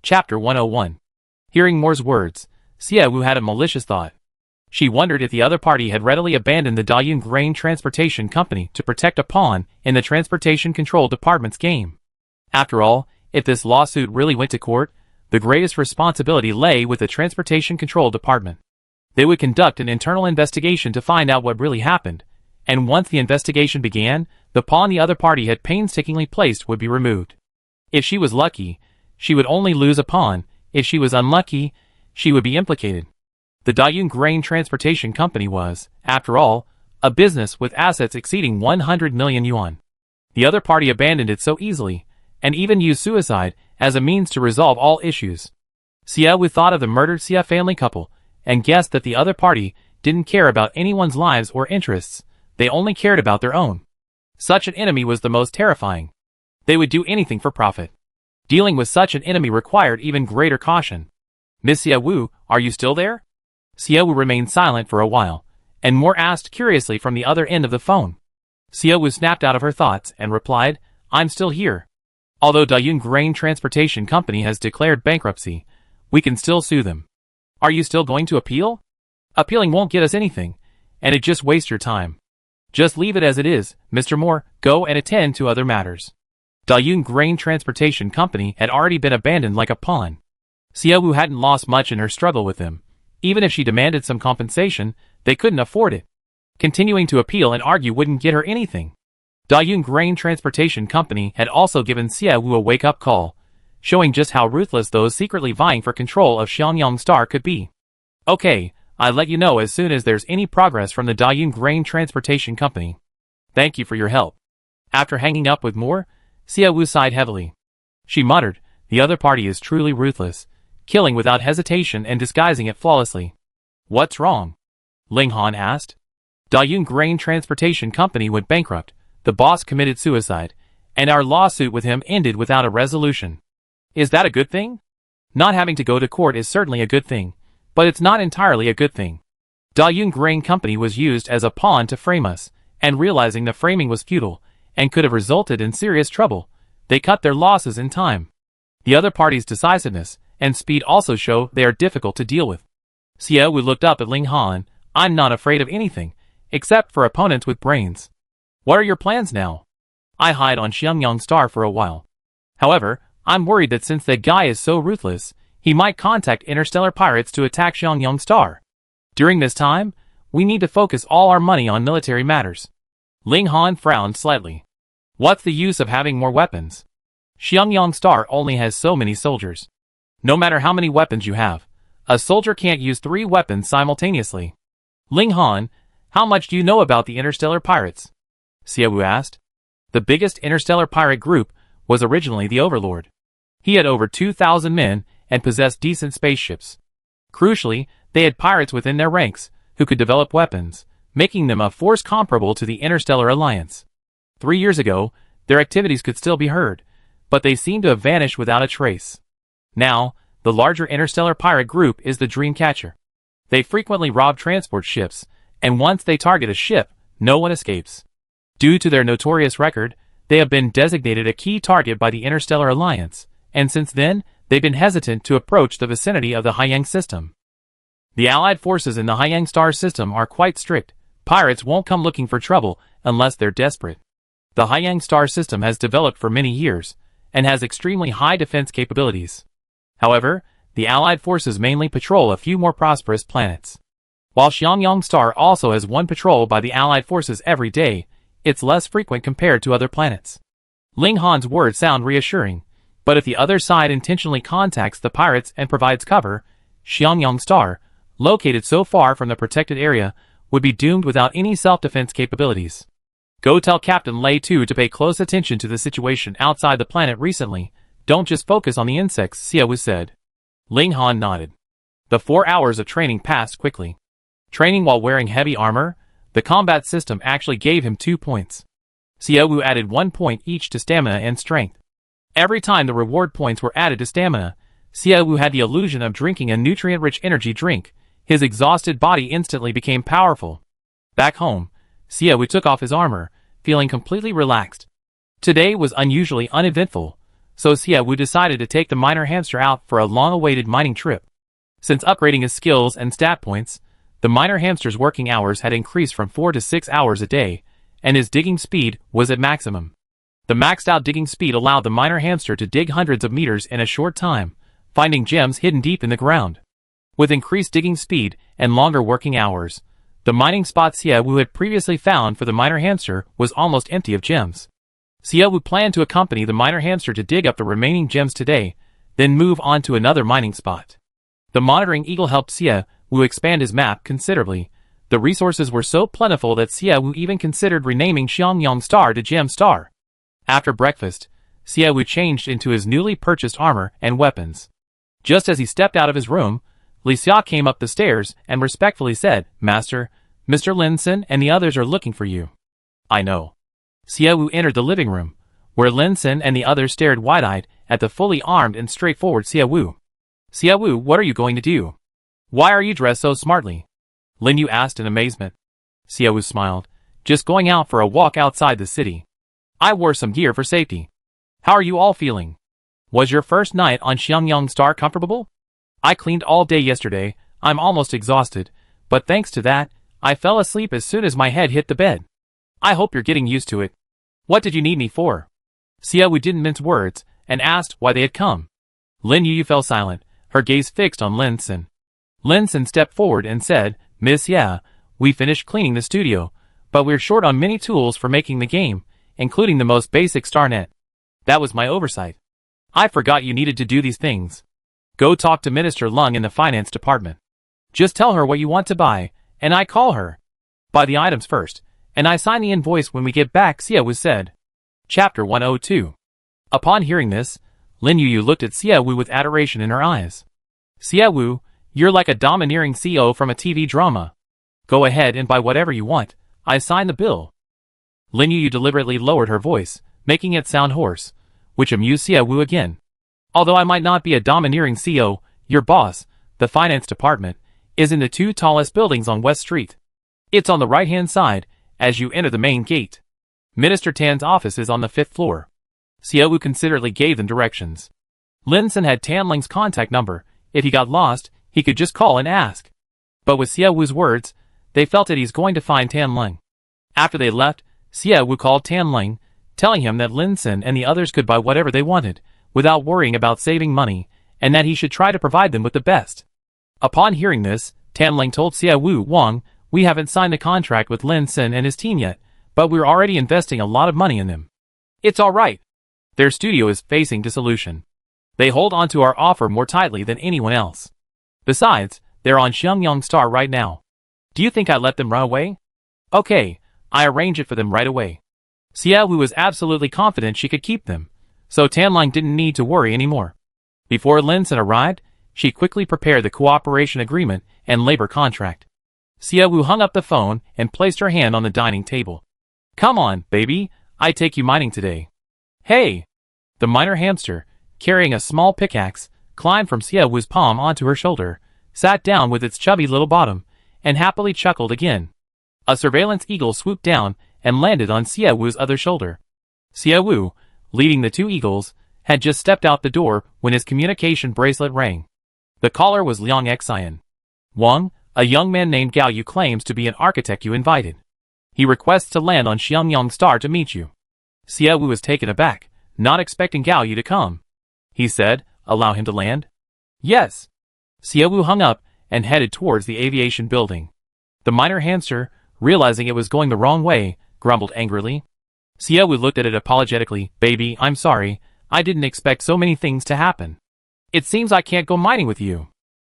Chapter 101. Hearing Moore's words, Xia Wu had a malicious thought. She wondered if the other party had readily abandoned the Tycoon grain transportation company to protect a pawn in the Transportation Control Department's game. After all, if this lawsuit really went to court, the greatest responsibility lay with the Transportation Control Department. They would conduct an internal investigation to find out what really happened, and once the investigation began, the pawn the other party had painstakingly placed would be removed. If she was lucky, she would only lose a pawn. If she was unlucky, she would be implicated. The Tycoon Grain Transportation Company was, after all, a business with assets exceeding 100 million yuan. The other party abandoned it so easily, and even used suicide as a means to resolve all issues. Xia Wu thought of the murdered Xia family couple, and guessed that the other party didn't care about anyone's lives or interests, they only cared about their own. Such an enemy was the most terrifying. They would do anything for profit. Dealing with such an enemy required even greater caution. Miss Xia Wu, are you still there? Xia Wu remained silent for a while, and Moore asked curiously from the other end of the phone. Xia Wu snapped out of her thoughts and replied, I'm still here. Although Tycoon Grain Transportation Company has declared bankruptcy, we can still sue them. Are you still going to appeal? Appealing won't get us anything, and it just wastes your time. Just leave it as it is, Mr. Moore, go and attend to other matters. Tycoon Grain Transportation Company had already been abandoned like a pawn. Xia Wu hadn't lost much in her struggle with them. Even if she demanded some compensation, they couldn't afford it. Continuing to appeal and argue wouldn't get her anything. Tycoon Grain Transportation Company had also given Xia Wu a wake-up call, showing just how ruthless those secretly vying for control of Xiangyang Star could be. Okay, I'll let you know as soon as there's any progress from the Tycoon Grain Transportation Company. Thank you for your help. After hanging up with Moore, Xia Wu sighed heavily. She muttered, the other party is truly ruthless, killing without hesitation and disguising it flawlessly. What's wrong? Ling Han asked. Tycoon Grain Transportation Company went bankrupt, the boss committed suicide, and our lawsuit with him ended without a resolution. Is that a good thing? Not having to go to court is certainly a good thing, but it's not entirely a good thing. Tycoon Grain Company was used as a pawn to frame us, and realizing the framing was futile, and could have resulted in serious trouble, they cut their losses in time. The other party's decisiveness and speed also show they are difficult to deal with. Xia Wu looked up at Ling Han. I'm not afraid of anything, except for opponents with brains. What are your plans now? I hide on Xiangyang Star for a while. However, I'm worried that since that guy is so ruthless, he might contact interstellar pirates to attack Xiangyang Star. During this time, we need to focus all our money on military matters. Ling Han frowned slightly. What's the use of having more weapons? Xiangyang Star only has so many soldiers. No matter how many weapons you have, a soldier can't use 3 weapons simultaneously. Ling Han, how much do you know about the interstellar pirates? Xia Wu asked. The biggest interstellar pirate group was originally the Overlord. He had over 2,000 men and possessed decent spaceships. Crucially, they had pirates within their ranks who could develop weapons, making them a force comparable to the Interstellar Alliance. 3 years ago, their activities could still be heard, but they seemed to have vanished without a trace. Now, the larger interstellar pirate group is the Dreamcatcher. They frequently rob transport ships, and once they target a ship, no one escapes. Due to their notorious record, they have been designated a key target by the Interstellar Alliance, and since then, they've been hesitant to approach the vicinity of the Haiyang system. The Allied forces in the Haiyang Star system are quite strict. Pirates won't come looking for trouble unless they're desperate. The Haiyang Star system has developed for many years, and has extremely high defense capabilities. However, the Allied forces mainly patrol a few more prosperous planets. While Xiangyang Star also has one patrol by the Allied forces every day, it's less frequent compared to other planets. Ling Han's words sound reassuring, but if the other side intentionally contacts the pirates and provides cover, Xiangyang Star, located so far from the protected area, would be doomed without any self-defense capabilities. Go tell Captain Lei Tu to pay close attention to the situation outside the planet recently. Don't just focus on the insects, Xia Wu said. Ling Han nodded. The 4 hours of training passed quickly. Training while wearing heavy armor, the combat system actually gave him 2 points. Xia Wu added 1 point each to stamina and strength. Every time the reward points were added to stamina, Xia Wu had the illusion of drinking a nutrient-rich energy drink. His exhausted body instantly became powerful. Back home, Xia Wu took off his armor, feeling completely relaxed. Today was unusually uneventful. so Xie Wu decided to take the miner hamster out for a long-awaited mining trip. Since upgrading his skills and stat points, the miner hamster's working hours had increased from 4 to 6 hours a day, and his digging speed was at maximum. The maxed-out digging speed allowed the miner hamster to dig hundreds of meters in a short time, finding gems hidden deep in the ground. With increased digging speed and longer working hours, the mining spot Xie Wu had previously found for the miner hamster was almost empty of gems. Xie Wu planned to accompany the miner hamster to dig up the remaining gems today, then move on to another mining spot. The monitoring eagle helped Xie Wu expand his map considerably. The resources were so plentiful that Xie Wu even considered renaming Xiangyang Star to Gem Star. After breakfast, Xie Wu changed into his newly purchased armor and weapons. Just as he stepped out of his room, Li Xia came up the stairs and respectfully said, "Master, Mr. Lin Sin and the others are looking for you." "I know." Xie Wu entered the living room, where Lin Sin and the others stared wide-eyed at the fully armed and straightforward Xie Wu. "Xie Wu, what are you going to do? Why are you dressed so smartly?" Lin Yu asked in amazement. Xie Wu smiled. "Just going out for a walk outside the city. I wore some gear for safety. How are you all feeling? Was your first night on Xiangyang Star comfortable? I cleaned all day yesterday, I'm almost exhausted, but thanks to that, I fell asleep as soon as my head hit the bed. I hope you're getting used to it. What did you need me for?" Xie Wu didn't mince words, and asked why they had come. Lin Yu fell silent, her gaze fixed on Lin Sin. Lin Sin stepped forward and said, "Miss Ye, we finished cleaning the studio, but we're short on many tools for making the game, including the most basic StarNet. That was my oversight. I forgot you needed to do these things. Go talk to Minister Lung in the finance department. Just tell her what you want to buy, and I call her. Buy the items first, and I sign the invoice when we get back," Xie Wu said. Chapter 102. Upon hearing this, Lin Yu looked at Xie Wu with adoration in her eyes. "Xie Wu, you're like a domineering CEO from a TV drama. Go ahead and buy whatever you want, I sign the bill." Lin Yu deliberately lowered her voice, making it sound hoarse, which amused Xie Wu again. "Although I might not be a domineering CEO, your boss, the finance department, is in the 2 tallest buildings on West Street. It's on the right-hand side, as you enter the main gate. Minister Tan's office is on the 5th floor." Xie Wu considerately gave them directions. Lin Sin had Tan Ling's contact number. If he got lost, he could just call and ask. But with Xie Wu's words, they felt that he's going to find Tan Ling. After they left, Xie Wu called Tan Ling, telling him that Lin Sin and the others could buy whatever they wanted, without worrying about saving money, and that he should try to provide them with the best. Upon hearing this, Tan Ling told Xie Wu, "Wang, we haven't signed a contract with Lin Sin and his team yet, but we're already investing a lot of money in them. It's alright. Their studio is facing dissolution. They hold onto our offer more tightly than anyone else. Besides, they're on Xiangyang Star right now. Do you think I let them run away? Okay, I arrange it for them right away." Xie Wu was absolutely confident she could keep them, so Tan Ling didn't need to worry anymore. Before Lin Sin arrived, she quickly prepared the cooperation agreement and labor contract. Xie Wu hung up the phone and placed her hand on the dining table. "Come on, baby, I take you mining today." "Hey!" The miner hamster, carrying a small pickaxe, climbed from Xie Wu's palm onto her shoulder, sat down with its chubby little bottom, and happily chuckled again. A surveillance eagle swooped down and landed on Xie Wu's other shoulder. Xie Wu, leading the 2 eagles, had just stepped out the door when his communication bracelet rang. The caller was Liang Xian. "Wang, a young man named Gao Yu claims to be an architect you invited. He requests to land on Xiangyang Star to meet you." Xie Wu was taken aback, not expecting Gao Yu to come. He said, "Allow him to land?" "Yes." Xie Wu hung up and headed towards the aviation building. The miner hamster, realizing it was going the wrong way, grumbled angrily. Xie Wu looked at it apologetically. "Baby, I'm sorry, I didn't expect so many things to happen. It seems I can't go mining with you.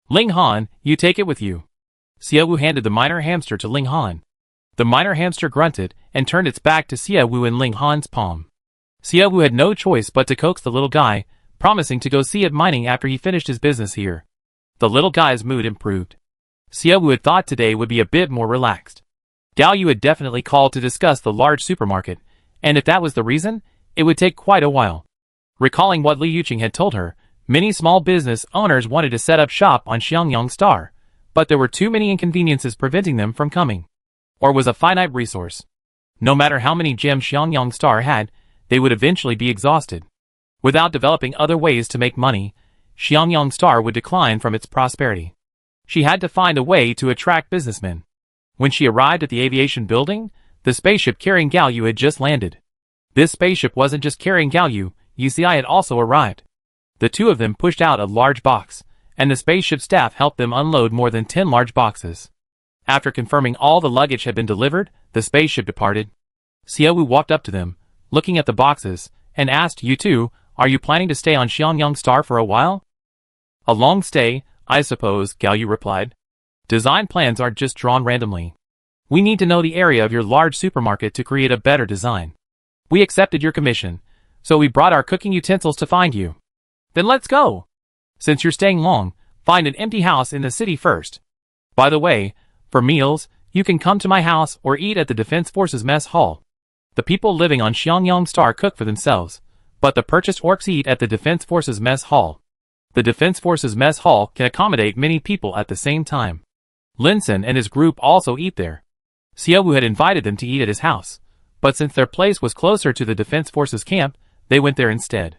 Ling Han, you take it with you." Xie Wu handed the miner hamster to Ling Han. The miner hamster grunted and turned its back to Xie Wu in Ling Han's palm. Xie Wu had no choice but to coax the little guy, promising to go see it mining after he finished his business here. The little guy's mood improved. Xie Wu had thought today would be a bit more relaxed. Gao Yu had definitely called to discuss the large supermarket, and if that was the reason, it would take quite a while. Recalling what Li Yuqing had told her, many small business owners wanted to set up shop on Xiangyang Star, but there were too many inconveniences preventing them from coming. Or was a finite resource. No matter how many gems Xiangyang Star had, they would eventually be exhausted. Without developing other ways to make money, Xiangyang Star would decline from its prosperity. She had to find a way to attract businessmen. When she arrived at the aviation building, the spaceship carrying Gao Yu had just landed. This spaceship wasn't just carrying Gao Yu, UCI had also arrived. The two of them pushed out a large box, and the spaceship staff helped them unload more than 10 large boxes. After confirming all the luggage had been delivered, the spaceship departed. Xiaowu walked up to them, looking at the boxes, and asked, "You two, are you planning to stay on Xiangyang Star for a while?" "A long stay, I suppose," Gao Yu replied. "Design plans aren't just drawn randomly. We need to know the area of your large supermarket to create a better design. We accepted your commission, so we brought our cooking utensils to find you. Then let's go. Since you're staying long, find an empty house in the city first. By the way, for meals, you can come to my house or eat at the Defense Forces Mess Hall. The people living on Xiangyang Star cook for themselves, but the purchased orcs eat at the Defense Forces Mess Hall. The Defense Forces Mess Hall can accommodate many people at the same time. Linson and his group also eat there." Xiaowu had invited them to eat at his house, but since their place was closer to the Defense Forces camp, they went there instead.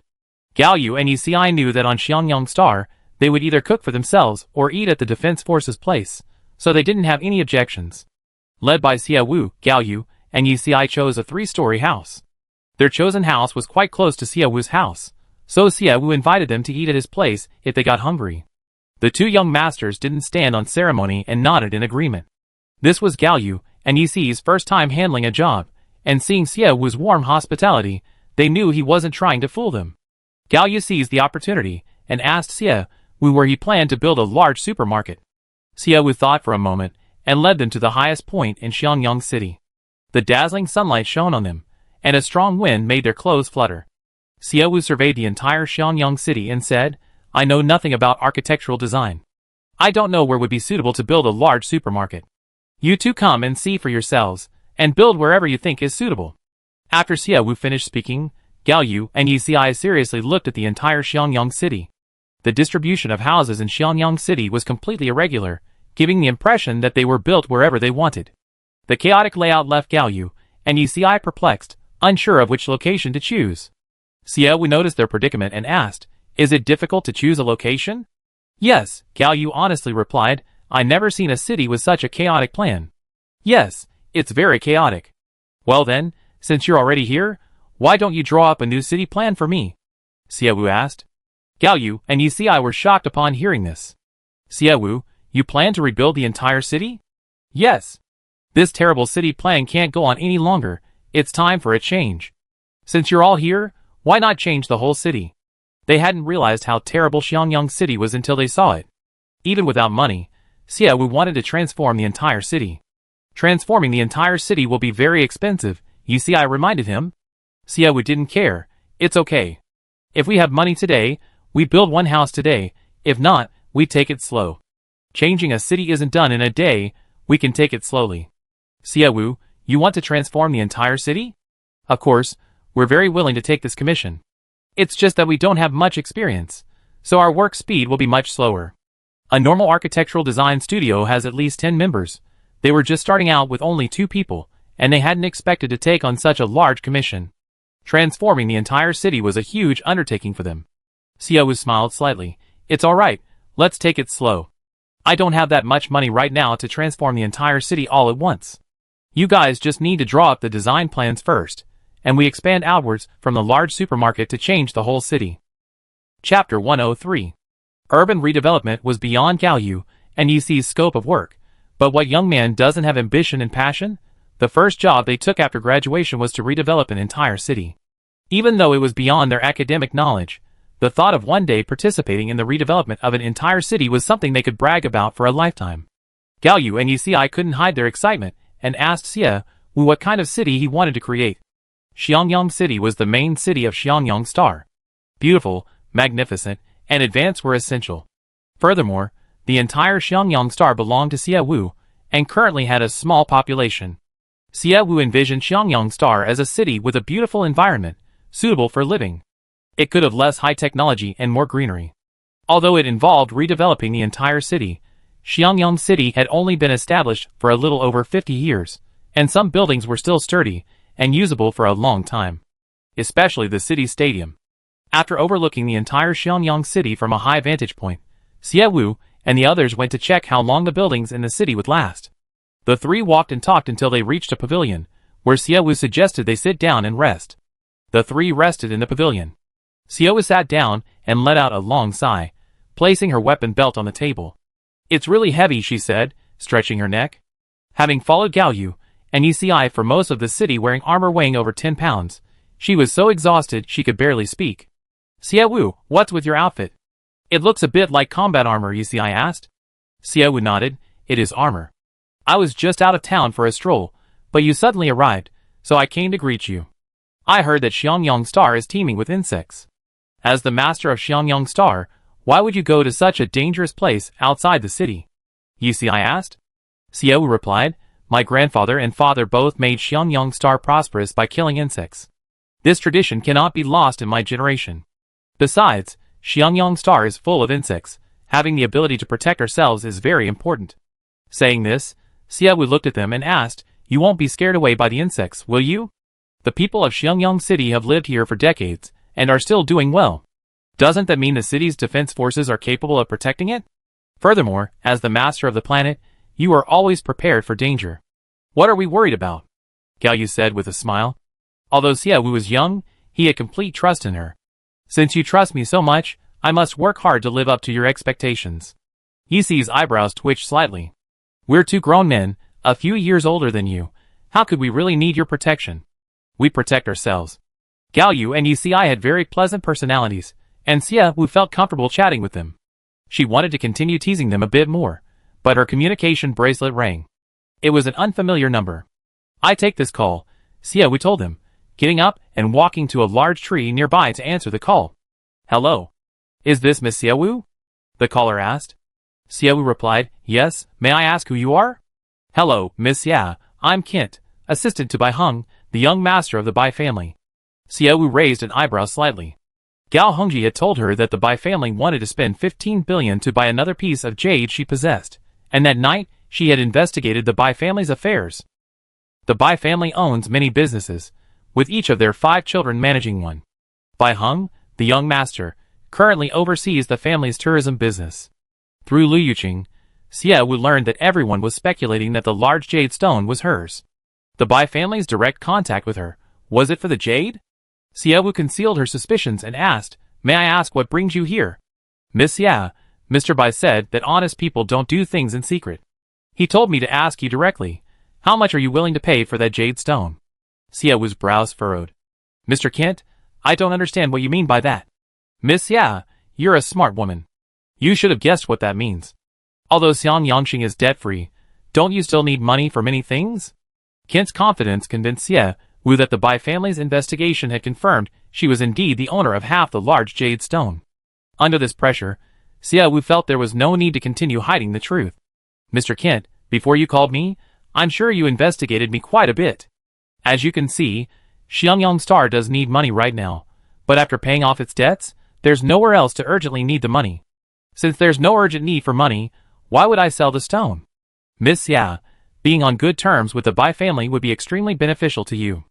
Gao Yu and UCI knew that on Xiangyang Star, they would either cook for themselves or eat at the Defense Forces place, so they didn't have any objections. Led by Xiaowu, Gao Yu, and UCI chose a 3-story house. Their chosen house was quite close to Xiaowu's house, so Xiaowu invited them to eat at his place if they got hungry. The two young masters didn't stand on ceremony and nodded in agreement. This was Gao Yu and Yici's first time handling a job, and seeing Xiaowu's warm hospitality, they knew he wasn't trying to fool them. Gao Yu seized the opportunity and asked Xiaowu where he planned to build a large supermarket. Xiaowu thought for a moment and led them to the highest point in Xiangyang City. The dazzling sunlight shone on them, and a strong wind made their clothes flutter. Xiaowu surveyed the entire Xiangyang City and said, "I know nothing about architectural design. I don't know where would be suitable to build a large supermarket. You two come and see for yourselves, and build wherever you think is suitable." After Xiaowu finished speaking, Gao Yu and Yicai seriously looked at the entire Xiangyang City. The distribution of houses in Xiangyang City was completely irregular, giving the impression that they were built wherever they wanted. The chaotic layout left Gao Yu and Yicai perplexed, unsure of which location to choose. Xiaowu noticed their predicament and asked, "Is it difficult to choose a location?" "Yes," Gao Yu honestly replied, "I never seen a city with such a chaotic plan." "Yes, it's very chaotic." "Well then, since you're already here, why don't you draw up a new city plan for me?" Xiaowu asked. Gao Yu and Yicai were shocked upon hearing this. "Xiaowu, you plan to rebuild the entire city?" "Yes. This terrible city plan can't go on any longer, it's time for a change. Since you're all here, why not change the whole city?" They hadn't realized how terrible Xiangyang City was until they saw it. Even without money, Xiaowu wanted to transform the entire city. "Transforming the entire city will be very expensive," Yicai reminded him. Xiaowu didn't care. "It's okay. If we have money today, we build one house today, if not, we take it slow. Changing a city isn't done in a day, we can take it slowly." "Xiaowu, you want to transform the entire city?" "Of course, we're very willing to take this commission. It's just that we don't have much experience, so our work speed will be much slower. A normal architectural design studio has at least 10 members. They were just starting out with only 2 people, and they hadn't expected to take on such a large commission. Transforming the entire city was a huge undertaking for them." Xiaowu smiled slightly. "It's alright, let's take it slow. I don't have that much money right now to transform the entire city all at once. You guys just need to draw up the design plans first, and we expand outwards from the large supermarket to change the whole city." Chapter 103. Urban redevelopment was beyond Gao Yu and Yici's scope of work, but what young man doesn't have ambition and passion? The first job they took after graduation was to redevelop an entire city. Even though it was beyond their academic knowledge, the thought of one day participating in the redevelopment of an entire city was something they could brag about for a lifetime. Gao Yu and Yicai couldn't hide their excitement and asked Xiaowu what kind of city he wanted to create. Xiangyang City was the main city of Xiangyang Star. Beautiful, magnificent, and advanced were essential. Furthermore, the entire Xiangyang Star belonged to Xiaowu and currently had a small population. Xiaowu envisioned Xiangyang Star as a city with a beautiful environment, suitable for living. It could have less high technology and more greenery. Although it involved redeveloping the entire city, Xiangyang City had only been established for a little over 50 years, and some buildings were still sturdy and usable for a long time. Especially the city stadium. After overlooking the entire Xiangyang city from a high vantage point, Xie Wu and the others went to check how long the buildings in the city would last. The three walked and talked until they reached a pavilion, where Xie Wu suggested they sit down and rest. The three rested in the pavilion. Xie Wu sat down and let out a long sigh, placing her weapon belt on the table. "It's really heavy," she said, stretching her neck. Having followed Gao Yu and Yi for most of the city wearing armor weighing over 10 pounds, she was so exhausted she could barely speak. "Xie Wu, what's with your outfit? It looks a bit like combat armor," Yi asked. Xie Wu nodded. "It is armor. I was just out of town for a stroll, but you suddenly arrived, so I came to greet you. I heard that Xiangyang Star is teeming with insects. As the master of Xiangyang Star, why would you go to such a dangerous place outside the city?" Yi asked. Xie Wu replied, "My grandfather and father both made Xiangyang Star prosperous by killing insects. This tradition cannot be lost in my generation. Besides, Xiangyang Star is full of insects. Having the ability to protect ourselves is very important." Saying this, Xie Wu looked at them and asked, "You won't be scared away by the insects, will you? The people of Xiangyang City have lived here for decades, and are still doing well. Doesn't that mean the city's defense forces are capable of protecting it? Furthermore, as the master of the planet, you are always prepared for danger. What are we worried about?" Gao Yu said with a smile. Although Xie Wu was young, he had complete trust in her. "Since you trust me so much, I must work hard to live up to your expectations." Yi's eyebrows twitched slightly. "We're two grown men, a few years older than you. How could we really need your protection? We protect ourselves." Gao Yu and Yi had very pleasant personalities, and Xie Wu felt comfortable chatting with them. She wanted to continue teasing them a bit more, but her communication bracelet rang. It was an unfamiliar number. "I take this call," Xie Wu told them, getting up and walking to a large tree nearby to answer the call. "Hello. Is this Miss Xie Wu?" the caller asked. Xie Wu replied, "Yes, may I ask who you are?" "Hello, Miss Xie, I'm Kent, assistant to Bai Heng, the young master of the Bai family." Xie Wu raised an eyebrow slightly. Gao Hongji had told her that the Bai family wanted to spend 15 billion to buy another piece of jade she possessed, and that night she had investigated the Bai family's affairs. The Bai family owns many businesses, with each of their 5 children managing one. Bai Heng, the young master, currently oversees the family's tourism business. Through Liu Yuqing, Xie Wu learned that everyone was speculating that the large jade stone was hers. The Bai family's direct contact with her, was it for the jade? Xie Wu concealed her suspicions and asked, "May I ask what brings you here?" "Miss Xie, Mr. Bai said that honest people don't do things in secret. He told me to ask you directly, how much are you willing to pay for that jade stone?" Xie Wu's brows furrowed. "Mr. Kent, I don't understand what you mean by that." "Miss Xie, you're a smart woman. You should have guessed what that means. Although Xian Yangxing is debt-free, don't you still need money for many things?" Kent's confidence convinced Xie Wu that the Bai family's investigation had confirmed she was indeed the owner of half the large jade stone. Under this pressure, Xie Wu felt there was no need to continue hiding the truth. "Mr. Kent, before you called me, I'm sure you investigated me quite a bit. As you can see, Xiangyang Star does need money right now, but after paying off its debts, there's nowhere else to urgently need the money. Since there's no urgent need for money, why would I sell the stone? Miss Xie, being on good terms with the Bai family would be extremely beneficial to you.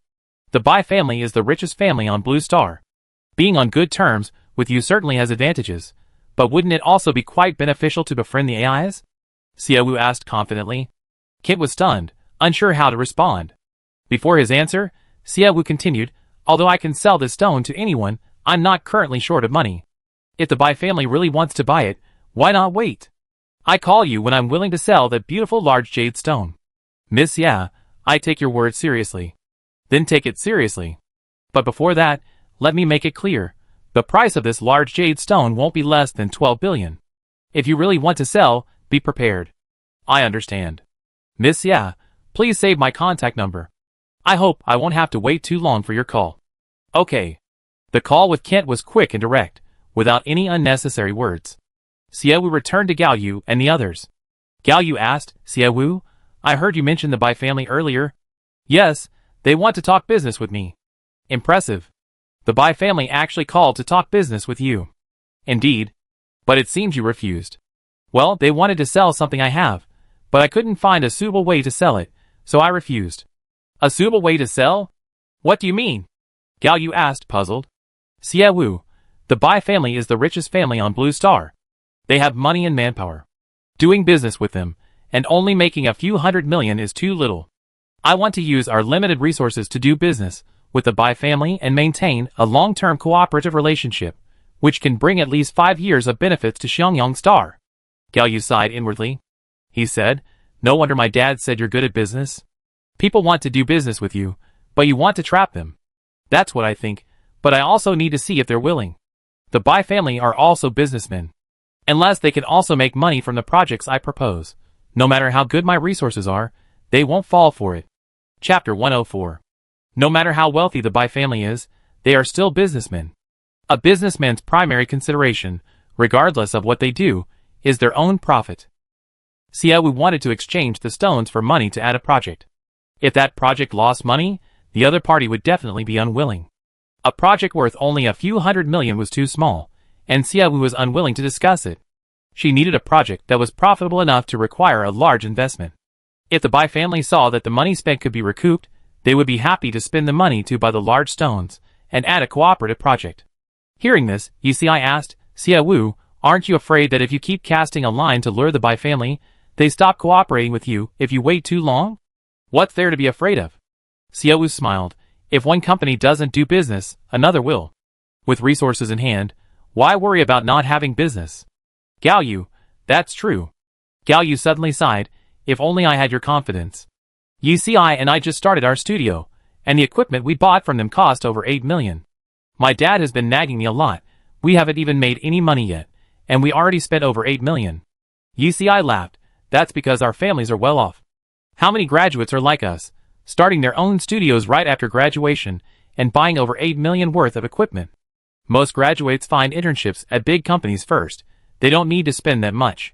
The Bai family is the richest family on Blue Star. Being on good terms with you certainly has advantages, but wouldn't it also be quite beneficial to befriend the AIs?" Xie Wu asked confidently. Kent was stunned, unsure how to respond. Before his answer, Xie Wu continued, "Although I can sell this stone to anyone, I'm not currently short of money. If the Bai family really wants to buy it, why not wait? I call you when I'm willing to sell that beautiful large jade stone. Miss Xie, I take your word seriously." "Then take it seriously. But before that, let me make it clear. The price of this large jade stone won't be less than 12 billion. If you really want to sell, be prepared." "I understand. Miss Xie, please save my contact number. I hope I won't have to wait too long for your call." "Okay." The call with Kent was quick and direct, without any unnecessary words. Xie Wu returned to Gao Yu and the others. Gao Yu asked, "Xie Wu, I heard you mention the Bai family earlier." "Yes, they want to talk business with me." "Impressive. The Bai family actually called to talk business with you." "Indeed. But it seems you refused." "Well, they wanted to sell something I have, but I couldn't find a suitable way to sell it, so I refused." "A suitable way to sell? What do you mean?" Gao Yu asked, puzzled. "Xie Wu, The Bai family is the richest family on Blue Star. They have money and manpower. Doing business with them, and only making a few $100 million is too little. I want to use our limited resources to do business with the Bai family and maintain a long-term cooperative relationship, which can bring at least 5 years of benefits to Xiangyang Star. Gao Yu sighed inwardly. He said, "No wonder my dad said you're good at business. People want to do business with you, but you want to trap them. That's what I think, but I also need to see if they're willing. The Bai family are also businessmen. Unless they can also make money from the projects I propose. No matter how good my resources are, they won't fall for it." Chapter 104. No matter how wealthy the Bai family is, they are still businessmen. A businessman's primary consideration, regardless of what they do, is their own profit. Xiaowu wanted to exchange the stones for money to add a project. If that project lost money, the other party would definitely be unwilling. A project worth only a few $100 million was too small, and Xiaowu was unwilling to discuss it. She needed a project that was profitable enough to require a large investment. If the Bai family saw that the money spent could be recouped, they would be happy to spend the money to buy the large stones and add a cooperative project. Hearing this, Yixi asked, "Xiaowu, aren't you afraid that if you keep casting a line to lure the Bai family, they stop cooperating with you if you wait too long? What's there to be afraid of?" Xiaowu smiled. If one company doesn't do business, another will. With resources in hand, why worry about not having business? Gao Yu, that's true. Gao Yu suddenly sighed. If only I had your confidence. Yixi and I just started our studio, and the equipment we bought from them cost over 8 million. My dad has been nagging me a lot. We haven't even made any money yet, and we already spent over 8 million. Yixi laughed. That's because our families are well off. How many graduates are like us, starting their own studios right after graduation and buying over 8 million worth of equipment? Most graduates find internships at big companies first. They don't need to spend that much.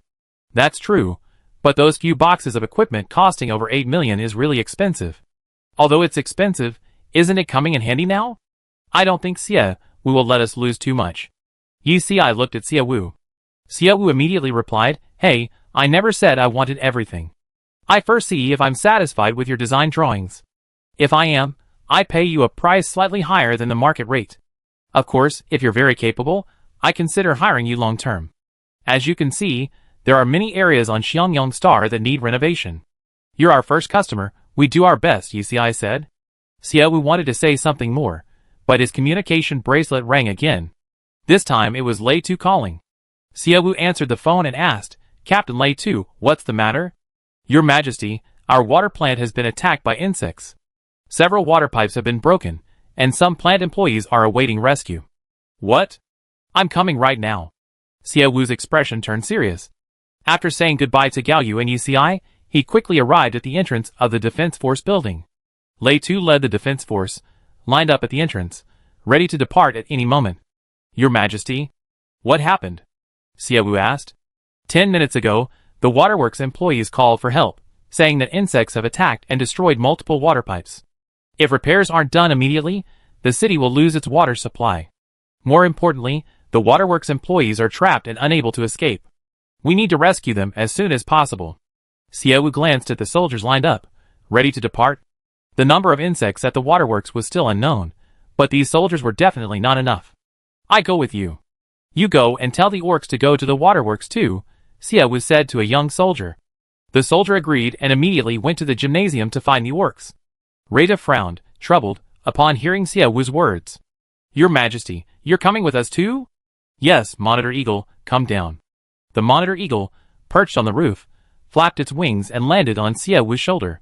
That's true, but those few boxes of equipment costing over 8 million is really expensive. Although it's expensive, isn't it coming in handy now? I don't think Xiaowu will let us lose too much. Yixi looked at Xiaowu. Xiaowu immediately replied, "Hey, I never said I wanted everything. I first see if I'm satisfied with your design drawings. If I am, I pay you a price slightly higher than the market rate. Of course, if you're very capable, I consider hiring you long term. As you can see, there are many areas on Xiangyang Star that need renovation. You're our first customer, we do our best," Yixi said. Xiaowu wanted to say something more, but his communication bracelet rang again. This time it was Lei Tu calling. Xiaowu answered the phone and asked, "Captain Lei Tu, what's the matter?" "Your Majesty, our water plant has been attacked by insects. Several water pipes have been broken, and some plant employees are awaiting rescue." "What? I'm coming right now." Xiaowu's expression turned serious. After saying goodbye to Gao Yu and Yixi, he quickly arrived at the entrance of the Defense Force building. Lei Tu led the Defense Force, lined up at the entrance, ready to depart at any moment. "Your Majesty, what happened?" Xiaowu asked. 10 minutes ago, the waterworks employees called for help, saying that insects have attacked and destroyed multiple water pipes. If repairs aren't done immediately, the city will lose its water supply. More importantly, the waterworks employees are trapped and unable to escape. We need to rescue them as soon as possible. Xiaowu glanced at the soldiers lined up, ready to depart. The number of insects at the waterworks was still unknown, but these soldiers were definitely not enough. "I go with you. You go and tell the orcs to go to the waterworks too," Xiaowu said to a young soldier. The soldier agreed and immediately went to the gymnasium to find the orcs. Rita frowned, troubled, upon hearing Xiaowu's words. "Your Majesty, you're coming with us too?" "Yes, Monitor Eagle, come down." The Monitor Eagle, perched on the roof, flapped its wings and landed on Xiaowu's shoulder.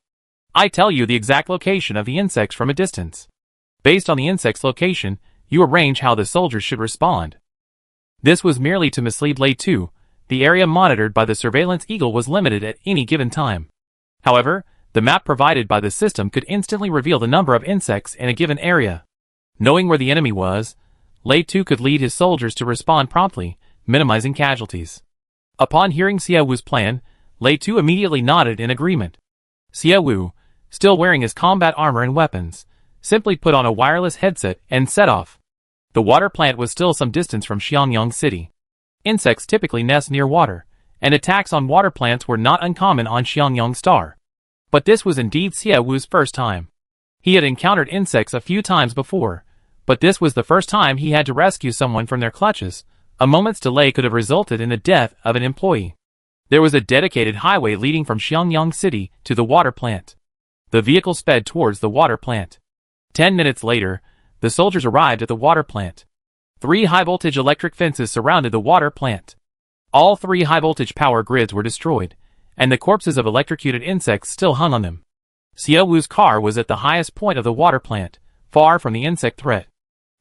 "I tell you the exact location of the insects from a distance. Based on the insect's location, you arrange how the soldiers should respond." This was merely to mislead Lei Tu. The area monitored by the surveillance eagle was limited at any given time. However, the map provided by the system could instantly reveal the number of insects in a given area. Knowing where the enemy was, Lei Tu could lead his soldiers to respond promptly, minimizing casualties. Upon hearing Xiaowu's plan, Lei Tu immediately nodded in agreement. Xiaowu, still wearing his combat armor and weapons, simply put on a wireless headset and set off. The water plant was still some distance from Xiangyang City. Insects typically nest near water, and attacks on water plants were not uncommon on Xiangyang Star. But this was indeed Xiaowu's first time. He had encountered insects a few times before, But this was the first time he had to rescue someone from their clutches. A moment's delay could have resulted in the death of an employee. There was a dedicated highway leading from Xiangyang City to the water plant. The vehicle sped towards the water plant. 10 minutes later, the soldiers arrived at the water plant. 3 high-voltage electric fences surrounded the water plant. All 3 high-voltage power grids were destroyed, and the corpses of electrocuted insects still hung on them. Xiao Wu's car was at the highest point of the water plant, far from the insect threat.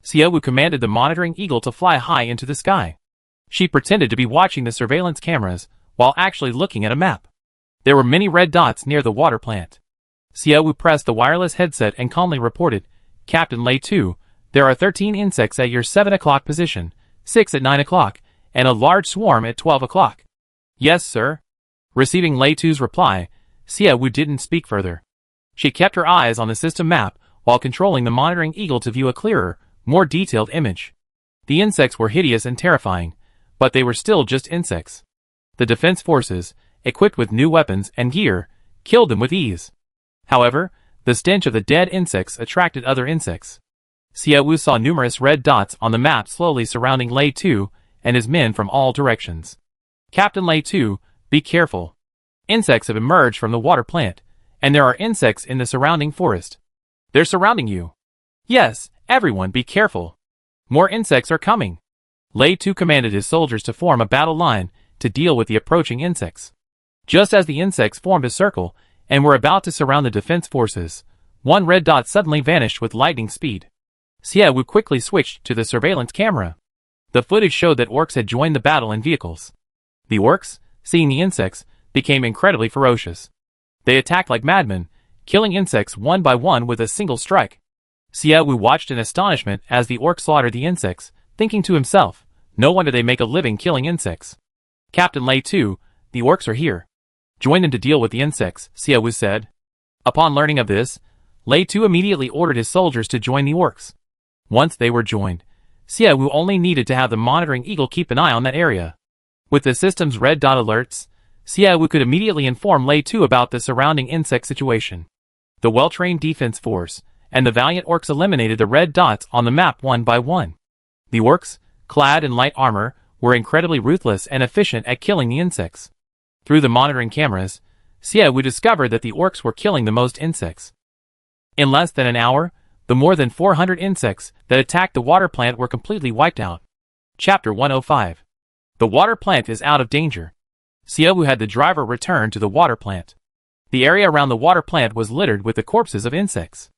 Xiao Wu commanded the monitoring eagle to fly high into the sky. She pretended to be watching the surveillance cameras, while actually looking at a map. There were many red dots near the water plant. Xiao Wu pressed the wireless headset and calmly reported, "Captain Lei 2, there are 13 insects at your 7 o'clock position, 6 at 9 o'clock, and a large swarm at 12 o'clock. Yes, sir." Receiving Lei 2's reply, Xiao Wu didn't speak further. She kept her eyes on the system map while controlling the monitoring eagle to view a clearer, more detailed image. The insects were hideous and terrifying, but they were still just insects. The defense forces, equipped with new weapons and gear, killed them with ease. However, the stench of the dead insects attracted other insects. Xiao Wu saw numerous red dots on the map slowly surrounding Lei 2 and his men from all directions. "Captain Lei 2, be careful. Insects have emerged from the water plant, and there are insects in the surrounding forest. They're surrounding you. Yes, everyone be careful. More insects are coming." Lei 2 commanded his soldiers to form a battle line to deal with the approaching insects. Just as the insects formed a circle and were about to surround the defense forces, one red dot suddenly vanished with lightning speed. Xiao Wu quickly switched to the surveillance camera. The footage showed that orcs had joined the battle in vehicles. The orcs, seeing the insects, became incredibly ferocious. They attacked like madmen, killing insects one by one with a single strike. Xiao Wu watched in astonishment as the orcs slaughtered the insects, thinking to himself, "No wonder they make a living killing insects." "Captain Lei 2, the orcs are here. Join them to deal with the insects," Xiao Wu said. Upon learning of this, Lei 2 immediately ordered his soldiers to join the orcs. Once they were joined, Xiao Wu only needed to have the monitoring eagle keep an eye on that area. With the system's red dot alerts, Xiao Wu could immediately inform Lei 2 about the surrounding insect situation. The well-trained defense force and the valiant orcs eliminated the red dots on the map one by one. The orcs, clad in light armor, were incredibly ruthless and efficient at killing the insects. Through the monitoring cameras, Xiao Wu discovered that the orcs were killing the most insects. In less than an hour, the more than 400 insects that attacked the water plant were completely wiped out. Chapter 105. The water plant is out of danger. Xiao Wu had the driver return to the water plant. The area around the water plant was littered with the corpses of insects.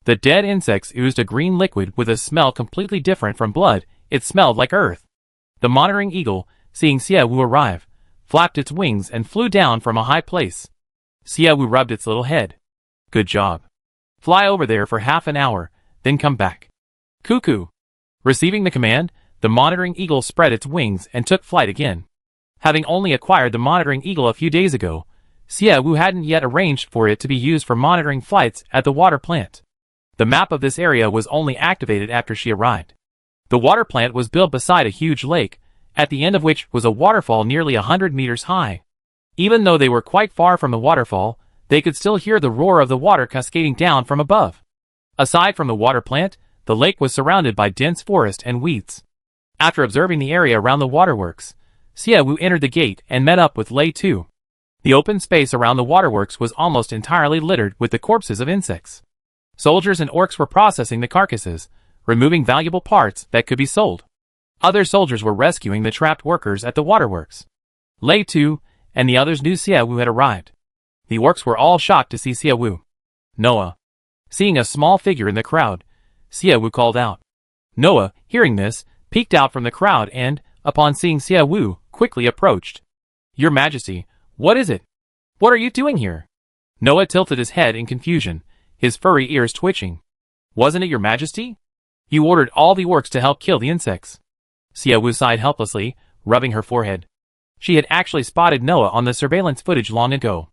The dead insects oozed a green liquid with a smell completely different from blood. It smelled like earth. The monitoring eagle, seeing Xiao Wu arrive, flapped its wings and flew down from a high place. Xiao Wu rubbed its little head. "Good job. Fly over there for half an hour, then come back." "Cuckoo." Receiving the command, the monitoring eagle spread its wings and took flight again. Having only acquired the monitoring eagle a few days ago, Xiao Wu hadn't yet arranged for it to be used for monitoring flights at the water plant. The map of this area was only activated after she arrived. The water plant was built beside a huge lake, at the end of which was a waterfall nearly 100 meters high. Even though they were quite far from the waterfall, they could still hear the roar of the water cascading down from above. Aside from the water plant, the lake was surrounded by dense forest and weeds. After observing the area around the waterworks, Xiao Wu entered the gate and met up with Lei 2. The open space around the waterworks was almost entirely littered with the corpses of insects. Soldiers and orcs were processing the carcasses, removing valuable parts that could be sold. Other soldiers were rescuing the trapped workers at the waterworks. Lei 2 and the others knew Xiao Wu had arrived. The orcs were all shocked to see Xiao Wu. "Noah." Seeing a small figure in the crowd, Xiao Wu called out. Noah, hearing this, peeked out from the crowd and, upon seeing Xiao Wu, quickly approached. "Your Majesty, what is it? What are you doing here?" Noah tilted his head in confusion, his furry ears twitching. "Wasn't it your Majesty? You ordered all the orcs to help kill the insects." Xiao Wu sighed helplessly, rubbing her forehead. She had actually spotted Noah on the surveillance footage long ago.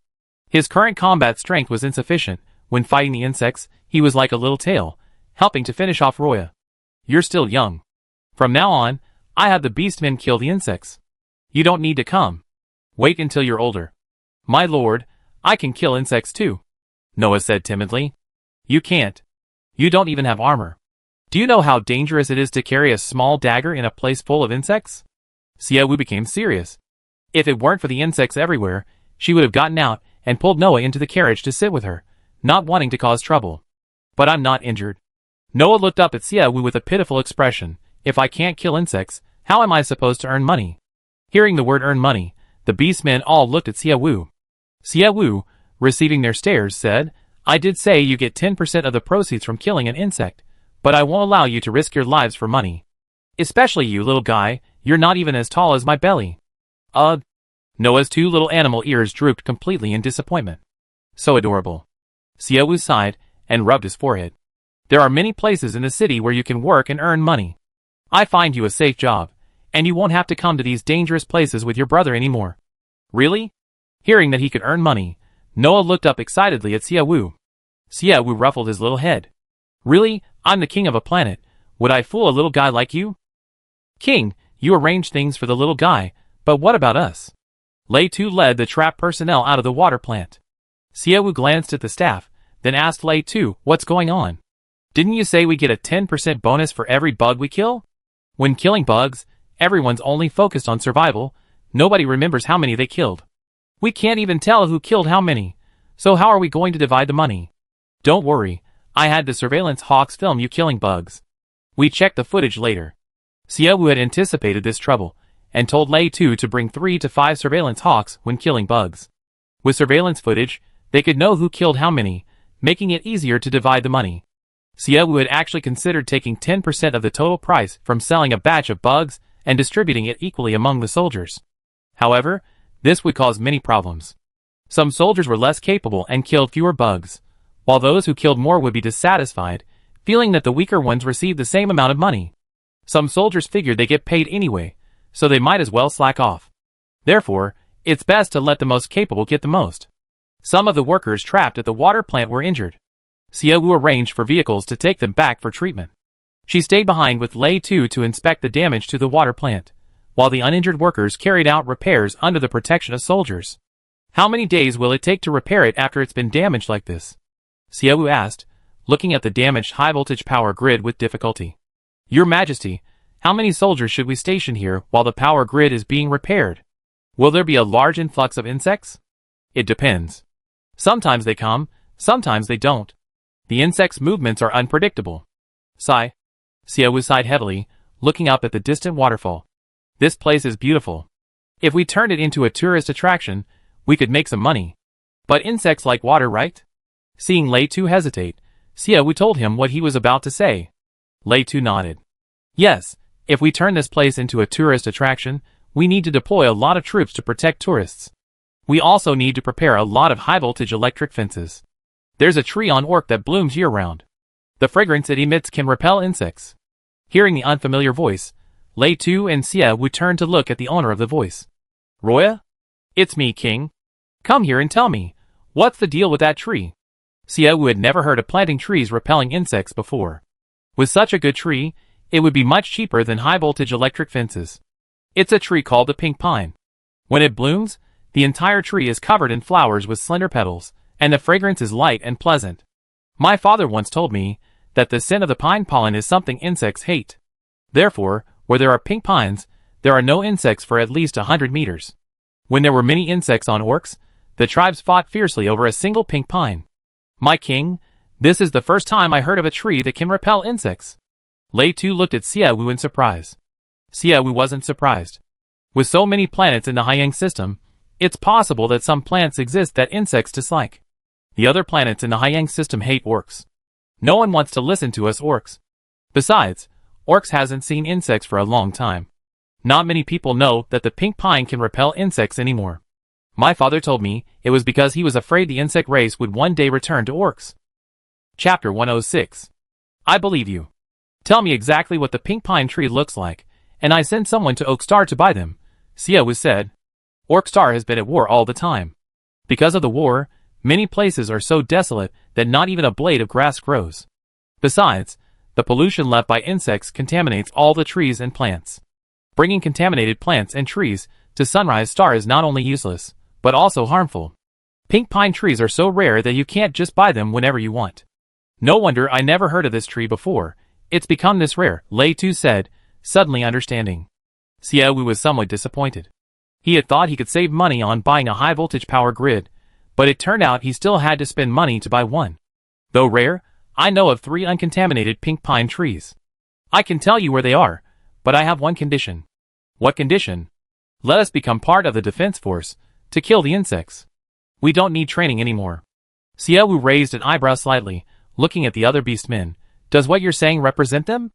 His current combat strength was insufficient. When fighting the insects, he was like a little tail, helping to finish off Roya. "You're still young. From now on, I have the beastmen kill the insects. You don't need to come. Wait until you're older." "My lord, I can kill insects too," Noah said timidly. "You can't. You don't even have armor." Do you know how dangerous it is to carry a small dagger in a place full of insects? Xiaowu became serious. If it weren't for the insects everywhere, she would have gotten out and pulled Noah into the carriage to sit with her, not wanting to cause trouble. But I'm not injured. Noah looked up at Xiaowu with a pitiful expression. If I can't kill insects, how am I supposed to earn money? Hearing the word earn money, the beastmen all looked at Xiaowu. Xiaowu, receiving their stares, said, I did say you get 10% of the proceeds from killing an insect, but I won't allow you to risk your lives for money. Especially you, little guy, you're not even as tall as my belly. Noah's two little animal ears drooped completely in disappointment. So adorable. Xiaowu sighed and rubbed his forehead. There are many places in the city where you can work and earn money. I find you a safe job, and you won't have to come to these dangerous places with your brother anymore. Really? Hearing that he could earn money, Noah looked up excitedly at Xiaowu. Xiaowu ruffled his little head. Really? I'm the king of a planet. Would I fool a little guy like you? King, you arrange things for the little guy, but what about us? Lei Tu led the trap personnel out of the water plant. Xiaowu glanced at the staff, then asked Lei Tu, what's going on? Didn't you say we get a 10% bonus for every bug we kill? When killing bugs, everyone's only focused on survival. Nobody remembers how many they killed. We can't even tell who killed how many, so how are we going to divide the money? Don't worry, I had the surveillance hawks film you killing bugs. We checked the footage later. Xiaowu had anticipated this trouble, and told Lei Tu to bring 3 to 5 surveillance hawks when killing bugs. With surveillance footage, they could know who killed how many, making it easier to divide the money. Xiaowu had actually considered taking 10% of the total price from selling a batch of bugs and distributing it equally among the soldiers. However, this would cause many problems. Some soldiers were less capable and killed fewer bugs, while those who killed more would be dissatisfied, feeling that the weaker ones received the same amount of money. Some soldiers figured they get paid anyway, so they might as well slack off. Therefore, it's best to let the most capable get the most. Some of the workers trapped at the water plant were injured. Xiaowu arranged for vehicles to take them back for treatment. She stayed behind with Lei Tu to inspect the damage to the water plant, while the uninjured workers carried out repairs under the protection of soldiers. How many days will it take to repair it after it's been damaged like this? Xiaowu asked, looking at the damaged high-voltage power grid with difficulty. Your Majesty, how many soldiers should we station here while the power grid is being repaired? Will there be a large influx of insects? It depends. Sometimes they come, sometimes they don't. The insects' movements are unpredictable. Sigh. Xiaowu sighed heavily, looking up at the distant waterfall. This place is beautiful. If we turned it into a tourist attraction, we could make some money. But insects like water, right? Seeing Lei Tu hesitate, Xiaowu told him what he was about to say. Lei Tu nodded. Yes, if we turn this place into a tourist attraction, we need to deploy a lot of troops to protect tourists. We also need to prepare a lot of high-voltage electric fences. There's a tree on Orc that blooms year-round. The fragrance it emits can repel insects. Hearing the unfamiliar voice, Lei Tu and Xiaowu turned to look at the owner of the voice. Roya? It's me, King. Come here and tell me, what's the deal with that tree? Xiaowu had never heard of planting trees repelling insects before. With such a good tree, it would be much cheaper than high-voltage electric fences. It's a tree called the pink pine. When it blooms, the entire tree is covered in flowers with slender petals, and the fragrance is light and pleasant. My father once told me that the scent of the pine pollen is something insects hate. Therefore, where there are pink pines, there are no insects for at least 100 meters. When there were many insects on Orcs, the tribes fought fiercely over a single pink pine. My king, this is the first time I heard of a tree that can repel insects. Lei Tu looked at Xiaowu in surprise. Xiaowu wasn't surprised. With so many planets in the Haiyang system, it's possible that some plants exist that insects dislike. The other planets in the Haiyang system hate Orcs. No one wants to listen to us Orcs. Besides, Orcs hasn't seen insects for a long time. Not many people know that the pink pine can repel insects anymore. My father told me it was because he was afraid the insect race would one day return to Orcs. Chapter 106. I believe you. Tell me exactly what the pink pine tree looks like, and I send someone to Oakstar to buy them, Xiaowu said. Orkstar has been at war all the time. Because of the war, many places are so desolate that not even a blade of grass grows. Besides, the pollution left by insects contaminates all the trees and plants. Bringing contaminated plants and trees to Sunrise Star is not only useless, but also harmful. Pink pine trees are so rare that you can't just buy them whenever you want. No wonder I never heard of this tree before. It's become this rare, Lei Tu said, suddenly understanding. Xiaowu was somewhat disappointed. He had thought he could save money on buying a high-voltage power grid, but it turned out he still had to spend money to buy one. Though rare, I know of 3 uncontaminated pink pine trees. I can tell you where they are, but I have one condition. What condition? Let us become part of the defense force, to kill the insects. We don't need training anymore. Xiaowu raised an eyebrow slightly, looking at the other beastmen. Does what you're saying represent them?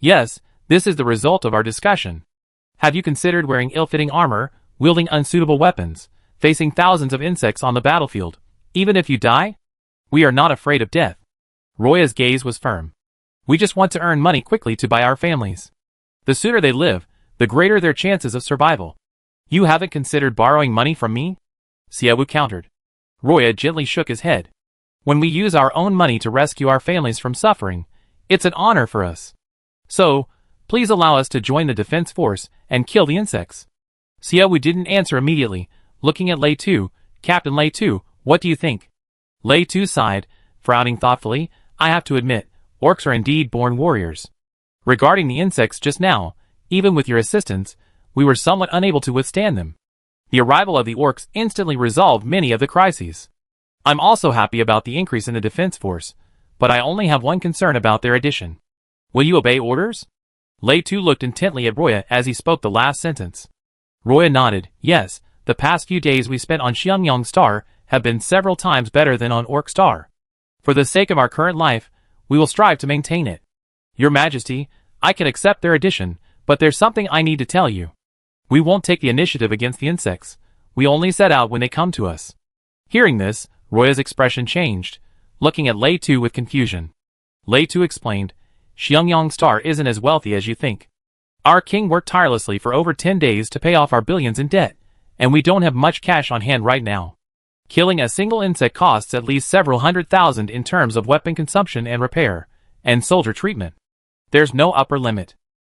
Yes, this is the result of our discussion. Have you considered wearing ill-fitting armor, wielding unsuitable weapons, facing thousands of insects on the battlefield, even if you die? We are not afraid of death. Roya's gaze was firm. We just want to earn money quickly to buy our families. The sooner they live, the greater their chances of survival. You haven't considered borrowing money from me? Xiaowu countered. Roya gently shook his head. When we use our own money to rescue our families from suffering, it's an honor for us. So, please allow us to join the defense force and kill the insects. Xiaowu didn't answer immediately, looking at Lei Tu. Captain Lei Tu, what do you think? Lei Tu sighed, frowning thoughtfully. I have to admit, orcs are indeed born warriors. Regarding the insects just now, even with your assistance, we were somewhat unable to withstand them. The arrival of the orcs instantly resolved many of the crises. I'm also happy about the increase in the defense force, but I only have one concern about their addition. Will you obey orders? Lei Tu looked intently at Roya as he spoke the last sentence. Roya nodded. Yes, the past few days we spent on Xiangyang Star have been several times better than on Orc Star. For the sake of our current life, we will strive to maintain it. Your Majesty, I can accept their addition, but there's something I need to tell you. We won't take the initiative against the insects. We only set out when they come to us. Hearing this, Roya's expression changed, looking at Lei Tu with confusion. Lei Tu explained, Xiangyang Star isn't as wealthy as you think. Our king worked tirelessly for over 10 days to pay off our billions in debt, and we don't have much cash on hand right now. Killing a single insect costs at least several $100,000 in terms of weapon consumption and repair, and soldier treatment. There's no upper limit.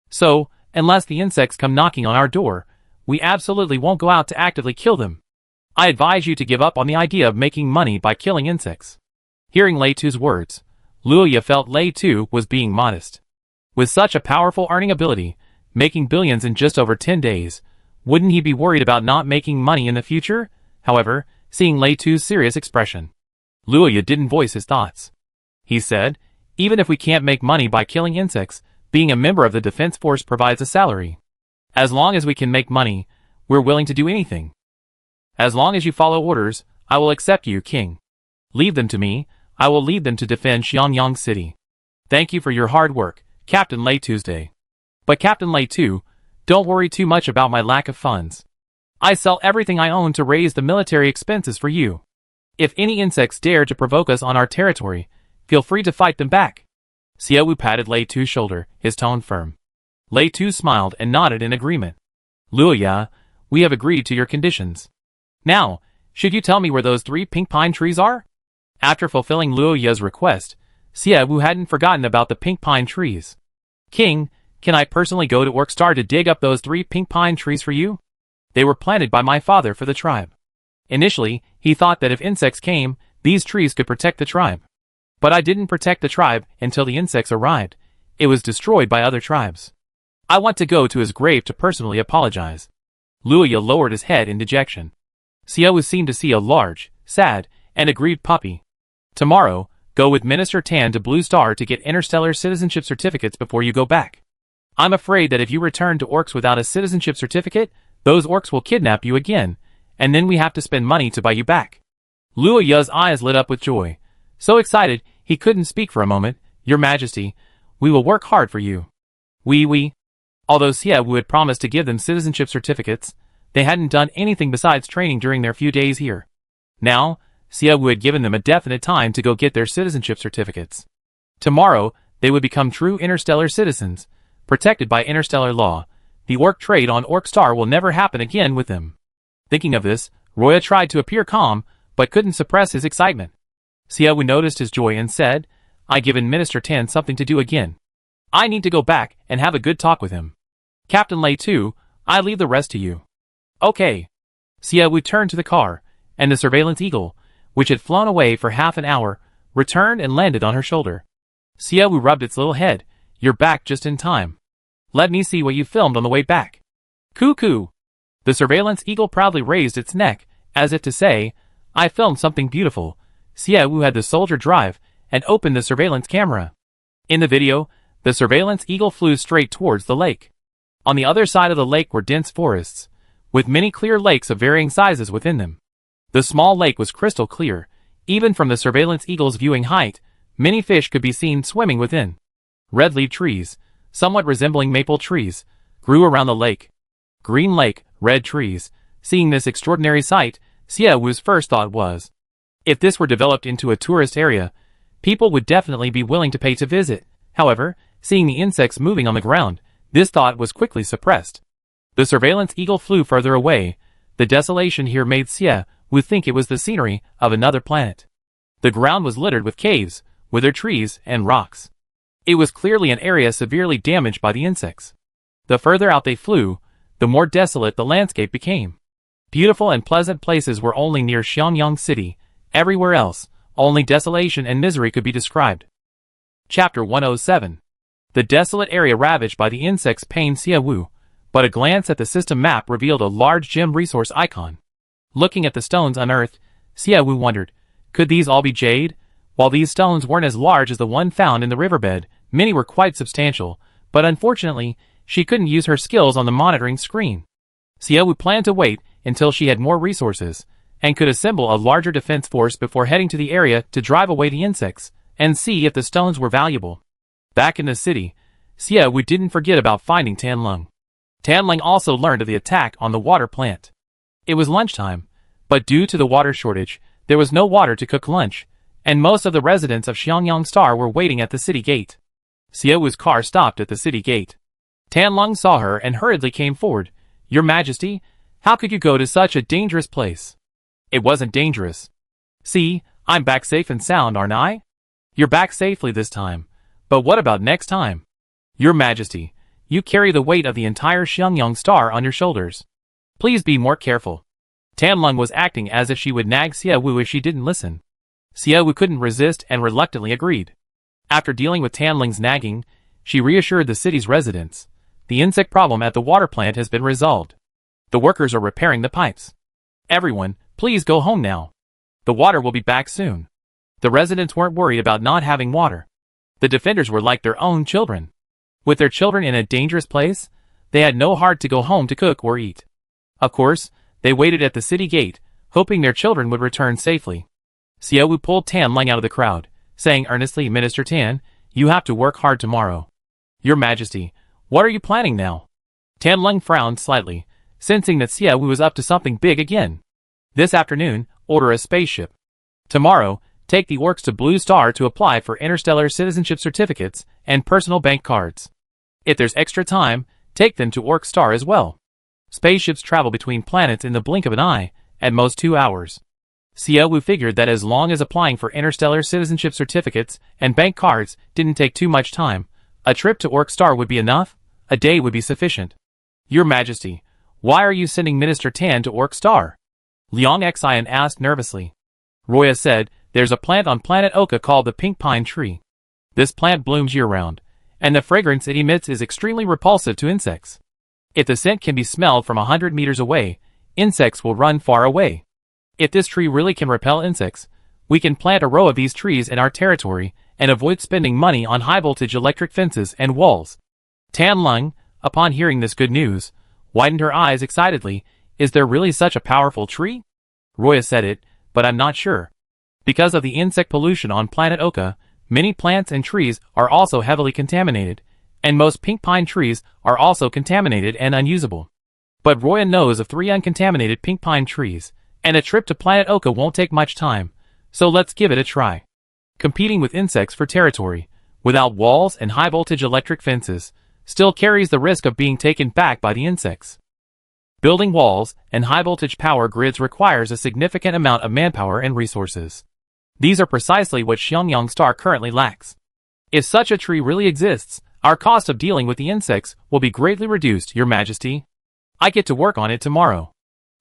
So, unless the insects come knocking on our door, we absolutely won't go out to actively kill them. I advise you to give up on the idea of making money by killing insects. Hearing Lei Tu's words, Luoya felt Lei Tu was being modest. With such a powerful earning ability, making billions in just over 10 days, wouldn't he be worried about not making money in the future? However, seeing Lei Tu's serious expression, Luoya didn't voice his thoughts. He said, even if we can't make money by killing insects, being a member of the defense force provides a salary. As long as we can make money, we're willing to do anything. As long as you follow orders, I will accept you, King. Leave them to me, I will lead them to defend Xiangyang City. Thank you for your hard work, Captain Lei Tuesday. But Captain Lei Tu, don't worry too much about my lack of funds. I sell everything I own to raise the military expenses for you. If any insects dare to provoke us on our territory, feel free to fight them back. Xiaowu patted Lei Tu's shoulder, his tone firm. Lei Tu smiled and nodded in agreement. Luoya, we have agreed to your conditions. Now, should you tell me where those 3 pink pine trees are? After fulfilling Luoya's request, Xiaowu hadn't forgotten about the pink pine trees. King, can I personally go to Orkstar to dig up those 3 pink pine trees for you? They were planted by my father for the tribe. Initially, he thought that if insects came, these trees could protect the tribe. But I didn't protect the tribe until the insects arrived. It was destroyed by other tribes. I want to go to his grave to personally apologize. Luoya lowered his head in dejection. Xiaowu seemed to see a large, sad, and aggrieved puppy. Tomorrow, go with Minister Tan to Blue Star to get Interstellar citizenship certificates before you go back. I'm afraid that if you return to Orcs without a citizenship certificate, those Orcs will kidnap you again, and then we have to spend money to buy you back. Luoya's eyes lit up with joy. So excited, he couldn't speak for a moment. Your Majesty, we will work hard for you. We. Although Xiaowu had promised to give them citizenship certificates, they hadn't done anything besides training during their few days here. Now, Xiaowu had given them a definite time to go get their citizenship certificates. Tomorrow, they would become true interstellar citizens, protected by interstellar law. The Orc trade on Orkstar will never happen again with them. Thinking of this, Roya tried to appear calm, but couldn't suppress his excitement. Xiaowu noticed his joy and said, I've given Minister Tan something to do again. I need to go back and have a good talk with him. Captain Lei Tu, I leave the rest to you. Okay. Xiaowu turned to the car, and the surveillance eagle, which had flown away for half an hour, returned and landed on her shoulder. Xiaowu rubbed its little head. You're back just in time. Let me see what you filmed on the way back. Cuckoo! The surveillance eagle proudly raised its neck, as if to say, I filmed something beautiful. Xie Wu had the soldier drive and opened the surveillance camera. In the video, the surveillance eagle flew straight towards the lake. On the other side of the lake were dense forests, with many clear lakes of varying sizes within them. The small lake was crystal clear. Even from the surveillance eagle's viewing height, many fish could be seen swimming within. Red-leaved trees, somewhat resembling maple trees, grew around the lake. Green lake, red trees. Seeing this extraordinary sight, Xie Wu's first thought was, if this were developed into a tourist area, people would definitely be willing to pay to visit. However, seeing the insects moving on the ground, this thought was quickly suppressed. The surveillance eagle flew further away. The desolation here made Xie Wu think it was the scenery of another planet. The ground was littered with caves, withered trees, and rocks. It was clearly an area severely damaged by the insects. The further out they flew, the more desolate the landscape became. Beautiful and pleasant places were only near Xiangyang City. Everywhere else, only desolation and misery could be described. Chapter 107. The desolate area ravaged by the insects pained Xie Wu, but a glance at the system map revealed a large gem resource icon. Looking at the stones unearthed, Xie Wu wondered, could these all be jade? While these stones weren't as large as the one found in the riverbed, many were quite substantial, but unfortunately, she couldn't use her skills on the monitoring screen. Xie Wu planned to wait until she had more resources, and could assemble a larger defense force before heading to the area to drive away the insects, and see if the stones were valuable. Back in the city, Xie Wu didn't forget about finding Tianlong. Tianlong also learned of the attack on the water plant. It was lunchtime, but due to the water shortage, there was no water to cook lunch, and most of the residents of Xiangyang Star were waiting at the city gate. Xie Wu's car stopped at the city gate. Tianlong saw her and hurriedly came forward. Your Majesty, how could you go to such a dangerous place? It wasn't dangerous. See, I'm back safe and sound, aren't I? You're back safely this time. But what about next time? Your Majesty, you carry the weight of the entire Xiangyang Star on your shoulders. Please be more careful. Tianlong was acting as if she would nag Xie Wu if she didn't listen. Xie Wu couldn't resist and reluctantly agreed. After dealing with Tianlong's nagging, she reassured the city's residents. The insect problem at the water plant has been resolved. The workers are repairing the pipes. Everyone, please go home now. The water will be back soon. The residents weren't worried about not having water. The defenders were like their own children. With their children in a dangerous place, they had no heart to go home to cook or eat. Of course, they waited at the city gate, hoping their children would return safely. Xie Wu pulled Tianlong out of the crowd, saying earnestly, Minister Tan, you have to work hard tomorrow. Your Majesty, what are you planning now? Tianlong frowned slightly, sensing that Xie Wu was up to something big again. This afternoon, order a spaceship. Tomorrow, take the orcs to Blue Star to apply for Interstellar citizenship certificates and personal bank cards. If there's extra time, take them to Orc Star as well. Spaceships travel between planets in the blink of an eye, at most 2 hours. Xie Wu figured that as long as applying for Interstellar citizenship certificates and bank cards didn't take too much time, a trip to Orc Star would be enough. A day would be sufficient. Your Majesty, why are you sending Minister Tan to Orc Star? Liang Xian asked nervously. Roya said, there's a plant on planet Oka called the pink pine tree. This plant blooms year-round, and the fragrance it emits is extremely repulsive to insects. If the scent can be smelled from 100 meters away, insects will run far away. If this tree really can repel insects, we can plant a row of these trees in our territory and avoid spending money on high-voltage electric fences and walls. Tianlong, upon hearing this good news, widened her eyes excitedly. Is there really such a powerful tree? Roya said it, but I'm not sure. Because of the insect pollution on planet Oka, many plants and trees are also heavily contaminated, and most pink pine trees are also contaminated and unusable. But Roya knows of 3 uncontaminated pink pine trees, and a trip to planet Oka won't take much time, so let's give it a try. Competing with insects for territory, without walls and high-voltage electric fences, still carries the risk of being taken back by the insects. Building walls and high-voltage power grids requires a significant amount of manpower and resources. These are precisely what Xiangyang Star currently lacks. If such a tree really exists, our cost of dealing with the insects will be greatly reduced, Your Majesty. I get to work on it tomorrow.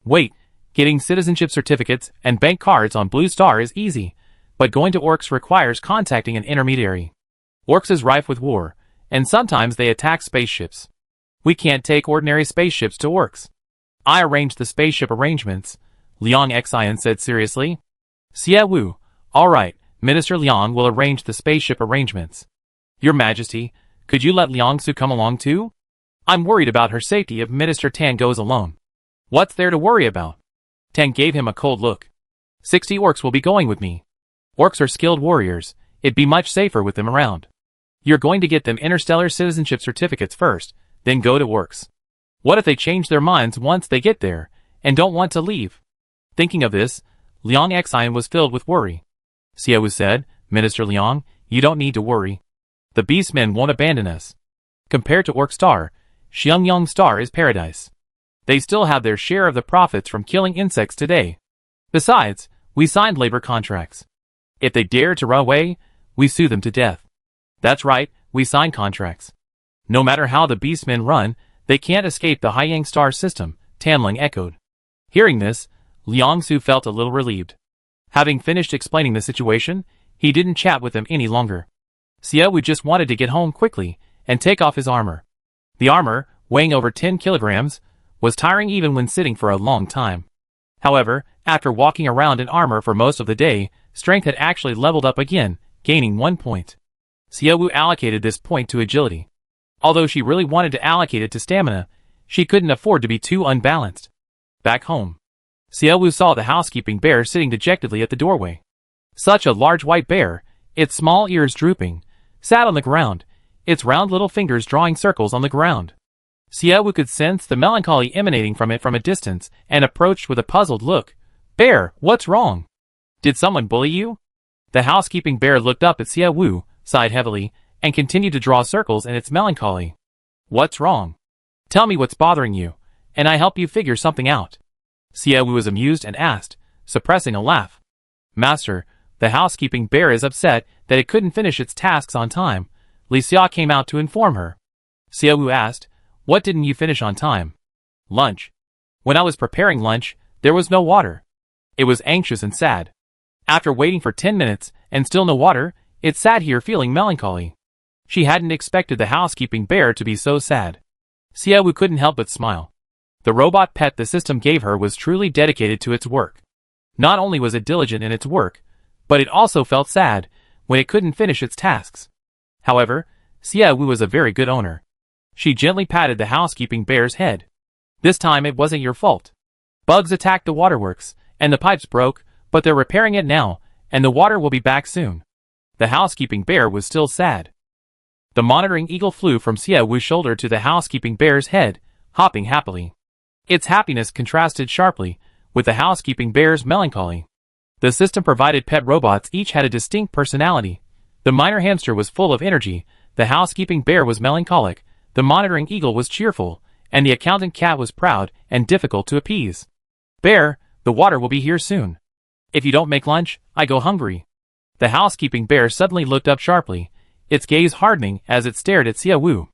Wait, getting citizenship certificates and bank cards on Blue Star is easy, but going to Orcs requires contacting an intermediary. Orcs is rife with war, and sometimes they attack spaceships. We can't take ordinary spaceships to works. I arranged the spaceship arrangements, Liang Xian said seriously. Xie Wu, all right, Minister Liang will arrange the spaceship arrangements. Your Majesty, could you let Liang Su come along too? I'm worried about her safety if Minister Tan goes alone. What's there to worry about? Tan gave him a cold look. 60 orcs will be going with me. Orcs are skilled warriors. It'd be much safer with them around. You're going to get them interstellar citizenship certificates first, then go to orcs. What if they change their minds once they get there, and don't want to leave? Thinking of this, Liang Xian was filled with worry. Xie Wu said, Minister Liang, you don't need to worry. The beastmen won't abandon us. Compared to Orc Star, Xiangyang Star is paradise. They still have their share of the profits from killing insects today. Besides, we signed labor contracts. If they dare to run away, we sue them to death. That's right, we sign contracts. No matter how the beastmen run, they can't escape the Haiyang Star system, Tanling echoed. Hearing this, Liang Su felt a little relieved. Having finished explaining the situation, he didn't chat with them any longer. Xie Wu just wanted to get home quickly and take off his armor. The armor, weighing over 10 kilograms, was tiring even when sitting for a long time. However, after walking around in armor for most of the day, strength had actually leveled up again, gaining 1 point. Xie Wu allocated this point to agility. Although she really wanted to allocate it to stamina, she couldn't afford to be too unbalanced. Back home, Xie Wu saw the housekeeping bear sitting dejectedly at the doorway. Such a large white bear, its small ears drooping, sat on the ground, its round little fingers drawing circles on the ground. Xie Wu could sense the melancholy emanating from it from a distance and approached with a puzzled look. Bear, what's wrong? Did someone bully you? The housekeeping bear looked up at Xie Wu, sighed heavily, and continued to draw circles in its melancholy. What's wrong? Tell me what's bothering you, and I help you figure something out. Xie Wu was amused and asked, suppressing a laugh. Master, the housekeeping bear is upset that it couldn't finish its tasks on time. Li Xia came out to inform her. Xie Wu asked, what didn't you finish on time? Lunch. When I was preparing lunch, there was no water. It was anxious and sad. After waiting for 10 minutes and still no water, it sat here feeling melancholy. She hadn't expected the housekeeping bear to be so sad. Xie Wu couldn't help but smile. The robot pet the system gave her was truly dedicated to its work. Not only was it diligent in its work, but it also felt sad when it couldn't finish its tasks. However, Xie Wu was a very good owner. She gently patted the housekeeping bear's head. This time it wasn't your fault. Bugs attacked the waterworks, and the pipes broke, but they're repairing it now, and the water will be back soon. The housekeeping bear was still sad. The monitoring eagle flew from Xie Wu's shoulder to the housekeeping bear's head, hopping happily. Its happiness contrasted sharply with the housekeeping bear's melancholy. The system-provided pet robots each had a distinct personality. The minor hamster was full of energy, the housekeeping bear was melancholic, the monitoring eagle was cheerful, and the accountant cat was proud and difficult to appease. Bear, the water will be here soon. If you don't make lunch, I go hungry. The housekeeping bear suddenly looked up sharply, its gaze hardening as it stared at Xie Wu.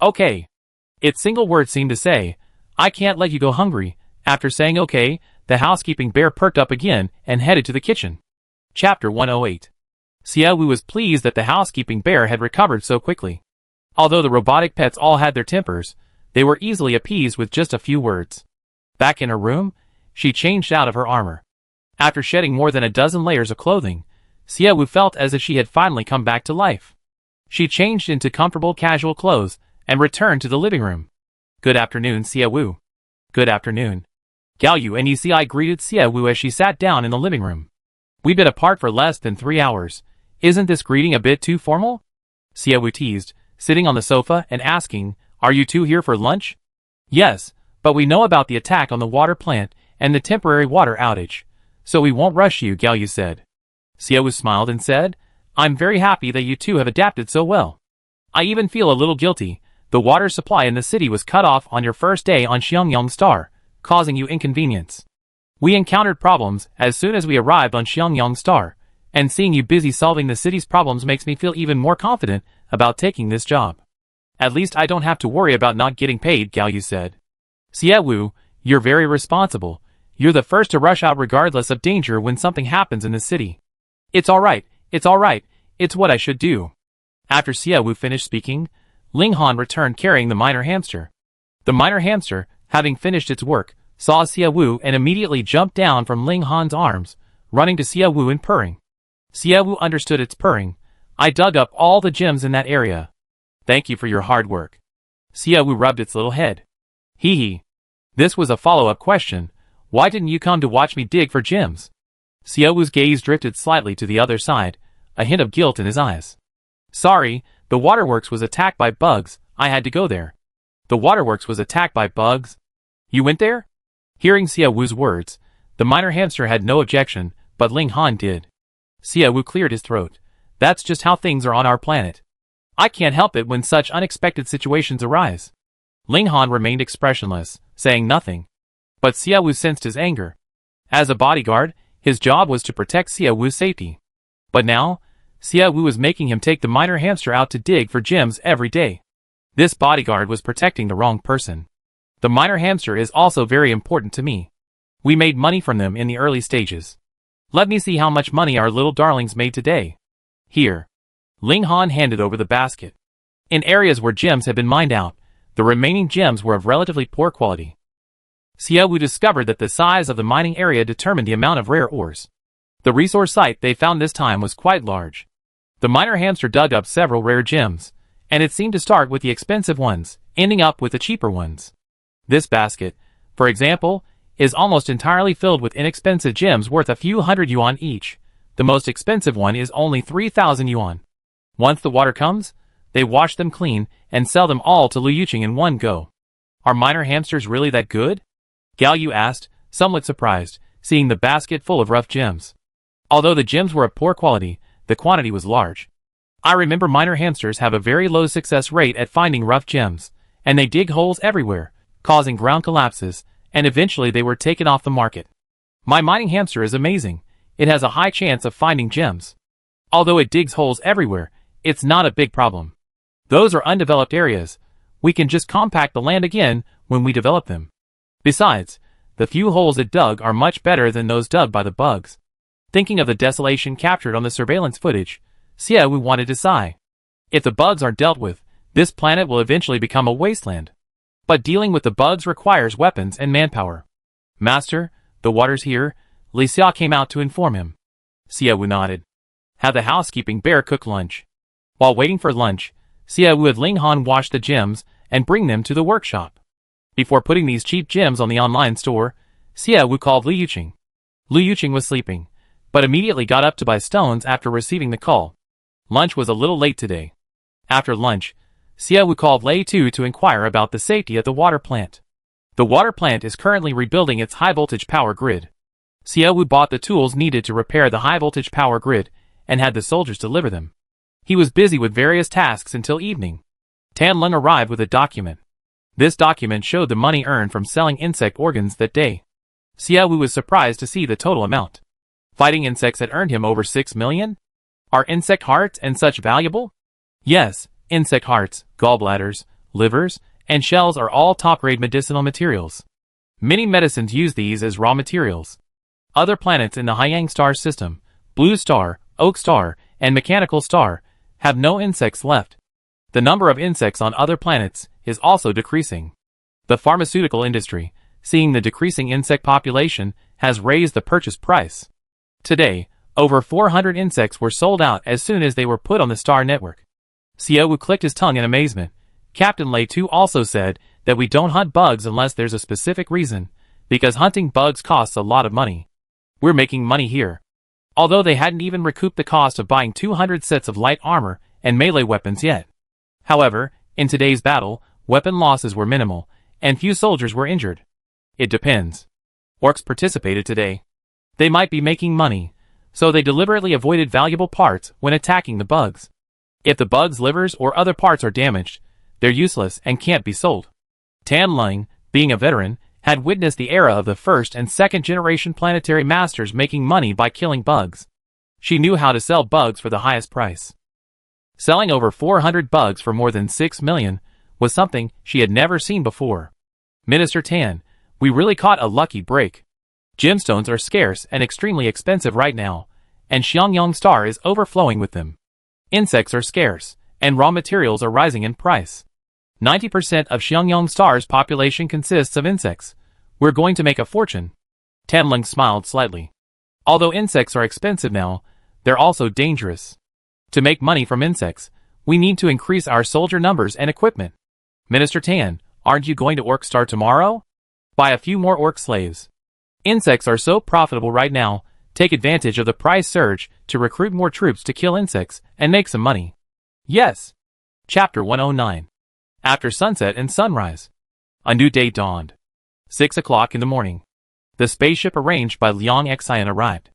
Okay. Its single word seemed to say, I can't let you go hungry. After saying okay, the housekeeping bear perked up again and headed to the kitchen. Chapter 108. Xie Wu was pleased that the housekeeping bear had recovered so quickly. Although the robotic pets all had their tempers, they were easily appeased with just a few words. Back in her room, she changed out of her armor. After shedding more than a dozen layers of clothing, Xie Wu felt as if she had finally come back to life. She changed into comfortable casual clothes and returned to the living room. Good afternoon, Xie Wu. Good afternoon. Gao Yu and Yi greeted Xie Wu as she sat down in the living room. We've been apart for less than 3 hours. Isn't this greeting a bit too formal? Xie Wu teased, sitting on the sofa and asking, are you two here for lunch? Yes, but we know about the attack on the water plant and the temporary water outage, so we won't rush you, Gao Yu said. Xie Wu smiled and said, I'm very happy that you two have adapted so well. I even feel a little guilty. The water supply in the city was cut off on your first day on Xiangyang Star, causing you inconvenience. We encountered problems as soon as we arrived on Xiangyang Star, and seeing you busy solving the city's problems makes me feel even more confident about taking this job. At least I don't have to worry about not getting paid, Gao Yu said. Xie Wu, you're very responsible. You're the first to rush out regardless of danger when something happens in the city. It's alright, it's what I should do. After Xie Wu finished speaking, Ling Han returned carrying the miner hamster. The miner hamster, having finished its work, saw Xia Wu and immediately jumped down from Ling Han's arms, running to Xia Wu and purring. Xia Wu understood its purring. I dug up all the gems in that area. Thank you for your hard work. Xia Wu rubbed its little head. Hee hee. This was a follow-up question. Why didn't you come to watch me dig for gems? Xia Wu's gaze drifted slightly to the other side, a hint of guilt in his eyes. Sorry, the waterworks was attacked by bugs, I had to go there. The waterworks was attacked by bugs? You went there? Hearing Xia Wu's words, the miner hamster had no objection, but Ling Han did. Xia Wu cleared his throat. That's just how things are on our planet. I can't help it when such unexpected situations arise. Ling Han remained expressionless, saying nothing. But Xia Wu sensed his anger. As a bodyguard, his job was to protect Xia Wu's safety. But now, Xia Wu was making him take the miner hamster out to dig for gems every day. This bodyguard was protecting the wrong person. The miner hamster is also very important to me. We made money from them in the early stages. Let me see how much money our little darlings made today. Here. Ling Han handed over the basket. In areas where gems had been mined out, the remaining gems were of relatively poor quality. Xia Wu discovered that the size of the mining area determined the amount of rare ores. The resource site they found this time was quite large. The miner hamster dug up several rare gems, and it seemed to start with the expensive ones, ending up with the cheaper ones. This basket, for example, is almost entirely filled with inexpensive gems worth a few hundred yuan each. The most expensive one is only 3,000 yuan. Once the water comes, they wash them clean and sell them all to Liu Yuqing in one go. Are miner hamsters really that good? Gao Yu asked, somewhat surprised, seeing the basket full of rough gems. Although the gems were of poor quality, the quantity was large. I remember miner hamsters have a very low success rate at finding rough gems, and they dig holes everywhere, causing ground collapses, and eventually they were taken off the market. My mining hamster is amazing. It has a high chance of finding gems. Although it digs holes everywhere, it's not a big problem. Those are undeveloped areas. We can just compact the land again when we develop them. Besides, the few holes it dug are much better than those dug by the bugs. Thinking of the desolation captured on the surveillance footage, Xia Wu wanted to sigh. If the bugs aren't dealt with, this planet will eventually become a wasteland. But dealing with the bugs requires weapons and manpower. Master, the water's here. Li Xia came out to inform him. Xia Wu nodded. Have the housekeeping bear cook lunch. While waiting for lunch, Xia Wu had Ling Han wash the gems and bring them to the workshop. Before putting these cheap gems on the online store, Xia Wu called Liu Yuqing. Liu Yuqing was sleeping, but immediately got up to buy stones after receiving the call. Lunch was a little late today. After lunch, Xia Wu called Lei Tu to inquire about the safety at the water plant. The water plant is currently rebuilding its high-voltage power grid. Xia Wu bought the tools needed to repair the high-voltage power grid and had the soldiers deliver them. He was busy with various tasks until evening. Tan Lung arrived with a document. This document showed the money earned from selling insect organs that day. Xia Wu was surprised to see the total amount. Fighting insects had earned him over 6 million? Are insect hearts and such valuable? Yes, insect hearts, gallbladders, livers, and shells are all top-grade medicinal materials. Many medicines use these as raw materials. Other planets in the Haiyang star system, Blue Star, Oak Star, and Mechanical Star, have no insects left. The number of insects on other planets is also decreasing. The pharmaceutical industry, seeing the decreasing insect population, has raised the purchase price. Today, over 400 insects were sold out as soon as they were put on the star network. Xia Wu clicked his tongue in amazement. Captain Lei Tu also said that we don't hunt bugs unless there's a specific reason, because hunting bugs costs a lot of money. We're making money here. Although they hadn't even recouped the cost of buying 200 sets of light armor and melee weapons yet. However, in today's battle, weapon losses were minimal, and few soldiers were injured. It depends. Orcs participated today. They might be making money, so they deliberately avoided valuable parts when attacking the bugs. If the bugs' livers or other parts are damaged, they're useless and can't be sold. Tan Lung, being a veteran, had witnessed the era of the first and second generation planetary masters making money by killing bugs. She knew how to sell bugs for the highest price. Selling over 400 bugs for more than 6 million was something she had never seen before. Minister Tan, we really caught a lucky break. Gemstones are scarce and extremely expensive right now, and Xiangyang Star is overflowing with them. Insects are scarce, and raw materials are rising in price. 90% of Xiangyang Star's population consists of insects. We're going to make a fortune. Tanling smiled slightly. Although insects are expensive now, they're also dangerous. To make money from insects, we need to increase our soldier numbers and equipment. Minister Tan, aren't you going to Orc Star tomorrow? Buy a few more orc slaves. Insects are so profitable right now. Take advantage of the price surge to recruit more troops to kill insects and make some money. Yes. Chapter 109. After sunset and sunrise. A new day dawned. 6 o'clock in the morning. The spaceship arranged by Liang Xian arrived.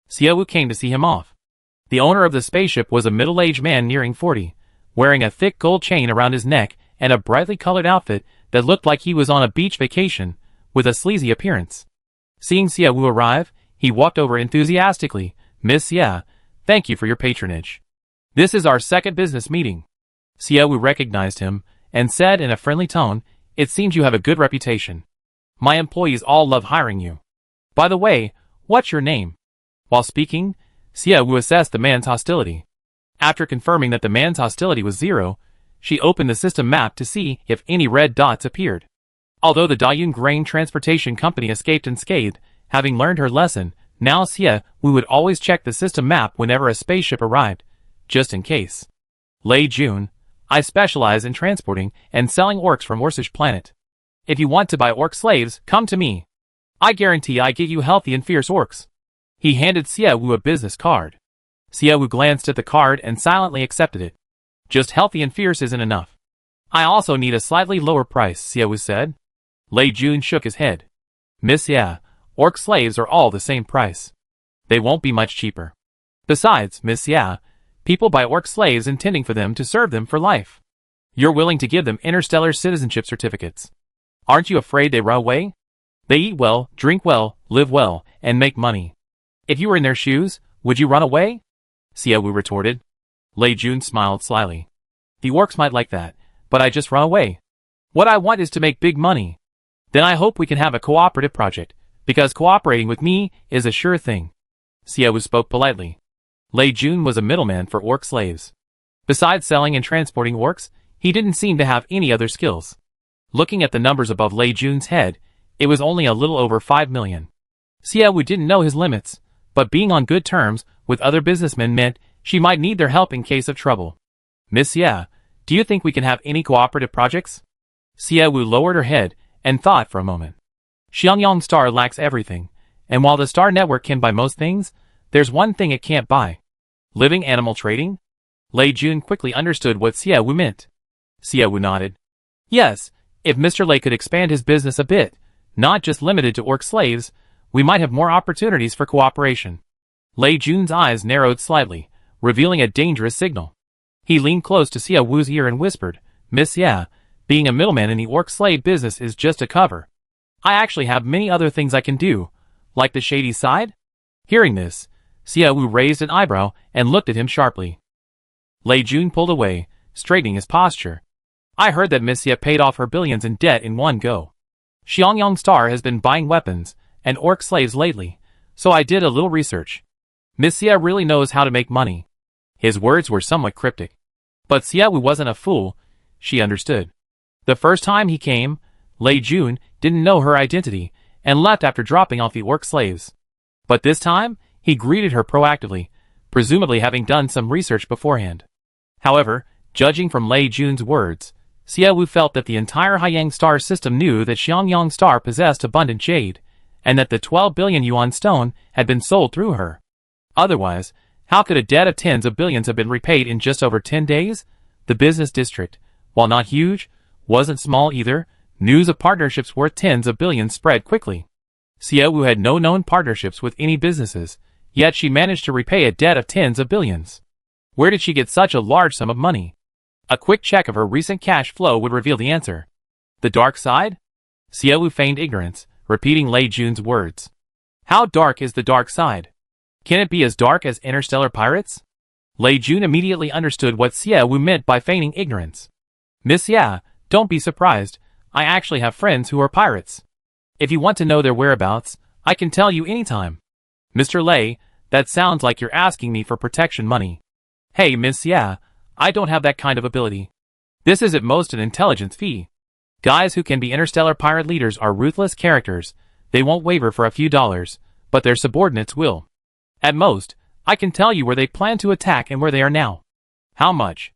Xiaowu came to see him off. The owner of the spaceship was a middle-aged man nearing 40, wearing a thick gold chain around his neck and a brightly colored outfit that looked like he was on a beach vacation, with a sleazy appearance. Seeing Xiaowu arrive, he walked over enthusiastically. Miss Xia, thank you for your patronage. This is our second business meeting. Xiaowu recognized him and said in a friendly tone, it seems you have a good reputation. My employees all love hiring you. By the way, what's your name? While speaking, Xiaowu assessed the man's hostility. After confirming that the man's hostility was 0, she opened the system map to see if any red dots appeared. Although the Dayun Grain Transportation Company escaped unscathed, having learned her lesson, now Xiaowu would always check the system map whenever a spaceship arrived, just in case. Lei Jun, I specialize in transporting and selling orcs from Orcish planet. If you want to buy orc slaves, come to me. I guarantee I get you healthy and fierce orcs. He handed Xiaowu a business card. Xiaowu glanced at the card and silently accepted it. Just healthy and fierce isn't enough. I also need a slightly lower price, Xiaowu said. Lei Jun shook his head. Miss Xia, orc slaves are all the same price. They won't be much cheaper. Besides, Miss Xia, people buy orc slaves intending for them to serve them for life. You're willing to give them interstellar citizenship certificates. Aren't you afraid they run away? They eat well, drink well, live well, and make money. If you were in their shoes, would you run away? Xiaowu retorted. Lei Jun smiled slyly. The orcs might like that, but I just run away. What I want is to make big money. Then I hope we can have a cooperative project, because cooperating with me is a sure thing. Xiaowu spoke politely. Lei Jun was a middleman for orc slaves. Besides selling and transporting orcs, he didn't seem to have any other skills. Looking at the numbers above Lei Jun's head, it was only a little over 5 million. Xiaowu didn't know his limits, but being on good terms with other businessmen meant she might need their help in case of trouble. Miss Xia, do you think we can have any cooperative projects? Xiaowu lowered her head and thought for a moment. Xiangyang Star lacks everything, and while the Star Network can buy most things, there's one thing it can't buy. Living animal trading? Lei Jun quickly understood what Xiaowu meant. Xiaowu nodded. Yes, if Mr. Lei could expand his business a bit, not just limited to orc slaves, we might have more opportunities for cooperation. Lei Jun's eyes narrowed slightly, revealing a dangerous signal. He leaned close to Xiaowu's ear and whispered, Miss Xia, being a middleman in the orc slave business is just a cover. I actually have many other things I can do, like the shady side? Hearing this, Xiaowu raised an eyebrow and looked at him sharply. Lei Jun pulled away, straightening his posture. I heard that Miss Xia paid off her billions in debt in one go. Xiangyang Star has been buying weapons and orc slaves lately, so I did a little research. Miss Xia really knows how to make money. His words were somewhat cryptic. But Xiaowu wasn't a fool, she understood. The first time he came, Lei Jun didn't know her identity and left after dropping off the orc slaves. But this time, he greeted her proactively, presumably having done some research beforehand. However, judging from Lei Jun's words, Xiaowu felt that the entire Haiyang Star system knew that Xiangyang Star possessed abundant jade, and that the 12 billion yuan stone had been sold through her. Otherwise, how could a debt of tens of billions have been repaid in just over 10 days? The business district, while not huge, wasn't small either. News of partnerships worth tens of billions spread quickly. Xiaowu had no known partnerships with any businesses, yet she managed to repay a debt of tens of billions. Where did she get such a large sum of money? A quick check of her recent cash flow would reveal the answer. The dark side? Xiaowu feigned ignorance, repeating Lei Jun's words. How dark is the dark side? Can it be as dark as interstellar pirates? Lei Jun immediately understood what Xiaowu meant by feigning ignorance. Miss Xia, don't be surprised. I actually have friends who are pirates. If you want to know their whereabouts, I can tell you anytime. Mr. Lei, that sounds like you're asking me for protection money. Hey Miss Xia, I don't have that kind of ability. This is at most an intelligence fee. Guys who can be interstellar pirate leaders are ruthless characters. They won't waver for a few dollars, but their subordinates will. At most, I can tell you where they plan to attack and where they are now. How much?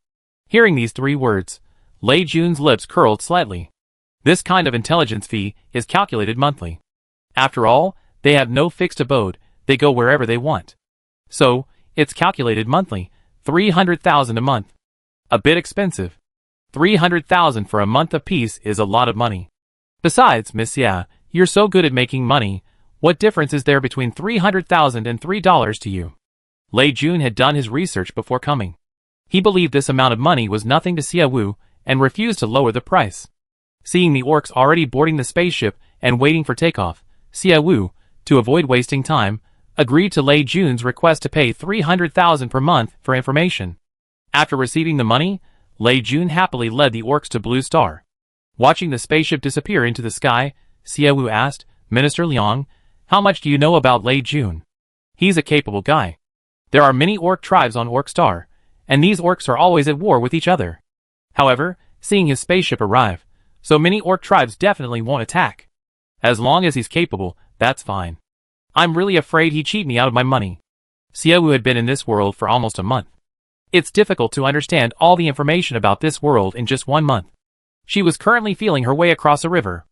Hearing these 3 words, Lei Jun's lips curled slightly. This kind of intelligence fee is calculated monthly. After all, they have no fixed abode, they go wherever they want. So, it's calculated monthly, 300,000 a month. A bit expensive. 300,000 for a month apiece is a lot of money. Besides, Miss Ya, you're so good at making money, what difference is there between 300,000 and $3 to you? Lei Jun had done his research before coming. He believed this amount of money was nothing to Xia Wu, and refused to lower the price. Seeing the orcs already boarding the spaceship and waiting for takeoff, Xia Wu, to avoid wasting time, agreed to Lei Jun's request to pay 300,000 per month for information. After receiving the money, Lei Jun happily led the orcs to Blue Star. Watching the spaceship disappear into the sky, Xia Wu asked, Minister Liang, how much do you know about Lei Jun? He's a capable guy. There are many orc tribes on Orc Star, and these orcs are always at war with each other. However, seeing his spaceship arrive, so many orc tribes definitely won't attack. As long as he's capable, that's fine. I'm really afraid he'd cheat me out of my money. Xia Wu had been in this world for almost a month. It's difficult to understand all the information about this world in just 1 month. She was currently feeling her way across a river.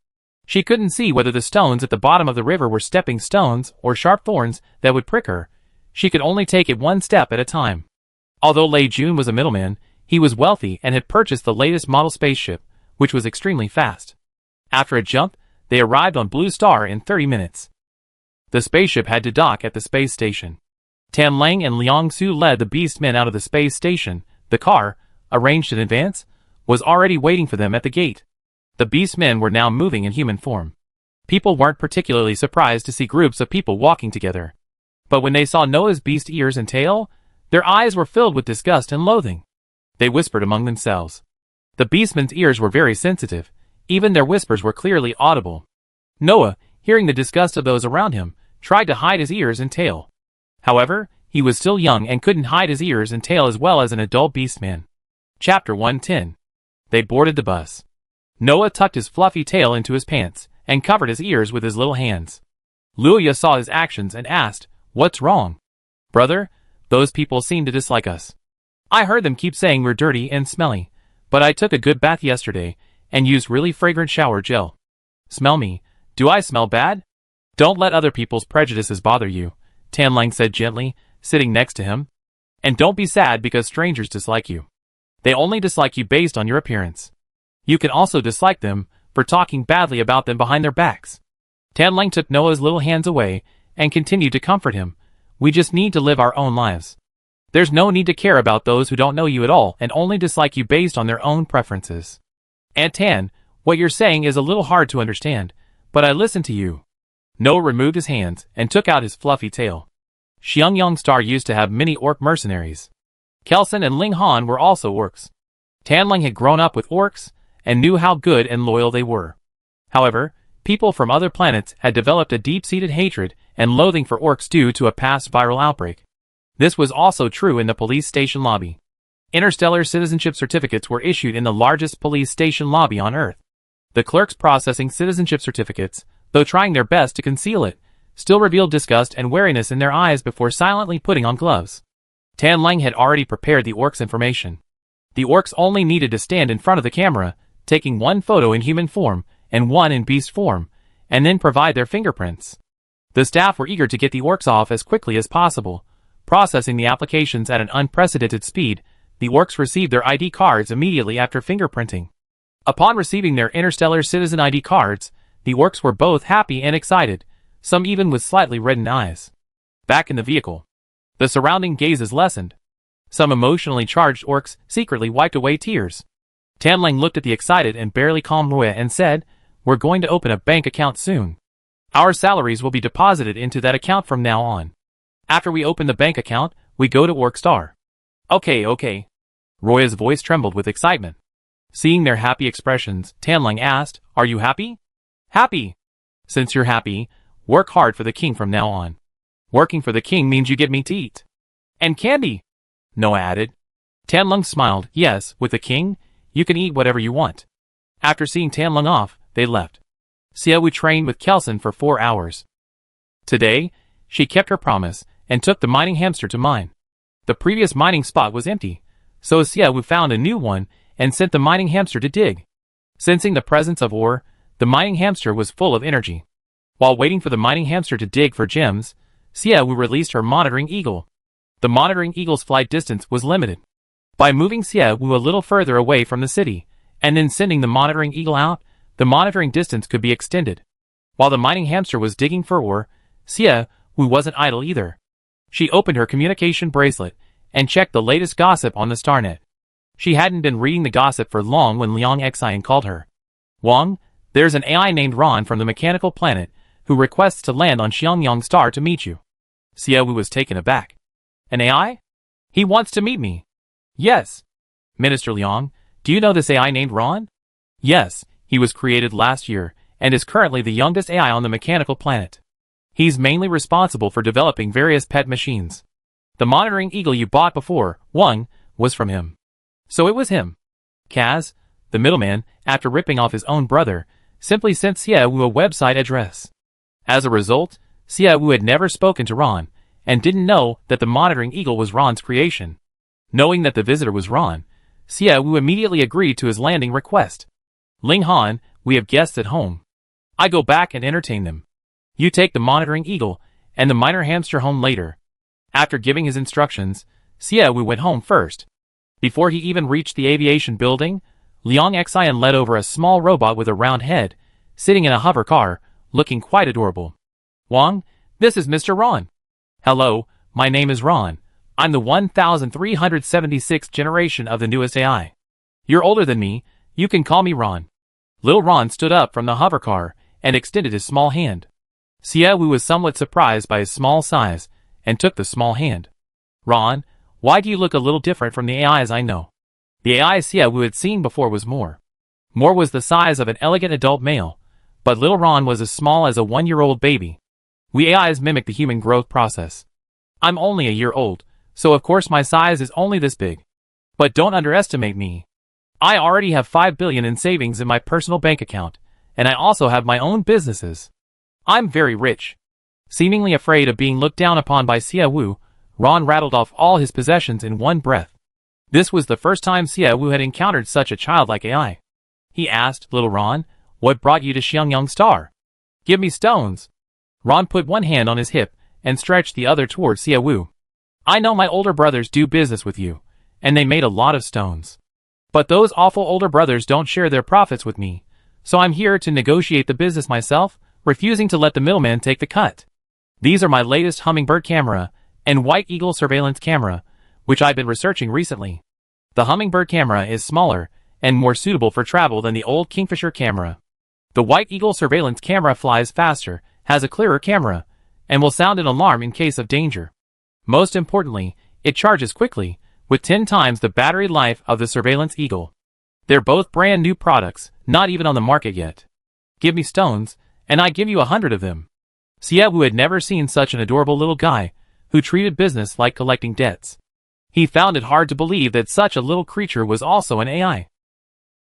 She couldn't see whether the stones at the bottom of the river were stepping stones or sharp thorns that would prick her. She could only take it 1 step at a time. Although Lei Jun was a middleman, he was wealthy and had purchased the latest model spaceship, which was extremely fast. After a jump, they arrived on Blue Star in 30 minutes. The spaceship had to dock at the space station. Tan Lang and Liang Su led the beast men out of the space station. The car, arranged in advance, was already waiting for them at the gate. The beast men were now moving in human form. People weren't particularly surprised to see groups of people walking together. But when they saw Noah's beast ears and tail, their eyes were filled with disgust and loathing. They whispered among themselves. The beastmen's ears were very sensitive. Even their whispers were clearly audible. Noah, hearing the disgust of those around him, tried to hide his ears and tail. However, he was still young and couldn't hide his ears and tail as well as an adult beastman. Chapter 110. They boarded the bus. Noah tucked his fluffy tail into his pants and covered his ears with his little hands. Luya saw his actions and asked, What's wrong? Brother, those people seem to dislike us. I heard them keep saying we're dirty and smelly, but I took a good bath yesterday and used really fragrant shower gel. Smell me. Do I smell bad? Don't let other people's prejudices bother you, Tan Lang said gently, sitting next to him. And don't be sad because strangers dislike you. They only dislike you based on your appearance. You can also dislike them for talking badly about them behind their backs. Tan Lang took Noah's little hands away and continued to comfort him. We just need to live our own lives. There's no need to care about those who don't know you at all and only dislike you based on their own preferences. Aunt Tan, what you're saying is a little hard to understand, but I listen to you. Noah removed his hands and took out his fluffy tail. Xiangyang Star used to have many orc mercenaries. Kelson and Ling Han were also orcs. Tan Lang had grown up with orcs and knew how good and loyal they were. However, people from other planets had developed a deep-seated hatred and loathing for orcs due to a past viral outbreak. This was also true in the police station lobby. Interstellar citizenship certificates were issued in the largest police station lobby on Earth. The clerks processing citizenship certificates, though trying their best to conceal it, still revealed disgust and wariness in their eyes before silently putting on gloves. Tan Lang had already prepared the orcs' information. The orcs only needed to stand in front of the camera, taking 1 photo in human form and 1 in beast form, and then provide their fingerprints. The staff were eager to get the orcs off as quickly as possible, processing the applications at an unprecedented speed. The orcs received their ID cards immediately after fingerprinting. Upon receiving their Interstellar Citizen ID cards, the orcs were both happy and excited, some even with slightly reddened eyes. Back in the vehicle, the surrounding gazes lessened. Some emotionally charged orcs secretly wiped away tears. Tan Lang looked at the excited and barely calm Roya and said, We're going to open a bank account soon. Our salaries will be deposited into that account from now on. After we open the bank account, we go to Orc Star. Okay. Roya's voice trembled with excitement. Seeing their happy expressions, Tan Lang asked, Are you happy? Happy. Since you're happy, work hard for the king from now on. Working for the king means you get meat to eat. And candy, Noah added. Tianlong smiled. Yes, with the king, you can eat whatever you want. After seeing Tianlong off, they left. Xiaowu trained with Kelson for 4 hours. Today, she kept her promise and took the mining hamster to mine. The previous mining spot was empty, so Xiaowu found a new one and sent the mining hamster to dig. Sensing the presence of ore, the mining hamster was full of energy. While waiting for the mining hamster to dig for gems, Xiaowu released her monitoring eagle. The monitoring eagle's flight distance was limited. By moving Xiaowu a little further away from the city, and then sending the monitoring eagle out, the monitoring distance could be extended. While the mining hamster was digging for ore, Xiaowu wasn't idle either. She opened her communication bracelet and checked the latest gossip on the Starnet. She hadn't been reading the gossip for long when Liang Xian called her. Wang, there's an AI named Ron from the mechanical planet who requests to land on Xiangyang Star to meet you. Xiaowu was taken aback. An AI? He wants to meet me. Yes. Minister Liang, do you know this AI named Ron? Yes, he was created last year and is currently the youngest AI on the mechanical planet. He's mainly responsible for developing various pet machines. The monitoring eagle you bought before, Wang, was from him. So it was him. Kaz, the middleman, after ripping off his own brother, simply sent Xiaowu a website address. As a result, Xiaowu had never spoken to Ron, and didn't know that the monitoring eagle was Ron's creation. Knowing that the visitor was Ron, Xiaowu immediately agreed to his landing request. Ling Han, we have guests at home. I go back and entertain them. You take the monitoring eagle and the miner hamster home later. After giving his instructions, Xiaowu went home first. Before he even reached the aviation building, Liang Xian led over a small robot with a round head, sitting in a hover car, looking quite adorable. Wang, this is Mr. Ron. Hello, my name is Ron. I'm the 1376th generation of the newest AI. You're older than me, you can call me Ron. Little Ron stood up from the hover car and extended his small hand. Xiaowu was somewhat surprised by his small size and took the small hand. Ron, why do you look a little different from the AIs I know? The AI Xiaowu had seen before was Moore. Moore was the size of an elegant adult male, but little Ron was as small as a 1-year-old baby. We AIs mimic the human growth process. I'm only a year old, so of course my size is only this big. But don't underestimate me. I already have 5 billion in savings in my personal bank account, and I also have my own businesses. I'm very rich. Seemingly afraid of being looked down upon by Xiaowu, Ron rattled off all his possessions in one breath. This was the first time Xiaowu had encountered such a childlike AI. He asked, Little Ron, what brought you to Xiangyang Star? Give me stones. Ron put one hand on his hip and stretched the other towards Xiaowu. I know my older brothers do business with you, and they made a lot of stones. But those awful older brothers don't share their profits with me, so I'm here to negotiate the business myself, refusing to let the middleman take the cut. These are my latest Hummingbird camera and White Eagle surveillance camera, which I've been researching recently. The Hummingbird camera is smaller and more suitable for travel than the old Kingfisher camera. The White Eagle surveillance camera flies faster, has a clearer camera, and will sound an alarm in case of danger. Most importantly, it charges quickly, with 10 times the battery life of the Surveillance Eagle. They're both brand new products, not even on the market yet. Give me stones, and I give you 100 of them. Xiaowu had never seen such an adorable little guy, who treated business like collecting debts. He found it hard to believe that such a little creature was also an AI.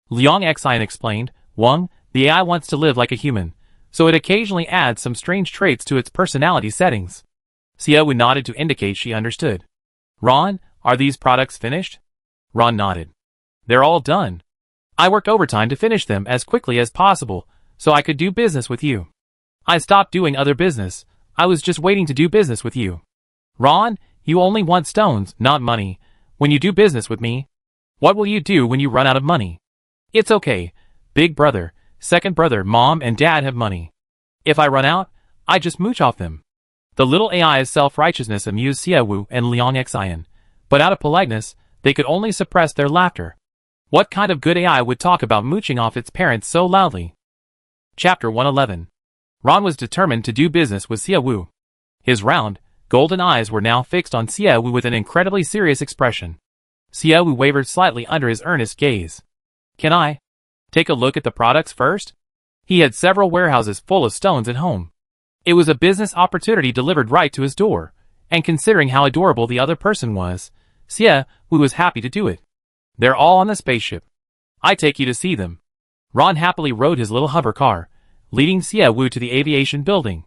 Liang Xian explained, Wang, the AI wants to live like a human, so it occasionally adds some strange traits to its personality settings. Xiaowu nodded to indicate she understood. Ron, are these products finished? Ron nodded. They're all done. I worked overtime to finish them as quickly as possible, so I could do business with you. I stopped doing other business, I was just waiting to do business with you. Ron, you only want stones, not money, when you do business with me. What will you do when you run out of money? It's okay, big brother, second brother, mom and dad have money. If I run out, I just mooch off them. The little AI's self-righteousness amused Xiaowu and Liang Xian, but out of politeness, they could only suppress their laughter. What kind of good AI would talk about mooching off its parents so loudly? Chapter 111. Ron was determined to do business with Xiaowu. His round, golden eyes were now fixed on Xiaowu with an incredibly serious expression. Xiaowu wavered slightly under his earnest gaze. Can I take a look at the products first? He had several warehouses full of stones at home. It was a business opportunity delivered right to his door, and considering how adorable the other person was, Sia Wu was happy to do it. They're all on the spaceship. I take you to see them. Ron happily rode his little hover car, leading Sia Wu to the aviation building.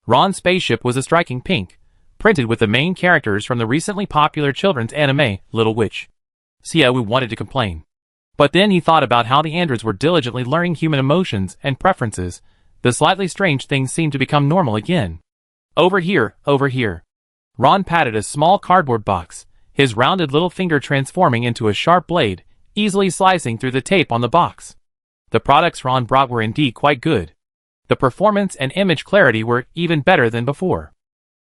Ron's spaceship was a striking pink, printed with the main characters from the recently popular children's anime, Little Witch. Sia Wu wanted to complain. But then he thought about how the androids were diligently learning human emotions and preferences. The slightly strange things seemed to become normal again. Over here, over here. Ron patted a small cardboard box, his rounded little finger transforming into a sharp blade, easily slicing through the tape on the box. The products Ron brought were indeed quite good. The performance and image clarity were even better than before.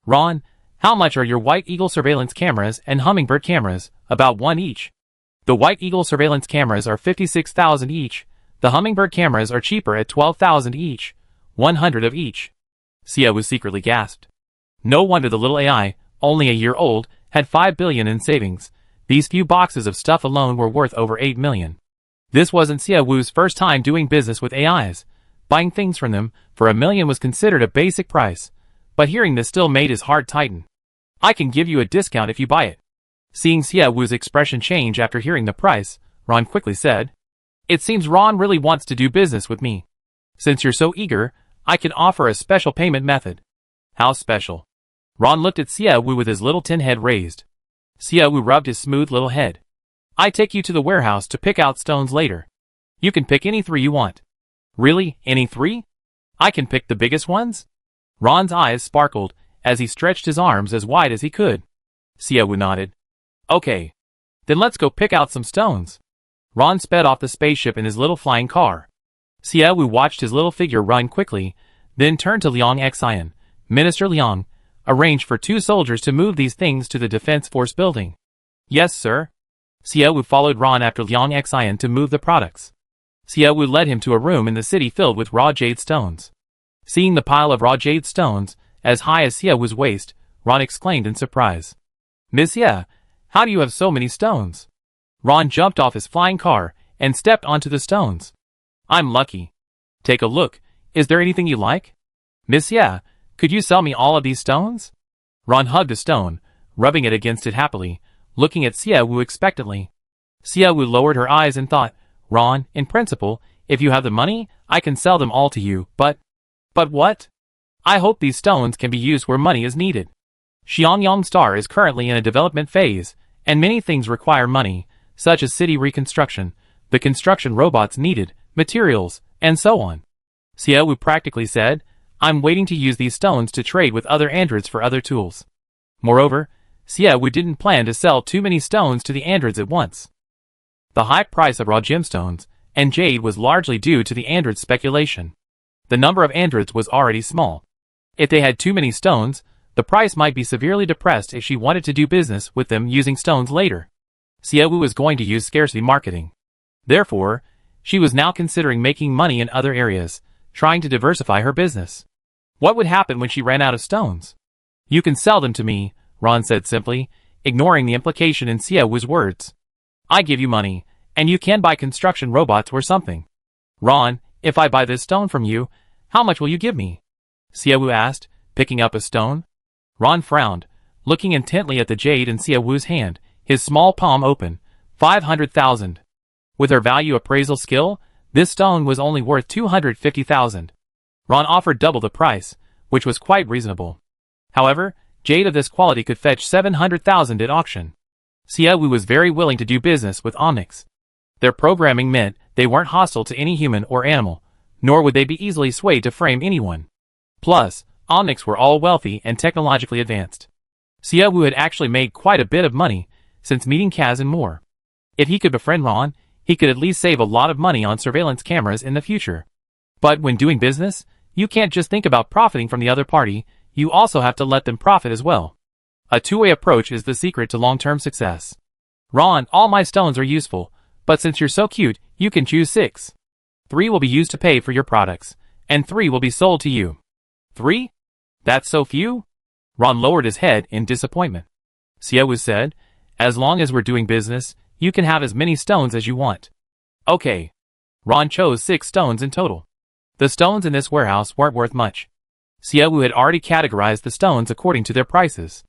Ron, how much are your White Eagle surveillance cameras and Hummingbird cameras? About one each. The White Eagle surveillance cameras are $56,000 each. The Hummingbird cameras are cheaper at $12,000 each. 100 of each. Sia Wu secretly gasped. No wonder the little AI, only a year old, had $5 billion in savings. These few boxes of stuff alone were worth over $8 million. This wasn't Sia Wu's first time doing business with AIs. Buying things from them for $1 million was considered a basic price, but hearing this still made his heart tighten. I can give you a discount if you buy it. Seeing Sia Wu's expression change after hearing the price, Ron quickly said, "It seems Ron really wants to do business with me. Since you're so eager, I can offer a special payment method." "How special?" Ron looked at Sia Wu with his little tin head raised. Sia Wu rubbed his smooth little head. "I take you to the warehouse to pick out stones later. You can pick any 3 you want." "Really, any 3? I can pick the biggest ones?" Ron's eyes sparkled as he stretched his arms as wide as he could. Sia Wu nodded. "Okay. Then let's go pick out some stones." Ron sped off the spaceship in his little flying car. Sia Wu watched his little figure run quickly, then turned to Liang Xian. "Minister Liang, arrange for 2 soldiers to move these things to the Defense Force building." "Yes, sir." Sia Wu followed Ron after Liang Xian to move the products. Sia Wu led him to a room in the city filled with raw jade stones. Seeing the pile of raw jade stones, as high as Sia Wu's waist, Ron exclaimed in surprise. "Miss Sia, how do you have so many stones?" Ron jumped off his flying car and stepped onto the stones. "I'm lucky. Take a look. Is there anything you like?" "Miss Sia, could you sell me all of these stones?" Ron hugged a stone, rubbing it against it happily, looking at Sia Wu expectantly. Sia Wu lowered her eyes and thought, "Ron, in principle, if you have the money, I can sell them all to you, but what? I hope these stones can be used where money is needed. Xiangyang Star is currently in a development phase, and many things require money, such as city reconstruction, the construction robots needed, materials, and so on." Sia Wu practically said, "I'm waiting to use these stones to trade with other androids for other tools." Moreover, Sia Wu didn't plan to sell too many stones to the androids at once. The high price of raw gemstones and jade was largely due to the androids' speculation. The number of androids was already small. If they had too many stones, the price might be severely depressed if she wanted to do business with them using stones later. Sia Wu was going to use scarcity marketing. Therefore, she was now considering making money in other areas, trying to diversify her business. What would happen when she ran out of stones? "You can sell them to me," Ron said simply, ignoring the implication in Sia Wu's words. "I give you money, and you can buy construction robots or something." "Ron, if I buy this stone from you, how much will you give me?" Sia Wu asked, picking up a stone. Ron frowned, looking intently at the jade in Sia Wu's hand, his small palm open. 500,000. With her value appraisal skill, this stone was only worth 250,000. Ron offered double the price, which was quite reasonable. However, jade of this quality could fetch 700,000 at auction. Sia Wu was very willing to do business with Omnix. Their programming meant they weren't hostile to any human or animal, nor would they be easily swayed to frame anyone. Plus, Omnix were all wealthy and technologically advanced. Sia Wu had actually made quite a bit of money since meeting Kaz and more. If he could befriend Ron, he could at least save a lot of money on surveillance cameras in the future. But when doing business, you can't just think about profiting from the other party, you also have to let them profit as well. A two-way approach is the secret to long-term success. "Ron, all my stones are useful, but since you're so cute, you can choose 6. 3 will be used to pay for your products, and 3 will be sold to you." "3? That's so few?" Ron lowered his head in disappointment. Sia Wu said, "As long as we're doing business, you can have as many stones as you want." "Okay." Ron chose 6 stones in total. The stones in this warehouse weren't worth much. Sia Wu had already categorized the stones according to their prices.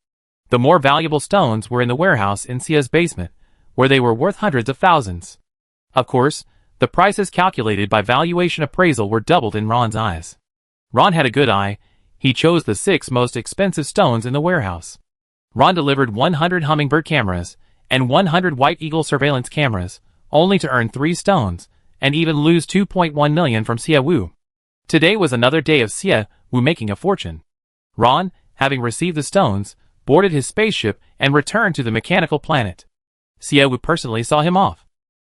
The more valuable stones were in the warehouse in Sia's basement, where they were worth hundreds of thousands. Of course, the prices calculated by valuation appraisal were doubled in Ron's eyes. Ron had a good eye. He chose the 6 most expensive stones in the warehouse. Ron delivered 100 Hummingbird cameras and 100 White Eagle surveillance cameras, only to earn 3 stones, and even lose 2.1 million from Sia Wu. Today was another day of Sia Wu making a fortune. Ron, having received the stones, boarded his spaceship and returned to the mechanical planet. Sia Wu personally saw him off.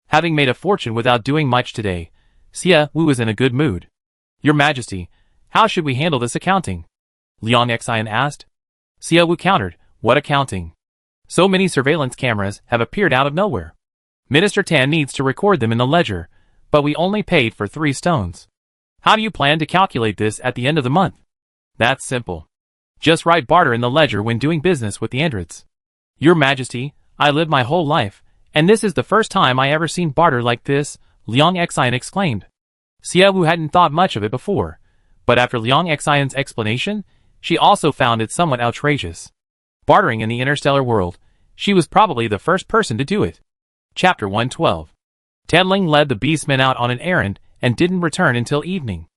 Having made a fortune without doing much today, Sia Wu was in a good mood. Your Majesty, how should we handle this accounting? Liang Xian asked. Sia Wu countered, what accounting? So many surveillance cameras have appeared out of nowhere. Minister Tan needs to record them in the ledger, but we only paid for 3 stones. How do you plan to calculate this at the end of the month? That's simple. Just write barter in the ledger when doing business with the androids. Your Majesty, I lived my whole life, and this is the first time I ever seen barter like this, Liang Xian exclaimed. Sia Wu hadn't thought much of it before, but after Liang Xian's explanation, she also found it somewhat outrageous. Bartering in the interstellar world, she was probably the first person to do it. Chapter 112. Tedling led the beastmen out on an errand and didn't return until evening.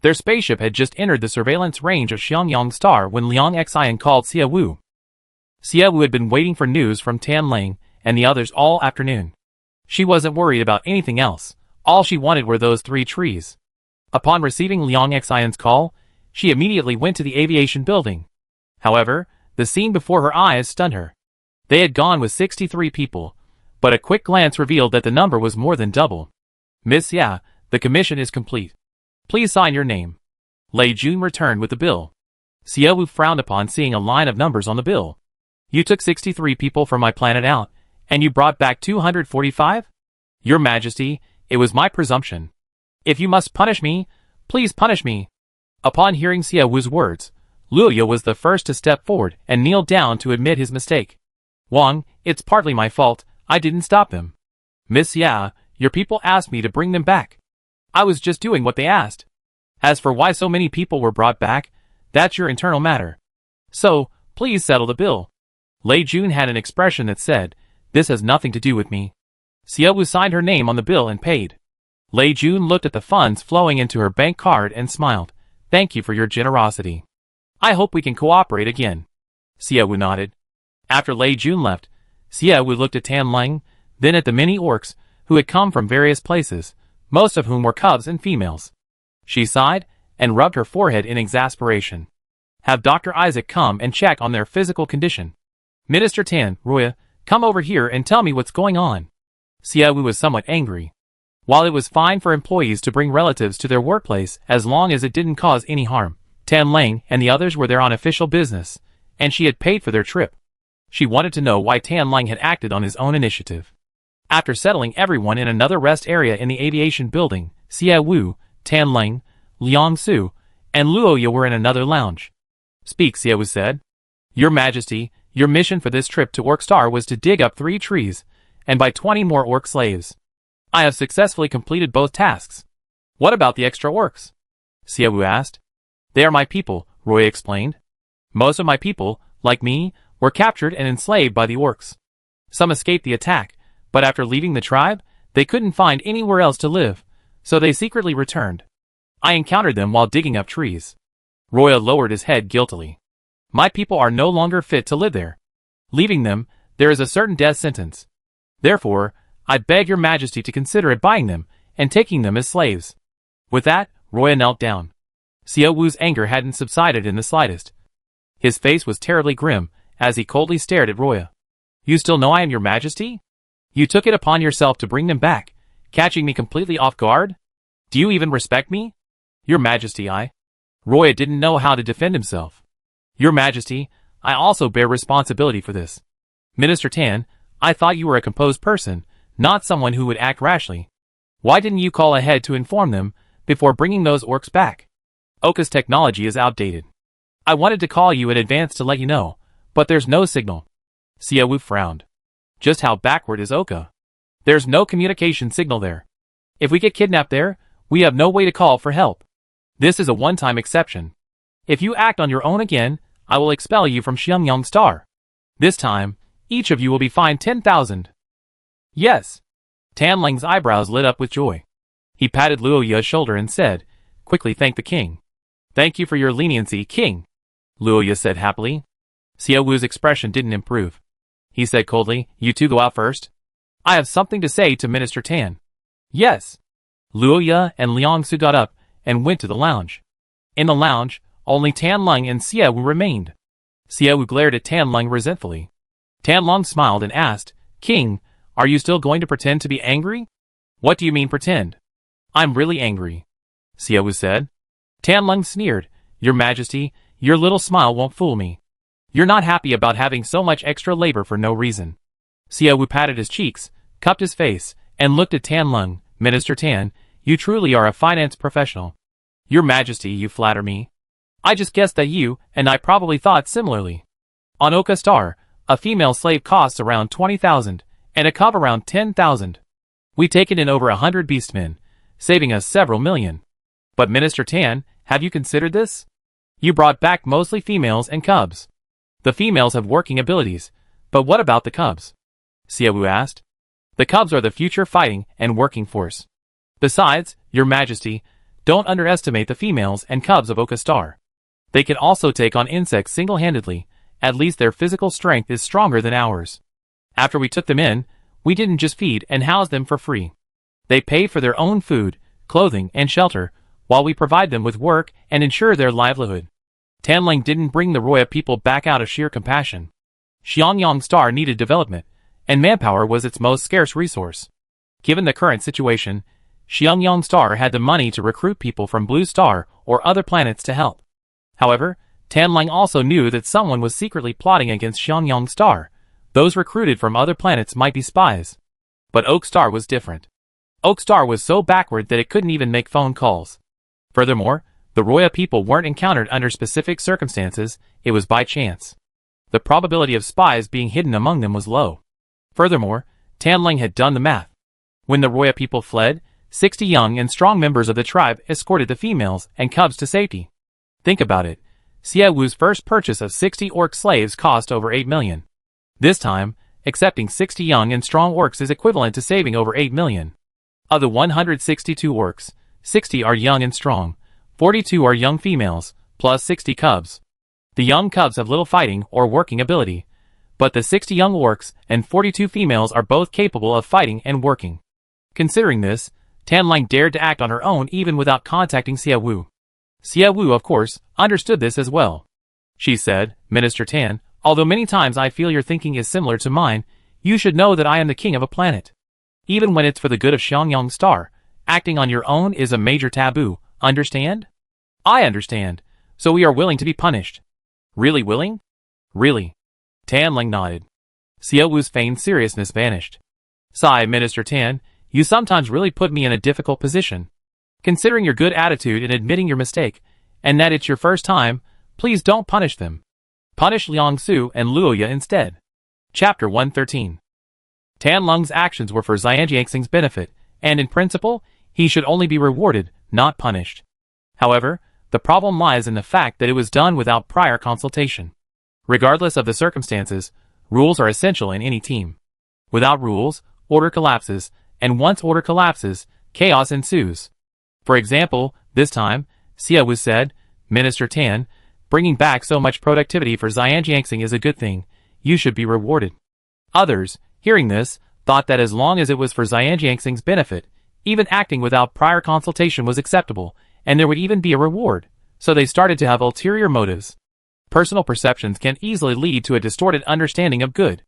Their spaceship had just entered the surveillance range of Xiangyang Star when Liang Xian called Sia Wu. Sia Wu had been waiting for news from Tan Ling and the others all afternoon. She wasn't worried about anything else. All she wanted were those 3 trees. Upon receiving Liang Xian's call, she immediately went to the aviation building. However, the scene before her eyes stunned her. They had gone with 63 people, but a quick glance revealed that the number was more than double. Miss Ya, the commission is complete. Please sign your name. Lei Jun returned with the bill. Sia Wu frowned upon seeing a line of numbers on the bill. You took 63 people from my planet out, and you brought back 245? Your Majesty, it was my presumption. If you must punish me, please punish me. Upon hearing Sia Wu's words, Luoya was the first to step forward and kneel down to admit his mistake. Wang, it's partly my fault, I didn't stop them. Miss Ya, your people asked me to bring them back. I was just doing what they asked. As for why so many people were brought back, that's your internal matter. So, please settle the bill. Lei Jun had an expression that said, this has nothing to do with me. Sia Wu signed her name on the bill and paid. Lei Jun looked at the funds flowing into her bank card and smiled. Thank you for your generosity. I hope we can cooperate again. Sia Wu nodded. After Lei Jun left, Sia Wu looked at Tan Ling, then at the many orcs, who had come from various places, most of whom were cubs and females. She sighed and rubbed her forehead in exasperation. Have Dr. Isaac come and check on their physical condition. Minister Tan, Roya, come over here and tell me what's going on. Sia Wu was somewhat angry. While it was fine for employees to bring relatives to their workplace as long as it didn't cause any harm, Tan Ling and the others were there on official business, and she had paid for their trip. She wanted to know why Tan Ling had acted on his own initiative. After settling everyone in another rest area in the aviation building, Sia Wu, Tan Ling, Liang Su, and Luoya were in another lounge. Speak, Sia Wu said. Your Majesty, your mission for this trip to Orc Star was to dig up 3 trees, and buy 20 more orc slaves. I have successfully completed both tasks. What about the extra orcs? Sia Wu asked. They are my people, Roy explained. Most of my people, like me, were captured and enslaved by the orcs. Some escaped the attack, but after leaving the tribe, they couldn't find anywhere else to live, so they secretly returned. I encountered them while digging up trees. Roya lowered his head guiltily. My people are no longer fit to live there. Leaving them, there is a certain death sentence. Therefore, I beg your Majesty to consider it buying them and taking them as slaves. With that, Roya knelt down. Sia Wu's anger hadn't subsided in the slightest. His face was terribly grim as he coldly stared at Roya. You still know I am your Majesty? You took it upon yourself to bring them back, catching me completely off guard? Do you even respect me? Your Majesty, Roya didn't know how to defend himself. Your Majesty, I also bear responsibility for this. Minister Tan, I thought you were a composed person, not someone who would act rashly. Why didn't you call ahead to inform them before bringing those orcs back? Oka's technology is outdated. I wanted to call you in advance to let you know, but there's no signal. Sia Wu frowned. Just how backward is Oka? There's no communication signal there. If we get kidnapped there, we have no way to call for help. This is a one-time exception. If you act on your own again, I will expel you from Xiangyang Star. This time, each of you will be fined 10,000. Yes. Tanling's eyebrows lit up with joy. He patted Luoya's shoulder and said, quickly thank the king. Thank you for your leniency, king, Luoya said happily. Xie Wu's expression didn't improve. He said coldly, you two go out first. I have something to say to Minister Tan. Yes. Luoya and Liang Su got up and went to the lounge. In the lounge, only Tanling and Xie Wu remained. Xie Wu glared at Tanling resentfully. Tanling smiled and asked, King, are you still going to pretend to be angry? What do you mean pretend? I'm really angry, Xie Wu said. Tanling sneered, Your Majesty, your little smile won't fool me. You're not happy about having so much extra labor for no reason. Xie Wu patted his cheeks, cupped his face, and looked at Tanling. Minister Tan, you truly are a finance professional. Your Majesty, you flatter me. I just guessed that you and I probably thought similarly. On Oka Star, a female slave costs around 20,000, and a cub around 10,000. We taken in over 100 beastmen, saving us several million. But Minister Tan, have you considered this? You brought back mostly females and cubs. The females have working abilities, but what about the cubs? Xie Wu asked. The cubs are the future fighting and working force. Besides, Your Majesty, don't underestimate the females and cubs of Oka Star. They can also take on insects single-handedly, at least their physical strength is stronger than ours. After we took them in, we didn't just feed and house them for free. They pay for their own food, clothing, and shelter, while we provide them with work and ensure their livelihood. Tanling didn't bring the Roya people back out of sheer compassion. Xiangyang Star needed development, and manpower was its most scarce resource. Given the current situation, Xiangyang Star had the money to recruit people from Blue Star or other planets to help. However, Tanling also knew that someone was secretly plotting against Xiangyang Star. Those recruited from other planets might be spies. But Oak Star was different. Oak Star was so backward that it couldn't even make phone calls. Furthermore, the Roya people weren't encountered under specific circumstances, it was by chance. The probability of spies being hidden among them was low. Furthermore, Tanling had done the math. When the Roya people fled, 60 young and strong members of the tribe escorted the females and cubs to safety. Think about it. Xie Wu's first purchase of 60 orc slaves cost over 8 million. This time, accepting 60 young and strong orcs is equivalent to saving over 8 million. Of the 162 orcs, 60 are young and strong, 42 are young females, plus 60 cubs. The young cubs have little fighting or working ability, but the 60 young orcs and 42 females are both capable of fighting and working. Considering this, Tanling dared to act on her own even without contacting Xie Wu. Xie Wu, of course, understood this as well. She said, Minister Tan, although many times I feel your thinking is similar to mine, you should know that I am the king of a planet. Even when it's for the good of Xiangyang Star, acting on your own is a major taboo, understand? I understand, so we are willing to be punished. Really willing? Really. Tanling nodded. Xie Wu's feigned seriousness vanished. Sigh, Minister Tan, you sometimes really put me in a difficult position. Considering your good attitude in admitting your mistake, and that it's your first time, please don't punish them. Punish Liang Su and Luoya instead. Chapter 113. Tanling's actions were for Xianjiangxing's benefit, and in principle, he should only be rewarded, not punished. However, the problem lies in the fact that it was done without prior consultation. Regardless of the circumstances, rules are essential in any team. Without rules, order collapses, and once order collapses, chaos ensues. For example, this time, Xie Wu said, Minister Tan, bringing back so much productivity for Xianjiangxing is a good thing, you should be rewarded. Others, hearing this, thought that as long as it was for Xianjiangxing's benefit, even acting without prior consultation was acceptable, and there would even be a reward, so they started to have ulterior motives. Personal perceptions can easily lead to a distorted understanding of good.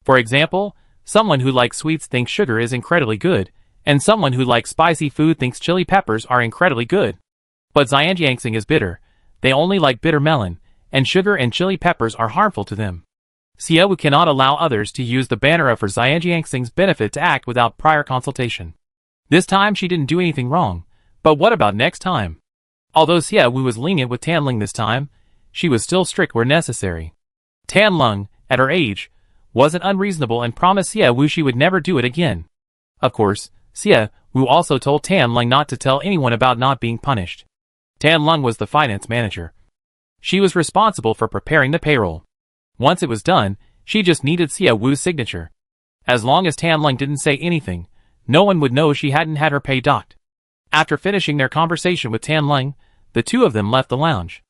For example, someone who likes sweets thinks sugar is incredibly good, and someone who likes spicy food thinks chili peppers are incredibly good. But Xianjiangxing is bitter. They only like bitter melon, and sugar and chili peppers are harmful to them. Xie Wu cannot allow others to use the banner of for Xianjiangxing's benefit to act without prior consultation. This time she didn't do anything wrong, but what about next time? Although Xie Wu was lenient with Tanling this time, she was still strict where necessary. Tanling, at her age, wasn't unreasonable and promised Xie Wu she would never do it again. Of course, Xie Wu also told Tanling not to tell anyone about not being punished. Tanling was the finance manager. She was responsible for preparing the payroll. Once it was done, She just needed Xia Wu's signature. As long as Tianling didn't say anything, no one would know she hadn't had her pay docked. After finishing their conversation with Tianling, the two of them left the lounge.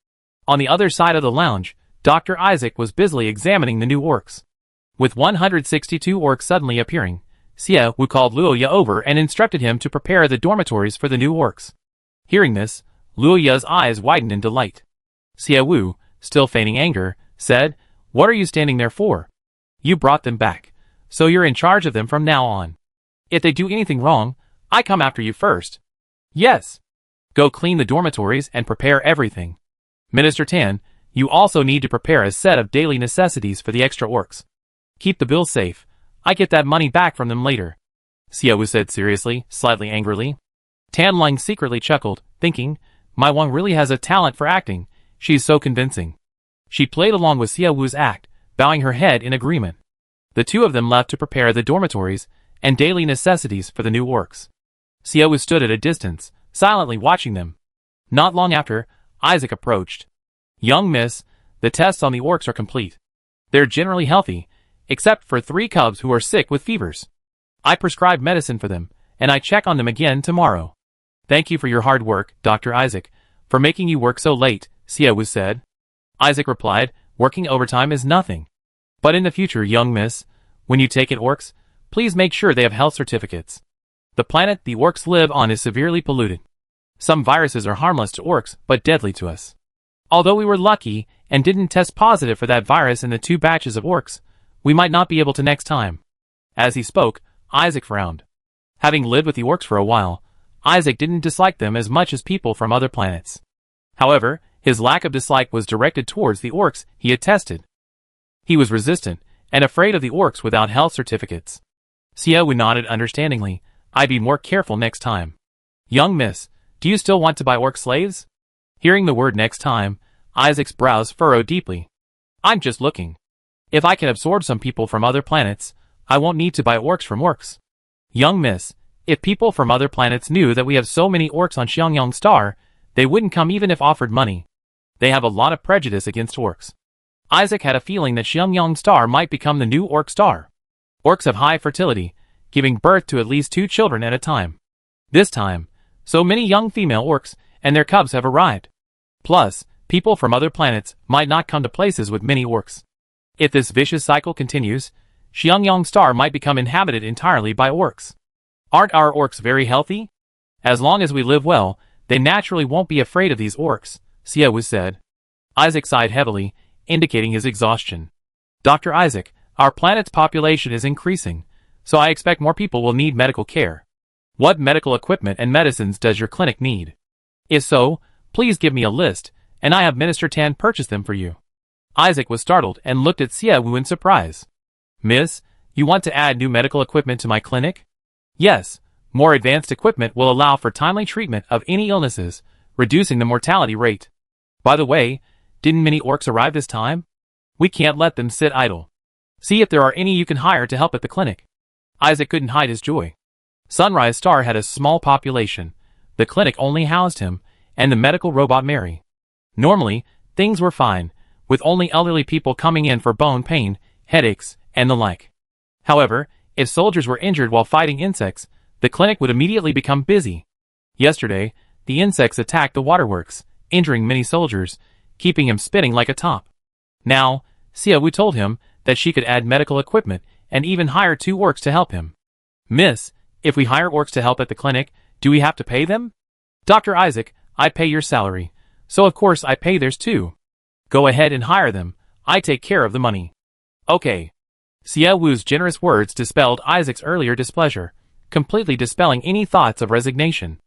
On the other side of the lounge, Dr. Isaac was busily examining the new orcs. With 162 orcs suddenly appearing, Xia Wu called Luoya over and instructed him to prepare the dormitories for the new orcs. Hearing this, Luoya's eyes widened in delight. Xia Wu, still feigning anger, said, "What are you standing there for? You brought them back, so you're in charge of them from now on. If they do anything wrong, I come after you first." "Yes. Go clean the dormitories and prepare everything. Minister Tan, you also need to prepare a set of daily necessities for the extra orcs. Keep the bills safe. I get that money back from them later," Xia Wu said seriously, slightly angrily. Tianling secretly chuckled, thinking, "My Wang really has a talent for acting. She's so convincing." She played along with Xia Wu's act, bowing her head in agreement. The two of them left to prepare the dormitories and daily necessities for the new orcs. Xia Wu stood at a distance, silently watching them. Not long after, Isaac approached. "Young miss, the tests on the orcs are complete. They're generally healthy, except for 3 cubs who are sick with fevers. I prescribed medicine for them, and I check on them again tomorrow." "Thank you for your hard work, Dr. Isaac, for making you work so late," Xia Wu said. Isaac replied, "Working overtime is nothing. But in the future, young miss, when you take in orcs, please make sure they have health certificates. The planet the orcs live on is severely polluted. Some viruses are harmless to orcs but deadly to us. Although we were lucky and didn't test positive for that virus in the 2 batches of orcs, we might not be able to next time." As he spoke, Isaac frowned. Having lived with the orcs for a while, Isaac didn't dislike them as much as people from other planets. However, his lack of dislike was directed towards the orcs he had tested. He was resistant and afraid of the orcs without health certificates. Xia Wu nodded understandingly. "I'd be more careful next time. Young miss, do you still want to buy orc slaves?" Hearing the word next time, Isaac's brows furrowed deeply. "I'm just looking. If I can absorb some people from other planets, I won't need to buy orcs from orcs. Young miss, if people from other planets knew that we have so many orcs on Xiangyang Star, they wouldn't come even if offered money. They have a lot of prejudice against orcs." Isaac had a feeling that Xiangyang Star might become the new orc star. Orcs have high fertility, giving birth to at least 2 children at a time. This time, so many young female orcs and their cubs have arrived. Plus, people from other planets might not come to places with many orcs. If this vicious cycle continues, Xiangyang Star might become inhabited entirely by orcs. Aren't our orcs very healthy? As long as we live well, they naturally won't be afraid of these orcs, Xia Wu said. Isaac sighed heavily, indicating his exhaustion. "Dr. Isaac, our planet's population is increasing, so I expect more people will need medical care. What medical equipment and medicines does your clinic need? If so, please give me a list, and I have Minister Tan purchase them for you." Isaac was startled and looked at Xia Wu in surprise. "Miss, you want to add new medical equipment to my clinic?" "Yes, more advanced equipment will allow for timely treatment of any illnesses, reducing the mortality rate. By the way, didn't many orcs arrive this time? We can't let them sit idle. See if there are any you can hire to help at the clinic." Isaac couldn't hide his joy. Sunrise Star had a small population. The clinic only housed him and the medical robot Mary. Normally, things were fine, with only elderly people coming in for bone pain, headaches, and the like. However, if soldiers were injured while fighting insects, the clinic would immediately become busy. Yesterday, the insects attacked the waterworks, injuring many soldiers, keeping him spinning like a top. Now, Xia Wu told him that she could add medical equipment and even hire 2 orcs to help him. "Miss, if we hire orcs to help at the clinic, do we have to pay them?" "Dr. Isaac, I pay your salary, so of course I pay theirs too. Go ahead and hire them, I take care of the money." "Okay." Xia Wu's generous words dispelled Isaac's earlier displeasure, completely dispelling any thoughts of resignation.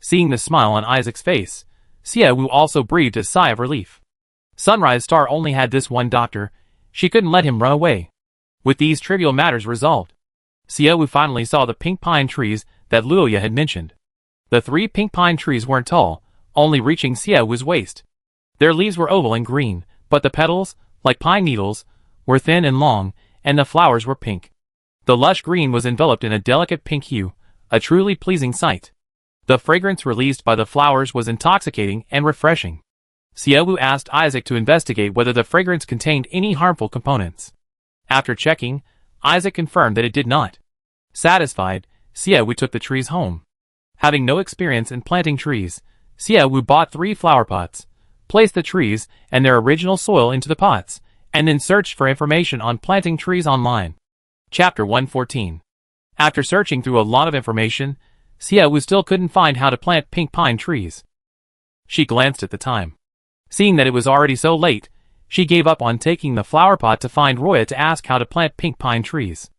Seeing the smile on Isaac's face, Xia Wu also breathed a sigh of relief. Sunrise Star only had this one doctor. She couldn't let him run away. With these trivial matters resolved, Xia Wu finally saw the pink pine trees that Luoya had mentioned. The 3 pink pine trees weren't tall, only reaching Xia Wu's waist. Their leaves were oval and green, but the petals, like pine needles, were thin and long, and the flowers were pink. The lush green was enveloped in a delicate pink hue, a truly pleasing sight. The fragrance released by the flowers was intoxicating and refreshing. Xia Wu asked Isaac to investigate whether the fragrance contained any harmful components. After checking, Isaac confirmed that it did not. Satisfied, Xiaowu took the trees home. Having no experience in planting trees, Xiaowu bought 3 flower pots, placed the trees and their original soil into the pots, and then searched for information on planting trees online. Chapter 114. After searching through a lot of information, Xiaowu still couldn't find how to plant pink pine trees. She glanced at the time. Seeing that it was already so late, she gave up on taking the flower pot to find Roya to ask how to plant pink pine trees.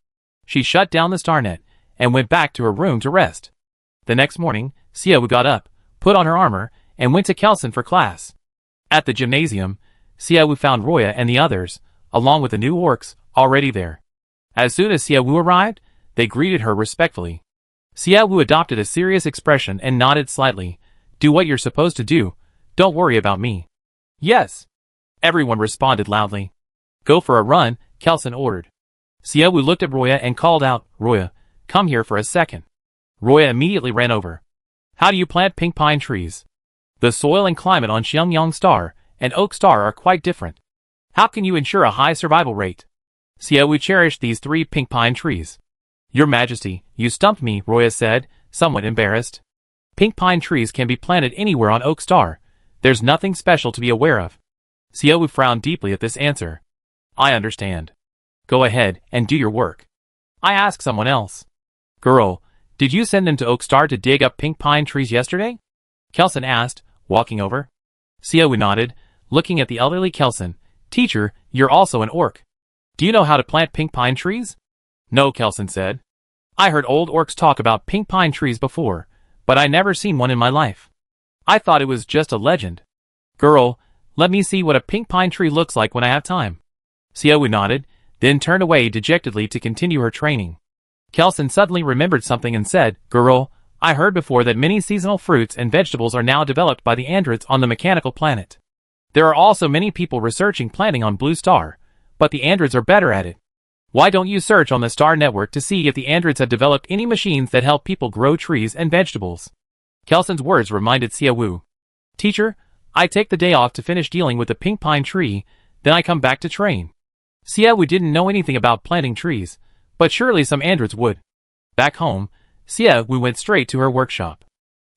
She shut down the starnet and went back to her room to rest. The next morning, Xiaowu got up, put on her armor, and went to Kelson for class. At the gymnasium, Xiaowu found Roya and the others, along with the new orcs, already there. As soon as Xiaowu arrived, they greeted her respectfully. Xiaowu adopted a serious expression and nodded slightly. Do what you're supposed to do. Don't worry about me. Yes. Everyone responded loudly. Go for a run, Kelson ordered. Xiaowu looked at Roya and called out, Roya, come here for a second. Roya immediately ran over. How do you plant pink pine trees? The soil and climate on Xiangyang Star and Oak Star are quite different. How can you ensure a high survival rate? Xiaowu cherished these 3 pink pine trees. Your Majesty, you stumped me, Roya said, somewhat embarrassed. Pink pine trees can be planted anywhere on Oak Star. There's nothing special to be aware of. Xiaowu frowned deeply at this answer. I understand. Go ahead and do your work. I ask someone else. Girl, did you send them to Oak Star to dig up pink pine trees yesterday? Kelson asked, walking over. Xiaowu nodded, looking at the elderly Kelson. Teacher, you're also an orc. Do you know how to plant pink pine trees? No, Kelson said. I heard old orcs talk about pink pine trees before, but I never seen one in my life. I thought it was just a legend. Girl, let me see what a pink pine tree looks like when I have time. Xiaowu nodded, then turned away dejectedly to continue her training. Kelson suddenly remembered something and said, Girl, I heard before that many seasonal fruits and vegetables are now developed by the androids on the mechanical planet. There are also many people researching planting on Blue Star, but the androids are better at it. Why don't you search on the Star Network to see if the androids have developed any machines that help people grow trees and vegetables? Kelson's words reminded Xiaowu. Teacher, I take the day off to finish dealing with the pink pine tree, then I come back to train. Xiaowu didn't know anything about planting trees, but surely some androids would. Back home, Xiaowu went straight to her workshop.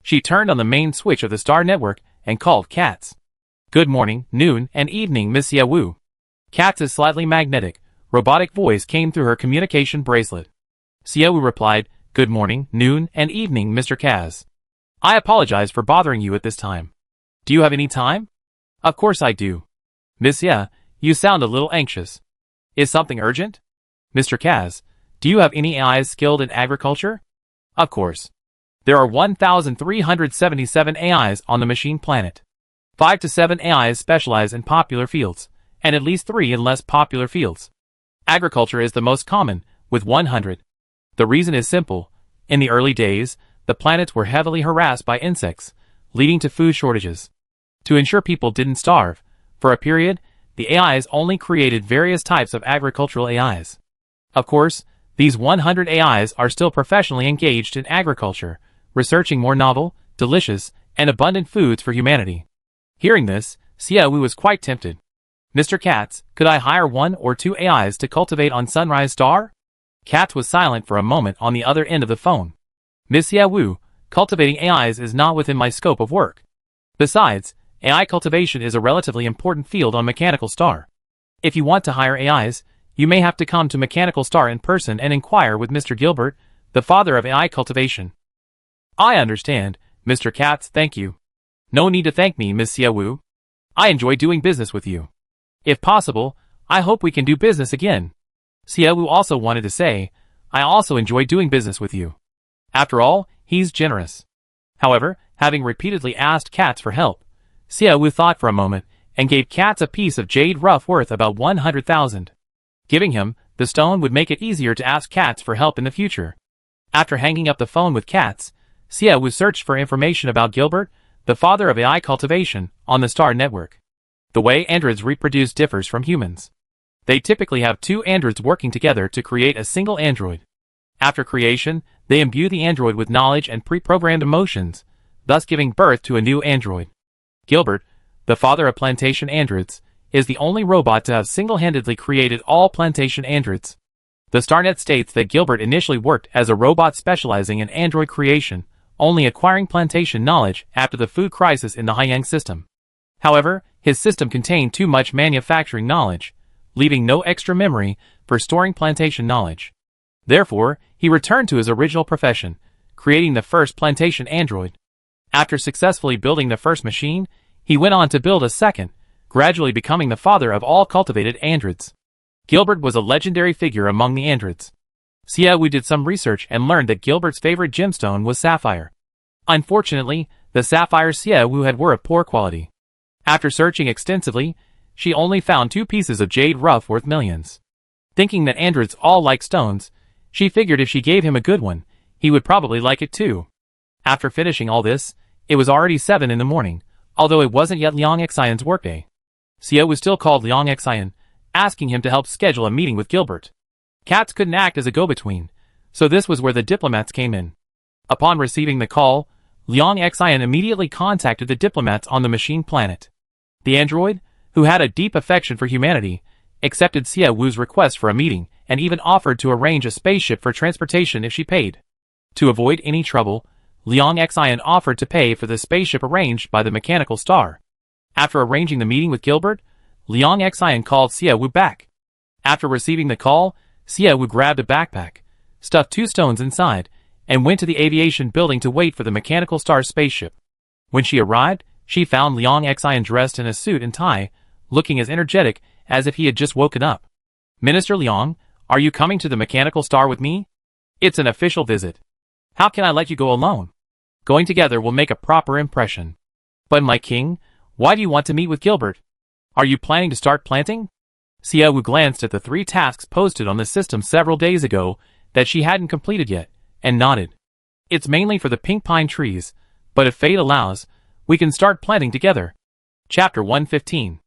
She turned on the main switch of the Star Network and called Katz. Good morning, noon, and evening, Miss Xiaowu. Katz's slightly magnetic, robotic voice came through her communication bracelet. Xiaowu replied, Good morning, noon, and evening, Mr. Kaz. I apologize for bothering you at this time. Do you have any time? Of course I do. Miss Xia, you sound a little anxious. Is something urgent? Mr. Kaz, do you have any AIs skilled in agriculture? Of course. There are 1,377 AIs on the machine planet. 5 to 7 AIs specialize in popular fields, and at least 3 in less popular fields. Agriculture is the most common, with 100. The reason is simple. In the early days, the planets were heavily harassed by insects, leading to food shortages. To ensure people didn't starve, for a period, the AIs only created various types of agricultural AIs. Of course, these 100 AIs are still professionally engaged in agriculture, researching more novel, delicious, and abundant foods for humanity. Hearing this, Xiaowu was quite tempted. Mr. Katz, could I hire 1 or 2 AIs to cultivate on Sunrise Star? Katz was silent for a moment on the other end of the phone. Miss Xiaowu, cultivating AIs is not within my scope of work. Besides, AI cultivation is a relatively important field on Mechanical Star. If you want to hire AIs, you may have to come to Mechanical Star in person and inquire with Mr. Gilbert, the father of AI cultivation. I understand, Mr. Katz, thank you. No need to thank me, Miss Xiaowu. I enjoy doing business with you. If possible, I hope we can do business again. Xiaowu also wanted to say, I also enjoy doing business with you. After all, he's generous. However, having repeatedly asked Katz for help, Xiaowu thought for a moment and gave Katz a piece of jade rough worth about 100,000. Giving him the stone would make it easier to ask Katz for help in the future. After hanging up the phone with Katz, Xiaowu searched for information about Gilbert, the father of AI cultivation, on the Star Network. The way androids reproduce differs from humans. They typically have 2 androids working together to create a single android. After creation, they imbue the android with knowledge and pre-programmed emotions, thus giving birth to a new android. Gilbert, the father of plantation androids, is the only robot to have single-handedly created all plantation androids. The StarNet states that Gilbert initially worked as a robot specializing in android creation, only acquiring plantation knowledge after the food crisis in the Haiyang system. However, his system contained too much manufacturing knowledge, leaving no extra memory for storing plantation knowledge. Therefore, he returned to his original profession, creating the first plantation android. After successfully building the first machine, he went on to build a second, gradually becoming the father of all cultivated androids. Gilbert was a legendary figure among the androids. Xiaowu did some research and learned that Gilbert's favorite gemstone was sapphire. Unfortunately, the sapphires Xiaowu had were of poor quality. After searching extensively, she only found 2 pieces of jade rough worth millions. Thinking that androids all like stones, she figured if she gave him a good one, he would probably like it too. After finishing all this, it was already 7 in the morning, although it wasn't yet Liang Xian's workday. Xiaowu still called Liang Xian, asking him to help schedule a meeting with Gilbert. Cats couldn't act as a go-between, so this was where the diplomats came in. Upon receiving the call, Liang Xian immediately contacted the diplomats on the machine planet. The android, who had a deep affection for humanity, accepted Xiaowu's request for a meeting and even offered to arrange a spaceship for transportation if she paid. To avoid any trouble, Liang Xian offered to pay for the spaceship arranged by the mechanical star. After arranging the meeting with Gilbert, Liang Xian called Xiaowu back. After receiving the call, Xiaowu grabbed a backpack, stuffed 2 stones inside, and went to the aviation building to wait for the mechanical star's spaceship. When she arrived, she found Liang Xian dressed in a suit and tie, looking as energetic as if he had just woken up. "Minister Liang, are you coming to the mechanical star with me? It's an official visit. How can I let you go alone? Going together will make a proper impression." "But my king, why do you want to meet with Gilbert? Are you planning to start planting?" Xiaowu glanced at the 3 tasks posted on the system several days ago that she hadn't completed yet, and nodded. "It's mainly for the pink pine trees, but if fate allows, we can start planting together." Chapter 115.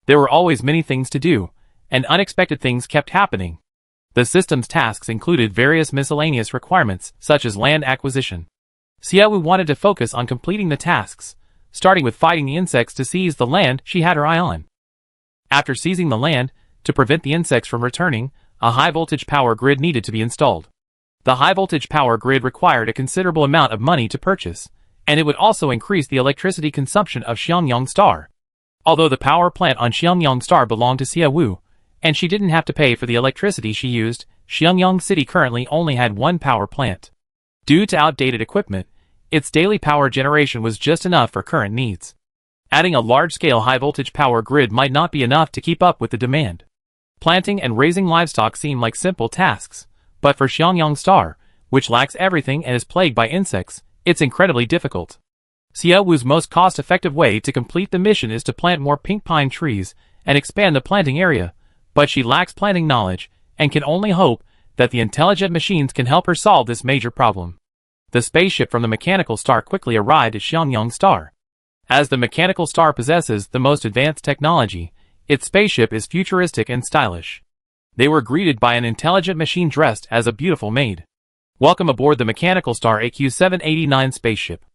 There were always many things to do, and unexpected things kept happening. The system's tasks included various miscellaneous requirements, such as land acquisition. Xiaowu wanted to focus on completing the tasks, starting with fighting the insects to seize the land she had her eye on. After seizing the land, to prevent the insects from returning, a high-voltage power grid needed to be installed. The high-voltage power grid required a considerable amount of money to purchase, and it would also increase the electricity consumption of Xiangyang Star. Although the power plant on Xiangyang Star belonged to Xiaowu, and she didn't have to pay for the electricity she used, Xiangyang City currently only had 1 power plant. Due to outdated equipment, its daily power generation was just enough for current needs. Adding a large-scale high-voltage power grid might not be enough to keep up with the demand. Planting and raising livestock seem like simple tasks, but for Xiangyang Star, which lacks everything and is plagued by insects, it's incredibly difficult. Xiaowu's most cost-effective way to complete the mission is to plant more pink pine trees and expand the planting area, but she lacks planting knowledge and can only hope that the intelligent machines can help her solve this major problem. The spaceship from the mechanical star quickly arrived at Xiangyang Star. As the mechanical star possesses the most advanced technology, its spaceship is futuristic and stylish. They were greeted by an intelligent machine dressed as a beautiful maid. "Welcome aboard the mechanical star AQ-789 spaceship.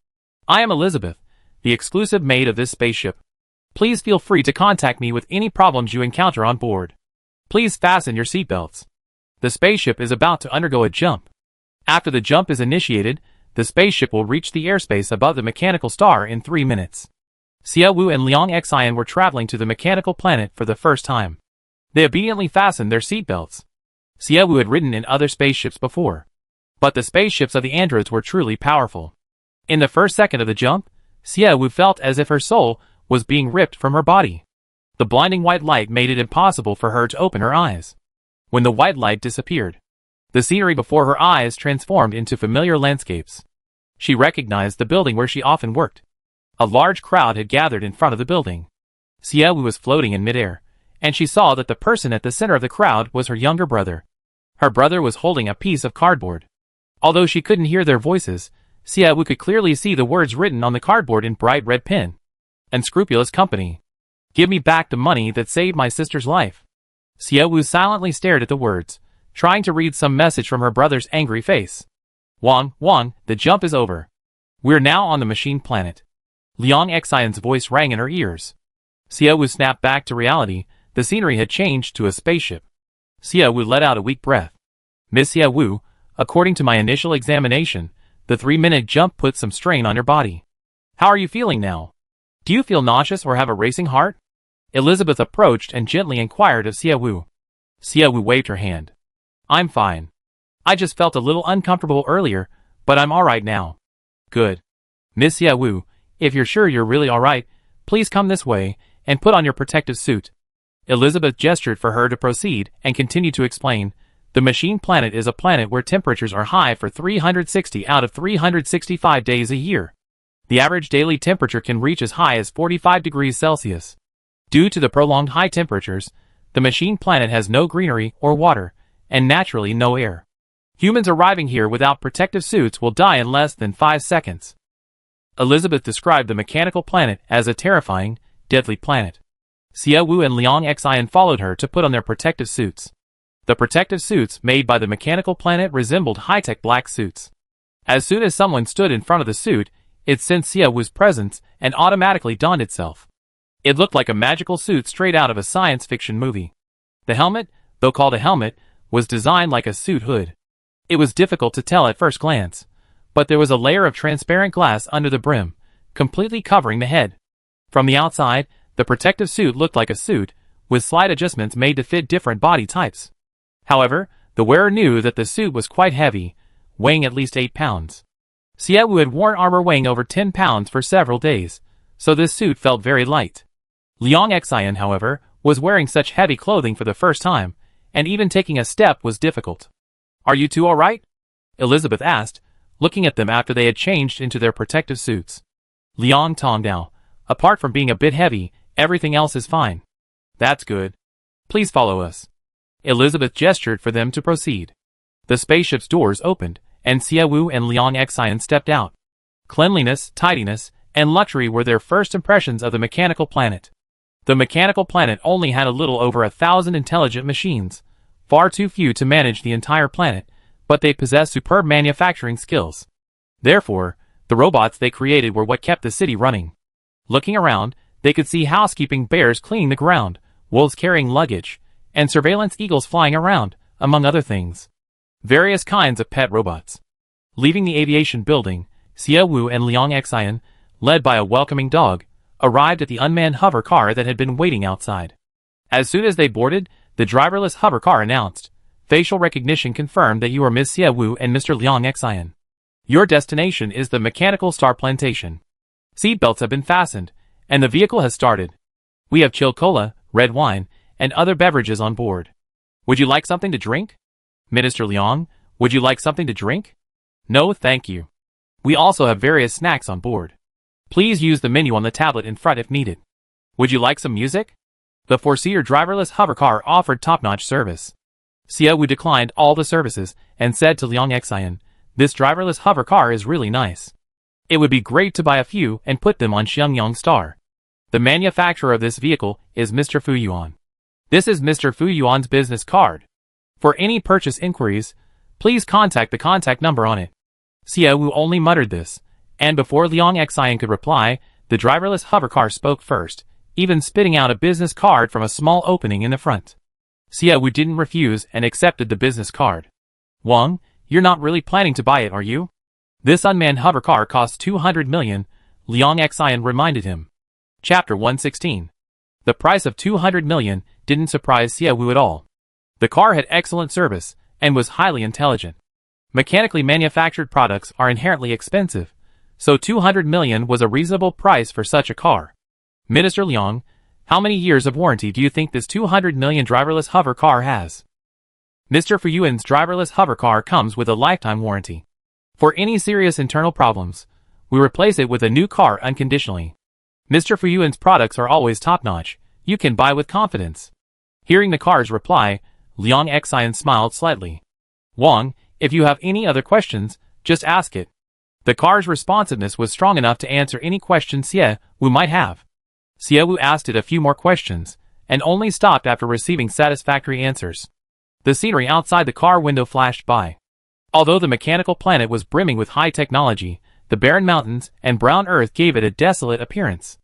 I am Elizabeth, the exclusive maid of this spaceship. Please feel free to contact me with any problems you encounter on board. Please fasten your seatbelts. The spaceship is about to undergo a jump. After the jump is initiated, the spaceship will reach the airspace above the mechanical star in 3 minutes." Xiaowu and Liang Xian were traveling to the mechanical planet for the first time. They obediently fastened their seatbelts. Xiaowu had ridden in other spaceships before, but the spaceships of the androids were truly powerful. In the first second of the jump, Xiaowu felt as if her soul was being ripped from her body. The blinding white light made it impossible for her to open her eyes. When the white light disappeared, the scenery before her eyes transformed into familiar landscapes. She recognized the building where she often worked. A large crowd had gathered in front of the building. Xiaowu was floating in midair, and she saw that the person at the center of the crowd was her younger brother. Her brother was holding a piece of cardboard. Although she couldn't hear their voices, Xiaowu could clearly see the words written on the cardboard in bright red pen. "Unscrupulous company. Give me back the money that saved my sister's life." Xiaowu silently stared at the words, trying to read some message from her brother's angry face. Wang, the jump is over. We're now on the machine planet." Liang Xian's voice rang in her ears. Xiao Wu snapped back to reality. The scenery had changed to a spaceship. Xiao Wu let out a weak breath. Miss Xiao Wu, according to my initial examination, the 3-minute jump put some strain on your body. How are you feeling now? Do you feel nauseous or have a racing heart? Elizabeth approached and gently inquired of Xiao Wu. Xiao Wu waved her hand. I'm fine. I just felt a little uncomfortable earlier, but I'm alright now. Good. Miss Xiao Wu, if you're sure you're really alright, please come this way and put on your protective suit. Elizabeth gestured for her to proceed and continued to explain. The machine planet is a planet where temperatures are high for 360 out of 365 days a year. The average daily temperature can reach as high as 45 degrees Celsius. Due to the prolonged high temperatures, the machine planet has no greenery or water, and naturally no air. Humans arriving here without protective suits will die in less than 5 seconds. Elizabeth described the mechanical planet as a terrifying, deadly planet. Xiao Wu and Liang Xian followed her to put on their protective suits. The protective suits made by the mechanical planet resembled high-tech black suits. As soon as someone stood in front of the suit, it sensed Xiao Wu's presence and automatically donned itself. It looked like a magical suit straight out of a science fiction movie. The helmet, though called a helmet, was designed like a suit hood. It was difficult to tell at first glance, but there was a layer of transparent glass under the brim, completely covering the head. From the outside, the protective suit looked like a suit, with slight adjustments made to fit different body types. However, the wearer knew that the suit was quite heavy, weighing at least 8 pounds. Xiao Wu had worn armor weighing over 10 pounds for several days, so this suit felt very light. Liang Xian, however, was wearing such heavy clothing for the first time, and even taking a step was difficult. Are you two alright? Elizabeth asked, looking at them after they had changed into their protective suits. Liang Tongdao, apart from being a bit heavy, everything else is fine. That's good. Please follow us. Elizabeth gestured for them to proceed. The spaceship's doors opened, and Xiao Wu and Liang Xian stepped out. Cleanliness, tidiness, and luxury were their first impressions of the mechanical planet. The mechanical planet only had a little over 1,000 intelligent machines, far too few to manage the entire planet, but they possessed superb manufacturing skills. Therefore, the robots they created were what kept the city running. Looking around, they could see housekeeping bears cleaning the ground, wolves carrying luggage, and surveillance eagles flying around, among other things. Various kinds of pet robots. Leaving the aviation building, Xiao Wu and Liang Xian, led by a welcoming dog, arrived at the unmanned hover car that had been waiting outside. As soon as they boarded, the driverless hover car announced, "Facial recognition confirmed that you are Ms. Xiao Wu and Mr. Liang Xian. Your destination is the Mechanical Star Plantation. Seatbelts have been fastened, and the vehicle has started. We have chilled cola, red wine, and other beverages on board. Would you like something to drink? Minister Liang, would you like something to drink? No, thank you. We also have various snacks on board. Please use the menu on the tablet in front if needed. Would you like some music?" The four-seater driverless hover car offered top-notch service. Xiao Wu declined all the services and said to Liang Xian, "This driverless hover car is really nice. It would be great to buy a few and put them on Xiangyang Star. The manufacturer of this vehicle is Mr. Fu Yuan. This is Mr. Fu Yuan's business card. For any purchase inquiries, please contact the contact number on it." Xiao Wu only muttered this, and before Liang Xian could reply, the driverless hover car spoke first, even spitting out a business card from a small opening in the front. Xiao Wu didn't refuse and accepted the business card. "Wang, you're not really planning to buy it, are you? This unmanned hover car costs 200 million, Liang Xian reminded him. Chapter 116. The price of 200 million didn't surprise Xiao Wu at all. The car had excellent service and was highly intelligent. Mechanically manufactured products are inherently expensive, so 200 million was a reasonable price for such a car. Minister Liang, how many years of warranty do you think this 200 million driverless hover car has? Mr. Fu Yuan's driverless hover car comes with a lifetime warranty. For any serious internal problems, we replace it with a new car unconditionally. Mr. Fu Yuan's products are always top-notch, you can buy with confidence." Hearing the car's reply, Liang Xian smiled slightly. "Wang, if you have any other questions, just ask it." The car's responsiveness was strong enough to answer any questions Xiao Wu might have. Xiao Wu asked it a few more questions, and only stopped after receiving satisfactory answers. The scenery outside the car window flashed by. Although the mechanical planet was brimming with high technology, the barren mountains and brown earth gave it a desolate appearance.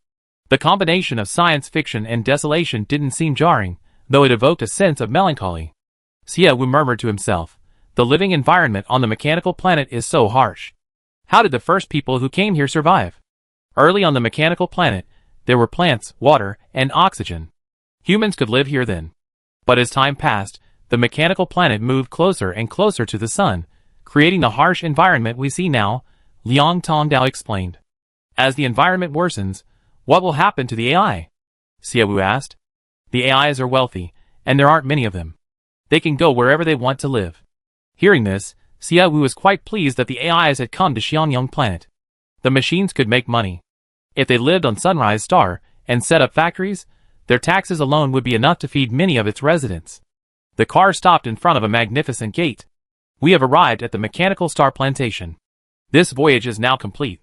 The combination of science fiction and desolation didn't seem jarring, though it evoked a sense of melancholy. Xie Wu murmured to himself, the living environment on the mechanical planet is so harsh. How did the first people who came here survive? Early on the mechanical planet, there were plants, water, and oxygen. Humans could live here then. But as time passed, the mechanical planet moved closer and closer to the sun, creating the harsh environment we see now, Liang Tongdao explained. As the environment worsens, what will happen to the AI? Xie Wu asked. The AIs are wealthy, and there aren't many of them. They can go wherever they want to live. Hearing this, Xie Wu was quite pleased that the AIs had come to Xiangyang planet. The machines could make money. If they lived on Sunrise Star and set up factories, their taxes alone would be enough to feed many of its residents. The car stopped in front of a magnificent gate. We have arrived at the Mechanical Star Plantation. This voyage is now complete.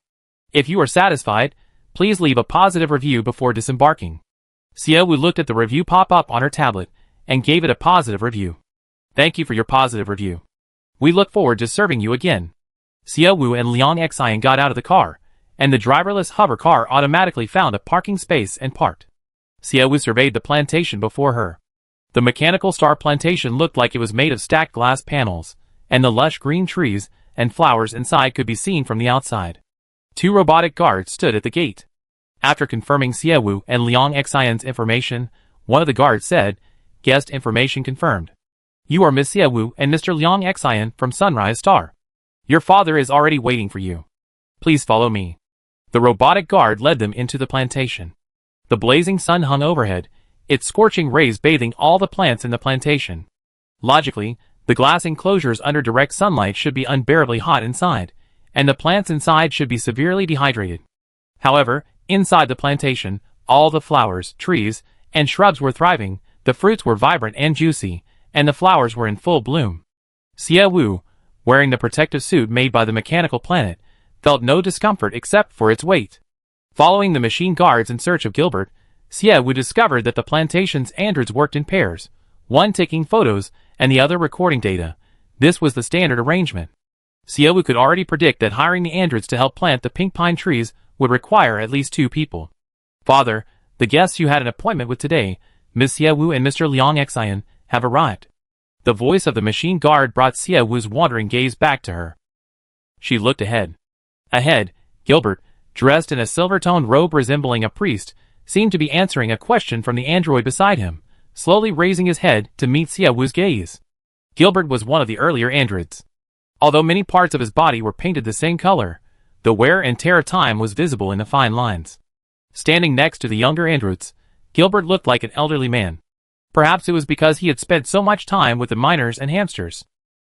If you are satisfied, please leave a positive review before disembarking. Xie Wu looked at the review pop up on her tablet and gave it a positive review. Thank you for your positive review. We look forward to serving you again. Xie Wu and Liang Xian got out of the car, and the driverless hover car automatically found a parking space and parked. Xie Wu surveyed the plantation before her. The Mechanical Star Plantation looked like it was made of stacked glass panels, and the lush green trees and flowers inside could be seen from the outside. 2 robotic guards stood at the gate. After confirming Xie Wu and Liang Xian's information, one of the guards said, "Guest information confirmed. You are Miss Xie Wu and Mr. Liang Xian from Sunrise Star. Your father is already waiting for you. Please follow me." The robotic guard led them into the plantation. The blazing sun hung overhead, its scorching rays bathing all the plants in the plantation. Logically, the glass enclosures under direct sunlight should be unbearably hot inside, and the plants inside should be severely dehydrated. However, inside the plantation, all the flowers, trees, and shrubs were thriving, the fruits were vibrant and juicy, and the flowers were in full bloom. Xie Wu, wearing the protective suit made by the mechanical planet, felt no discomfort except for its weight. Following the machine guards in search of Gilbert, Xie Wu discovered that the plantation's androids worked in pairs, one taking photos and the other recording data. This was the standard arrangement. Xie Wu could already predict that hiring the androids to help plant the pink pine trees would require at least 2 people. "Father, the guests you had an appointment with today, Ms. Xie Wu and Mr. Liang Xian, have arrived." The voice of the machine guard brought Xie Wu's wandering gaze back to her. She looked ahead. Ahead, Gilbert, dressed in a silver-toned robe resembling a priest, seemed to be answering a question from the android beside him, slowly raising his head to meet Xie Wu's gaze. Gilbert was one of the earlier androids. Although many parts of his body were painted the same color, the wear and tear of time was visible in the fine lines. Standing next to the younger androids, Gilbert looked like an elderly man. Perhaps it was because he had spent so much time with the miners and hamsters.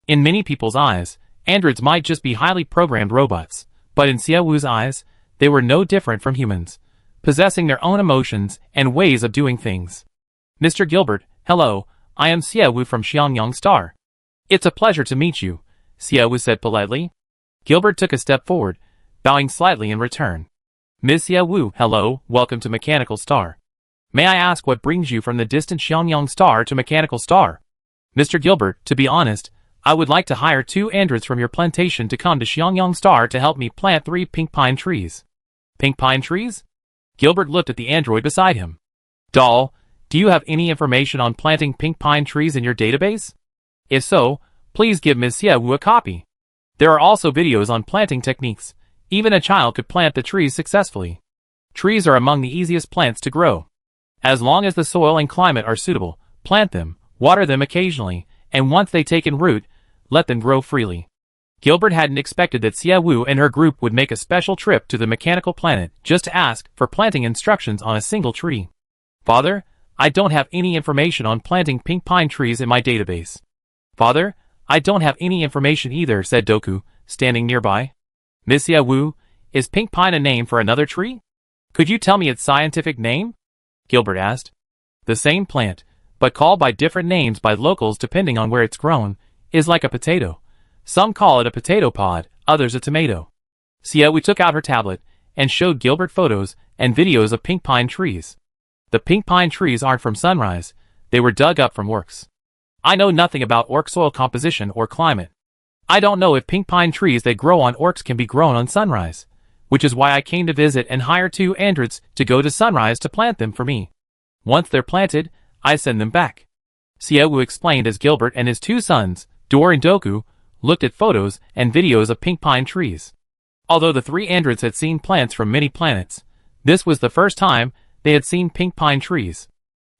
In many people's eyes, androids might just be highly programmed robots, but in Xie Wu's eyes, they were no different from humans, possessing their own emotions and ways of doing things. "Mr. Gilbert, hello, I am Xie Wu from Xiangyang Star. It's a pleasure to meet you," Xie Wu said politely. Gilbert took a step forward, bowing slightly in return. "Ms. Xie Wu, hello, welcome to Mechanical Star. May I ask what brings you from the distant Xiangyang Star to Mechanical Star?" "Mr. Gilbert, to be honest, I would like to hire 2 androids from your plantation to come to Xiangyang Star to help me plant 3 pink pine trees." "Pink pine trees?" Gilbert looked at the android beside him. "Doll, do you have any information on planting pink pine trees in your database? If so, please give Ms. Xie Wu a copy. There are also videos on planting techniques. Even a child could plant the trees successfully. Trees are among the easiest plants to grow. As long as the soil and climate are suitable, plant them, water them occasionally, and once they take in root, let them grow freely." Gilbert hadn't expected that Xie Wu and her group would make a special trip to the mechanical planet just to ask for planting instructions on a single tree. "Father, I don't have any information on planting pink pine trees in my database." "Father, I don't have any information either," said Doku, standing nearby. "Miss Xie Wu, is pink pine a name for another tree? Could you tell me its scientific name?" Gilbert asked. "The same plant, but called by different names by locals depending on where it's grown, is like a potato. Some call it a potato pod, others a tomato." Xie Wu took out her tablet and showed Gilbert photos and videos of pink pine trees. "The pink pine trees aren't from Sunrise, they were dug up from orcs. I know nothing about orc soil composition or climate. I don't know if pink pine trees that grow on orcs can be grown on Sunrise. which is why I came to visit and hire 2 androids to go to Sunrise to plant them for me. Once they're planted, I send them back. Xiaowu explained as Gilbert and his 2 sons, Dor and Doku, looked at photos and videos of pink pine trees. Although the 3 androids had seen plants from many planets, this was the first time they had seen pink pine trees.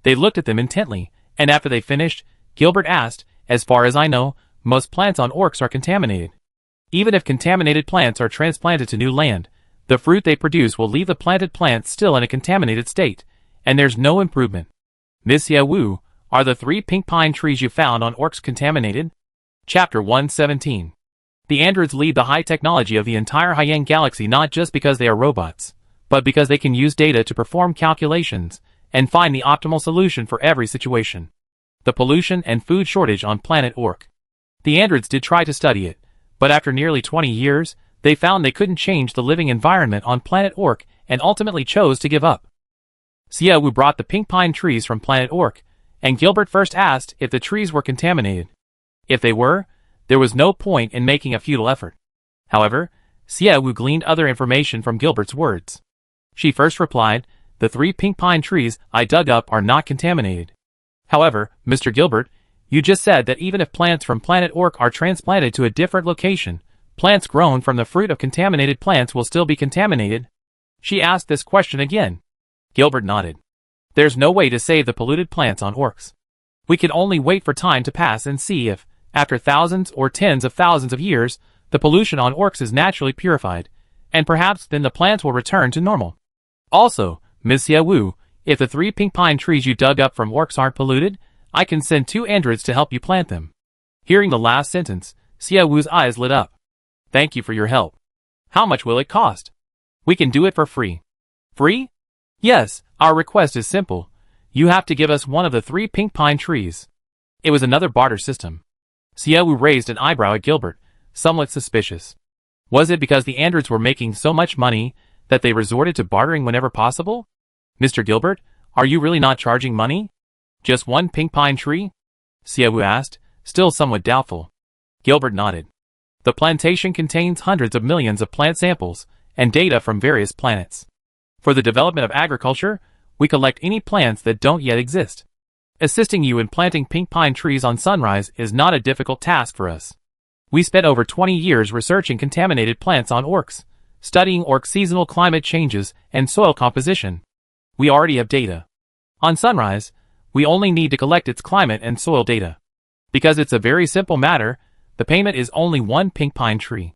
They looked at them intently, and after they finished, Gilbert asked, "As far as I know, most plants on Orcs are contaminated. Even if contaminated plants are transplanted to new land, the fruit they produce will leave the planted plants still in a contaminated state, and there's no improvement. Miss Xiaowu, are the 3 pink pine trees you found on Orcs contaminated?" Chapter 117. The androids lead the high technology of the entire Hyang galaxy not just because they are robots, but because they can use data to perform calculations and find the optimal solution for every situation. The pollution and food shortage on planet Orc. The androids did try to study it, but after nearly 20 years, they found they couldn't change the living environment on planet Orc and ultimately chose to give up. Xiaowu brought the pink pine trees from planet Orc, and Gilbert first asked if the trees were contaminated. If they were, there was no point in making a futile effort. However, Xiaowu gleaned other information from Gilbert's words. She first replied, "The 3 pink pine trees I dug up are not contaminated. However, Mr. Gilbert, you just said that even if plants from planet Orc are transplanted to a different location, plants grown from the fruit of contaminated plants will still be contaminated." She asked this question again. Gilbert nodded. "There's no way to save the polluted plants on Orcs. We can only wait for time to pass and see if, after thousands or tens of thousands of years, the pollution on Orcs is naturally purified, and perhaps then the plants will return to normal. Also, Ms. Xiaowu, if the 3 pink pine trees you dug up from Orcs aren't polluted, I can send 2 androids to help you plant them." Hearing the last sentence, Xiaowu's eyes lit up. "Thank you for your help. How much will it cost?" "We can do it for free." "Free?" "Yes, our request is simple. You have to give us one of the 3 pink pine trees." It was another barter system. Xiaowu raised an eyebrow at Gilbert, somewhat suspicious. Was it because the androids were making so much money that they resorted to bartering whenever possible? "Mr. Gilbert, are you really not charging money?" "Just 1 pink pine tree?" Xiaowu asked, still somewhat doubtful. Gilbert nodded. "The plantation contains hundreds of millions of plant samples and data from various planets. For the development of agriculture, we collect any plants that don't yet exist. Assisting you in planting pink pine trees on Sunrise is not a difficult task for us. We spent over 20 years researching contaminated plants on Orcs, studying Orc seasonal climate changes and soil composition. We already have data. On Sunrise, we only need to collect its climate and soil data. Because it's a very simple matter, the payment is only 1 pink pine tree.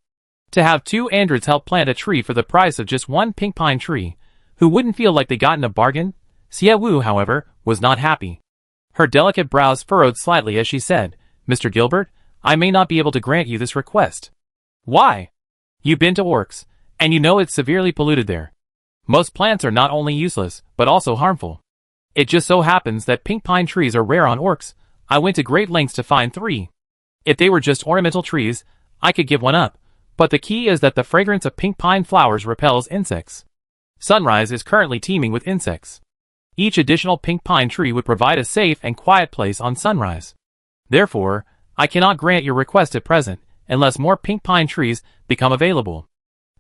To have 2 androids help plant a tree for the price of just 1 pink pine tree, who wouldn't feel like they got in a bargain? Xiaowu, however, was not happy. Her delicate brows furrowed slightly as she said, "Mr. Gilbert, I may not be able to grant you this request." "Why?" "You've been to Orcs, and you know it's severely polluted there. Most plants are not only useless, but also harmful. It just so happens that pink pine trees are rare on Orcs. I went to great lengths to find 3. If they were just ornamental trees, I could give one up, but the key is that the fragrance of pink pine flowers repels insects. Sunrise is currently teeming with insects. Each additional pink pine tree would provide a safe and quiet place on Sunrise. Therefore, I cannot grant your request at present, unless more pink pine trees become available."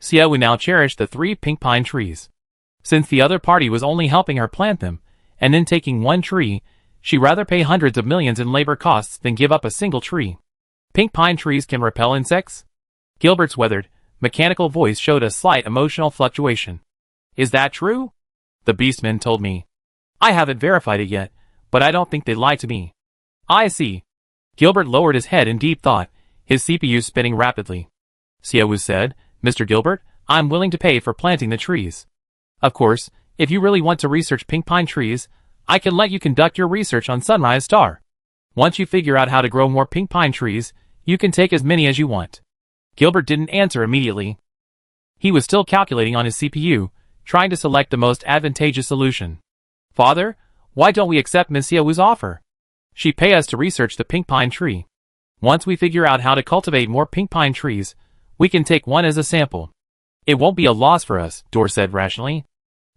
Xiaowu now cherished the 3 pink pine trees. Since the other party was only helping her plant them, and then taking 1 tree, she'd rather pay hundreds of millions in labor costs than give up a single tree. "Pink pine trees can repel insects?" Gilbert's weathered, mechanical voice showed a slight emotional fluctuation. "Is that true?" "The beastmen told me. I haven't verified it yet, but I don't think they lied to me." "I see." Gilbert lowered his head in deep thought, his CPU spinning rapidly. Xiaowu said, "Mr. Gilbert, I'm willing to pay for planting the trees. Of course, if you really want to research pink pine trees, I can let you conduct your research on Sunrise Star. Once you figure out how to grow more pink pine trees, you can take as many as you want." Gilbert didn't answer immediately. He was still calculating on his CPU, trying to select the most advantageous solution. "Father, why don't we accept Ms. Xiaowu's offer? She'd pay us to research the pink pine tree. Once we figure out how to cultivate more pink pine trees, we can take one as a sample. It won't be a loss for us," Dor said rationally.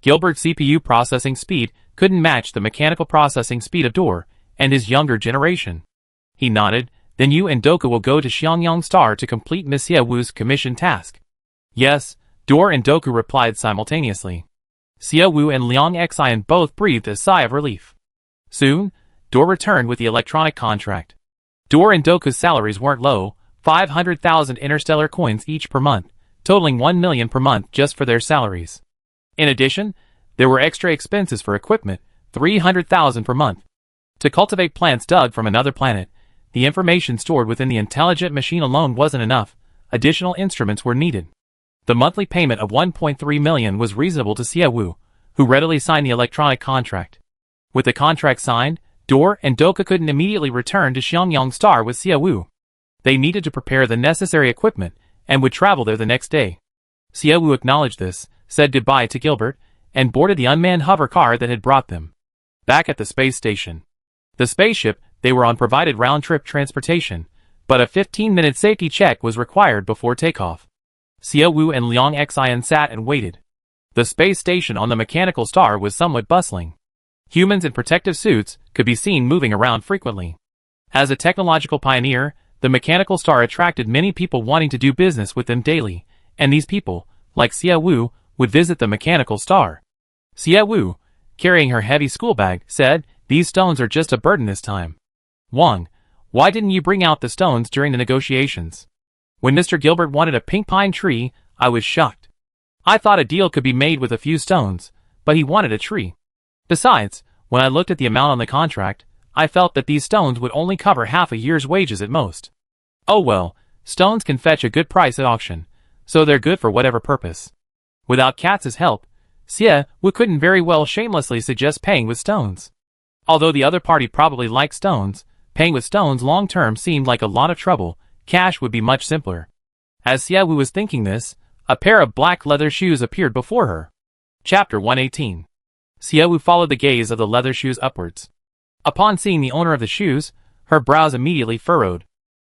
Gilbert's CPU processing speed couldn't match the mechanical processing speed of Dor and his younger generation. He nodded, "Then you and Doka will go to Xiangyang Star to complete Ms. Xiaowu's commission task." "Yes, Dor and Doku replied simultaneously. Xia Wu and Liang Xian both breathed a sigh of relief. Soon, Dor returned with the electronic contract. Dor and Doku's salaries weren't low, 500,000 interstellar coins each per month, totaling 1 million per month just for their salaries. In addition, there were extra expenses for equipment, 300,000 per month. To cultivate plants dug from another planet, the information stored within the intelligent machine alone wasn't enough, additional instruments were needed. The monthly payment of 1.3 million was reasonable to Xia Wu, who readily signed the electronic contract. With the contract signed, Dor and Doka couldn't immediately return to Xiangyang Star with Xia Wu. They needed to prepare the necessary equipment and would travel there the next day. Xia Wu acknowledged this, said goodbye to Gilbert, and boarded the unmanned hover car that had brought them. Back at the space station. The spaceship they were on provided round-trip transportation, but a 15-minute safety check was required before takeoff. Xia Wu and Liang Xian sat and waited. The space station on the mechanical star was somewhat bustling. Humans in protective suits could be seen moving around frequently. As a technological pioneer, the mechanical star attracted many people wanting to do business with them daily, and these people, like Xia Wu, would visit the mechanical star. Xia Wu, carrying her heavy school bag, said, "These stones are just a burden this time. Wang, why didn't you bring out the stones during the negotiations? When Mr. Gilbert wanted a pink pine tree, I was shocked. I thought a deal could be made with a few stones, but he wanted a tree. Besides, when I looked at the amount on the contract, I felt that these stones would only cover half a year's wages at most. Oh well, stones can fetch a good price at auction, so they're good for whatever purpose." Without Katz's help, Xia Wu couldn't very well shamelessly suggest paying with stones. Although the other party probably liked stones, paying with stones long-term seemed like a lot of trouble. Cash would be much simpler. As Xia Wu was thinking this, a pair of black leather shoes appeared before her. Chapter 118. Xia Wu followed the gaze of the leather shoes upwards. Upon seeing the owner of the shoes, her brows immediately furrowed.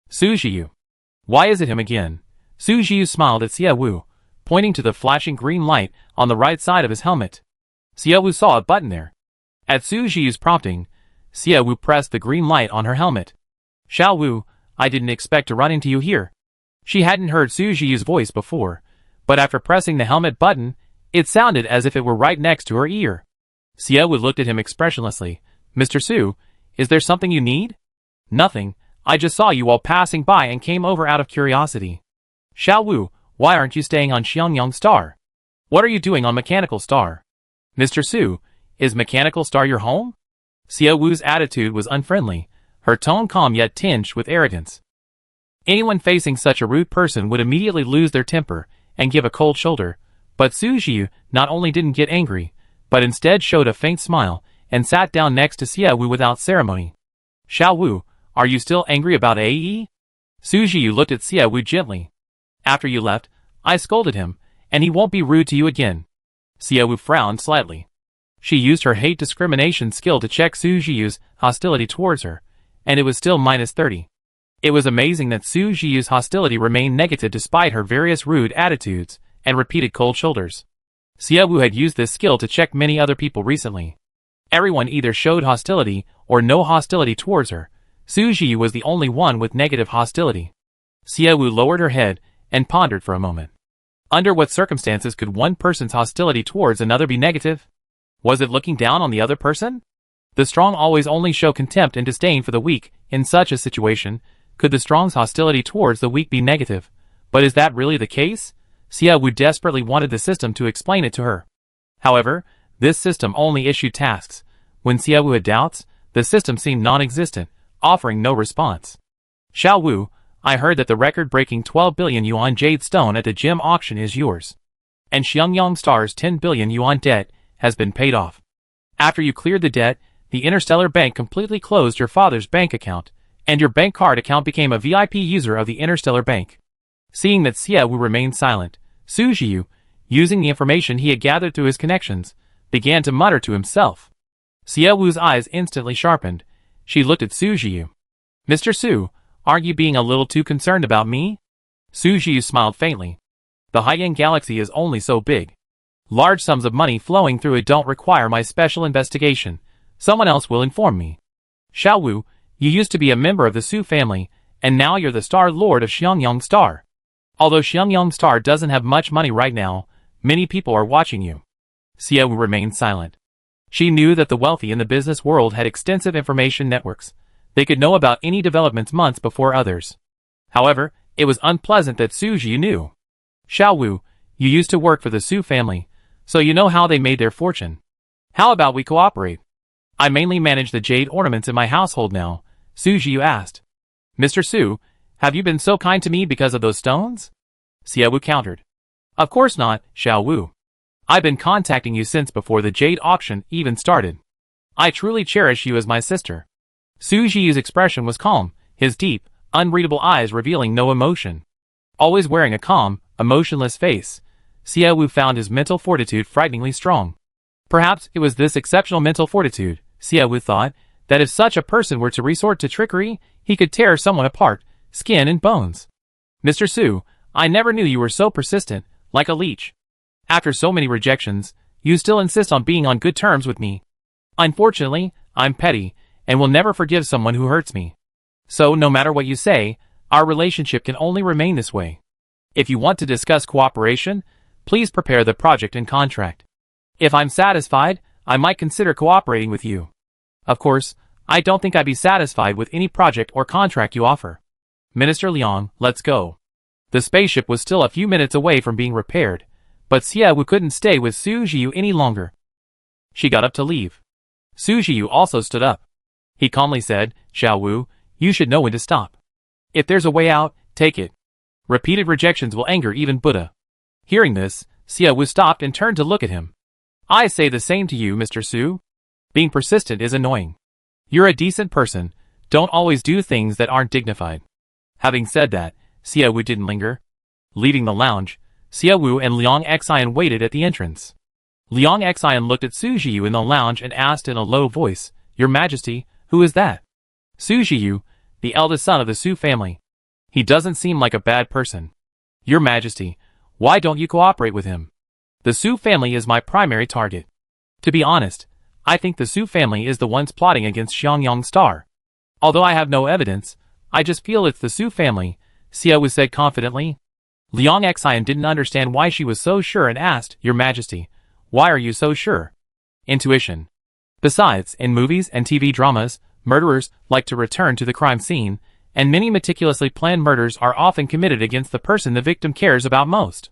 Su Jiu. Why is it him again? Su Jiu smiled at Xia Wu, pointing to the flashing green light on the right side of his helmet. Xia Wu saw a button there. At Su Jiu's prompting, Xia Wu pressed the green light on her helmet. Xiao Wu, I didn't expect to run into you here. She hadn't heard Su Jiu's voice before, but after pressing the helmet button, it sounded as if it were right next to her ear. Xia Wu looked at him expressionlessly. Mr. Su, is there something you need? Nothing, I just saw you all passing by and came over out of curiosity. Xiao Wu, why aren't you staying on Xiangyang Star? What are you doing on Mechanical Star? Mr. Su, is Mechanical Star your home? Xia Wu's attitude was unfriendly, her tone calm yet tinged with arrogance. Anyone facing such a rude person would immediately lose their temper and give a cold shoulder, but Su Jiu not only didn't get angry, but instead showed a faint smile and sat down next to Xia Wu without ceremony. Xiao Wu, are you still angry about AE? Su Jiu looked at Xia Wu gently. After you left, I scolded him, and he won't be rude to you again. Xia Wu frowned slightly. She used her hate discrimination skill to check Su Jiu's hostility towards her, and it was still -30. It was amazing that Su Jiu's hostility remained negative despite her various rude attitudes and repeated cold shoulders. Xia Wu had used this skill to check many other people recently. Everyone either showed hostility or no hostility towards her. Su Jiu was the only one with negative hostility. Xia Wu lowered her head and pondered for a moment. Under what circumstances could one person's hostility towards another be negative? Was it looking down on the other person? The strong always only show contempt and disdain for the weak. In such a situation, could the strong's hostility towards the weak be negative? But is that really the case? Xia Wu desperately wanted the system to explain it to her. However, this system only issued tasks. When Xia Wu had doubts, the system seemed non-existent, offering no response. Xiao Wu, I heard that the record-breaking 12 billion yuan jade stone at the gem auction is yours. And Xiangyang Star's 10 billion yuan debt has been paid off. After you cleared the debt, the Interstellar Bank completely closed your father's bank account, and your bank card account became a VIP user of the Interstellar Bank. Seeing that Xia Wu remained silent, Su Jiu, using the information he had gathered through his connections, began to mutter to himself. Xia Wu's eyes instantly sharpened. She looked at Su Jiu. Mr. Su, aren't you being a little too concerned about me? Su Jiu smiled faintly. The Haiyang Galaxy is only so big. Large sums of money flowing through it don't require my special investigation. Someone else will inform me. Xiao Wu, you used to be a member of the Su family, and now you're the Star Lord of Xiangyang Star. Although Xiangyang Star doesn't have much money right now, many people are watching you. Xie Wu remained silent. She knew that the wealthy in the business world had extensive information networks. They could know about any developments months before others. However, it was unpleasant that Su Ji knew. Xiao Wu, you used to work for the Su family, so you know how they made their fortune. How about we cooperate? I mainly manage the jade ornaments in my household now, Su Ji asked. Mr. Su, have you been so kind to me because of those stones? Xie Wu countered. Of course not, Xiao Wu. I've been contacting you since before the jade auction even started. I truly cherish you as my sister. Su Ji's expression was calm, his deep, unreadable eyes revealing no emotion. Always wearing a calm, emotionless face, Xie Wu found his mental fortitude frighteningly strong. Perhaps it was this exceptional mental fortitude, Xie Wu thought, that if such a person were to resort to trickery, he could tear someone apart, skin and bones. Mr. Su, I never knew you were so persistent, like a leech. After so many rejections, you still insist on being on good terms with me. Unfortunately, I'm petty, and will never forgive someone who hurts me. So no matter what you say, our relationship can only remain this way. If you want to discuss cooperation, please prepare the project and contract. If I'm satisfied, I might consider cooperating with you. Of course, I don't think I'd be satisfied with any project or contract you offer. Minister Liang, let's go. The spaceship was still a few minutes away from being repaired, but Xie Wu couldn't stay with Su Jiu any longer. She got up to leave. Su Jiu also stood up. He calmly said, Xiao Wu, you should know when to stop. If there's a way out, take it. Repeated rejections will anger even Buddha. Hearing this, Xie Wu stopped and turned to look at him. I say the same to you, Mr. Su. Being persistent is annoying. You're a decent person, don't always do things that aren't dignified. Having said that, Xie Wu didn't linger. Leaving the lounge, Xie Wu and Liang Xian waited at the entrance. Liang Xian looked at Su Jiu in the lounge and asked in a low voice, Your Majesty, who is that? Su Jiu, the eldest son of the Su family. He doesn't seem like a bad person. Your Majesty, why don't you cooperate with him? The Su family is my primary target. To be honest, I think the Su family is the ones plotting against Xiangyang Star. Although I have no evidence, I just feel it's the Su family, Xie Wu said confidently. Liang Xian didn't understand why she was so sure and asked, Your Majesty, why are you so sure? Intuition. Besides, in movies and TV dramas, murderers like to return to the crime scene, and many meticulously planned murders are often committed against the person the victim cares about most.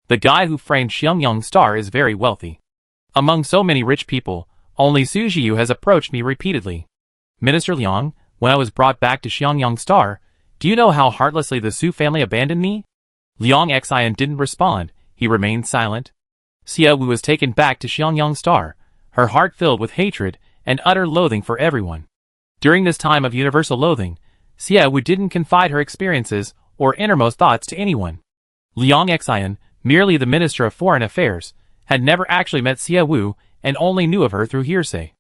The guy who framed Xiangyang Star is very wealthy. Among so many rich people, only Su Jiu has approached me repeatedly. Minister Liang, when I was brought back to Xiangyang Star, do you know how heartlessly the Su family abandoned me? Liang Xian didn't respond, he remained silent. Xie Wu was taken back to Xiangyang Star, her heart filled with hatred and utter loathing for everyone. During this time of universal loathing, Xie Wu didn't confide her experiences or innermost thoughts to anyone. Liang Xian, merely the Minister of Foreign Affairs, had never actually met Xie Wu and only knew of her through hearsay.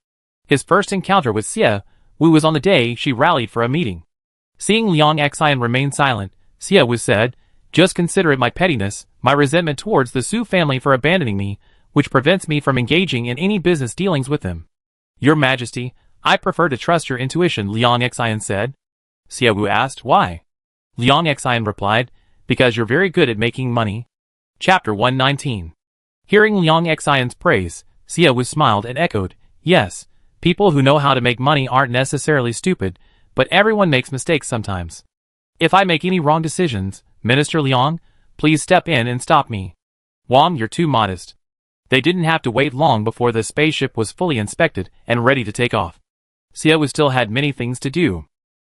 His first encounter with Xie Wu was on the day she rallied for a meeting. Seeing Liang Xian remain silent, Xie Wu said, Just consider it my pettiness, my resentment towards the Su family for abandoning me, which prevents me from engaging in any business dealings with them. Your Majesty, I prefer to trust your intuition, Liang Xian said. Xie Wu asked, Why? Liang Xian replied, Because you're very good at making money. Chapter 119. Hearing Liang Xian's praise, Xie Wu smiled and echoed, Yes, people who know how to make money aren't necessarily stupid, but everyone makes mistakes sometimes. If I make any wrong decisions, Minister Liang, please step in and stop me. Wang, you're too modest. They didn't have to wait long before the spaceship was fully inspected and ready to take off. Xie Wu still had many things to do.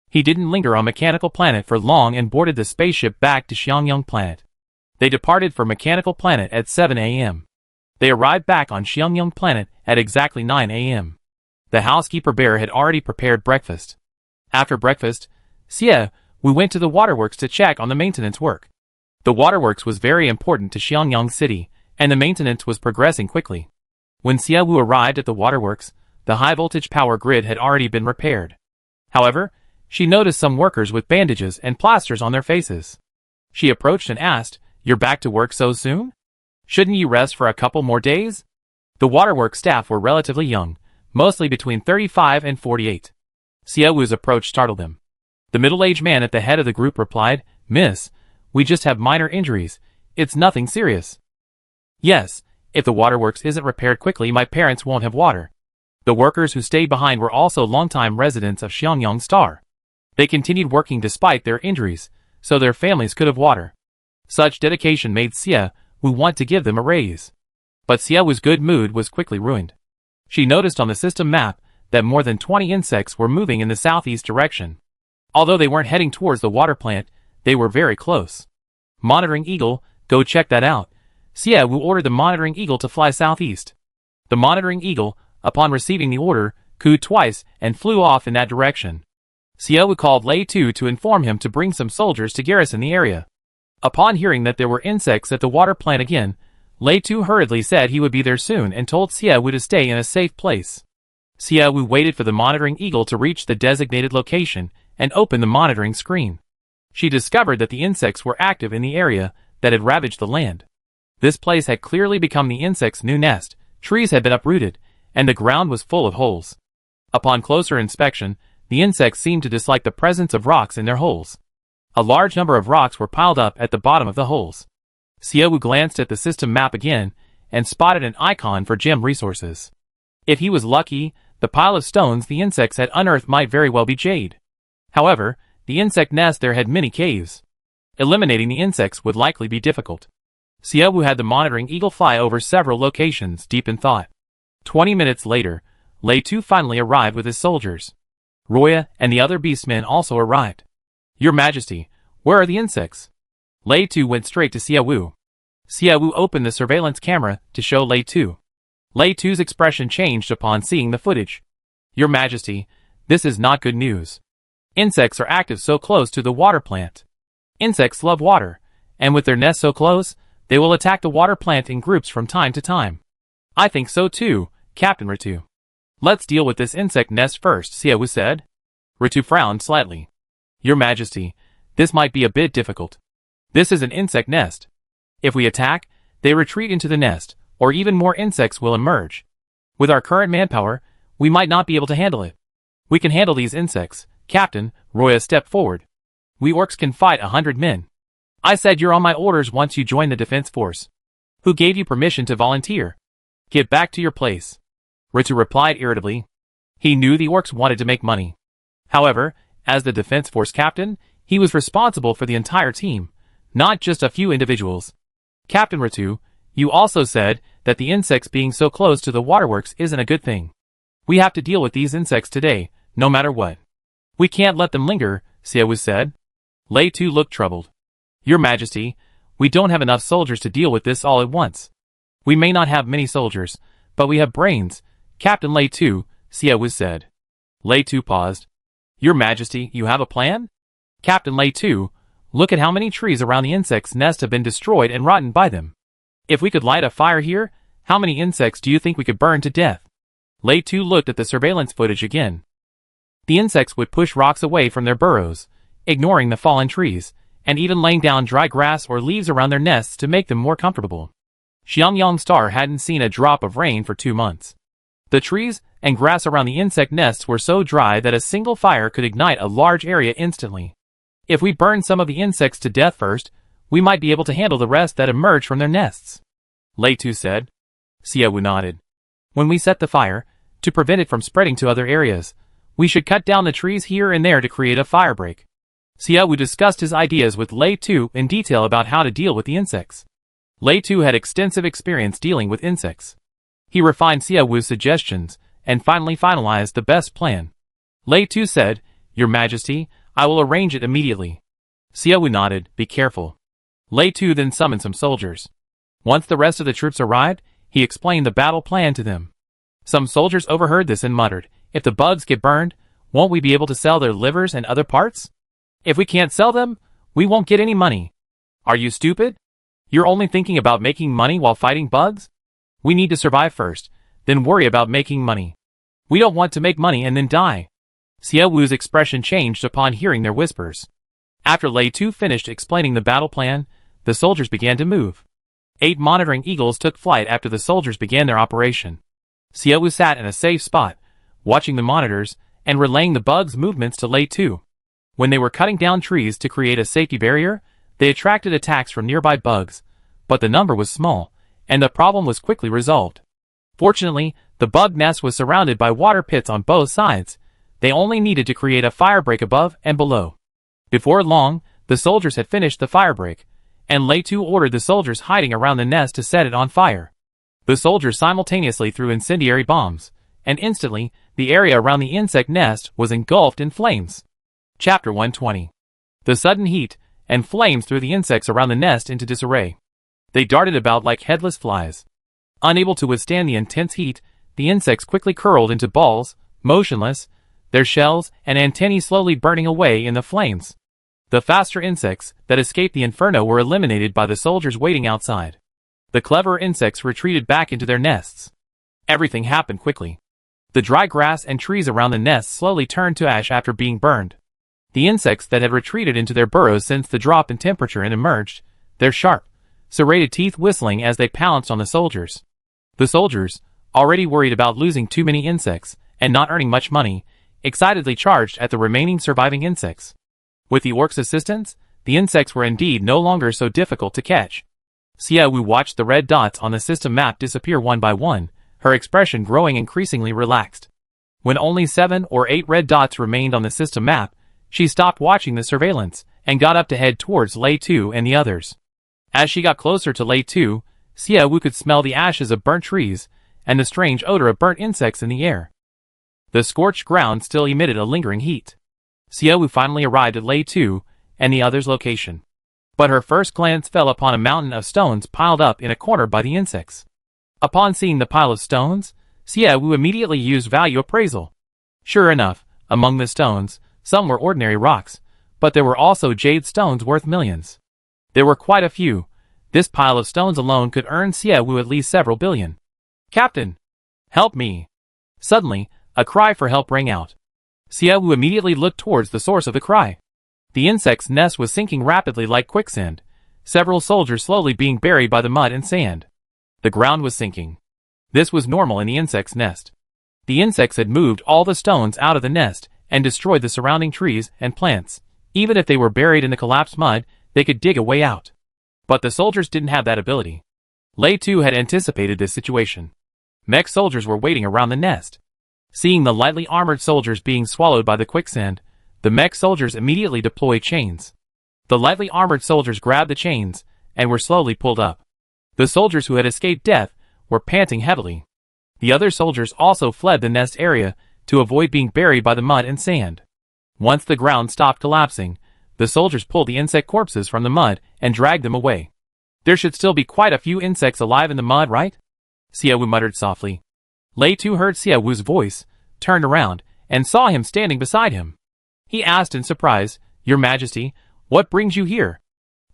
He didn't linger on Mechanical Planet for long and boarded the spaceship back to Xiangyang Planet. They departed for Mechanical Planet at 7 a.m. They arrived back on Xiangyang Planet at exactly 9 a.m. The housekeeper bear had already prepared breakfast. After breakfast, Xie Wu went to the waterworks to check on the maintenance work. The waterworks was very important to Xiangyang City, and the maintenance was progressing quickly. When Xie Wu arrived at the waterworks, the high-voltage power grid had already been repaired. However, she noticed some workers with bandages and plasters on their faces. She approached and asked, You're back to work so soon? Shouldn't you rest for a couple more days? The waterworks staff were relatively young, mostly between 35 and 48. Xie Wu's approach startled them. The middle-aged man at the head of the group replied, Miss, We just have minor injuries. It's nothing serious. Yes, if the waterworks isn't repaired quickly, my parents won't have water. The workers who stayed behind were also longtime residents of Xiangyang Star. They continued working despite their injuries, so their families could have water. Such dedication made Xie Wu want to give them a raise. But Xie Wu's good mood was quickly ruined. She noticed on the system map that more than 20 insects were moving in the southeast direction. Although they weren't heading towards the water plant, they were very close. Monitoring Eagle, go check that out. Xie Wu ordered the Monitoring Eagle to fly southeast. The Monitoring Eagle, upon receiving the order, cooed twice and flew off in that direction. Xie Wu called Lei Tu to inform him to bring some soldiers to garrison the area. Upon hearing that there were insects at the water plant again, Lei Tu hurriedly said he would be there soon and told Xie Wu to stay in a safe place. Xie Wu waited for the Monitoring Eagle to reach the designated location and open the monitoring screen. She discovered that the insects were active in the area that had ravaged the land. This place had clearly become the insects' new nest, trees had been uprooted, and the ground was full of holes. Upon closer inspection, the insects seemed to dislike the presence of rocks in their holes. A large number of rocks were piled up at the bottom of the holes. Xie Wu glanced at the system map again and spotted an icon for gem resources. If he was lucky, the pile of stones the insects had unearthed might very well be jade. However, the insect nest there had many caves. Eliminating the insects would likely be difficult. Xie Wu had the Monitoring Eagle fly over several locations, deep in thought. 20 minutes later, Lei Tu finally arrived with his soldiers. Roya and the other beastmen also arrived. Your Majesty, where are the insects? Lei Tu went straight to Xie Wu. Xie Wu opened the surveillance camera to show Lei Tu. Lei Tu's expression changed upon seeing the footage. Your Majesty, this is not good news. Insects are active so close to the water plant. Insects love water, and with their nests so close, they will attack the water plant in groups from time to time. I think so too, Captain Ritu. Let's deal with this insect nest first, Xie Wu said. Ritu frowned slightly. Your Majesty, this might be a bit difficult. This is an insect nest. If we attack, they retreat into the nest, or even more insects will emerge. With our current manpower, we might not be able to handle it. We can handle these insects, Captain. Roya stepped forward. We orcs can fight 100 men. I said you're on my orders once you join the defense force. Who gave you permission to volunteer? Get back to your place. Ritu replied irritably. He knew the orcs wanted to make money. However, as the defense force captain, he was responsible for the entire team, not just a few individuals. Captain Ritu, you also said that the insects being so close to the waterworks isn't a good thing. We have to deal with these insects today, no matter what. We can't let them linger, Xie Wu said. Lei Tu looked troubled. Your Majesty, we don't have enough soldiers to deal with this all at once. We may not have many soldiers, but we have brains, Captain Lei Tu, Xie Wu said. Lei Tu paused. Your Majesty, you have a plan? Captain Lei Tu, look at how many trees around the insect's nest have been destroyed and rotten by them. If we could light a fire here, how many insects do you think we could burn to death? Lei Tu looked at the surveillance footage again. The insects would push rocks away from their burrows, ignoring the fallen trees, and even laying down dry grass or leaves around their nests to make them more comfortable. Xiangyang Star hadn't seen a drop of rain for 2 months. The trees and grass around the insect nests were so dry that a single fire could ignite a large area instantly. If we burn some of the insects to death first, we might be able to handle the rest that emerge from their nests. Lei Tu said. Xie Wu nodded. When we set the fire, to prevent it from spreading to other areas, we should cut down the trees here and there to create a fire break. Xie Wu discussed his ideas with Lei Tu in detail about how to deal with the insects. Lei Tu had extensive experience dealing with insects. He refined Xie Wu's suggestions and finally finalized the best plan. Lei Tu said, Your Majesty, I will arrange it immediately. Xie Wu nodded, be careful. Lei Tu then summoned some soldiers. Once the rest of the troops arrived, he explained the battle plan to them. Some soldiers overheard this and muttered, if the bugs get burned, won't we be able to sell their livers and other parts? If we can't sell them, we won't get any money. Are you stupid? You're only thinking about making money while fighting bugs? We need to survive first, then worry about making money. We don't want to make money and then die. Xie Wu's expression changed upon hearing their whispers. After Lei Tu finished explaining the battle plan, the soldiers began to move. 8 monitoring eagles took flight after the soldiers began their operation. Xie Wu sat in a safe spot, watching the monitors and relaying the bugs' movements to Lei Tu. When they were cutting down trees to create a safety barrier, They attracted attacks from nearby bugs, but the number was small, and the problem was quickly resolved. Fortunately, the bug nest was surrounded by water pits on both sides. They only needed to create a firebreak above and below. Before long, the soldiers had finished the firebreak, and Lei-Tu ordered the soldiers hiding around the nest to set it on fire. The soldiers simultaneously threw incendiary bombs, and instantly, the area around the insect nest was engulfed in flames. Chapter 120. The sudden heat and flames threw the insects around the nest into disarray. They darted about like headless flies. Unable to withstand the intense heat, the insects quickly curled into balls, motionless, their shells and antennae slowly burning away in the flames. The faster insects that escaped the inferno were eliminated by the soldiers waiting outside. The cleverer insects retreated back into their nests. Everything happened quickly. The dry grass and trees around the nests slowly turned to ash after being burned. The insects that had retreated into their burrows since the drop in temperature and emerged, their sharp, serrated teeth whistling as they pounced on the soldiers. The soldiers, already worried about losing too many insects and not earning much money, excitedly charged at the remaining surviving insects. With the orcs' assistance, the insects were indeed no longer so difficult to catch. Xiao Wu watched the red dots on the system map disappear one by one, her expression growing increasingly relaxed. When only 7 or 8 red dots remained on the system map, she stopped watching the surveillance and got up to head towards Lei-Tu and the others. As she got closer to Lei-Tu, Xiao Wu could smell the ashes of burnt trees and the strange odor of burnt insects in the air. The scorched ground still emitted a lingering heat. Xiao Wu finally arrived at Lei-Tu and the others' location. But her first glance fell upon a mountain of stones piled up in a corner by the insects. Upon seeing the pile of stones, Xiao Wu immediately used value appraisal. Sure enough, among the stones, some were ordinary rocks, but there were also jade stones worth millions. There were quite a few. This pile of stones alone could earn Xiao Wu at least several billion. "Captain! Help me!" Suddenly, a cry for help rang out. Xiao Wu immediately looked towards the source of the cry. The insect's nest was sinking rapidly like quicksand, several soldiers slowly being buried by the mud and sand. The ground was sinking. This was normal in the insect's nest. The insects had moved all the stones out of the nest and destroyed the surrounding trees and plants. Even if they were buried in the collapsed mud, they could dig a way out. But the soldiers didn't have that ability. Lei-Tu had anticipated this situation. Mech soldiers were waiting around the nest. Seeing the lightly armored soldiers being swallowed by the quicksand, the mech soldiers immediately deployed chains. The lightly armored soldiers grabbed the chains and were slowly pulled up. The soldiers who had escaped death were panting heavily. The other soldiers also fled the nest area to avoid being buried by the mud and sand. Once the ground stopped collapsing, the soldiers pulled the insect corpses from the mud and dragged them away. "There should still be quite a few insects alive in the mud, right?" Xiao Wu muttered softly. Lei-Tu heard Xiao Wu's voice, turned around, and saw him standing beside him. He asked in surprise, "Your Majesty, what brings you here?"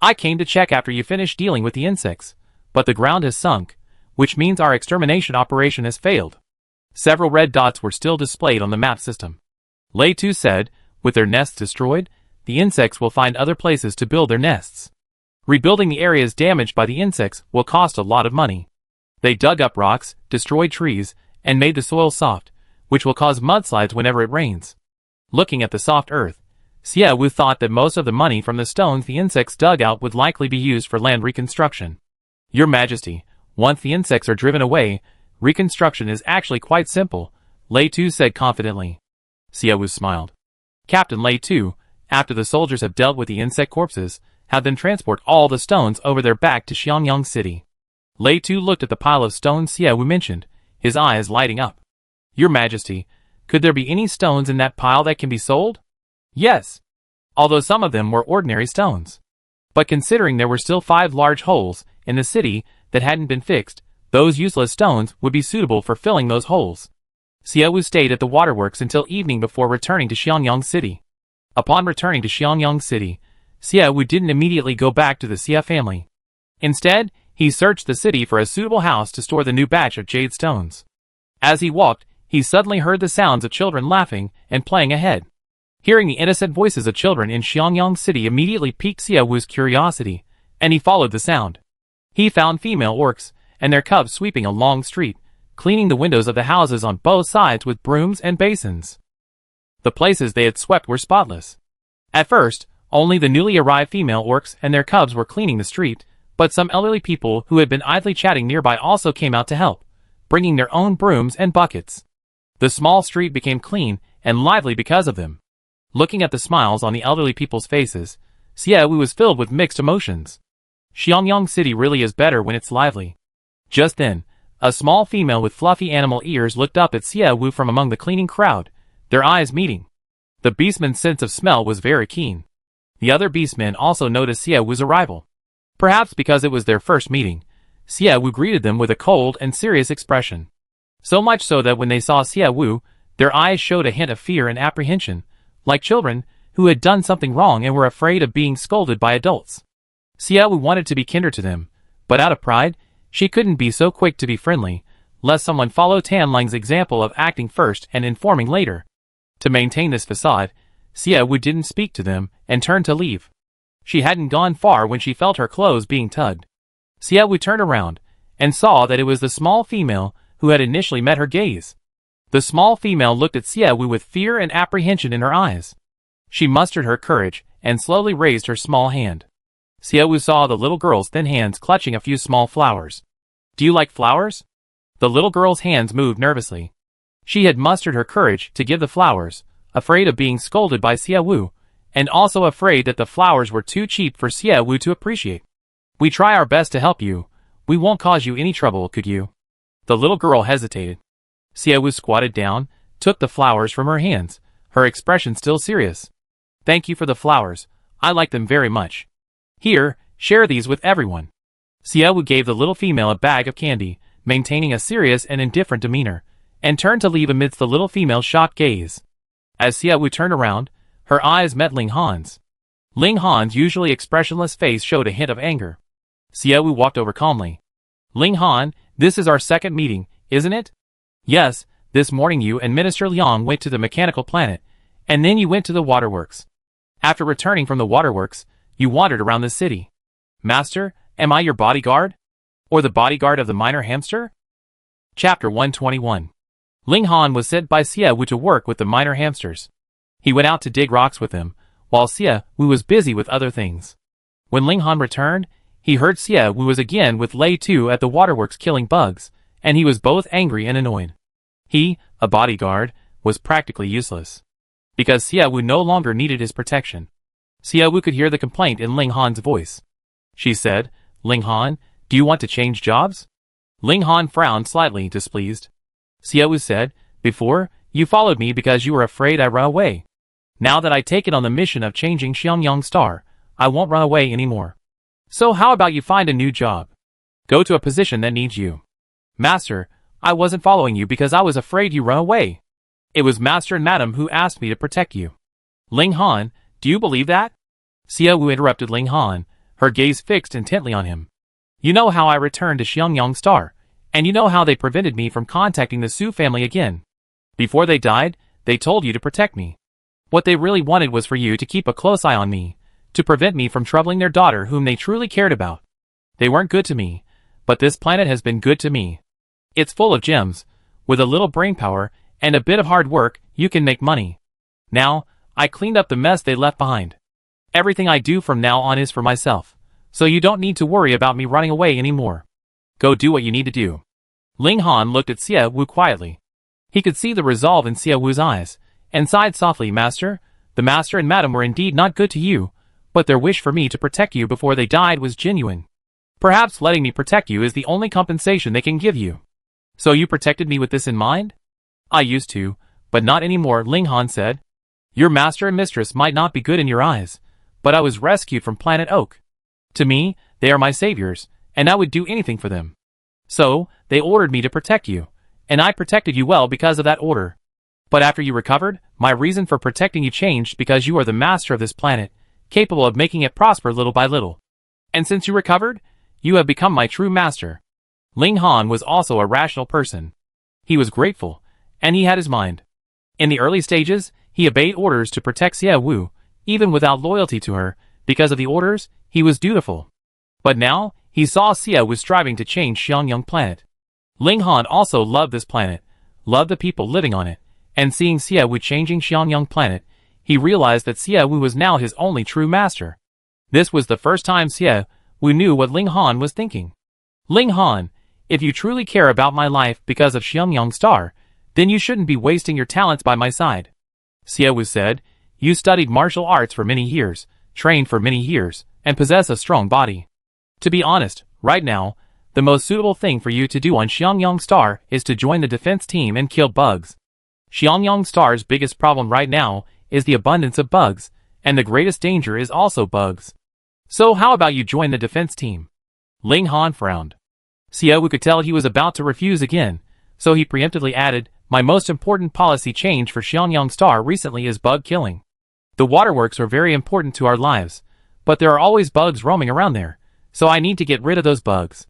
"I came to check after you finished dealing with the insects, but the ground has sunk, which means our extermination operation has failed." Several red dots were still displayed on the map system. Lei-Tu said, "With their nests destroyed, the insects will find other places to build their nests. Rebuilding the areas damaged by the insects will cost a lot of money. They dug up rocks, destroyed trees, and made the soil soft, which will cause mudslides whenever it rains." Looking at the soft earth, Xiao Wu thought that most of the money from the stones the insects dug out would likely be used for land reconstruction. "Your Majesty, once the insects are driven away, reconstruction is actually quite simple," Lei-Tu said confidently. Xiao Wu smiled. "Captain Lei-Tu, after the soldiers have dealt with the insect corpses, have them transport all the stones over their back to Xiangyang City." Lei-Tu looked at the pile of stones Xiao Wu mentioned, his eyes lighting up. "Your Majesty, could there be any stones in that pile that can be sold?" "Yes, although some of them were ordinary stones. But considering there were still 5 large holes in the city that hadn't been fixed, those useless stones would be suitable for filling those holes." Xiao Wu stayed at the waterworks until evening before returning to Xiangyang City. Upon returning to Xiangyang City, Xiao Wu didn't immediately go back to the Xia family. Instead, he searched the city for a suitable house to store the new batch of jade stones. As he walked, he suddenly heard the sounds of children laughing and playing ahead. Hearing the innocent voices of children in Xiangyang City immediately piqued Xiao Wu's curiosity, and he followed the sound. He found female orcs and their cubs sweeping a long street, cleaning the windows of the houses on both sides with brooms and basins. The places they had swept were spotless. At first, Only the newly arrived female orcs and their cubs were cleaning the street, but some elderly people who had been idly chatting nearby also came out to help, bringing their own brooms and buckets. The small street became clean and lively because of them. Looking at the smiles on the elderly people's faces, Xiaowu was filled with mixed emotions. Xiangyang City really is better when it's lively. Just then, a small female with fluffy animal ears looked up at Xiaowu from among the cleaning crowd, their eyes meeting. The beastman's sense of smell was very keen. The other beastmen also noticed Xiaowu's arrival. Perhaps because it was their first meeting, Xiaowu greeted them with a cold and serious expression. So much so that when they saw Xiaowu, their eyes showed a hint of fear and apprehension, like children who had done something wrong and were afraid of being scolded by adults. Xiaowu wanted to be kinder to them, but out of pride, she couldn't be so quick to be friendly, lest someone follow Tanling's example of acting first and informing later. To maintain this facade, Xiaowu didn't speak to them and turned to leave. She hadn't gone far when she felt her clothes being tugged. Xiaowu turned around and saw that it was the small female who had initially met her gaze. The small female looked at Xiaowu with fear and apprehension in her eyes. She mustered her courage and slowly raised her small hand. Xiaowu saw the little girl's thin hands clutching a few small flowers. "Do you like flowers?" The little girl's hands moved nervously. She had mustered her courage to give the flowers, afraid of being scolded by Xiaowu, and also afraid that the flowers were too cheap for Xiaowu to appreciate. "We try our best to help you. We won't cause you any trouble, could you?" The little girl hesitated. Xiaowu squatted down, took the flowers from her hands, her expression still serious. "Thank you for the flowers. I like them very much. Here, share these with everyone." Xiaowu gave the little female a bag of candy, maintaining a serious and indifferent demeanor, and turned to leave amidst the little female's shocked gaze. As Xiaowu turned around, her eyes met Ling Han's. Ling Han's usually expressionless face showed a hint of anger. Xiaowu walked over calmly. "Ling Han, this is our second meeting, isn't it?" "Yes, this morning you and Minister Liang went to the mechanical planet, and then you went to the waterworks. After returning from the waterworks, you wandered around the city. Master, am I your bodyguard? Or the bodyguard of the minor hamster?" Chapter 121. Ling Han was sent by Xiaowu to work with the minor hamsters. He went out to dig rocks with them, while Xiaowu was busy with other things. When Ling Han returned, he heard Xiaowu was again with Lei Tu at the waterworks killing bugs, and he was both angry and annoyed. He, a bodyguard, was practically useless, because Xiaowu no longer needed his protection. Xiaowu could hear the complaint in Ling Han's voice. She said, "Ling Han, do you want to change jobs?" Ling Han frowned slightly, displeased. Xiaowu said, "Before, you followed me because you were afraid I'd run away. Now that I take it on the mission of changing Xiangyang Star, I won't run away anymore. So how about you find a new job? Go to a position that needs you." "Master, I wasn't following you because I was afraid you run away. It was Master and Madam who asked me to protect you." "Ling Han, do you believe that?" Xiaowu interrupted Ling Han, her gaze fixed intently on him. "You know how I returned to Xiangyang Star, and you know how they prevented me from contacting the Su family again. Before they died, they told you to protect me. What they really wanted was for you to keep a close eye on me, to prevent me from troubling their daughter whom they truly cared about. They weren't good to me, but this planet has been good to me. It's full of gems. With a little brainpower and a bit of hard work, you can make money. Now, I cleaned up the mess they left behind. Everything I do from now on is for myself, so you don't need to worry about me running away anymore. Go do what you need to do." Ling Han looked at Xiaowu quietly. He could see the resolve in Xiaowu's eyes, and sighed softly. "Master, the Master and Madam were indeed not good to you, but their wish for me to protect you before they died was genuine. Perhaps letting me protect you is the only compensation they can give you. So you protected me with this in mind?" "I used to, but not anymore," Ling Han said. "Your master and mistress might not be good in your eyes, but I was rescued from Planet Oak. To me, they are my saviors, and I would do anything for them. So, they ordered me to protect you, and I protected you well because of that order. But after you recovered, my reason for protecting you changed because you are the master of this planet, capable of making it prosper little by little. And since you recovered, you have become my true master." Ling Han was also a rational person. He was grateful, and he had his mind. In the early stages, he obeyed orders to protect Xiaowu, even without loyalty to her. Because of the orders, he was dutiful. But now, he saw Xiaowu striving to change Xiangyang planet. Ling Han also loved this planet, loved the people living on it, and seeing Xiaowu changing Xiangyang planet, He realized that Xie Wu was now his only true master. This was the first time Xie Wu knew what Ling Han was thinking. Ling Han, if you truly care about my life because of Xiangyang Star, then you shouldn't be wasting your talents by my side. Xie Wu said, you studied martial arts for many years, trained for many years, and possess a strong body. To be honest, right now, the most suitable thing for you to do on Xiangyang Star is to join the defense team and kill bugs. Xiangyang Star's biggest problem right now is the abundance of bugs, and the greatest danger is also bugs. So how about you join the defense team? Ling Han frowned. Xie Wu could tell he was about to refuse again, so he preemptively added, my most important policy change for Xiangyang Star recently is bug killing. The waterworks are very important to our lives, but there are always bugs roaming around there, so I need to get rid of those bugs.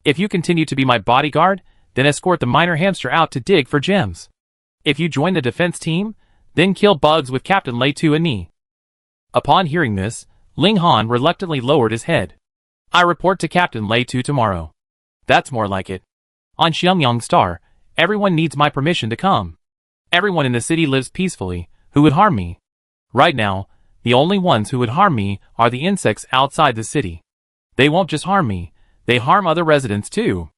If you continue to be my bodyguard, then escort the minor hamster out to dig for gems. If you join the defense team, then kill bugs with Captain Lei Tu and me. Upon hearing this, Ling Han reluctantly lowered his head. I report to Captain Lei Tu tomorrow. That's more like it. On Xiangyang Star, everyone needs my permission to come. Everyone in the city lives peacefully, who would harm me. Right now, the only ones who would harm me are the insects outside the city. They won't just harm me, they harm other residents too.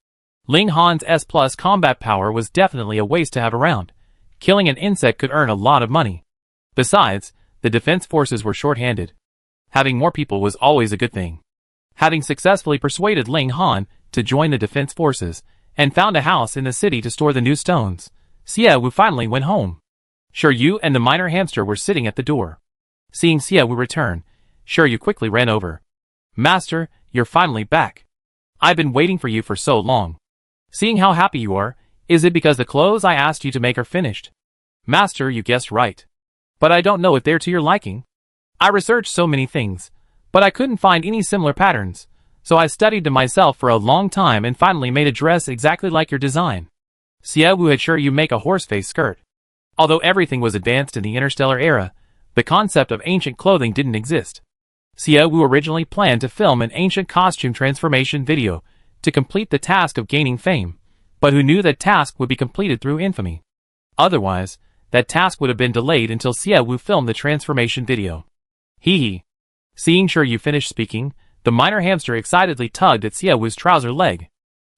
Ling Han's S+ combat power was definitely a waste to have around. Killing an insect could earn a lot of money. Besides, the defense forces were short-handed. Having more people was always a good thing. Having successfully persuaded Ling Han to join the defense forces, and found a house in the city to store the new stones, Xie Wu finally went home. Yu and the minor hamster were sitting at the door. Seeing Xie Wu return, Yu quickly ran over. Master, you're finally back. I've been waiting for you for so long. Seeing how happy you are, is it because the clothes I asked you to make are finished? Master, you guessed right. But I don't know if they're to your liking. I researched so many things, but I couldn't find any similar patterns, so I studied them myself for a long time and finally made a dress exactly like your design. Xie Wu had Yu make a horse-face skirt. Although everything was advanced in the Interstellar era, the concept of ancient clothing didn't exist. Xie Wu originally planned to film an ancient costume transformation video to complete the task of gaining fame, but who knew that task would be completed through infamy. Otherwise, that task would have been delayed until Xie Wu filmed the transformation video. Hee hee. Seeing Yu finish speaking, the minor hamster excitedly tugged at Xie Wu's trouser leg.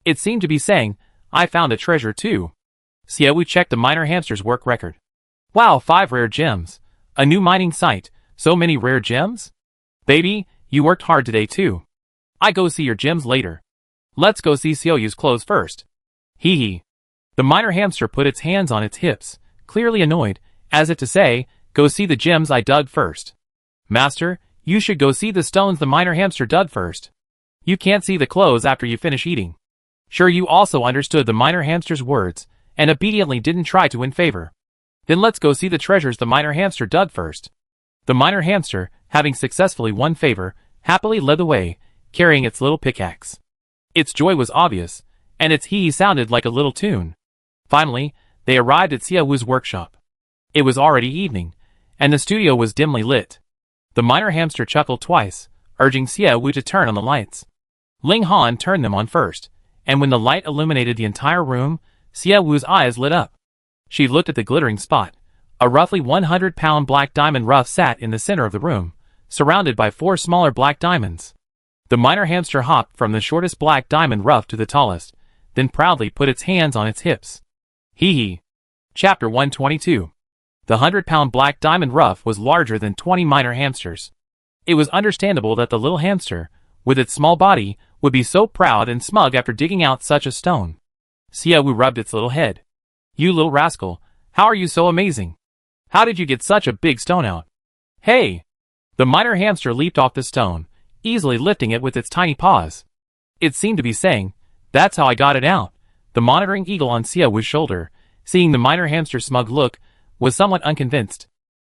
It seemed to be saying, I found a treasure too. Xie Wu checked the minor hamster's work record. Wow, 5 rare gems. A new mining site, so many rare gems? Baby, you worked hard today too. I go see your gems later. Let's go see Xie Wu's clothes first. Hee hee. The minor hamster put its hands on its hips, clearly annoyed, as if to say, go see the gems I dug first. Master, you should go see the stones the minor hamster dug first. You can't see the clothes after you finish eating. Yu also understood the minor hamster's words, and obediently didn't try to win favor. Then let's go see the treasures the minor hamster dug first. The minor hamster, having successfully won favor, happily led the way, carrying its little pickaxe. Its joy was obvious, and its hee sounded like a little tune. Finally, they arrived at Xie Wu's workshop. It was already evening, and the studio was dimly lit. The minor hamster chuckled twice, urging Xie Wu to turn on the lights. Ling Han turned them on first, and when the light illuminated the entire room, Xie Wu's eyes lit up. She looked at the glittering spot. A roughly 100-pound black diamond rough sat in the center of the room, surrounded by 4 smaller black diamonds. The minor hamster hopped from the shortest black diamond rough to the tallest, then proudly put its hands on its hips. Hee hee. Chapter 122. The 100-pound black diamond rough was larger than 20 minor hamsters. It was understandable that the little hamster, with its small body, would be so proud and smug after digging out such a stone. Xie Wu rubbed its little head. You little rascal, how are you so amazing? How did you get such a big stone out? Hey! The minor hamster leaped off the stone, easily lifting it with its tiny paws. It seemed to be saying, that's how I got it out. The monitoring eagle on Xie Wu's shoulder, seeing the minor hamster's smug look, was somewhat unconvinced.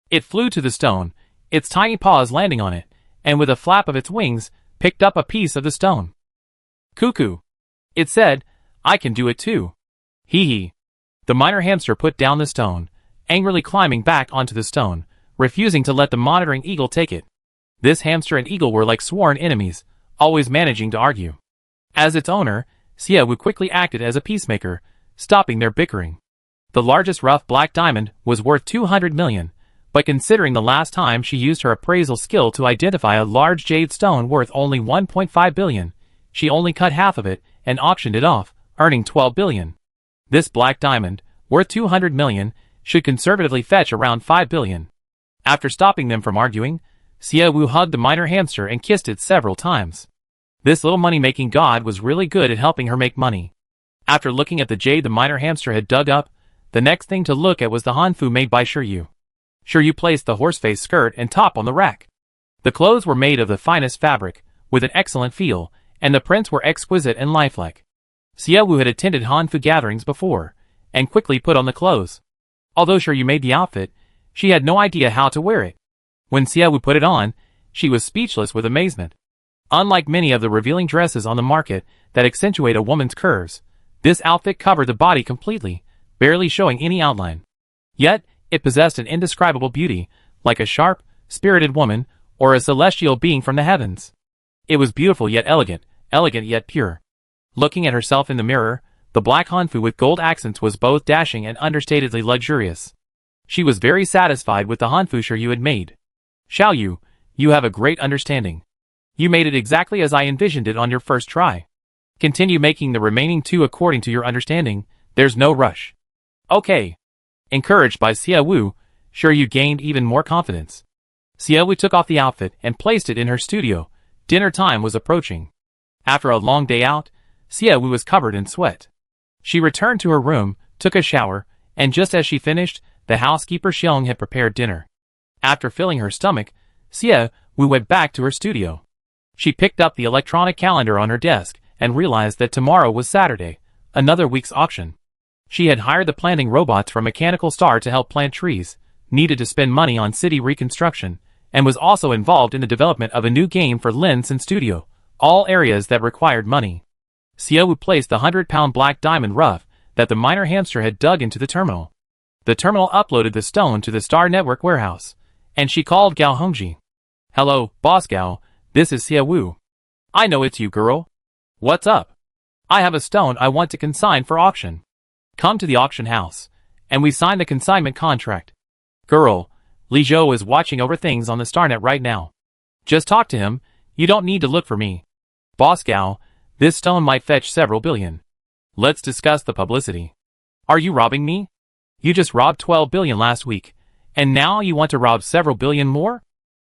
It flew to the stone, its tiny paws landing on it, and with a flap of its wings, picked up a piece of the stone. Cuckoo! It said, I can do it too. Hee hee. The minor hamster put down the stone, angrily climbing back onto the stone, refusing to let the monitoring eagle take it. This hamster and eagle were like sworn enemies, always managing to argue. As its owner, Xie Wu quickly acted as a peacemaker, stopping their bickering. The largest rough black diamond was worth 200 million, But considering the last time she used her appraisal skill to identify a large jade stone worth only 1.5 billion, she only cut half of it and auctioned it off, earning 12 billion. This black diamond, worth 200 million, should conservatively fetch around 5 billion. After stopping them from arguing, Xie Wu hugged the minor hamster and kissed it several times. This little money-making god was really good at helping her make money. After looking at the jade the minor hamster had dug up, the next thing to look at was the hanfu made by Shiryu. Shiryu placed the horseface skirt and top on the rack. The clothes were made of the finest fabric, with an excellent feel, and the prints were exquisite and lifelike. Xie Wu had attended hanfu gatherings before, and quickly put on the clothes. Although Shiryu made the outfit, she had no idea how to wear it. When Xie Wu put it on, she was speechless with amazement. Unlike many of the revealing dresses on the market that accentuate a woman's curves, this outfit covered the body completely, barely showing any outline. Yet, it possessed an indescribable beauty, like a sharp, spirited woman, or a celestial being from the heavens. It was beautiful yet elegant yet pure. Looking at herself in the mirror, the black hanfu with gold accents was both dashing and understatedly luxurious. She was very satisfied with the hanfu Shiryu had made. Xiaoyu, you have a great understanding. You made it exactly as I envisioned it on your first try. Continue making the remaining two according to your understanding, there's no rush. Okay. Encouraged by Xie Wu, Shiryu gained even more confidence. Xie Wu took off the outfit and placed it in her studio. Dinner time was approaching. After a long day out, Xie Wu was covered in sweat. She returned to her room, took a shower, and just as she finished, the housekeeper Xiong had prepared dinner. After filling her stomach, Xie Wu went back to her studio. She picked up the electronic calendar on her desk and realized that tomorrow was Saturday, another week's auction. She had hired the planting robots from Mechanical Star to help plant trees, needed to spend money on city reconstruction, and was also involved in the development of a new game for Lens and Studio, all areas that required money. Xie Wu placed the 100-pound black diamond rough that the minor hamster had dug into the terminal. The terminal uploaded the stone to the Star Network warehouse, and she called Gao Hongji. Hello, Boss Gao, this is Xie Wu. I know it's you, girl. What's up? I have a stone I want to consign for auction. Come to the auction house, and we sign the consignment contract. Girl, Li Zhou is watching over things on the StarNet right now. Just talk to him, you don't need to look for me. Boss Gao, this stone might fetch several billion. Let's discuss the publicity. Are you robbing me? You just robbed 12 billion last week, and now you want to rob several billion more?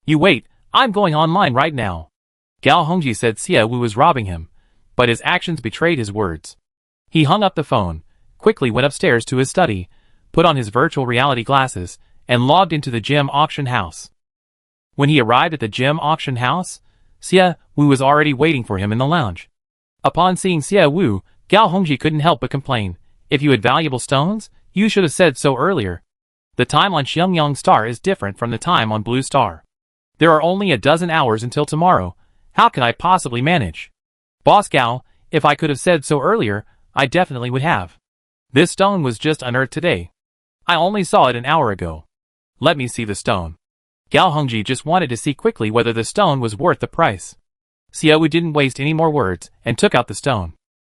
You wait, I'm going online right now. Gao Hongji said Xie Wu was robbing him, but his actions betrayed his words. He hung up the phone, quickly went upstairs to his study, put on his virtual reality glasses, and logged into the gem auction house. When he arrived at the gem auction house, Xie Wu was already waiting for him in the lounge. Upon seeing Xie Wu, Gao Hongji couldn't help but complain. If you had valuable stones, you should have said so earlier. The time on Xiangyang Star is different from the time on Blue Star. There are only a dozen hours until tomorrow. How can I possibly manage? Boss Gao, if I could have said so earlier, I definitely would have. This stone was just unearthed today. I only saw it an hour ago. Let me see the stone. Gao Hongji just wanted to see quickly whether the stone was worth the price. Xie Wu didn't waste any more words and took out the stone.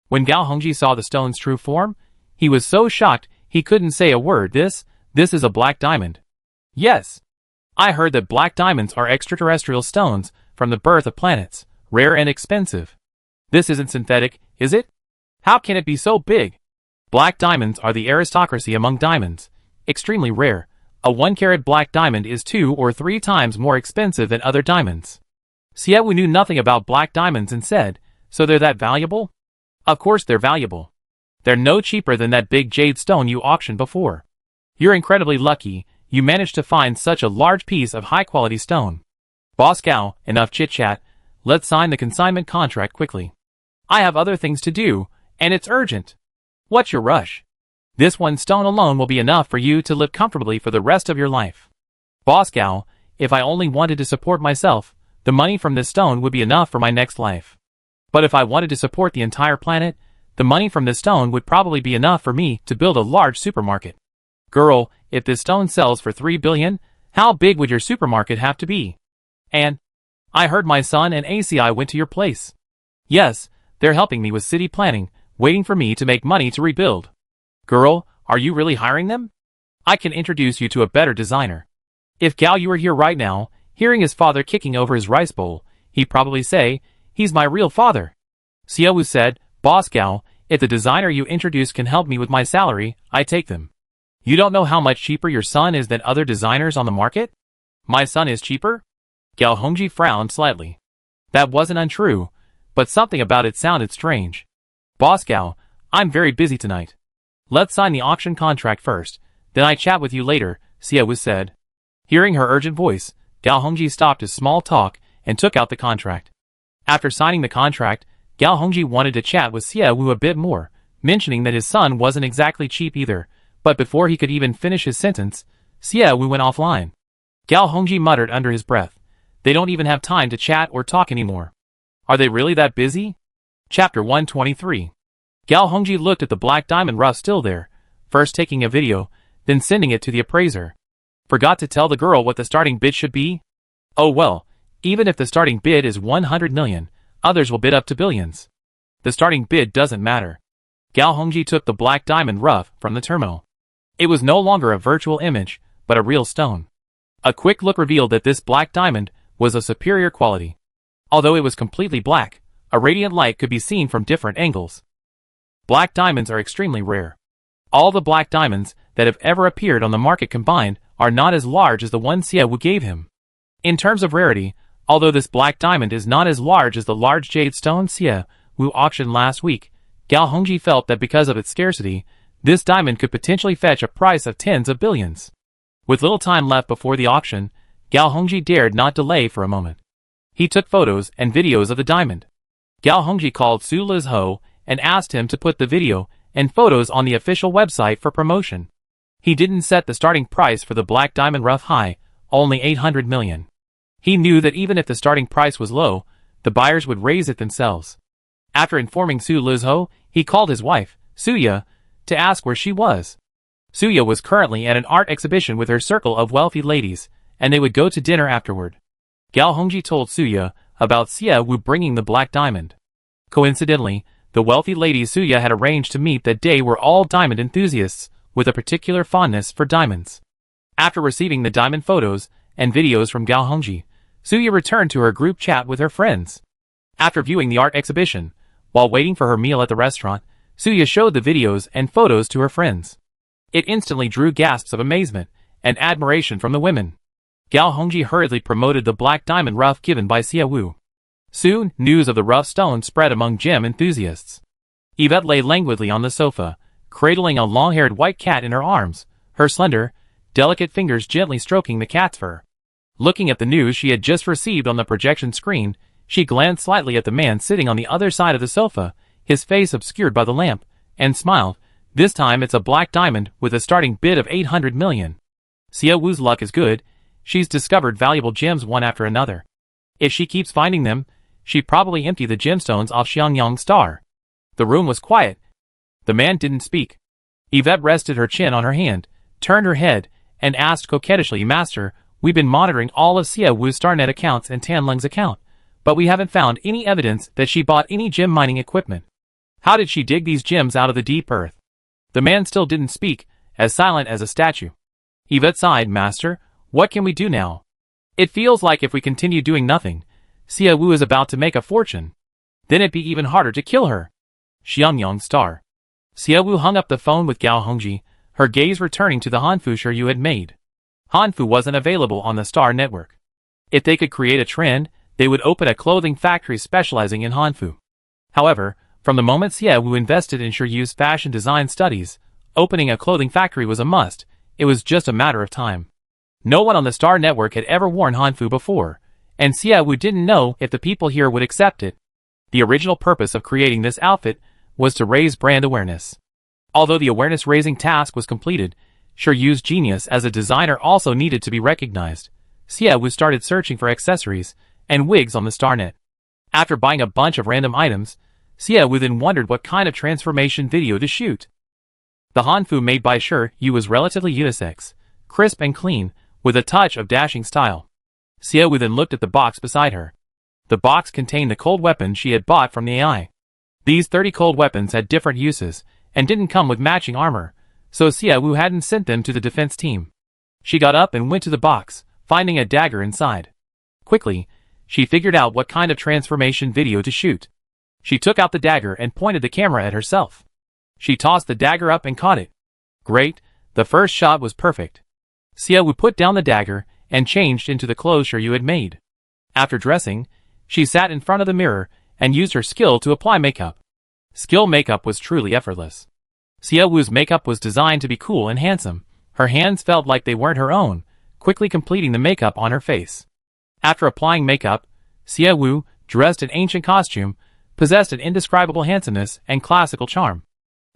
When Gao Hongji saw the stone's true form, he was so shocked he couldn't say a word. This is a black diamond. Yes. I heard that black diamonds are extraterrestrial stones from the birth of planets, rare and expensive. This isn't synthetic, is it? How can it be so big? Black diamonds are the aristocracy among diamonds, extremely rare. A 1-carat black diamond is 2 or 3 times more expensive than other diamonds. Xie Wu knew nothing about black diamonds and said, so they're that valuable? Of course they're valuable. They're no cheaper than that big jade stone you auctioned before. You're incredibly lucky, you managed to find such a large piece of high-quality stone. Boss Gao, enough chit-chat, let's sign the consignment contract quickly. I have other things to do, and it's urgent. What's your rush? This one stone alone will be enough for you to live comfortably for the rest of your life. Boss Gao, if I only wanted to support myself, the money from this stone would be enough for my next life. But if I wanted to support the entire planet, the money from this stone would probably be enough for me to build a large supermarket. Girl, if this stone sells for 3 billion, how big would your supermarket have to be? And I heard my son and ACI went to your place. Yes, they're helping me with city planning, waiting for me to make money to rebuild. Girl, are you really hiring them? I can introduce you to a better designer. If Gao Yu were here right now, hearing his father kicking over his rice bowl, he'd probably say, "He's my real father." Xiao Wu said, "Boss Gao, if the designer you introduced can help me with my salary, I take them." "You don't know how much cheaper your son is than other designers on the market?" "My son is cheaper?" Gao Hongji frowned slightly. That wasn't untrue, but something about it sounded strange. "Boss Gao, I'm very busy tonight. Let's sign the auction contract first, then I chat with you later," Xiao Wu said. Hearing her urgent voice, Gao Hongji stopped his small talk and took out the contract. After signing the contract, Gao Hongji wanted to chat with Xiao Wu a bit more, mentioning that his son wasn't exactly cheap either, but before he could even finish his sentence, Xiao Wu went offline. Gao Hongji muttered under his breath, "They don't even have time to chat or talk anymore. Are they really that busy?" Chapter 123. Gao Hongji looked at the black diamond rough still there, first taking a video, then sending it to the appraiser. Forgot to tell the girl what the starting bid should be? Oh well, even if the starting bid is 100 million, others will bid up to billions. The starting bid doesn't matter. Gao Hongji took the black diamond rough from the terminal. It was no longer a virtual image, but a real stone. A quick look revealed that this black diamond was of superior quality. Although it was completely black, a radiant light could be seen from different angles. Black diamonds are extremely rare. All the black diamonds that have ever appeared on the market combined are not as large as the one Xiao Wu gave him. In terms of rarity, although this black diamond is not as large as the large jade stone Xiao Wu auctioned last week, Gao Hongji felt that because of its scarcity, this diamond could potentially fetch a price of tens of billions. With little time left before the auction, Gao Hongji dared not delay for a moment. He took photos and videos of the diamond. Gao Hongji called Su Lizho and asked him to put the video and photos on the official website for promotion. He didn't set the starting price for the black diamond rough high, only 800 million. He knew that even if the starting price was low, the buyers would raise it themselves. After informing Su Lizho, he called his wife, Suya, to ask where she was. Suya was currently at an art exhibition with her circle of wealthy ladies, and they would go to dinner afterward. Gao Hongji told Suya about Xiao Wu bringing the black diamond. Coincidentally, the wealthy ladies Suya had arranged to meet that day were all diamond enthusiasts, with a particular fondness for diamonds. After receiving the diamond photos and videos from Gao Hongji, Suya returned to her group chat with her friends. After viewing the art exhibition, while waiting for her meal at the restaurant, Suya showed the videos and photos to her friends. It instantly drew gasps of amazement and admiration from the women. Gao Hongji hurriedly promoted the black diamond rough given by Xiao Wu. Soon, news of the rough stone spread among gem enthusiasts. Yvette lay languidly on the sofa, cradling a long-haired white cat in her arms, her slender, delicate fingers gently stroking the cat's fur. Looking at the news she had just received on the projection screen, she glanced slightly at the man sitting on the other side of the sofa, his face obscured by the lamp, and smiled. This time it's a black diamond with a starting bid of 800 million. Xiao Wu's luck is good. She's discovered valuable gems one after another. If she keeps finding them, she'd probably empty the gemstones off Xiangyang Star. The room was quiet. The man didn't speak. Yvette rested her chin on her hand, turned her head, and asked coquettishly, "Master, we've been monitoring all of Xiao Wu's StarNet accounts and Tanlung's account, but we haven't found any evidence that she bought any gem mining equipment. How did she dig these gems out of the deep earth?" The man still didn't speak, as silent as a statue. Yvette sighed, "Master, what can we do now? It feels like if we continue doing nothing, Xiao Wu is about to make a fortune. Then it'd be even harder to kill her." Xiangyang Star. Xiao Wu hung up the phone with Gao Hongji, her gaze returning to the Hanfu Shiryu had made. Hanfu wasn't available on the Star network. If they could create a trend, they would open a clothing factory specializing in Hanfu. However, from the moment Xiao Wu invested in Shiryu's fashion design studies, opening a clothing factory was a must. It was just a matter of time. No one on the Star network had ever worn Hanfu before, and Xiao Wu didn't know if the people here would accept it. The original purpose of creating this outfit was to raise brand awareness. Although the awareness-raising task was completed, Shiryu's genius as a designer also needed to be recognized. Xiao Wu started searching for accessories and wigs on the StarNet. After buying a bunch of random items, Xiao Wu then wondered what kind of transformation video to shoot. The Hanfu made by Shiryu was relatively unisex, crisp and clean, with a touch of dashing style. Xiao Wu then looked at the box beside her. The box contained the cold weapons she had bought from the AI. These 30 cold weapons had different uses, and didn't come with matching armor, so Xiao Wu hadn't sent them to the defense team. She got up and went to the box, finding a dagger inside. Quickly, she figured out what kind of transformation video to shoot. She took out the dagger and pointed the camera at herself. She tossed the dagger up and caught it. Great, the first shot was perfect. Xiaowu put down the dagger and changed into the clothes Shiryu had made. After dressing, she sat in front of the mirror and used her skill to apply makeup. Skill makeup was truly effortless. Xiaowu's makeup was designed to be cool and handsome. Her hands felt like they weren't her own, quickly completing the makeup on her face. After applying makeup, Xiaowu, dressed in ancient costume, possessed an indescribable handsomeness and classical charm.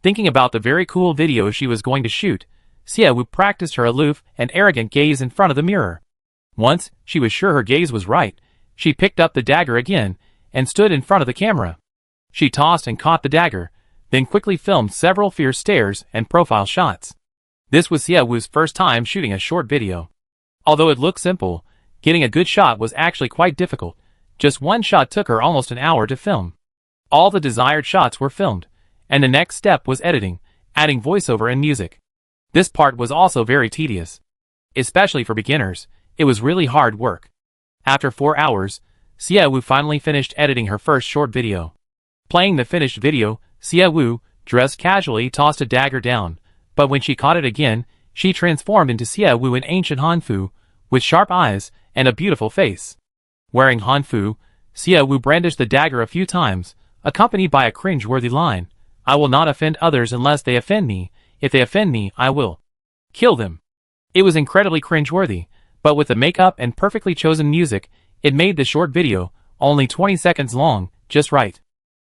Thinking about the very cool video she was going to shoot, Xiaowu practiced her aloof and arrogant gaze in front of the mirror. Once she was sure her gaze was right, she picked up the dagger again and stood in front of the camera. She tossed and caught the dagger, then quickly filmed several fierce stares and profile shots. This was Xiaowu's first time shooting a short video. Although it looked simple, getting a good shot was actually quite difficult. Just one shot took her almost an hour to film. All the desired shots were filmed, and the next step was editing, adding voiceover and music. This part was also very tedious. Especially for beginners, it was really hard work. After 4 hours, Xiaowu finally finished editing her first short video. Playing the finished video, Xiaowu, dressed casually, tossed a dagger down, but when she caught it again, she transformed into Xiaowu in ancient Hanfu, with sharp eyes and a beautiful face. Wearing Hanfu, Xiaowu brandished the dagger a few times, accompanied by a cringe-worthy line, "I will not offend others unless they offend me. If they offend me, I will kill them." It was incredibly cringe-worthy, but with the makeup and perfectly chosen music, it made the short video, only 20 seconds long, just right.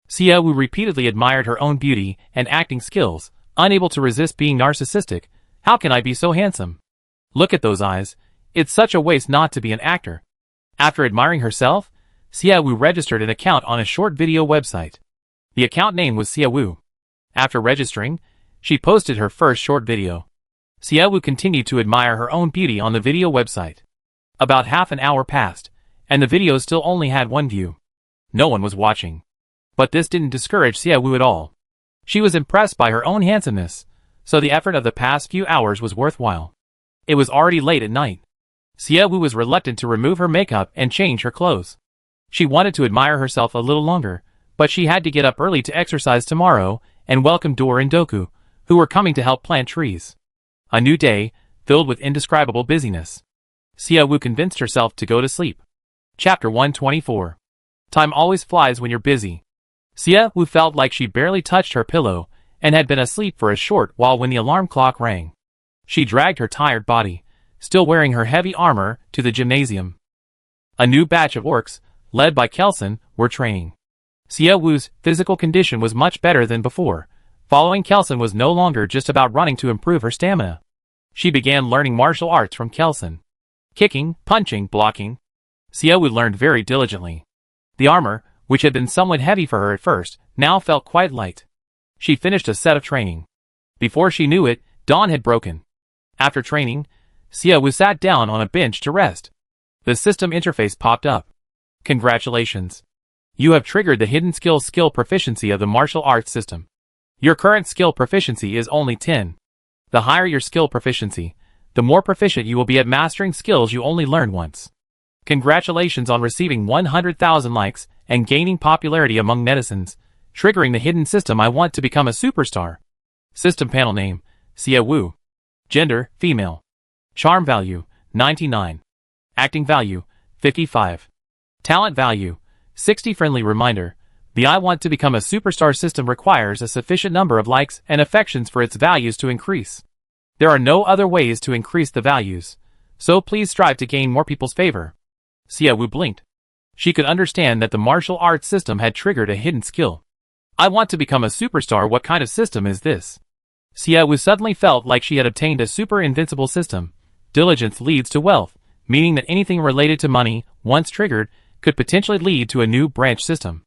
Xiaowu repeatedly admired her own beauty and acting skills, unable to resist being narcissistic. How can I be so handsome? Look at those eyes. It's such a waste not to be an actor. After admiring herself, Xiaowu registered an account on a short video website. The account name was Xiaowu. After registering, she posted her first short video. Xiaowu continued to admire her own beauty on the video website. About half an hour passed, and the video still only had 1 view. No one was watching. But this didn't discourage Xiaowu at all. She was impressed by her own handsomeness, so the effort of the past few hours was worthwhile. It was already late at night. Xiaowu was reluctant to remove her makeup and change her clothes. She wanted to admire herself a little longer, but she had to get up early to exercise tomorrow and welcome Dora and Doku, who were coming to help plant trees. A new day, filled with indescribable busyness. Xiaowu convinced herself to go to sleep. Chapter 124. Time always flies when you're busy. Xiaowu felt like she barely touched her pillow and had been asleep for a short while when the alarm clock rang. She dragged her tired body, still wearing her heavy armor, to the gymnasium. A new batch of orcs, led by Kelson, were training. Xiaowu's physical condition was much better than before. Following Kelson was no longer just about running to improve her stamina. She began learning martial arts from Kelson. Kicking, punching, blocking. Xiaowu learned very diligently. The armor, which had been somewhat heavy for her at first, now felt quite light. She finished a set of training. Before she knew it, dawn had broken. After training, Xiaowu sat down on a bench to rest. The system interface popped up. Congratulations. You have triggered the hidden skill proficiency of the martial arts system. Your current skill proficiency is only 10. The higher your skill proficiency, the more proficient you will be at mastering skills you only learn once. Congratulations on receiving 100,000 likes and gaining popularity among netizens, triggering the hidden system. I want to become a superstar. System panel name, Xiaowu. Gender, female. Charm value, 99. Acting value, 55. Talent value, 60. Friendly reminder, the I want to become a superstar system requires a sufficient number of likes and affections for its values to increase. There are no other ways to increase the values, so please strive to gain more people's favor. Xiaowu blinked. She could understand that the martial arts system had triggered a hidden skill. I want to become a superstar. What kind of system is this? Xiaowu suddenly felt like she had obtained a super invincible system. Diligence leads to wealth, meaning that anything related to money, once triggered, could potentially lead to a new branch system.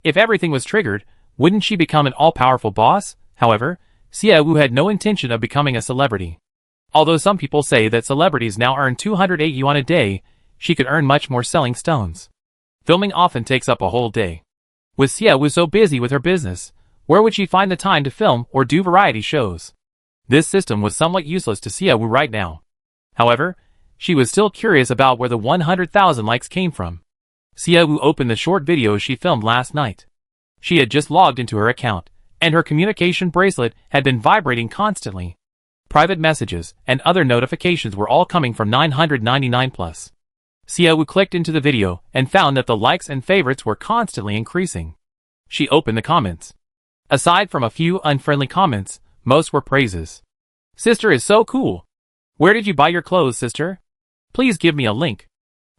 If everything was triggered, wouldn't she become an all-powerful boss? However, Xiaowu had no intention of becoming a celebrity. Although some people say that celebrities now earn 208 yuan a day, she could earn much more selling stones. Filming often takes up a whole day. With Xiaowu so busy with her business, where would she find the time to film or do variety shows? This system was somewhat useless to Xiaowu right now. However, She was still curious about where the 100,000 likes came from. Xiaowu opened the short video she filmed last night. She had just logged into her account, and her communication bracelet had been vibrating constantly. Private messages and other notifications were all coming from 999 plus. Xiaowu clicked into the video and found that the likes and favorites were constantly increasing. She opened the comments. Aside from a few unfriendly comments, most were praises. Sister is so cool. Where did you buy your clothes, sister? Please give me a link.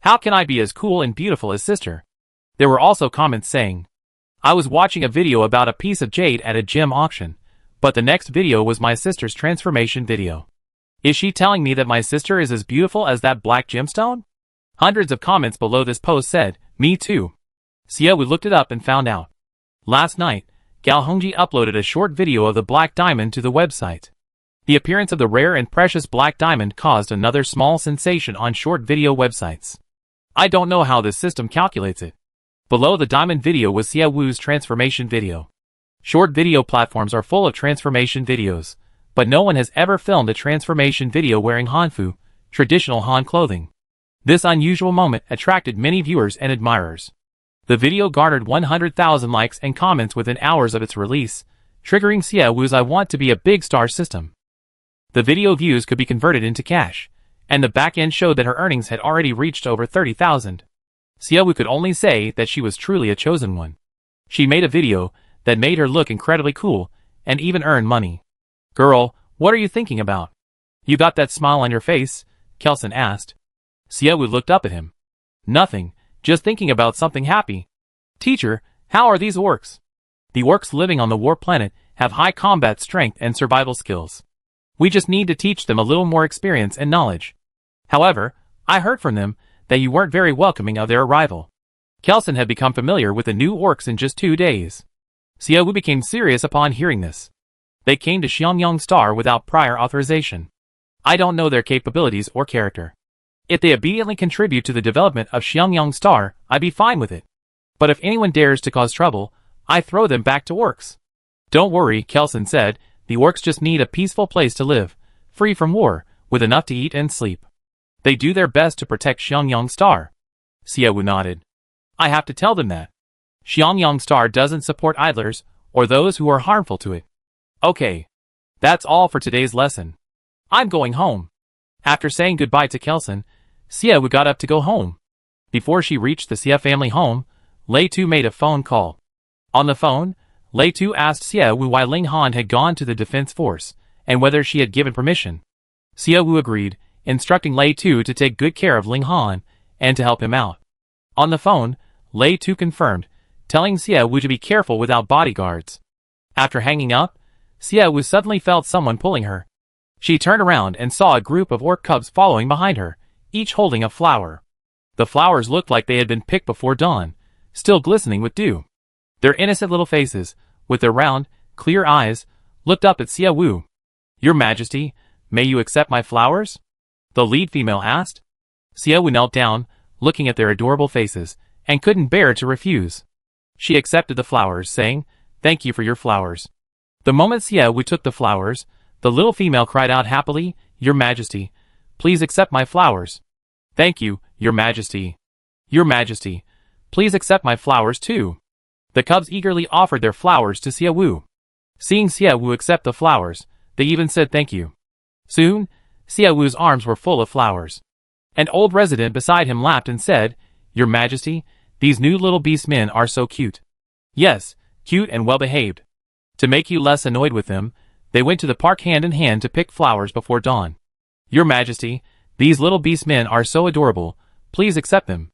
How can I be as cool and beautiful as sister? There were also comments saying, I was watching a video about a piece of jade at a gem auction, but the next video was my sister's transformation video. Is she telling me that my sister is as beautiful as that black gemstone? Hundreds of comments below this post said, me too. Xiaowu looked it up and found out. Last night, Gao Hongji uploaded a short video of the black diamond to the website. The appearance of the rare and precious black diamond caused another small sensation on short video websites. I don't know how this system calculates it. Below the diamond video was Xiaowu's transformation video. Short video platforms are full of transformation videos, but no one has ever filmed a transformation video wearing Hanfu, traditional Han clothing. This unusual moment attracted many viewers and admirers. The video garnered 100,000 likes and comments within hours of its release, triggering Xiaowu's I want to be a big star system. The video views could be converted into cash, and the back-end showed that her earnings had already reached over 30,000. Xiaowu could only say that she was truly a chosen one. She made a video that made her look incredibly cool, and even earn money. Girl, what are you thinking about? You got that smile on your face? Kelson asked. Xiaowu looked up at him. Nothing, just thinking about something happy. Teacher, how are these orcs? The orcs living on the war planet have high combat strength and survival skills. We just need to teach them a little more experience and knowledge. However, I heard from them that you weren't very welcoming of their arrival. Kelson had become familiar with the new orcs in just 2 days. Xiaowu became serious upon hearing this. They came to Xiangyang Star without prior authorization. I don't know their capabilities or character. If they obediently contribute to the development of Xiangyang Star, I'd be fine with it. But if anyone dares to cause trouble, I throw them back to orcs. Don't worry, Kelson said, the orcs just need a peaceful place to live, free from war, with enough to eat and sleep. They do their best to protect Xiangyang Star. Xiaowu nodded. I have to tell them that. Xiangyang Star doesn't support idlers, or those who are harmful to it. Okay. That's all for today's lesson. I'm going home. After saying goodbye to Kelson, Xiaowu got up to go home. Before she reached the Xia family home, Lei Tu made a phone call. On the phone, Lei Tu asked Xiaowu why Ling Han had gone to the defense force, and whether she had given permission. Xiaowu agreed, instructing Lei Tu to take good care of Ling Han, and to help him out. On the phone, Lei Tu confirmed, telling Xiaowu to be careful without bodyguards. After hanging up, Xiaowu suddenly felt someone pulling her. She turned around and saw a group of orc cubs following behind her, each holding a flower. The flowers looked like they had been picked before dawn, still glistening with dew. Their innocent little faces, with their round, clear eyes, looked up at Xiaowu. Your Majesty, may you accept my flowers? The lead female asked. Xiaowu knelt down, looking at their adorable faces, and couldn't bear to refuse. She accepted the flowers, saying, Thank you for your flowers. The moment Xiaowu took the flowers, the little female cried out happily, Your Majesty, please accept my flowers. Thank you, Your Majesty. Your Majesty, please accept my flowers too. The cubs eagerly offered their flowers to Xiaowu. Seeing Xiaowu accept the flowers, they even said thank you. Soon, Xiaowu's arms were full of flowers. An old resident beside him laughed and said, Your Majesty, these new little beast men are so cute. Yes, cute and well-behaved. To make you less annoyed with them, they went to the park hand in hand to pick flowers before dawn. Your Majesty, these little beast men are so adorable, please accept them.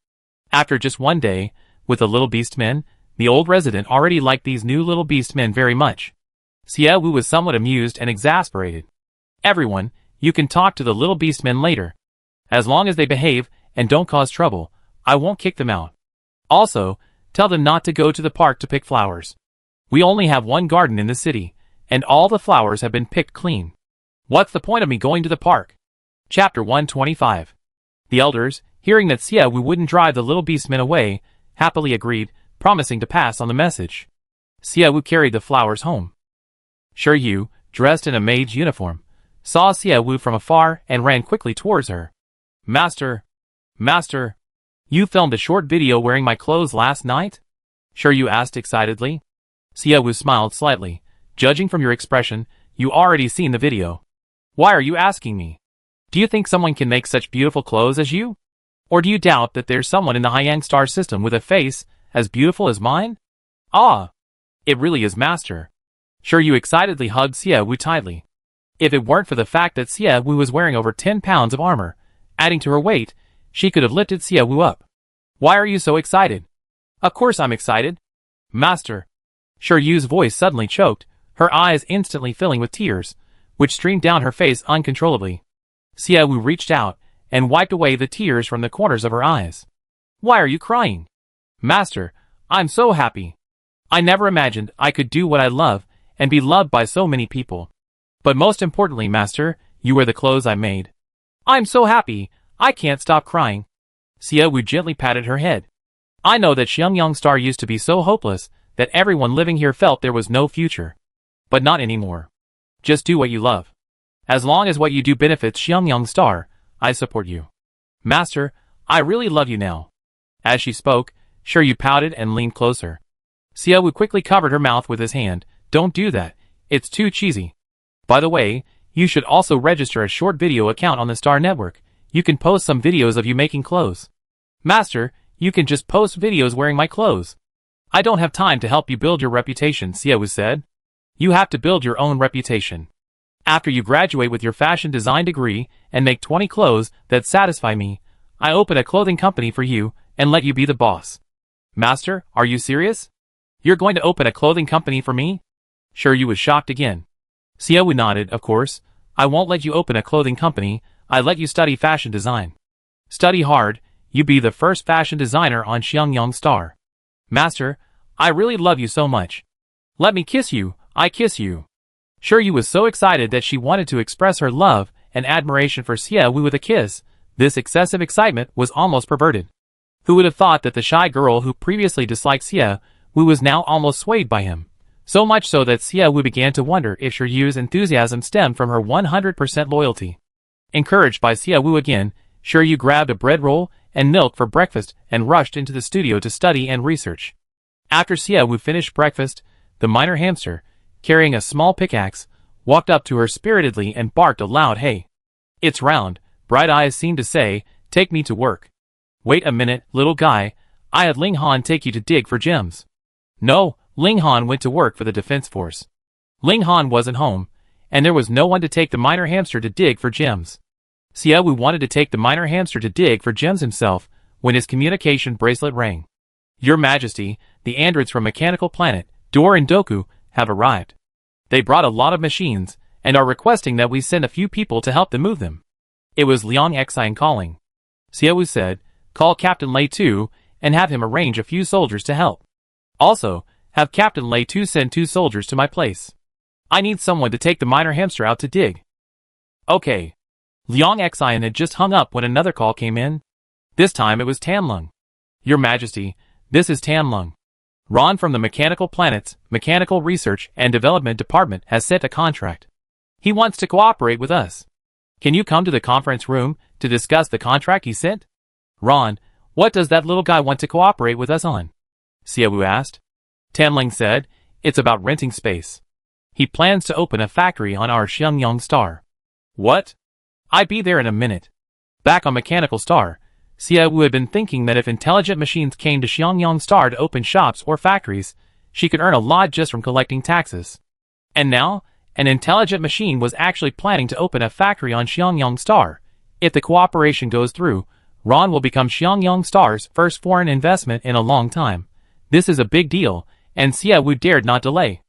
After just 1 day, with the little beast men, the old resident already liked these new little beast men very much. Xiaowu was somewhat amused and exasperated. Everyone, you can talk to the little beast men later. As long as they behave and don't cause trouble, I won't kick them out. Also, tell them not to go to the park to pick flowers. We only have one garden in the city, and all the flowers have been picked clean. What's the point of me going to the park? Chapter 125. The elders, hearing that Xiaowu wouldn't drive the little beastmen away, happily agreed, promising to pass on the message. Xiaowu carried the flowers home. Shiyu, dressed in a maid's uniform, saw Xiaowu from afar and ran quickly towards her. Master, Master, you filmed a short video wearing my clothes last night? Sure, you asked excitedly. Xiaowu smiled slightly. Judging from your expression, you already seen the video. Why are you asking me? Do you think someone can make such beautiful clothes as you? Or do you doubt that there's someone in the Hyang star system with a face as beautiful as mine? Ah, it really is, Master. Sure, you excitedly hugged Xiaowu tightly. If it weren't for the fact that Xiaowu was wearing over 10 pounds of armor, adding to her weight, she could have lifted Xiaowu up. Why are you so excited? Of course I'm excited. Master. Sure Yu's voice suddenly choked, her eyes instantly filling with tears, which streamed down her face uncontrollably. Xiaowu reached out and wiped away the tears from the corners of her eyes. Why are you crying? Master, I'm so happy. I never imagined I could do what I love and be loved by so many people. But most importantly, Master, you wear the clothes I made. I'm so happy, I can't stop crying. Xiaowu gently patted her head. I know that Xiangyang Star used to be so hopeless that everyone living here felt there was no future. But not anymore. Just do what you love. As long as what you do benefits Xiangyang Star, I support you. Master, I really love you now. As she spoke, Sure Yu pouted and leaned closer. Xiaowu quickly covered her mouth with his hand. Don't do that. It's too cheesy. By the way, you should also register a short video account on the Star Network. You can post some videos of you making clothes. Master, you can just post videos wearing my clothes. I don't have time to help you build your reputation, Xiaowu said. You have to build your own reputation. After you graduate with your fashion design degree and make 20 clothes that satisfy me, I open a clothing company for you and let you be the boss. Master, are you serious? You're going to open a clothing company for me? Sure Yu was shocked again. Xiaowu nodded, of course. I won't let you open a clothing company, I let you study fashion design. Study hard, you be the first fashion designer on Xiangyang Star. Master, I really love you so much. Let me kiss you, I kiss you. Sure Yu was so excited that she wanted to express her love and admiration for Xiaowu with a kiss. This excessive excitement was almost perverted. Who would have thought that the shy girl who previously disliked Xiaowu was now almost swayed by him? So much so that Xiaowu began to wonder if Sure Yu's enthusiasm stemmed from her 100% loyalty. Encouraged by Xiaowu again, Sure Yu grabbed a bread roll and milk for breakfast and rushed into the studio to study and research. After Xiaowu finished breakfast, the minor hamster, carrying a small pickaxe, walked up to her spiritedly and barked a loud hey. Its round, bright eyes seemed to say, take me to work. Wait a minute, little guy, I had Ling Han take you to dig for gems. No, Ling Han went to work for the defense force. Ling Han wasn't home, and there was no one to take the minor hamster to dig for gems. Xiaowu wanted to take the minor hamster to dig for gems himself when his communication bracelet rang. Your Majesty, the androids from Mechanical Planet, Dor and Doku, have arrived. They brought a lot of machines, and are requesting that we send a few people to help them move them. It was Liang Xian calling. Xiaowu said, call Captain Lei Tu, and have him arrange a few soldiers to help. Also, have Captain Lei Tu send 2 soldiers to my place. I need someone to take the minor hamster out to dig. Okay. Liang Xian had just hung up when another call came in. This time it was Tanlung. Your Majesty, this is Tanlung. Ron from the Mechanical Planet's Mechanical Research and Development Department has sent a contract. He wants to cooperate with us. Can you come to the conference room to discuss the contract he sent? Ron, what does that little guy want to cooperate with us on? Xiaowu asked. Tanling said, it's about renting space. He plans to open a factory on our Xiangyang Star. What? I'd be there in a minute. Back on Mechanical Star, Xiaowu had been thinking that if intelligent machines came to Xiangyang Star to open shops or factories, she could earn a lot just from collecting taxes. And now, an intelligent machine was actually planning to open a factory on Xiangyang Star. If the cooperation goes through, Ron will become Xiangyang Star's first foreign investment in a long time. This is a big deal, and Xiaowu dared not delay.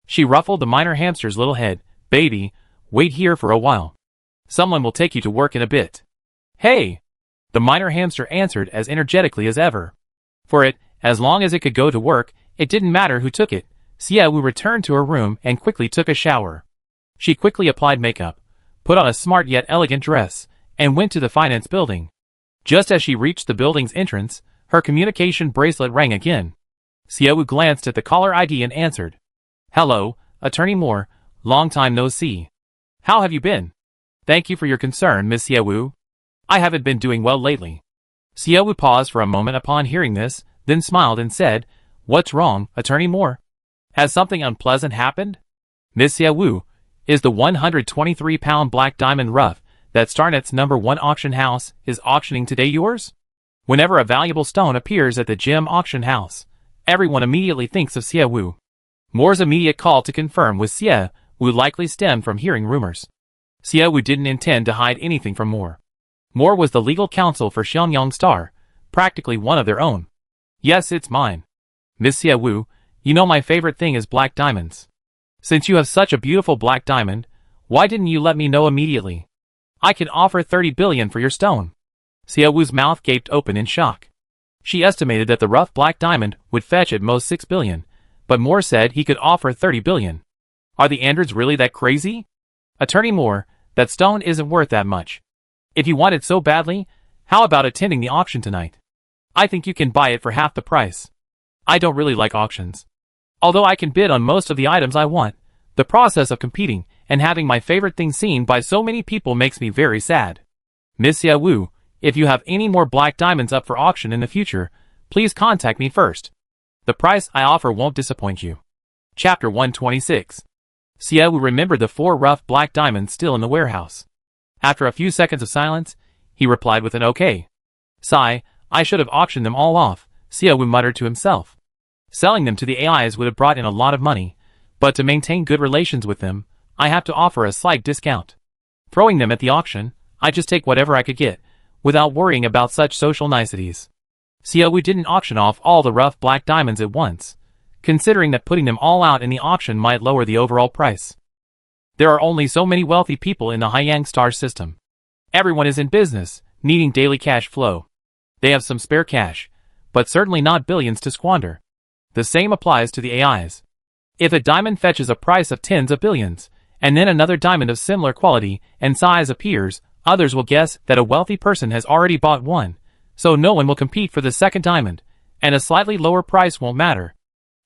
She ruffled the minor hamster's little head. Baby, wait here for a while. Someone will take you to work in a bit. Hey! The minor hamster answered as energetically as ever. For it, as long as it could go to work, it didn't matter who took it. Xiaowu returned to her room and quickly took a shower. She quickly applied makeup, put on a smart yet elegant dress, and went to the finance building. Just as she reached the building's entrance, her communication bracelet rang again. Xiaowu glanced at the caller ID and answered. Hello, Attorney Moore, long time no see. How have you been? Thank you for your concern, Miss Xiaowu. I haven't been doing well lately. Xiaowu paused for a moment upon hearing this, then smiled and said, "What's wrong, Attorney Moore? Has something unpleasant happened?" "Miss Xiaowu, is the 123-pound black diamond rough that Starnet's #1 auction house is auctioning today yours?" Whenever a valuable stone appears at the gem auction house, everyone immediately thinks of Xiaowu. Moore's immediate call to confirm with Xiaowu likely stemmed from hearing rumors. Xiaowu didn't intend to hide anything from Moore. Moore was the legal counsel for Xiangyang Star, practically one of their own. "Yes, it's mine. Miss Xiaowu, you know my favorite thing is black diamonds. Since you have such a beautiful black diamond, why didn't you let me know immediately? I can offer 30 billion for your stone." Xiaowu's mouth gaped open in shock. She estimated that the rough black diamond would fetch at most 6 billion, but Moore said he could offer 30 billion. Are the androids really that crazy? "Attorney Moore, that stone isn't worth that much. If you want it so badly, how about attending the auction tonight? I think you can buy it for half the price." "I don't really like auctions. Although I can bid on most of the items I want, the process of competing and having my favorite thing seen by so many people makes me very sad. Miss Xiaowu, if you have any more black diamonds up for auction in the future, please contact me first. The price I offer won't disappoint you." Chapter 126. Xiaowu remembered the 4 rough black diamonds still in the warehouse. After a few seconds of silence, he replied with an okay. Sigh, "I should have auctioned them all off," Xiaowu muttered to himself. "Selling them to the AIs would have brought in a lot of money, but to maintain good relations with them, I have to offer a slight discount. Throwing them at the auction, I just take whatever I could get, without worrying about such social niceties." Xiaowu didn't auction off all the rough black diamonds at once, considering that putting them all out in the auction might lower the overall price. There are only so many wealthy people in the Haiyang Star system. Everyone is in business, needing daily cash flow. They have some spare cash, but certainly not billions to squander. The same applies to the AIs. If a diamond fetches a price of tens of billions, and then another diamond of similar quality and size appears, others will guess that a wealthy person has already bought one, so no one will compete for the second diamond, and a slightly lower price won't matter.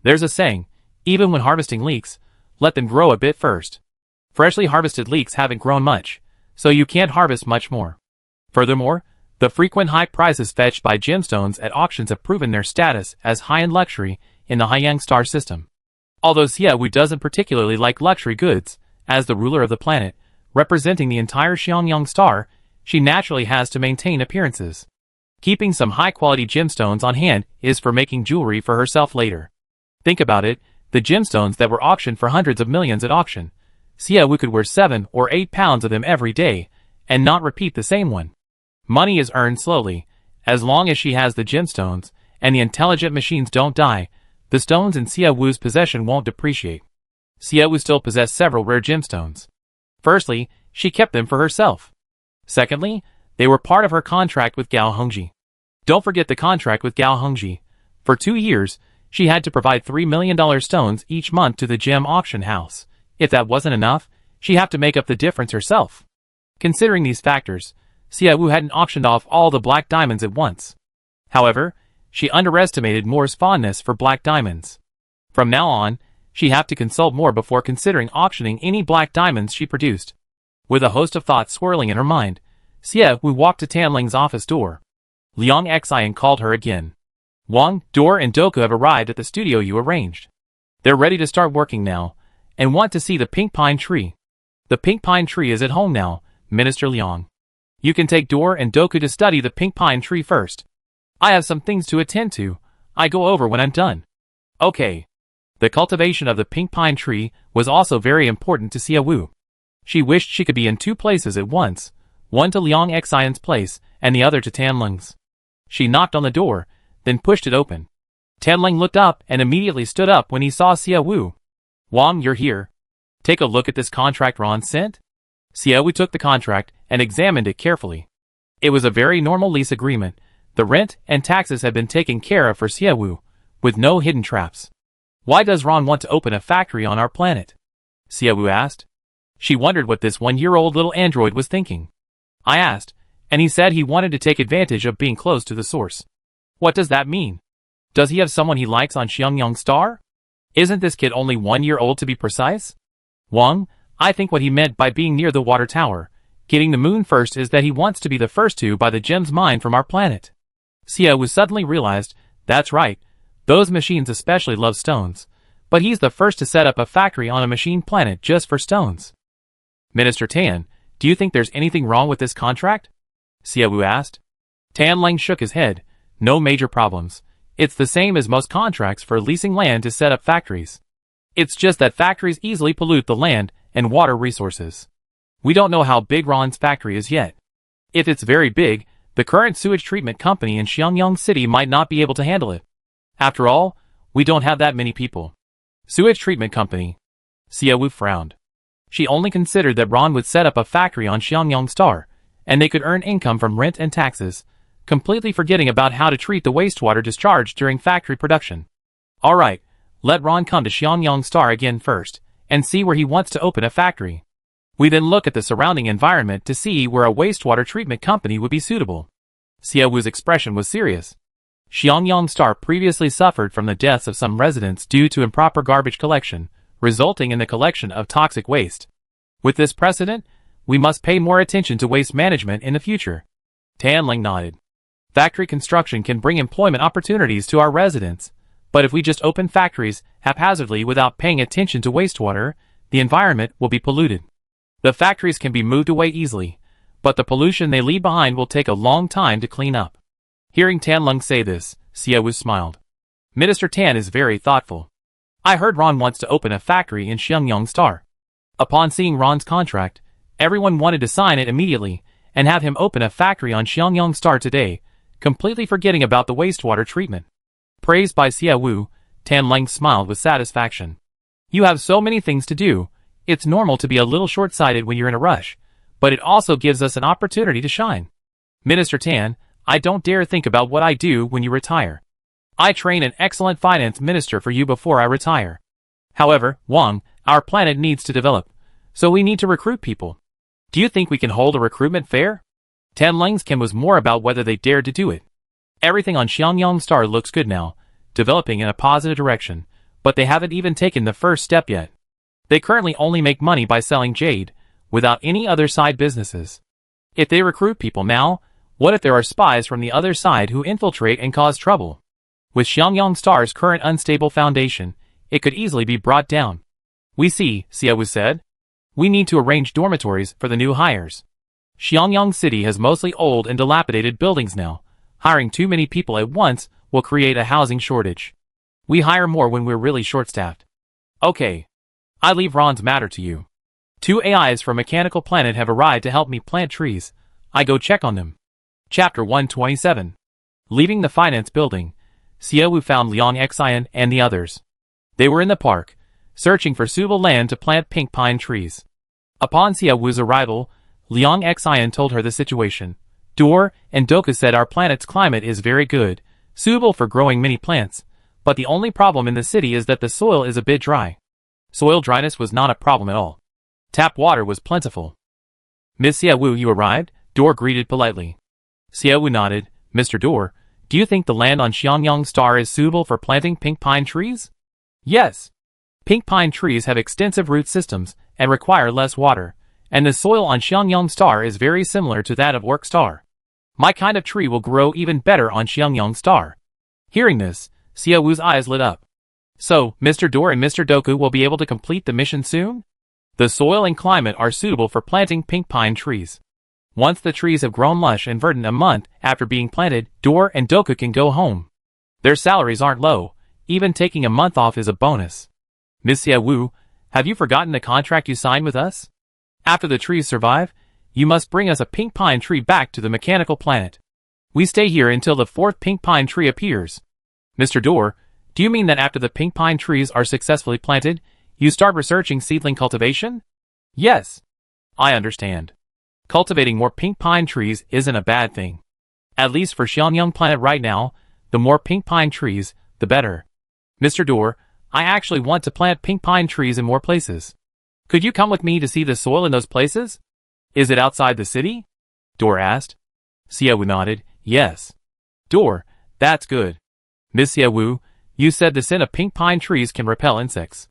There's a saying, even when harvesting leeks, let them grow a bit first. Freshly harvested leeks haven't grown much, so you can't harvest much more. Furthermore, the frequent high prices fetched by gemstones at auctions have proven their status as high-end luxury in the Haiyang Star system. Although Xiaowu doesn't particularly like luxury goods, as the ruler of the planet, representing the entire Xiangyang Star, she naturally has to maintain appearances. Keeping some high-quality gemstones on hand is for making jewelry for herself later. Think about it, the gemstones that were auctioned for hundreds of millions at auction. Xiaowu could wear 7 or 8 pounds of them every day, and not repeat the same one. Money is earned slowly. As long as she has the gemstones, and the intelligent machines don't die, the stones in Xiaowu's possession won't depreciate. Xiaowu still possessed several rare gemstones. Firstly, she kept them for herself. Secondly, they were part of her contract with Gao Hongji. Don't forget the contract with Gao Hongji. For 2 years, she had to provide $3 million stones each month to the gem auction house. If that wasn't enough, she'd have to make up the difference herself. Considering these factors, Xiaowu hadn't auctioned off all the black diamonds at once. However, she underestimated Moore's fondness for black diamonds. From now on, she'd have to consult Moore before considering auctioning any black diamonds she produced. With a host of thoughts swirling in her mind, Xiaowu walked to Tanling's office door. Liang Xian called her again. "Wang, Dor and Doku have arrived at the studio you arranged. They're ready to start working now, and want to see the pink pine tree. The pink pine tree is at home now, Minister Liang. You can take Dor and Doku to study the pink pine tree first. I have some things to attend to. I go over when I'm done." Okay. The cultivation of the pink pine tree was also very important to Xiaowu. She wished she could be in 2 places at once, one to Liang Xian's place and the other to Tanling's. She knocked on the door, then pushed it open. Tanling looked up and immediately stood up when he saw Xiaowu. "Wang, you're here. Take a look at this contract Ron sent." Xiaowu took the contract and examined it carefully. It was a very normal lease agreement. The rent and taxes had been taken care of for Xiaowu, with no hidden traps. "Why does Ron want to open a factory on our planet?" Xiaowu asked. She wondered what this 1-year-old little android was thinking. "I asked, and he said he wanted to take advantage of being close to the source." "What does that mean? Does he have someone he likes on Xiangyang Star? Isn't this kid only 1 year old to be precise?" "Wang, I think what he meant by being near the water tower, Hitting the moon first is that he wants to be the first to buy the gems mined from our planet. Xiaowu suddenly realized, that's right, those machines especially love stones. But he's the first to set up a factory on a machine planet just for stones. Minister Tan, do you think there's anything wrong with this contract? Xiaowu asked. Tan Lang shook his head. No major problems. It's the same as most contracts for leasing land to set up factories. It's just that factories easily pollute the land and water resources. We don't know how big Ron's factory is yet. If it's very big, the current sewage treatment company in Xiangyang City might not be able to handle it. After all, we don't have that many people. Sewage treatment company. Xiaowu frowned. She only considered that Ron would set up a factory on Xiangyang Star, and they could earn income from rent and taxes, completely forgetting about how to treat the wastewater discharged during factory production. Alright, let Ron come to Xiangyang Star again first, and see where he wants to open a factory. We then look at the surrounding environment to see where a wastewater treatment company would be suitable. Xiaowu's expression was serious. Xiangyang Star previously suffered from the deaths of some residents due to improper garbage collection, resulting in the collection of toxic waste. With this precedent, we must pay more attention to waste management in the future. Tan Lang nodded. Factory construction can bring employment opportunities to our residents, but if we just open factories haphazardly without paying attention to wastewater, the environment will be polluted. The factories can be moved away easily, but the pollution they leave behind will take a long time to clean up. Hearing Tan Lang say this, Xiaowu smiled. Minister Tan is very thoughtful. I heard Ron wants to open a factory in Xiangyang Star. Upon seeing Ron's contract, everyone wanted to sign it immediately and have him open a factory on Xiangyang Star today, completely forgetting about the wastewater treatment. Praised by Xiaowu, Tan Lang smiled with satisfaction. You have so many things to do. It's normal to be a little short-sighted when you're in a rush, but it also gives us an opportunity to shine. Minister Tan, I don't dare think about what I do when you retire. I train an excellent finance minister for you before I retire. However, Wang, our planet needs to develop, so we need to recruit people. Do you think we can hold a recruitment fair? Tan Lang's Kim was more about whether they dared to do it. Everything on Xiangyang Star looks good now, developing in a positive direction, but they haven't even taken the first step yet. They currently only make money by selling jade, without any other side businesses. If they recruit people now, what if there are spies from the other side who infiltrate and cause trouble? With Xiangyang Star's current unstable foundation, it could easily be brought down. We see, Xiaowu said. We need to arrange dormitories for the new hires. Xiangyang City has mostly old and dilapidated buildings now. Hiring too many people at once will create a housing shortage. We hire more when we're really short-staffed. Okay. I leave Ron's matter to you. 2 AIs from Mechanical Planet have arrived to help me plant trees. I go check on them. Chapter 127. Leaving the finance building, Xiaowu found Liang Xian and the others. They were in the park, searching for suitable land to plant pink pine trees. Upon Xiaowu's arrival, Liang Xian told her the situation. Dor and Doku said our planet's climate is very good, suitable for growing many plants, but the only problem in the city is that the soil is a bit dry. Soil dryness was not a problem at all. Tap water was plentiful. Miss Xiaowu, you arrived? Dor greeted politely. Xiaowu nodded. Mr. Dor, do you think the land on Xiangyang Star is suitable for planting pink pine trees? Yes. Pink pine trees have extensive root systems and require less water, and the soil on Xiangyang Star is very similar to that of Orc Star. My kind of tree will grow even better on Xiangyang Star. Hearing this, Xiaowu's eyes lit up. So, Mr. Dor and Mr. Doku will be able to complete the mission soon? The soil and climate are suitable for planting pink pine trees. Once the trees have grown lush and verdant a month after being planted, Dor and Doku can go home. Their salaries aren't low, even taking a month off is a bonus. Miss Xiaowu, have you forgotten the contract you signed with us? After the trees survive, you must bring us a pink pine tree back to the Mechanical Planet. We stay here until the 4th pink pine tree appears. Mr. Dor, do you mean that after the pink pine trees are successfully planted, you start researching seedling cultivation? Yes. I understand. Cultivating more pink pine trees isn't a bad thing. At least for Xiangyang Planet right now, the more pink pine trees, the better. Mr. Dor, I actually want to plant pink pine trees in more places. Could you come with me to see the soil in those places? Is it outside the city? Dor asked. Xiaowu nodded. Yes. Dor, that's good. Miss Xiaowu, you said the scent of pink pine trees can repel insects.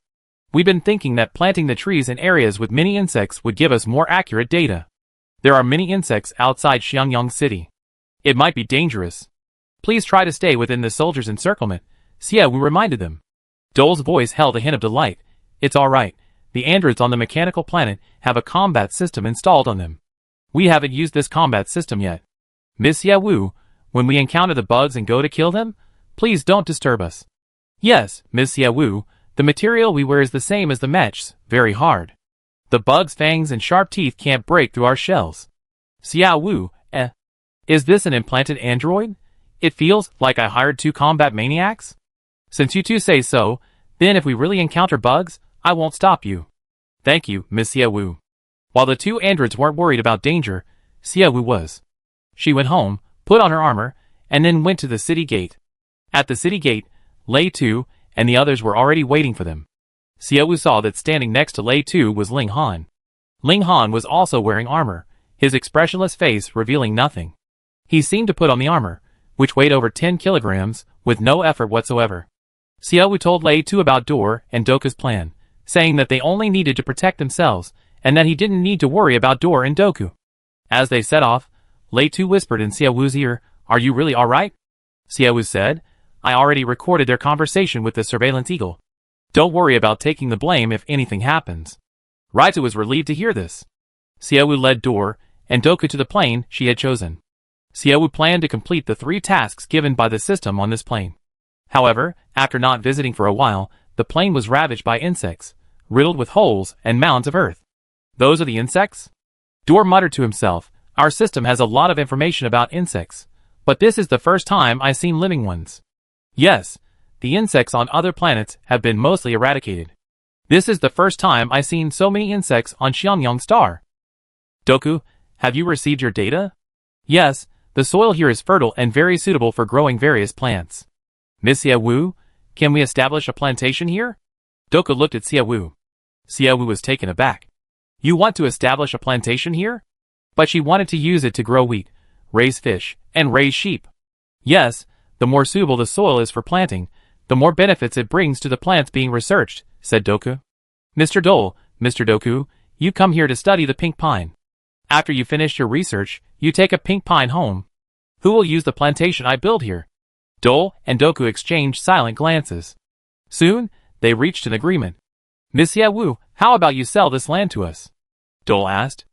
We've been thinking that planting the trees in areas with many insects would give us more accurate data. There are many insects outside Xiangyang City. It might be dangerous. Please try to stay within the soldiers' encirclement, Xie Wu reminded them. Dole's voice held a hint of delight. It's alright. The androids on the mechanical planet have a combat system installed on them. We haven't used this combat system yet. Miss Xie Wu, when we encounter the bugs and go to kill them, please don't disturb us. Yes, Miss Xie Wu, the material we wear is the same as the mechs, very hard. The bugs' fangs and sharp teeth can't break through our shells. Xie Wu, Is this an implanted android? It feels like I hired 2 combat maniacs? Since you two say so, then if we really encounter bugs, I won't stop you. Thank you, Miss Xie Wu. While the 2 androids weren't worried about danger, Xie Wu was. She went home, put on her armor, and then went to the city gate. At the city gate, Lei Tu and the others were already waiting for them. Xie Wu saw that standing next to Lei Tu was Ling Han. Ling Han was also wearing armor, his expressionless face revealing nothing. He seemed to put on the armor, which weighed over 10 kilograms, with no effort whatsoever. Xie Wu told Lei Tu about Dor and Doku's plan, saying that they only needed to protect themselves, and that he didn't need to worry about Dor and Doku. As they set off, Lei Tu whispered in Xie Wu's ear, "Are you really alright?" Xie Wu said, "I already recorded their conversation with the surveillance eagle. Don't worry about taking the blame if anything happens." Raitu was relieved to hear this. Xie Wu led Dor and Doku to the plane she had chosen. Xie Wu planned to complete the 3 tasks given by the system on this plane. However, after not visiting for a while, the plane was ravaged by insects, riddled with holes and mounds of earth. Those are the insects? Dor muttered to himself, our system has a lot of information about insects, but this is the first time I've seen living ones. Yes, the insects on other planets have been mostly eradicated. This is the first time I've seen so many insects on Xiangyang Star. Doku, have you received your data? Yes, the soil here is fertile and very suitable for growing various plants. Miss Xie Wu, can we establish a plantation here? Doku looked at Xie Wu. Xie Wu was taken aback. You want to establish a plantation here? But she wanted to use it to grow wheat, raise fish, and raise sheep. Yes, the more suitable the soil is for planting, the more benefits it brings to the plants being researched, said Doku. Mr. Dole, Mr. Doku, you come here to study the pink pine. After you finish your research, you take a pink pine home. Who will use the plantation I build here? Dole and Doku exchanged silent glances. Soon, they reached an agreement. Miss Xie Wu, how about you sell this land to us? Dole asked.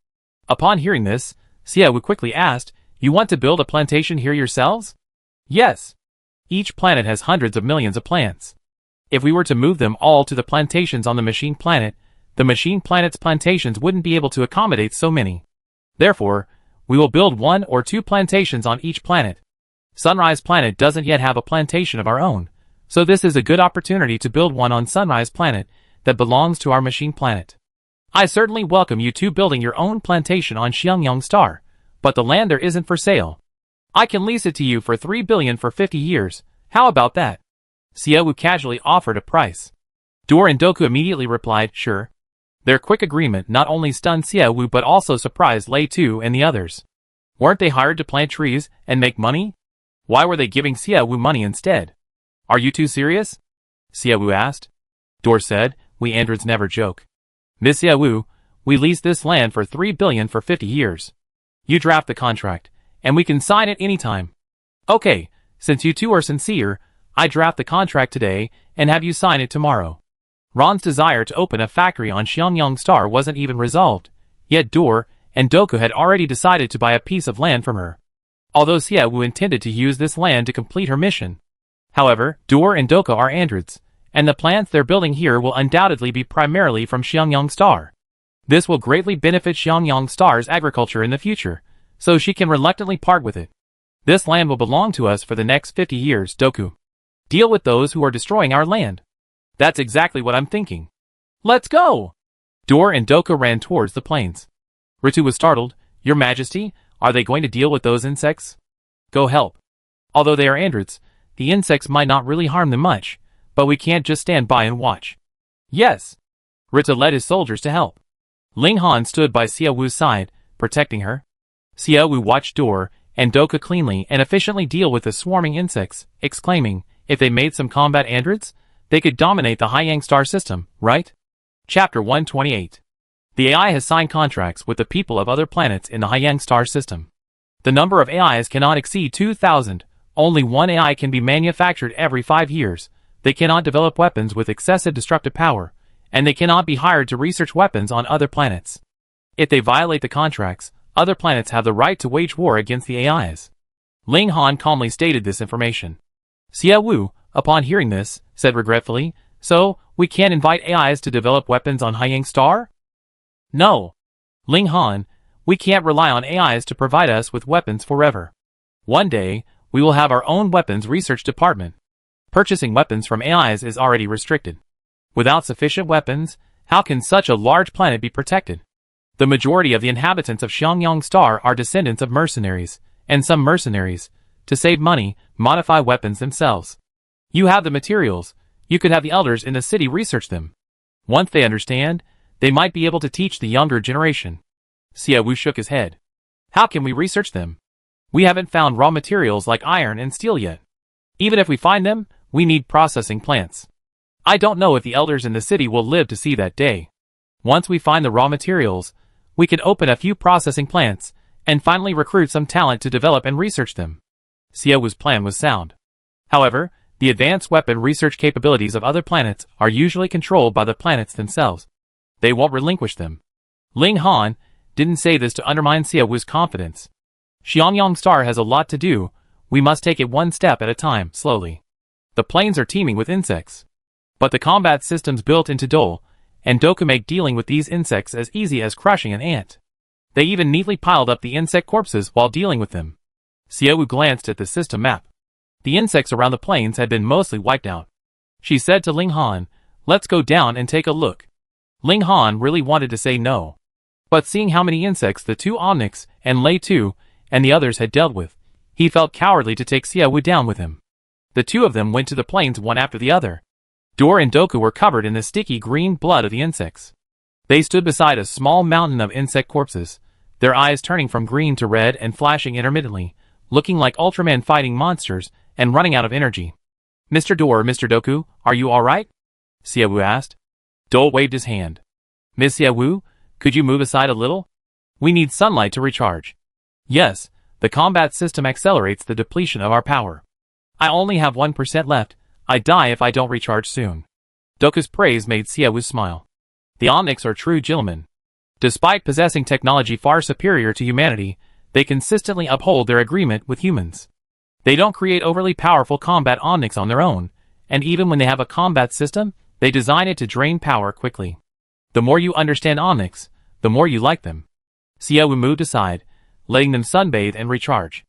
Upon hearing this, Xie Wu quickly asked, you want to build a plantation here yourselves? Yes. Each planet has hundreds of millions of plants. If we were to move them all to the plantations on the machine planet, the machine planet's plantations wouldn't be able to accommodate so many. Therefore, we will build 1 or 2 plantations on each planet. Sunrise Planet doesn't yet have a plantation of our own, so this is a good opportunity to build one on Sunrise Planet that belongs to our machine planet. I certainly welcome you two building your own plantation on Xiangyang Star, but the land there isn't for sale. I can lease it to you for 3 billion for 50 years, how about that? Xie Wu casually offered a price. Dor and Doku immediately replied, sure. Their quick agreement not only stunned Xie Wu but also surprised Lei Tu and the others. Weren't they hired to plant trees and make money? Why were they giving Xie Wu money instead? Are you two serious? Xie Wu asked. Dor said, we androids never joke. Miss Xie Wu, we lease this land for 3 billion for 50 years. You draft the contract, and we can sign it anytime. Okay, since you two are sincere, I draft the contract today and have you sign it tomorrow. Ron's desire to open a factory on Xiangyang Star wasn't even resolved, yet Dor and Doku had already decided to buy a piece of land from her. Although Xie Wu intended to use this land to complete her mission. However, Dor and Doku are androids, and the plants they're building here will undoubtedly be primarily from Xiangyang Star. This will greatly benefit Xiangyang Star's agriculture in the future, so she can reluctantly part with it. This land will belong to us for the next 50 years, Doku. Deal with those who are destroying our land. That's exactly what I'm thinking. Let's go! Dor and Doku ran towards the plains. Ritu was startled. Your Majesty, are they going to deal with those insects? Go help. Although they are androids, the insects might not really harm them much, but we can't just stand by and watch. Yes. Rita led his soldiers to help. Ling Han stood by Xie Wu's side, protecting her. Xie Wu watched Dor and Doku cleanly and efficiently deal with the swarming insects, exclaiming, if they made some combat androids, they could dominate the Haiyang Star system, right? Chapter 128. The AI has signed contracts with the people of other planets in the Hyang star system. The number of AIs cannot exceed 2,000. Only one AI can be manufactured every 5 years. They cannot develop weapons with excessive destructive power, and they cannot be hired to research weapons on other planets. If they violate the contracts, other planets have the right to wage war against the AIs. Ling Han calmly stated this information. Xie Wu, upon hearing this, said regretfully, "So, we can't invite AIs to develop weapons on Hyang Star?" "No. Ling Han, we can't rely on AIs to provide us with weapons forever. One day, we will have our own weapons research department. Purchasing weapons from AIs is already restricted. Without sufficient weapons, how can such a large planet be protected? The majority of the inhabitants of Xiangyang Star are descendants of mercenaries, and some mercenaries, to save money, modify weapons themselves. You have the materials, you could have the elders in the city research them. Once they understand, they might be able to teach the younger generation." Xie Wu shook his head. "How can we research them? We haven't found raw materials like iron and steel yet. Even if we find them, we need processing plants. I don't know if the elders in the city will live to see that day. Once we find the raw materials, we can open a few processing plants, and finally recruit some talent to develop and research them." Xie Wu's plan was sound. However, the advanced weapon research capabilities of other planets are usually controlled by the planets themselves. They won't relinquish them. Ling Han didn't say this to undermine Xie Wu's confidence. Xiangyang Star has a lot to do, we must take it one step at a time, slowly. The plains are teeming with insects. But the combat systems built into Dole and Doku make dealing with these insects as easy as crushing an ant. They even neatly piled up the insect corpses while dealing with them. Xie Wu glanced at the system map. The insects around the plains had been mostly wiped out. She said to Ling Han, "Let's go down and take a look." Ling Han really wanted to say no. But seeing how many insects the two Omnics and Lei Tu and the others had dealt with, he felt cowardly to take Xie Wu down with him. The two of them went to the plains one after the other. Dor and Doku were covered in the sticky green blood of the insects. They stood beside a small mountain of insect corpses, their eyes turning from green to red and flashing intermittently, looking like Ultraman fighting monsters and running out of energy. "Mr. Dor, Mr. Doku, are you alright?" Xie Wu asked. Dole waved his hand. "Miss Xie Wu, could you move aside a little? We need sunlight to recharge." "Yes, the combat system accelerates the depletion of our power. I only have 1% left. I die if I don't recharge soon." Doku's praise made Xie Wu smile. The Omnics are true gentlemen. Despite possessing technology far superior to humanity, they consistently uphold their agreement with humans. They don't create overly powerful combat Omnics on their own, and even when they have a combat system, they design it to drain power quickly. The more you understand Omnics, the more you like them. Xie Wu moved aside, letting them sunbathe and recharge.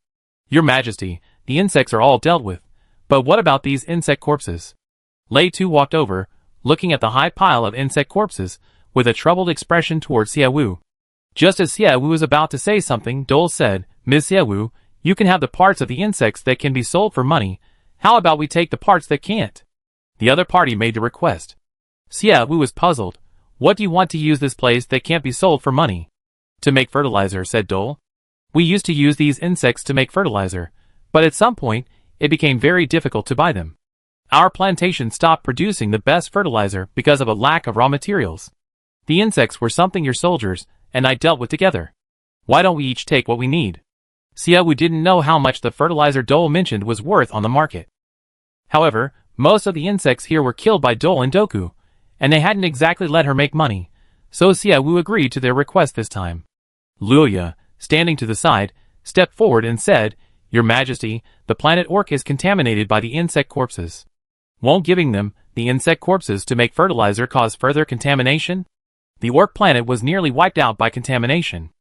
"Your Majesty, the insects are all dealt with. But what about these insect corpses?" Lei Tu walked over, looking at the high pile of insect corpses, with a troubled expression towards Xie Wu. Just as Xie Wu was about to say something, Dole said, "Ms. Xie Wu, you can have the parts of the insects that can be sold for money. How about we take the parts that can't?" The other party made the request. Xie Wu was puzzled. "What do you want to use this place that can't be sold for money?" "To make fertilizer," said Dole. "We used to use these insects to make fertilizer, but at some point, it became very difficult to buy them. Our plantation stopped producing the best fertilizer because of a lack of raw materials. The insects were something your soldiers and I dealt with together. Why don't we each take what we need?" Xie Wu didn't know how much the fertilizer Dole mentioned was worth on the market. However, most of the insects here were killed by Dole and Doku, and they hadn't exactly let her make money, so Xie Wu agreed to their request this time. Luoya, standing to the side, stepped forward and said, "Your Majesty, the planet Orc is contaminated by the insect corpses. Won't giving them the insect corpses to make fertilizer cause further contamination?" The Orc planet was nearly wiped out by contamination.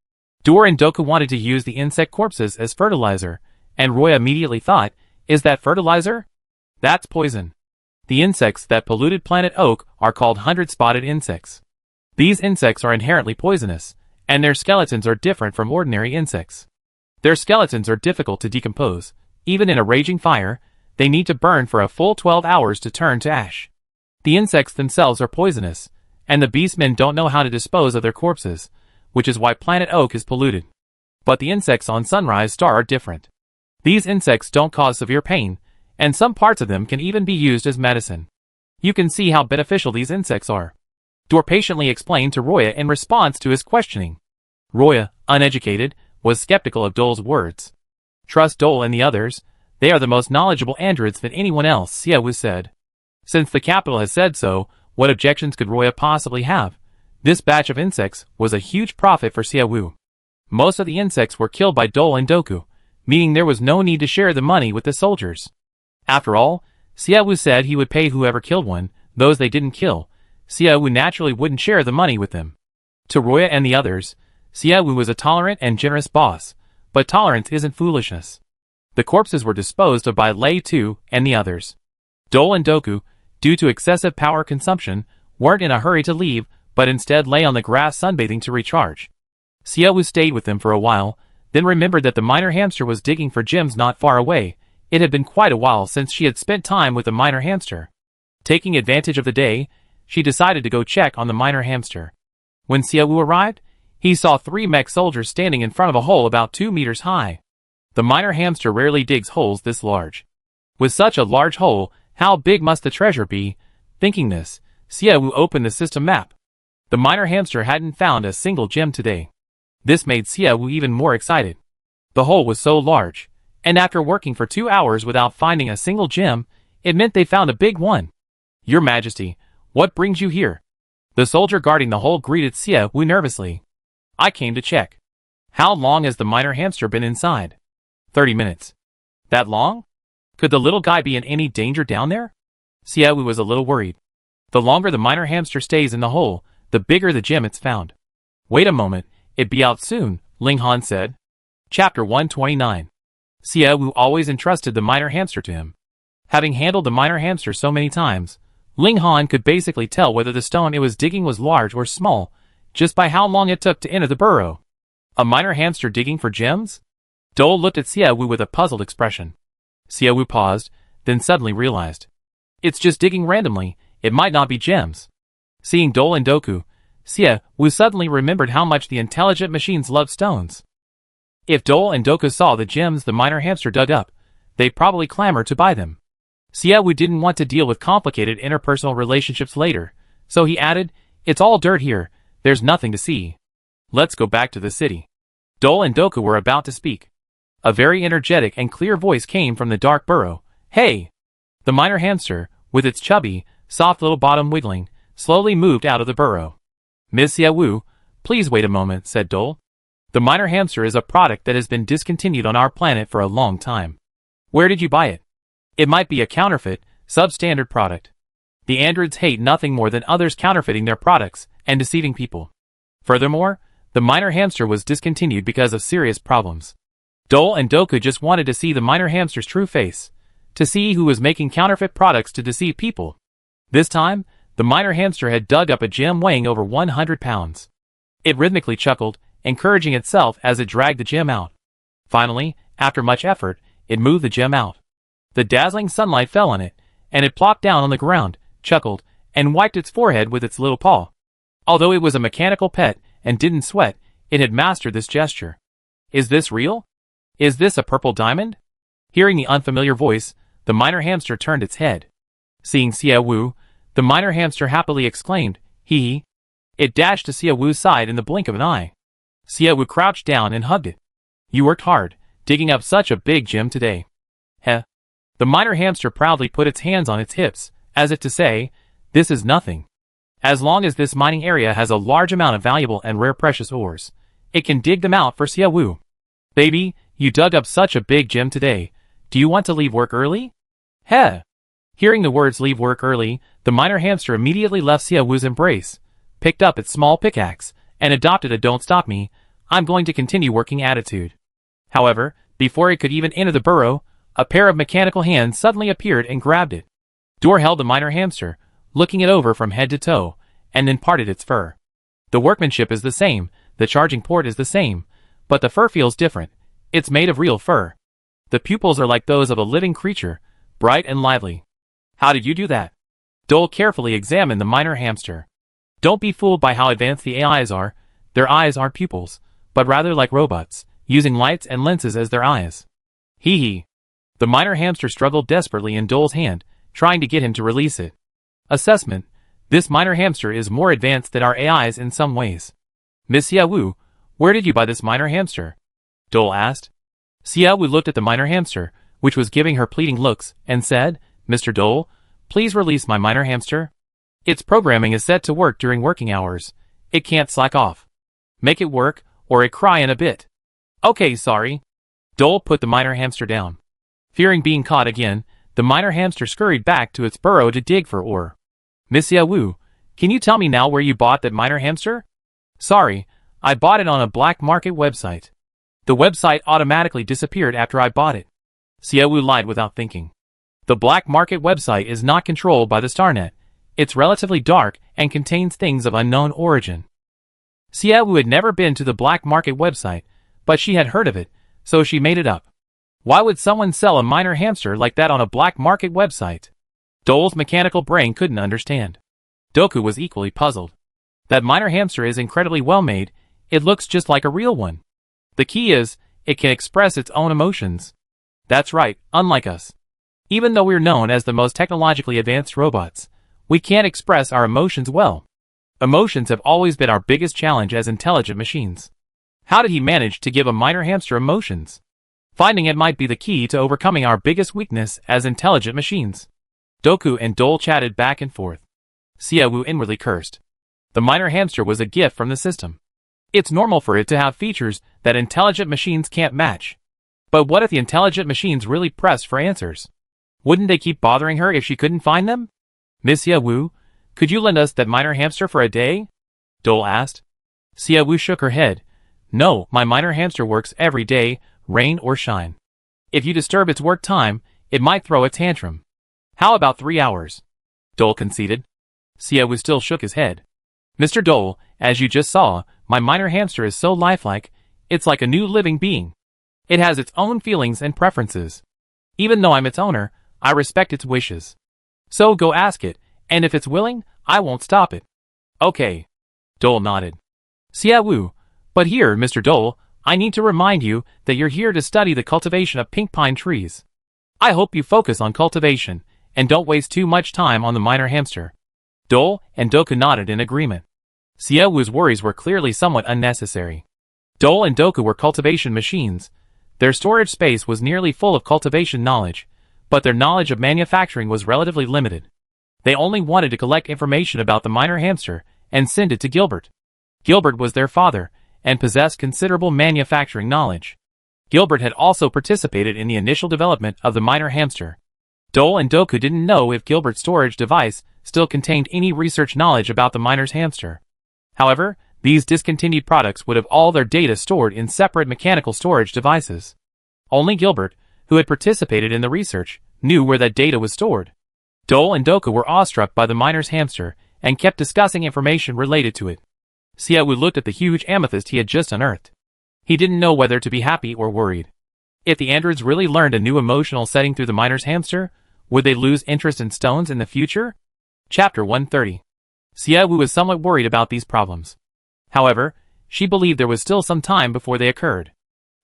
Dor and Doku wanted to use the insect corpses as fertilizer, and Roy immediately thought, "Is that fertilizer? That's poison." The insects that polluted planet Oak are called 100-spotted insects. These insects are inherently poisonous, and their skeletons are different from ordinary insects. Their skeletons are difficult to decompose. Even in a raging fire, they need to burn for a full 12 hours to turn to ash. The insects themselves are poisonous, and the beastmen don't know how to dispose of their corpses, which is why planet Oak is polluted. But the insects on Sunrise Star are different. These insects don't cause severe pain, and some parts of them can even be used as medicine. You can see how beneficial these insects are. Dor patiently explained to Roya in response to his questioning. Roya, uneducated, was skeptical of Dole's words. Trust Dole and the others. They are the most knowledgeable androids than anyone else, Xiaowu said. Since the capital has said so, what objections could Roya possibly have? This batch of insects was a huge profit for Xiaowu. Most of the insects were killed by Dole and Doku, meaning there was no need to share the money with the soldiers. After all, Xiaowu said he would pay whoever killed one. Those they didn't kill, Xiaowu naturally wouldn't share the money with them. To Roya and the others, Xiaowu was a tolerant and generous boss, but tolerance isn't foolishness. The corpses were disposed of by Lei Tu and the others. Dole and Doku, due to excessive power consumption, weren't in a hurry to leave, but instead lay on the grass sunbathing to recharge. Xiaowu stayed with them for a while, then remembered that the minor hamster was digging for gems not far away. It had been quite a while since she had spent time with the minor hamster. Taking advantage of the day, she decided to go check on the minor hamster. When Xiaowu arrived, he saw 3 mech soldiers standing in front of a hole about 2 meters high. The minor hamster rarely digs holes this large. With such a large hole, how big must the treasure be? Thinking this, Xiaowu opened the system map. The minor hamster hadn't found a single gem today. This made Xiaowu even more excited. The hole was so large, and after working for 2 hours without finding a single gem, it meant they found a big one. Your Majesty, what brings you here? The soldier guarding the hole greeted Xiaowu nervously. I came to check. How long has the minor hamster been inside? 30 minutes. That long? Could the little guy be in any danger down there? Xiaowu was a little worried. The longer the minor hamster stays in the hole, the bigger the gem it's found. Wait a moment, it'd be out soon, Ling Han said. Chapter 129. Xiaowu always entrusted the minor hamster to him. Having handled the minor hamster so many times, Ling Han could basically tell whether the stone it was digging was large or small, just by how long it took to enter the burrow. A minor hamster digging for gems? Dole looked at Xiaowu with a puzzled expression. Xiaowu paused, then suddenly realized. It's just digging randomly, it might not be gems. Seeing Dole and Doku, Xiaowu suddenly remembered how much the intelligent machines loved stones. If Dole and Doku saw the gems the minor hamster dug up, they'd probably clamor to buy them. Xiaowu didn't want to deal with complicated interpersonal relationships later, so he added, it's all dirt here, there's nothing to see. Let's go back to the city. Dole and Doku were about to speak. A very energetic and clear voice came from the dark burrow. Hey! The minor hamster, with its chubby, soft little bottom wiggling, slowly moved out of the burrow. Ms. Xiaowu, please wait a moment, said Dole. The minor hamster is a product that has been discontinued on our planet for a long time. Where did you buy it? It might be a counterfeit, substandard product. The androids hate nothing more than others counterfeiting their products and deceiving people. Furthermore, the minor hamster was discontinued because of serious problems. Dole and Doku just wanted to see the minor hamster's true face, to see who was making counterfeit products to deceive people. This time, the minor hamster had dug up a gem weighing over 100 pounds. It rhythmically chuckled, encouraging itself as it dragged the gem out. Finally, after much effort, it moved the gem out. The dazzling sunlight fell on it, and it plopped down on the ground, chuckled, and wiped its forehead with its little paw. Although it was a mechanical pet and didn't sweat, it had mastered this gesture. Is this real? Is this a purple diamond? Hearing the unfamiliar voice, the minor hamster turned its head. Seeing Xiaowu, the minor hamster happily exclaimed, hee hee. It dashed to Xiaowu's side in the blink of an eye. Xiaowu crouched down and hugged it. You worked hard, digging up such a big gem today. Heh. The minor hamster proudly put its hands on its hips, as if to say, this is nothing. As long as this mining area has a large amount of valuable and rare precious ores, it can dig them out for Xiaowu. Baby, you dug up such a big gem today. Do you want to leave work early? Heh. Hearing the words leave work early, the minor hamster immediately left Xiaowu's embrace, picked up its small pickaxe, and adopted a don't stop me, I'm going to continue working attitude. However, before it could even enter the burrow, a pair of mechanical hands suddenly appeared and grabbed it. Dor held the minor hamster, looking it over from head to toe, and then parted its fur. The workmanship is the same, the charging port is the same, but the fur feels different. It's made of real fur. The pupils are like those of a living creature, bright and lively. How did you do that? Dole carefully examined the minor hamster. Don't be fooled by how advanced the AIs are. Their eyes aren't pupils, but rather like robots, using lights and lenses as their eyes. Hee hee. The minor hamster struggled desperately in Dole's hand, trying to get him to release it. Assessment. This miner hamster is more advanced than our AIs in some ways. Miss Xiaowu, where did you buy this miner hamster? Dole asked. Xiaowu looked at the miner hamster, which was giving her pleading looks, and said, Mr. Dole, please release my miner hamster. Its programming is set to work during working hours. It can't slack off. Make it work, or it cry in a bit. Okay, sorry. Dole put the miner hamster down. Fearing being caught again, the miner hamster scurried back to its burrow to dig for ore. Miss Xiaowu, can you tell me now where you bought that miner hamster? Sorry, I bought it on a black market website. The website automatically disappeared after I bought it. Xiaowu lied without thinking. The black market website is not controlled by the Starnet. It's relatively dark and contains things of unknown origin. Xiaowu had never been to the black market website, but she had heard of it, so she made it up. Why would someone sell a miner hamster like that on a black market website? Dole's mechanical brain couldn't understand. Doku was equally puzzled. That miner hamster is incredibly well made. It looks just like a real one. The key is, it can express its own emotions. That's right, unlike us. Even though we're known as the most technologically advanced robots, we can't express our emotions well. Emotions have always been our biggest challenge as intelligent machines. How did he manage to give a miner hamster emotions? Finding it might be the key to overcoming our biggest weakness as intelligent machines. Doku and Dole chatted back and forth. Xiaowu inwardly cursed. The miner hamster was a gift from the system. It's normal for it to have features that intelligent machines can't match. But what if the intelligent machines really pressed for answers? Wouldn't they keep bothering her if she couldn't find them? Miss Xiaowu, could you lend us that miner hamster for a day? Dole asked. Xiaowu shook her head. No, my miner hamster works every day, rain or shine. If you disturb its work time, it might throw a tantrum. How about 3 hours? Dole conceded. Xiaowu still shook his head. Mr. Dole, as you just saw, my miner hamster is so lifelike, it's like a new living being. It has its own feelings and preferences. Even though I'm its owner, I respect its wishes. So go ask it, and if it's willing, I won't stop it. Okay. Dole nodded. Xiaowu, but here, Mr. Dole, I need to remind you that you're here to study the cultivation of pink pine trees. I hope you focus on cultivation, and don't waste too much time on the miner hamster. Dole and Doku nodded in agreement. Xiaowu's worries were clearly somewhat unnecessary. Dole and Doku were cultivation machines. Their storage space was nearly full of cultivation knowledge, but their knowledge of manufacturing was relatively limited. They only wanted to collect information about the miner hamster and send it to Gilbert. Gilbert was their father, and possessed considerable manufacturing knowledge. Gilbert had also participated in the initial development of the miner hamster. Dole and Doku didn't know if Gilbert's storage device still contained any research knowledge about the miner's hamster. However, these discontinued products would have all their data stored in separate mechanical storage devices. Only Gilbert, who had participated in the research, knew where that data was stored. Dole and Doku were awestruck by the miner's hamster and kept discussing information related to it. Xiaowu looked at the huge amethyst he had just unearthed. He didn't know whether to be happy or worried. If the androids really learned a new emotional setting through the miner's hamster, would they lose interest in stones in the future? Chapter 130. Xiaowu was somewhat worried about these problems. However, she believed there was still some time before they occurred.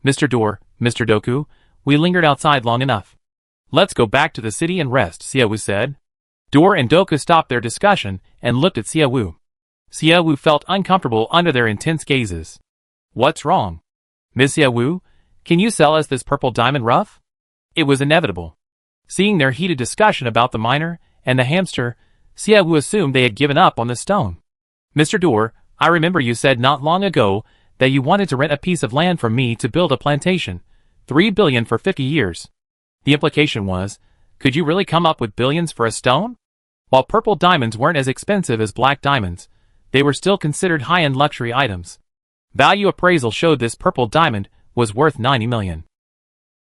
Mr. Doku, we lingered outside long enough. Let's go back to the city and rest, Xiaowu said. Dor and Doku stopped their discussion and looked at Xiaowu. Xiaowu felt uncomfortable under their intense gazes. What's wrong? Miss Xiaowu, can you sell us this purple diamond rough? It was inevitable. Seeing their heated discussion about the miner and the hamster, Xiaowu assumed they had given up on the stone. Mr. Dor, I remember you said not long ago that you wanted to rent a piece of land from me to build a plantation. 3 billion for 50 years. The implication was, could you really come up with billions for a stone? While purple diamonds weren't as expensive as black diamonds, they were still considered high-end luxury items. Value appraisal showed this purple diamond was worth 90 million.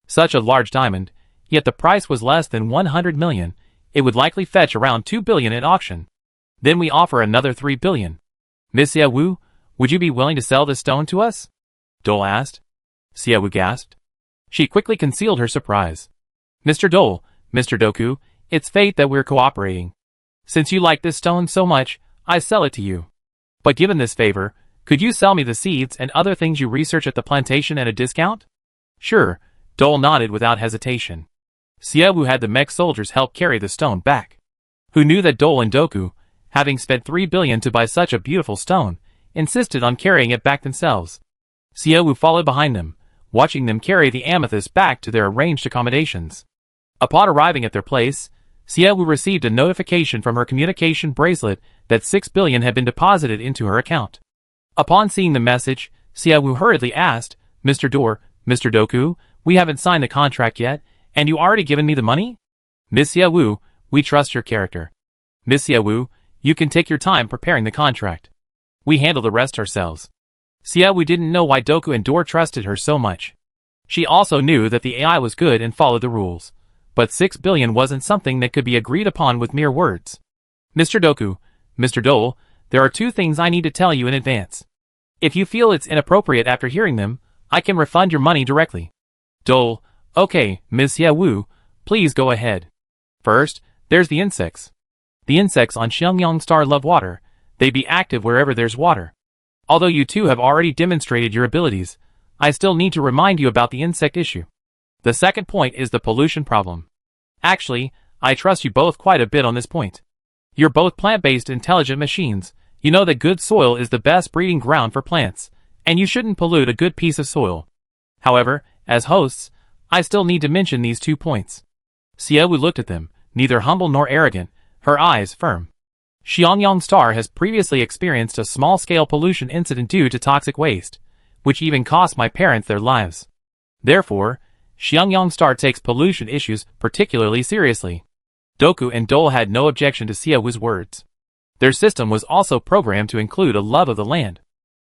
Such a large diamond, yet the price was less than 100 million. It would likely fetch around 2 billion at auction. Then we offer another 3 billion. Miss Xiaowu, would you be willing to sell this stone to us? Dole asked. Xiaowu gasped. She quickly concealed her surprise. Mr. Dole, Mr. Doku, it's fate that we're cooperating. Since you like this stone so much, I sell it to you. But given this favor, could you sell me the seeds and other things you research at the plantation at a discount? Sure, Dole nodded without hesitation. Xiaowu had the mech soldiers help carry the stone back. Who knew that Dole and Doku having spent 3 billion to buy such a beautiful stone, insisted on carrying it back themselves. Xiaowu followed behind them, watching them carry the amethyst back to their arranged accommodations. Upon arriving at their place, Xiaowu received a notification from her communication bracelet that 6 billion had been deposited into her account. Upon seeing the message, Xiaowu hurriedly asked, Mr. Doku, we haven't signed the contract yet, and you already given me the money? Miss Xiaowu, we trust your character. Miss Xiaowu, you can take your time preparing the contract. We handle the rest ourselves. Xiaowu didn't know why Doku and Dor trusted her so much. She also knew that the AI was good and followed the rules. But 6 billion wasn't something that could be agreed upon with mere words. Mr. Doku, Mr. Dole, there are 2 things I need to tell you in advance. If you feel it's inappropriate after hearing them, I can refund your money directly. Dole, okay, Ms. Xiaowu, please go ahead. First, there's the insects. The insects on Xiangyang Star love water. They be active wherever there's water. Although you two have already demonstrated your abilities, I still need to remind you about the insect issue. The second point is the pollution problem. Actually, I trust you both quite a bit on this point. You're both plant-based intelligent machines. You know that good soil is the best breeding ground for plants, and you shouldn't pollute a good piece of soil. However, as hosts, I still need to mention these 2 points. Xiaowu looked at them, neither humble nor arrogant, her eyes firm. Xiangyang Star has previously experienced a small-scale pollution incident due to toxic waste, which even cost my parents their lives. Therefore, Xiangyang Star takes pollution issues particularly seriously. Doku and Dole had no objection to Xiaowu's words. Their system was also programmed to include a love of the land.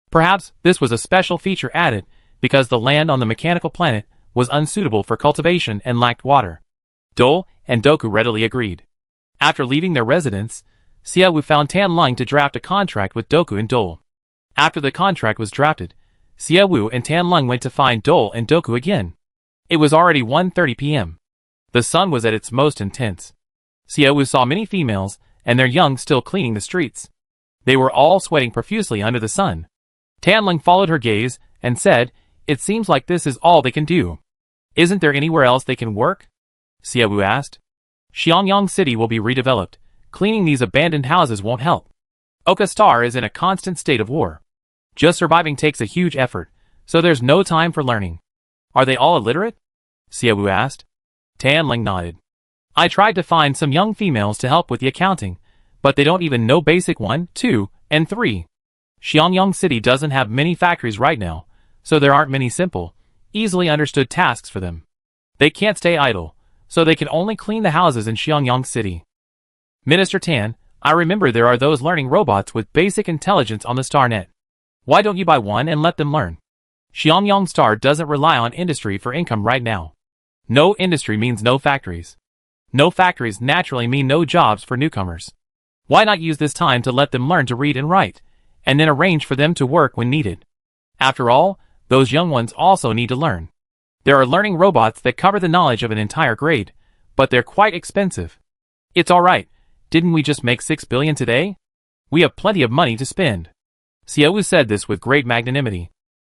Perhaps this was a special feature added because the land on the mechanical planet was unsuitable for cultivation and lacked water. Dole and Doku readily agreed. After leaving their residence, Xiaowu found Tan Lung to draft a contract with Doku and Dole. After the contract was drafted, Xiaowu and Tan Lung went to find Dole and Doku again. It was already 1:30 p.m. The sun was at its most intense. Xiaowu saw many females and their young still cleaning the streets. They were all sweating profusely under the sun. Tan Lung followed her gaze and said, "It seems like this is all they can do. Isn't there anywhere else they can work?" Xiaowu asked. Xiangyang City will be redeveloped. Cleaning these abandoned houses won't help. Oka Star is in a constant state of war. Just surviving takes a huge effort, so there's no time for learning. Are they all illiterate? Xiaowu asked. Tan Lung nodded. I tried to find some young females to help with the accounting, but they don't even know basic 1, 2, and 3. Xiangyang City doesn't have many factories right now, so there aren't many simple, easily understood tasks for them. They can't stay idle, so they can only clean the houses in Xiangyang City. Minister Tan, I remember there are those learning robots with basic intelligence on the StarNet. Why don't you buy one and let them learn? Xiangyang Star doesn't rely on industry for income right now. No industry means no factories. No factories naturally mean no jobs for newcomers. Why not use this time to let them learn to read and write, and then arrange for them to work when needed? After all, those young ones also need to learn. There are learning robots that cover the knowledge of an entire grade, but they're quite expensive. It's alright, didn't we just make 6 billion today? We have plenty of money to spend. Xiaowu said this with great magnanimity.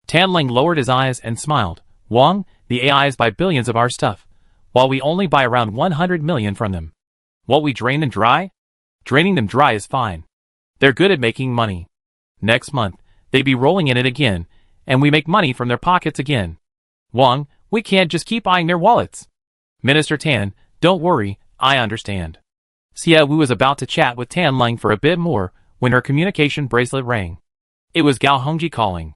Tan Lung lowered his eyes and smiled. Wang, the AIs buy billions of our stuff, while we only buy around 100 million from them. Won't we drain them dry? Draining them dry is fine. They're good at making money. Next month, they'd be rolling in it again, and we make money from their pockets again. Wang, we can't just keep eyeing their wallets. Minister Tan, don't worry, I understand. Xiaowu was about to chat with Tan Lung for a bit more when her communication bracelet rang. It was Gao Hongji calling.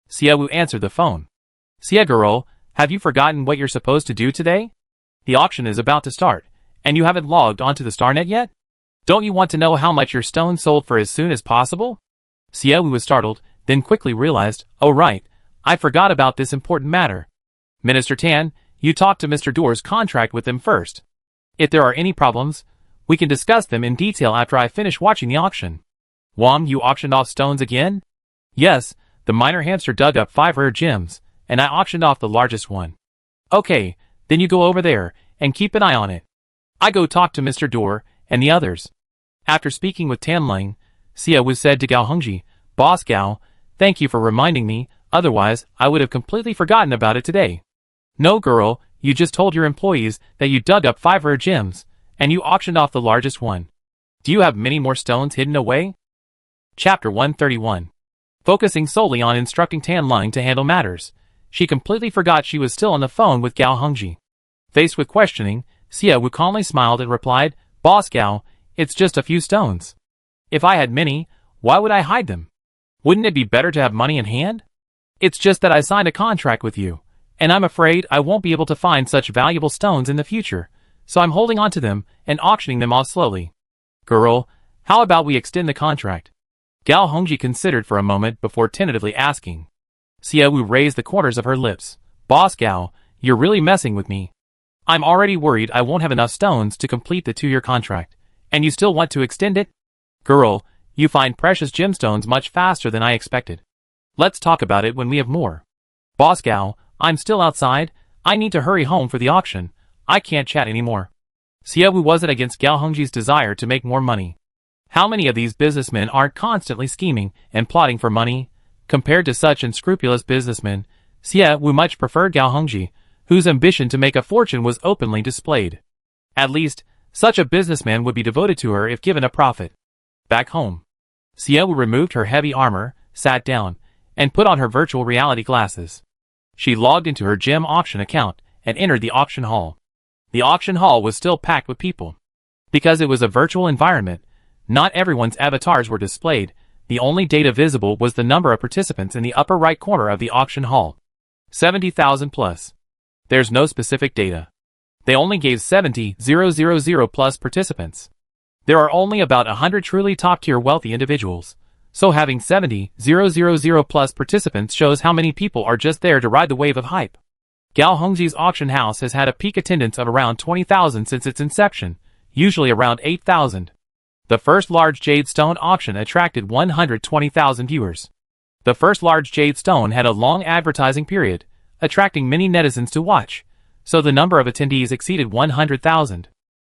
Xiaowu answered the phone. Xia girl, have you forgotten what you're supposed to do today? The auction is about to start, and you haven't logged onto the StarNet yet? Don't you want to know how much your stone sold for as soon as possible? Xiaowu was startled, then quickly realized, oh right, I forgot about this important matter. Minister Tan, you talk to Mr. Dor's contract with them first. If there are any problems, we can discuss them in detail after I finish watching the auction. Wang, you auctioned off stones again? Yes, the miner hamster dug up 5 rare gems, and I auctioned off the largest one. Okay, then you go over there, and keep an eye on it. I go talk to Mr. Dor, and the others. After speaking with Tan Lung, Xiaowu said to Gao Hongji, Boss Gao, thank you for reminding me, otherwise I would have completely forgotten about it today. No girl, you just told your employees that you dug up 5 rare gems, and you auctioned off the largest one. Do you have many more stones hidden away? Chapter 131. Focusing solely on instructing Tan Lung to handle matters, she completely forgot she was still on the phone with Gao Hongji. Faced with questioning, Xie Wu calmly smiled and replied, "Boss Gao, it's just a few stones. If I had many, why would I hide them? Wouldn't it be better to have money in hand? It's just that I signed a contract with you, and I'm afraid I won't be able to find such valuable stones in the future, so I'm holding on to them and auctioning them off slowly. Girl, how about we extend the contract?" Gao Hongji considered for a moment before tentatively asking. Xie Wu raised the corners of her lips. "Boss Gao, you're really messing with me. I'm already worried I won't have enough stones to complete the 2-year contract, and you still want to extend it? Girl, you find precious gemstones much faster than I expected. Let's talk about it when we have more. Boss Gao, I'm still outside. I need to hurry home for the auction. I can't chat anymore." Xie Wu wasn't against Gao Hongji's desire to make more money. How many of these businessmen aren't constantly scheming and plotting for money? Compared to such unscrupulous businessmen, Xie Wu much preferred Gao Hongji, whose ambition to make a fortune was openly displayed. At least, such a businessman would be devoted to her if given a profit. Back home, Xie Wu removed her heavy armor, sat down, and put on her virtual reality glasses. She logged into her gem auction account and entered the auction hall. The auction hall was still packed with people. Because it was a virtual environment, not everyone's avatars were displayed. The only data visible was the number of participants in the upper right corner of the auction hall. 70,000 plus. There's no specific data. They only gave 70,000 plus participants. There are only about 100 truly top-tier wealthy individuals, so having 70,000 plus participants shows how many people are just there to ride the wave of hype. Gao Hongji's auction house has had a peak attendance of around 20,000 since its inception, usually around 8,000. The first large jade stone auction attracted 120,000 viewers. The first large jade stone had a long advertising period, attracting many netizens to watch, so the number of attendees exceeded 100,000.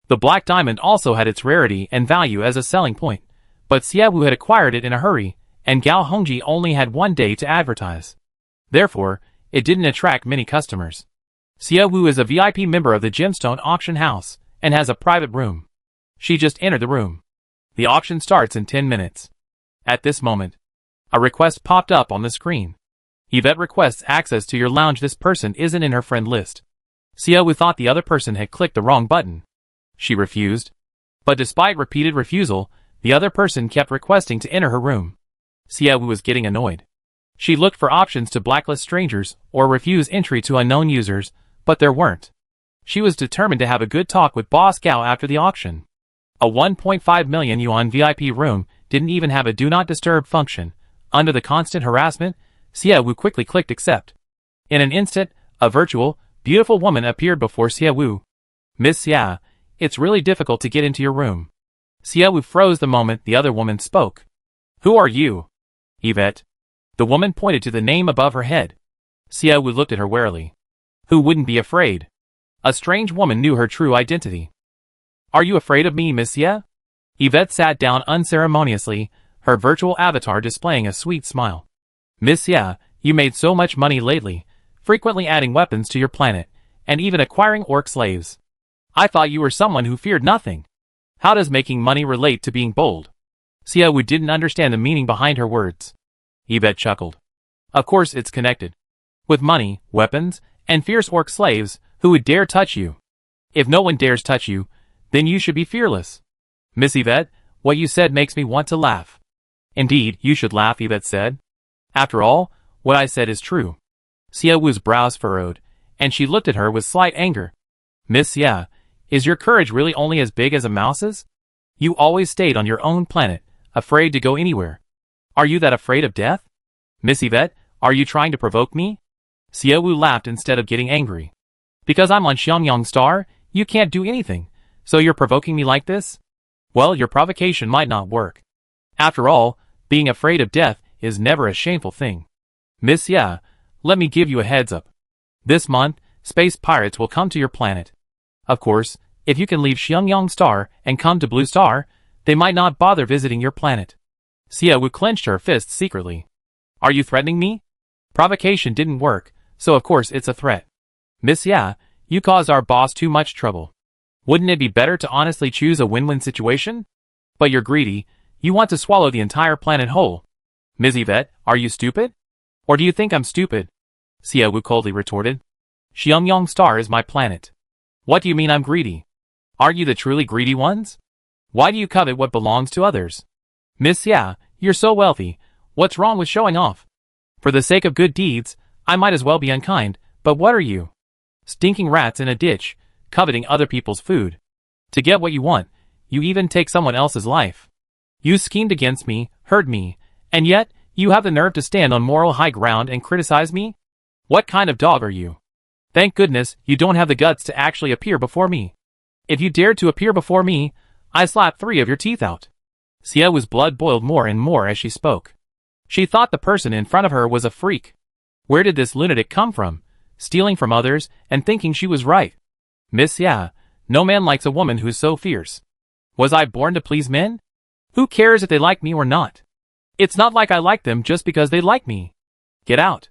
The black diamond also had its rarity and value as a selling point, but Xie Wu had acquired it in a hurry, and Gao Hongji only had 1 day to advertise. Therefore, it didn't attract many customers. Xie Wu is a VIP member of the gemstone auction house, and has a private room. She just entered the room. The auction starts in 10 minutes. At this moment, a request popped up on the screen. Yvette requests access to your lounge. This person isn't in her friend list. Xie Wu thought the other person had clicked the wrong button. She refused. But despite repeated refusal, the other person kept requesting to enter her room. Xie Wu was getting annoyed. She looked for options to blacklist strangers or refuse entry to unknown users, but there weren't. She was determined to have a good talk with Boss Gao after the auction. A 1.5 million yuan VIP room didn't even have a do not disturb function. Under the constant harassment, Xie Wu quickly clicked accept. In an instant, a virtual, beautiful woman appeared before Xie Wu. "Miss Xia, it's really difficult to get into your room." Xie Wu froze the moment the other woman spoke. "Who are you?" "Yvette." The woman pointed to the name above her head. Xie Wu looked at her warily. Who wouldn't be afraid? A strange woman knew her true identity. "Are you afraid of me, Miss Xie?" Yvette sat down unceremoniously, her virtual avatar displaying a sweet smile. "Miss Xie, you made so much money lately, frequently adding weapons to your planet, and even acquiring orc slaves. I thought you were someone who feared nothing. How does making money relate to being bold?" Xie Wu didn't understand the meaning behind her words. Yvette chuckled. "Of course it's connected. With money, weapons, and fierce orc slaves, who would dare touch you? If no one dares touch you, then you should be fearless." "Miss Yvette, what you said makes me want to laugh." "Indeed, you should laugh," Yvette said. "After all, what I said is true." Xie Wu's brows furrowed, and she looked at her with slight anger. "Miss Xie, is your courage really only as big as a mouse's? You always stayed on your own planet, afraid to go anywhere. Are you that afraid of death? Miss Yvette, are you trying to provoke me?" Xie Wu laughed instead of getting angry. "Because I'm on Xiangyang Star, you can't do anything, so you're provoking me like this? Well, your provocation might not work. After all, being afraid of death is never a shameful thing. Miss Xie, let me give you a heads up. This month, space pirates will come to your planet. Of course, if you can leave Xiangyang Star and come to Blue Star, they might not bother visiting your planet." Xie Wu clenched her fists secretly. "Are you threatening me?" Provocation didn't work, so of course it's a threat. "Miss Xie, you caused our boss too much trouble. Wouldn't it be better to honestly choose a win-win situation?" But you're greedy. You want to swallow the entire planet whole. Ms. Yvette, are you stupid? Or do you think I'm stupid? Xie Wu coldly retorted. Xiangyang Star is my planet. What do you mean I'm greedy? Aren't you the truly greedy ones? Why do you covet what belongs to others? Miss Xia, you're so wealthy. What's wrong with showing off? For the sake of good deeds, I might as well be unkind, but what are you? Stinking rats in a ditch, coveting other people's food. To get what you want, you even take someone else's life. You schemed against me, hurt me, and yet, you have the nerve to stand on moral high ground and criticize me? What kind of dog are you? Thank goodness, you don't have the guts to actually appear before me. If you dared to appear before me, I slap 3 of your teeth out. Xie Wu's blood boiled more and more as she spoke. She thought the person in front of her was a freak. Where did this lunatic come from? Stealing from others and thinking she was right. Miss Xia, no man likes a woman who's so fierce. Was I born to please men? Who cares if they like me or not? It's not like I like them just because they like me. Get out.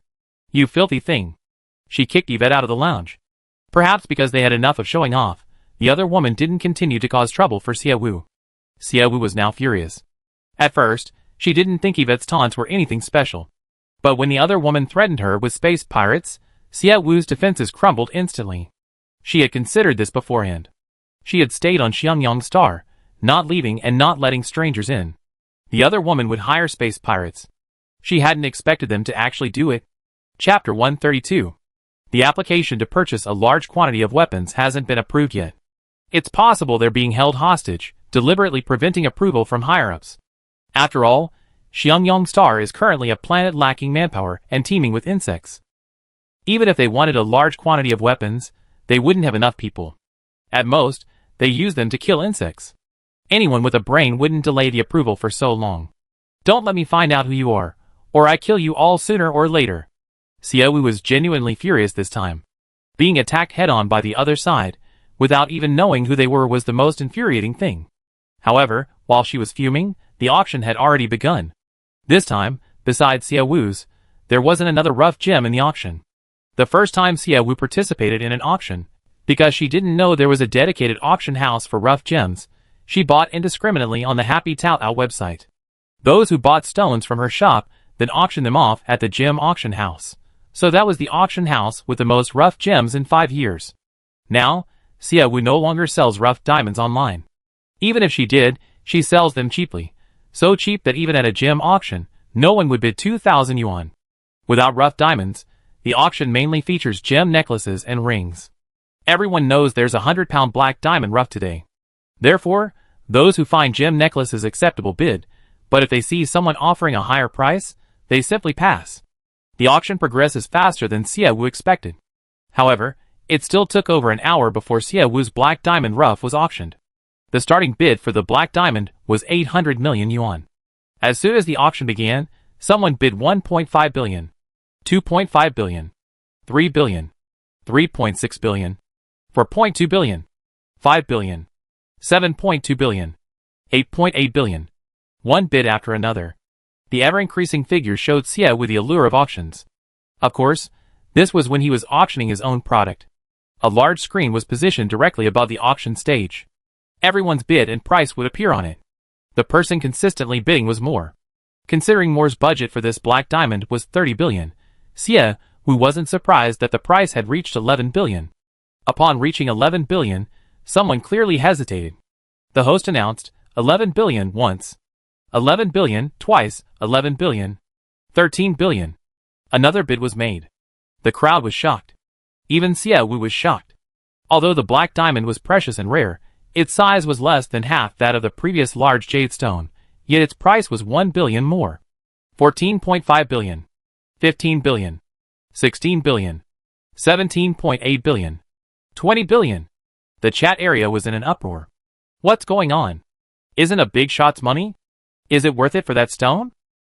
You filthy thing. She kicked Yvette out of the lounge. Perhaps because they had enough of showing off, the other woman didn't continue to cause trouble for Xie Wu. Xie Wu was now furious. At first, she didn't think Yvette's taunts were anything special. But when the other woman threatened her with space pirates, Xie Wu's defenses crumbled instantly. She had considered this beforehand. She had stayed on Xiangyang Star, not leaving and not letting strangers in. The other woman would hire space pirates. She hadn't expected them to actually do it. Chapter 132. The application to purchase a large quantity of weapons hasn't been approved yet. It's possible they're being held hostage, deliberately preventing approval from higher-ups. After all, Xiangyang Star is currently a planet lacking manpower and teeming with insects. Even if they wanted a large quantity of weapons, they wouldn't have enough people. At most, they use them to kill insects. Anyone with a brain wouldn't delay the approval for so long. Don't let me find out who you are, or I kill you all sooner or later. Xie Wu was genuinely furious this time. Being attacked head-on by the other side, without even knowing who they were, was the most infuriating thing. However, while she was fuming, the auction had already begun. This time, besides Xie Wu's, there wasn't another rough gem in the auction. The first time Xie Wu participated in an auction, because she didn't know there was a dedicated auction house for rough gems, she bought indiscriminately on the Happy Tout website. Those who bought stones from her shop then auctioned them off at the gem auction house. So that was the auction house with the most rough gems in 5 years. Now, Xie Wu no longer sells rough diamonds online. Even if she did, she sells them cheaply. So cheap that even at a gem auction, no one would bid 2,000 yuan. Without rough diamonds, the auction mainly features gem necklaces and rings. Everyone knows there's a 100-pound black diamond rough today. Therefore, those who find gem necklaces acceptable bid, but if they see someone offering a higher price, they simply pass. The auction progresses faster than Xie Wu expected. However, it still took over an hour before Xie Wu's black diamond rough was auctioned. The starting bid for the black diamond was 800 million yuan. As soon as the auction began, someone bid 1.5 billion, 2.5 billion, 3 billion, 3.6 billion, 4.2 billion, 5 billion, 7.2 billion, 8.8 billion. One bid after another. The ever-increasing figures showed Xie Wu the allure of auctions. Of course, this was when he was auctioning his own product. A large screen was positioned directly above the auction stage. Everyone's bid and price would appear on it. The person consistently bidding was Moore. Considering Moore's budget for this black diamond was 30 billion, Xie Wu wasn't surprised that the price had reached 11 billion. Upon reaching 11 billion, someone clearly hesitated. The host announced, 11 billion once, 11 billion twice, 11 billion, 13 billion. Another bid was made. The crowd was shocked. Even Xie Wu was shocked. Although the black diamond was precious and rare, its size was less than half that of the previous large jade stone, yet its price was 1 billion more. 14.5 billion, 15 billion, 16 billion, 17.8 billion, 20 billion. The chat area was in an uproar. What's going on? Isn't a big shot's money? Is it worth it for that stone?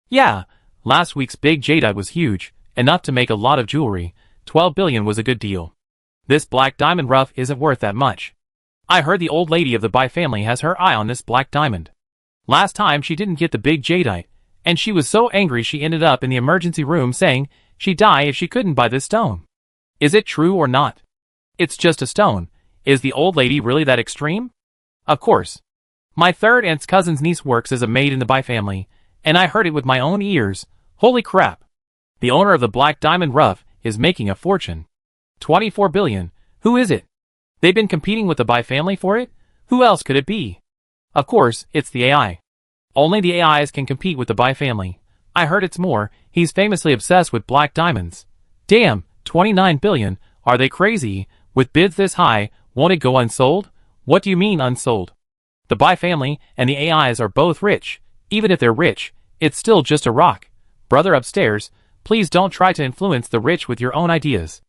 Yeah, last week's big jadeite was huge, enough to make a lot of jewelry. 12 billion was a good deal. This black diamond rough isn't worth that much. I heard the old lady of the Bai family has her eye on this black diamond. Last time she didn't get the big jadeite, and she was so angry she ended up in the emergency room saying she'd die if she couldn't buy this stone. Is it true or not? It's just a stone. Is the old lady really that extreme? Of course. My third aunt's cousin's niece works as a maid in the Bai family, and I heard it with my own ears. Holy crap. The owner of the Black Diamond Rough is making a fortune. 24 billion. Who is it? They've been competing with the Bai family for it? Who else could it be? Of course, it's the AI. Only the AIs can compete with the Bai family. I heard it's more. He's famously obsessed with black diamonds. Damn, 29 billion. Are they crazy? With bids this high, won't it go unsold? What do you mean unsold? The Bai family and the AIs are both rich. Even if they're rich, it's still just a rock. Brother upstairs, please don't try to influence the rich with your own ideas.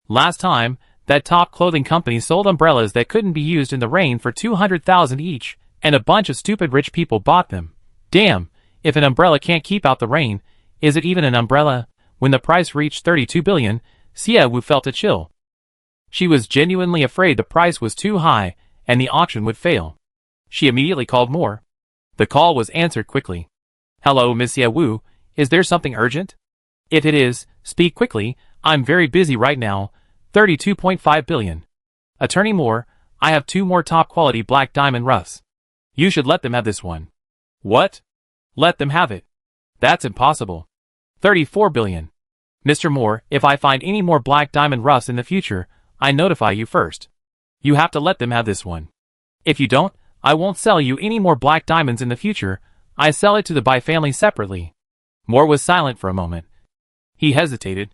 Last time, that top clothing company sold umbrellas that couldn't be used in the rain for 200,000 each, and a bunch of stupid rich people bought them. Damn, if an umbrella can't keep out the rain, is it even an umbrella? When the price reached 32 billion, Xie Wu felt a chill. She was genuinely afraid the price was too high, and the auction would fail. She immediately called more. The call was answered quickly. Hello, Miss Xie Wu, is there something urgent? If it is, speak quickly, I'm very busy right now. 32.5 billion. Attorney Moore, I have 2 more top-quality black diamond roughs. You should let them have this one. What? Let them have it. That's impossible. 34 billion. Mr. Moore, if I find any more black diamond roughs in the future, I notify you first. You have to let them have this one. If you don't, I won't sell you any more black diamonds in the future. I sell it to the Bai family separately. Moore was silent for a moment. He hesitated.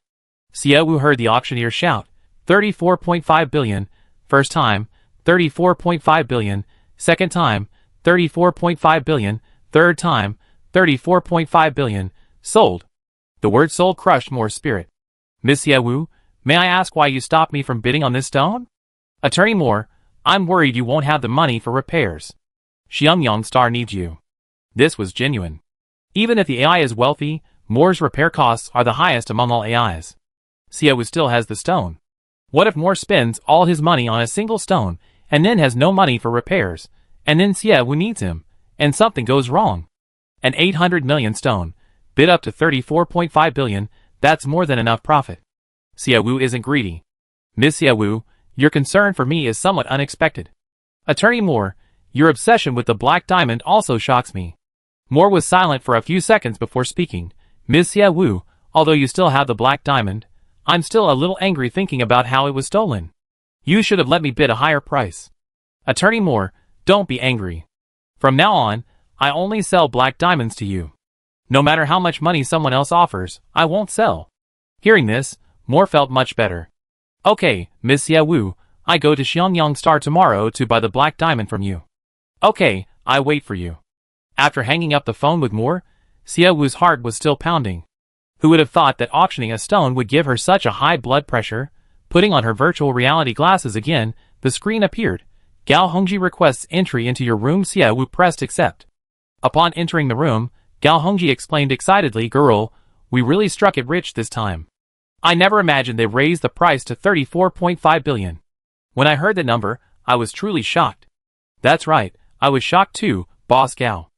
Xie Wu heard the auctioneer shout, 34.5 billion, first time, 34.5 billion, second time, 34.5 billion, third time, 34.5 billion, sold. The word sold crushed Moore's spirit. Miss Xie Wu, may I ask why you stopped me from bidding on this stone? Attorney Moore, I'm worried you won't have the money for repairs. Xiangyang Star needs you. This was genuine. Even if the AI is wealthy, Moore's repair costs are the highest among all AIs. Xie Wu still has the stone. What if Moore spends all his money on a single stone, and then has no money for repairs, and then Xie Wu needs him, and something goes wrong? An 800 million stone, bid up to 34.5 billion, that's more than enough profit. Xie Wu isn't greedy. Miss Xie Wu, your concern for me is somewhat unexpected. Attorney Moore, your obsession with the black diamond also shocks me. Moore was silent for a few seconds before speaking. Miss Xie Wu, although you still have the black diamond, I'm still a little angry thinking about how it was stolen. You should have let me bid a higher price. Attorney Moore, don't be angry. From now on, I only sell black diamonds to you. No matter how much money someone else offers, I won't sell. Hearing this, Moore felt much better. Okay, Miss Xie Wu, I go to Xiangyang Star tomorrow to buy the black diamond from you. Okay, I wait for you. After hanging up the phone with Moore, Xie Wu's heart was still pounding. Who would have thought that auctioning a stone would give her such a high blood pressure? Putting on her virtual reality glasses again, the screen appeared. Gao Hongji requests entry into your room. Xie Wu pressed accept. Upon entering the room, Gao Hongji explained excitedly, Girl, we really struck it rich this time. I never imagined they raised the price to 34.5 billion. When I heard the number, I was truly shocked. That's right, I was shocked too, Boss Gao.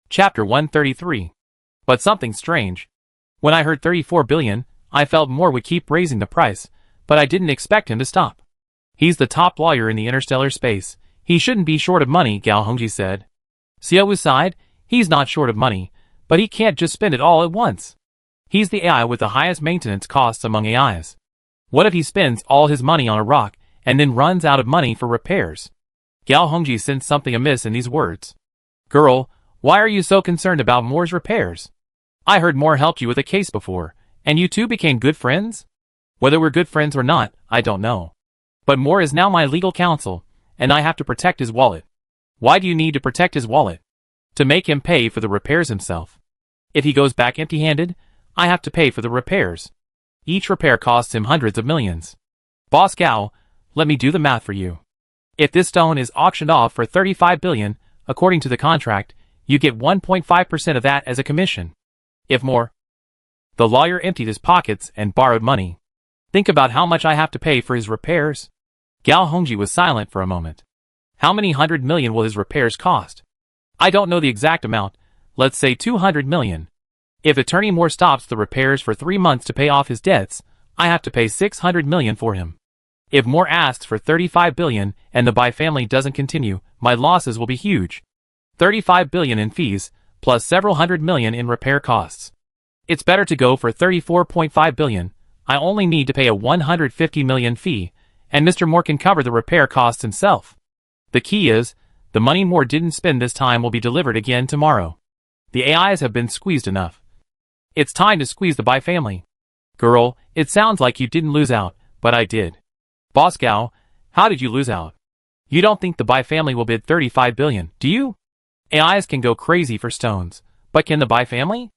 Chapter 133. But something strange. When I heard 34 billion, I felt Moore would keep raising the price, but I didn't expect him to stop. He's the top lawyer in the interstellar space. He shouldn't be short of money, Gao Hongji said. Xie Wu sighed. He's not short of money, but he can't just spend it all at once. He's the AI with the highest maintenance costs among AIs. What if he spends all his money on a rock, and then runs out of money for repairs? Gao Hongji sensed something amiss in these words. Girl, why are you so concerned about Moore's repairs? I heard Moore helped you with a case before, and you two became good friends? Whether we're good friends or not, I don't know. But Moore is now my legal counsel, and I have to protect his wallet. Why do you need to protect his wallet? To make him pay for the repairs himself. If he goes back empty-handed, I have to pay for the repairs. Each repair costs him hundreds of millions. Boss Gao, let me do the math for you. If this stone is auctioned off for 35 billion, according to the contract, you get 1.5% of that as a commission. If more. The lawyer emptied his pockets and borrowed money. Think about how much I have to pay for his repairs. Gao Hongji was silent for a moment. How many 100 million will his repairs cost? I don't know the exact amount, let's say 200 million. If Attorney Moore stops the repairs for 3 months to pay off his debts, I have to pay 600 million for him. If Moore asks for 35 billion and the Bai family doesn't continue, my losses will be huge. 35 billion in fees, plus several hundred million in repair costs. It's better to go for 34.5 billion. I only need to pay a 150 million fee, and Mr. Moore can cover the repair costs himself. The key is, the money Moore didn't spend this time will be delivered again tomorrow. The AIs have been squeezed enough. It's time to squeeze the Bai family. Girl, it sounds like you didn't lose out, but I did. Boss Gao, how did you lose out? You don't think the Bai family will bid 35 billion, do you? AIs can go crazy for stones, but can the Bai family?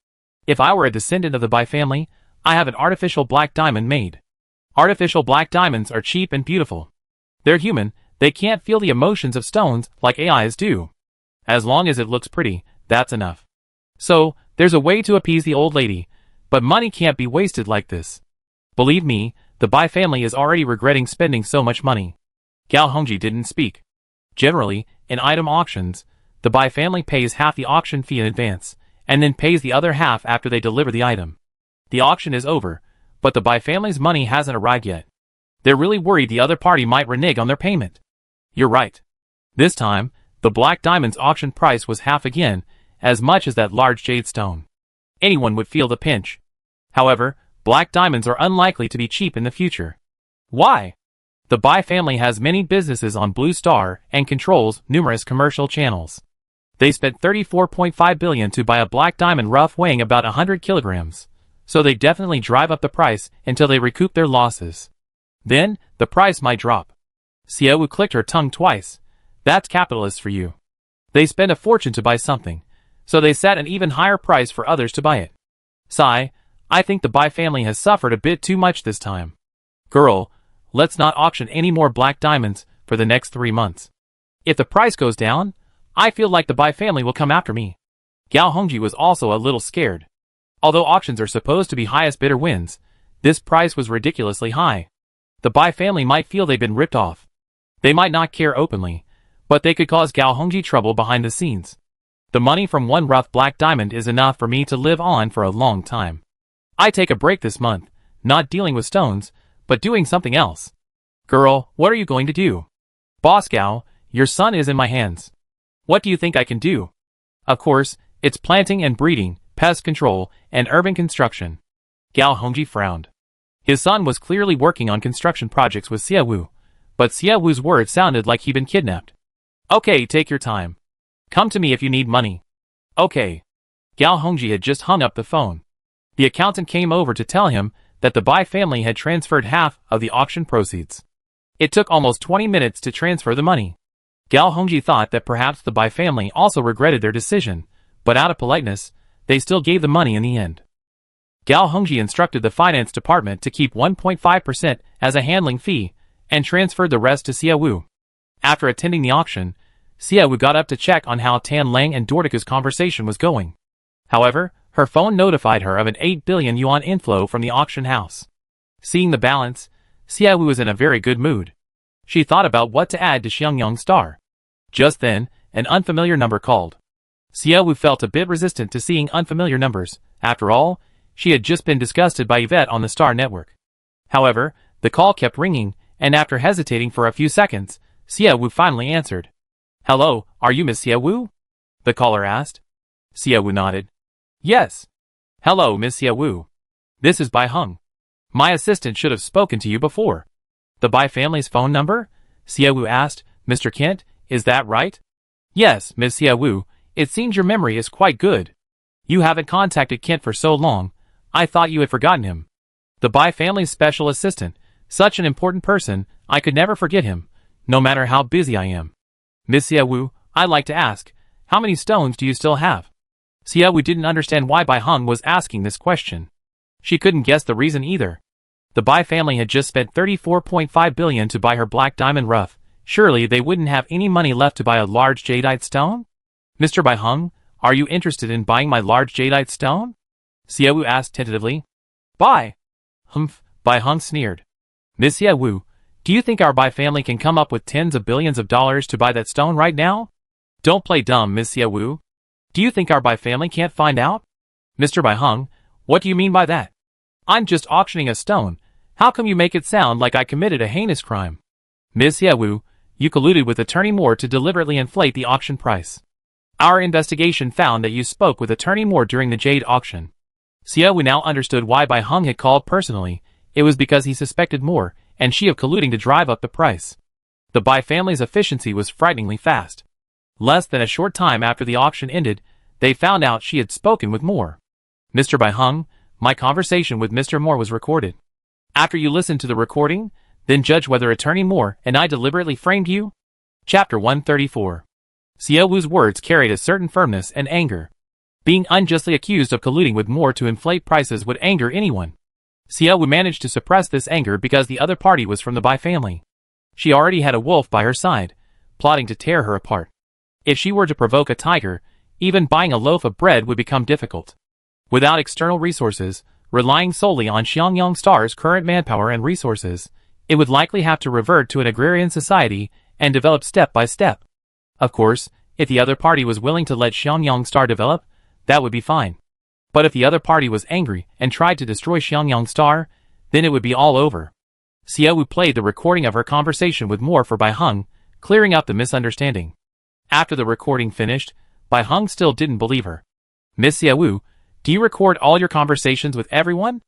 If I were a descendant of the Bai family, I have an artificial black diamond made. Artificial black diamonds are cheap and beautiful. They're human, they can't feel the emotions of stones like AIs do. As long as it looks pretty, that's enough. So, there's a way to appease the old lady, but money can't be wasted like this. Believe me, the Bai family is already regretting spending so much money. Gao Hongji didn't speak. Generally, in item auctions, the Bai family pays half the auction fee in advance, and then pays the other half after they deliver the item. The auction is over, but the Bai family's money hasn't arrived yet. They're really worried the other party might renege on their payment. You're right. This time, the black diamond's auction price was half again, as much as that large jade stone. Anyone would feel the pinch. However, black diamonds are unlikely to be cheap in the future. Why? The Bai family has many businesses on Blue Star and controls numerous commercial channels. They spent 34.5 billion to buy a black diamond rough weighing about 100 kilograms, so they definitely drive up the price until they recoup their losses. Then, the price might drop. Xiaowu clicked her tongue twice. That's capitalists for you. They spend a fortune to buy something, so they set an even higher price for others to buy it. Sigh, I think the Bai family has suffered a bit too much this time. Girl, let's not auction any more black diamonds for the next 3 months. If the price goes down, I feel like the Bai family will come after me. Gao Hongji was also a little scared. Although auctions are supposed to be highest bidder wins, this price was ridiculously high. The Bai family might feel they've been ripped off. They might not care openly, but they could cause Gao Hongji trouble behind the scenes. The money from one rough black diamond is enough for me to live on for a long time. I take a break this month, not dealing with stones, but doing something else. Girl, what are you going to do? Boss Gao, your son is in my hands. What do you think I can do? Of course, it's planting and breeding, pest control, and urban construction. Gao Hongji frowned. His son was clearly working on construction projects with Xiaowu, but Xiaowu's words sounded like he'd been kidnapped. Okay, take your time. Come to me if you need money. Okay. Gao Hongji had just hung up the phone. The accountant came over to tell him that the Bai family had transferred half of the auction proceeds. It took almost 20 minutes to transfer the money. Gao Hongji thought that perhaps the Bai family also regretted their decision, but out of politeness, they still gave the money in the end. Gao Hongji instructed the finance department to keep 1.5% as a handling fee, and transferred the rest to Xiaowu. After attending the auction, Xiaowu got up to check on how Tan Lang and Dortika's conversation was going. However, her phone notified her of an 8 billion yuan inflow from the auction house. Seeing the balance, Xiaowu was in a very good mood. She thought about what to add to Xiangyang's star. Just then, an unfamiliar number called. Xiaowu felt a bit resistant to seeing unfamiliar numbers. After all, she had just been disgusted by Yvette on the Star Network. However, the call kept ringing, and after hesitating for a few seconds, Xiaowu finally answered. Hello, are you Miss Xiaowu? The caller asked. Xiaowu nodded. Yes. Hello, Miss Xiaowu. This is Bai Heng. My assistant should have spoken to you before. The Bai family's phone number? Xiaowu asked. Mr. Kent, is that right? Yes, Miss Xiaowu, it seems your memory is quite good. You haven't contacted Kent for so long, I thought you had forgotten him. The Bai family's special assistant, such an important person, I could never forget him, no matter how busy I am. Miss Xiaowu, I'd like to ask, how many stones do you still have? Xiaowu didn't understand why Bai Heng was asking this question. She couldn't guess the reason either. The Bai family had just spent 34.5 billion to buy her black diamond rough. Surely they wouldn't have any money left to buy a large jadeite stone? Mr. Bai Heng, are you interested in buying my large jadeite stone? Xiaowu asked tentatively. Bai Heng sneered. Miss Xiaowu, do you think our Bai family can come up with tens of billions of dollars to buy that stone right now? Don't play dumb, Miss Xiaowu. Do you think our Bai family can't find out? Mr. Bai Heng, what do you mean by that? I'm just auctioning a stone. How come you make it sound like I committed a heinous crime? Miss Xiaowu, you colluded with Attorney Moore to deliberately inflate the auction price. Our investigation found that you spoke with Attorney Moore during the jade auction. Xiaowu now understood why Bai Heng had called personally. It was because he suspected Moore and she of colluding to drive up the price. The Bai family's efficiency was frighteningly fast. Less than a short time after the auction ended, they found out she had spoken with Moore. Mr. Bai Heng, my conversation with Mr. Moore was recorded. After you listen to the recording, then judge whether Attorney Moore and I deliberately framed you. Chapter 134. Xiaowu's words carried a certain firmness and anger. Being unjustly accused of colluding with Moore to inflate prices would anger anyone. Xiaowu managed to suppress this anger because the other party was from the Bai family. She already had a wolf by her side, plotting to tear her apart. If she were to provoke a tiger, even buying a loaf of bread would become difficult. Without external resources, relying solely on Xiangyang Star's current manpower and resources, it would likely have to revert to an agrarian society and develop step by step. Of course, if the other party was willing to let Xiangyang Star develop, that would be fine. But if the other party was angry and tried to destroy Xiangyang Star, then it would be all over. Xiaowu played the recording of her conversation with Moore for Bai Heng, clearing up the misunderstanding. After the recording finished, Bai Heng still didn't believe her. Miss Xiaowu, do you record all your conversations with everyone?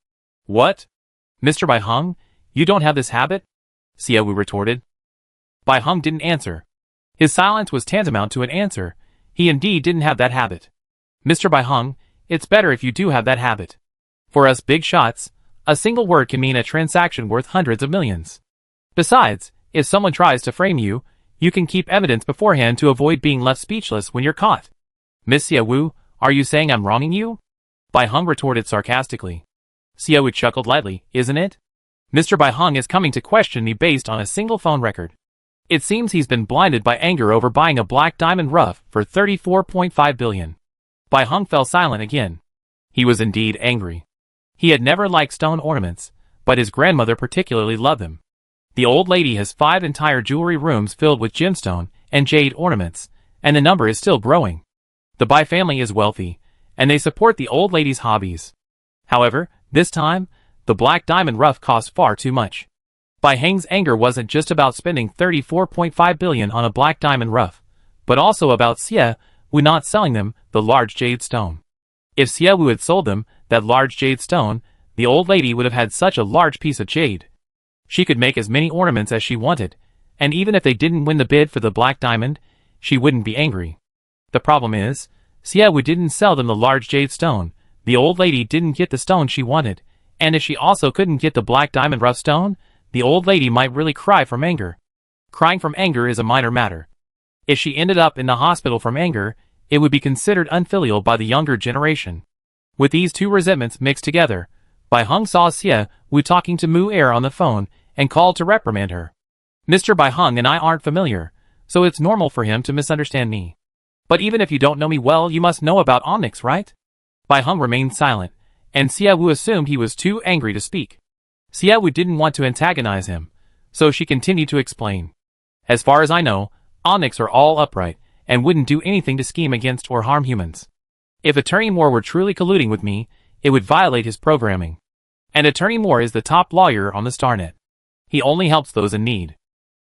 What? Mr. Bai Heng, you don't have this habit? Xiaowu retorted. Bai Heng didn't answer. His silence was tantamount to an answer. He indeed didn't have that habit. Mr. Bai Heng, it's better if you do have that habit. For us big shots, a single word can mean a transaction worth hundreds of millions. Besides, if someone tries to frame you, you can keep evidence beforehand to avoid being left speechless when you're caught. Miss Xiaowu, are you saying I'm wronging you? Bai Heng retorted sarcastically. Xiaowu chuckled lightly, isn't it? Mr. Bai Heng is coming to question me based on a single phone record. It seems he's been blinded by anger over buying a black diamond rough for 34.5 billion. Bai Heng fell silent again. He was indeed angry. He had never liked stone ornaments, but his grandmother particularly loved them. The old lady has 5 entire jewelry rooms filled with gemstone and jade ornaments, and the number is still growing. The Bai family is wealthy, and they support the old lady's hobbies. However, this time, the black diamond rough cost far too much. Bai Heng's anger wasn't just about spending 34.5 billion on a black diamond rough, but also about Xiaowu not selling them the large jade stone. If Xiaowu had sold them that large jade stone, the old lady would have had such a large piece of jade. She could make as many ornaments as she wanted, and even if they didn't win the bid for the black diamond, she wouldn't be angry. The problem is, Xiaowu didn't sell them the large jade stone, the old lady didn't get the stone she wanted, and if she also couldn't get the black diamond rough stone, the old lady might really cry from anger. Crying from anger is a minor matter. If she ended up in the hospital from anger, it would be considered unfilial by the younger generation. With these two resentments mixed together, Bai Heng saw Xiaowu talking to Mu Er on the phone and called to reprimand her. Mr. Bai Heng and I aren't familiar, so it's normal for him to misunderstand me. But even if you don't know me well, you must know about Onyx, right? Bai Heng remained silent, and Xiaowu assumed he was too angry to speak. Xiaowu didn't want to antagonize him, so she continued to explain. As far as I know, Onyx are all upright, and wouldn't do anything to scheme against or harm humans. If Attorney Moore were truly colluding with me, it would violate his programming. And Attorney Moore is the top lawyer on the Starnet. He only helps those in need.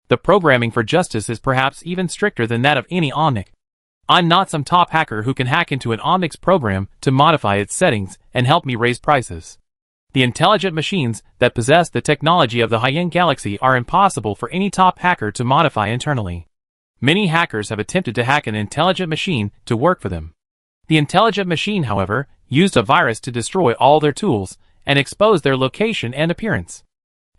The programming for justice is perhaps even stricter than that of any Onyx. I'm not some top hacker who can hack into an Onyx program to modify its settings and help me raise prices. The intelligent machines that possess the technology of the Haiyan Galaxy are impossible for any top hacker to modify internally. Many hackers have attempted to hack an intelligent machine to work for them. The intelligent machine, however, used a virus to destroy all their tools and expose their location and appearance.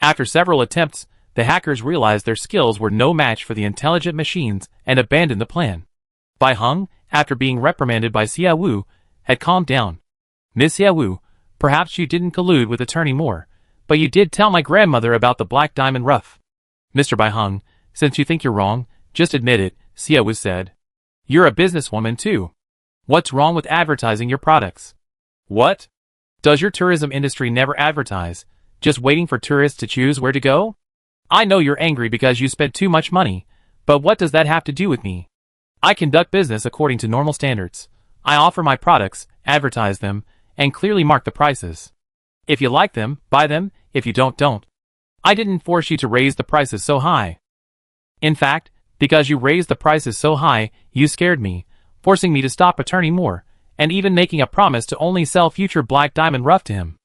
After several attempts, the hackers realized their skills were no match for the intelligent machines and abandoned the plan. Bai Heng, after being reprimanded by Xiaowu, had calmed down. Miss Xiaowu, perhaps you didn't collude with Attorney Moore, but you did tell my grandmother about the black diamond rough. Mr. Bai Heng, since you think you're wrong, just admit it, Xiaowu said. You're a businesswoman too. What's wrong with advertising your products? What? Does your tourism industry never advertise, just waiting for tourists to choose where to go? I know you're angry because you spent too much money, but what does that have to do with me? I conduct business according to normal standards. I offer my products, advertise them, and clearly mark the prices. If you like them, buy them, if you don't. I didn't force you to raise the prices so high. In fact, because you raised the prices so high, you scared me, forcing me to stop returning more, and even making a promise to only sell future black diamond rough to him.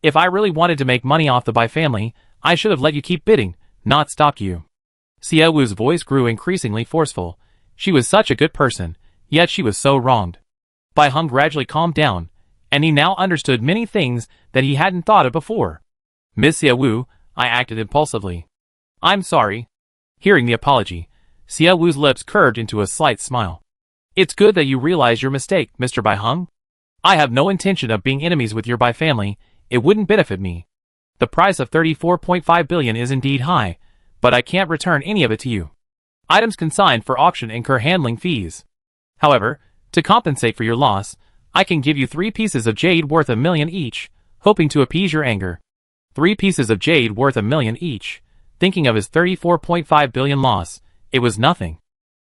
If I really wanted to make money off the Bai family, I should have let you keep bidding, not stopped you. Xie Wu's voice grew increasingly forceful. She was such a good person, yet she was so wronged. Bai Heng gradually calmed down, and he now understood many things that he hadn't thought of before. Miss Xie Wu, I acted impulsively. I'm sorry. Hearing the apology, Xie Wu's lips curved into a slight smile. It's good that you realize your mistake, Mr. Bai Heng. I have no intention of being enemies with your Bai family. It wouldn't benefit me. The price of 34.5 billion is indeed high, but I can't return any of it to you. Items consigned for auction incur handling fees. However, to compensate for your loss, I can give you 3 pieces of jade worth $1 million each, hoping to appease your anger. 3 pieces of jade worth $1 million each. Thinking of his 34.5 billion loss, it was nothing.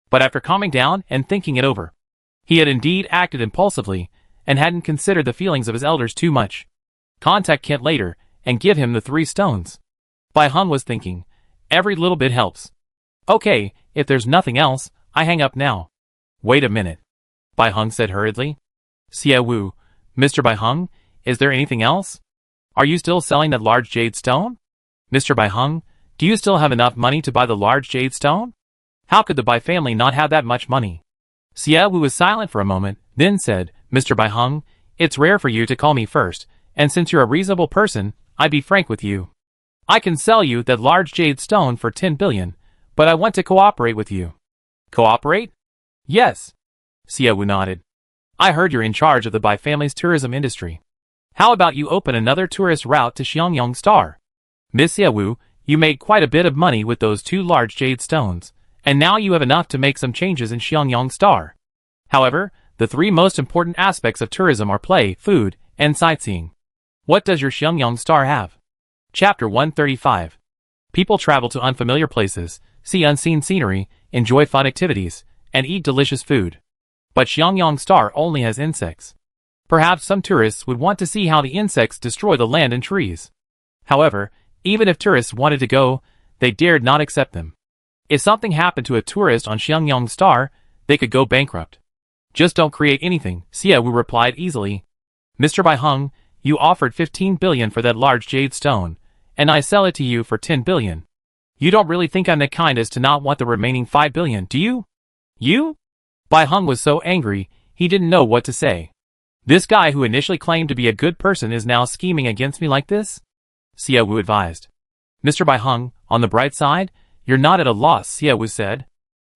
But after calming down and thinking it over, he had indeed acted impulsively, and hadn't considered the feelings of his elders too much. Contact Kent later, and give him the 3 stones. Bai Heng was thinking, every little bit helps. Okay, if there's nothing else, I hang up now. Wait a minute. Bai Heng said hurriedly. Xie Wu, Mr. Bai Heng, is there anything else? Are you still selling that large jade stone? Mr. Bai Heng, do you still have enough money to buy the large jade stone? How could the Bai family not have that much money? Xie Wu was silent for a moment, then said, Mr. Bai Heng, it's rare for you to call me first, and since you're a reasonable person, I'd be frank with you. I can sell you that large jade stone for 10 billion, but I want to cooperate with you. Cooperate? Yes. Xie Wu nodded. I heard you're in charge of the Bai family's tourism industry. How about you open another tourist route to Xiangyang Star? Miss Xie Wu, you made quite a bit of money with those 2 large jade stones, and now you have enough to make some changes in Xiangyang Star. However, the 3 most important aspects of tourism are play, food, and sightseeing. What does your Xiangyang Star have? Chapter 135. People travel to unfamiliar places, see unseen scenery, enjoy fun activities, and eat delicious food. But Xiangyang Star only has insects. Perhaps some tourists would want to see how the insects destroy the land and trees. However, even if tourists wanted to go, they dared not accept them. If something happened to a tourist on Xiangyang Star, they could go bankrupt. Just don't create anything, Xie Wu replied easily. Mr. Bai Heng, you offered 15 billion for that large jade stone, and I sell it to you for 10 billion. You don't really think I'm the kind as to not want the remaining 5 billion, do you? You? Bai Heng was so angry, he didn't know what to say. This guy who initially claimed to be a good person is now scheming against me like this? Xie Wu advised. Mr. Bai Heng, on the bright side, you're not at a loss, Xie Wu said.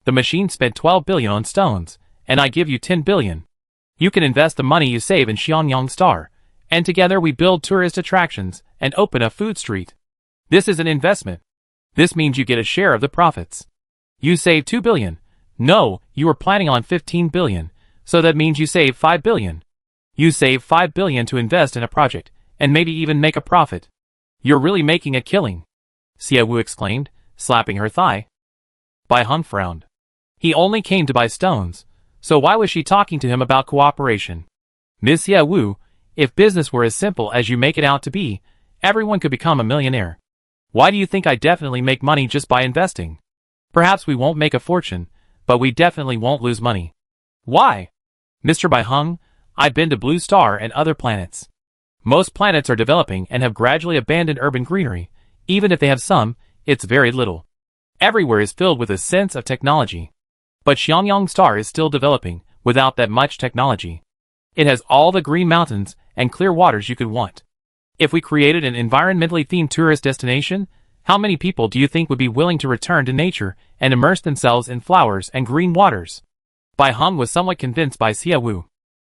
The machine spent 12 billion on stones, and I give you 10 billion. You can invest the money you save in Xiangyang Star, and together we build tourist attractions and open a food street. This is an investment. This means you get a share of the profits. You save 2 billion. No, you were planning on 15 billion, so that means you save 5 billion. You save 5 billion to invest in a project, and maybe even make a profit. You're really making a killing, Xie Wu exclaimed, slapping her thigh. Bai Heng frowned. He only came to buy stones, so why was she talking to him about cooperation? Miss Xie Wu, if business were as simple as you make it out to be, everyone could become a millionaire. Why do you think I definitely make money just by investing? Perhaps we won't make a fortune, but we definitely won't lose money. Why? Mr. Bai Heng, I've been to Blue Star and other planets. Most planets are developing and have gradually abandoned urban greenery. Even if they have some, it's very little. Everywhere is filled with a sense of technology. But Xiangyang Star is still developing, without that much technology. It has all the green mountains and clear waters you could want. If we created an environmentally themed tourist destination, how many people do you think would be willing to return to nature and immerse themselves in flowers and green waters? Bai Heng was somewhat convinced by Xie Wu.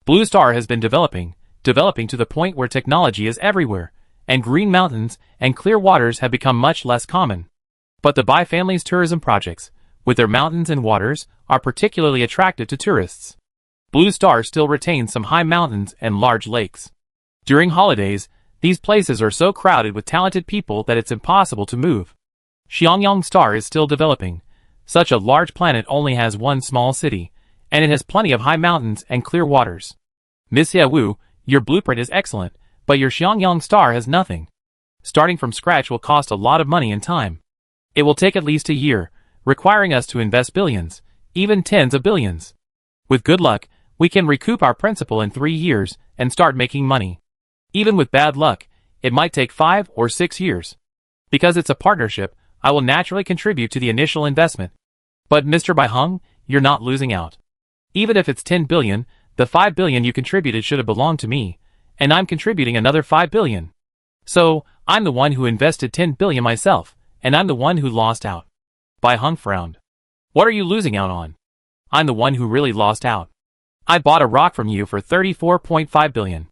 Blue Star has been developing to the point where technology is everywhere, and green mountains and clear waters have become much less common. But the Bai family's tourism projects, with their mountains and waters, are particularly attractive to tourists. Blue Star still retains some high mountains and large lakes. During holidays, these places are so crowded with talented people that it's impossible to move. Xiangyang Star is still developing. Such a large planet only has one small city, and it has plenty of high mountains and clear waters. Miss Xie Wu, your blueprint is excellent, but your Xiangyang Star has nothing. Starting from scratch will cost a lot of money and time. It will take at least a year, requiring us to invest billions, even tens of billions. With good luck, we can recoup our principal in 3 years and start making money. Even with bad luck, it might take 5 or 6 years. Because it's a partnership, I will naturally contribute to the initial investment. But Mr. Bai Hung, you're not losing out. Even if it's 10 billion, the 5 billion you contributed should have belonged to me, and I'm contributing another 5 billion. So, I'm the one who invested 10 billion myself, and I'm the one who lost out. Bai Hung frowned. What are you losing out on? I'm the one who really lost out. I bought a rock from you for 34.5 billion.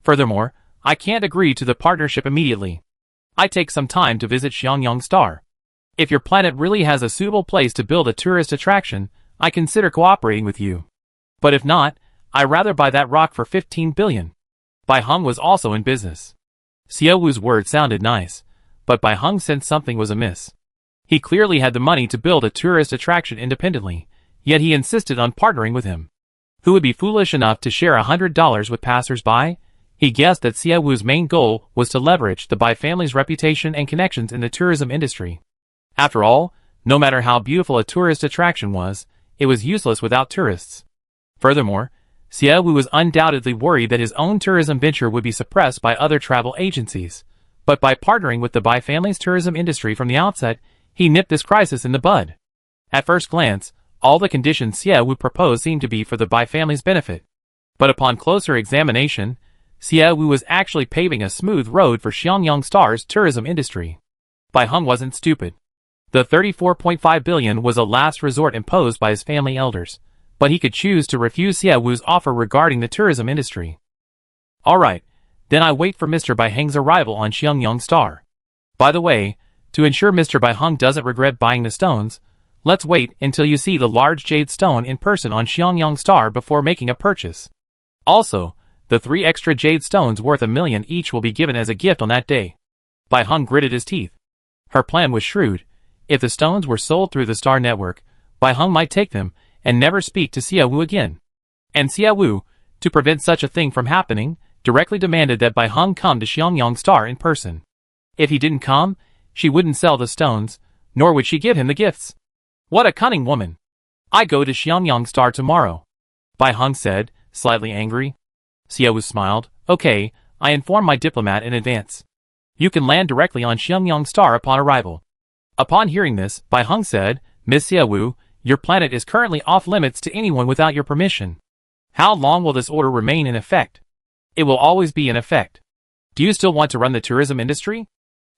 Furthermore, I can't agree to the partnership immediately. I take some time to visit Xiangyang Star. If your planet really has a suitable place to build a tourist attraction, I consider cooperating with you. But if not, I'd rather buy that rock for 15 billion. Bai Hung was also in business. Xiao Wu's words sounded nice, but Bai Hung sensed something was amiss. He clearly had the money to build a tourist attraction independently, yet he insisted on partnering with him. Who would be foolish enough to share $100 with passers-by? He guessed that Xiao Wu's main goal was to leverage the Bai family's reputation and connections in the tourism industry. After all, no matter how beautiful a tourist attraction was, it was useless without tourists. Furthermore, Xiao Wu was undoubtedly worried that his own tourism venture would be suppressed by other travel agencies. But by partnering with the Bai family's tourism industry from the outset, he nipped this crisis in the bud. At first glance, all the conditions Xiao Wu proposed seemed to be for the Bai family's benefit. But upon closer examination, Xiao Wu was actually paving a smooth road for Xiangyang Star's tourism industry. Bai Hung wasn't stupid. The 34.5 billion was a last resort imposed by his family elders, but he could choose to refuse Xiao Wu's offer regarding the tourism industry. Alright, then I wait for Mr. Bai Hung's arrival on Xiangyang Star. By the way, to ensure Mr. Bai Hung doesn't regret buying the stones, let's wait until you see the large jade stone in person on Xiangyang Star before making a purchase. Also, the 3 extra jade stones worth $1 million each will be given as a gift on that day. Bai Hung gritted his teeth. Her plan was shrewd. If the stones were sold through the Star Network, Bai Hung might take them and never speak to Xiao Wu again. And Xiao Wu, to prevent such a thing from happening, directly demanded that Bai Hung come to Xiangyang Star in person. If he didn't come, she wouldn't sell the stones, nor would she give him the gifts. What a cunning woman! I go to Xiangyang Star tomorrow, Bai Hung said, slightly angry. Xiao Wu smiled. Okay, I inform my diplomat in advance. You can land directly on Xiangyang Star upon arrival. Upon hearing this, Bai Hung said, Miss Xiao Wu, your planet is currently off limits to anyone without your permission. How long will this order remain in effect? It will always be in effect. Do you still want to run the tourism industry?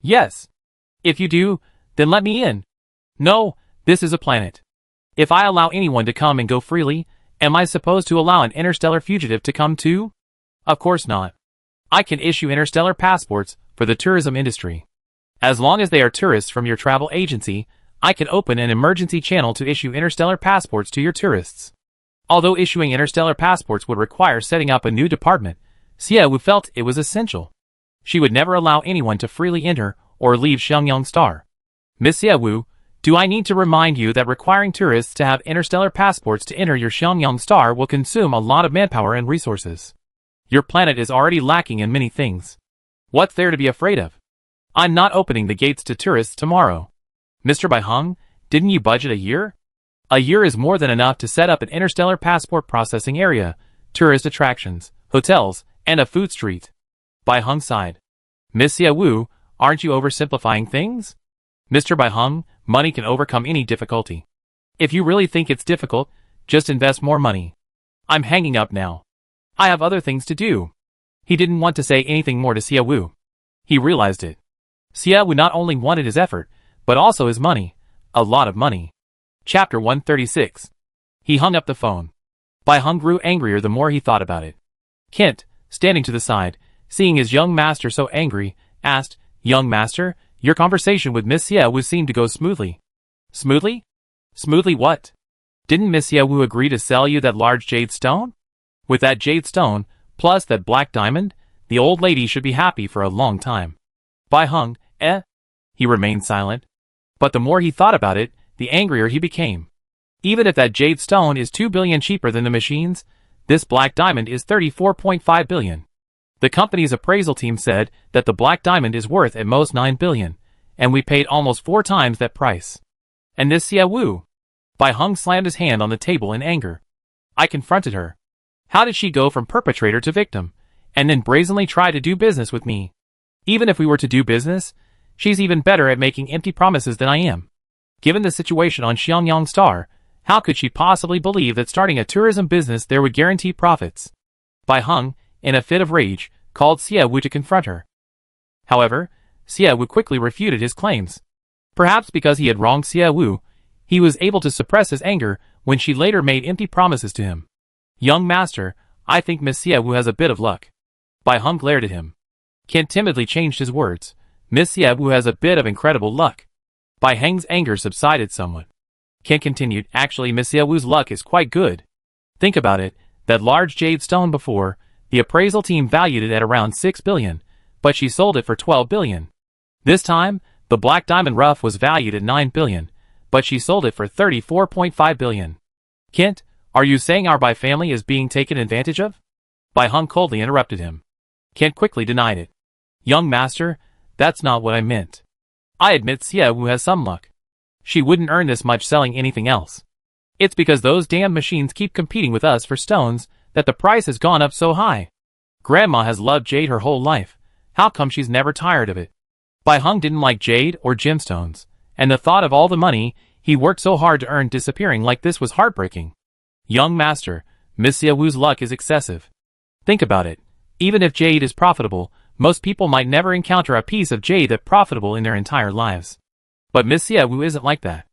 Yes. If you do, then let me in. No, this is a planet. If I allow anyone to come and go freely, am I supposed to allow an interstellar fugitive to come too? Of course not. I can issue interstellar passports for the tourism industry. As long as they are tourists from your travel agency, I can open an emergency channel to issue interstellar passports to your tourists. Although issuing interstellar passports would require setting up a new department, Xiao Wu felt it was essential. She would never allow anyone to freely enter or leave Xiangyang Star. Miss Xiao Wu, do I need to remind you that requiring tourists to have interstellar passports to enter your Xiangyang Star will consume a lot of manpower and resources? Your planet is already lacking in many things. What's there to be afraid of? I'm not opening the gates to tourists tomorrow. Mr. Bai Hung, didn't you budget a year? A year is more than enough to set up an interstellar passport processing area, tourist attractions, hotels, and a food street. Bai Hung sighed. Miss Xiao Wu, aren't you oversimplifying things? Mr. Bai Hung, money can overcome any difficulty. If you really think it's difficult, just invest more money. I'm hanging up now. I have other things to do. He didn't want to say anything more to Xiao Wu. He realized it. Xiao Wu not only wanted his effort, but also his money. A lot of money. Chapter 136. He hung up the phone. Bai Hung grew angrier the more he thought about it. Kent, standing to the side, seeing his young master so angry, asked, Young master, your conversation with Miss Xiao Wu seemed to go smoothly. Smoothly? Smoothly what? Didn't Miss Xiao Wu agree to sell you that large jade stone? With that jade stone, plus that black diamond, the old lady should be happy for a long time. Bai Hung, He remained silent. But the more he thought about it, the angrier he became. Even if that jade stone is 2 billion cheaper than the machines, this black diamond is 34.5 billion. The company's appraisal team said that the black diamond is worth at most 9 billion, and we paid almost 4 times that price. And this Xiao Wu? Bai Hung slammed his hand on the table in anger. I confronted her. How did she go from perpetrator to victim, and then brazenly try to do business with me? Even if we were to do business, she's even better at making empty promises than I am. Given the situation on Xiangyang Star, how could she possibly believe that starting a tourism business there would guarantee profits? Bai Heng, in a fit of rage, called Xie Wu to confront her. However, Xie Wu quickly refuted his claims. Perhaps because he had wronged Xie Wu, he was able to suppress his anger when she later made empty promises to him. Young master, I think Miss Xie Wu has a bit of luck. Bai Heng glared at him. Kent timidly changed his words. Miss Xie Wu has a bit of incredible luck. Bai Heng's anger subsided somewhat. Kent continued, actually Miss Xie Wu's luck is quite good. Think about it, that large jade stone before, the appraisal team valued it at around 6 billion, but she sold it for 12 billion. This time, the black diamond rough was valued at 9 billion, but she sold it for 34.5 billion. Kent, are you saying our Bai family is being taken advantage of? Bai Heng coldly interrupted him. Kent quickly denied it. Young master, that's not what I meant. I admit Xie Wu has some luck. She wouldn't earn this much selling anything else. It's because those damn machines keep competing with us for stones that the price has gone up so high. Grandma has loved jade her whole life. How come she's never tired of it? Bai Heng didn't like jade or gemstones, and the thought of all the money he worked so hard to earn disappearing like this was heartbreaking. Young master, Miss Xie Wu's luck is excessive. Think about it. Even if jade is profitable, most people might never encounter a piece of jade that's profitable in their entire lives. But Miss Xie Wu isn't like that.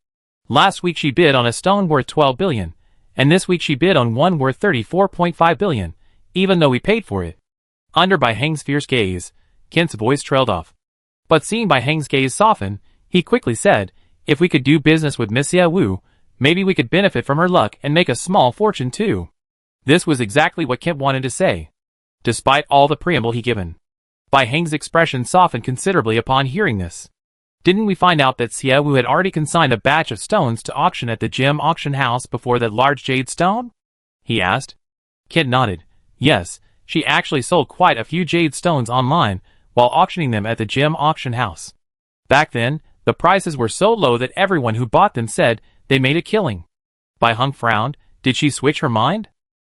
Last week she bid on a stone worth 12 billion, and this week she bid on one worth 34.5 billion, even though we paid for it. Under Bai Heng's fierce gaze, Kent's voice trailed off. But seeing Bai Heng's gaze soften, he quickly said, if we could do business with Miss Xie Wu, maybe we could benefit from her luck and make a small fortune too. This was exactly what Kent wanted to say. Despite all the preamble he given, Bai Heng's expression softened considerably upon hearing this. Didn't we find out that Xie Wu had already consigned a batch of stones to auction at the gem auction house before that large jade stone? He asked. Kent nodded. Yes, she actually sold quite a few jade stones online while auctioning them at the gem auction house. Back then, the prices were so low that everyone who bought them said they made a killing. Bai Heng frowned. Did she switch her mind?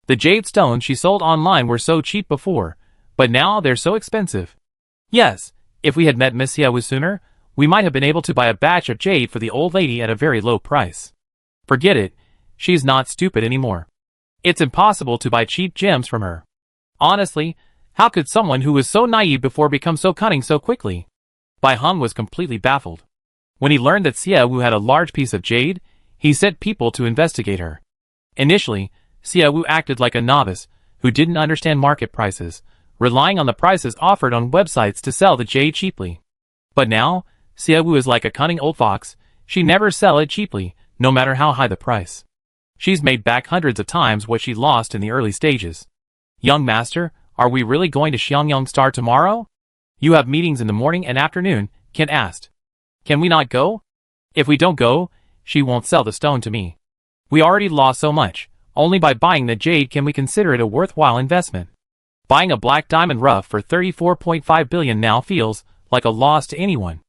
The jade stones she sold online were so cheap before, but now they're so expensive. Yes, if we had met Miss Xie Wu sooner, we might have been able to buy a batch of jade for the old lady at a very low price. Forget it, she's not stupid anymore. It's impossible to buy cheap gems from her. Honestly, how could someone who was so naive before become so cunning so quickly? Bai Heng was completely baffled. When he learned that Xie Wu had a large piece of jade, he sent people to investigate her. Initially, Xie Wu acted like a novice who didn't understand market prices, relying on the prices offered on websites to sell the jade cheaply. But now, Xie Wu is like a cunning old fox. She never sell it cheaply, no matter how high the price. She's made back hundreds of times what she lost in the early stages. Young master, are we really going to Xiangyang Star tomorrow? You have meetings in the morning and afternoon, Kent asked. Can we not go? If we don't go, she won't sell the stone to me. We already lost so much. Only by buying the jade can we consider it a worthwhile investment. Buying a black diamond rough for 34.5 billion now feels like a loss to anyone.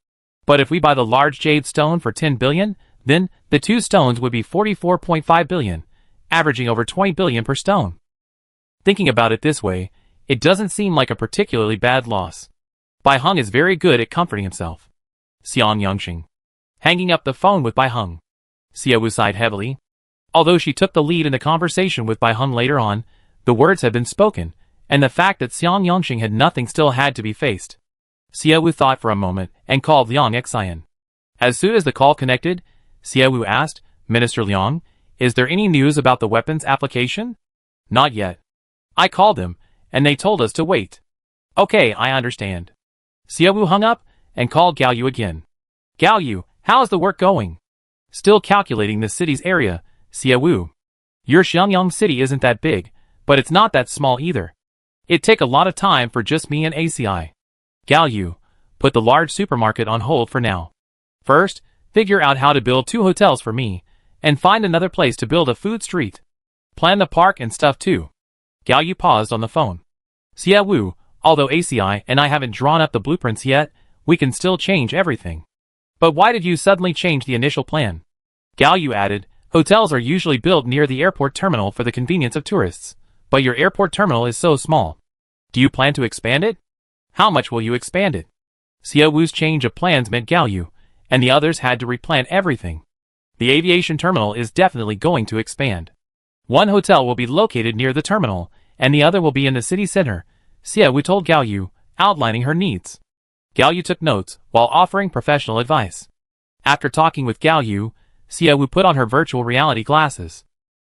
But if we buy the large jade stone for 10 billion, then the two stones would be 44.5 billion, averaging over 20 billion per stone. Thinking about it this way, it doesn't seem like a particularly bad loss. Bai Heng is very good at comforting himself. Xiang Yangxing. Hanging up the phone with Bai Heng. Xie Wu sighed heavily. Although she took the lead in the conversation with Bai Heng later on, the words had been spoken, and the fact that Xiang Yangxing had nothing still had to be faced. Xie Wu thought for a moment and called Liang Xian. As soon as the call connected, Xie Wu asked, Minister Liang, is there any news about the weapons application? Not yet. I called them, and they told us to wait. Okay, I understand. Xie Wu hung up and called Gao Yu again. Gao Yu, how's the work going? Still calculating the city's area, Xie Wu. Your Xiangyang city isn't that big, but it's not that small either. It'd take a lot of time for just me and ACI. Gao Yu, put the large supermarket on hold for now. First, figure out how to build 2 hotels for me, and find another place to build a food street. Plan the park and stuff too. Gao Yu paused on the phone. Xie Wu, although ACI and I haven't drawn up the blueprints yet, we can still change everything. But why did you suddenly change the initial plan? Gao Yu added, Hotels are usually built near the airport terminal for the convenience of tourists, but your airport terminal is so small. Do you plan to expand it? How much will you expand it? Xia Wu's change of plans meant Gao Yu and the others had to replan everything. The aviation terminal is definitely going to expand. One hotel will be located near the terminal, and the other will be in the city center, Xia Wu told Gao Yu, outlining her needs. Gao Yu took notes, while offering professional advice. After talking with Gao Yu, Xia Wu put on her virtual reality glasses.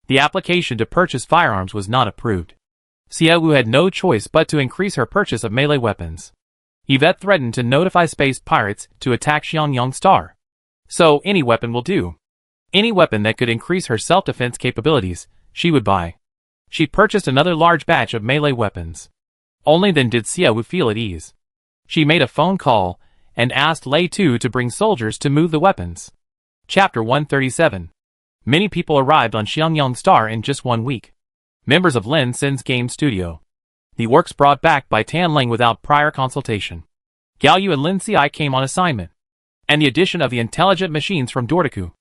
The application to purchase firearms was not approved. Xia Wu had no choice but to increase her purchase of melee weapons. Yvette threatened to notify space pirates to attack Xiangyang Star. So, any weapon will do. Any weapon that could increase her self-defense capabilities, she would buy. She purchased another large batch of melee weapons. Only then did Xia Wu feel at ease. She made a phone call and asked Lei Tu to bring soldiers to move the weapons. Chapter 137. Many people arrived on Xiangyang Star in just 1 week. Members of Lin Sin's game studio. The works brought back by Tan Ling without prior consultation. Gao Yu and Lin Ci came on assignment. And the addition of the intelligent machines from Dordaku.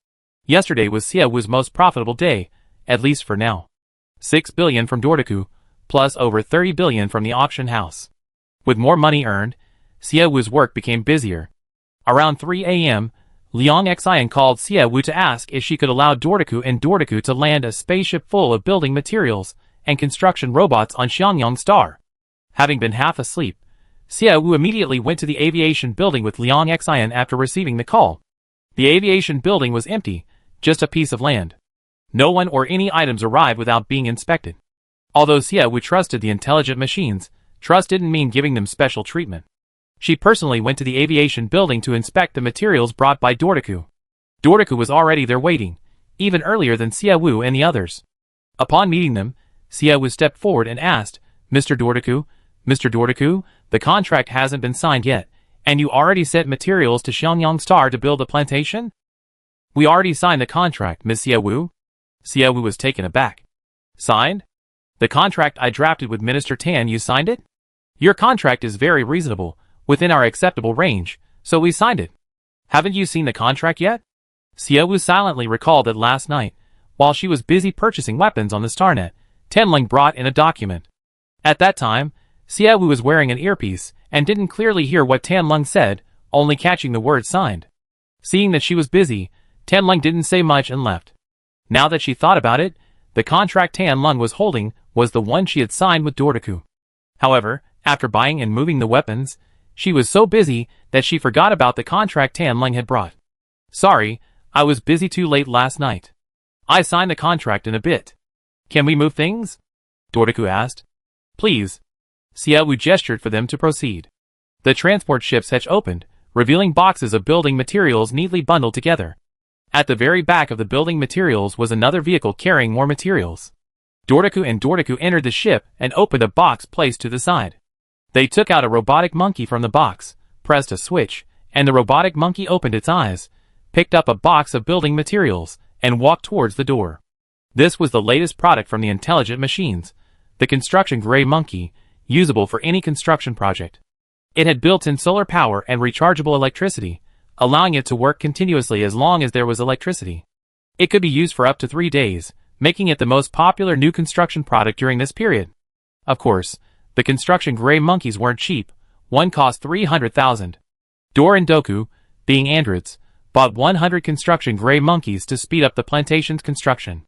Yesterday was Xia Wu's most profitable day, at least for now. 6 billion from Dordaku, plus over 30 billion from the auction house. With more money earned, Xia Wu's work became busier. Around 3 a.m., Liang Xian called Xia Wu to ask if she could allow Dordaku and Dordaku to land a spaceship full of building materials and construction robots on Xiangyang Star. Having been half asleep, Xia Wu immediately went to the aviation building with Liang Xian after receiving the call. The aviation building was empty, just a piece of land. No one or any items arrived without being inspected. Although Xia Wu trusted the intelligent machines, trust didn't mean giving them special treatment. She personally went to the aviation building to inspect the materials brought by Dordaku. Dordaku was already there waiting, even earlier than Xia Wu and the others. Upon meeting them, Xia Wu stepped forward and asked, Mr. Dordaku, the contract hasn't been signed yet, and you already sent materials to Xiangyang Star to build a plantation? We already signed the contract, Miss Xia Wu. Xia Wu was taken aback. Signed? The contract I drafted with Minister Tan, you signed it? Your contract is very reasonable, within our acceptable range, so we signed it. Haven't you seen the contract yet? Xia Wu silently recalled that last night, while she was busy purchasing weapons on the Starnet, Tenling brought in a document. At that time, Xia Wu was wearing an earpiece and didn't clearly hear what Tanlung said, only catching the word signed. Seeing that she was busy, Tanlung didn't say much and left. Now that she thought about it, the contract Tanlung was holding was the one she had signed with Dordaku. However, after buying and moving the weapons, she was so busy that she forgot about the contract Tanlung had brought. Sorry, I was busy too late last night. I signed the contract in a bit. Can we move things? Dordaku asked. Please. Xia Wu gestured for them to proceed. The transport ship's hatch opened, revealing boxes of building materials neatly bundled together. At the very back of the building materials was another vehicle carrying more materials. Dordaku and Dordaku entered the ship and opened a box placed to the side. They took out a robotic monkey from the box, pressed a switch, and the robotic monkey opened its eyes, picked up a box of building materials, and walked towards the door. This was the latest product from the intelligent machines, the construction gray monkey, usable for any construction project. It had built-in solar power and rechargeable electricity, allowing it to work continuously as long as there was electricity. It could be used for up to 3 days, making it the most popular new construction product during this period. Of course, the construction gray monkeys weren't cheap. One cost 300,000. Dor and Doku, being androids, bought 100 construction gray monkeys to speed up the plantation's construction.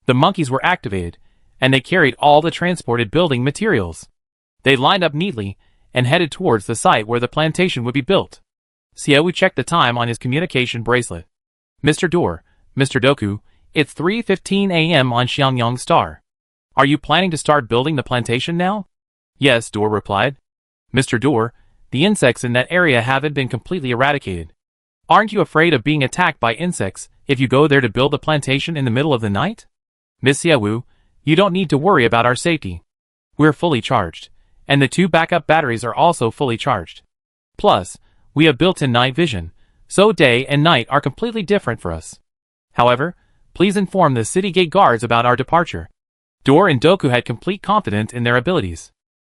The monkeys were activated, and they carried all the transported building materials. They lined up neatly and headed towards the site where the plantation would be built. Xia Wu checked the time on his communication bracelet. Mr. Dor, Mr. Doku, it's 3:15 a.m. on Xiangyang Star. Are you planning to start building the plantation now? Yes, Dor replied. Mr. Dor, the insects in that area haven't been completely eradicated. Aren't you afraid of being attacked by insects if you go there to build the plantation in the middle of the night? Miss Xia Wu, you don't need to worry about our safety. We're fully charged, and the 2 backup batteries are also fully charged. Plus, we have built-in night vision, so day and night are completely different for us. However, please inform the city gate guards about our departure. Dor and Doku had complete confidence in their abilities.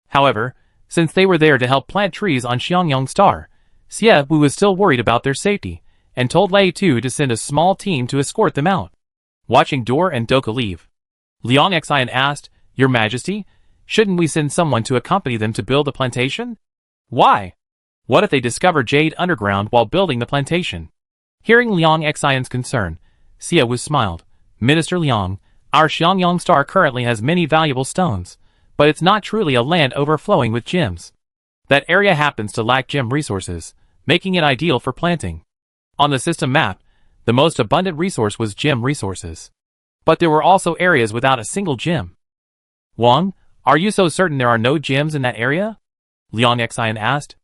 However, since they were there to help plant trees on Xiangyang Star, Xia Wu was still worried about their safety, and told Lei Tu to send a small team to escort them out. watching Dor and Doka leave. Liang Xian asked, Your Majesty, shouldn't we send someone to accompany them to build the plantation? Why? What if they discover jade underground while building the plantation? Hearing Liang Xian's concern, Xia Wu smiled. Minister Liang, our Xiangyang star currently has many valuable stones, but it's not truly a land overflowing with gems. That area happens to lack gem resources, making it ideal for planting. On the system map, the most abundant resource was gem resources. But there were also areas without a single gem. Wang, are you so certain there are no gems in that area? Liang Xian asked.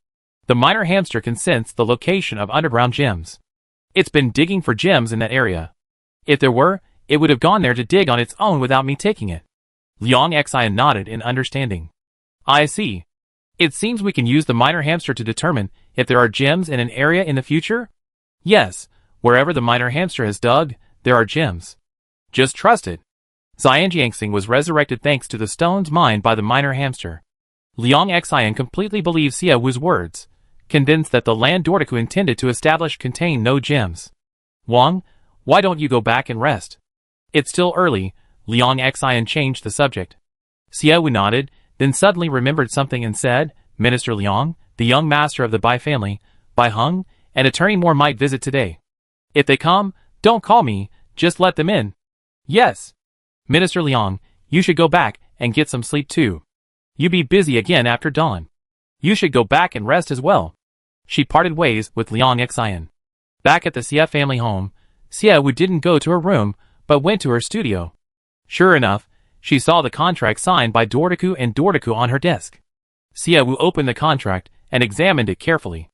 The miner hamster can sense the location of underground gems. It's been digging for gems in that area. If there were, it would have gone there to dig on its own without me taking it. Liang Xian nodded in understanding. I see. It seems we can use the miner hamster to determine if there are gems in an area in the future? Yes, wherever the miner hamster has dug, there are gems. Just trust it. Xianjiangxing was resurrected thanks to the stones mined by the miner hamster. Liang Xian completely believed Xia Wu's words, convinced that the land Dortiku intended to establish contained no gems. Wang, why don't you go back and rest? It's still early. Liang Xian changed the subject. Xia Wu nodded, then suddenly remembered something and said, Minister Liang, the young master of the Bai family, Bai Heng, and Attorney Moore might visit today. If they come, don't call me, just let them in. Yes. Minister Liang, you should go back and get some sleep too. You be busy again after dawn. You should go back and rest as well. She parted ways with Liang Xian. Back at the Xia family home, Xia Wu didn't go to her room, but went to her studio. Sure enough, she saw the contract signed by Dortiku and Dortiku on her desk. Xia Wu opened the contract and examined it carefully.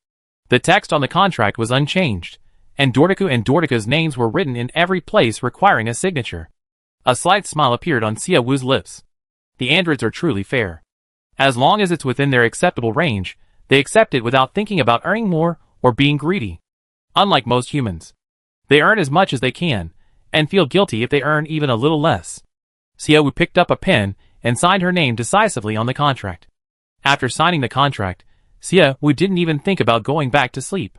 The text on the contract was unchanged, and Dortiku and Dortiku's names were written in every place requiring a signature. A slight smile appeared on Xia Wu's lips. The androids are truly fair. As long as it's within their acceptable range, they accept it without thinking about earning more or being greedy. Unlike most humans, they earn as much as they can, and feel guilty if they earn even a little less. Xia Wu picked up a pen and signed her name decisively on the contract. After signing the contract, Xia Wu didn't even think about going back to sleep.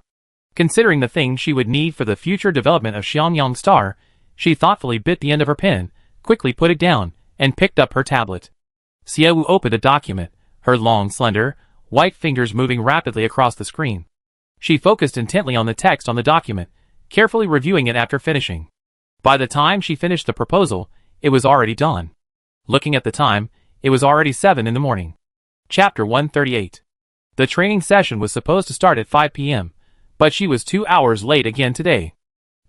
Considering the things she would need for the future development of Xiangyang Star, she thoughtfully bit the end of her pen, quickly put it down, and picked up her tablet. Xia Wu opened a document, her long, slender, white fingers moving rapidly across the screen. She focused intently on the text on the document, carefully reviewing it after finishing. By the time she finished the proposal, it was already dawn. Looking at the time, it was already 7 in the morning. Chapter 138. The training session was supposed to start at 5 p.m., but she was 2 hours late again today.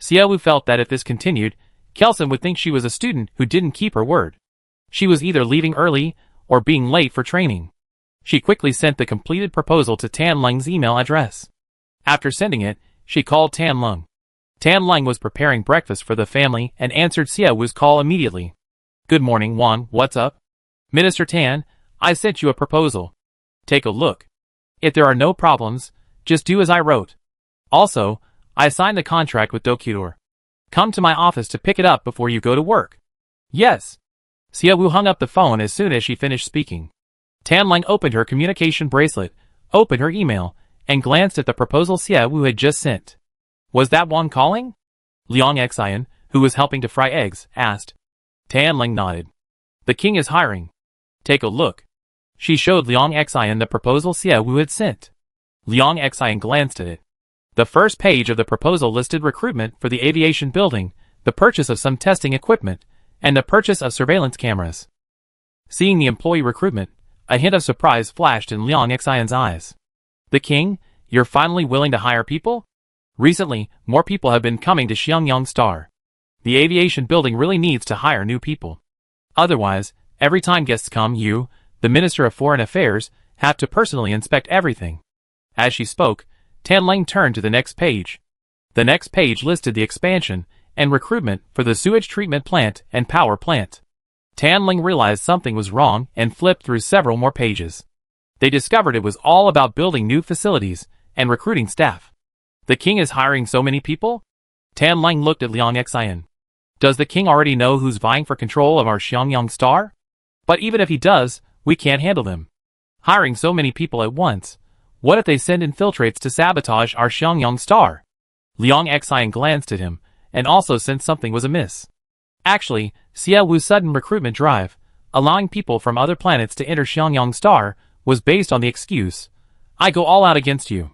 Xia Wu felt that if this continued, Kelson would think she was a student who didn't keep her word. She was either leaving early or being late for training. She quickly sent the completed proposal to Tan Leng's email address. After sending it, she called Tan Leng. Tan Leng was preparing breakfast for the family and answered Xia Wu's call immediately. Good morning, Wan, what's up? Minister Tan, I sent you a proposal. Take a look. If there are no problems, just do as I wrote. Also, I signed the contract with Dokudor. Come to my office to pick it up before you go to work. Yes. Xia Wu hung up the phone as soon as she finished speaking. Tan Leng opened her communication bracelet, opened her email, and glanced at the proposal Xia Wu had just sent. Was that Wang calling? Liang Xian, who was helping to fry eggs, asked. Tan Leng nodded. The king is hiring. Take a look. She showed Liang Xian the proposal Xia Wu had sent. Liang Xian glanced at it. The first page of the proposal listed recruitment for the aviation building, the purchase of some testing equipment, and the purchase of surveillance cameras. Seeing the employee recruitment, a hint of surprise flashed in Liang Xian's eyes. The king, you're finally willing to hire people? Recently, more people have been coming to Xiangyang Star. The aviation building really needs to hire new people. Otherwise, every time guests come, you, the Minister of Foreign Affairs, have to personally inspect everything. As she spoke, Tan Leng turned to the next page. The next page listed the expansion and recruitment for the sewage treatment plant and power plant. Tan Leng realized something was wrong and flipped through several more pages. They discovered it was all about building new facilities and recruiting staff. The king is hiring so many people? Tan Leng looked at Liang Xian. Does the king already know who's vying for control of our Xiangyang Star? But even if he does, we can't handle them. Hiring so many people at once. What if they send infiltrates to sabotage our Xiangyang Star? Liang Xian glanced at him, and also sensed something was amiss. Actually, Xie Wu's sudden recruitment drive, allowing people from other planets to enter Xiangyang Star, was based on the excuse, "I go all out against you."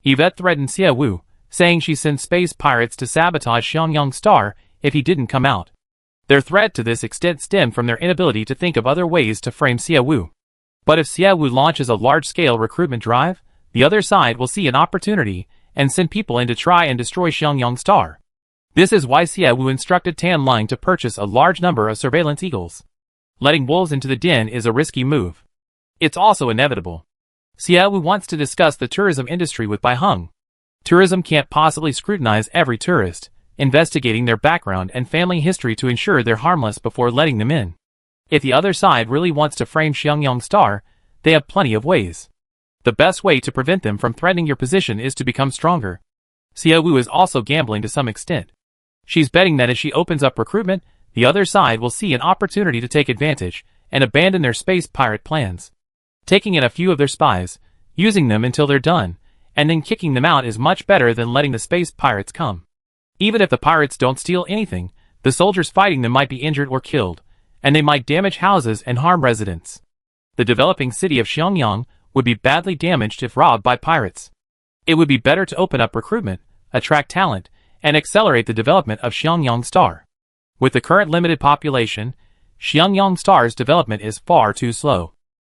Yvette threatened Xie Wu, saying she sent space pirates to sabotage Xiangyang Star if he didn't come out. Their threat to this extent stemmed from their inability to think of other ways to frame Xie Wu. But if Xie Wu launches a large-scale recruitment drive, the other side will see an opportunity and send people in to try and destroy Xiangyang Star. This is why Xie Wu instructed Tan Ling to purchase a large number of surveillance eagles. Letting wolves into the den is a risky move. It's also inevitable. Xie Wu wants to discuss the tourism industry with Bai Heng. Tourism can't possibly scrutinize every tourist, investigating their background and family history to ensure they're harmless before letting them in. If the other side really wants to frame Xiangyang Star, they have plenty of ways. The best way to prevent them from threatening your position is to become stronger. Xie Wu is also gambling to some extent. She's betting that if she opens up recruitment, the other side will see an opportunity to take advantage and abandon their space pirate plans. Taking in a few of their spies, using them until they're done, and then kicking them out is much better than letting the space pirates come. Even if the pirates don't steal anything, the soldiers fighting them might be injured or killed, and they might damage houses and harm residents. The developing city of Xiangyang would be badly damaged if robbed by pirates. It would be better to open up recruitment, attract talent, and accelerate the development of Xiangyang Star. With the current limited population, Xiangyang Star's development is far too slow.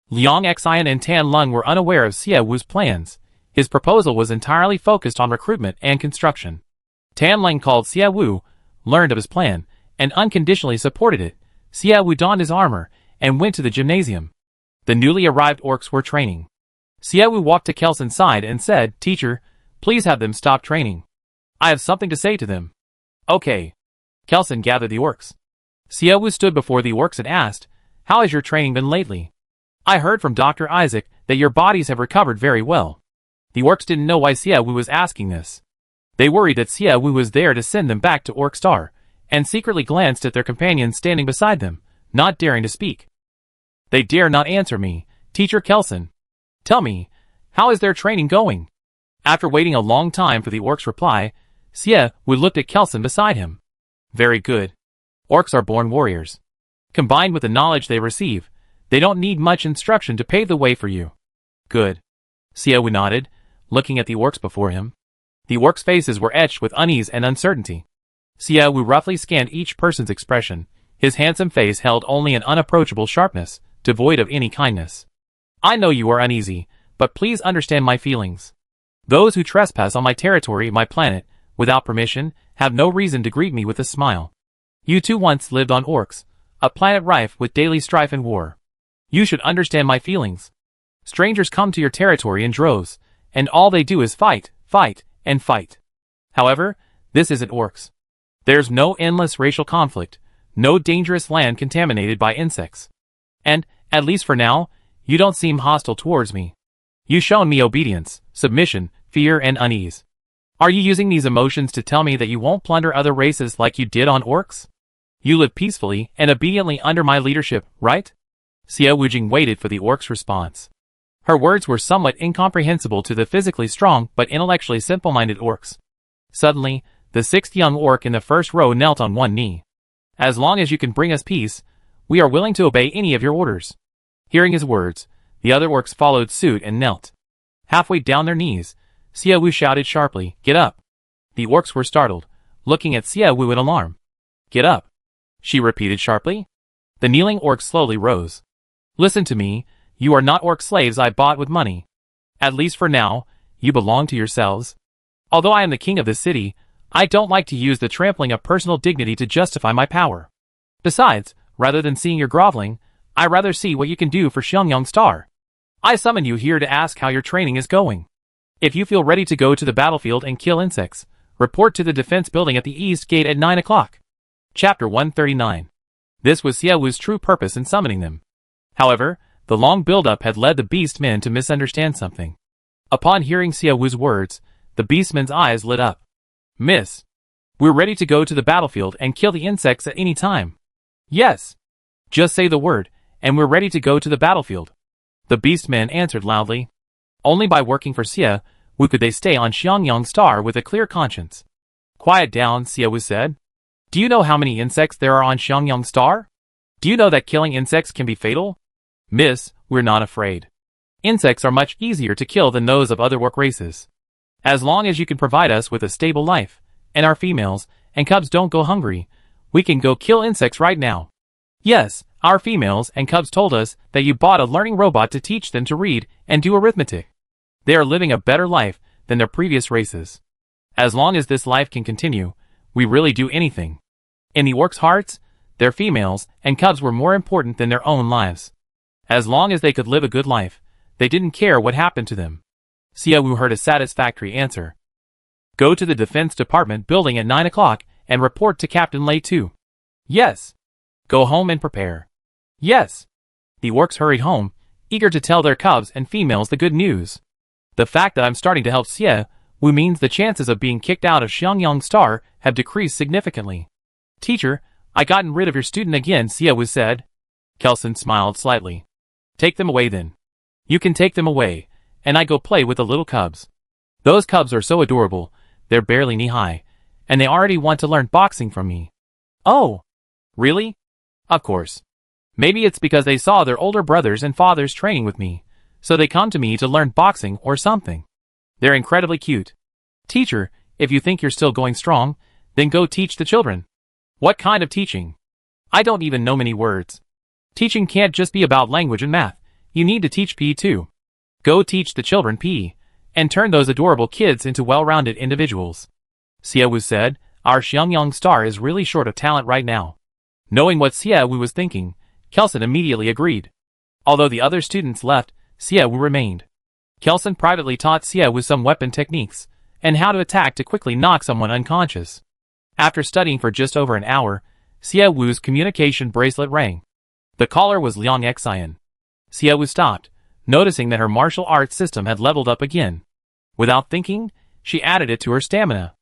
Liang Xian and Tan Ling were unaware of Xie Wu's plans. His proposal was entirely focused on recruitment and construction. Tan Ling called Xie Wu, learned of his plan, and unconditionally supported it. Xie Wu donned his armor and went to the gymnasium. The newly arrived orcs were training. Xie Wu walked to Kelson's side and said, "Teacher, please have them stop training. I have something to say to them." "Okay." Kelson gathered the orcs. Xie Wu stood before the orcs and asked, "How has your training been lately? I heard from Dr. Isaac that your bodies have recovered very well." The orcs didn't know why Xie Wu was asking this. They worried that Xie Wu was there to send them back to Orc Star, and secretly glanced at their companions standing beside them, not daring to speak. "They dare not answer me, Teacher Kelson. Tell me, how is their training going?" After waiting a long time for the orc's reply, Xie Wu looked at Kelson beside him. "Very good. Orcs are born warriors. Combined with the knowledge they receive, they don't need much instruction to pave the way for you." "Good." Xie Wu nodded, looking at the orcs before him. The orcs' faces were etched with unease and uncertainty. Xie Wu roughly scanned each person's expression. His handsome face held only an unapproachable sharpness, devoid of any kindness. "I know you are uneasy, but please understand my feelings. Those who trespass on my territory, my planet, without permission, have no reason to greet me with a smile. You too once lived on Orcs, a planet rife with daily strife and war. You should understand my feelings. Strangers come to your territory in droves, and all they do is fight, fight, and fight. However, this isn't Orcs. There's no endless racial conflict, no dangerous land contaminated by insects. And, at least for now, you don't seem hostile towards me. You've shown me obedience, submission, fear, and unease. Are you using these emotions to tell me that you won't plunder other races like you did on Orcs? You live peacefully and obediently under my leadership, right?" Xie Wujing waited for the orc's response. Her words were somewhat incomprehensible to the physically strong but intellectually simple-minded orcs. Suddenly, the sixth young orc in the first row knelt on one knee. "As long as you can bring us peace, we are willing to obey any of your orders." Hearing his words, the other orcs followed suit and knelt. Halfway down their knees, Xie Wu shouted sharply, "Get up!" The orcs were startled, looking at Xie Wu in alarm. "Get up!" she repeated sharply. The kneeling orcs slowly rose. "Listen to me, you are not orc slaves I bought with money. At least for now, you belong to yourselves. Although I am the king of this city, I don't like to use the trampling of personal dignity to justify my power. Besides, rather than seeing your groveling, I rather see what you can do for Xiangyang Star. I summon you here to ask how your training is going. If you feel ready to go to the battlefield and kill insects, report to the defense building at the east gate at 9 o'clock. Chapter 139. This was Xie Wu's true purpose in summoning them. However, the long build-up had led the beastmen to misunderstand something. Upon hearing Xie Wu's words, the beastmen's eyes lit up. "Miss, we're ready to go to the battlefield and kill the insects at any time." "Yes. Just say the word, and we're ready to go to the battlefield," the beastmen answered loudly. Only by working for Xie Wu could they stay on Xiangyang Star with a clear conscience. "Quiet down," Xie Wu said. Do you know how many insects there are on Xiangyang Star? Do you know that killing insects can be fatal? Miss, we're not afraid. Insects are much easier to kill than those of other work races. As long as you can provide us with a stable life, and our females and cubs don't go hungry, we can go kill insects right now. Yes, our females and cubs told us that you bought a learning robot to teach them to read and do arithmetic. They are living a better life than their previous races. As long as this life can continue, we really do anything. In the orcs' hearts, their females and cubs were more important than their own lives. As long as they could live a good life, they didn't care what happened to them. Xiaowu heard a satisfactory answer. Go to the Defense Department building at 9 o'clock and report to Captain Lei 2. Yes. Go home and prepare. Yes. The orcs hurried home, eager to tell their cubs and females the good news. The fact that I'm starting to help Xiaowu means the chances of being kicked out of Xiangyang Star have decreased significantly. Teacher, I gotten rid of your student again, Xiaowu said. Kelson smiled slightly. Take them away then. You can take them away, and I go play with the little cubs. Those cubs are so adorable, they're barely knee-high, and they already want to learn boxing from me. Oh, really? Of course. Maybe it's because they saw their older brothers and fathers training with me, so they come to me to learn boxing or something. They're incredibly cute. Teacher, if you think you're still going strong, then go teach the children. What kind of teaching? I don't even know many words. Teaching can't just be about language and math. You need to teach PE too. Go teach the children PE, and turn those adorable kids into well-rounded individuals. Xiaowu said, our Xiangyang Star is really short of talent right now. Knowing what Xiaowu was thinking, Kelson immediately agreed. Although the other students left, Xiaowu remained. Kelson privately taught Xiaowu some weapon techniques, and how to attack to quickly knock someone unconscious. After studying for just over an hour, Xiaowu's communication bracelet rang. The caller was Liang Xian. Xiaowu stopped, noticing that her martial arts system had leveled up again. Without thinking, she added it to her stamina.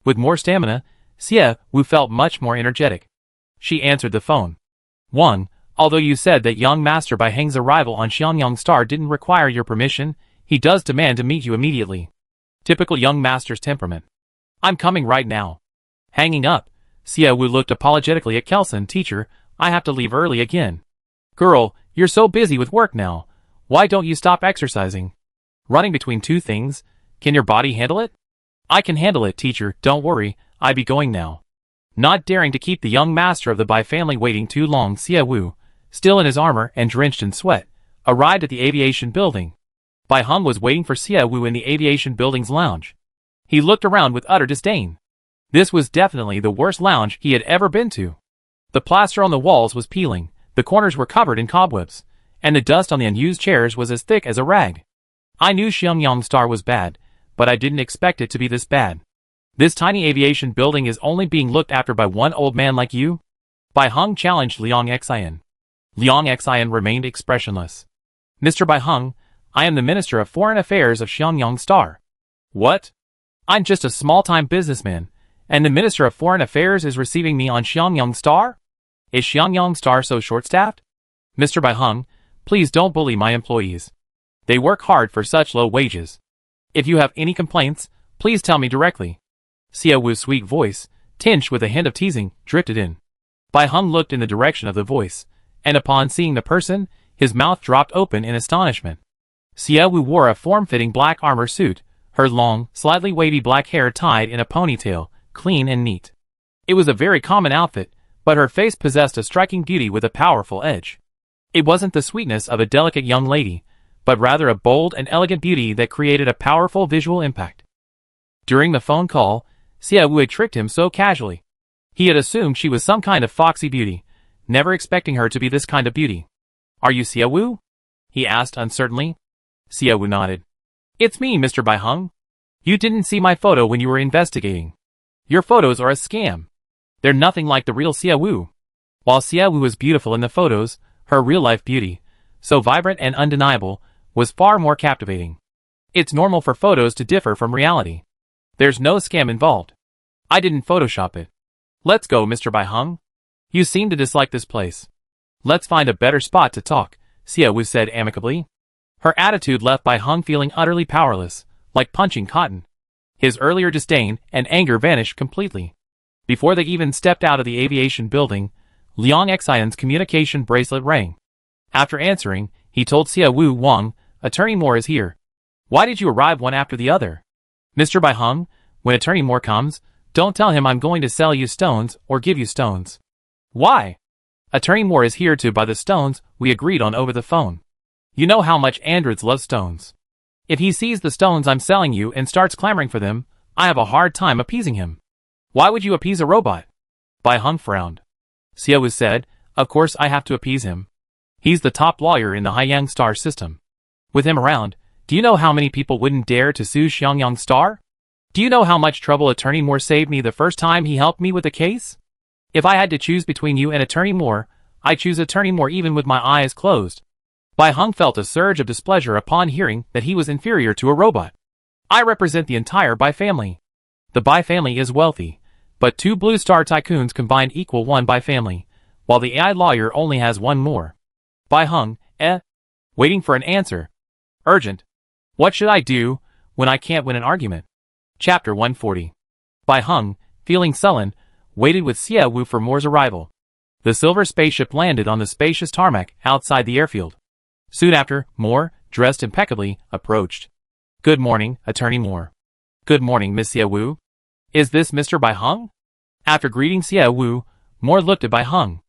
With more stamina, Xiaowu felt much more energetic. She answered the phone. Wang, although you said that young Master Bai Heng's arrival on Xiangyang Star didn't require your permission, he does demand to meet you immediately. Typical young master's temperament. I'm coming right now. Hanging up, Xiaowu looked apologetically at Kelson. Teacher, I have to leave early again. Girl, you're so busy with work now. Why don't you stop exercising? Running between two things, can your body handle it? I can handle it, teacher, don't worry, I be going now. Not daring to keep the young master of the Bai family waiting too long, Xiaowu, still in his armor and drenched in sweat, arrived at the aviation building. Bai Heng was waiting for Xiaowu in the aviation building's lounge. He looked around with utter disdain. This was definitely the worst lounge he had ever been to. The plaster on the walls was peeling, the corners were covered in cobwebs, and the dust on the unused chairs was as thick as a rag. I knew Xiangyang Star was bad, but I didn't expect it to be this bad. This tiny aviation building is only being looked after by one old man like you? Bai Heng challenged Liang Xian. Liang Xian remained expressionless. Mr. Bai Heng, I am the Minister of Foreign Affairs of Xiangyang Star. What? I'm just a small-time businessman, and the Minister of Foreign Affairs is receiving me on Xiangyang Star? Is Xiangyang Star so short-staffed? Mr. Bai Heng, please don't bully my employees. They work hard for such low wages. If you have any complaints, please tell me directly. Xiaowu's sweet voice, tinged with a hint of teasing, drifted in. Bai Heng looked in the direction of the voice, and upon seeing the person, his mouth dropped open in astonishment. Xiaowu wore a form-fitting black armor suit, her long, slightly wavy black hair tied in a ponytail, clean and neat. It was a very common outfit, but her face possessed a striking beauty with a powerful edge. It wasn't the sweetness of a delicate young lady, but rather a bold and elegant beauty that created a powerful visual impact. During the phone call, Xiaowu had tricked him so casually. He had assumed she was some kind of foxy beauty, never expecting her to be this kind of beauty. Are you Xiaowu? He asked uncertainly. Xiaowu nodded. It's me, Mr. Bai Heng. You didn't see my photo when you were investigating. Your photos are a scam. They're nothing like the real Xiaowu. While Xiaowu was beautiful in the photos, her real-life beauty, so vibrant and undeniable, was far more captivating. It's normal for photos to differ from reality. There's no scam involved. I didn't Photoshop it. Let's go, Mr. Bai Heng. You seem to dislike this place. Let's find a better spot to talk, Xiaowu said amicably. Her attitude left Bai Heng feeling utterly powerless, like punching cotton. His earlier disdain and anger vanished completely. Before they even stepped out of the aviation building, Liang Xian's communication bracelet rang. After answering, he told Xia Wu Wang, Attorney Moore is here. Why did you arrive one after the other? Mr. Bai Hung, when Attorney Moore comes, don't tell him I'm going to sell you stones or give you stones. Why? Attorney Moore is here to buy the stones we agreed on over the phone. You know how much androids love stones. If he sees the stones I'm selling you and starts clamoring for them, I have a hard time appeasing him. Why would you appease a robot? Bai Hung frowned. Xia Wu said, Of course I have to appease him. He's the top lawyer in the Haiyang Star system. With him around, do you know how many people wouldn't dare to sue Xiangyang Star? Do you know how much trouble Attorney Moore saved me the first time he helped me with the case? If I had to choose between you and Attorney Moore, I'd choose Attorney Moore even with my eyes closed. Bai Hung felt a surge of displeasure upon hearing that he was inferior to a robot. I represent the entire Bai family. The Bai family is wealthy, but 2 Blue Star Tycoons combined equal 1 Bai family, while the AI lawyer only has 1 more. Bai Hung, waiting for an answer. Urgent. What should I do when I can't win an argument? Chapter 140. Bai Hung, feeling sullen, waited with Xia Wu for Moore's arrival. The silver spaceship landed on the spacious tarmac outside the airfield. Soon after, Moore, dressed impeccably, approached. Good morning, Attorney Moore. Good morning, Miss Xia Wu. Is this Mr. Bai Hung? After greeting Xia Wu, Moore looked at Bai Hung.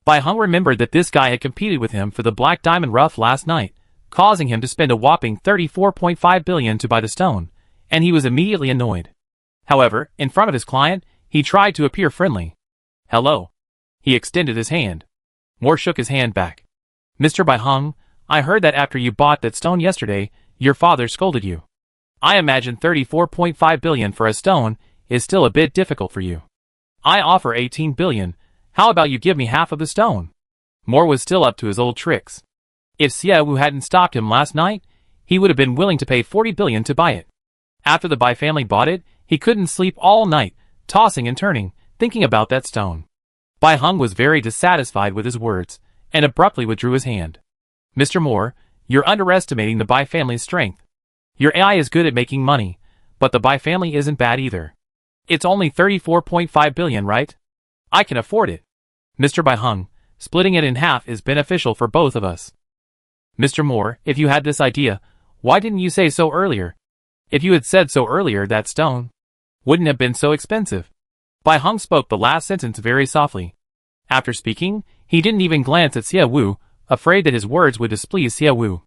Bai Hung remembered that this guy had competed with him for the Black Diamond Rough last night, causing him to spend a whopping 34.5 billion to buy the stone, and he was immediately annoyed. However, in front of his client, he tried to appear friendly. Hello. He extended his hand. Moore shook his hand back. Mr. Bai Hung, I heard that after you bought that stone yesterday, your father scolded you. I imagine 34.5 billion for a stone is still a bit difficult for you. I offer 18 billion. How about you give me half of the stone? Moore was still up to his old tricks. If Xia Wu hadn't stopped him last night, he would have been willing to pay 40 billion to buy it. After the Bai family bought it, he couldn't sleep all night, tossing and turning, thinking about that stone. Bai Hung was very dissatisfied with his words, and abruptly withdrew his hand. Mr. Moore, you're underestimating the Bai family's strength. Your AI is good at making money, but the Bai family isn't bad either. It's only 34.5 billion, right? I can afford it. Mr. Bai Hung, splitting it in half is beneficial for both of us. Mr. Moore, if you had this idea, why didn't you say so earlier? If you had said so earlier, that stone wouldn't have been so expensive. Bai Hung spoke the last sentence very softly. After speaking, he didn't even glance at Xia Wu, afraid that his words would displease Xia Wu.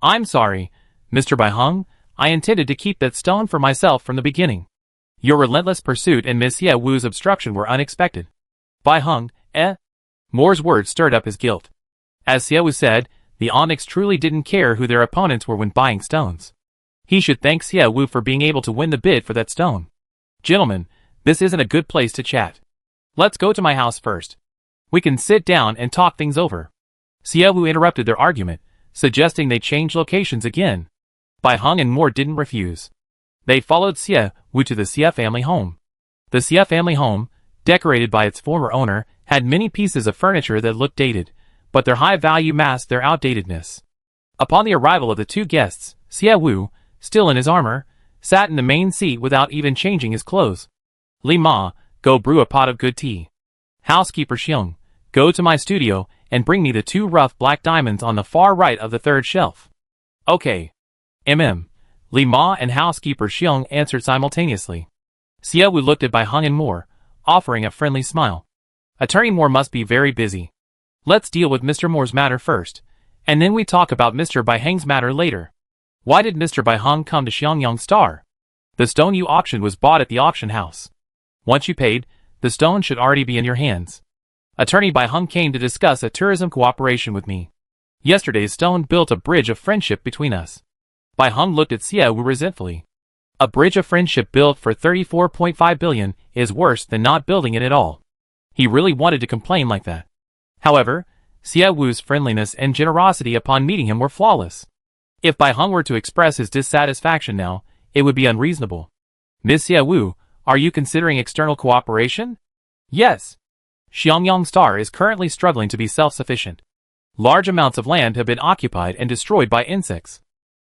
I'm sorry, Mr. Bai Hung, I intended to keep that stone for myself from the beginning. Your relentless pursuit and Miss Xia Wu's obstruction were unexpected. Bai Hung, Moore's words stirred up his guilt. As Xia Wu said, the Onyx truly didn't care who their opponents were when buying stones. He should thank Xia Wu for being able to win the bid for that stone. Gentlemen, this isn't a good place to chat. Let's go to my house first. We can sit down and talk things over. Xia Wu interrupted their argument, suggesting they change locations again. Bai Hung and Moore didn't refuse. They followed Xia Wu to the Xia family home. The Xia family home, decorated by its former owner, had many pieces of furniture that looked dated, but their high value masked their outdatedness. Upon the arrival of the 2 guests, Xia Wu, still in his armor, sat in the main seat without even changing his clothes. Li Ma, go brew a pot of good tea. Housekeeper Xiong, go to my studio and bring me the 2 rough black diamonds on the far right of the 3rd shelf. Okay. Li Ma and housekeeper Xiong answered simultaneously. Xia Wu looked at Bai Hung and Moore, offering a friendly smile. Attorney Moore must be very busy. Let's deal with Mr. Moore's matter first, and then we talk about Mr. Bai Hung's matter later. Why did Mr. Bai Hung come to Xiangyang Star? The stone you auctioned was bought at the auction house. Once you paid, the stone should already be in your hands. Attorney Bai Hung came to discuss a tourism cooperation with me. Yesterday's stone built a bridge of friendship between us. Bai Hung looked at Xia Wu resentfully. A bridge of friendship built for 34.5 billion is worse than not building it at all. He really wanted to complain like that. However, Xia Wu's friendliness and generosity upon meeting him were flawless. If Bai Hung were to express his dissatisfaction now, it would be unreasonable. Ms. Xia Wu, are you considering external cooperation? Yes. Xiangyang Star is currently struggling to be self-sufficient. Large amounts of land have been occupied and destroyed by insects.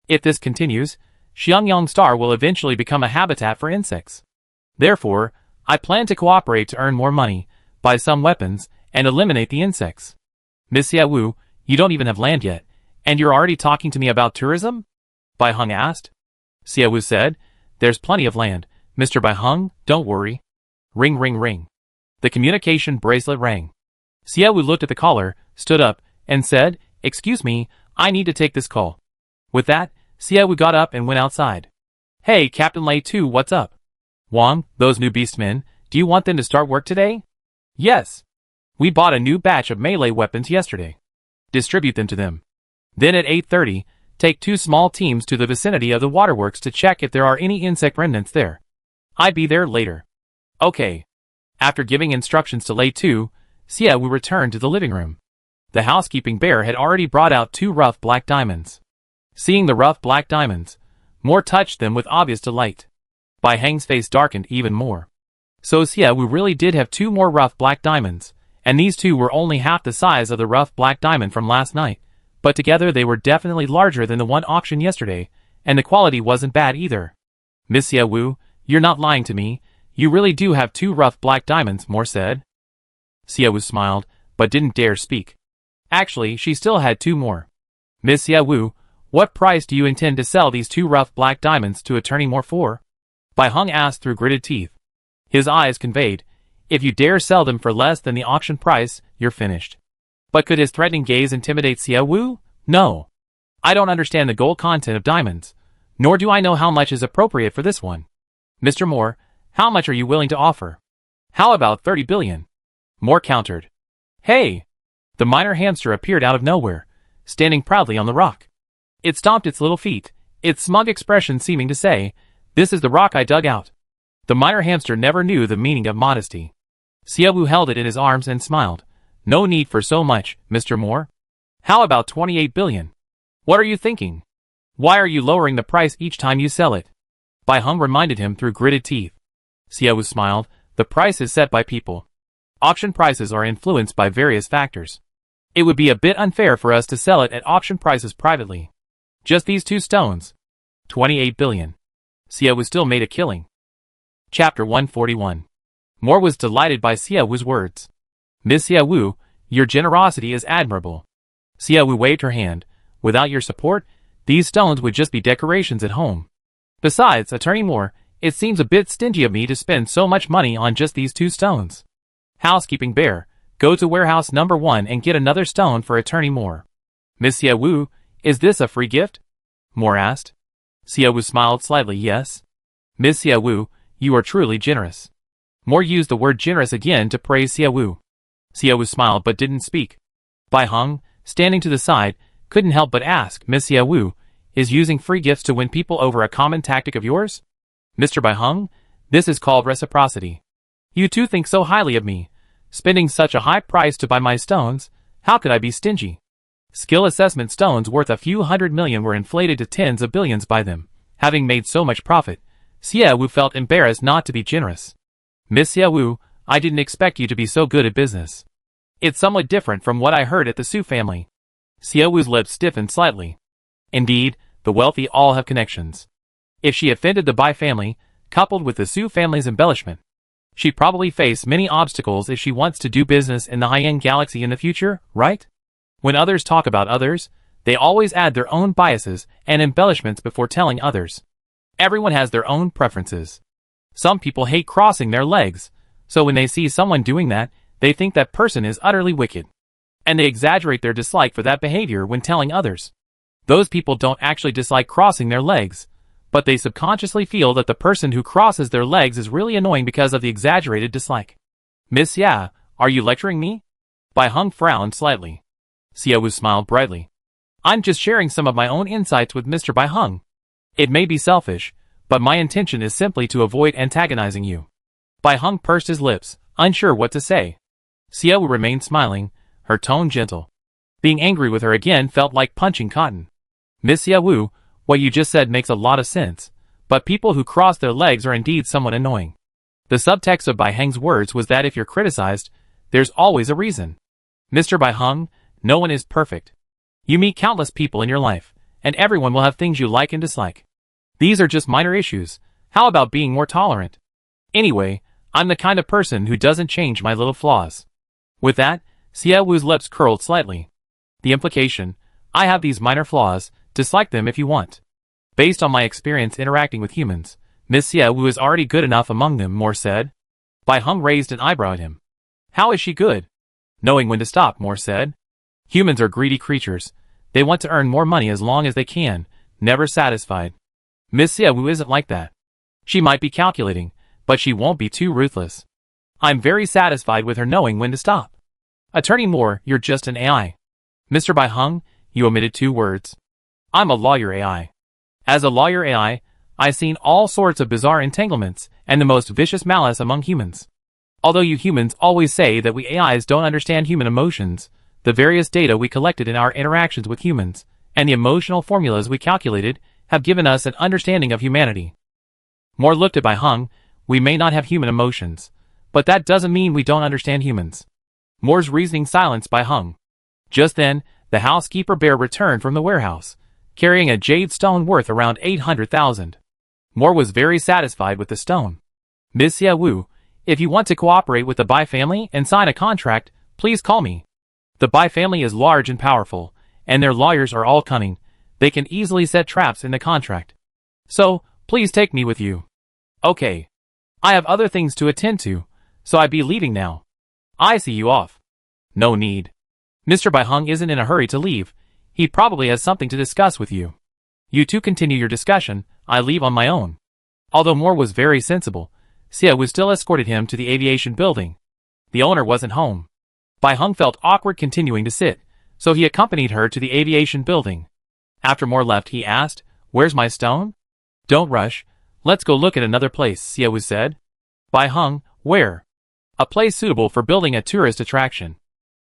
If this continues, Xiangyang Star will eventually become a habitat for insects. Therefore, I plan to cooperate to earn more money, buy some weapons, and eliminate the insects. Miss Xiaowu, you don't even have land yet, and you're already talking to me about tourism? Bai Heng asked. Xiaowu said, there's plenty of land, Mr. Bai Heng, don't worry. Ring ring ring. The communication bracelet rang. Xiaowu looked at the caller, stood up, and said, excuse me, I need to take this call. With that, Xiaowu got up and went outside. Hey, Captain Lei 2, what's up? Wang, those new beastmen, do you want them to start work today? Yes. We bought a new batch of melee weapons yesterday. Distribute them to them. Then at 8:30, take 2 small teams to the vicinity of the waterworks to check if there are any insect remnants there. I'd be there later. Okay. After giving instructions to Lei 2, Xiaowu returned to the living room. The housekeeping bear had already brought out 2 rough black diamonds. Seeing the rough black diamonds, Moore touched them with obvious delight. Bai Heng's face darkened even more. So Xiaowu really did have 2 more rough black diamonds, and these 2 were only half the size of the rough black diamond from last night, but together they were definitely larger than the one auctioned yesterday, and the quality wasn't bad either. Miss Xiaowu, you're not lying to me, you really do have 2 rough black diamonds, Moore said. Xiaowu smiled, but didn't dare speak. Actually, she still had 2 more. Miss Xiaowu, what price do you intend to sell these 2 rough black diamonds to Attorney Moore for? Bai Heng asked through gritted teeth. His eyes conveyed, if you dare sell them for less than the auction price, you're finished. But could his threatening gaze intimidate Xiaowu? No. I don't understand the gold content of diamonds, nor do I know how much is appropriate for this one. Mr. Moore, how much are you willing to offer? How about 30 billion? Moore countered. Hey! The minor hamster appeared out of nowhere, standing proudly on the rock. It stomped its little feet, its smug expression seeming to say, this is the rock I dug out. The minor hamster never knew the meaning of modesty. Xiaowu held it in his arms and smiled. No need for so much, Mr. Moore. How about 28 billion? What are you thinking? Why are you lowering the price each time you sell it? Bai Heng reminded him through gritted teeth. Xiaowu smiled. The price is set by people. Auction prices are influenced by various factors. It would be a bit unfair for us to sell it at auction prices privately. Just these 2 stones. 28 billion. Xiaowu still made a killing. Chapter 141. Moore was delighted by Xiaowu's words. Miss Xiaowu, your generosity is admirable. Xiaowu waved her hand. Without your support, these stones would just be decorations at home. Besides, Attorney Moore, it seems a bit stingy of me to spend so much money on just these 2 stones. Housekeeping bear, go to warehouse number 1 and get another stone for Attorney Moore. Miss Xiaowu, is this a free gift? Moore asked. Xiaowu smiled slightly, yes. Miss Xiaowu, you are truly generous. Moore used the word generous again to praise Xiaowu. Xiaowu smiled but didn't speak. Bai Heng, standing to the side, couldn't help but ask, Miss Xiaowu, is using free gifts to win people over a common tactic of yours? Mr. Bai Heng, this is called reciprocity. You 2 think so highly of me. Spending such a high price to buy my stones, how could I be stingy? Skill assessment stones worth a few hundred million were inflated to tens of billions by them. Having made so much profit, Xiaowu felt embarrassed not to be generous. Miss Xiaowu, I didn't expect you to be so good at business. It's somewhat different from what I heard at the Su family. Xiaowu's lips stiffened slightly. Indeed, the wealthy all have connections. If she offended the Bai family, coupled with the Su family's embellishment, she'd probably face many obstacles if she wants to do business in the high-end galaxy in the future, right? When others talk about others, they always add their own biases and embellishments before telling others. Everyone has their own preferences. Some people hate crossing their legs, so when they see someone doing that, they think that person is utterly wicked. And they exaggerate their dislike for that behavior when telling others. Those people don't actually dislike crossing their legs, but they subconsciously feel that the person who crosses their legs is really annoying because of the exaggerated dislike. Miss Ya, are you lecturing me? Bai Heng frowned slightly. Xiaowu smiled brightly. I'm just sharing some of my own insights with Mr. Bai Heng. It may be selfish, but my intention is simply to avoid antagonizing you. Bai Heng pursed his lips, unsure what to say. Xiaowu remained smiling, her tone gentle. Being angry with her again felt like punching cotton. Miss Xiaowu, what you just said makes a lot of sense, but people who cross their legs are indeed somewhat annoying. The subtext of Bai Heng's words was that if you're criticized, there's always a reason. Mr. Bai Heng, no one is perfect. You meet countless people in your life, and everyone will have things you like and dislike. These are just minor issues. How about being more tolerant? Anyway, I'm the kind of person who doesn't change my little flaws. With that, Xie Wu's lips curled slightly. The implication, I have these minor flaws, dislike them if you want. Based on my experience interacting with humans, Miss Xie Wu is already good enough among them, Moore said. Bai Heng raised an eyebrow at him. How is she good? Knowing when to stop, Moore said. Humans are greedy creatures. They want to earn more money as long as they can, never satisfied. Miss Xie Wu isn't like that. She might be calculating, but she won't be too ruthless. I'm very satisfied with her knowing when to stop. Attorney Moore, you're just an AI. Mr. Bai Heng, you omitted 2 words. I'm a lawyer AI. As a lawyer AI, I've seen all sorts of bizarre entanglements and the most vicious malice among humans. Although you humans always say that we AIs don't understand human emotions, the various data we collected in our interactions with humans, and the emotional formulas we calculated, have given us an understanding of humanity. Moore looked at Bai Heng. We may not have human emotions, but that doesn't mean we don't understand humans. Moore's reasoning silenced Bai Heng. Just then, the housekeeper bear returned from the warehouse, carrying a jade stone worth around 800,000. Moore was very satisfied with the stone. Miss Xie Wu, if you want to cooperate with the Bai family and sign a contract, please call me. The Bai family is large and powerful, and their lawyers are all cunning. They can easily set traps in the contract. So, please take me with you. Okay. I have other things to attend to, so I'd be leaving now. I see you off. No need. Mr. Bai Heng isn't in a hurry to leave. He probably has something to discuss with you. You two continue your discussion, I leave on my own. Although Moore was very sensible, Xie Wu still escorted him to the aviation building. The owner wasn't home. Bai Heng felt awkward continuing to sit, so he accompanied her to the aviation building. After Moore left, he asked, Where's my stone? Don't rush. Let's go look at another place, Xie Wu said. Bai Heng, where? A place suitable for building a tourist attraction.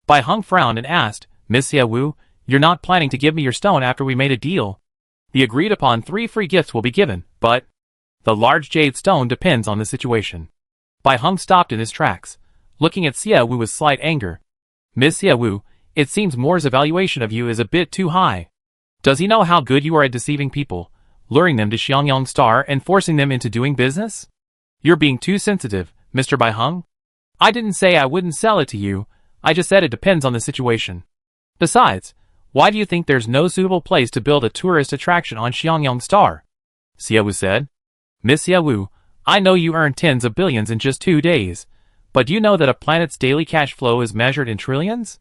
Bai Heng frowned and asked, Miss Xie Wu, you're not planning to give me your stone after we made a deal. The agreed upon 3 free gifts will be given, but the large jade stone depends on the situation. Bai Heng stopped in his tracks, looking at Xie Wu with slight anger. Miss Xie Wu, it seems Moore's evaluation of you is a bit too high. Does he know how good you are at deceiving people, luring them to Xiangyang Star and forcing them into doing business? You're being too sensitive, Mr. Bai Heng. I didn't say I wouldn't sell it to you, I just said it depends on the situation. Besides, why do you think there's no suitable place to build a tourist attraction on Xiangyang Star? Xie Wu said. Miss Xie Wu, I know you earn tens of billions in just 2 days, but do you know that a planet's daily cash flow is measured in trillions?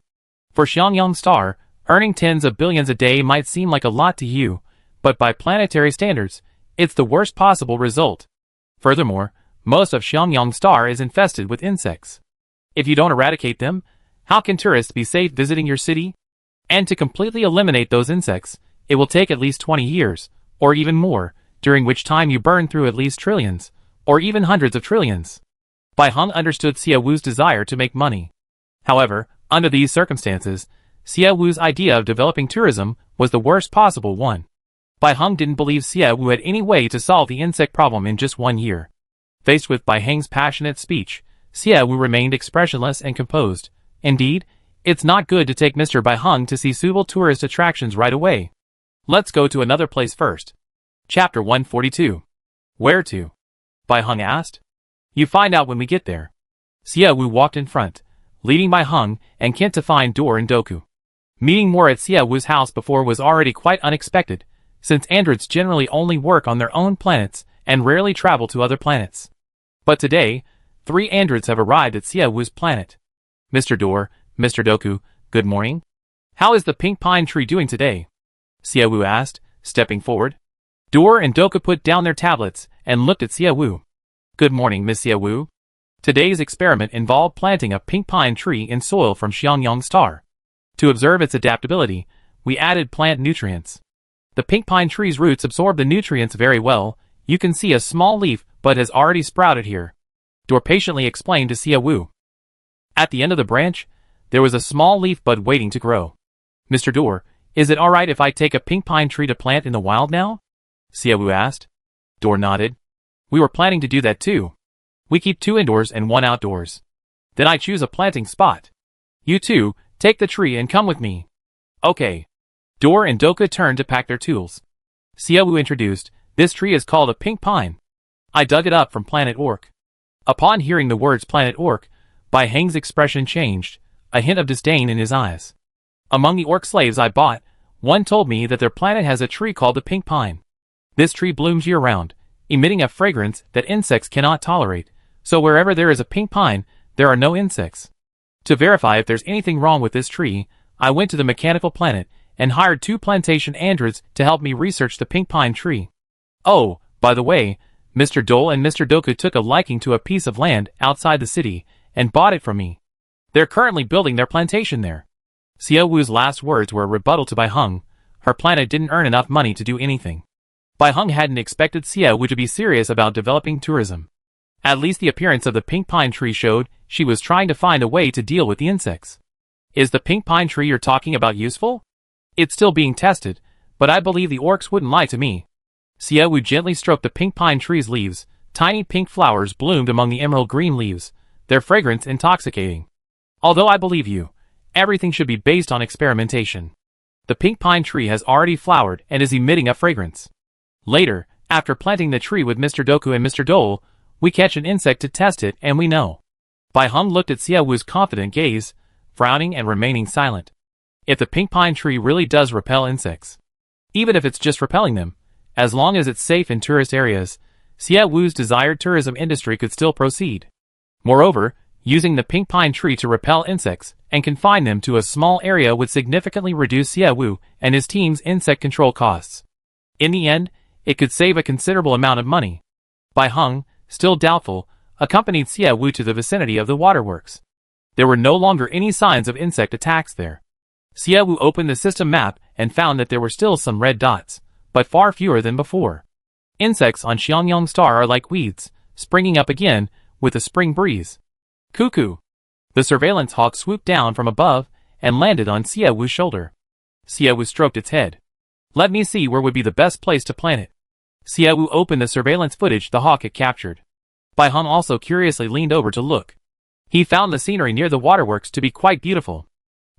For Xiangyang Star, earning tens of billions a day might seem like a lot to you, but by planetary standards, it's the worst possible result. Furthermore, most of Xiangyang Star is infested with insects. If you don't eradicate them, how can tourists be safe visiting your city? And to completely eliminate those insects, it will take at least 20 years, or even more, during which time you burn through at least trillions, or even hundreds of trillions. Bai Heng understood Xie Wu's desire to make money. However, under these circumstances, Xie Wu's idea of developing tourism was the worst possible one. Bai Heng didn't believe Xie Wu had any way to solve the insect problem in just 1 year. Faced with Bai Heng's passionate speech, Xie Wu remained expressionless and composed. Indeed, it's not good to take Mr. Bai Heng to see suitable tourist attractions right away. Let's go to another place first. Chapter 142. Where to? Bai Heng asked. You find out when we get there. Xie Wu walked in front, leading Bai Heng and Kent to find Dor and Doku. Meeting Moore at Xie Wu's house before was already quite unexpected, since androids generally only work on their own planets and rarely travel to other planets. But today, 3 androids have arrived at Xie Wu's planet. Mr. Dor, Mr. Doku, good morning. How is the pink pine tree doing today? Xie Wu asked, stepping forward. Dor and Doku put down their tablets and looked at Xie Wu. Good morning, Miss Xie Wu. Today's experiment involved planting a pink pine tree in soil from Xiangyang Star. To observe its adaptability, we added plant nutrients. The pink pine tree's roots absorb the nutrients very well. You can see a small leaf bud has already sprouted here. Dor patiently explained to Xie Wu. At the end of the branch, there was a small leaf bud waiting to grow. Mr. Dor, is it alright if I take a pink pine tree to plant in the wild now? Xie Wu asked. Dor nodded. We were planning to do that too. We keep 2 indoors and 1 outdoors. Then I choose a planting spot. You two, take the tree and come with me. Okay. Dor and Doka turned to pack their tools. Xie Wu introduced, this tree is called a pink pine. I dug it up from planet Orc. Upon hearing the words planet orc, Bai Heng's expression changed, a hint of disdain in his eyes. Among the orc slaves I bought, one told me that their planet has a tree called the pink pine. This tree blooms year-round, emitting a fragrance that insects cannot tolerate, so wherever there is a pink pine, there are no insects. To verify if there's anything wrong with this tree, I went to the mechanical planet and hired 2 plantation androids to help me research the pink pine tree. Oh, by the way, Mr. Dole and Mr. Doku took a liking to a piece of land outside the city and bought it from me. They're currently building their plantation there. Xiao Wu's last words were a rebuttal to Bai Heng. Her planet didn't earn enough money to do anything. Bai Heng hadn't expected Xiao Wu to be serious about developing tourism. At least the appearance of the pink pine tree showed she was trying to find a way to deal with the insects. Is the pink pine tree you're talking about useful? It's still being tested, but I believe the orcs wouldn't lie to me. Xiao Wu gently stroked the pink pine tree's leaves. Tiny pink flowers bloomed among the emerald green leaves, their fragrance intoxicating. Although I believe you, everything should be based on experimentation. The pink pine tree has already flowered and is emitting a fragrance. Later, after planting the tree with Mr. Doku and Mr. Dole, we catch an insect to test it and we know. Bai Heng looked at Xiao Wu's confident gaze, frowning and remaining silent. If the pink pine tree really does repel insects, even if it's just repelling them, as long as it's safe in tourist areas, Xiao Wu's desired tourism industry could still proceed. Moreover, using the pink pine tree to repel insects and confine them to a small area would significantly reduce Xiao Wu and his team's insect control costs. In the end, it could save a considerable amount of money. Bai Heng, still doubtful, accompanied Xiao Wu to the vicinity of the waterworks. There were no longer any signs of insect attacks there. Xiao Wu opened the system map and found that there were still some red dots, but far fewer than before. Insects on Xiangyang Star are like weeds, springing up again with a spring breeze. Cuckoo! The surveillance hawk swooped down from above and landed on Xiao Wu's shoulder. Xiao Wu stroked its head. Let me see where would be the best place to plant it. Xiao Wu opened the surveillance footage the hawk had captured. Bai Heng also curiously leaned over to look. He found the scenery near the waterworks to be quite beautiful.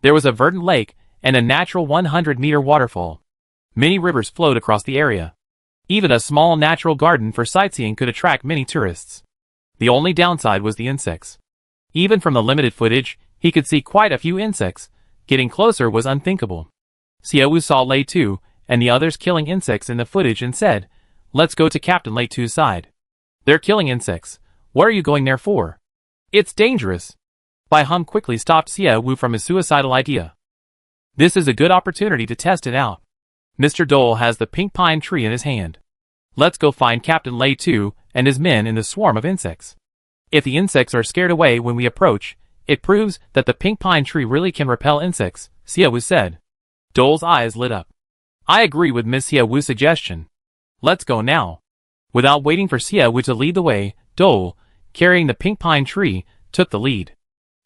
There was a verdant lake and a natural 100-meter waterfall. Many rivers flowed across the area. Even a small natural garden for sightseeing could attract many tourists. The only downside was the insects. Even from the limited footage, he could see quite a few insects. Getting closer was unthinkable. Xiao Wu saw Lei Tu and the others killing insects in the footage and said, "Let's go to Captain Lei Tu's side. They're killing insects. What are you going there for? It's dangerous." Bai Heng quickly stopped Xiao Wu from his suicidal idea. This is a good opportunity to test it out. Mr. Dole has the pink pine tree in his hand. Let's go find Captain Lei Tu and his men in the swarm of insects. If the insects are scared away when we approach, it proves that the pink pine tree really can repel insects, Xiao Wu said. Dole's eyes lit up. I agree with Miss Xiao Wu's suggestion. Let's go now. Without waiting for Xiao Wu to lead the way, Dole, carrying the pink pine tree, took the lead.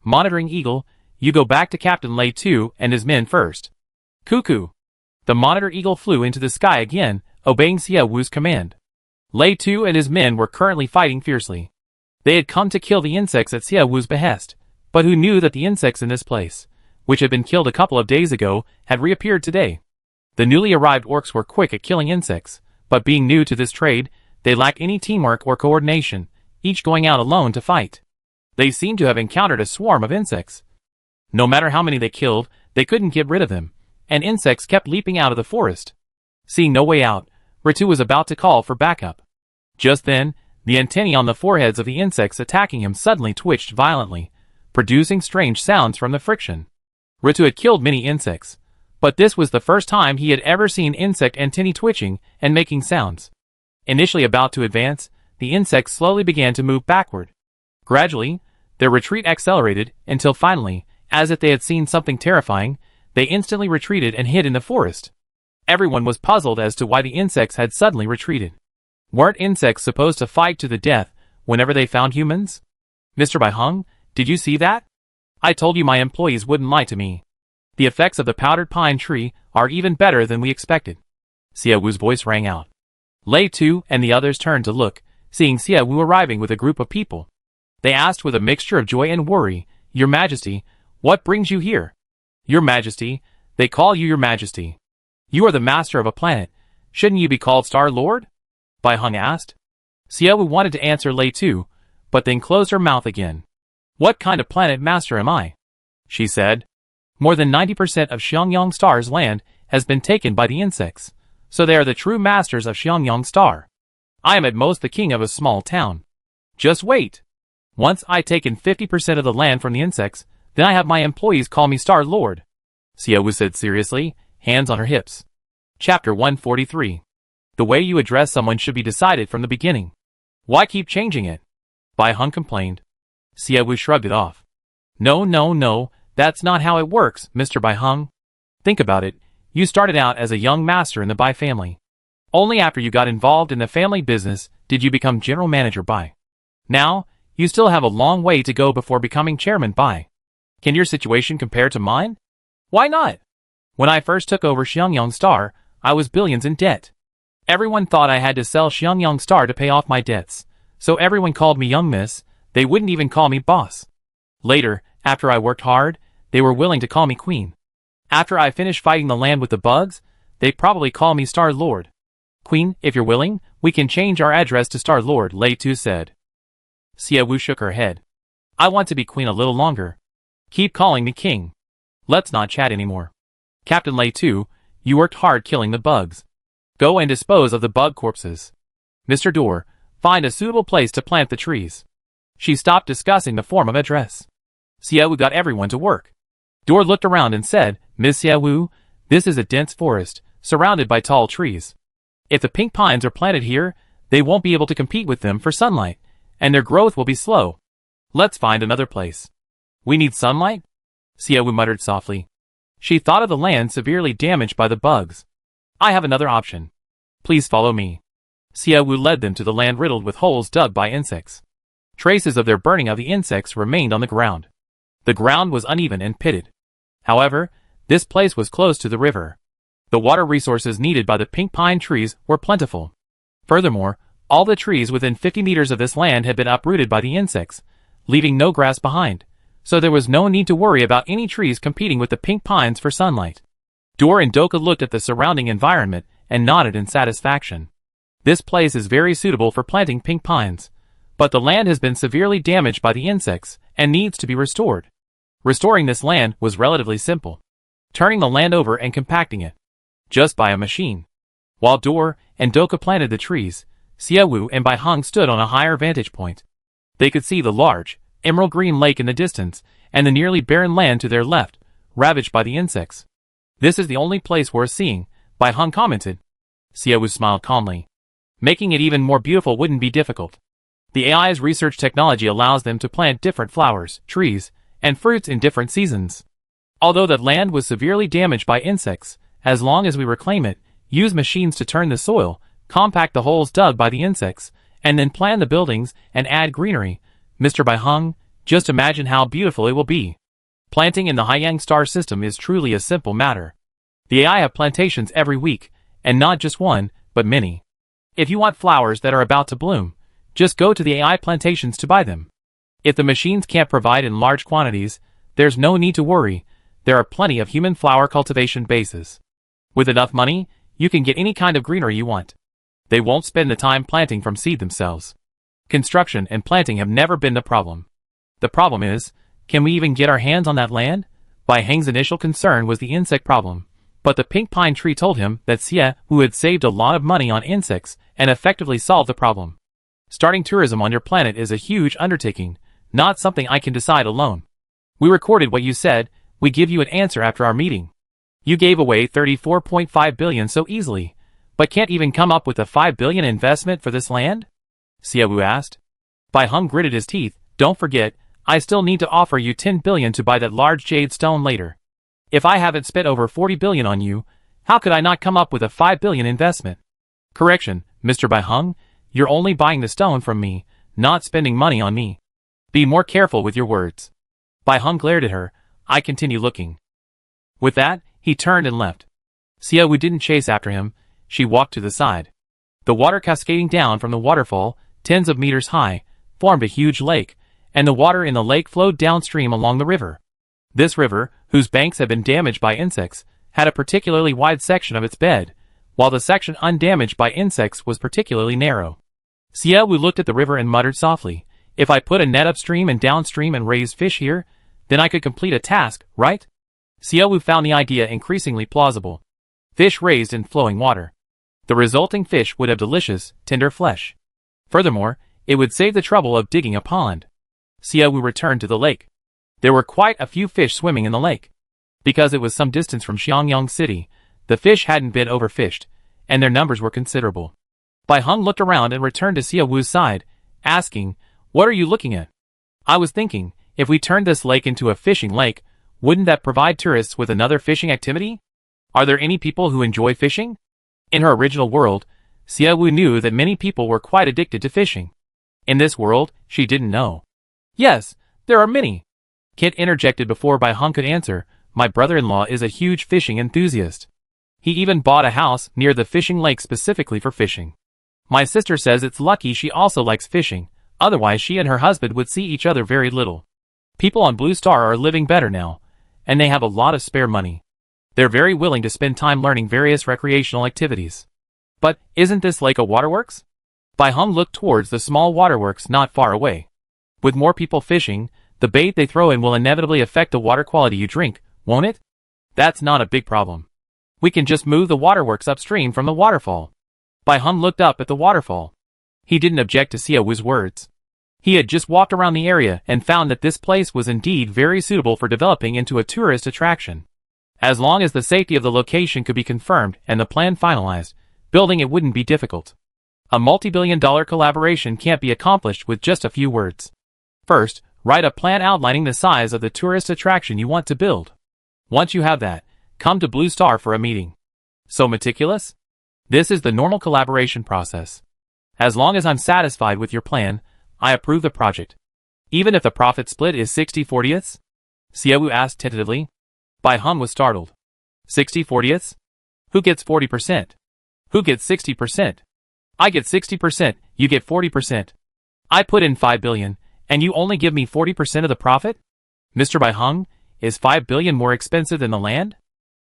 Monitoring Eagle, you go back to Captain Lei Tu and his men first. Cuckoo! The monitor eagle flew into the sky again, obeying Xiao Wu's command. Lei Tu and his men were currently fighting fiercely. They had come to kill the insects at Xiao Wu's behest, but who knew that the insects in this place, which had been killed a couple of days ago, had reappeared today? The newly arrived orcs were quick at killing insects, but being new to this trade, they lacked any teamwork or coordination, each going out alone to fight. They seemed to have encountered a swarm of insects. No matter how many they killed, they couldn't get rid of them, and insects kept leaping out of the forest. Seeing no way out, Ritu was about to call for backup. Just then, the antennae on the foreheads of the insects attacking him suddenly twitched violently, producing strange sounds from the friction. Ritu had killed many insects, but this was the first time he had ever seen insect antennae twitching and making sounds. Initially about to advance, the insects slowly began to move backward. Gradually, their retreat accelerated until finally, as if they had seen something terrifying, they instantly retreated and hid in the forest. Everyone was puzzled as to why the insects had suddenly retreated. Weren't insects supposed to fight to the death whenever they found humans? Mr. Bai Heng, did you see that? I told you my employees wouldn't lie to me. The effects of the powdered pine tree are even better than we expected. Xiao Wu's voice rang out. Lei Tu and the others turned to look, seeing Xiao Wu arriving with a group of people. They asked with a mixture of joy and worry, Your Majesty, what brings you here? Your Majesty, they call you Your Majesty. You are the master of a planet. Shouldn't you be called Star Lord? Bai Heng asked. Xiao Wu wanted to answer Lei Tu, but then closed her mouth again. What kind of planet master am I? She said. More than 90% of Xiangyang Star's land has been taken by the insects, so they are the true masters of Xiangyang Star. I am at most the king of a small town. Just wait. Once I taken 50% of the land from the insects, then I have my employees call me Star Lord, Xiaowu said seriously, hands on her hips. Chapter 143. The way you address someone should be decided from the beginning. Why keep changing it? Bai Heng complained. Xiaowu shrugged it off. No, that's not how it works, Mr. Bai Heng. Think about it, you started out as a young master in the Bai family. Only after you got involved in the family business did you become general manager Bai. Now, you still have a long way to go before becoming chairman Bai. Can your situation compare to mine? Why not? When I first took over Xiangyang Star, I was billions in debt. Everyone thought I had to sell Xiangyang Star to pay off my debts, so everyone called me young miss, they wouldn't even call me boss. Later, after I worked hard, they were willing to call me queen. After I finished fighting the land with the bugs, they'd probably call me Star Lord. Queen, if you're willing, we can change our address to Star Lord, Lei Tu said. Xiaowu shook her head. I want to be queen a little longer. Keep calling me king. Let's not chat anymore. Captain Lei Tu, you worked hard killing the bugs. Go and dispose of the bug corpses. Mr. Dor, find a suitable place to plant the trees. She stopped discussing the form of address. Xiaowu got everyone to work. Dor looked around and said, Miss Xiaowu, this is a dense forest, surrounded by tall trees. If the pink pines are planted here, they won't be able to compete with them for sunlight, and their growth will be slow. Let's find another place. We need sunlight? Xiaowu muttered softly. She thought of the land severely damaged by the bugs. I have another option. Please follow me. Xiaowu led them to the land riddled with holes dug by insects. Traces of their burning of the insects remained on the ground. The ground was uneven and pitted. However, this place was close to the river. The water resources needed by the pink pine trees were plentiful. Furthermore, all the trees within 50 meters of this land had been uprooted by the insects, leaving no grass behind, so there was no need to worry about any trees competing with the pink pines for sunlight. Dor and Doka looked at the surrounding environment and nodded in satisfaction. This place is very suitable for planting pink pines, but the land has been severely damaged by the insects and needs to be restored. Restoring this land was relatively simple. Turning the land over and compacting it. Just by a machine. While Dor and Doka planted the trees, Xiaowu and Bai Heng stood on a higher vantage point. They could see the large, emerald green lake in the distance, and the nearly barren land to their left, ravaged by the insects. This is the only place worth seeing, Bai Heng commented. Xiaowu smiled calmly. Making it even more beautiful wouldn't be difficult. The AI's research technology allows them to plant different flowers, trees, and fruits in different seasons. Although the land was severely damaged by insects, as long as we reclaim it, use machines to turn the soil, compact the holes dug by the insects, and then plan the buildings and add greenery, Mr. Bai Heng, just imagine how beautiful it will be. Planting in the Haiyang star system is truly a simple matter. The AI have plantations every week, and not just one, but many. If you want flowers that are about to bloom, just go to the AI plantations to buy them. If the machines can't provide in large quantities, there's no need to worry, there are plenty of human flower cultivation bases. With enough money, you can get any kind of greenery you want. They won't spend the time planting from seed themselves. Construction and planting have never been the problem. The problem is, can we even get our hands on that land? Bai Heng's initial concern was the insect problem, but the pink pine tree told him that Xie Wu had saved a lot of money on insects and effectively solved the problem. Starting tourism on your planet is a huge undertaking, not something I can decide alone. We recorded what you said, we give you an answer after our meeting. You gave away 34.5 billion so easily, but can't even come up with a 5 billion investment for this land? Xiaowu asked. Bai Heng gritted his teeth, don't forget, I still need to offer you 10 billion to buy that large jade stone later. If I haven't spent over 40 billion on you, how could I not come up with a 5 billion investment? Correction, Mr. Bai Heng, you're only buying the stone from me, not spending money on me. Be more careful with your words. Bai Heng glared at her, I continue looking. With that, he turned and left. Xiaowu didn't chase after him, she walked to the side. The water cascading down from the waterfall, tens of meters high, formed a huge lake, and the water in the lake flowed downstream along the river. This river, whose banks had been damaged by insects, had a particularly wide section of its bed, while the section undamaged by insects was particularly narrow. Xiaowu looked at the river and muttered softly, If I put a net upstream and downstream and raise fish here, then I could complete a task, right? Xiaowu found the idea increasingly plausible. Fish raised in flowing water. The resulting fish would have delicious, tender flesh. Furthermore, it would save the trouble of digging a pond. Xiaowu returned to the lake. There were quite a few fish swimming in the lake. Because it was some distance from Xiangyang City, the fish hadn't been overfished, and their numbers were considerable. Bai Heng looked around and returned to Xiaowu's side, asking, "What are you looking at?" "I was thinking, if we turned this lake into a fishing lake, wouldn't that provide tourists with another fishing activity? Are there any people who enjoy fishing?" In her original world, Xiaowu knew that many people were quite addicted to fishing. In this world, she didn't know. "Yes, there are many." Kit interjected before Bai Heng could answer. "My brother-in-law is a huge fishing enthusiast. He even bought a house near the fishing lake specifically for fishing. My sister says it's lucky she also likes fishing, otherwise she and her husband would see each other very little. People on Blue Star are living better now, and they have a lot of spare money. They're very willing to spend time learning various recreational activities." "But isn't this lake a waterworks?" Bai Heng looked towards the small waterworks not far away. "With more people fishing, the bait they throw in will inevitably affect the water quality you drink, won't it? That's not a big problem. We can just move the waterworks upstream from the waterfall." Bai Heng looked up at the waterfall. He didn't object to Xiaowu's words. He had just walked around the area and found that this place was indeed very suitable for developing into a tourist attraction. As long as the safety of the location could be confirmed and the plan finalized, building it wouldn't be difficult. A multi-billion-dollar collaboration can't be accomplished with just a few words. First, write a plan outlining the size of the tourist attraction you want to build. Once you have that, come to Blue Star for a meeting. So meticulous? This is the normal collaboration process. As long as I'm satisfied with your plan, I approve the project. Even if the profit split is 60/40ths? Xiaowu asked tentatively. Bai Heng was startled. 60/40ths? Who gets 40%? Who gets 60%? I get 60%, you get 40%. I put in 5 billion, and you only give me 40% of the profit? Mr. Bai Heng, is 5 billion more expensive than the land?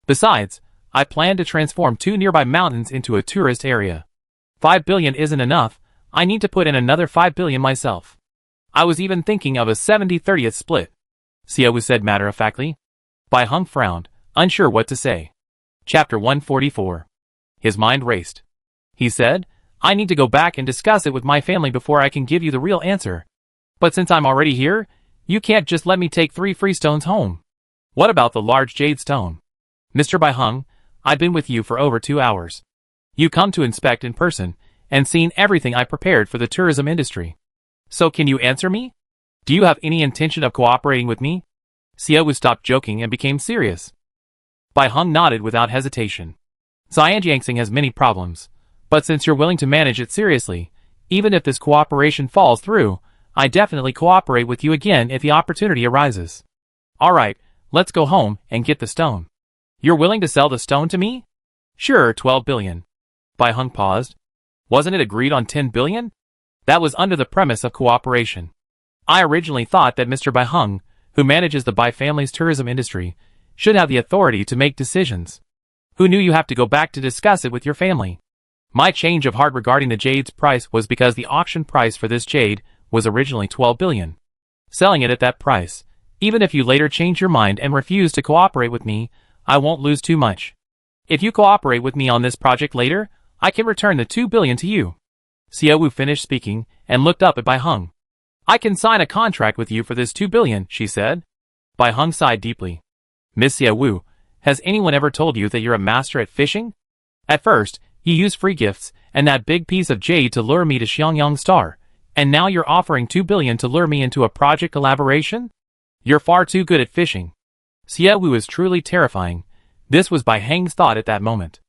Besides, I plan to transform 2 nearby mountains into a tourist area. 5 billion isn't enough, I need to put in another 5 billion myself. I was even thinking of a 70/30th split, Xiaowu said matter-of-factly. Bai Heng frowned, unsure what to say. Chapter 144. His mind raced. He said, "I need to go back and discuss it with my family before I can give you the real answer. But since I'm already here, you can't just let me take 3 free stones home. What about the large jade stone? Mr. Bai Heng, I've been with you for over 2 hours. You come to inspect in person, and seen everything I prepared for the tourism industry. So can you answer me? Do you have any intention of cooperating with me?" Xiaowu stopped joking and became serious. Bai Heng nodded without hesitation. "Xianjiangxing has many problems, but since you're willing to manage it seriously, even if this cooperation falls through, I definitely cooperate with you again if the opportunity arises. Alright, let's go home and get the stone. You're willing to sell the stone to me?" "Sure, 12 billion. Bai Heng paused. "Wasn't it agreed on 10 billion? That was under the premise of cooperation. I originally thought that Mr. Bai Heng, who manages the Bai family's tourism industry, should have the authority to make decisions. Who knew you have to go back to discuss it with your family? My change of heart regarding the jade's price was because the auction price for this jade was originally 12 billion. Selling it at that price, even if you later change your mind and refuse to cooperate with me, I won't lose too much. If you cooperate with me on this project later, I can return the 2 billion to you." Xiaowu finished speaking and looked up at Bai Heng. "I can sign a contract with you for this 2 billion, she said. Bai Heng sighed deeply. "Miss Xiaowu, has anyone ever told you that you're a master at fishing? At first, you used free gifts and that big piece of jade to lure me to Xiangyang Star, and now you're offering 2 billion to lure me into a project collaboration? You're far too good at fishing." Xiaowu is truly terrifying. This was Bai Heng's thought at that moment.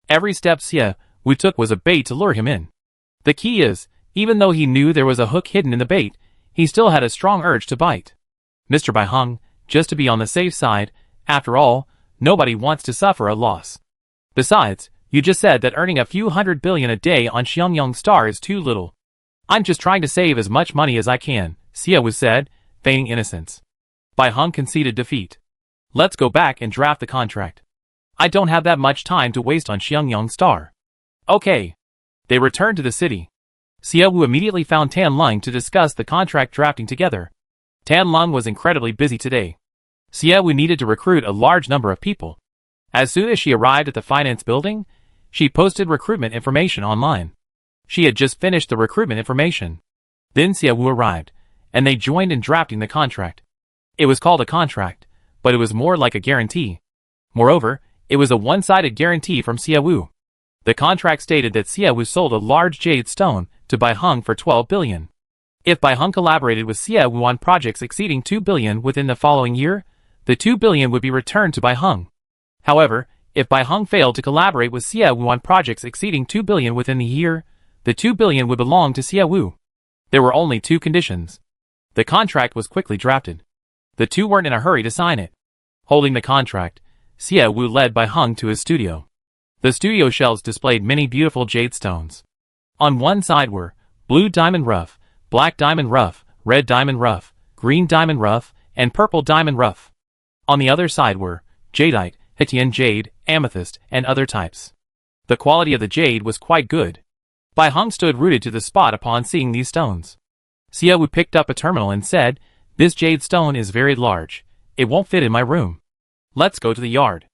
Every step Xiaowu took was a bait to lure him in. The key is, even though he knew there was a hook hidden in the bait, he still had a strong urge to bite. Mr. Bai Heng, just to be on the safe side, after all, nobody wants to suffer a loss. Besides, you just said that earning a few 100 billion a day on Xiangyang Star is too little. I'm just trying to save as much money as I can, Xiaowu said, feigning innocence. Bai Heng conceded defeat. Let's go back and draft the contract. I don't have that much time to waste on Xiangyang Star. Okay. They returned to the city. Xie Wu immediately found Tan Lung to discuss the contract drafting together. Tan Lung was incredibly busy today. Xie Wu needed to recruit a large number of people. As soon as she arrived at the finance building, she posted recruitment information online. She had just finished the recruitment information. Then Xie Wu arrived, and they joined in drafting the contract. It was called a contract, but it was more like a guarantee. Moreover, it was a one-sided guarantee from Xie Wu. The contract stated that Xie Wu sold a large jade stone to Bai Hung for 12 billion. If Bai Hung collaborated with Xie Wu on projects exceeding 2 billion within the following year, the 2 billion would be returned to Bai Hung. However, if Bai Hung failed to collaborate with Xie Wu on projects exceeding 2 billion within the year, the 2 billion would belong to Xie Wu. There were only two conditions. The contract was quickly drafted. The two weren't in a hurry to sign it. Holding the contract, Xie Wu led Bai Hung to his studio. The studio shelves displayed many beautiful jade stones. On one side were blue diamond rough, black diamond rough, red diamond rough, green diamond rough, and purple diamond rough. On the other side were jadeite, Hitian jade, amethyst, and other types. The quality of the jade was quite good. Bai Hung stood rooted to the spot upon seeing these stones. Xie Wu picked up a terminal and said, "This jade stone is very large. It won't fit in my room. Let's go to the yard."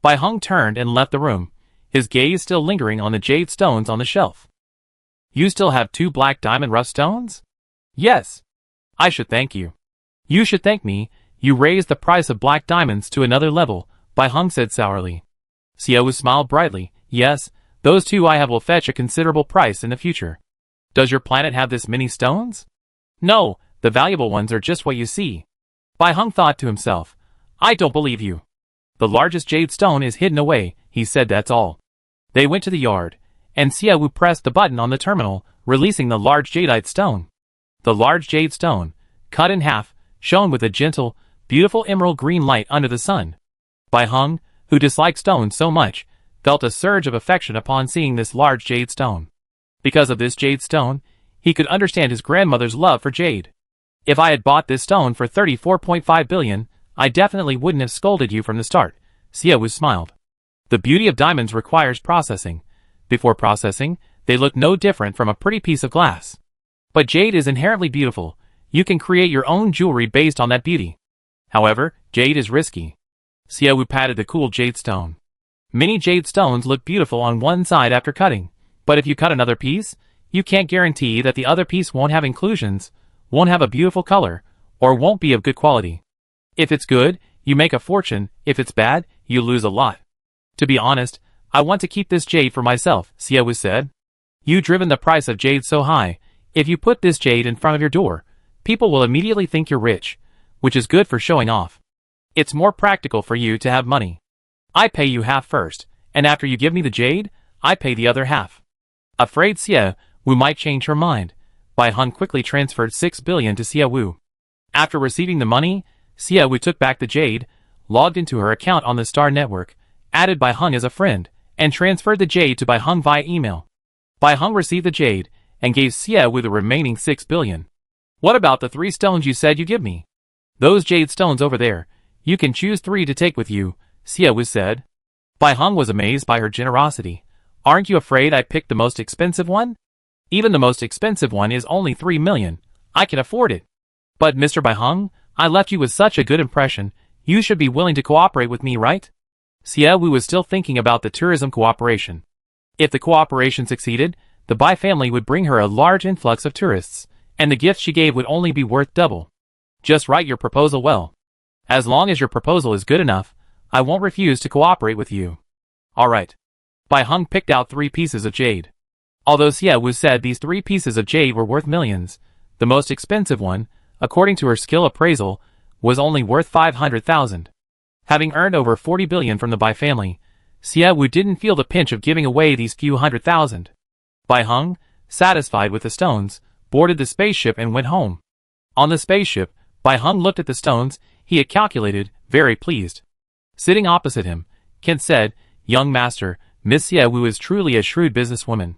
Bai Hung turned and left the room, his gaze still lingering on the jade stones on the shelf. "You still have 2 black diamond rough stones?" "Yes." "I should thank you." "You should thank me. You raised the price of black diamonds to another level," Bai Hung said sourly. Xie Wu smiled brightly. "Yes, those 2 I have will fetch a considerable price in the future." "Does your planet have this many stones?" "No, the valuable ones are just what you see." Bai Hung thought to himself, "I don't believe you. The largest jade stone is hidden away," he said. "That's all." They went to the yard, and Xie Wu pressed the button on the terminal, releasing the large jadeite stone. The large jade stone, cut in half, shone with a gentle, beautiful emerald green light under the sun. Bai Hung, who disliked stones so much, felt a surge of affection upon seeing this large jade stone. Because of this jade stone, he could understand his grandmother's love for jade. "If I had bought this stone for 34.5 billion, I definitely wouldn't have scolded you from the start," Xie Wu smiled. The beauty of diamonds requires processing. Before processing, they look no different from a pretty piece of glass. But jade is inherently beautiful. You can create your own jewelry based on that beauty. However, jade is risky. Xie Wu patted the cool jade stone. Many jade stones look beautiful on one side after cutting, but if you cut another piece, you can't guarantee that the other piece won't have inclusions, won't have a beautiful color, or won't be of good quality. If it's good, you make a fortune. If it's bad, you lose a lot. "To be honest, I want to keep this jade for myself," Xie Wu said. "You've driven the price of jade so high. If you put this jade in front of your door, people will immediately think you're rich, which is good for showing off. It's more practical for you to have money. I pay you half first, and after you give me the jade, I pay the other half." Afraid Xie Wu might change her mind, Bai Hung quickly transferred 6 billion to Xie Wu. After receiving the money, Xie Wu took back the jade, logged into her account on the Star Network, added Bai Hung as a friend, and transferred the jade to Bai Hung via email. Bai Hung received the jade, and gave Xie Wu the remaining 6 billion. "What about the 3 stones you said you'd give me?" "Those jade stones over there. You can choose 3 to take with you," Xie Wu said. Bai Hung was amazed by her generosity. "Aren't you afraid I picked the most expensive one? Even the most expensive one is only 3 million. I can afford it." "But Mr. Bai Hung, I left you with such a good impression. You should be willing to cooperate with me, right?" Xie Wu was still thinking about the tourism cooperation. If the cooperation succeeded, the Bai family would bring her a large influx of tourists, and the gifts she gave would only be worth double. "Just write your proposal well. As long as your proposal is good enough, I won't refuse to cooperate with you." "All right." Bai Hung picked out 3 pieces of jade. Although Xie Wu said these 3 pieces of jade were worth millions, the most expensive one, according to her skill appraisal, was only worth 500,000. Having earned over 40 billion from the Bai family, Xie Wu didn't feel the pinch of giving away these few 100,000. Bai Hung, satisfied with the stones, boarded the spaceship and went home. On the spaceship, Bai Hung looked at the stones he had calculated, very pleased. Sitting opposite him, Kent said, "Young master, Miss Xie Wu is truly a shrewd businesswoman.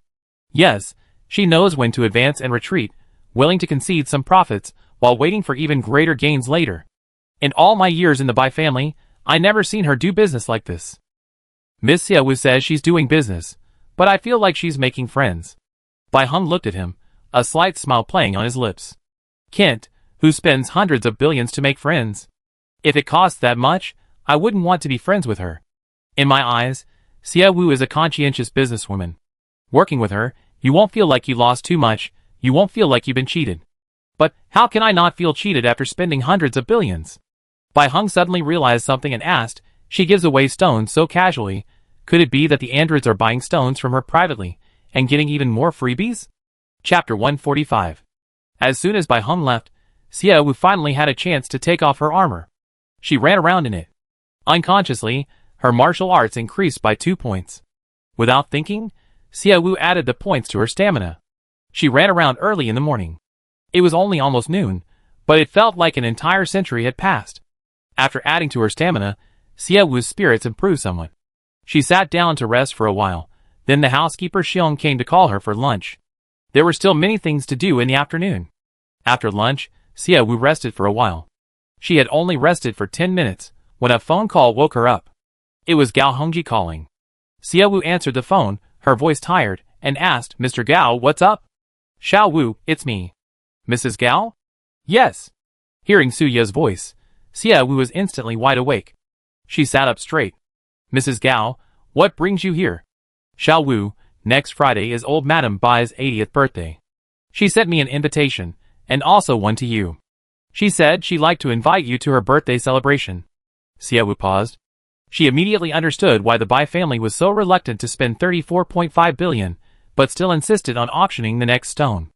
Yes, she knows when to advance and retreat, willing to concede some profits, while waiting for even greater gains later. In all my years in the Bai family, I never seen her do business like this. Miss Xie Wu says she's doing business, but I feel like she's making friends." Bai Hung looked at him. a slight smile playing on his lips. Kent, who spends hundreds of billions to make friends. If it costs that much, I wouldn't want to be friends with her. In my eyes, Xia Wu is a conscientious businesswoman. Working with her, you won't feel like you lost too much, you won't feel like you've been cheated. But how can I not feel cheated after spending hundreds of billions? Bai Heng suddenly realized something and asked, she gives away stones so casually, could it be that the androids are buying stones from her privately, and getting even more freebies? Chapter 145. As soon as Bai Heng left, Xia Wu finally had a chance to take off her armor. She ran around in it. Unconsciously, her martial arts increased by 2 points. Without thinking, Xia Wu added the points to her stamina. She ran around early in the morning. It was only almost noon, but it felt like an entire century had passed. After adding to her stamina, Xia Wu's spirits improved somewhat. She sat down to rest for a while, then the housekeeper Xiong came to call her for lunch. There were still many things to do in the afternoon. After lunch, Xia Wu rested for a while. She had only rested for 10 minutes, when a phone call woke her up. It was Gao Hongji calling. Xia Wu answered the phone, her voice tired, and asked, Mr. Gao, what's up? Xiao Wu, it's me. Mrs. Gao? Yes. Hearing Suya's voice, Xia Wu was instantly wide awake. She sat up straight. Mrs. Gao, what brings you here? Xiao Wu, next Friday is old Madame Bai's 80th birthday. She sent me an invitation, and also one to you. She said she'd like to invite you to her birthday celebration. Xia Wu paused. She immediately understood why the Bai family was so reluctant to spend 34.5 billion, but still insisted on auctioning the next stone.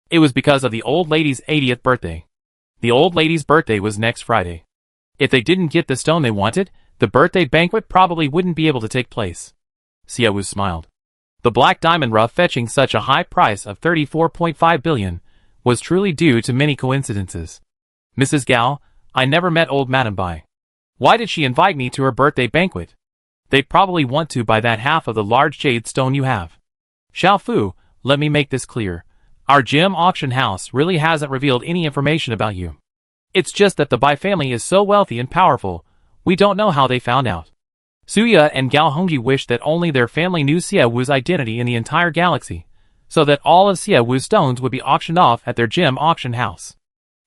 It was because of the old lady's 80th birthday. The old lady's birthday was next Friday. If they didn't get the stone they wanted, the birthday banquet probably wouldn't be able to take place. Xia Wu smiled. The black diamond rough fetching such a high price of 34.5 billion was truly due to many coincidences. Mrs. Gao, I never met old Madame Bai. Why did she invite me to her birthday banquet? They probably want to buy that half of the large jade stone you have. Xiao Fu, let me make this clear. Our gem auction house really hasn't revealed any information about you. It's just that the Bai family is so wealthy and powerful, we don't know how they found out. Suya and Gao Hongji wished that only their family knew Xia Wu's identity in the entire galaxy, so that all of Xia Wu's stones would be auctioned off at their gem auction house.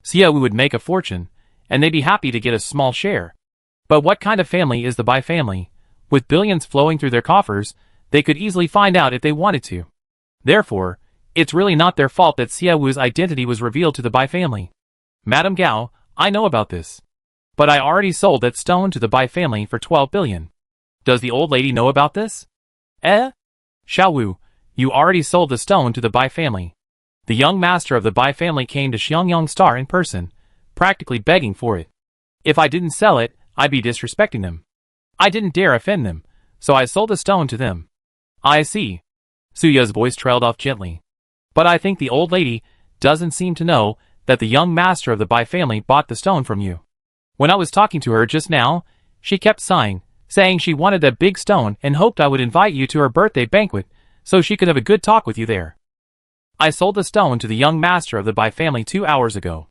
Xia Wu would make a fortune, and they'd be happy to get a small share. But what kind of family is the Bai family? With billions flowing through their coffers, they could easily find out if they wanted to. Therefore, it's really not their fault that Xia Wu's identity was revealed to the Bai family. Madame Gao, I know about this. But I already sold that stone to the Bai family for 12 billion. Does the old lady know about this? Xiao Wu, you already sold the stone to the Bai family. The young master of the Bai family came to Xiangyang Star in person, practically begging for it. If I didn't sell it, I'd be disrespecting them. I didn't dare offend them, so I sold the stone to them. I see. Suya's voice trailed off gently. But I think the old lady doesn't seem to know that the young master of the Bai family bought the stone from you. When I was talking to her just now, she kept sighing, saying she wanted that big stone and hoped I would invite you to her birthday banquet so she could have a good talk with you there. I sold the stone to the young master of the Bai family 2 hours ago.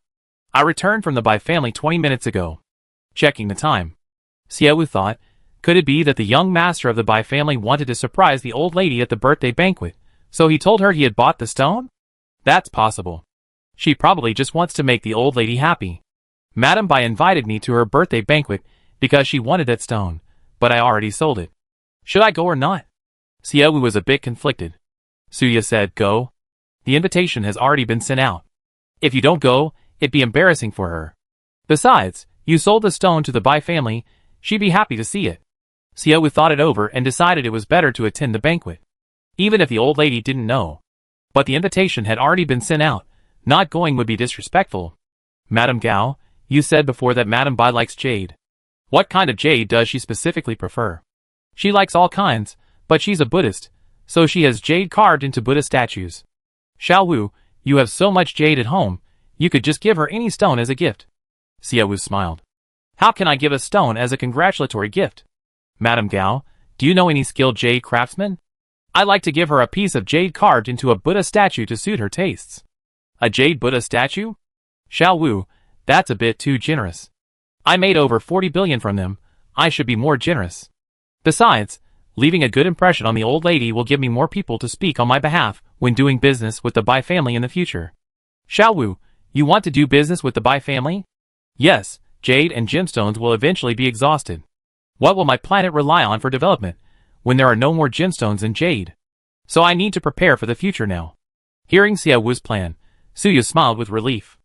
I returned from the Bai family 20 minutes ago. Checking the time. Xia Wu thought, could it be that the young master of the Bai family wanted to surprise the old lady at the birthday banquet, so he told her he had bought the stone? That's possible. She probably just wants to make the old lady happy. Madame Bai invited me to her birthday banquet because she wanted that stone, but I already sold it. Should I go or not? Xia Wu was a bit conflicted. Suya said, go. The invitation has already been sent out. If you don't go, it'd be embarrassing for her. Besides, you sold the stone to the Bai family, she'd be happy to see it. Xia Wu thought it over and decided it was better to attend the banquet. Even if the old lady didn't know. But the invitation had already been sent out, not going would be disrespectful. Madame Gao, you said before that Madame Bai likes jade. What kind of jade does she specifically prefer? She likes all kinds, but she's a Buddhist, so she has jade carved into Buddha statues. Xiao Wu, you have so much jade at home, you could just give her any stone as a gift. Xia Wu smiled. How can I give a stone as a congratulatory gift? Madame Gao, do you know any skilled jade craftsmen? I'd like to give her a piece of jade carved into a Buddha statue to suit her tastes. A jade Buddha statue? Xiao Wu, that's a bit too generous. I made over 40 billion from them, I should be more generous. Besides, Leaving a good impression on the old lady will give me more people to speak on my behalf when doing business with the Bai family in the future. Xiao Wu, you want to do business with the Bai family? Yes, jade and gemstones will eventually be exhausted. What will my planet rely on for development when there are no more gemstones and jade? So I need to prepare for the future now. Hearing Xiao Wu's plan, Suya smiled with relief.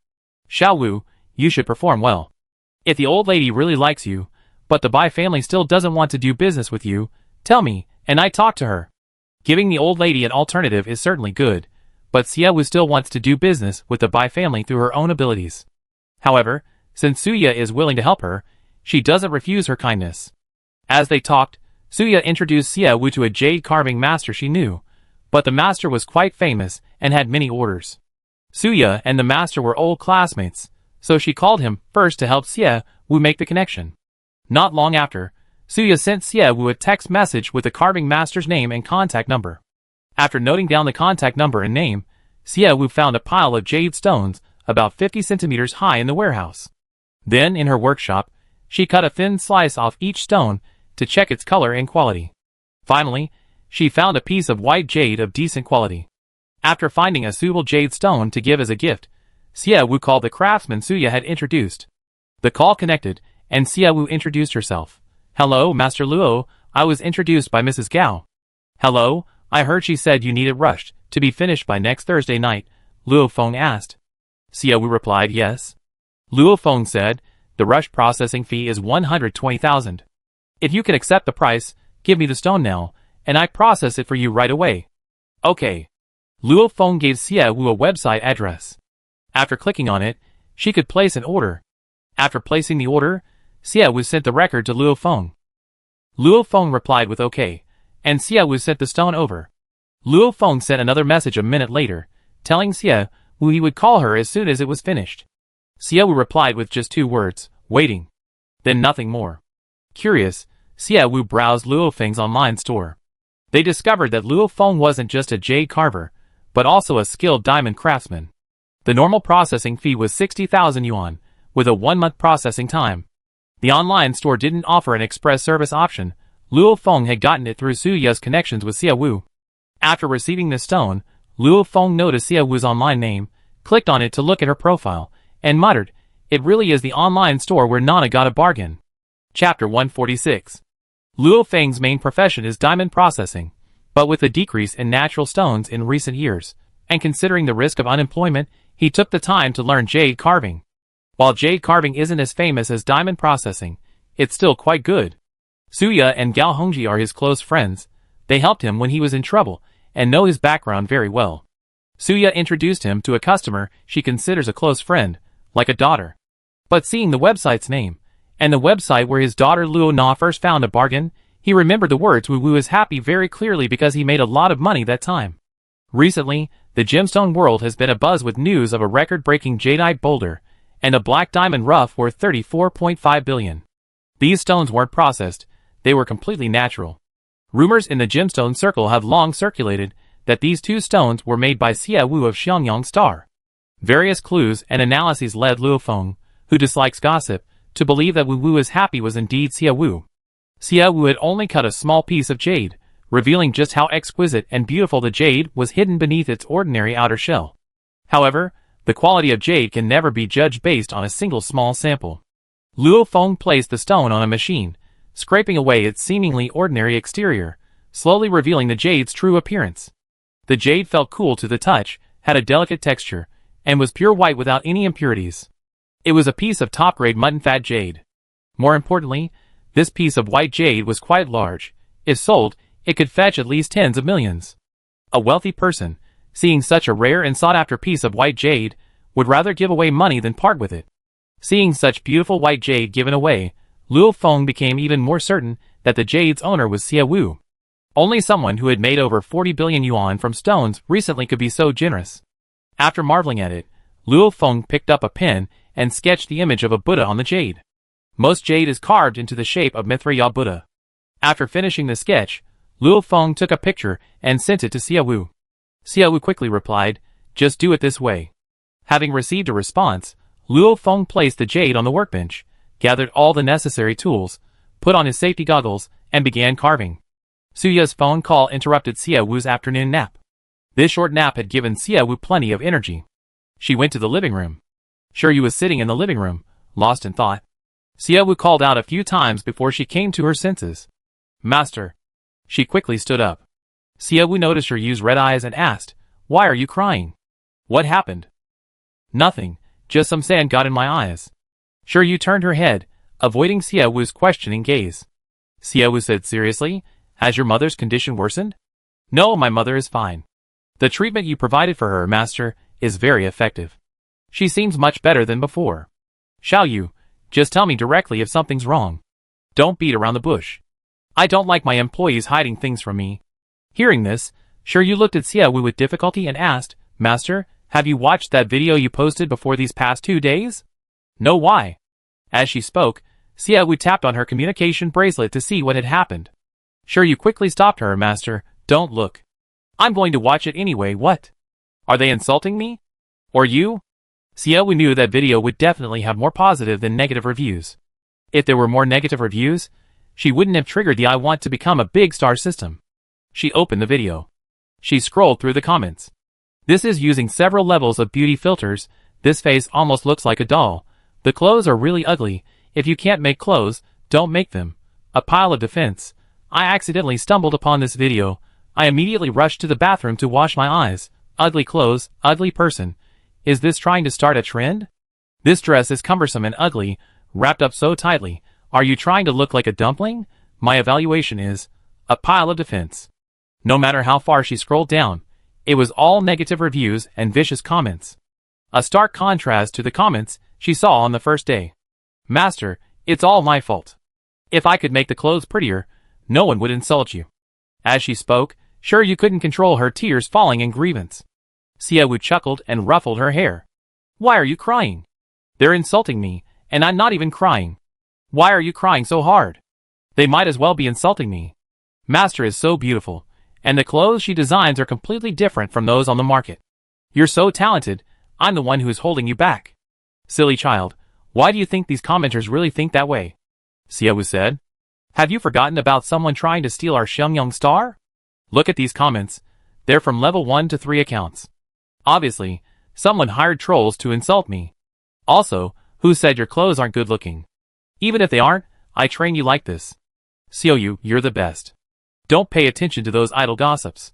Xiao Wu, you should perform well. If the old lady really likes you, but the Bai family still doesn't want to do business with you, tell me, and I talk to her. Giving the old lady an alternative is certainly good, but Xiao Wu still wants to do business with the Bai family through her own abilities. However, since Suya is willing to help her, she doesn't refuse her kindness. As they talked, Suya introduced Xiao Wu to a jade carving master she knew, but the master was quite famous and had many orders. Suya and the master were old classmates, so she called him first to help Xiao Wu make the connection. Not long after, Suya sent Xiao Wu a text message with the carving master's name and contact number. After noting down the contact number and name, Xiao Wu found a pile of jade stones about 50 centimeters high in the warehouse. Then, in her workshop, she cut a thin slice off each stone to check its color and quality. Finally, she found a piece of white jade of decent quality. After finding a suitable jade stone to give as a gift, Xiao Wu called the craftsman Suya had introduced. The call connected, and Xiao Wu introduced herself. Hello, Master Luo, I was introduced by Mrs. Gao. Hello, I heard she said you need it rushed, to be finished by next Thursday night, Luo Feng asked. Xiao Wu replied yes. Luo Feng said, the rush processing fee is 120,000. If you can accept the price, give me the stone now, and I process it for you right away. Okay. Luo Feng gave Xiao Wu a website address. After clicking on it, she could place an order. After placing the order, Xiao Wu sent the record to Luo Feng. Luo Feng replied with OK, and Xiao Wu sent the stone over. Luo Feng sent another message a minute later, telling Xiao Wu he would call her as soon as it was finished. Xiao Wu replied with just 2 words, waiting. Then nothing more. Curious, Xiao Wu browsed Luo Feng's online store. They discovered that Luo Feng wasn't just a jade carver, but also a skilled diamond craftsman. The normal processing fee was 60,000 yuan, with a 1-month processing time. The online store didn't offer an express service option. Luo Feng had gotten it through Suya's connections with Xiao Wu. After receiving the stone, Luo Feng noticed Xiao Wu's online name, clicked on it to look at her profile, and muttered, it really is the online store where Nana got a bargain. Chapter 146. Luo Feng's main profession is diamond processing, but with a decrease in natural stones in recent years, and considering the risk of unemployment, he took the time to learn jade carving. While jade carving isn't as famous as diamond processing, it's still quite good. Suya and Gao Hongji are his close friends. They helped him when he was in trouble, and know his background very well. Suya introduced him to a customer she considers a close friend, like a daughter. But seeing the website's name, and the website where his daughter Luo Na first found a bargain, he remembered the words Wu Wu is happy very clearly because he made a lot of money that time. Recently, the gemstone world has been abuzz with news of a record-breaking jadeite boulder, and a black diamond rough worth 34.5 billion. These stones weren't processed, they were completely natural. Rumors in the gemstone circle have long circulated that these 2 stones were made by Xiao Wu of Xiangyang Star. Various clues and analyses led Luo Feng, who dislikes gossip, to believe that Wu Wu is happy was indeed Xiao Wu. Xiao Wu had only cut a small piece of jade, revealing just how exquisite and beautiful the jade was hidden beneath its ordinary outer shell. However, the quality of jade can never be judged based on a single small sample. Luo Feng placed the stone on a machine, scraping away its seemingly ordinary exterior, slowly revealing the jade's true appearance. The jade felt cool to the touch, had a delicate texture, and was pure white without any impurities. It was a piece of top-grade mutton fat jade. More importantly, this piece of white jade was quite large. If sold, it could fetch at least tens of millions. A wealthy person, seeing such a rare and sought-after piece of white jade, would rather give away money than part with it. Seeing such beautiful white jade given away, Luo Feng became even more certain that the jade's owner was Xiao Wu. Only someone who had made over 40 billion yuan from stones recently could be so generous. After marveling at it, Luo Feng picked up a pen and sketched the image of a Buddha on the jade. Most jade is carved into the shape of Mithraya Buddha. After finishing the sketch, Luo Feng took a picture and sent it to Xiao Wu. Xiao Wu quickly replied, just do it this way. Having received a response, Luo Feng placed the jade on the workbench, gathered all the necessary tools, put on his safety goggles, and began carving. Suya's phone call interrupted Xia Wu's afternoon nap. This short nap had given Xia Wu plenty of energy. She went to the living room. Shiryu was sitting in the living room, lost in thought. Xia Wu called out a few times before she came to her senses. Master. She quickly stood up. Xia Wu noticed Shiryu's red eyes and asked, Why are you crying? What happened? Nothing, just some sand got in my eyes. Shiryu turned her head, avoiding Xia Wu's questioning gaze. Xia Wu said seriously, Has your mother's condition worsened? No, my mother is fine. The treatment you provided for her, Master, is very effective. She seems much better than before. Xiaoyu, just tell me directly if something's wrong. Don't beat around the bush. I don't like my employees hiding things from me. Hearing this, Shiryu looked at Xia Wu with difficulty and asked, Master, have you watched that video you posted before these past 2 days? No, why? As she spoke, Xia Wu tapped on her communication bracelet to see what had happened. Shiryu quickly stopped her. Master, don't look. I'm going to watch it anyway. What? Are they insulting me? Or you? Xia Wu knew that video would definitely have more positive than negative reviews. If there were more negative reviews, she wouldn't have triggered the I want to become a big star system. She opened the video. She scrolled through the comments. This is using several levels of beauty filters. This face almost looks like a doll. The clothes are really ugly. If you can't make clothes, don't make them. A pile of defense. I accidentally stumbled upon this video. I immediately rushed to the bathroom to wash my eyes. Ugly clothes, ugly person. Is this trying to start a trend? This dress is cumbersome and ugly, wrapped up so tightly. Are you trying to look like a dumpling? My evaluation is a pile of defense. No matter how far she scrolled down, it was all negative reviews and vicious comments. A stark contrast to the comments she saw on the first day. Master, it's all my fault. If I could make the clothes prettier, no one would insult you. As she spoke, Shiryu couldn't control her tears falling in grievance. Xia Wu chuckled and ruffled her hair. Why are you crying? They're insulting me, and I'm not even crying. Why are you crying so hard? They might as well be insulting me. Master is so beautiful, and the clothes she designs are completely different from those on the market. You're so talented, I'm the one who is holding you back. Silly child, why do you think these commenters really think that way? Xia Wu said. Have you forgotten about someone trying to steal our Xiangyang star? Look at these comments. They're from level 1 to 3 accounts. Obviously, someone hired trolls to insult me. Also, who said your clothes aren't good looking? Even if they aren't, I train you like this. Xiaoyu, you're the best. Don't pay attention to those idle gossips.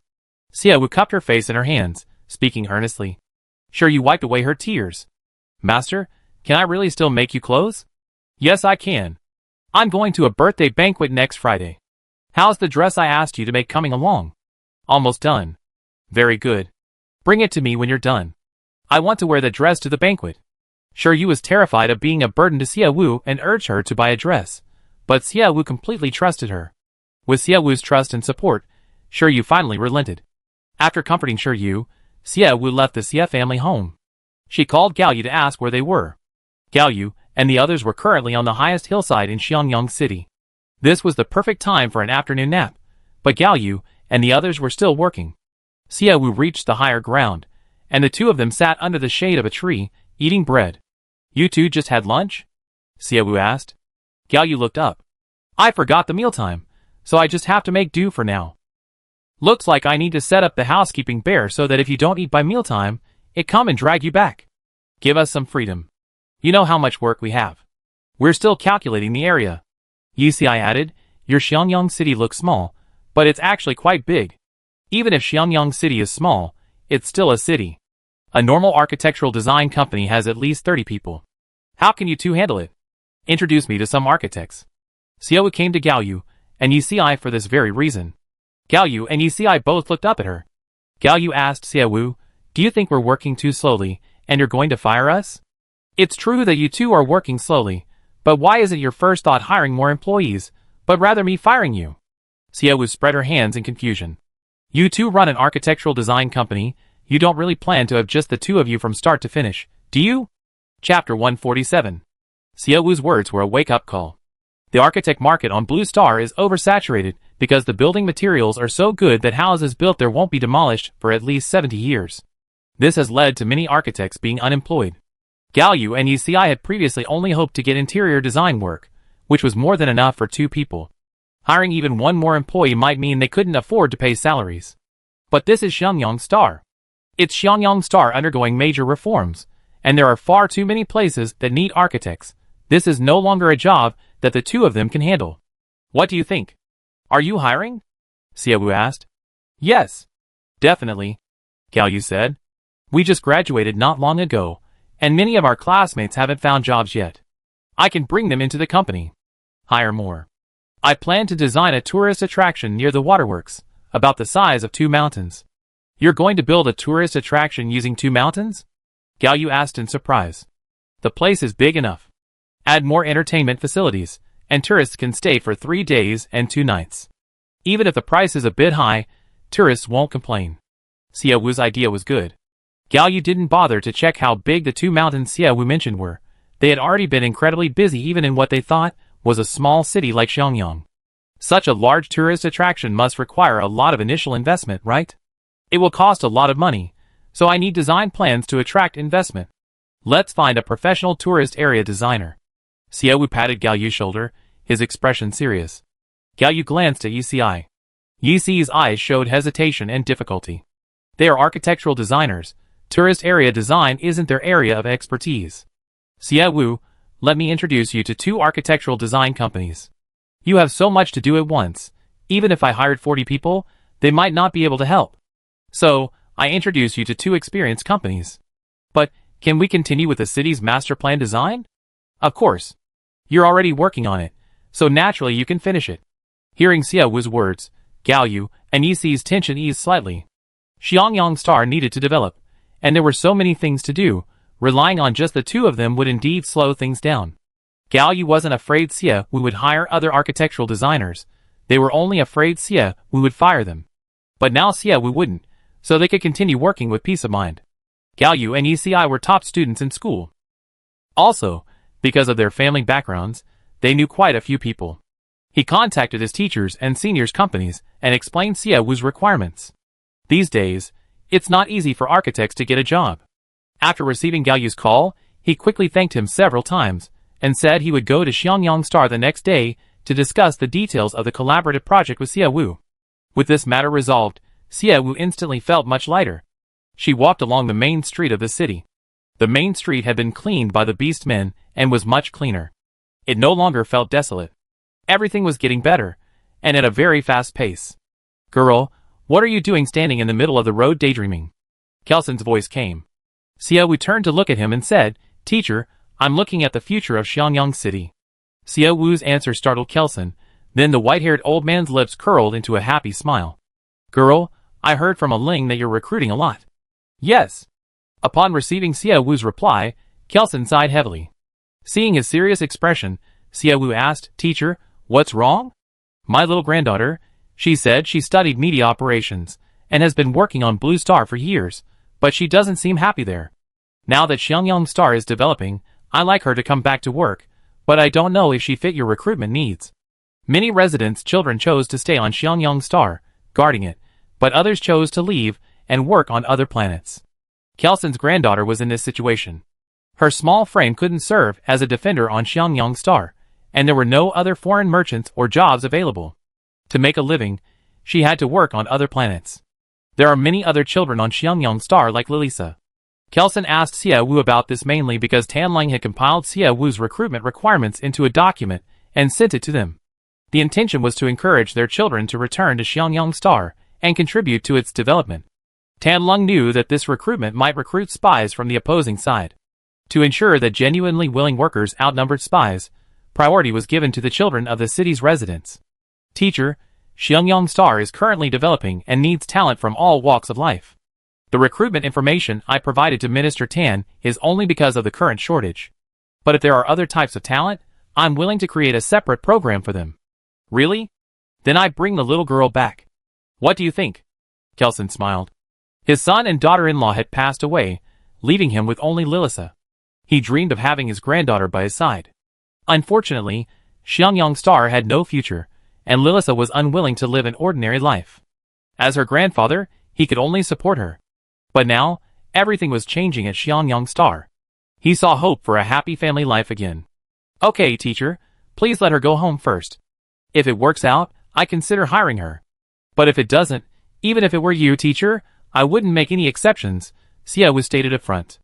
Xia Wu cupped her face in her hands, speaking earnestly. Shiryu wiped away her tears. Master, can I really still make you clothes? Yes, I can. I'm going to a birthday banquet next Friday. How's the dress I asked you to make coming along? Almost done. Very good. Bring it to me when you're done. I want to wear the dress to the banquet. Shiryu was terrified of being a burden to Xia Wu and urged her to buy a dress, but Xia Wu completely trusted her. With Xia Wu's trust and support, Shiryu finally relented. After comforting Shiryu, Xia Wu left the Xia family home. She called Gaoyu to ask where they were. Gaoyu and the others were currently on the highest hillside in Xiangyang City. This was the perfect time for an afternoon nap, but Gaoyu and the others were still working. Xia Wu reached the higher ground, and the two of them sat under the shade of a tree, eating bread. You two just had lunch? Xia Wu asked. Gaoyu looked up. I forgot the mealtime, so I just have to make do for now. Looks like I need to set up the housekeeping bear so that if you don't eat by mealtime, it come and drag you back. Give us some freedom. You know how much work we have. We're still calculating the area. I added, your Xiangyang City looks small, but it's actually quite big. Even if Xiangyang City is small, it's still a city. A normal architectural design company has at least 30 people. How can you two handle it? Introduce me to some architects. Xia Wu came to Gaoyu, and Yi for this very reason. Gaoyu and Yi both looked up at her. Gaoyu asked Xia Wu, do you think we're working too slowly, and you're going to fire us? It's true that you two are working slowly, but why isn't your first thought hiring more employees, but rather me firing you? Xia Wu spread her hands in confusion. You two run an architectural design company, you don't really plan to have just the two of you from start to finish, do you? Chapter 147. Xia Wu's words were a wake-up call. The architect market on Blue Star is oversaturated because the building materials are so good that houses built there won't be demolished for at least 70 years. This has led to many architects being unemployed. Gaoyu and Yi had previously only hoped to get interior design work, which was more than enough for two people. Hiring even one more employee might mean they couldn't afford to pay salaries. But this is Xiangyang Star. It's Xiangyang Star undergoing major reforms, and there are far too many places that need architects. This is no longer a job that the two of them can handle. What do you think? Are you hiring? Xiaowu asked. Yes. Definitely, Gao Yu said. We just graduated not long ago, and many of our classmates haven't found jobs yet. I can bring them into the company. Hire more. I plan to design a tourist attraction near the waterworks, about the size of 2 mountains. You're going to build a tourist attraction using 2 mountains? Gao Yu asked in surprise. The place is big enough. Add more entertainment facilities, and tourists can stay for 3 days and 2 nights. Even if the price is a bit high, tourists won't complain. Xiaowu's idea was good. Gao Yu didn't bother to check how big the 2 mountains Xiaowu mentioned were. They had already been incredibly busy even in what they thought was a small city like Xiangyang. Such a large tourist attraction must require a lot of initial investment, right? It will cost a lot of money, so I need design plans to attract investment. Let's find a professional tourist area designer. Xiaowu patted Gao Yu's shoulder, his expression serious. Gao Yu glanced at Yi. Yi's eyes showed hesitation and difficulty. They are architectural designers. Tourist area design isn't their area of expertise. Xiaowu, let me introduce you to 2 architectural design companies. You have so much to do at once. Even if I hired 40 people, they might not be able to help. So, I introduce you to 2 experienced companies. But, can we continue with the city's master plan design? Of course. You're already working on it, so naturally you can finish it. Hearing Xiaowu's words, Gao Yu and Yi's tension eased slightly. Xiangyang Star needed to develop, and there were so many things to do, relying on just the 2 of them would indeed slow things down. Gao Yu wasn't afraid Xiaowu would hire other architectural designers. They were only afraid Xiaowu would fire them. But now Xiaowu wouldn't, so they could continue working with peace of mind. Gao Yu and Yi were top students in school. Also, because of their family backgrounds, they knew quite a few people. He contacted his teachers and seniors companies and explained Xiaowu's requirements. These days, it's not easy for architects to get a job. After receiving Gao Yu's call, he quickly thanked him several times and said he would go to Xiangyang Star the next day to discuss the details of the collaborative project with Xiaowu. With this matter resolved, Xiaowu instantly felt much lighter. She walked along the main street of the city. The main street had been cleaned by the beast men and was much cleaner. It no longer felt desolate. Everything was getting better, and at a very fast pace. Girl, what are you doing standing in the middle of the road daydreaming? Kelson's voice came. Xiaowu turned to look at him and said, Teacher, I'm looking at the future of Xiangyang City. Xiaowu's answer startled Kelson, then the white-haired old man's lips curled into a happy smile. Girl, I heard from a Ling that you're recruiting a lot. Yes. Upon receiving Xiaowu's reply, Kelson sighed heavily. Seeing his serious expression, Xiaowu asked, Teacher, what's wrong? My little granddaughter, she said she studied media operations and has been working on Blue Star for years, but she doesn't seem happy there. Now that Xiangyang Star is developing, I like her to come back to work, but I don't know if she fit your recruitment needs. Many residents' children chose to stay on Xiangyang Star, guarding it, but others chose to leave and work on other planets. Kelson's granddaughter was in this situation. Her small frame couldn't serve as a defender on Xiangyang Star, and there were no other foreign merchants or jobs available. To make a living, she had to work on other planets. There are many other children on Xiangyang Star like Lilisa. Kelson asked Xiaowu about this mainly because Tanling had compiled Xiaowu's recruitment requirements into a document and sent it to them. The intention was to encourage their children to return to Xiangyang Star and contribute to its development. Tanlong knew that this recruitment might recruit spies from the opposing side. To ensure that genuinely willing workers outnumbered spies, priority was given to the children of the city's residents. Teacher, Xiangyang Star is currently developing and needs talent from all walks of life. The recruitment information I provided to Minister Tan is only because of the current shortage. But if there are other types of talent, I'm willing to create a separate program for them. Really? Then I bring the little girl back. What do you think? Kelson smiled. His son and daughter-in-law had passed away, leaving him with only Lilisa. He dreamed of having his granddaughter by his side. Unfortunately, Xiangyang Star had no future, and Lilisa was unwilling to live an ordinary life. As her grandfather, he could only support her. But now, everything was changing at Xiangyang Star. He saw hope for a happy family life again. Okay, teacher, please let her go home first. If it works out, I consider hiring her. But if it doesn't, even if it were you, teacher, I wouldn't make any exceptions, Sia was stated up front.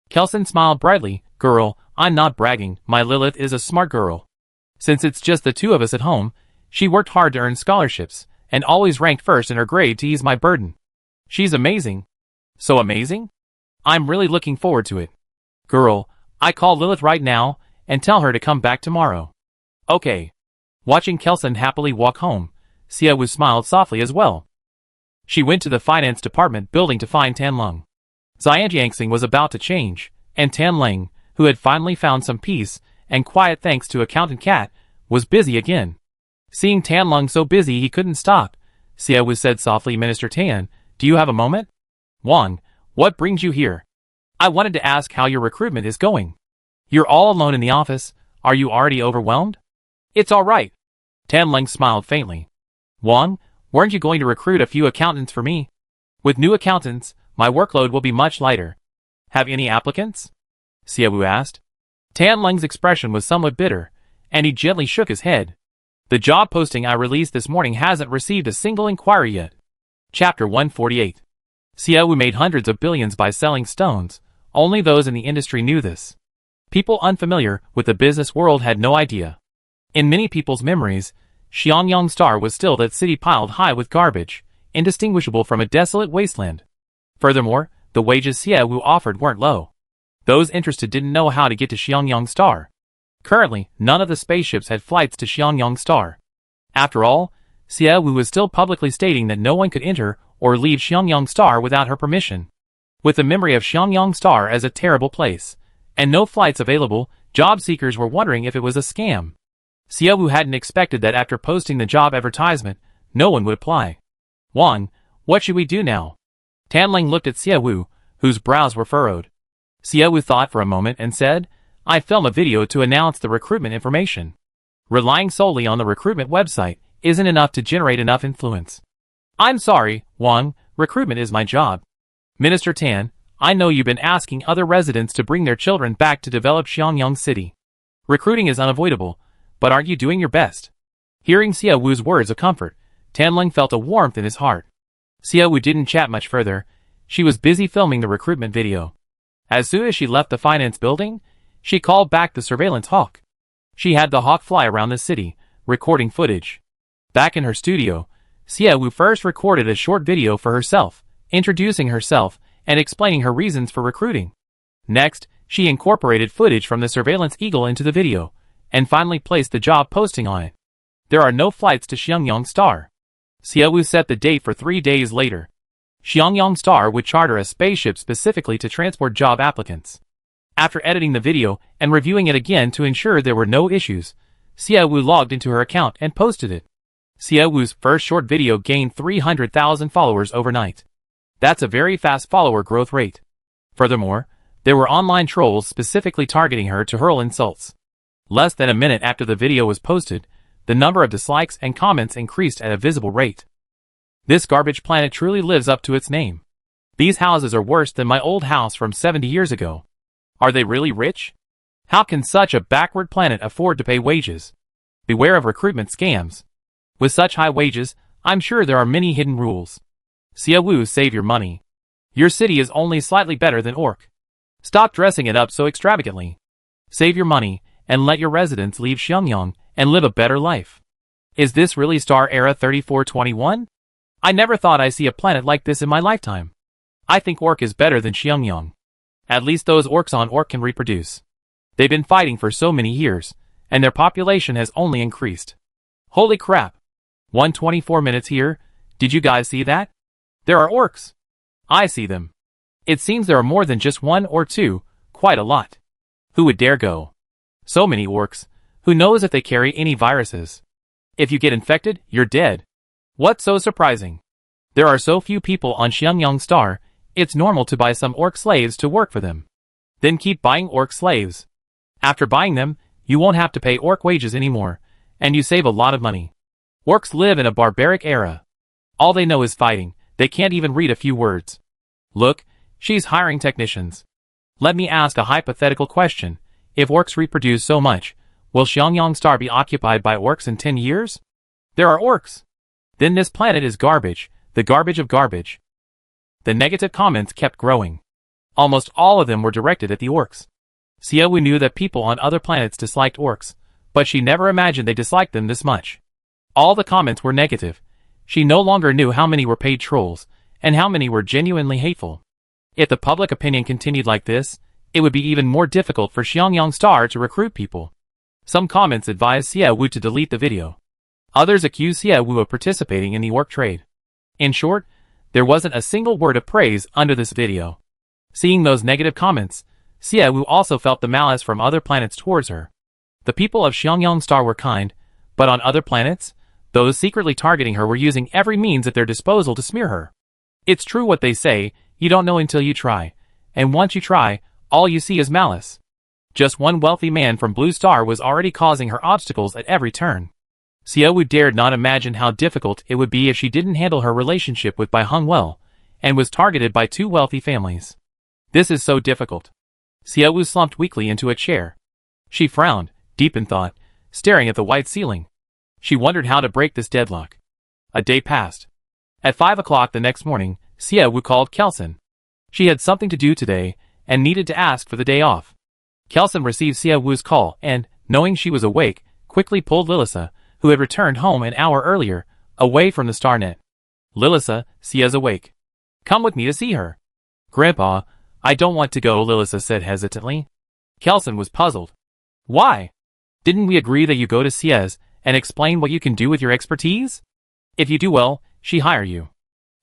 Kelson smiled brightly. Girl, I'm not bragging, my Lilith is a smart girl. Since it's just the two of us at home, she worked hard to earn scholarships, and always ranked first in her grade to ease my burden. She's amazing. So amazing? I'm really looking forward to it. Girl, I call Lilith right now, and tell her to come back tomorrow. Okay. Watching Kelson happily walk home, Sia Wu smiled softly as well. She went to the finance department building to find Tan Lung. Xianjiangsing was about to change, and Tan Lung, who had finally found some peace and quiet thanks to Accountant Cat, was busy again. Seeing Tan Lung so busy he couldn't stop, Sia Wu said softly, Minister Tan, do you have a moment? Wang, what brings you here? I wanted to ask how your recruitment is going. You're all alone in the office, are you already overwhelmed? It's all right. Tan Lung smiled faintly. Wang, weren't you going to recruit a few accountants for me? With new accountants, my workload will be much lighter. Have any applicants? Sia Wu asked. Tan Lung's expression was somewhat bitter, and he gently shook his head. The job posting I released this morning hasn't received a single inquiry yet. Chapter 148. Sia Wu made hundreds of billions by selling stones. Only those in the industry knew this. People unfamiliar with the business world had no idea. In many people's memories, Xiangyang Star was still that city piled high with garbage, indistinguishable from a desolate wasteland. Furthermore, the wages Sia Wu offered weren't low. Those interested didn't know how to get to Xiangyang Star. Currently, none of the spaceships had flights to Xiangyang Star. After all, Sia Wu was still publicly stating that no one could enter or leave Xiangyang Star without her permission. With the memory of Xiangyang Star as a terrible place, and no flights available, job seekers were wondering if it was a scam. Sia Wu hadn't expected that after posting the job advertisement, no one would apply. Wang, what should we do now? Tan Lung looked at Sia Wu, whose brows were furrowed. Sia Wu thought for a moment and said, I'd film a video to announce the recruitment information. Relying solely on the recruitment website isn't enough to generate enough influence. I'm sorry, Wang, recruitment is my job. Minister Tan, I know you've been asking other residents to bring their children back to develop Xiangyang City. Recruiting is unavoidable, but aren't you doing your best? Hearing Sia Wu's words of comfort, Tan Lung felt a warmth in his heart. Sia Wu didn't chat much further. She was busy filming the recruitment video. As soon as she left the finance building, she called back the surveillance hawk. She had the hawk fly around the city, recording footage. Back in her studio, Sia Wu first recorded a short video for herself, introducing herself and explaining her reasons for recruiting. Next, she incorporated footage from the surveillance eagle into the video, and finally placed the job posting on it. There are no flights to Xiangyang Star. Sia Wu set the date for 3 days later. Xiangyang Star would charter a spaceship specifically to transport job applicants. After editing the video and reviewing it again to ensure there were no issues, Sia Wu logged into her account and posted it. Sia Wu's first short video gained 300,000 followers overnight. That's a very fast follower growth rate. Furthermore, there were online trolls specifically targeting her to hurl insults. Less than a minute after the video was posted, the number of dislikes and comments increased at a visible rate. This garbage planet truly lives up to its name. These houses are worse than my old house from 70 years ago. Are they really rich? How can such a backward planet afford to pay wages? Beware of recruitment scams. With such high wages, I'm sure there are many hidden rules. Sia Wu, save your money. Your city is only slightly better than Orc. Stop dressing it up so extravagantly. Save your money, and let your residents leave Xiangyang and live a better life. Is this really Star Era 3421? I never thought I'd see a planet like this in my lifetime. I think Orc is better than Xiangyang. At least those orcs on Orc can reproduce. They've been fighting for so many years, and their population has only increased. Holy crap. 124 minutes here, did you guys see that? There are orcs. I see them. It seems there are more than just one or two, quite a lot. Who would dare go? So many orcs, who knows if they carry any viruses? If you get infected, you're dead. What's so surprising? There are so few people on Xiangyang Star, it's normal to buy some orc slaves to work for them. Then keep buying orc slaves. After buying them, you won't have to pay orc wages anymore, and you save a lot of money. Orcs live in a barbaric era. All they know is fighting, they can't even read a few words. Look, she's hiring technicians. Let me ask a hypothetical question. If orcs reproduce so much, will Xiangyang Star be occupied by orcs in 10 years? There are orcs. Then this planet is garbage, the garbage of garbage. The negative comments kept growing. Almost all of them were directed at the orcs. Xiaowu knew that people on other planets disliked orcs, but she never imagined they disliked them this much. All the comments were negative. She no longer knew how many were paid trolls, and how many were genuinely hateful. If the public opinion continued like this, it would be even more difficult for Xiangyang Star to recruit people. Some comments advised Xiaowu to delete the video. Others accused Xiaowu of participating in the orc trade. In short, there wasn't a single word of praise under this video. Seeing those negative comments, Xiaowu also felt the malice from other planets towards her. The people of Xiangyang Star were kind, but on other planets, those secretly targeting her were using every means at their disposal to smear her. It's true what they say, you don't know until you try, and once you try, all you see is malice. Just one wealthy man from Blue Star was already causing her obstacles at every turn. Xiaowu dared not imagine how difficult it would be if she didn't handle her relationship with Bai Heng well, and was targeted by two wealthy families. This is so difficult. Xiaowu slumped weakly into a chair. She frowned, deep in thought, staring at the white ceiling. She wondered how to break this deadlock. A day passed. At 5 o'clock the next morning, Xiaowu called Kelson. She had something to do today, and needed to ask for the day off. Kelson received Xiaowu's call and, knowing she was awake, quickly pulled Lilisa, who had returned home an hour earlier, away from the StarNet. Lilisa, Xia's awake. Come with me to see her. Grandpa, I don't want to go, Lilisa said hesitantly. Kelson was puzzled. Why? Didn't we agree that you go to Xia's and explain what you can do with your expertise? If you do well, she hire you.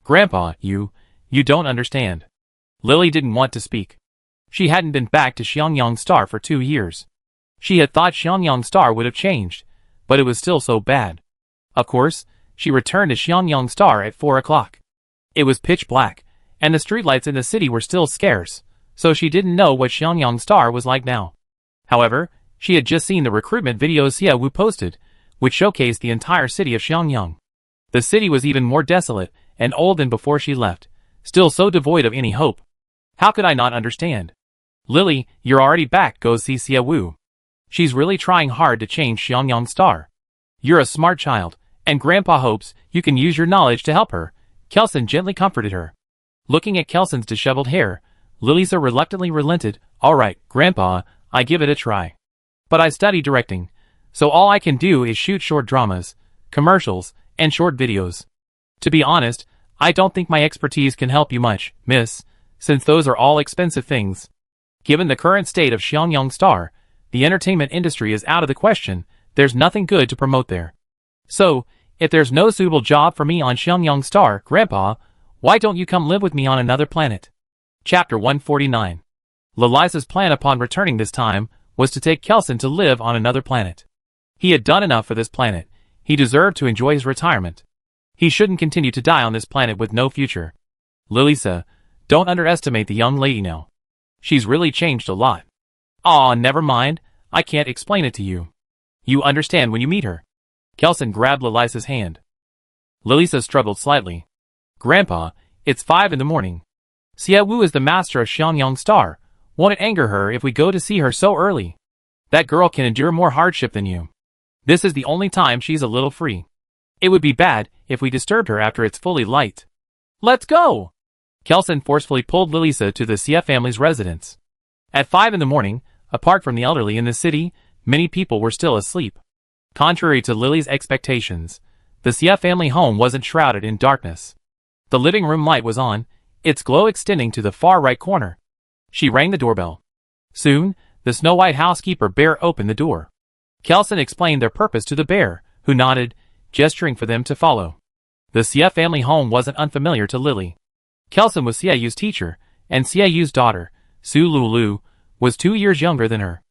Grandpa, you don't understand. Lily didn't want to speak. She hadn't been back to Xiangyang Star for 2 years. She had thought Xiangyang Star would have changed, but it was still so bad. Of course, she returned to Xiangyang Star at 4 o'clock. It was pitch black, and the streetlights in the city were still scarce, so she didn't know what Xiangyang Star was like now. However, she had just seen the recruitment videos Xiaowu posted, which showcased the entire city of Xiangyang. The city was even more desolate and old than before she left, still so devoid of any hope. How could I not understand? Lily, you're already back, go see Xiaowu. She's really trying hard to change Xiangyang Star. You're a smart child, and Grandpa hopes you can use your knowledge to help her. Kelson gently comforted her. Looking at Kelson's disheveled hair, Lilisa reluctantly relented. All right, Grandpa, I give it a try. But I study directing, so all I can do is shoot short dramas, commercials, and short videos. To be honest, I don't think my expertise can help you much, miss, since those are all expensive things. Given the current state of Xiangyang Star, the entertainment industry is out of the question. There's nothing good to promote there. So, if there's no suitable job for me on Xiangyang Star, Grandpa, why don't you come live with me on another planet? Chapter 149. Lilisa's plan upon returning this time was to take Kelson to live on another planet. He had done enough for this planet. He deserved to enjoy his retirement. He shouldn't continue to die on this planet with no future. Lilisa, don't underestimate the young lady now. She's really changed a lot. Aw, never mind. I can't explain it to you. You understand when you meet her. Kelson grabbed Lilisa's hand. Lilisa struggled slightly. Grandpa, it's 5 in the morning. Xiaowu is the master of Xiangyang Star. Won't it anger her if we go to see her so early? That girl can endure more hardship than you. This is the only time she's a little free. It would be bad if we disturbed her after it's fully light. Let's go! Kelson forcefully pulled Lilisa to the Xia family's residence. At 5 in the morning, apart from the elderly in the city, many people were still asleep. Contrary to Lily's expectations, the Xia family home wasn't shrouded in darkness. The living room light was on, its glow extending to the far right corner. She rang the doorbell. Soon, the Snow-White housekeeper bear opened the door. Kelson explained their purpose to the bear, who nodded, gesturing for them to follow. The Xia family home wasn't unfamiliar to Lily. Kelson was Xiaoyu's teacher, and Xiaoyu's daughter, Su Lulu, was 2 years younger than her.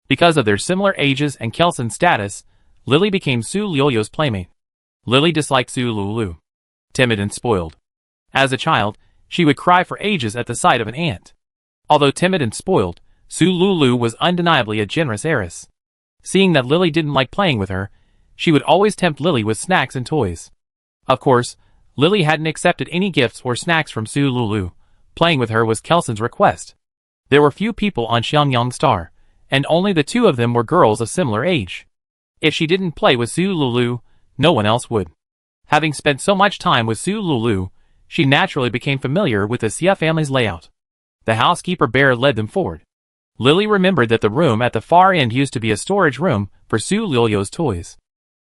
Because of their similar ages and Kelson's status, Lily became Su Lioyo's playmate. Lily disliked Su Lulu. Timid and spoiled. As a child, she would cry for ages at the sight of an ant. Although timid and spoiled, Su Lulu was undeniably a generous heiress. Seeing that Lily didn't like playing with her, she would always tempt Lily with snacks and toys. Of course, Lily hadn't accepted any gifts or snacks from Su Lulu. Playing with her was Kelson's request. There were few people on Xiangyang Star, and only the two of them were girls of similar age. If she didn't play with Su Lulu, no one else would. Having spent so much time with Su Lulu, she naturally became familiar with the Xia family's layout. The housekeeper bear led them forward. Lily remembered that the room at the far end used to be a storage room for Su Lulu's toys.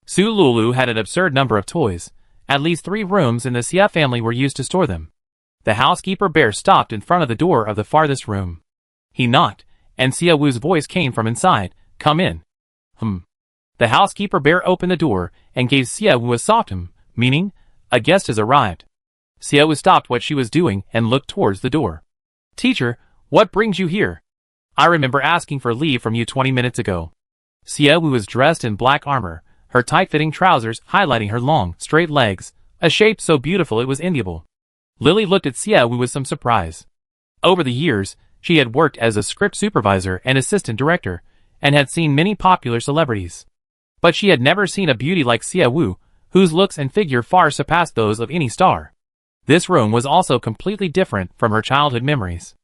Su Lulu had an absurd number of toys. At least 3 rooms in the Xia family were used to store them. The housekeeper bear stopped in front of the door of the farthest room. He knocked, and Xia Wu's voice came from inside, "Come in." The housekeeper bear opened the door and gave Xia Wu a soft meaning, "A guest has arrived." Xia Wu stopped what she was doing and looked towards the door. "Teacher, what brings you here? I remember asking for leave from you 20 minutes ago." Xia Wu was dressed in black armor, her tight-fitting trousers highlighting her long, straight legs, a shape so beautiful it was enviable. Lily looked at Xia Wu with some surprise. Over the years, she had worked as a script supervisor and assistant director, and had seen many popular celebrities. But she had never seen a beauty like Xia Wu, whose looks and figure far surpassed those of any star. This room was also completely different from her childhood memories.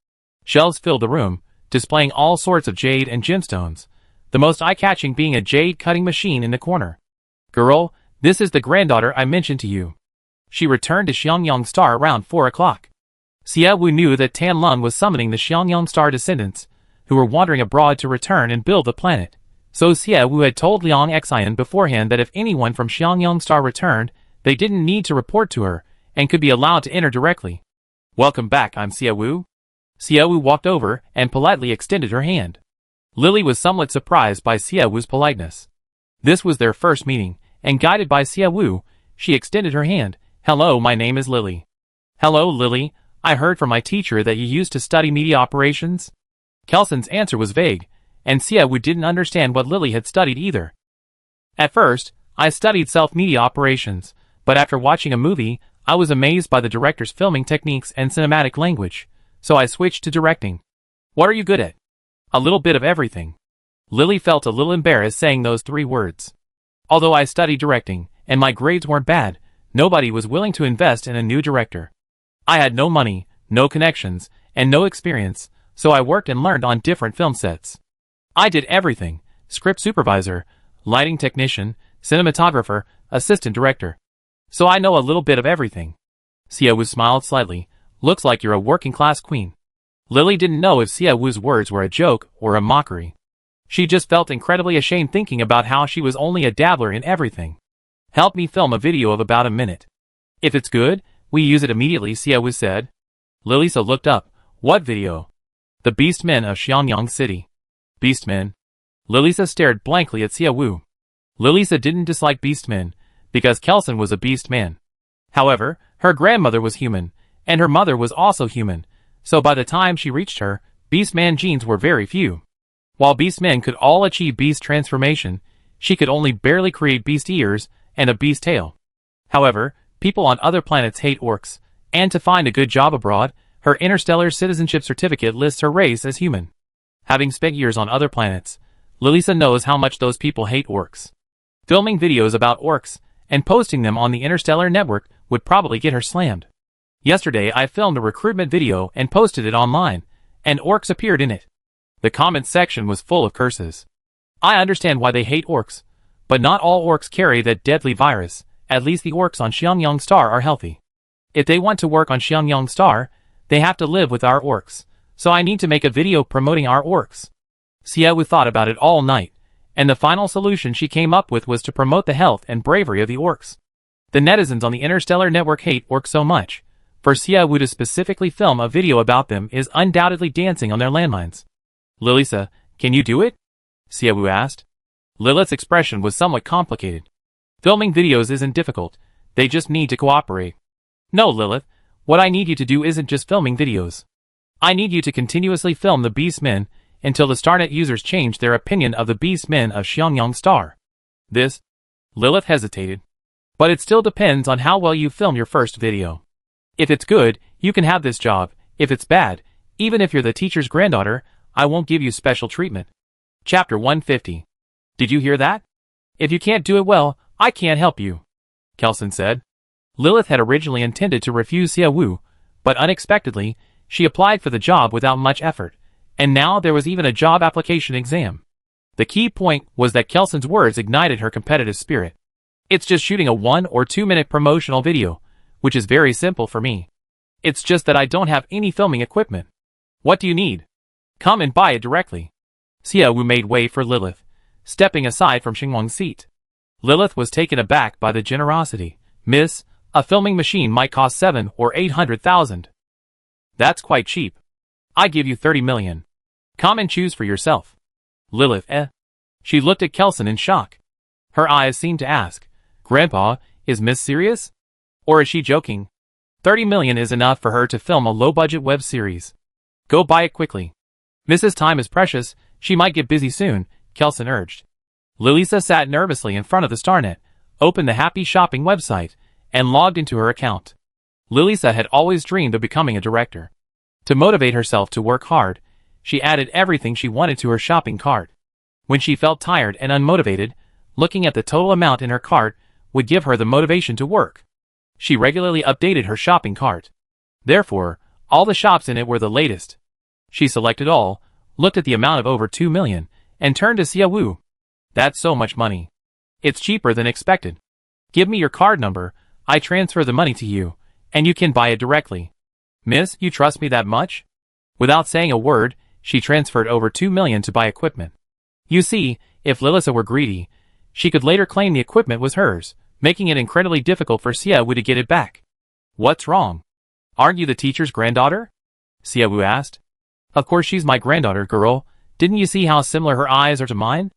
Shelves filled the room, displaying all sorts of jade and gemstones, the most eye-catching being a jade cutting machine in the corner. "Girl, this is the granddaughter I mentioned to you. She returned to Xiangyang Star around 4 o'clock. Xia Wu knew that Tan Lung was summoning the Xiangyang Star descendants, who were wandering abroad to return and build the planet. So Xia Wu had told Liang Xian beforehand that if anyone from Xiangyang Star returned, they didn't need to report to her, and could be allowed to enter directly. "Welcome back, I'm Xia Wu." Xia Wu walked over and politely extended her hand. Lily was somewhat surprised by Xia Wu's politeness. This was their first meeting, and guided by Xia Wu, she extended her hand. "Hello, my name is Lily." "Hello, Lily. I heard from my teacher that you used to study media operations." Kelson's answer was vague, and Xia Wu didn't understand what Lily had studied either. "At first, I studied self-media operations, but after watching a movie, I was amazed by the director's filming techniques and cinematic language, so I switched to directing." "What are you good at?" "A little bit of everything." Lily felt a little embarrassed saying those 3 words. "Although I studied directing, and my grades weren't bad, nobody was willing to invest in a new director. I had no money, no connections, and no experience, so I worked and learned on different film sets. I did everything: script supervisor, lighting technician, cinematographer, assistant director. So I know a little bit of everything." Xia Wu smiled slightly. "Looks like you're a working-class queen." Lily didn't know if Xia Wu's words were a joke or a mockery. She just felt incredibly ashamed thinking about how she was only a dabbler in everything. "Help me film a video of about a minute. If it's good, we use it immediately," Xia Wu said. Lilisa looked up. "What video?" "The Beastmen of Xiangyang City." "Beastmen?" Lilisa stared blankly at Xia Wu. Lilisa didn't dislike Beastmen, because Kelson was a beast man. However, her grandmother was human, and her mother was also human, so by the time she reached her, Beastman genes were very few. While Beastmen could all achieve beast transformation, she could only barely create beast ears and a beast tail. However, people on other planets hate orcs, and to find a good job abroad, her interstellar citizenship certificate lists her race as human. Having spent years on other planets, Lilisa knows how much those people hate orcs. Filming videos about orcs and posting them on the Interstellar network would probably get her slammed. Yesterday I filmed a recruitment video and posted it online, and orcs appeared in it. The comments section was full of curses. I understand why they hate orcs, but not all orcs carry that deadly virus. At least the orcs on Xiangyang Star are healthy. If they want to work on Xiangyang Star, they have to live with our orcs, so I need to make a video promoting our orcs. Xia Wu thought about it all night, and the final solution she came up with was to promote the health and bravery of the orcs. The netizens on the Interstellar network hate orcs so much. For Xia Wu to specifically film a video about them is undoubtedly dancing on their landmines. "Lilisa, can you do it?" Xia Wu asked. Lilith's expression was somewhat complicated. "Filming videos isn't difficult, they just need to cooperate." "No, Lilith, what I need you to do isn't just filming videos. I need you to continuously film the Beastmen until the StarNet users change their opinion of the Beastmen of Xiangyang Star." "This?" Lilith hesitated. "But it still depends on how well you film your first video. If it's good, you can have this job. If it's bad, even if you're the teacher's granddaughter, I won't give you special treatment." Chapter 150. "Did you hear that? If you can't do it well, I can't help you," Kelson said. Lilith had originally intended to refuse Xia Wu, but unexpectedly, she applied for the job without much effort, and now there was even a job application exam. The key point was that Kelson's words ignited her competitive spirit. It's just shooting a 1 or 2 minute promotional video, which is very simple for me. It's just that I don't have any filming equipment. What do you need? Come and buy it directly. Xia Wu made way for Lilith, stepping aside from Xinguang's seat. Lilith was taken aback by the generosity. Miss, a filming machine might cost 7 or 800,000. That's quite cheap. I give you 30 million. Come and choose for yourself. Lilith, She looked at Kelson in shock. Her eyes seemed to ask, Grandpa, is Miss serious? Or is she joking? 30 million is enough for her to film a low-budget web series. Go buy it quickly. Mrs. Time is precious, she might get busy soon, Kelson urged. Lilisa sat nervously in front of the Starnet, opened the Happy Shopping website, and logged into her account. Lilisa had always dreamed of becoming a director. To motivate herself to work hard, she added everything she wanted to her shopping cart. When she felt tired and unmotivated, looking at the total amount in her cart would give her the motivation to work. She regularly updated her shopping cart. Therefore, all the shops in it were the latest. She selected all, looked at the amount of over 2 million, and turned to Xia Wu. That's so much money. It's cheaper than expected. Give me your card number, I transfer the money to you, and you can buy it directly. Miss, you trust me that much? Without saying a word, she transferred over 2 million to buy equipment. You see, if Lilisa were greedy, she could later claim the equipment was hers, making it incredibly difficult for Xia Wu to get it back. What's wrong? Aren't you the teacher's granddaughter? Xia Wu asked. Of course she's my granddaughter, girl. Didn't you see how similar her eyes are to mine?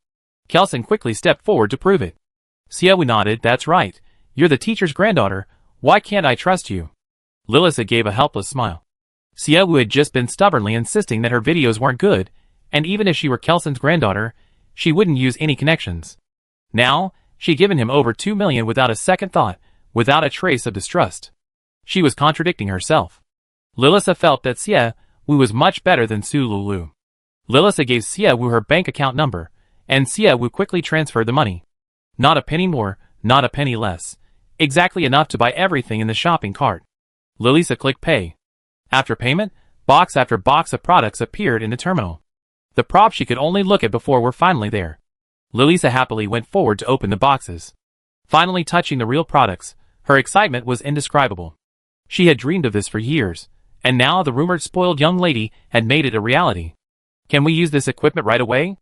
Kelson quickly stepped forward to prove it. Xia Wu nodded, that's right. You're the teacher's granddaughter. Why can't I trust you? Lilisa gave a helpless smile. Xia Wu had just been stubbornly insisting that her videos weren't good, and even if she were Kelson's granddaughter, she wouldn't use any connections. Now, she'd given him over 2 million without a second thought, without a trace of distrust. She was contradicting herself. Lilisa felt that Xia Wu was much better than Su Lulu. Lilisa gave Xia Wu her bank account number, and Xia Wu quickly transferred the money. Not a penny more, not a penny less. Exactly enough to buy everything in the shopping cart. Lilisa clicked pay. After payment, box after box of products appeared in the terminal. The props she could only look at before were finally there. Lilisa happily went forward to open the boxes. Finally touching the real products, her excitement was indescribable. She had dreamed of this for years, and now the rumored spoiled young lady had made it a reality. Can we use this equipment right away?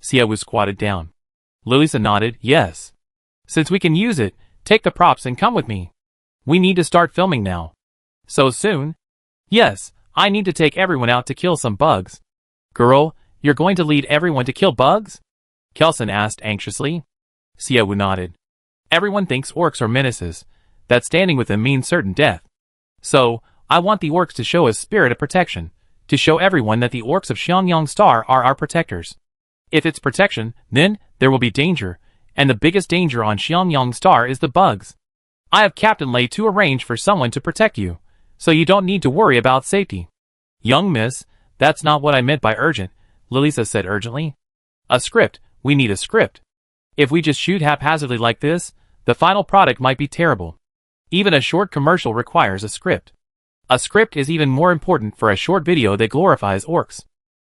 Xia Wu squatted down. Lilisa nodded, yes. Since we can use it, take the props and come with me. We need to start filming now. So soon? Yes, I need to take everyone out to kill some bugs. Girl, you're going to lead everyone to kill bugs? Kelson asked anxiously. Xia Wu nodded. Everyone thinks orcs are menaces, that standing with them means certain death. So, I want the orcs to show a spirit of protection, to show everyone that the orcs of Xiangyang Star are our protectors. If it's protection, then there will be danger, and the biggest danger on Xiangyang Star is the bugs. I have Captain Lei to arrange for someone to protect you, so you don't need to worry about safety. Young miss, that's not what I meant by urgent, Lilisa said urgently. A script, we need a script. If we just shoot haphazardly like this, the final product might be terrible. Even a short commercial requires a script. A script is even more important for a short video that glorifies orcs.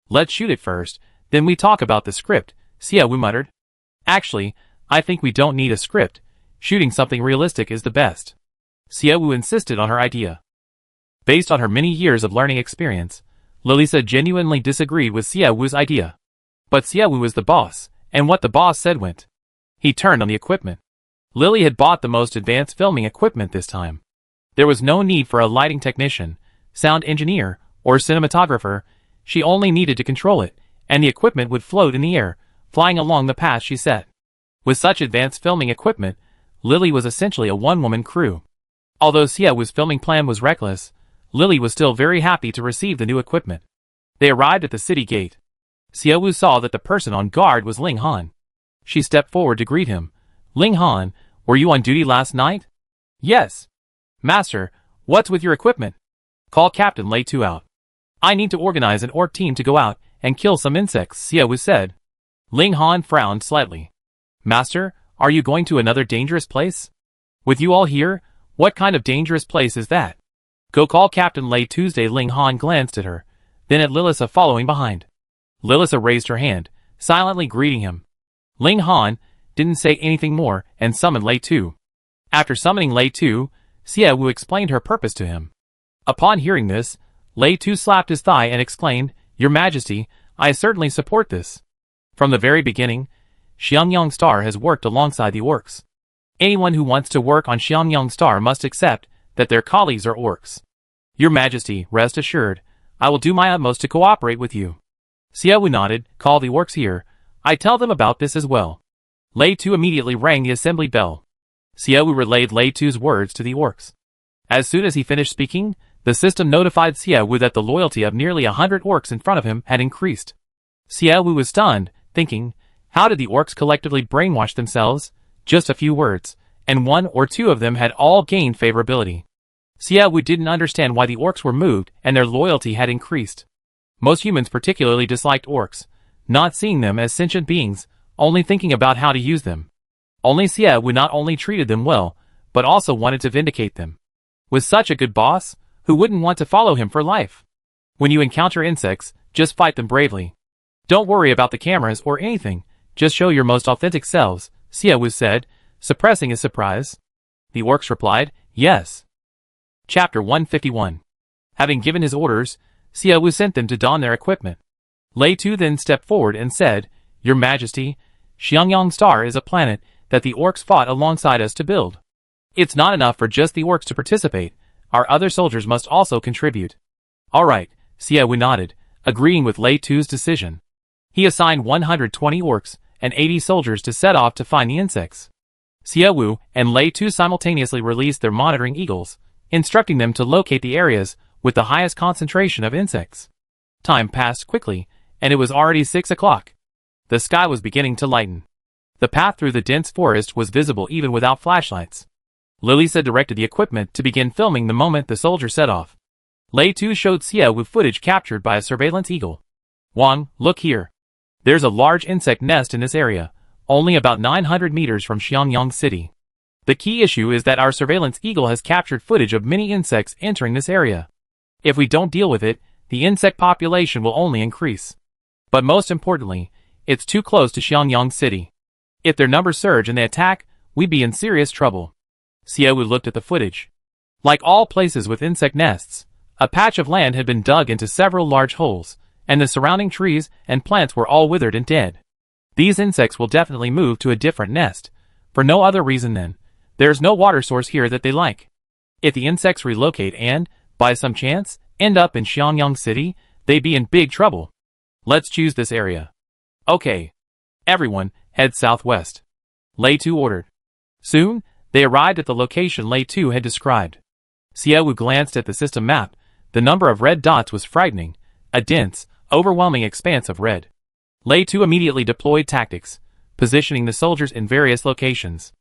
Let's shoot it first, then we talk about the script, Xia Wu muttered. Actually, I think we don't need a script. Shooting something realistic is the best. Xia Wu insisted on her idea. Based on her many years of learning experience, Lilisa genuinely disagreed with Xia Wu's idea. But Xia Wu was the boss, and what the boss said went. He turned on the equipment. Lily had bought the most advanced filming equipment this time. There was no need for a lighting technician, sound engineer, or cinematographer. She only needed to control it, and the equipment would float in the air, flying along the path she set. With such advanced filming equipment, Lily was essentially a one-woman crew. Although Xia Wu's filming plan was reckless, Lily was still very happy to receive the new equipment. They arrived at the city gate. Xia Wu saw that the person on guard was Ling Han. She stepped forward to greet him. Ling Han, were you on duty last night? Yes. Master, what's with your equipment? Call Captain Lei Tu out. I need to organize an orc team to go out and kill some insects, Xia Wu said. Ling Han frowned slightly. Master, are you going to another dangerous place? With you all here, what kind of dangerous place is that? Go call Captain Lei Tuesday. Ling Han glanced at her, then at Lilisa following behind. Lilisa raised her hand, silently greeting him. Ling Han, didn't say anything more and summoned Lei Tu. After summoning Lei Tu, Xie Wu explained her purpose to him. Upon hearing this, Lei Tu slapped his thigh and exclaimed, "Your Majesty, I certainly support this." From the very beginning, Xiangyang Star has worked alongside the orcs. Anyone who wants to work on Xiangyang Star must accept that their colleagues are orcs. Your Majesty, rest assured, I will do my utmost to cooperate with you. Xie Wu nodded. Call the orcs here. I tell them about this as well. Lei Tu immediately rang the assembly bell. Xie Wu relayed Lei Tu's words to the orcs. As soon as he finished speaking, the system notified Xie Wu that the loyalty of nearly 100 orcs in front of him had increased. Xie Wu was stunned, thinking, how did the orcs collectively brainwash themselves? Just a few words, and one or two of them had all gained favorability. Xie Wu didn't understand why the orcs were moved and their loyalty had increased. Most humans particularly disliked orcs, not seeing them as sentient beings, only thinking about how to use them. Only Xie Wu not only treated them well, but also wanted to vindicate them. With such a good boss, who wouldn't want to follow him for life? When you encounter insects, just fight them bravely. Don't worry about the cameras or anything, just show your most authentic selves, Xie Wu said, suppressing his surprise. The orcs replied, yes. Chapter 151. Having given his orders, Xie Wu sent them to don their equipment. Lei Tu then stepped forward and said, Your Majesty, Xiangyang Star is a planet that the orcs fought alongside us to build. It's not enough for just the orcs to participate, our other soldiers must also contribute. Alright, Xie Wu nodded, agreeing with Lei Tu's decision. He assigned 120 orcs and 80 soldiers to set off to find the insects. Xie Wu and Lei Tu simultaneously released their monitoring eagles, instructing them to locate the areas with the highest concentration of insects. Time passed quickly, and it was already 6 o'clock. The sky was beginning to lighten. The path through the dense forest was visible even without flashlights. Lilisa directed the equipment to begin filming the moment the soldiers set off. Lei Tu showed Xie Wu footage captured by a surveillance eagle. Wang, look here. There's a large insect nest in this area, only about 900 meters from Xiangyang City. The key issue is that our surveillance eagle has captured footage of many insects entering this area. If we don't deal with it, the insect population will only increase. But most importantly, it's too close to Xiangyang City. If their numbers surge and they attack, we'd be in serious trouble. Xie Wu looked at the footage. Like all places with insect nests, a patch of land had been dug into several large holes, and the surrounding trees and plants were all withered and dead. These insects will definitely move to a different nest, for no other reason than, there's no water source here that they like. If the insects relocate and, by some chance, end up in Xiangyang City, they'd be in big trouble. Let's choose this area. Okay. Everyone, head southwest. Lei Tu ordered. Soon, they arrived at the location Lei Tu had described. Xie Wu glanced at the system map. The number of red dots was frightening, a dense, overwhelming expanse of red. Lei Tu immediately deployed tactics, positioning the soldiers in various locations.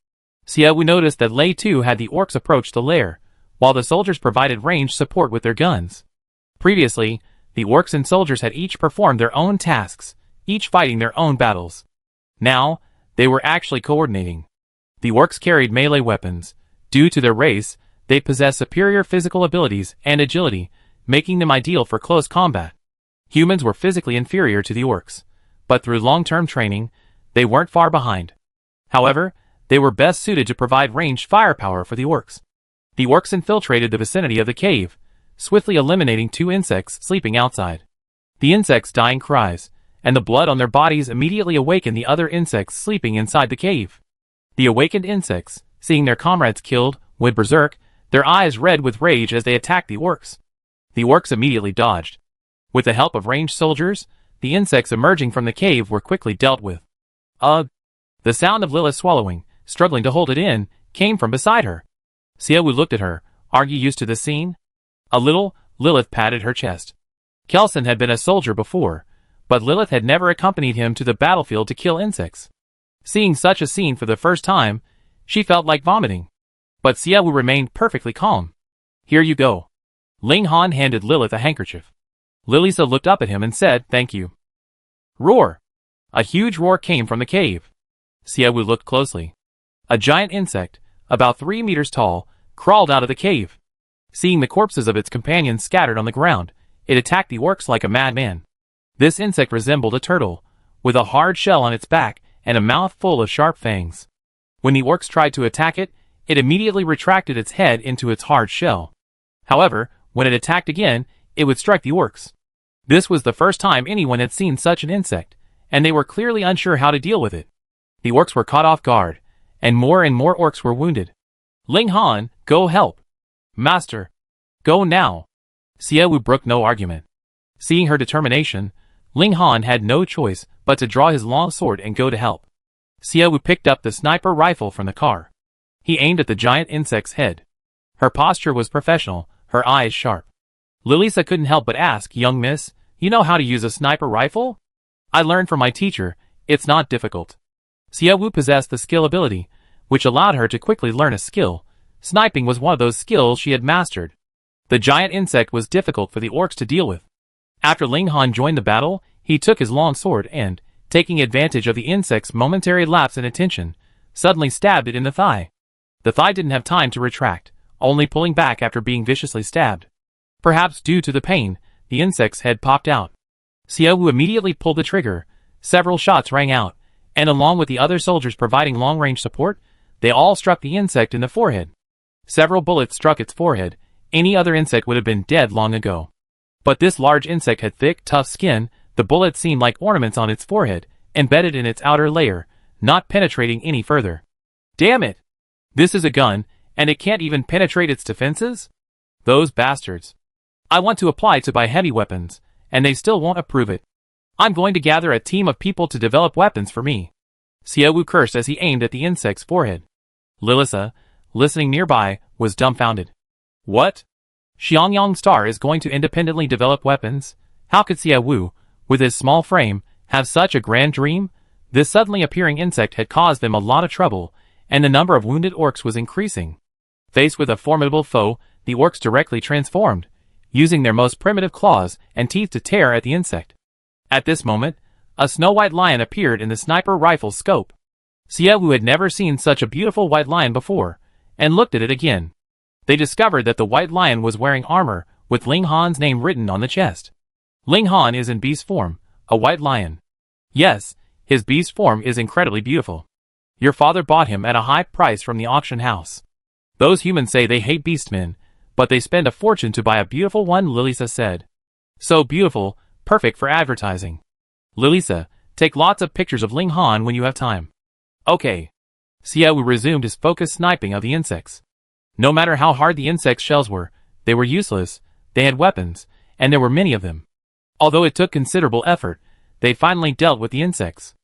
Xie Wu noticed that Lei Tu had the orcs approach the lair, while the soldiers provided ranged support with their guns. Previously, the orcs and soldiers had each performed their own tasks, each fighting their own battles. Now, they were actually coordinating. The orcs carried melee weapons. Due to their race, they possess superior physical abilities and agility, making them ideal for close combat. Humans were physically inferior to the orcs, but through long-term training, they weren't far behind. However, they were best suited to provide ranged firepower for the orcs. The orcs infiltrated the vicinity of the cave, swiftly eliminating 2 insects sleeping outside. The insects' dying cries, and the blood on their bodies immediately awakened the other insects sleeping inside the cave. The awakened insects, seeing their comrades killed, went berserk, their eyes red with rage as they attacked the orcs. The orcs immediately dodged. With the help of ranged soldiers, the insects emerging from the cave were quickly dealt with. Ugh! The sound of Lilith swallowing, struggling to hold it in, came from beside her. Xie Wu looked at her. Are you used to this scene? A little. Lilith patted her chest. Kelson had been a soldier before, but Lilith had never accompanied him to the battlefield to kill insects. Seeing such a scene for the first time, she felt like vomiting. But Xie Wu remained perfectly calm. Here you go. Ling Han handed Lilith a handkerchief. Lilisa looked up at him and said, thank you. Roar! A huge roar came from the cave. Xie Wu looked closely. A giant insect, about 3 meters tall, crawled out of the cave. Seeing the corpses of its companions scattered on the ground, it attacked the orcs like a madman. This insect resembled a turtle, with a hard shell on its back and a mouth full of sharp fangs. When the orcs tried to attack it, it immediately retracted its head into its hard shell. However, when it attacked again, it would strike the orcs. This was the first time anyone had seen such an insect, and they were clearly unsure how to deal with it. The orcs were caught off guard, and more orcs were wounded. Ling Han, go help. Master. Go now. Xie Wu brooked no argument. Seeing her determination, Ling Han had no choice but to draw his long sword and go to help. Xie Wu picked up the sniper rifle from the car. He aimed at the giant insect's head. Her posture was professional, her eyes sharp. Lilisa couldn't help but ask, young miss, you know how to use a sniper rifle? I learned from my teacher, it's not difficult. Xie Wu possessed the skill ability, which allowed her to quickly learn a skill. Sniping was one of those skills she had mastered. The giant insect was difficult for the orcs to deal with. After Ling Han joined the battle, he took his long sword and, taking advantage of the insect's momentary lapse in attention, suddenly stabbed it in the thigh. The thigh didn't have time to retract, only pulling back after being viciously stabbed. Perhaps due to the pain, the insect's head popped out. Xie Wu immediately pulled the trigger, several shots rang out, and along with the other soldiers providing long-range support, they all struck the insect in the forehead. Several bullets struck its forehead, any other insect would have been dead long ago. But this large insect had thick, tough skin, the bullets seemed like ornaments on its forehead, embedded in its outer layer, not penetrating any further. Damn it! This is a gun, and it can't even penetrate its defenses? Those bastards. I want to apply to buy heavy weapons, and they still won't approve it. I'm going to gather a team of people to develop weapons for me. Xie Wu cursed as he aimed at the insect's forehead. Lilisa, listening nearby, was dumbfounded. What? Xiangyang Star is going to independently develop weapons? How could Xie Wu, with his small frame, have such a grand dream? This suddenly appearing insect had caused them a lot of trouble, and the number of wounded orcs was increasing. Faced with a formidable foe, the orcs directly transformed, using their most primitive claws and teeth to tear at the insect. At this moment, a snow-white lion appeared in the sniper rifle's scope. Xie Wu had never seen such a beautiful white lion before, and looked at it again. They discovered that the white lion was wearing armor, with Ling Han's name written on the chest. Ling Han is in beast form, a white lion. Yes, his beast form is incredibly beautiful. Your father bought him at a high price from the auction house. Those humans say they hate beastmen, but they spend a fortune to buy a beautiful one, Lilisa said. So beautiful, perfect for advertising. Lilisa, take lots of pictures of Ling Han when you have time. Okay. Xie Wu resumed his focused sniping of the insects. No matter how hard the insect's shells were, they were useless, they had weapons, and there were many of them. Although it took considerable effort, they finally dealt with the insects.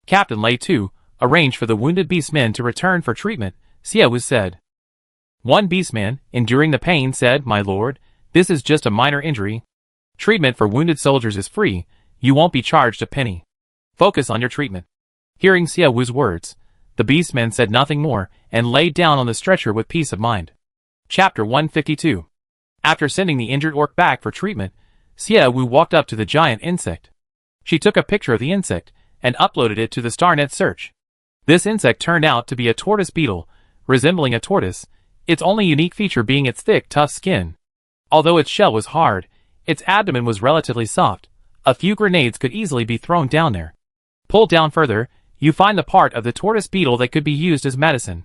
Captain Lei too arranged for the wounded beastmen to return for treatment, Xie Wu said. One beastman, enduring the pain, said, My lord, this is just a minor injury. Treatment for wounded soldiers is free, you won't be charged a penny. Focus on your treatment. Hearing Xie Wu's words, the beastman said nothing more and laid down on the stretcher with peace of mind. Chapter 152. After sending the injured orc back for treatment, Xie Wu walked up to the giant insect. She took a picture of the insect and uploaded it to the StarNet search. This insect turned out to be a tortoise beetle, resembling a tortoise, its only unique feature being its thick, tough skin. Although its shell was hard, its abdomen was relatively soft. A few grenades could easily be thrown down there. Pull down further, you find the part of the tortoise beetle that could be used as medicine.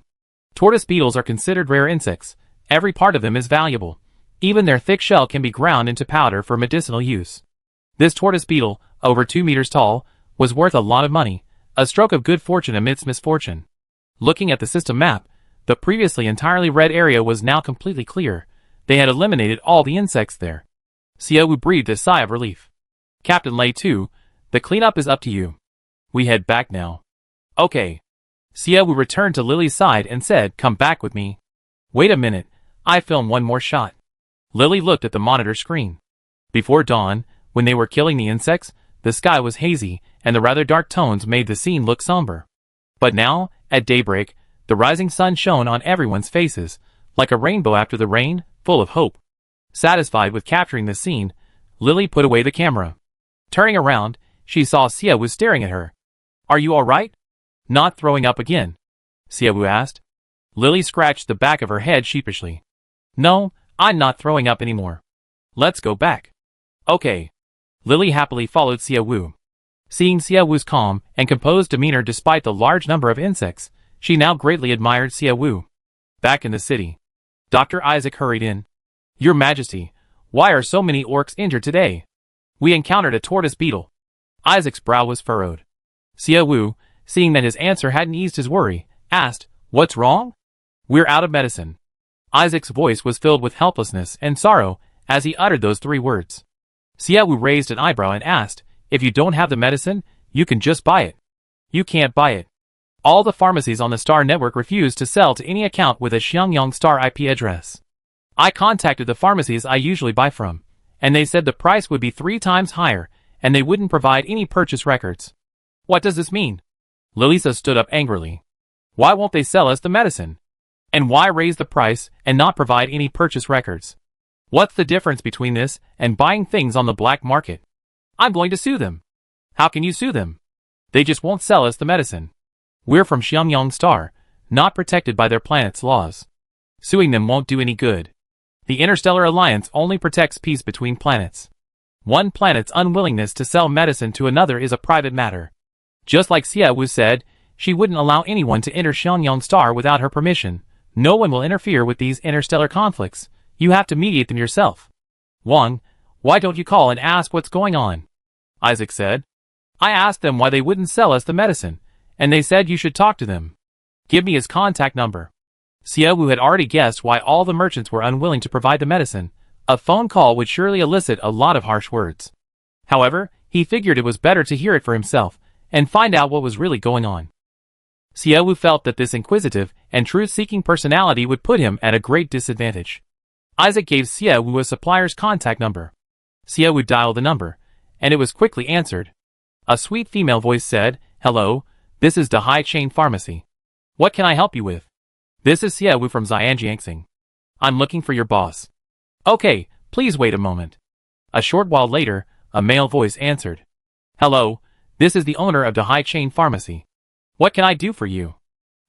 Tortoise beetles are considered rare insects. Every part of them is valuable. Even their thick shell can be ground into powder for medicinal use. This tortoise beetle, over 2 meters tall, was worth a lot of money, a stroke of good fortune amidst misfortune. Looking at the system map, the previously entirely red area was now completely clear. They had eliminated all the insects there. Xie Wu breathed a sigh of relief. Captain Lei too, the cleanup is up to you. We head back now. Okay. Xie Wu returned to Lily's side and said, Come back with me. Wait a minute, I film one more shot. Lily looked at the monitor screen. Before dawn, when they were killing the insects, the sky was hazy, and the rather dark tones made the scene look somber. But now, at daybreak, the rising sun shone on everyone's faces, like a rainbow after the rain, full of hope. Satisfied with capturing the scene, Lily put away the camera. Turning around, she saw Xie Wu staring at her. Are you alright? Not throwing up again? Xie Wu asked. Lily scratched the back of her head sheepishly. No, I'm not throwing up anymore. Let's go back. Okay. Lily happily followed Xie Wu. Seeing Xie Wu's calm and composed demeanor despite the large number of insects, she now greatly admired Xie Wu. Back in the city, Dr. Isaac hurried in. Your Majesty, why are so many orcs injured today? We encountered a tortoise beetle. Isaac's brow was furrowed. Xie Wu, seeing that his answer hadn't eased his worry, asked, What's wrong? We're out of medicine. Isaac's voice was filled with helplessness and sorrow as he uttered those 3 words. Xie Wu raised an eyebrow and asked, If you don't have the medicine, you can just buy it. You can't buy it. All the pharmacies on the Star Network refuse to sell to any account with a Xiangyang Star IP address. I contacted the pharmacies I usually buy from, and they said the price would be 3 times higher, and they wouldn't provide any purchase records. What does this mean? Lilisa stood up angrily. Why won't they sell us the medicine? And why raise the price and not provide any purchase records? What's the difference between this and buying things on the black market? I'm going to sue them. How can you sue them? They just won't sell us the medicine. We're from Xiangyang Star, not protected by their planet's laws. Suing them won't do any good. The Interstellar Alliance only protects peace between planets. One planet's unwillingness to sell medicine to another is a private matter. Just like Xie Wu said, she wouldn't allow anyone to enter Xiangyang Star without her permission. No one will interfere with these interstellar conflicts. You have to mediate them yourself. Wang, why don't you call and ask what's going on? Isaac said. I asked them why they wouldn't sell us the medicine, and they said you should talk to them. Give me his contact number. Xie Wu had already guessed why all the merchants were unwilling to provide the medicine. A phone call would surely elicit a lot of harsh words. However, he figured it was better to hear it for himself and find out what was really going on. Xie Wu felt that this inquisitive and truth-seeking personality would put him at a great disadvantage. Isaac gave Xie Wu a supplier's contact number. Xie Wu dialed the number, and it was quickly answered. A sweet female voice said, Hello, this is the High Chain Pharmacy. What can I help you with? This is Xie Wu from Xianjiangsing. I'm looking for your boss. Okay, please wait a moment. A short while later, a male voice answered. Hello, this is the owner of the High Chain Pharmacy. What can I do for you?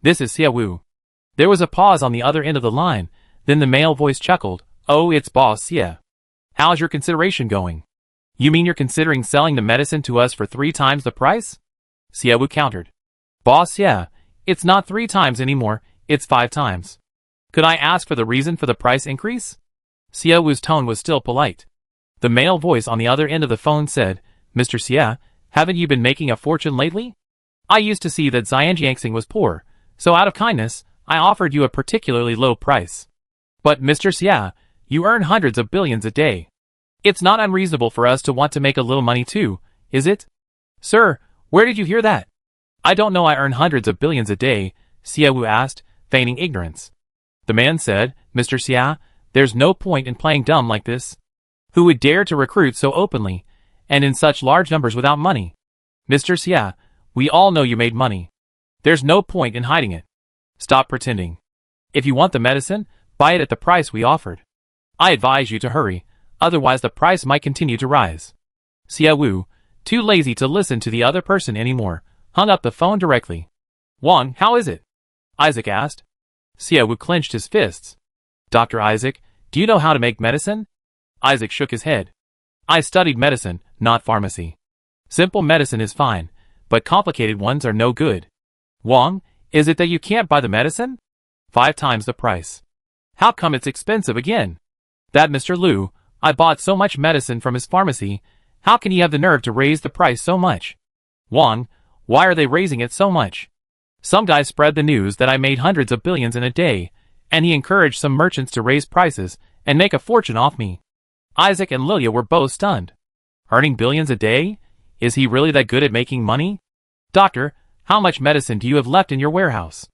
This is Xie Wu. There was a pause on the other end of the line, then the male voice chuckled. Oh, it's Boss Xie. How's your consideration going? You mean you're considering selling the medicine to us for 3 times the price? Xie Wu countered. Boss Xie, it's not 3 times anymore, it's 5 times. Could I ask for the reason for the price increase? Xie Wu's tone was still polite. The male voice on the other end of the phone said, Mr. Xie, haven't you been making a fortune lately? I used to see that Xianjiangsing was poor, so out of kindness, I offered you a particularly low price. But Mr. Xie, you earn hundreds of billions a day. It's not unreasonable for us to want to make a little money too, is it? Sir, where did you hear that? I don't know I earn hundreds of billions a day, Xie Wu asked, feigning ignorance. The man said, Mr. Xie, there's no point in playing dumb like this. Who would dare to recruit so openly, and in such large numbers without money? Mr. Xie, we all know you made money. There's no point in hiding it. Stop pretending. If you want the medicine, buy it at the price we offered. I advise you to hurry, otherwise the price might continue to rise. Xie Wu, too lazy to listen to the other person anymore, hung up the phone directly. Wang, how is it? Isaac asked. Xie Wu clenched his fists. Dr. Isaac, do you know how to make medicine? Isaac shook his head. I studied medicine, not pharmacy. Simple medicine is fine, but complicated ones are no good. Wang, is it that you can't buy the medicine? 5 times the price. How come it's expensive again? That Mr. Liu, I bought so much medicine from his pharmacy, how can he have the nerve to raise the price so much? Wang, why are they raising it so much? Some guy spread the news that I made hundreds of billions in a day, and he encouraged some merchants to raise prices and make a fortune off me. Isaac and Lilia were both stunned. Earning billions a day? Is he really that good at making money? Doctor, how much medicine do you have left in your warehouse?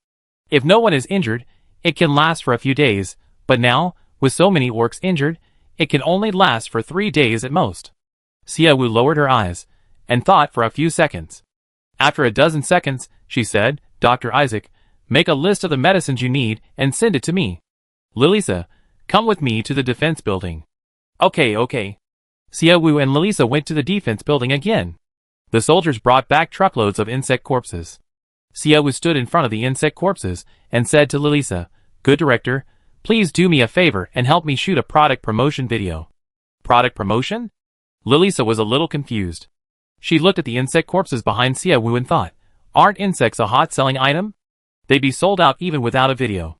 If no one is injured, it can last for a few days, but now, with so many orcs injured, it can only last for 3 days at most. Xie Wu lowered her eyes and thought for a few seconds. After a dozen seconds, she said, Dr. Isaac, make a list of the medicines you need and send it to me. Lilisa, come with me to the defense building. Okay. Xie Wu and Lilisa went to the defense building again. The soldiers brought back truckloads of insect corpses. Xie Wu stood in front of the insect corpses and said to Lilisa, Good director, please do me a favor and help me shoot a product promotion video. Product promotion? Lilisa was a little confused. She looked at the insect corpses behind Xia Wu and thought, aren't insects a hot-selling item? They'd be sold out even without a video.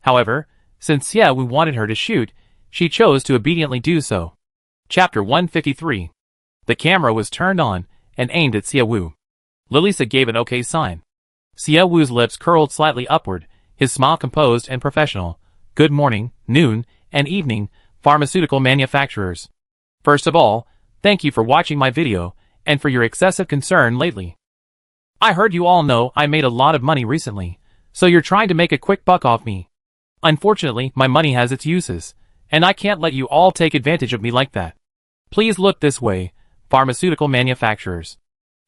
However, since Xia Wu wanted her to shoot, she chose to obediently do so. Chapter 153. The camera was turned on and aimed at Xia Wu. Lilisa gave an okay sign. Xia Wu's lips curled slightly upward, his smile composed and professional. Good morning, noon, and evening, pharmaceutical manufacturers. First of all, thank you for watching my video, and for your excessive concern lately. I heard you all know I made a lot of money recently, so you're trying to make a quick buck off me. Unfortunately, my money has its uses, and I can't let you all take advantage of me like that. Please look this way, pharmaceutical manufacturers.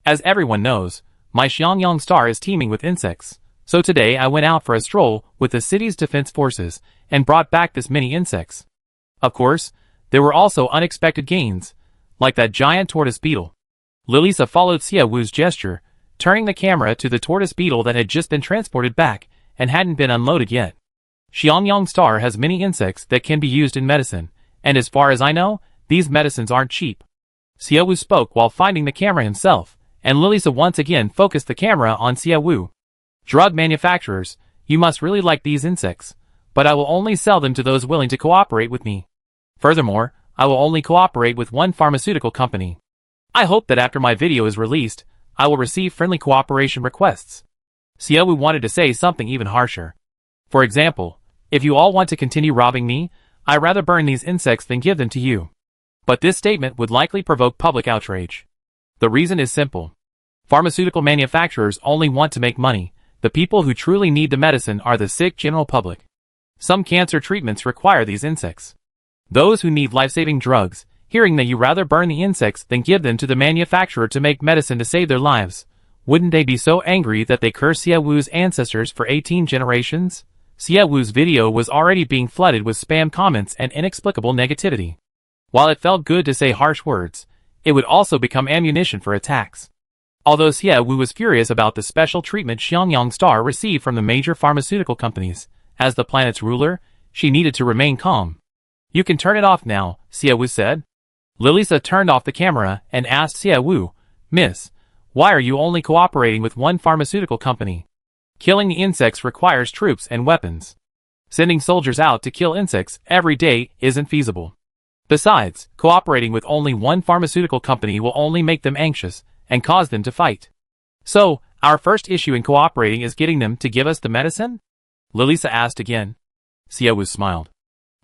As everyone knows, my Xiangyang star is teeming with insects, so today I went out for a stroll with the city's defense forces and brought back this many insects. Of course, there were also unexpected gains, like that giant tortoise beetle. Lilisa followed Xia Wu's gesture, turning the camera to the tortoise beetle that had just been transported back and hadn't been unloaded yet. Xiangyang star has many insects that can be used in medicine, and as far as I know, these medicines aren't cheap. Xia Wu spoke while finding the camera himself, and Lilisa once again focused the camera on Xia Wu. Drug manufacturers, you must really like these insects, but I will only sell them to those willing to cooperate with me. Furthermore, I will only cooperate with one pharmaceutical company. I hope that after my video is released, I will receive friendly cooperation requests. Xia Wu wanted to say something even harsher. For example, if you all want to continue robbing me, I'd rather burn these insects than give them to you. But this statement would likely provoke public outrage. The reason is simple. Pharmaceutical manufacturers only want to make money. The people who truly need the medicine are the sick general public. Some cancer treatments require these insects. Those who need life-saving drugs, hearing that you rather burn the insects than give them to the manufacturer to make medicine to save their lives, wouldn't they be so angry that they curse Xia Wu's ancestors for 18 generations? Xia Wu's video was already being flooded with spam comments and inexplicable negativity. While it felt good to say harsh words, it would also become ammunition for attacks. Although Xia Wu was furious about the special treatment Xiangyang Star received from the major pharmaceutical companies, as the planet's ruler, she needed to remain calm. You can turn it off now, Xia Wu said. Lilisa turned off the camera and asked Xia Wu, Miss, why are you only cooperating with one pharmaceutical company? Killing the insects requires troops and weapons. Sending soldiers out to kill insects every day isn't feasible. Besides, cooperating with only one pharmaceutical company will only make them anxious and cause them to fight. So, our first issue in cooperating is getting them to give us the medicine? Lilisa asked again. Xia Wu smiled.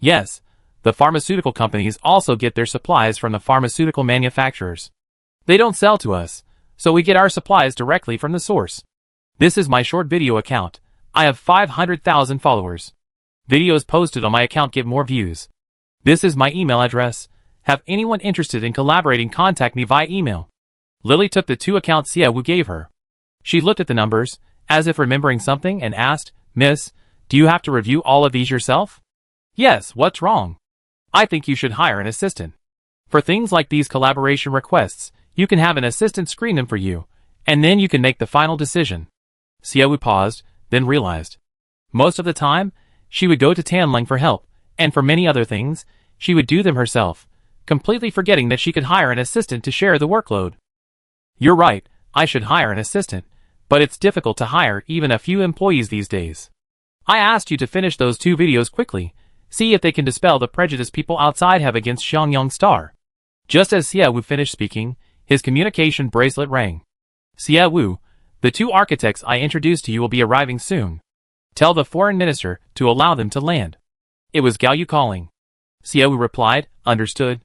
Yes, the pharmaceutical companies also get their supplies from the pharmaceutical manufacturers. They don't sell to us, so we get our supplies directly from the source. This is my short video account. I have 500,000 followers. Videos posted on my account get more views. This is my email address. Have anyone interested in collaborating contact me via email. Lily took the 2 accounts Xia Wu gave her. She looked at the numbers, as if remembering something, and asked, Miss, do you have to review all of these yourself? Yes, what's wrong? I think you should hire an assistant. For things like these collaboration requests, you can have an assistant screen them for you, and then you can make the final decision. Xia Wu paused, then realized. Most of the time, she would go to Tanling for help, and for many other things, she would do them herself, completely forgetting that she could hire an assistant to share the workload. You're right, I should hire an assistant, but it's difficult to hire even a few employees these days. I asked you to finish those 2 videos quickly, see if they can dispel the prejudice people outside have against Xiangyang Star. Just as Xia Wu finished speaking, his communication bracelet rang. Xia Wu, the 2 architects I introduced to you will be arriving soon. Tell the foreign minister to allow them to land. It was Gao Yu calling. Xia Wu replied, understood.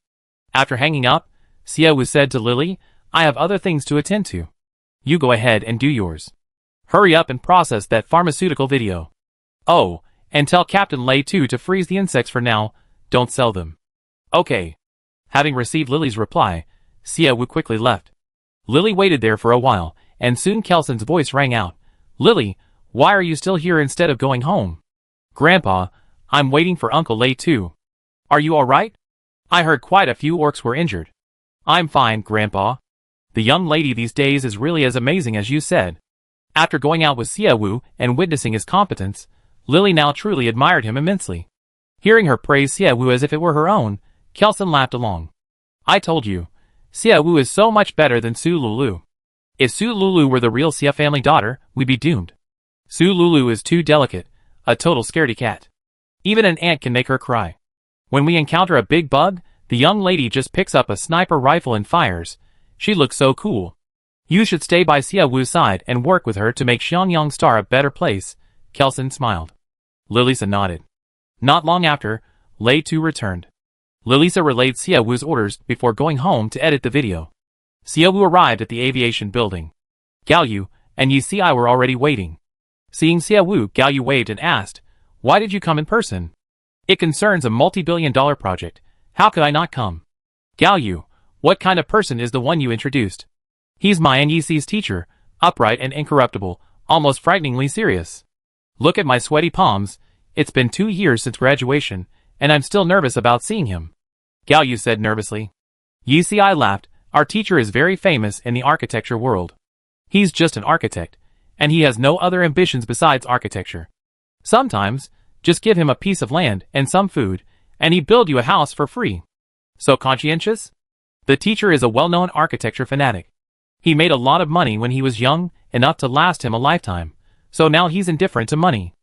After hanging up, Xia Wu said to Lily, I have other things to attend to. You go ahead and do yours. Hurry up and process that pharmaceutical video. Oh, and tell Captain Lei too to freeze the insects for now, don't sell them. Okay. Having received Lily's reply, Xia Wu quickly left. Lily waited there for a while, and soon Kelson's voice rang out. Lily, why are you still here instead of going home? Grandpa, I'm waiting for Uncle Lei too. Are you alright? I heard quite a few orcs were injured. I'm fine, Grandpa. The young lady these days is really as amazing as you said. After going out with Xia Wu and witnessing his competence, Lily now truly admired him immensely. Hearing her praise Xia Wu as if it were her own, Kelson laughed along. I told you, Xia Wu is so much better than Su Lulu. If Su Lulu were the real Xia family daughter, we'd be doomed. Su Lulu is too delicate, a total scaredy cat. Even an ant can make her cry. When we encounter a big bug, the young lady just picks up a sniper rifle and fires. She looks so cool. You should stay by Xia Wu's side and work with her to make Xiangyang Star a better place. Kelson smiled. Lilisa nodded. Not long after, Lei Tu returned. Lilisa relayed Xia Wu's orders before going home to edit the video. Xia Wu arrived at the aviation building. Gao Yu and Yi Si were already waiting. Seeing Xia Wu, Gao Yu waved and asked, "Why did you come in person?" "It concerns a multi-billion-dollar project. How could I not come?" "Gao Yu, what kind of person is the one you introduced?" "He's my and Yi Si's teacher, upright and incorruptible, almost frighteningly serious. Look at my sweaty palms. It's been 2 years since graduation, and I'm still nervous about seeing him," Gao Yu said nervously. Yi Si laughed. "Our teacher is very famous in the architecture world. He's just an architect, and he has no other ambitions besides architecture. Sometimes, just give him a piece of land and some food, and he'd build you a house for free. So conscientious? The teacher is a well-known architecture fanatic. He made a lot of money when he was young, enough to last him a lifetime, so now he's indifferent to money.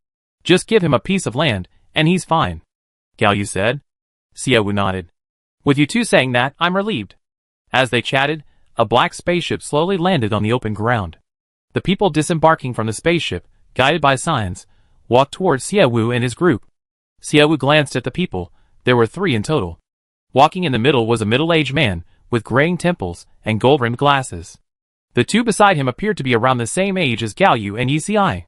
Just give him a piece of land, and he's fine," Gao Yu said. Xia Wu nodded. "With you two saying that, I'm relieved." As they chatted, a black spaceship slowly landed on the open ground. The people disembarking from the spaceship, guided by signs, walked towards Xia Wu and his group. Xia Wu glanced at the people. There were 3 in total. Walking in the middle was a middle-aged man, with graying temples and gold-rimmed glasses. The 2 beside him appeared to be around the same age as Gao Yu and Yi Si.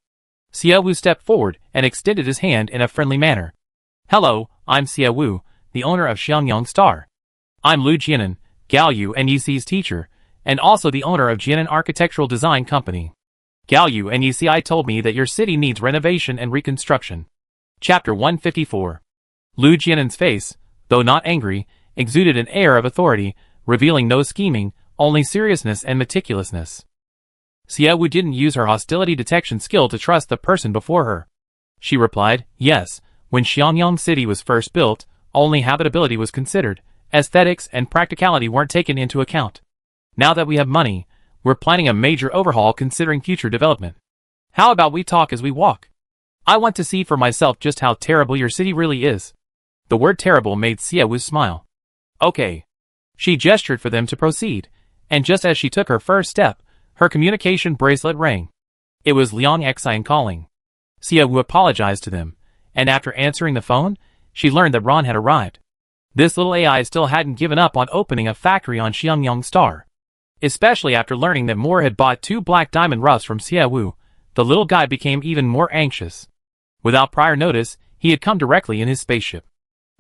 Xia Wu stepped forward and extended his hand in a friendly manner. "Hello, I'm Xia Wu, the owner of Xiangyang Star. I'm Lu Jianan, Gao Yu and Yi Si's teacher, and also the owner of Jianan Architectural Design Company. Gao Yu and Yi Si told me that your city needs renovation and reconstruction." Chapter 154. Lu Jianan's face, though not angry, exuded an air of authority, revealing no scheming, only seriousness and meticulousness. Xia Wu didn't use her hostility detection skill to trust the person before her. She replied, "Yes, when Xiangyang City was first built, only habitability was considered. Aesthetics and practicality weren't taken into account. Now that we have money, we're planning a major overhaul considering future development. How about we talk as we walk? I want to see for myself just how terrible your city really is." The word terrible made Xia Wu smile. "Okay." She gestured for them to proceed, and just as she took her first step, her communication bracelet rang. It was Liang Xian calling. Xia Wu apologized to them, and after answering the phone, she learned that Ron had arrived. This little AI still hadn't given up on opening a factory on Xiangyang Star. Especially after learning that Moore had bought 2 black diamond roughs from Xia Wu, the little guy became even more anxious. Without prior notice, he had come directly in his spaceship.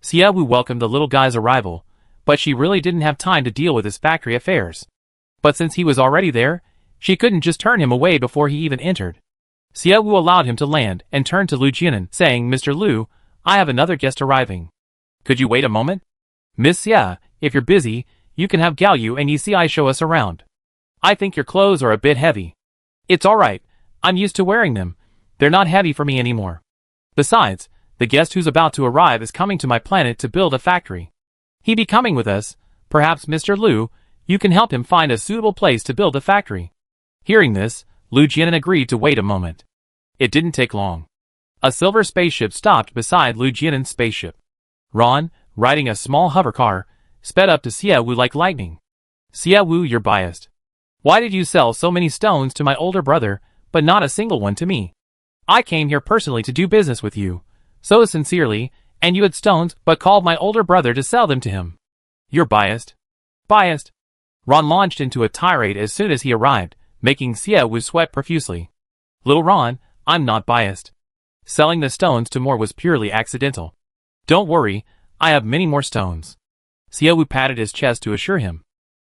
Xia Wu welcomed the little guy's arrival, but she really didn't have time to deal with his factory affairs. But since he was already there, she couldn't just turn him away before he even entered. Xia Wu allowed him to land and turned to Lu Jianan, saying, "Mr. Lu, I have another guest arriving. Could you wait a moment? Miss Xia, if you're busy, you can have Gao Yu and Yi Si show us around. I think your clothes are a bit heavy." "It's alright, I'm used to wearing them. They're not heavy for me anymore. Besides, the guest who's about to arrive is coming to my planet to build a factory. He'll be coming with us. Perhaps Mr. Lu, you can help him find a suitable place to build a factory." Hearing this, Lu Jianan agreed to wait a moment. It didn't take long. A silver spaceship stopped beside Lu Jianan's spaceship. Ron, riding a small hover car, sped up to Xia Wu like lightning. "Xia Wu, you're biased. Why did you sell so many stones to my older brother, but not a single one to me? I came here personally to do business with you, so sincerely, and you had stones but called my older brother to sell them to him. You're biased." "Biased?" Ron launched into a tirade as soon as he arrived, making Xia Wu sweat profusely. "Little Ron, I'm not biased. Selling the stones to Moore was purely accidental. Don't worry, I have many more stones." Xia Wu patted his chest to assure him.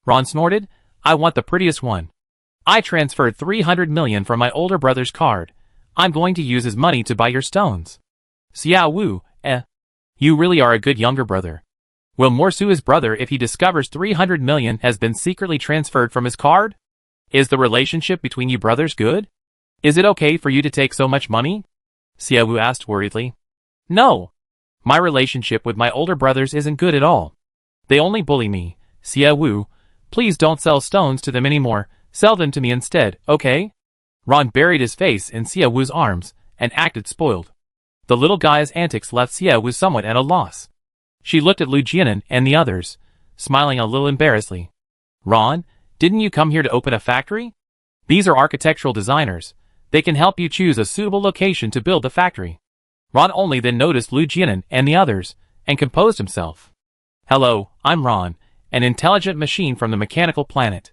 Ron snorted, "I want the prettiest one. I transferred 300 million from my older brother's card. I'm going to use his money to buy your stones." "Xia Wu, you really are a good younger brother. Will Moore sue his brother if he discovers 300 million has been secretly transferred from his card? Is the relationship between you brothers good? Is it okay for you to take so much money?" Xia Wu asked worriedly. "No. My relationship with my older brothers isn't good at all. They only bully me. Xia Wu, Please don't sell stones to them anymore. Sell them to me instead, okay? Ron buried his face in Xie Wu's arms and acted spoiled. The little guy's antics left Xie Wu somewhat at a loss. She looked at Lu Jianan and the others, smiling a little embarrassedly. Ron, didn't you come here to open a factory? These are architectural designers. They can help you choose a suitable location to build the factory. Ron only then noticed Lu Jianan and the others, and composed himself. Hello, I'm Ron, an intelligent machine from the mechanical planet.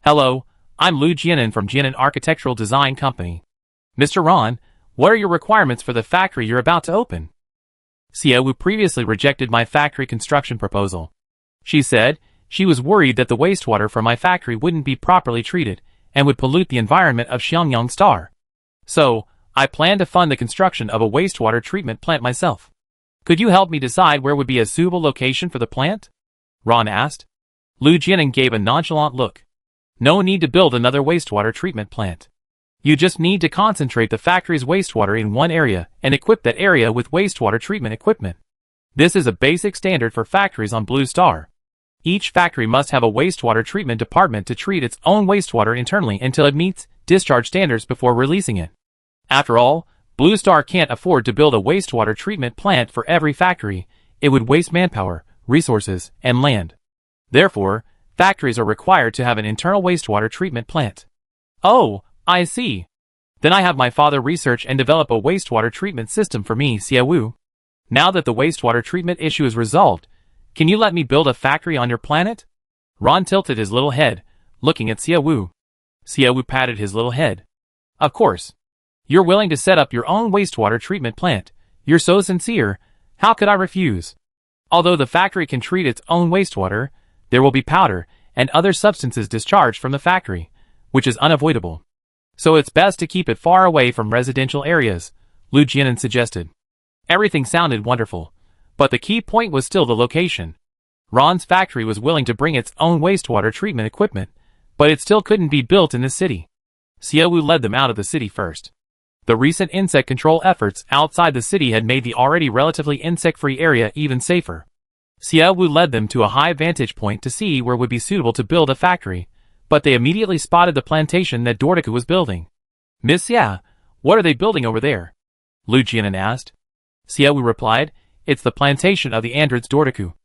Hello, I'm Lu Jianan from Jianan Architectural Design Company. Mr. Ron, what are your requirements for the factory you're about to open? Xie Wu previously rejected my factory construction proposal. She said she was worried that the wastewater from my factory wouldn't be properly treated and would pollute the environment of Xiangyang Star. So, I plan to fund the construction of a wastewater treatment plant myself. Could you help me decide where would be a suitable location for the plant? Ron asked. Lu Jianan gave a nonchalant look. No need to build another wastewater treatment plant. You just need to concentrate the factory's wastewater in one area and equip that area with wastewater treatment equipment. This is a basic standard for factories on Blue Star. Each factory must have a wastewater treatment department to treat its own wastewater internally until it meets discharge standards before releasing it. After all, Blue Star can't afford to build a wastewater treatment plant for every factory. It would waste manpower, resources, and land. Therefore, factories are required to have an internal wastewater treatment plant. Oh, I see. Then I have my father research and develop a wastewater treatment system for me, Xie Wu. Now that the wastewater treatment issue is resolved, can you let me build a factory on your planet? Ron tilted his little head, looking at Xie Wu. Xie Wu patted his little head. Of course. You're willing to set up your own wastewater treatment plant. You're so sincere. How could I refuse? Although the factory can treat its own wastewater, there will be powder and other substances discharged from the factory, which is unavoidable. So it's best to keep it far away from residential areas, Lu Jianan suggested. Everything sounded wonderful, but the key point was still the location. Ron's factory was willing to bring its own wastewater treatment equipment, but it still couldn't be built in the city. Xie Wu led them out of the city first. The recent insect control efforts outside the city had made the already relatively insect-free area even safer. Xie Wu led them to a high vantage point to see where would be suitable to build a factory, but they immediately spotted the plantation that Dortiku was building. Miss Xie, what are they building over there? Lu Jianan asked. Xie Wu replied, it's the plantation of the androids Dortiku.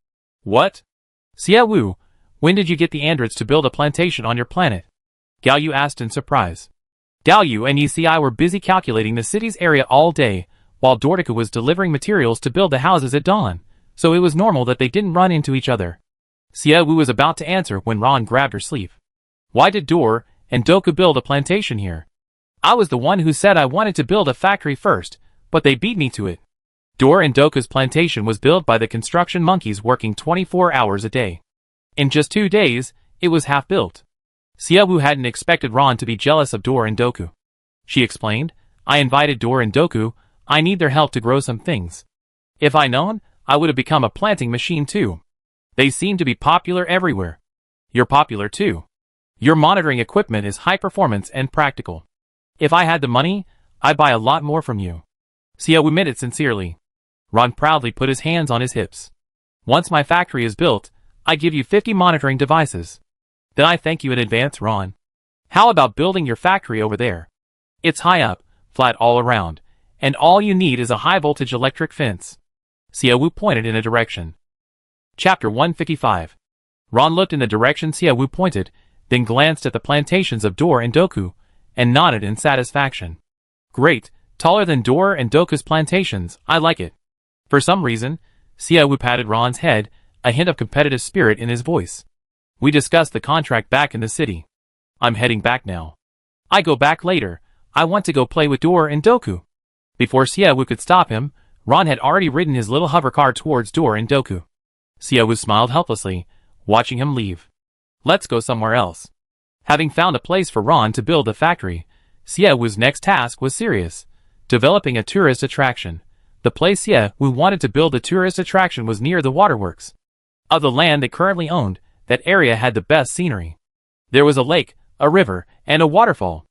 What? Xie Wu, when did you get the androids to build a plantation on your planet? Gao Yu asked in surprise. Gao Yu and Yi were busy calculating the city's area all day, while Dortiku was delivering materials to build the houses at dawn, so it was normal that they didn't run into each other. Xie Wu was about to answer when Ron grabbed her sleeve. Why did Dor and Doku build a plantation here? I was the one who said I wanted to build a factory first, but they beat me to it. Dor and Doku's plantation was built by the construction monkeys working 24 hours a day. In just 2 days, it was half built. Xie Wu hadn't expected Ron to be jealous of Dor and Doku. She explained, I invited Dor and Doku, I need their help to grow some things. If I'd known, I would have become a planting machine too. They seem to be popular everywhere. You're popular too. Your monitoring equipment is high performance and practical. If I had the money, I'd buy a lot more from you. Xie Wu meant it sincerely. Ron proudly put his hands on his hips. Once my factory is built, I give you 50 monitoring devices. Then I thank you in advance, Ron. How about building your factory over there? It's high up, flat all around, and all you need is a high-voltage electric fence. Xie Wu pointed in a direction. Chapter 155. Ron looked in the direction Xie Wu pointed, then glanced at the plantations of Dor and Doku, and nodded in satisfaction. Great, taller than Dor and Doku's plantations, I like it. For some reason, Xie Wu patted Ron's head, a hint of competitive spirit in his voice. We discussed the contract back in the city. I'm heading back now. I go back later. I want to go play with Dor and Doku. Before Xie Wu could stop him, Ron had already ridden his little hover car towards Dor and Doku. Xie Wu smiled helplessly, watching him leave. Let's go somewhere else. Having found a place for Ron to build a factory, Xie Wu's next task was serious, developing a tourist attraction. The place Xie Wu wanted to build a tourist attraction was near the waterworks. Of the land they currently owned, that area had the best scenery. There was a lake, a river, and a waterfall.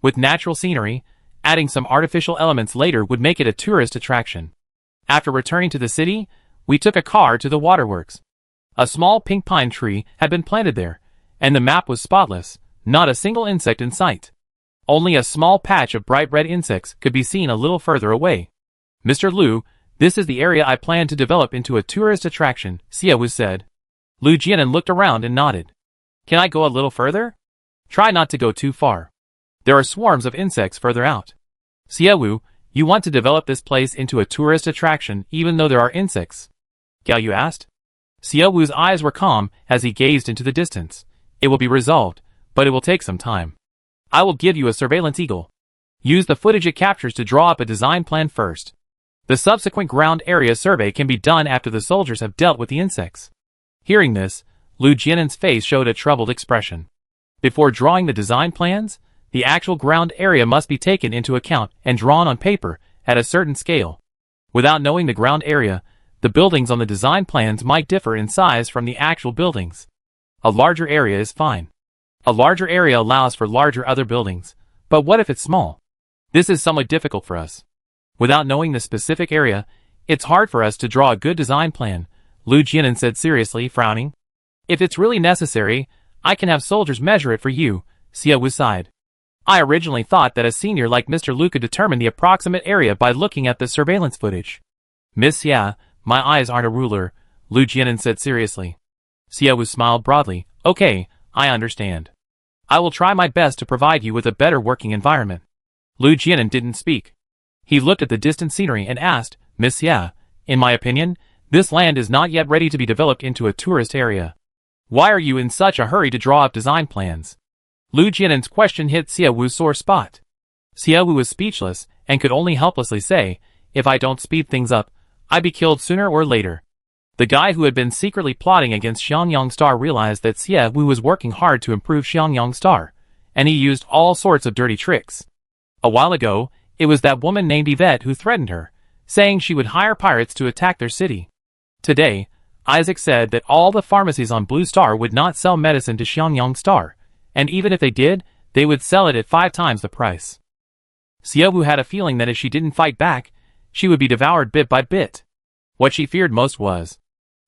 With natural scenery, adding some artificial elements later would make it a tourist attraction. After returning to the city, we took a car to the waterworks. A small pink pine tree had been planted there, and the map was spotless, not a single insect in sight. Only a small patch of bright red insects could be seen a little further away. Mr. Liu, this is the area I plan to develop into a tourist attraction, Xiaowu said. Lu Jianan looked around and nodded. Can I go a little further? Try not to go too far. There are swarms of insects further out. Xiaowu, you want to develop this place into a tourist attraction even though there are insects? Gao Yu asked. Xiaowu's eyes were calm as he gazed into the distance. It will be resolved, but it will take some time. I will give you a surveillance eagle. Use the footage it captures to draw up a design plan first. The subsequent ground area survey can be done after the soldiers have dealt with the insects. Hearing this, Lu Jianan's face showed a troubled expression. Before drawing the design plans, the actual ground area must be taken into account and drawn on paper at a certain scale. Without knowing the ground area, the buildings on the design plans might differ in size from the actual buildings. A larger area is fine. A larger area allows for larger other buildings, but what if it's small? This is somewhat difficult for us. Without knowing the specific area, it's hard for us to draw a good design plan, Lu Jianan said seriously, frowning. If it's really necessary, I can have soldiers measure it for you, Xiaowu sighed. I originally thought that a senior like Mr. Liu could determine the approximate area by looking at the surveillance footage. Miss Xia, my eyes aren't a ruler, Lu Jianan said seriously. Xiaowu smiled broadly. Okay, I understand. I will try my best to provide you with a better working environment. Lu Jianan didn't speak. He looked at the distant scenery and asked, Miss Xia, in my opinion, this land is not yet ready to be developed into a tourist area. Why are you in such a hurry to draw up design plans? Lu Jianan's question hit Xiaowu's sore spot. Xiaowu was speechless and could only helplessly say, if I don't speed things up, I'd be killed sooner or later. The guy who had been secretly plotting against Xiangyang Star realized that Xiaowu was working hard to improve Xiangyang Star, and he used all sorts of dirty tricks. A while ago, it was that woman named Yvette who threatened her, saying she would hire pirates to attack their city. Today, Isaac said that all the pharmacies on Blue Star would not sell medicine to Xiangyang Star, and even if they did, they would sell it at 5 times the price. Xiaowu had a feeling that if she didn't fight back, she would be devoured bit by bit. What she feared most was,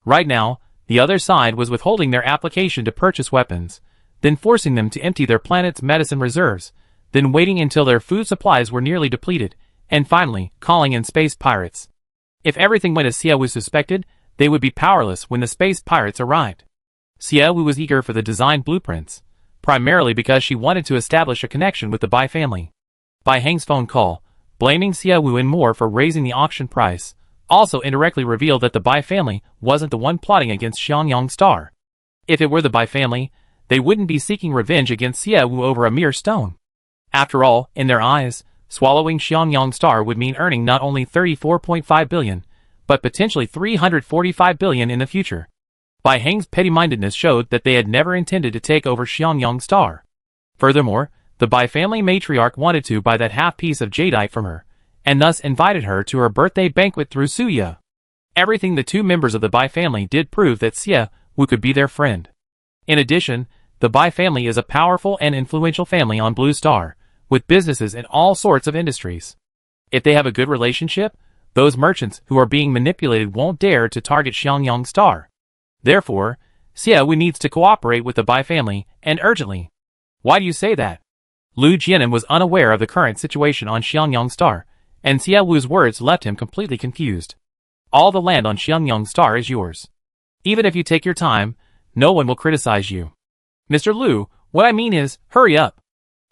right now, the other side was withholding their application to purchase weapons, then forcing them to empty their planet's medicine reserves, then waiting until their food supplies were nearly depleted, and finally, calling in space pirates. If everything went as Xiaowu suspected, they would be powerless when the space pirates arrived. Xiaowu was eager for the design blueprints, primarily because she wanted to establish a connection with the Bai family. Bai Heng's phone call, blaming Xiaowu and more for raising the auction price, also indirectly revealed that the Bai family wasn't the one plotting against Xiangyang Star. If it were the Bai family, they wouldn't be seeking revenge against Xiaowu over a mere stone. After all, in their eyes, swallowing Xiangyang Star would mean earning not only 34.5 billion, but potentially 345 billion in the future. Bai Heng's petty-mindedness showed that they had never intended to take over Xiangyang Star. Furthermore, the Bai family matriarch wanted to buy that half-piece of jadeite from her, and thus invited her to her birthday banquet through Suya. Everything the two members of the Bai family did proved that Xiaowu could be their friend. In addition, the Bai family is a powerful and influential family on Blue Star, with businesses in all sorts of industries. If they have a good relationship, those merchants who are being manipulated won't dare to target Xiangyang Star. Therefore, Xiaowu needs to cooperate with the Bai family, and urgently. Why do you say that? Lu Jianan was unaware of the current situation on Xiangyang Star, and Xiaowu's words left him completely confused. All the land on Xiangyang Star is yours. Even if you take your time, no one will criticize you. Mr. Liu, what I mean is, hurry up.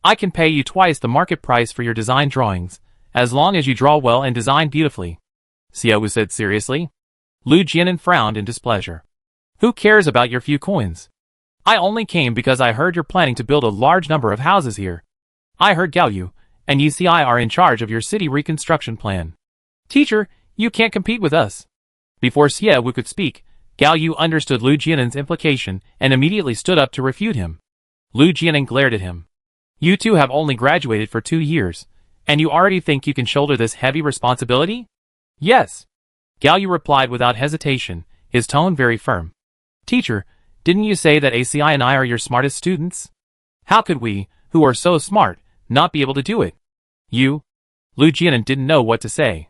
I can pay you twice the market price for your design drawings, as long as you draw well and design beautifully. Xiaowu said seriously. Lu Jianan frowned in displeasure. Who cares about your few coins? I only came because I heard you're planning to build a large number of houses here. I heard Gao Yu and UCI are in charge of your city reconstruction plan. Teacher, you can't compete with us. Before Xiaowu could speak, Gao Yu understood Lu Jianan's implication and immediately stood up to refute him. Lu Jianan glared at him. You two have only graduated for 2 years, and you already think you can shoulder this heavy responsibility? Yes. Gao Yu replied without hesitation, his tone very firm. Teacher, didn't you say that ACI and I are your smartest students? How could we, who are so smart, not be able to do it? You? Lu Jianan didn't know what to say.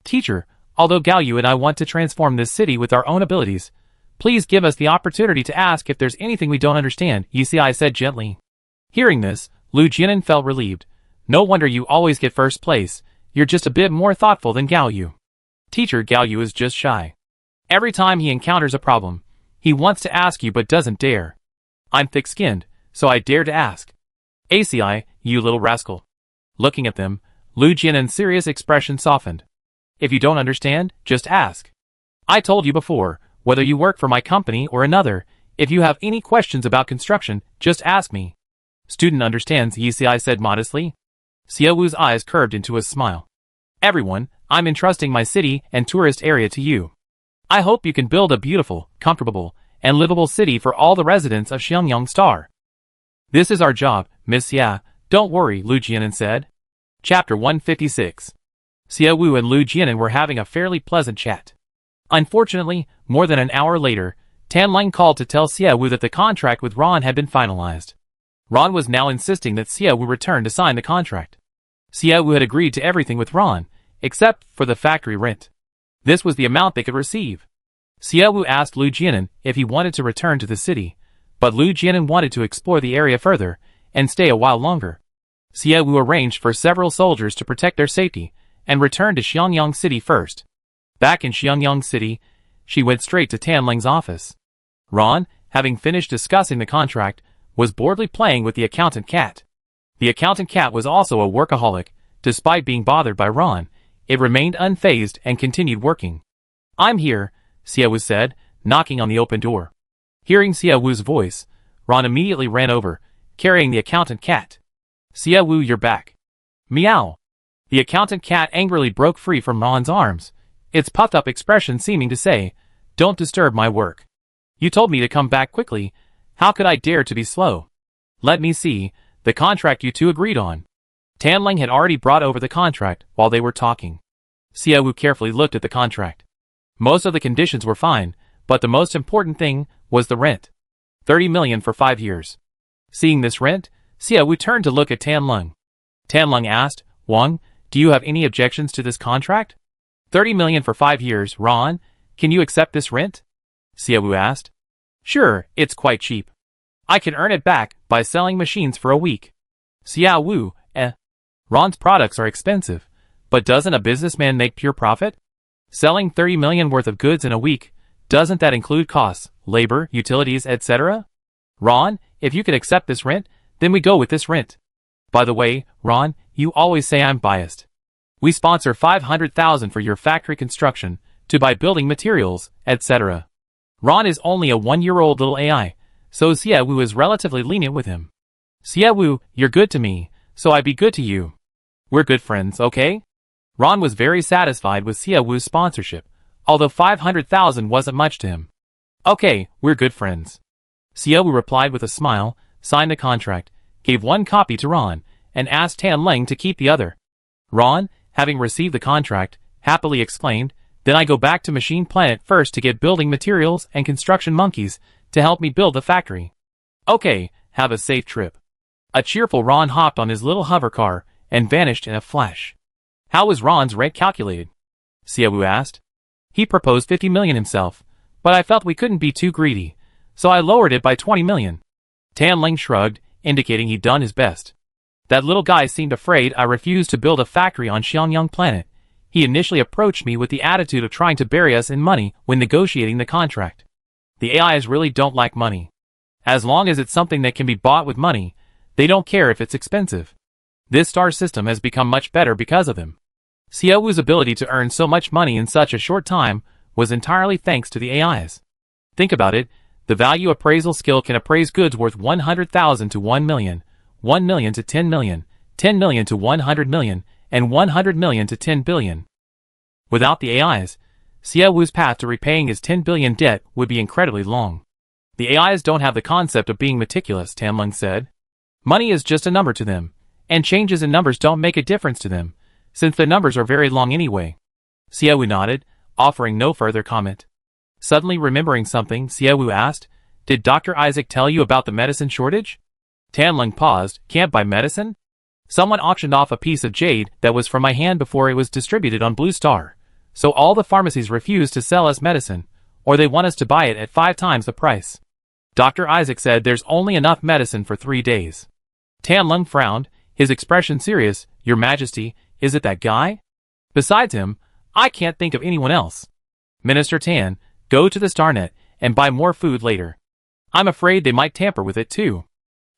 Teacher, although Gao Yu and I want to transform this city with our own abilities, Please give us the opportunity to ask if there's anything we don't understand, Yi said gently. Hearing this, Lu Jianan felt relieved. No wonder you always get first place. You're just a bit more thoughtful than Gao Yu. Teacher Gao Yu is just shy. Every time he encounters a problem, he wants to ask you but doesn't dare. I'm thick-skinned, so I dare to ask. ACI, you little rascal. Looking at them, Lu Jianan's serious expression softened. If you don't understand, just ask. I told you before, whether you work for my company or another, if you have any questions about construction, just ask me. Student understands, Yi said modestly. Xia Wu's eyes curved into a smile. Everyone, I'm entrusting my city and tourist area to you. I hope you can build a beautiful, comfortable, and livable city for all the residents of Xiangyang Star. This is our job, Miss Xia. Don't worry, Lu Jianan said. Chapter 156. Xia Wu and Lu Jianan were having a fairly pleasant chat. Unfortunately, more than an hour later, Tan Lang called to tell Xia Wu that the contract with Ron had been finalized. Ron was now insisting that Xia Wu return to sign the contract. Xia Wu had agreed to everything with Ron, except for the factory rent. This was the amount they could receive. Xia Wu asked Lu Jianan if he wanted to return to the city, but Lu Jianan wanted to explore the area further and stay a while longer. Xia Wu arranged for several soldiers to protect their safety and returned to Xiangyang City first. Back in Xiangyang City, she went straight to Tan Lang's office. Ron, having finished discussing the contract, was boredly playing with the accountant cat. The accountant cat was also a workaholic. Despite being bothered by Ron, it remained unfazed and continued working. I'm here, Xia Wu said, knocking on the open door. Hearing Xia Wu's voice, Ron immediately ran over, carrying the accountant cat. Xia Wu, you're back. Meow. The accountant cat angrily broke free from Ron's arms, its puffed-up expression seeming to say, Don't disturb my work. You told me to come back quickly. How could I dare to be slow? Let me see, the contract you two agreed on. Tan Lang had already brought over the contract while they were talking. Xia Wu carefully looked at the contract. Most of the conditions were fine, but the most important thing was the rent. 30 million for 5 years. Seeing this rent, Xia Wu turned to look at Tan Lang. Tan Lang asked, Wang, do you have any objections to this contract? 30 million for 5 years, Ron, can you accept this rent? Xia Wu asked. Sure, it's quite cheap. I can earn it back by selling machines for a week. Xia Wu, Ron's products are expensive, but doesn't a businessman make pure profit? Selling 30 million worth of goods in a week, doesn't that include costs, labor, utilities, etc.? Ron, if you could accept this rent, then we go with this rent. By the way, Ron, you always say I'm biased. We sponsor 500,000 for your factory construction, to buy building materials, etc. Ron is only a 1-year-old little AI, so Xia Wu is relatively lenient with him. Xia Wu, you're good to me, so I be good to you. We're good friends, okay? Ron was very satisfied with Xia Wu's sponsorship, although 500,000 wasn't much to him. Okay, we're good friends. Xia Wu replied with a smile, signed the contract, gave one copy to Ron, and asked Tan Lang to keep the other. Ron, having received the contract, happily exclaimed, Then I go back to Machine Planet first to get building materials and construction monkeys to help me build the factory. Okay, have a safe trip. A cheerful Ron hopped on his little hover car and vanished in a flash. How was Ron's rent calculated? Xia Wu asked. He proposed 50 million himself, but I felt we couldn't be too greedy, so I lowered it by 20 million. Tan Lang shrugged, indicating he'd done his best. That little guy seemed afraid I refused to build a factory on Xiangyang Planet. He initially approached me with the attitude of trying to bury us in money when negotiating the contract. The AIs really don't like money. As long as it's something that can be bought with money, they don't care if it's expensive. This star system has become much better because of him. Xia Wu's ability to earn so much money in such a short time was entirely thanks to the AIs. Think about it, the value appraisal skill can appraise goods worth 100,000 to 1 million, 1 million to 10 million, 10 million to 100 million, and 100 million to 10 billion. Without the AIs, Xia Wu's path to repaying his 10 billion debt would be incredibly long. The AIs don't have the concept of being meticulous, Tan Lang said. Money is just a number to them, and changes in numbers don't make a difference to them, since the numbers are very long anyway. Xia Wu nodded, offering no further comment. Suddenly remembering something, Xia Wu asked, Did Dr. Isaac tell you about the medicine shortage? Tan Lang paused, Can't buy medicine? Someone auctioned off a piece of jade that was from my hand before it was distributed on Blue Star, so all the pharmacies refused to sell us medicine, or they want us to buy it at 5 times the price. Dr. Isaac said there's only enough medicine for 3 days. Tianlong frowned, his expression serious. Your Majesty, is it that guy? Besides him, I can't think of anyone else. Minister Tan, go to the Starnet and buy more food later. I'm afraid they might tamper with it too.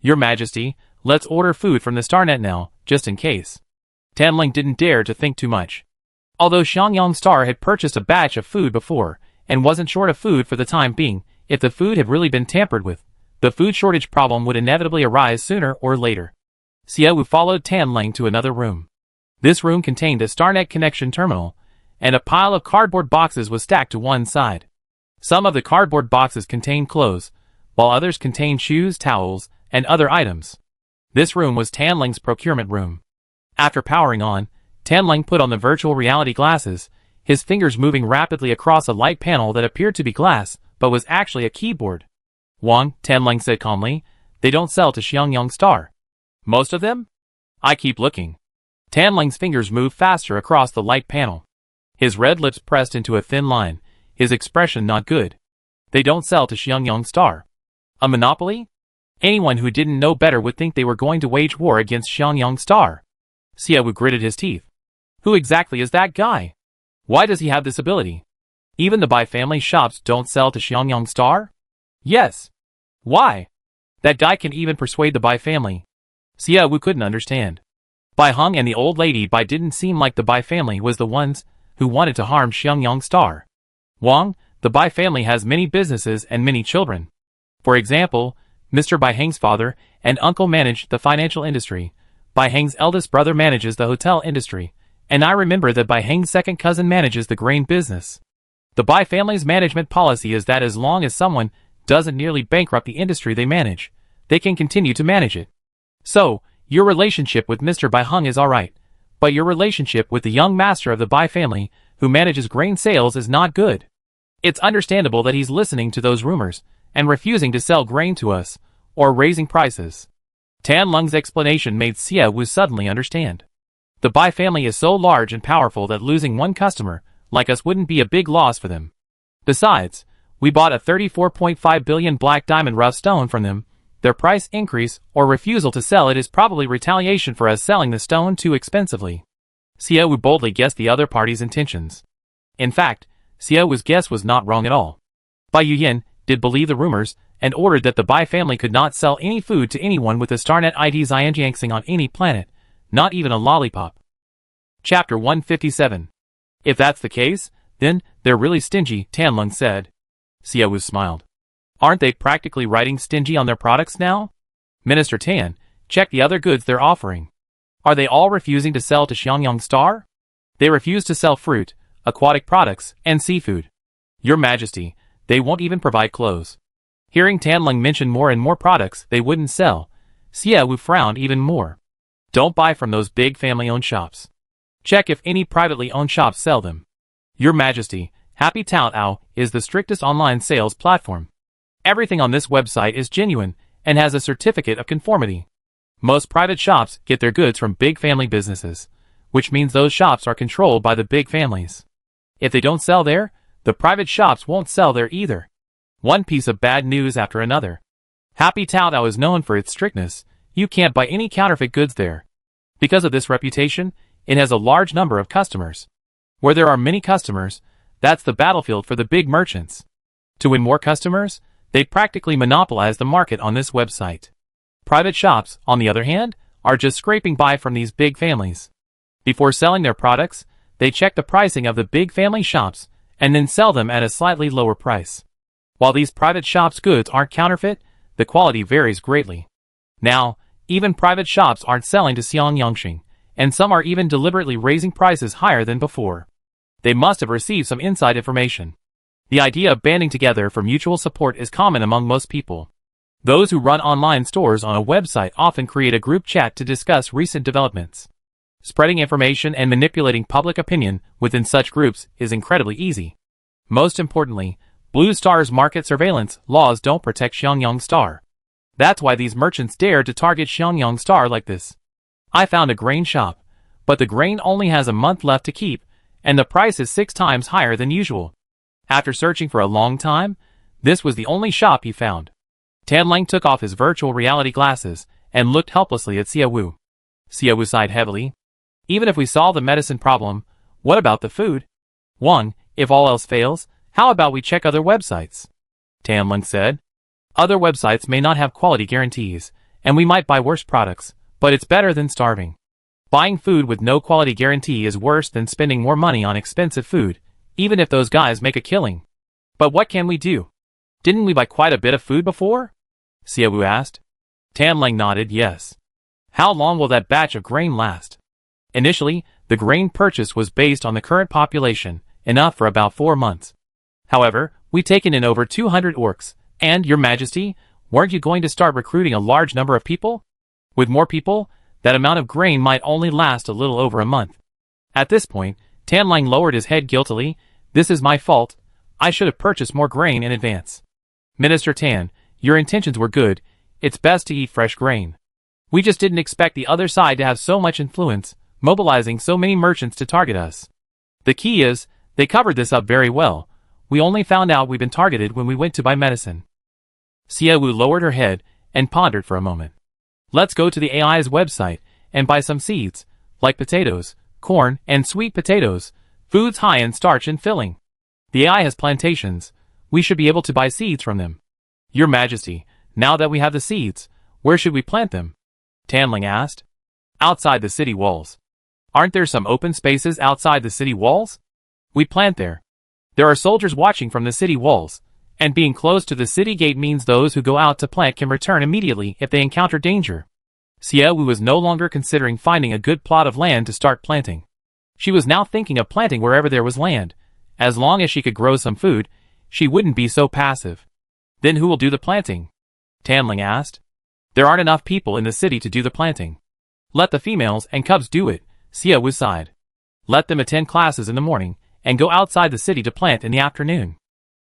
Your Majesty, let's order food from the Starnet now, just in case. Tianlong didn't dare to think too much. Although Xiangyang Star had purchased a batch of food before, and wasn't short of food for the time being, if the food had really been tampered with, the food shortage problem would inevitably arise sooner or later. Xiaowu followed Tianlong to another room. This room contained a Starnet connection terminal, and a pile of cardboard boxes was stacked to one side. Some of the cardboard boxes contained clothes, while others contained shoes, towels, and other items. This room was Tianlong's procurement room. After powering on, Tianlong put on the virtual reality glasses, his fingers moving rapidly across a light panel that appeared to be glass, but was actually a keyboard. Wang, Tianlong said calmly, they don't sell to Xiangyang Star. Most of them? I keep looking. Tianlong's fingers moved faster across the light panel. His red lips pressed into a thin line, his expression not good. They don't sell to Xiangyang Star. A monopoly? Anyone who didn't know better would think they were going to wage war against Xiangyang Star. Xiaowu gritted his teeth. Who exactly is that guy? Why does he have this ability? Even the Bai family shops don't sell to Xiangyang Star? Yes. Why? That guy can even persuade the Bai family. Xiaowu couldn't understand. Bai Heng and the old lady Bai didn't seem like the Bai family was the ones who wanted to harm Xiangyang Star. Wang, the Bai family has many businesses and many children. For example, Mr. Bai Heng's father and uncle manage the financial industry. Bai Heng's eldest brother manages the hotel industry, and I remember that Bai Heng's second cousin manages the grain business. The Bai family's management policy is that as long as someone doesn't nearly bankrupt the industry they manage, they can continue to manage it. So, your relationship with Mr. Bai Heng is alright, but your relationship with the young master of the Bai family, who manages grain sales, is not good. It's understandable that he's listening to those rumors, and refusing to sell grain to us, or raising prices. Tianlong's explanation made Xiaowu suddenly understand. The Bai family is so large and powerful that losing one customer, like us, wouldn't be a big loss for them. Besides, we bought a 34.5 billion black diamond rough stone from them. Their price increase or refusal to sell it is probably retaliation for us selling the stone too expensively. Xiaowu boldly guessed the other party's intentions. In fact, Xiaowu's guess was not wrong at all. Bai Yuyan did believe the rumors, and ordered that the Bai family could not sell any food to anyone with the Starnet ID Xianjiangxing on any planet, not even a lollipop. Chapter 157. If that's the case, then they're really stingy, Tianlong said. Xiaowu smiled. Aren't they practically writing stingy on their products now? Minister Tan, check the other goods they're offering. Are they all refusing to sell to Xiangyang Star? They refuse to sell fruit, aquatic products, and seafood. Your Majesty, they won't even provide clothes. Hearing Tianlong mention more and more products they wouldn't sell, Xiaowu frowned even more. Don't buy from those big family-owned shops. Check if any privately owned shops sell them. Your Majesty, Happy Taotao is the strictest online sales platform. Everything on this website is genuine and has a certificate of conformity. Most private shops get their goods from big family businesses, which means those shops are controlled by the big families. If they don't sell there, the private shops won't sell there either. One piece of bad news after another. Happy Taotao is known for its strictness. You can't buy any counterfeit goods there. Because of this reputation, it has a large number of customers. Where there are many customers, that's the battlefield for the big merchants. To win more customers, they practically monopolize the market on this website. Private shops, on the other hand, are just scraping by from these big families. Before selling their products, they check the pricing of the big family shops and then sell them at a slightly lower price. While these private shops' goods aren't counterfeit, the quality varies greatly. Now, even private shops aren't selling to Xiangyangxing, and some are even deliberately raising prices higher than before. They must have received some inside information. The idea of banding together for mutual support is common among most people. Those who run online stores on a website often create a group chat to discuss recent developments. Spreading information and manipulating public opinion within such groups is incredibly easy. Most importantly, Blue Star's market surveillance laws don't protect Xiangyang Star. That's why these merchants dare to target Xiangyang Star like this. I found a grain shop, but the grain only has a month left to keep, and the price is 6 times higher than usual. After searching for a long time, this was the only shop he found. Tianlang took off his virtual reality glasses and looked helplessly at Xiaowu. Xiaowu sighed heavily. Even if we solve the medicine problem, what about the food? Wang, if all else fails, how about we check other websites? Tianlang said. Other websites may not have quality guarantees, and we might buy worse products, but it's better than starving. Buying food with no quality guarantee is worse than spending more money on expensive food, even if those guys make a killing. But what can we do? Didn't we buy quite a bit of food before? Xiaowu asked. Tianlang nodded yes. How long will that batch of grain last? Initially, the grain purchase was based on the current population, enough for about 4 months. However, we've taken in over 200 orcs, and, Your Majesty, weren't you going to start recruiting a large number of people? With more people, that amount of grain might only last a little over a month. At this point, Tianlang lowered his head guiltily. This is my fault. I should have purchased more grain in advance. Minister Tan, your intentions were good. It's best to eat fresh grain. We just didn't expect the other side to have so much influence, mobilizing so many merchants to target us. The key is, they covered this up very well. We only found out we've been targeted when we went to buy medicine. Xiaowu lowered her head and pondered for a moment. Let's go to the AI's website and buy some seeds, like potatoes, corn, and sweet potatoes, foods high in starch and filling. The AI has plantations. We should be able to buy seeds from them. Your Majesty, now that we have the seeds, where should we plant them? Tianlang asked. Outside the city walls. Aren't there some open spaces outside the city walls? We plant there. There are soldiers watching from the city walls, and being close to the city gate means those who go out to plant can return immediately if they encounter danger. Xiaowu was no longer considering finding a good plot of land to start planting. She was now thinking of planting wherever there was land. As long as she could grow some food, she wouldn't be so passive. Then who will do the planting? Tianlang asked. There aren't enough people in the city to do the planting. Let the females and cubs do it, Xiaowu sighed. Let them attend classes in the morning, and go outside the city to plant in the afternoon.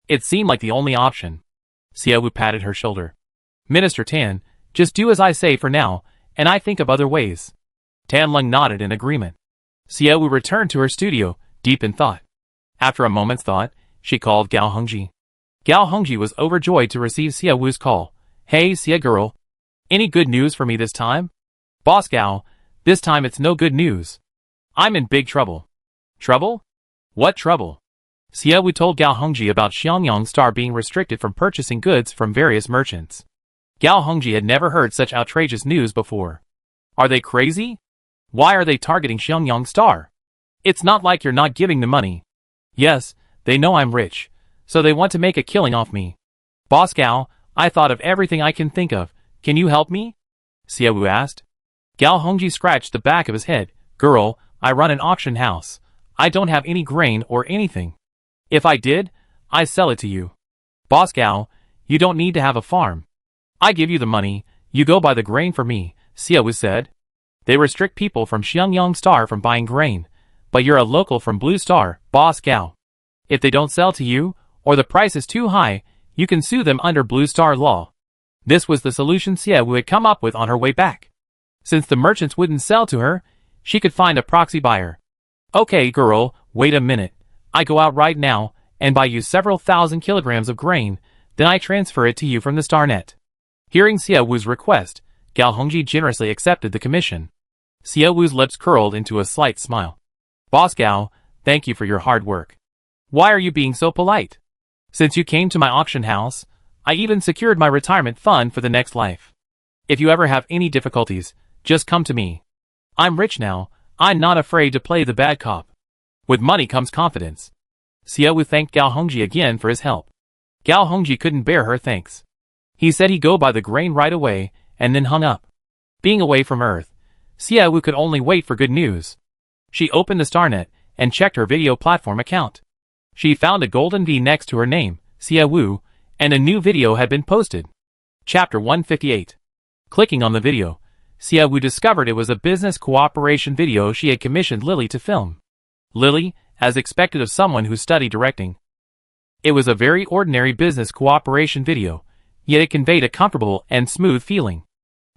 It seemed like the only option. Xiaowu patted her shoulder. Minister Tan, just do as I say for now, and I think of other ways. Tianlang nodded in agreement. Xiaowu returned to her studio, deep in thought. After a moment's thought, she called Gao Hongji. Gao Hongji was overjoyed to receive Xiaowu's call. Hey, Xia girl. Any good news for me this time? Boss Gao, this time it's no good news. I'm in big trouble. Trouble? What trouble? Xiaowu told Gao Hongji about Xiangyang Star being restricted from purchasing goods from various merchants. Gao Hongji had never heard such outrageous news before. Are they crazy? Why are they targeting Xiangyang Star? It's not like you're not giving them money. Yes, they know I'm rich, so they want to make a killing off me. Boss Gao, I thought of everything I can think of. Can you help me? Xiaowu asked. Gao Hongji scratched the back of his head. Girl, I run an auction house. I don't have any grain or anything. If I did, I'd sell it to you. Boss Gao, you don't need to have a farm. I give you the money, you go buy the grain for me, Xiaowu said. They restrict people from Xiangyang Star from buying grain, but you're a local from Blue Star, Boss Gao. If they don't sell to you, or the price is too high, you can sue them under Blue Star law. This was the solution Xiaowu had come up with on her way back. Since the merchants wouldn't sell to her, she could find a proxy buyer. Okay, girl, wait a minute. I go out right now and buy you several thousand kilograms of grain, then I transfer it to you from the StarNet. Hearing Xiaowu's request, Gao Hongji generously accepted the commission. Xiaowu's lips curled into a slight smile. Boss Gao, thank you for your hard work. Why are you being so polite? Since you came to my auction house, I even secured my retirement fund for the next life. If you ever have any difficulties, just come to me. I'm rich now, I'm not afraid to play the bad cop. With money comes confidence. Xiaowu thanked Gao Hongji again for his help. Gao Hongji couldn't bear her thanks. He said he'd go buy the grain right away, and then hung up. Being away from Earth, Xiaowu could only wait for good news. She opened the StarNet and checked her video platform account. She found a golden V next to her name, Xiaowu, and a new video had been posted. Chapter 158. Clicking on the video, Xiaowu discovered it was a business cooperation video she had commissioned Lily to film. Lily, as expected of someone who studied directing. It was a very ordinary business cooperation video, yet it conveyed a comfortable and smooth feeling.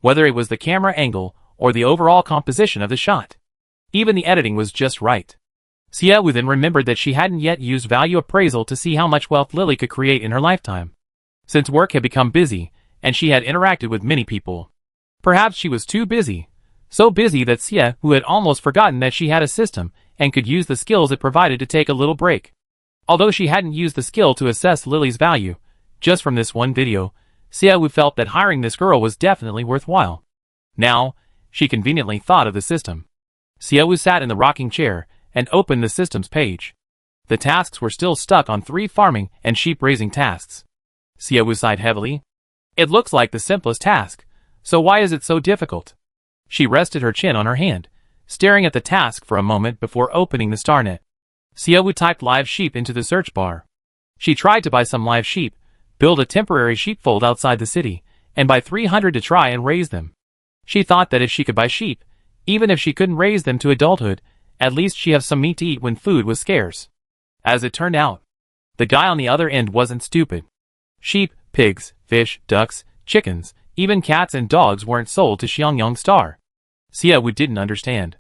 Whether it was the camera angle or the overall composition of the shot. Even the editing was just right. Xie Wu then remembered that she hadn't yet used value appraisal to see how much wealth Lily could create in her lifetime. Since work had become busy, and she had interacted with many people. Perhaps she was too busy. So busy that Xie Wu had almost forgotten that she had a system and could use the skills it provided to take a little break. Although she hadn't used the skill to assess Lily's value, just from this one video, Xie Wu felt that hiring this girl was definitely worthwhile. Now, she conveniently thought of the system. Xie Wu sat in the rocking chair and opened the system's page. The tasks were still stuck on 3 farming and sheep raising tasks. Xie Wu sighed heavily. It looks like the simplest task, so why is it so difficult? She rested her chin on her hand, staring at the task for a moment before opening the StarNet. Xie Wu typed live sheep into the search bar. She tried to buy some live sheep, build a temporary sheepfold outside the city, and buy 300 to try and raise them. She thought that if she could buy sheep, even if she couldn't raise them to adulthood, at least she have some meat to eat when food was scarce. As it turned out, the guy on the other end wasn't stupid. Sheep, pigs, fish, ducks, chickens, even cats and dogs weren't sold to Xiangyang Star. Xie Wu didn't understand.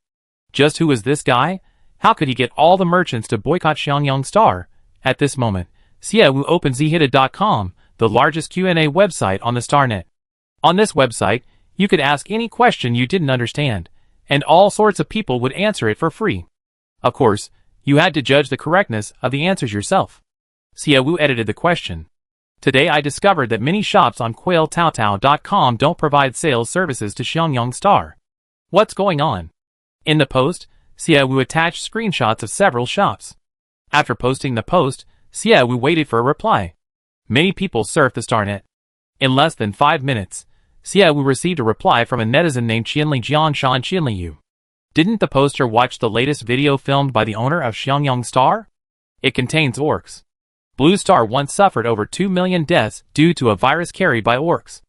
Just who was this guy? How could he get all the merchants to boycott Xiangyang Star? At this moment, Xie Wu opened zhida.com, the largest Q&A website on the StarNet. On this website, you could ask any question you didn't understand, and all sorts of people would answer it for free. Of course, you had to judge the correctness of the answers yourself. Xie Wu edited the question. Today I discovered that many shops on quailtaotao.com don't provide sales services to Xiangyang Star. What's going on? In the post, Xie Wu attached screenshots of several shops. After posting the post, Xie Wu waited for a reply. Many people surfed the StarNet. In less than 5 minutes, Xie Wu received a reply from a netizen named Qianli Jianshan Qianliyu. Didn't the poster watch the latest video filmed by the owner of Xiangyang Star? It contains orcs. Blue Star once suffered over 2 million deaths due to a virus carried by orcs.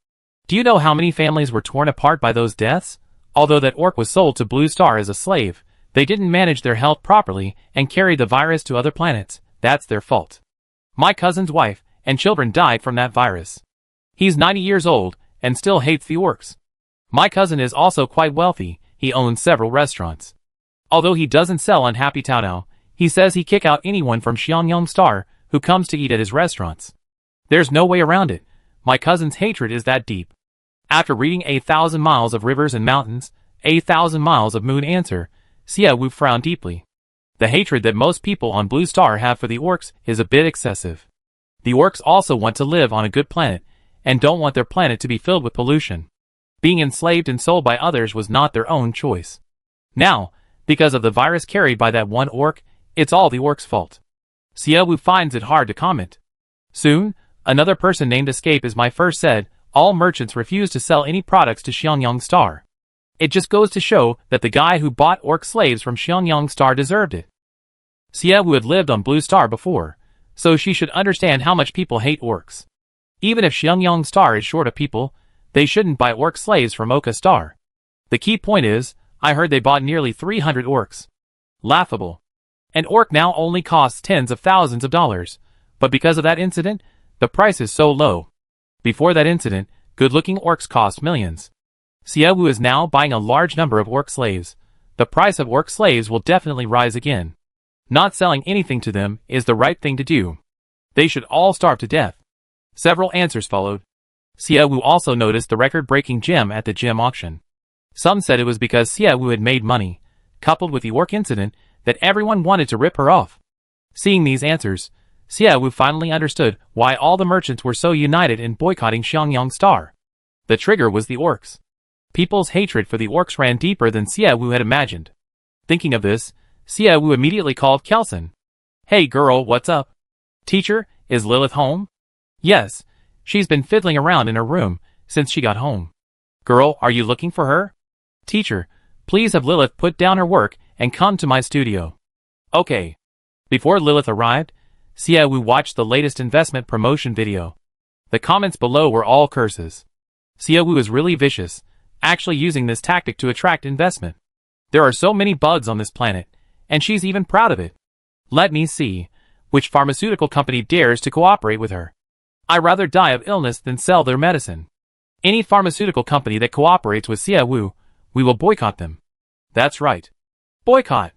Do you know how many families were torn apart by those deaths? Although that orc was sold to Blue Star as a slave, they didn't manage their health properly and carried the virus to other planets. That's their fault. My cousin's wife and children died from that virus. He's 90 years old and still hates the orcs. My cousin is also quite wealthy. He owns several restaurants. Although he doesn't sell Unhappy Taotao, he says he kick out anyone from Xiangyang Star who comes to eat at his restaurants. There's no way around it. My cousin's hatred is that deep. After reading 1,000 miles of rivers and mountains, 1,000 miles of moon answer, Xie Wu frowned deeply. The hatred that most people on Blue Star have for the orcs is a bit excessive. The orcs also want to live on a good planet, and don't want their planet to be filled with pollution. Being enslaved and sold by others was not their own choice. Now, because of the virus carried by that one orc, it's all the orcs' fault. Xie Wu finds it hard to comment. Soon, another person named Escape is my first said, all merchants refuse to sell any products to Xiangyang Star. It just goes to show that the guy who bought orc slaves from Xiangyang Star deserved it. Xie Wu had lived on Blue Star before, so she should understand how much people hate orcs. Even if Xiangyang Star is short of people, they shouldn't buy orc slaves from Oka Star. The key point is, I heard they bought nearly 300 orcs. Laughable. An orc now only costs tens of thousands of dollars, but because of that incident, the price is so low. Before that incident, good-looking orcs cost millions. Xie Wu is now buying a large number of orc slaves. The price of orc slaves will definitely rise again. Not selling anything to them is the right thing to do. They should all starve to death. Several answers followed. Xie Wu also noticed the record-breaking gem at the gem auction. Some said it was because Xie Wu had made money, coupled with the orc incident, that everyone wanted to rip her off. Seeing these answers, Xie Wu finally understood why all the merchants were so united in boycotting Xiangyang Star. The trigger was the orcs. People's hatred for the orcs ran deeper than Xie Wu had imagined. Thinking of this, Xie Wu immediately called Kelson. Hey girl, what's up? Teacher, is Lilith home? Yes, she's been fiddling around in her room since she got home. Girl, are you looking for her? Teacher, please have Lilith put down her work and come to my studio. Okay. Before Lilith arrived, Xie Wu watched the latest investment promotion video. The comments below were all curses. Xie Wu is really vicious, actually using this tactic to attract investment. There are so many bugs on this planet, and she's even proud of it. Let me see, which pharmaceutical company dares to cooperate with her? I'd rather die of illness than sell their medicine. Any pharmaceutical company that cooperates with Xie Wu, we will boycott them. That's right. Boycott.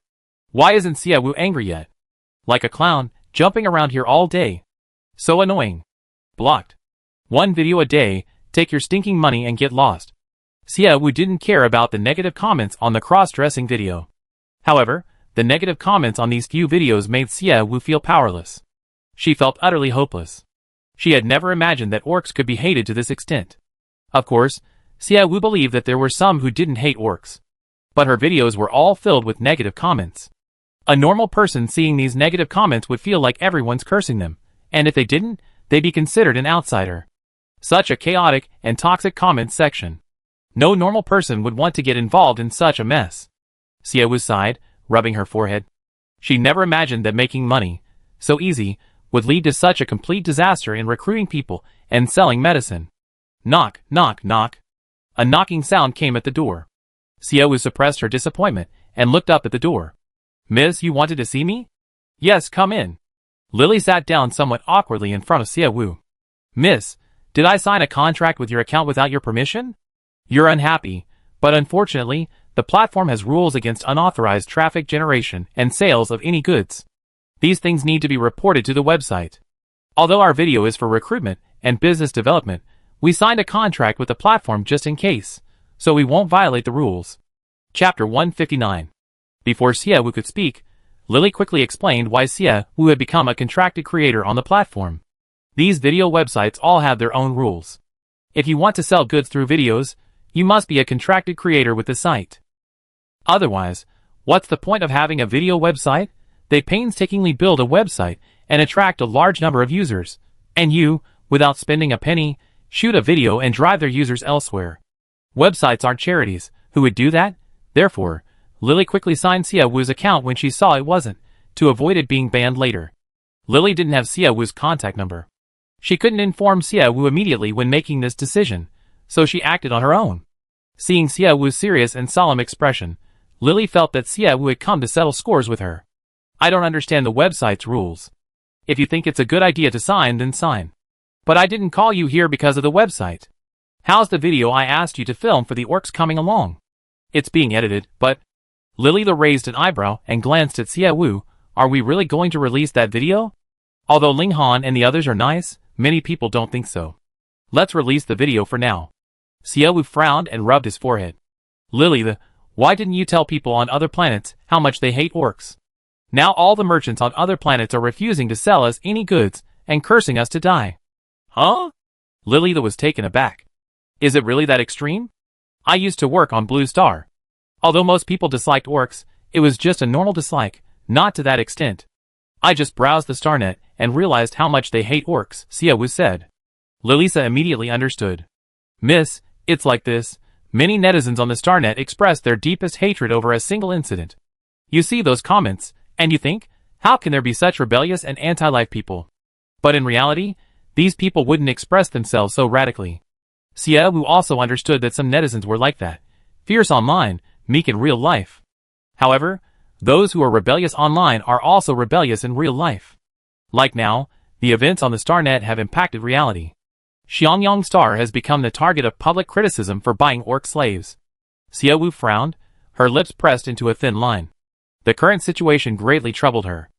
Why isn't Xiaowu angry yet? Like a clown, jumping around here all day. So annoying. Blocked. 1 video a day, take your stinking money and get lost. Xiaowu didn't care about the negative comments on the cross-dressing video. However, the negative comments on these few videos made Xiaowu feel powerless. She felt utterly hopeless. She had never imagined that orcs could be hated to this extent. Of course, Xiaowu believed that there were some who didn't hate orcs. But her videos were all filled with negative comments. A normal person seeing these negative comments would feel like everyone's cursing them, and if they didn't, they'd be considered an outsider. Such a chaotic and toxic comments section. No normal person would want to get involved in such a mess. Xiaowu sighed, rubbing her forehead. She never imagined that making money, so easy, would lead to such a complete disaster in recruiting people and selling medicine. Knock, knock, knock. A knocking sound came at the door. Xiaowu suppressed her disappointment and looked up at the door. Miss, you wanted to see me? Yes, come in. Lily sat down somewhat awkwardly in front of Xiaowu. Miss, did I sign a contract with your account without your permission? You're unhappy, but unfortunately, the platform has rules against unauthorized traffic generation and sales of any goods. These things need to be reported to the website. Although our video is for recruitment and business development, we signed a contract with the platform just in case, so we won't violate the rules. Chapter 159. Before Xiaowu could speak, Lily quickly explained why Xiaowu had become a contracted creator on the platform. These video websites all have their own rules. If you want to sell goods through videos, you must be a contracted creator with the site. Otherwise, what's the point of having a video website? They painstakingly build a website and attract a large number of users, and you, without spending a penny, shoot a video and drive their users elsewhere. Websites aren't charities. Who would do that? Therefore, Lily quickly signed Xiaowu's account when she saw it wasn't, to avoid it being banned later. Lily didn't have Xiaowu's contact number. She couldn't inform Xiaowu immediately when making this decision, so she acted on her own. Seeing Xiaowu's serious and solemn expression, Lily felt that Xiaowu had come to settle scores with her. I don't understand the website's rules. If you think it's a good idea to sign, then sign. But I didn't call you here because of the website. How's the video I asked you to film for the orcs coming along? It's being edited, but... Lily raised an eyebrow and glanced at Xiaowu. Are we really going to release that video? Although Ling Han and the others are nice, many people don't think so. Let's release the video for now. Xiaowu frowned and rubbed his forehead. Lily, why didn't you tell people on other planets how much they hate orcs? Now all the merchants on other planets are refusing to sell us any goods and cursing us to die. Huh? Lily was taken aback. Is it really that extreme? I used to work on Blue Star. Although most people disliked orcs, it was just a normal dislike, not to that extent. I just browsed the Starnet and realized how much they hate orcs, Xiaowu said. Lilisa immediately understood. Miss, it's like this. Many netizens on the Starnet express their deepest hatred over a single incident. You see those comments, and you think, how can there be such rebellious and anti-life people? But in reality, these people wouldn't express themselves so radically. Xiaowu also understood that some netizens were like that, fierce online, meek in real life. However, those who are rebellious online are also rebellious in real life. Like now, the events on the Starnet have impacted reality. Xiangyang Star has become the target of public criticism for buying orc slaves. Xiaowu frowned, her lips pressed into a thin line. The current situation greatly troubled her.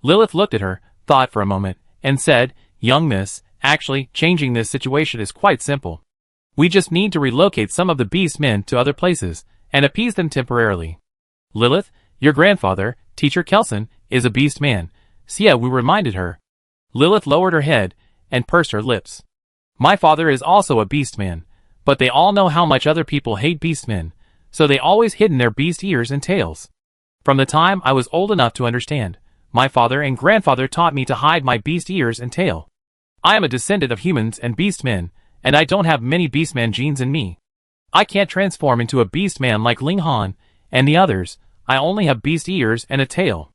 Lilith looked at her, thought for a moment, and said, Young miss, actually, changing this situation is quite simple. We just need to relocate some of the beast men to other places, and appease them temporarily. Lilith, your grandfather, Teacher Kelson, is a beast man, Xiaowu reminded her. Lilith lowered her head, and pursed her lips. My father is also a beast man, but they all know how much other people hate beast men, so they always hidden their beast ears and tails. From the time I was old enough to understand, my father and grandfather taught me to hide my beast ears and tail. I am a descendant of humans and beast men, and I don't have many beastman genes in me. I can't transform into a beast man like Ling Han and the others. I only have beast ears and a tail.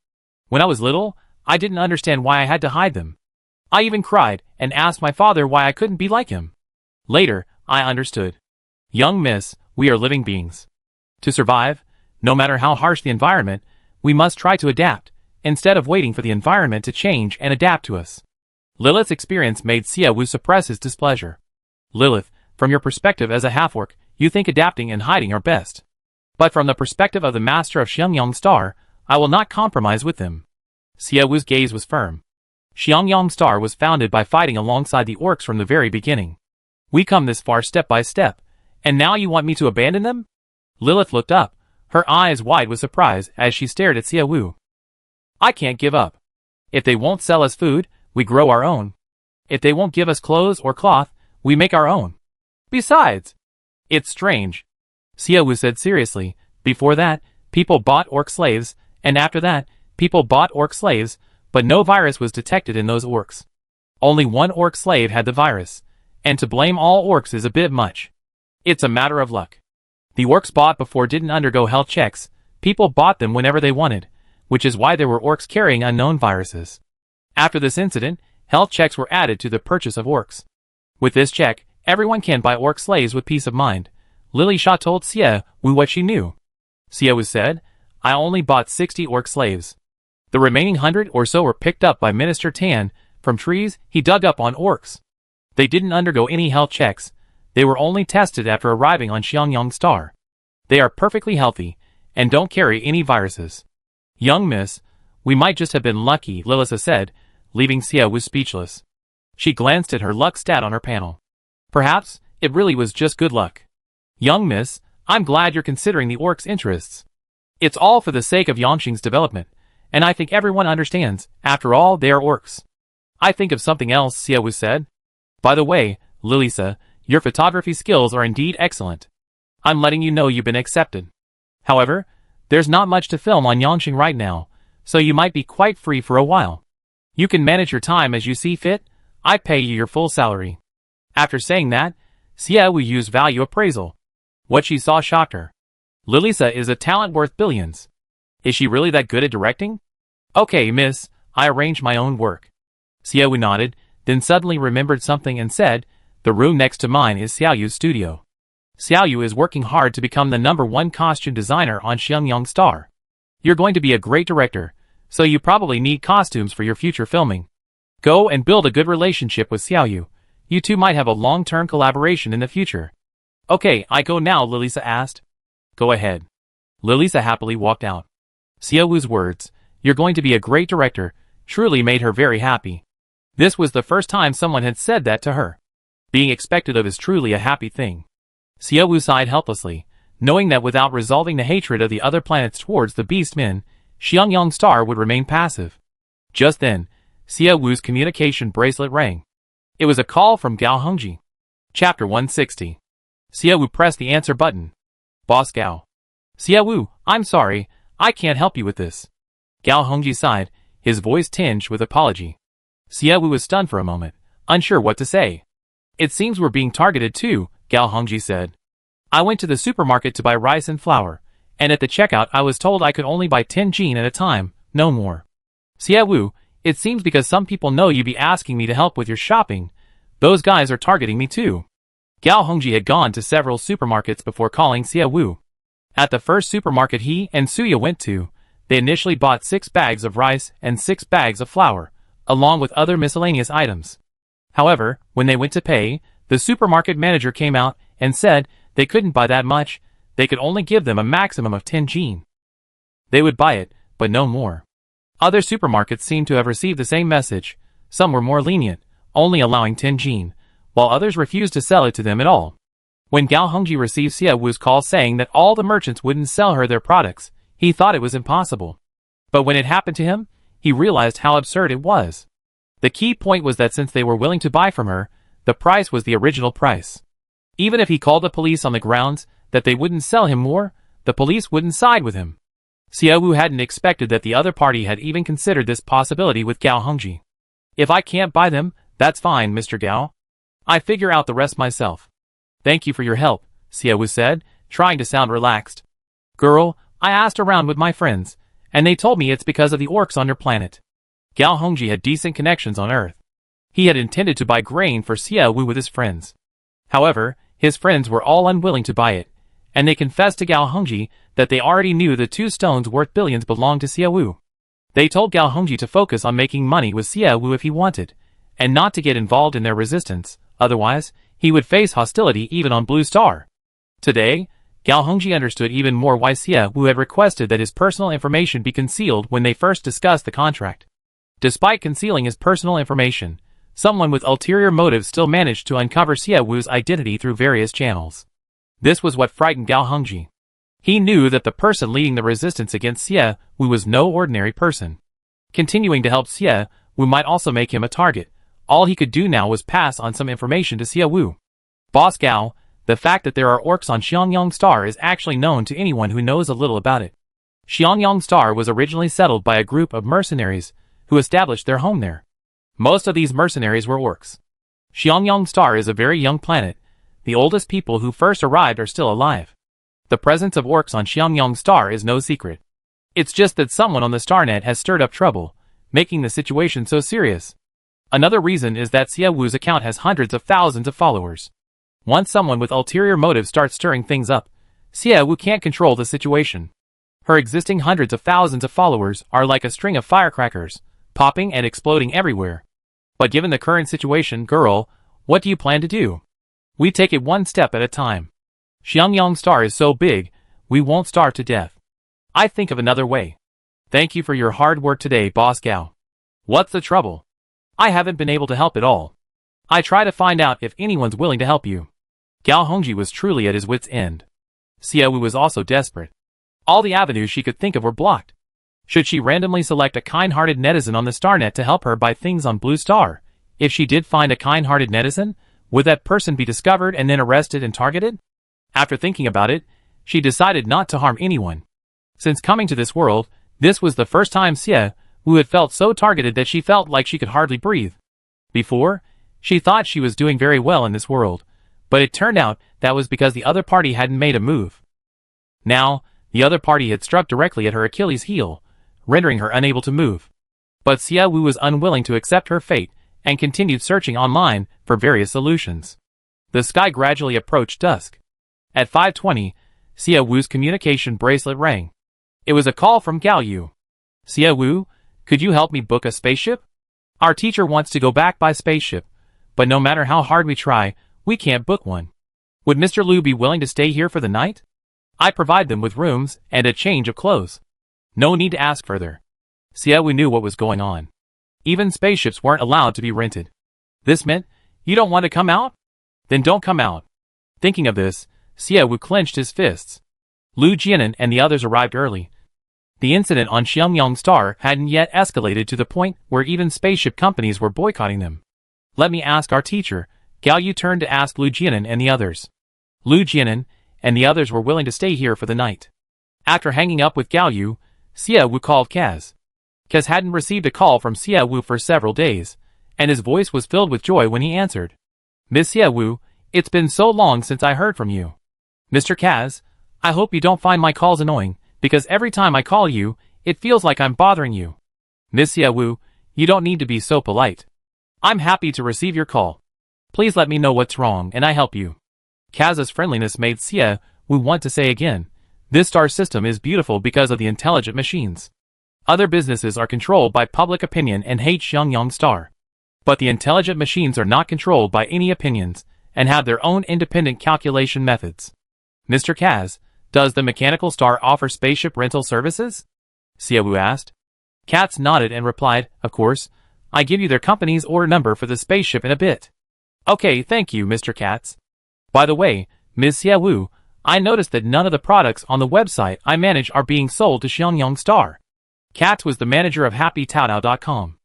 When I was little, I didn't understand why I had to hide them. I even cried and asked my father why I couldn't be like him. Later, I understood. Young miss, we are living beings. To survive, no matter how harsh the environment, we must try to adapt, instead of waiting for the environment to change and adapt to us. Lilith's experience made Xiaowu suppress his displeasure. Lilith, from your perspective as a half-orc, you think adapting and hiding are best. But from the perspective of the master of Xiangyang Star, I will not compromise with them. Xiaowu's gaze was firm. Xiangyang Star was founded by fighting alongside the orcs from the very beginning. We come this far step by step, and now you want me to abandon them? Lilith looked up, her eyes wide with surprise as she stared at Xiaowu. I can't give up. If they won't sell us food, we grow our own. If they won't give us clothes or cloth, we make our own. Besides, it's strange, Xiaowu said seriously. Before that, people bought orc slaves, and after that, people bought orc slaves, but no virus was detected in those orcs. Only one orc slave had the virus, and to blame all orcs is a bit much. It's a matter of luck. The orcs bought before didn't undergo health checks, people bought them whenever they wanted, which is why there were orcs carrying unknown viruses. After this incident, health checks were added to the purchase of orcs. With this check, everyone can buy orc slaves with peace of mind. Lily Shaw told Xiaowu what she knew. Xiaowu said, I only bought 60 orc slaves. The remaining 100 or so were picked up by Minister Tan, from trees he dug up on orcs. They didn't undergo any health checks, they were only tested after arriving on Xiangyang Star. They are perfectly healthy, and don't carry any viruses. Young miss, we might just have been lucky, Lilissa said, leaving Xiaowu speechless. She glanced at her luck stat on her panel. Perhaps, it really was just good luck. Young miss, I'm glad you're considering the orcs' interests. It's all for the sake of Yangqing's development, and I think everyone understands, after all, they are orcs. I think of something else, Xiaowu said. By the way, Lilissa, your photography skills are indeed excellent. I'm letting you know you've been accepted. However, there's not much to film on Yangqing right now, so you might be quite free for a while. You can manage your time as you see fit. I pay you your full salary. After saying that, Xiaowu used value appraisal. What she saw shocked her. Lilissa is a talent worth billions. Is she really that good at directing? Okay, miss, I arrange my own work. Xiaowu nodded, then suddenly remembered something and said, the room next to mine is Xiaoyu's studio. Xiaoyu is working hard to become the #1 costume designer on Xiangyang Star. You're going to be a great director, so you probably need costumes for your future filming. Go and build a good relationship with Xiaoyu. You two might have a long-term collaboration in the future. Okay, I go now, Lilissa asked. Go ahead. Lilissa happily walked out. Xiaowu's words, you're going to be a great director, truly made her very happy. This was the first time someone had said that to her. Being expected of is truly a happy thing. Xiaowu sighed helplessly, knowing that without resolving the hatred of the other planets towards the beast men, Xiangyang Star would remain passive. Just then, Xiaowu's communication bracelet rang. It was a call from Gao Hongji. Chapter 160. Xiaowu pressed the answer button. Boss Gao. Xiaowu, I'm sorry, I can't help you with this. Gao Hongji sighed, his voice tinged with apology. Xiaowu was stunned for a moment, unsure what to say. It seems we're being targeted too, Gao Hongji said. I went to the supermarket to buy rice and flour, and at the checkout I was told I could only buy 10 jin at a time, no more. Xiaowu, it seems because some people know you'd be asking me to help with your shopping, those guys are targeting me too. Gao Hongji had gone to several supermarkets before calling Xiaowu. At the first supermarket he and Suya went to, they initially bought 6 bags of rice and 6 bags of flour, along with other miscellaneous items. However, when they went to pay, the supermarket manager came out and said they couldn't buy that much, they could only give them a maximum of 10 jin. They would buy it, but no more. Other supermarkets seemed to have received the same message. Some were more lenient, only allowing 10 jin, while others refused to sell it to them at all. When Gao Hongji received Xiaowu's call saying that all the merchants wouldn't sell her their products, he thought it was impossible. But when it happened to him, he realized how absurd it was. The key point was that since they were willing to buy from her, the price was the original price. Even if he called the police on the grounds that they wouldn't sell him more, the police wouldn't side with him. Xiaowu hadn't expected that the other party had even considered this possibility with Gao Hongji. If I can't buy them, that's fine, Mr. Gao. I figure out the rest myself. Thank you for your help, Xiaowu said, trying to sound relaxed. Girl, I asked around with my friends, and they told me it's because of the orcs on your planet. Gao Hongji had decent connections on Earth. He had intended to buy grain for Xiaowu with his friends. However, his friends were all unwilling to buy it, and they confessed to Gao Hongji that they already knew the 2 stones worth billions belonged to Xiaowu. They told Gao Hongji to focus on making money with Xiaowu if he wanted, and not to get involved in their resistance, otherwise, he would face hostility even on Blue Star. Today, Gao Hongji understood even more why Xie Wu had requested that his personal information be concealed when they first discussed the contract. Despite concealing his personal information, someone with ulterior motives still managed to uncover Xie Wu's identity through various channels. This was what frightened Gao Hongji. He knew that the person leading the resistance against Xie Wu was no ordinary person. Continuing to help Xie Wu might also make him a target. All he could do now was pass on some information to Xie Wu. Boss Gao, the fact that there are orcs on Xiangyang Star is actually known to anyone who knows a little about it. Xiangyang Star was originally settled by a group of mercenaries who established their home there. Most of these mercenaries were orcs. Xiangyang Star is a very young planet. The oldest people who first arrived are still alive. The presence of orcs on Xiangyang Star is no secret. It's just that someone on the StarNet has stirred up trouble, making the situation so serious. Another reason is that Xie Wu's account has hundreds of thousands of followers. Once someone with ulterior motives starts stirring things up, Xie Wu can't control the situation. Her existing hundreds of thousands of followers are like a string of firecrackers, popping and exploding everywhere. But given the current situation, girl, what do you plan to do? We take it one step at a time. Xiangyang Star is so big, we won't starve to death. I think of another way. Thank you for your hard work today, Boss Gao. What's the trouble? I haven't been able to help at all. I try to find out if anyone's willing to help you. Gao Hongji was truly at his wit's end. Xie Wu was also desperate. All the avenues she could think of were blocked. Should she randomly select a kind-hearted netizen on the StarNet to help her buy things on Blue Star? If she did find a kind-hearted netizen, would that person be discovered and then arrested and targeted? After thinking about it, she decided not to harm anyone. Since coming to this world, this was the first time Xie Wu had felt so targeted that she felt like she could hardly breathe. Before, she thought she was doing very well in this world, but it turned out that was because the other party hadn't made a move. Now, the other party had struck directly at her Achilles' heel, rendering her unable to move. But Xie Wu was unwilling to accept her fate and continued searching online for various solutions. The sky gradually approached dusk. At 5:20, Xie Wu's communication bracelet rang. It was a call from Gao Yu. Xie Wu, could you help me book a spaceship? Our teacher wants to go back by spaceship, but no matter how hard we try, we can't book one. Would Mr. Liu be willing to stay here for the night? I provide them with rooms and a change of clothes. No need to ask further. Xie Wu knew what was going on. Even spaceships weren't allowed to be rented. This meant, you don't want to come out? Then don't come out. Thinking of this, Xie Wu clenched his fists. Lu Jianan and the others arrived early. The incident on Xiangyang Star hadn't yet escalated to the point where even spaceship companies were boycotting them. Let me ask our teacher. Gao Yu turned to ask Lu Jianan and the others. Lu Jianan and the others were willing to stay here for the night. After hanging up with Gao Yu, Xie Wu called Kaz. Kaz hadn't received a call from Xie Wu for several days, and his voice was filled with joy when he answered. Miss Xie Wu, it's been so long since I heard from you. Mr. Kaz, I hope you don't find my calls annoying, because every time I call you, it feels like I'm bothering you. Miss Xie Wu, you don't need to be so polite. I'm happy to receive your call. Please let me know what's wrong and I help you. Kaz's friendliness made Xie Wu want to say again, this star system is beautiful because of the intelligent machines. Other businesses are controlled by public opinion and hate Xiangyang Star. But the intelligent machines are not controlled by any opinions and have their own independent calculation methods. Mr. Kaz, does the Mechanical Star offer spaceship rental services? Xie Wu asked. Kaz nodded and replied, of course. I give you their company's order number for the spaceship in a bit. Okay, thank you, Mr. Kaz. By the way, Ms. Xie Wu, I noticed that none of the products on the website I manage are being sold to Xiangyang Star. Kaz was the manager of HappyTaoTao.com.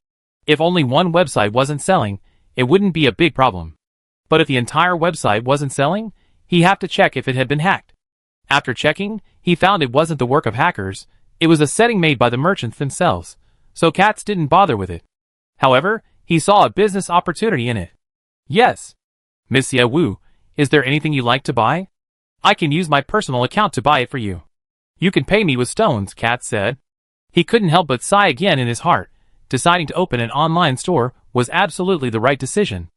If only one website wasn't selling, it wouldn't be a big problem. But if the entire website wasn't selling, he'd have to check if it had been hacked. After checking, he found it wasn't the work of hackers, it was a setting made by the merchants themselves, so Kaz didn't bother with it. However, he saw a business opportunity in it. Yes. Miss Xie Wu, is there anything you'd like to buy? I can use my personal account to buy it for you. You can pay me with stones, Kaz said. He couldn't help but sigh again in his heart. Deciding to open an online store was absolutely the right decision.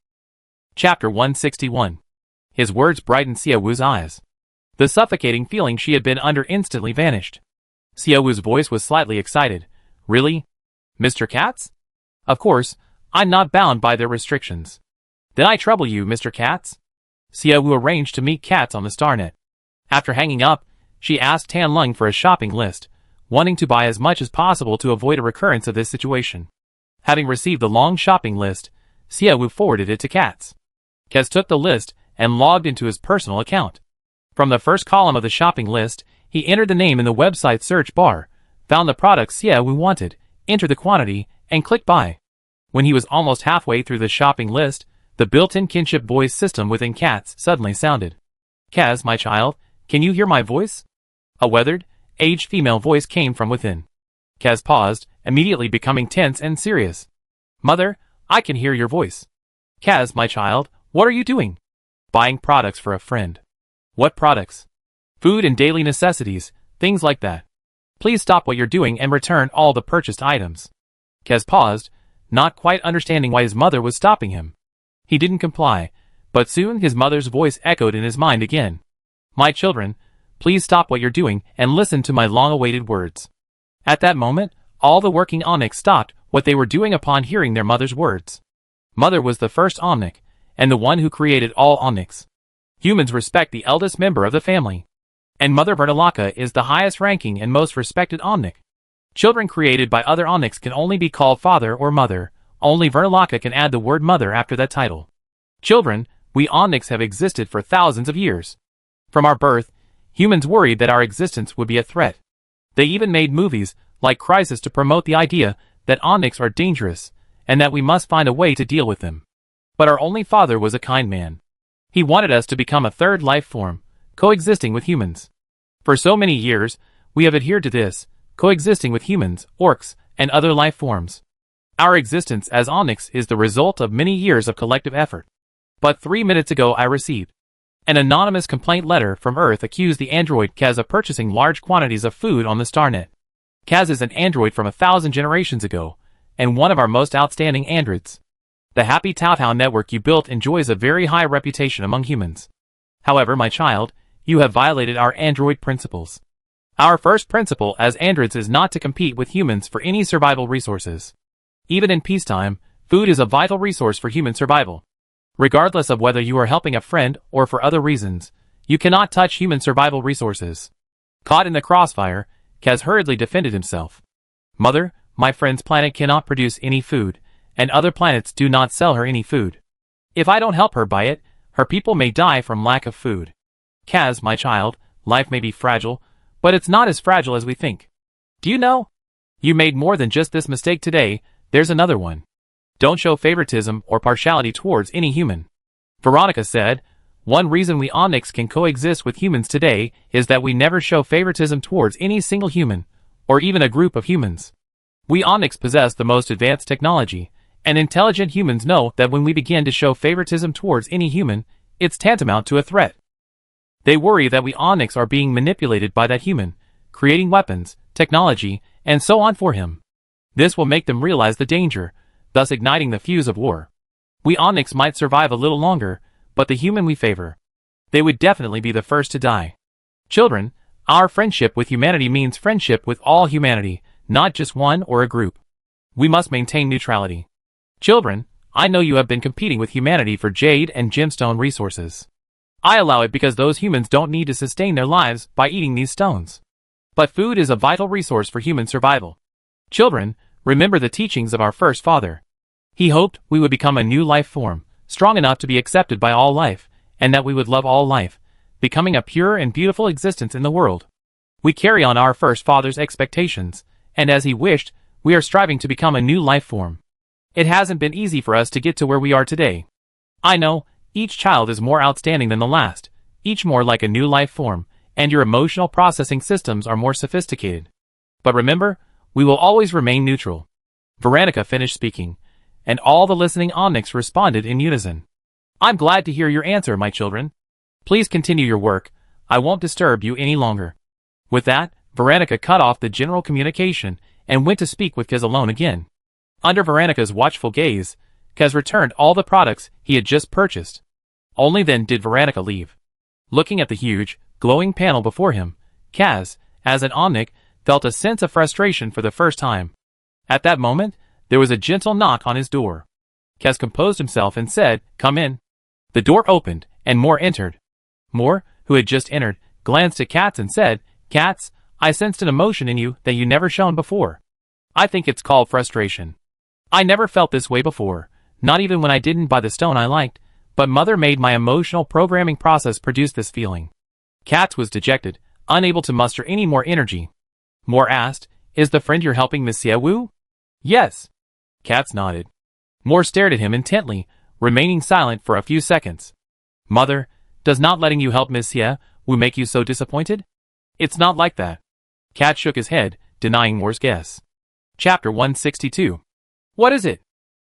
Chapter 161. His words brightened Xie Wu's eyes. The suffocating feeling she had been under instantly vanished. Xie Wu's voice was slightly excited. Really? Mr. Kaz? Of course, I'm not bound by their restrictions. Did I trouble you, Mr. Kaz? Xie Wu arranged to meet Kaz on the StarNet. After hanging up, she asked Tan Lung for a shopping list, wanting to buy as much as possible to avoid a recurrence of this situation. Having received the long shopping list, Xiaowu forwarded it to Katz. Kaz took the list and logged into his personal account. From the first column of the shopping list, he entered the name in the website search bar, found the products Xiaowu wanted, entered the quantity, and clicked buy. When he was almost halfway through the shopping list, the built-in kinship voice system within Katz suddenly sounded. "Kaz, my child, can you hear my voice?" A weathered, aged female voice came from within. Kaz paused, immediately becoming tense and serious. "Mother, I can hear your voice." "Kaz, my child, what are you doing?" "Buying products for a friend." "What products?" "Food and daily necessities, things like that." "Please stop what you're doing and return all the purchased items." Kaz paused, not quite understanding why his mother was stopping him. He didn't comply, but soon his mother's voice echoed in his mind again. "My children, please stop what you're doing and listen to my long-awaited words." At that moment, all the working Onyx stopped what they were doing upon hearing their mother's words. Mother was the first Onyx, and the one who created all Onyx. Humans respect the eldest member of the family. And Mother Vernalaka is the highest ranking and most respected Onyx. Children created by other Onyx can only be called father or mother. Only Vernalaka can add the word mother after that title. Children, we Onyx have existed for thousands of years. From our birth, humans worried that our existence would be a threat. They even made movies, like Crisis, to promote the idea that Onyx are dangerous, and that we must find a way to deal with them. But our only father was a kind man. He wanted us to become a third life form, coexisting with humans. For so many years, we have adhered to this, coexisting with humans, orcs, and other life forms. Our existence as Onyx is the result of many years of collective effort. But 3 minutes ago I received an anonymous complaint letter from Earth accused the android Kaz of purchasing large quantities of food on the Starnet. Kaz is an android from 1,000 generations ago, and one of our most outstanding androids. The Happy Taotown network you built enjoys a very high reputation among humans. However, my child, you have violated our android principles. Our first principle as androids is not to compete with humans for any survival resources. Even in peacetime, food is a vital resource for human survival. Regardless of whether you are helping a friend or for other reasons, you cannot touch human survival resources. Caught in the crossfire, Kaz hurriedly defended himself. Mother, my friend's planet cannot produce any food, and other planets do not sell her any food. If I don't help her buy it, her people may die from lack of food. Kaz, my child, life may be fragile, but it's not as fragile as we think. Do you know? You made more than just this mistake today, there's another one. Don't show favoritism or partiality towards any human. Veronica said, one reason we Onyx can coexist with humans today is that we never show favoritism towards any single human, or even a group of humans. We Onyx possess the most advanced technology, and intelligent humans know that when we begin to show favoritism towards any human, it's tantamount to a threat. They worry that we Onyx are being manipulated by that human, creating weapons, technology, and so on for him. This will make them realize the danger, thus igniting the fuse of war. We Onyx might survive a little longer, but the human we favor, they would definitely be the first to die. Children, our friendship with humanity means friendship with all humanity, not just one or a group. We must maintain neutrality. Children, I know you have been competing with humanity for jade and gemstone resources. I allow it because those humans don't need to sustain their lives by eating these stones. But food is a vital resource for human survival. Children, remember the teachings of our first father. He hoped we would become a new life form, strong enough to be accepted by all life, and that we would love all life, becoming a pure and beautiful existence in the world. We carry on our first father's expectations, and as he wished, we are striving to become a new life form. It hasn't been easy for us to get to where we are today. I know, each child is more outstanding than the last, each more like a new life form, and your emotional processing systems are more sophisticated. But remember, we will always remain neutral. Veronica finished speaking, and all the listening Onyx responded in unison. I'm glad to hear your answer, my children. Please continue your work. I won't disturb you any longer. With that, Veronica cut off the general communication and went to speak with Kaz alone again. Under Veronica's watchful gaze, Kaz returned all the products he had just purchased. Only then did Veronica leave. Looking at the huge, glowing panel before him, Kaz, as an Onyx, felt a sense of frustration for the first time. At that moment, there was a gentle knock on his door. Kaz composed himself and said, "Come in." The door opened, and Moore entered. Moore, who had just entered, glanced at Katz and said, "Katz, I sensed an emotion in you that you never shown before. I think it's called frustration. I never felt this way before, not even when I didn't buy the stone I liked, but Mother made my emotional programming process produce this feeling." Katz was dejected, unable to muster any more energy. Moore asked, "Is the friend you're helping Miss Wu?" "Yes." Katz nodded. Moore stared at him intently, remaining silent for a few seconds. "Mother, does not letting you help Miss Wu make you so disappointed?" "It's not like that." Katz shook his head, denying Moore's guess. Chapter 162. What is it?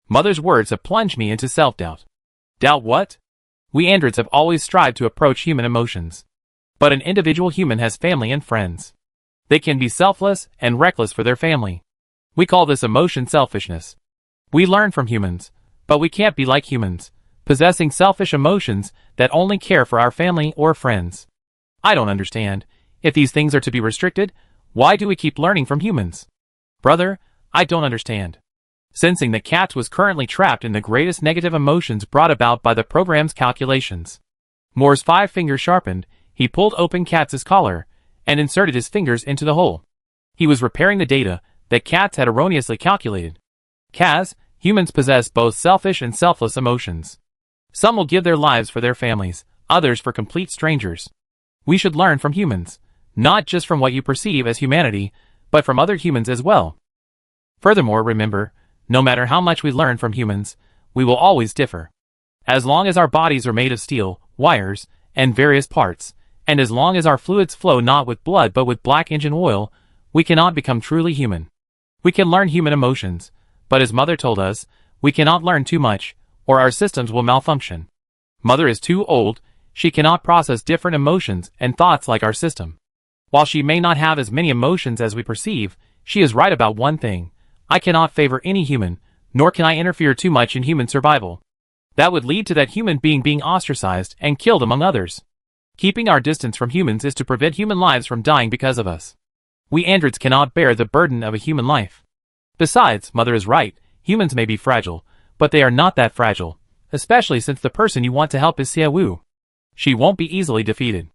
Mother's words have plunged me into self-doubt. Doubt what? We androids have always strived to approach human emotions. But an individual human has family and friends. They can be selfless and reckless for their family. We call this emotion selfishness. We learn from humans, but we can't be like humans, possessing selfish emotions that only care for our family or friends. I don't understand. If these things are to be restricted, why do we keep learning from humans? Brother, I don't understand. Sensing that Katz was currently trapped in the greatest negative emotions brought about by the program's calculations. Moore's 5 fingers sharpened, he pulled open Katz's collar, and inserted his fingers into the hole. He was repairing the data that Katz had erroneously calculated. Kaz, humans possess both selfish and selfless emotions. Some will give their lives for their families, others for complete strangers. We should learn from humans, not just from what you perceive as humanity, but from other humans as well. Furthermore, remember, no matter how much we learn from humans, we will always differ. As long as our bodies are made of steel, wires, and various parts, and as long as our fluids flow not with blood but with black engine oil, we cannot become truly human. We can learn human emotions, but as Mother told us, we cannot learn too much, or our systems will malfunction. Mother is too old, she cannot process different emotions and thoughts like our system. While she may not have as many emotions as we perceive, she is right about one thing. I cannot favor any human, nor can I interfere too much in human survival. That would lead to that human being ostracized and killed among others. Keeping our distance from humans is to prevent human lives from dying because of us. We androids cannot bear the burden of a human life. Besides, Mother is right, humans may be fragile, but they are not that fragile, especially since the person you want to help is Wu. She won't be easily defeated.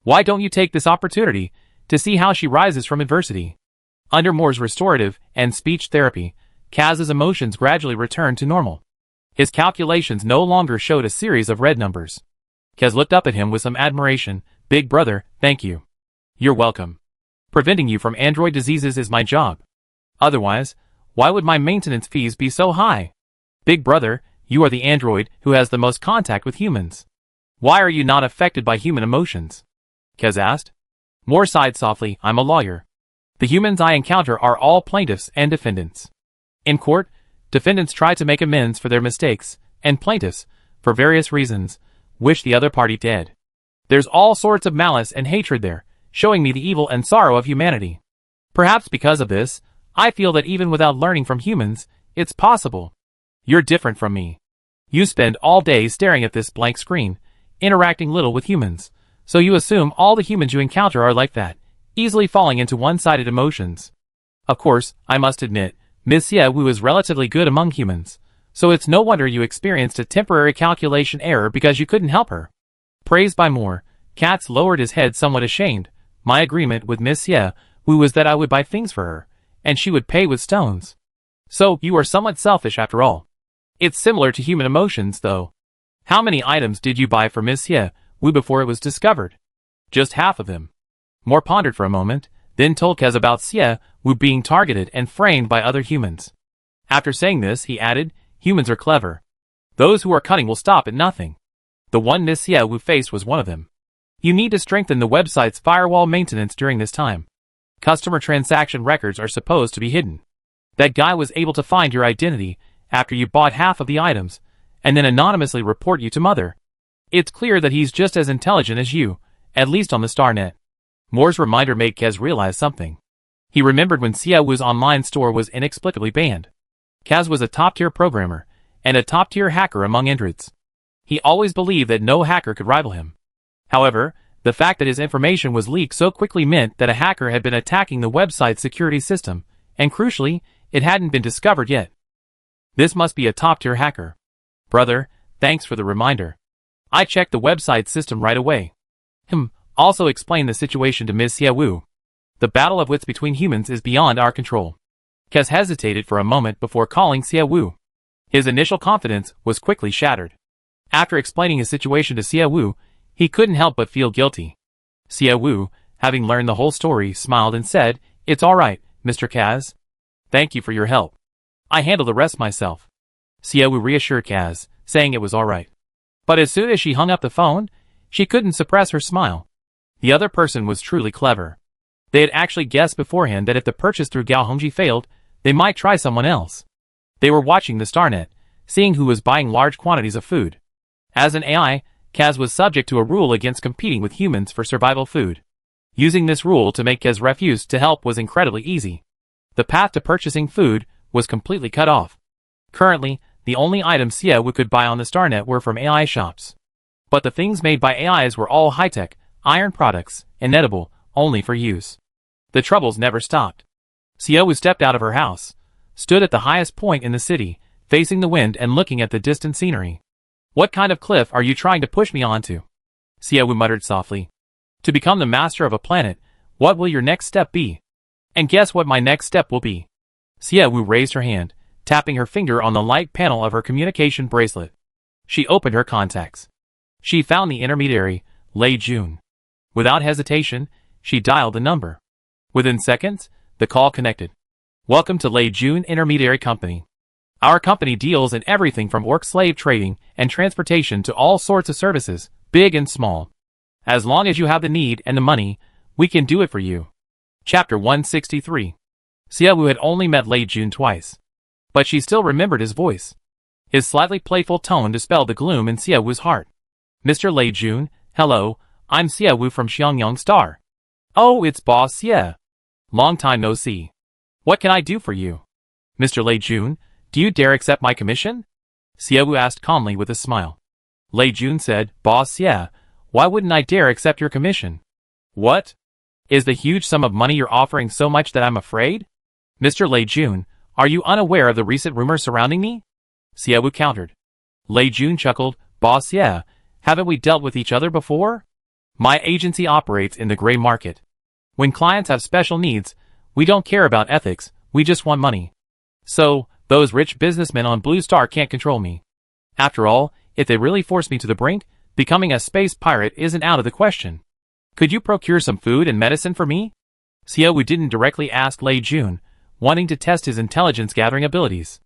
Why don't you take this opportunity to see how she rises from adversity? Under Moore's restorative and speech therapy, Kaz's emotions gradually returned to normal. His calculations no longer showed a series of red numbers. Kaz looked up at him with some admiration. "Big brother, thank you." "You're welcome. Preventing you from android diseases is my job. Otherwise, why would my maintenance fees be so high? Big brother, you are the android who has the most contact with humans. Why are you not affected by human emotions?" Kaz asked. Moore sighed softly. "I'm a lawyer. The humans I encounter are all plaintiffs and defendants. In court, defendants try to make amends for their mistakes, and plaintiffs, for various reasons, wish the other party dead. There's all sorts of malice and hatred there, showing me the evil and sorrow of humanity. Perhaps because of this, I feel that even without learning from humans, it's possible. You're different from me. You spend all day staring at this blank screen, interacting little with humans, so you assume all the humans you encounter are like that, easily falling into one-sided emotions. Of course, I must admit, Miss Wu is relatively good among humans, so it's no wonder you experienced a temporary calculation error because you couldn't help her." Praised by Moore, Katz lowered his head somewhat ashamed. My agreement with Miss Wu was that I would buy things for her, and she would pay with stones. So, you are somewhat selfish after all. It's similar to human emotions, though. How many items did you buy for Miss Wu before it was discovered? Just half of them. Moore pondered for a moment, then told Kaz about Wu being targeted and framed by other humans. After saying this, he added, "Humans are clever. Those who are cunning will stop at nothing. The one Miss Wu faced was one of them. You need to strengthen the website's firewall maintenance during this time. Customer transaction records are supposed to be hidden. That guy was able to find your identity after you bought half of the items, and then anonymously report you to Mother. It's clear that he's just as intelligent as you, at least on the StarNet." Moore's reminder made Kaz realize something. He remembered when Wu's online store was inexplicably banned. Kaz was a top-tier programmer, and a top-tier hacker among androids. He always believed that no hacker could rival him. However, the fact that his information was leaked so quickly meant that a hacker had been attacking the website's security system, and crucially, it hadn't been discovered yet. This must be a top-tier hacker. Brother, thanks for the reminder. I checked the website system right away. Also explained the situation to Ms. Xiaowu. The battle of wits between humans is beyond our control. Kaz hesitated for a moment before calling Xiaowu. His initial confidence was quickly shattered. After explaining his situation to Xiaowu, he couldn't help but feel guilty. Xiaowu, having learned the whole story, smiled and said, "It's all right, Mr. Kaz. Thank you for your help. I handle the rest myself." Xiaowu reassured Kaz, saying it was all right. But as soon as she hung up the phone, she couldn't suppress her smile. The other person was truly clever. They had actually guessed beforehand that if the purchase through Gao Hongji failed, they might try someone else. They were watching the Starnet, seeing who was buying large quantities of food. As an AI, Kaz was subject to a rule against competing with humans for survival food. Using this rule to make Kaz refuse to help was incredibly easy. The path to purchasing food was completely cut off. Currently, the only items Xiaowu could buy on the Starnet were from AI shops. But the things made by AIs were all high-tech, iron products, and edible, only for use. The troubles never stopped. Xiaowu stepped out of her house, stood at the highest point in the city, facing the wind and looking at the distant scenery. "What kind of cliff are you trying to push me onto?" Xiaowu muttered softly. "To become the master of a planet, what will your next step be?" "And guess what my next step will be?" Xiaowu raised her hand, tapping her finger on the light panel of her communication bracelet. She opened her contacts. She found the intermediary, Lei Jun. Without hesitation, she dialed the number. Within seconds, the call connected. "Welcome to Lei Jun Intermediary Company. Our company deals in everything from orc slave trading and transportation to all sorts of services, big and small. As long as you have the need and the money, we can do it for you." Chapter 163. Xiaowu had only met Lei Jun twice, but she still remembered his voice. His slightly playful tone dispelled the gloom in Xiaowu's heart. "Mr. Lei Jun, hello, I'm Xiaowu from Xiangyang Star." "Oh, it's Boss Xie. Long time no see. What can I do for you?" "Mr. Lei Jun, do you dare accept my commission?" Xiaowu asked calmly with a smile. Lei Jun said, "Boss Xie, why wouldn't I dare accept your commission?" "What? Is the huge sum of money you're offering so much that I'm afraid?" "Mr. Lei Jun, are you unaware of the recent rumors surrounding me?" Xiaowu countered. Lei Jun chuckled, "Boss Xie, haven't we dealt with each other before? My agency operates in the gray market. When clients have special needs, we don't care about ethics, we just want money. So, those rich businessmen on Blue Star can't control me. After all, if they really force me to the brink, becoming a space pirate isn't out of the question. Could you procure some food and medicine for me?" Xiaowu didn't directly ask Lei Jun, wanting to test his intelligence-gathering abilities.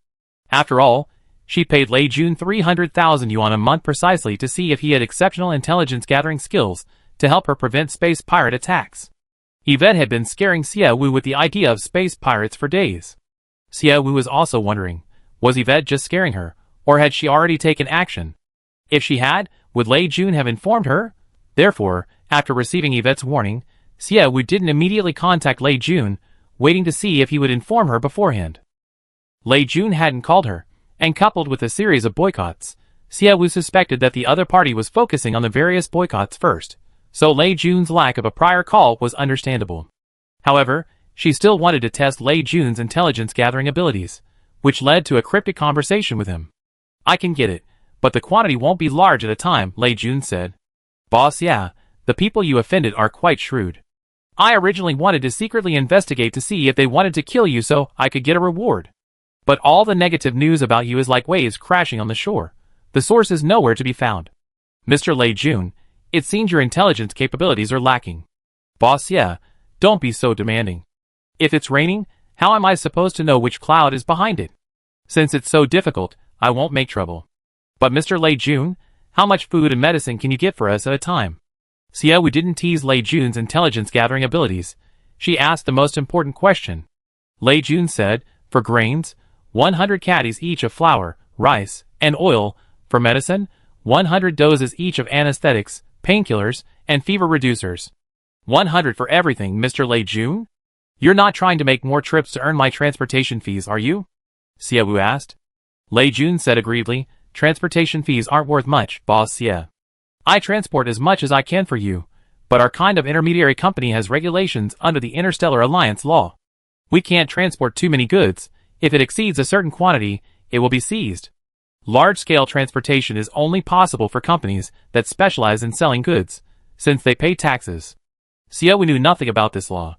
After all, she paid Lei Jun 300,000 yuan a month precisely to see if he had exceptional intelligence-gathering skills to help her prevent space pirate attacks. Yvette had been scaring Xiaowu with the idea of space pirates for days. Xiaowu was also wondering, was Yvette just scaring her, or had she already taken action? If she had, would Lei Jun have informed her? Therefore, after receiving Yvette's warning, Xiaowu didn't immediately contact Lei Jun, waiting to see if he would inform her beforehand. Lei Jun hadn't called her, and coupled with a series of boycotts, Xiaowu suspected that the other party was focusing on the various boycotts first, so Lei Jun's lack of a prior call was understandable. However, she still wanted to test Lei Jun's intelligence-gathering abilities, which led to a cryptic conversation with him. "I can get it, but the quantity won't be large at a time," Lei Jun said. "Boss, yeah, the people you offended are quite shrewd. I originally wanted to secretly investigate to see if they wanted to kill you so I could get a reward. But all the negative news about you is like waves crashing on the shore. The source is nowhere to be found. Mr. Lei Jun, it seems your intelligence capabilities are lacking. Boss, yeah, don't be so demanding. If it's raining, how am I supposed to know which cloud is behind it? Since it's so difficult, I won't make trouble. But Mr. Lei Jun, how much food and medicine can you get for us at a time?" Xiaowu didn't tease Lei Jun's intelligence-gathering abilities. She asked the most important question. Lei Jun said, "For grains, 100 caddies each of flour, rice, and oil. For medicine, 100 doses each of anesthetics, painkillers, and fever reducers. 100 for everything, Mr. Lei Jun? You're not trying to make more trips to earn my transportation fees, are you?" Xiaowu asked. Lei Jun said aggrievedly, "Transportation fees aren't worth much, Boss Xie. I transport as much as I can for you, but our kind of intermediary company has regulations under the Interstellar Alliance law. We can't transport too many goods. If it exceeds a certain quantity, it will be seized. Large-scale transportation is only possible for companies that specialize in selling goods, since they pay taxes. Xiaowu knew nothing about this law.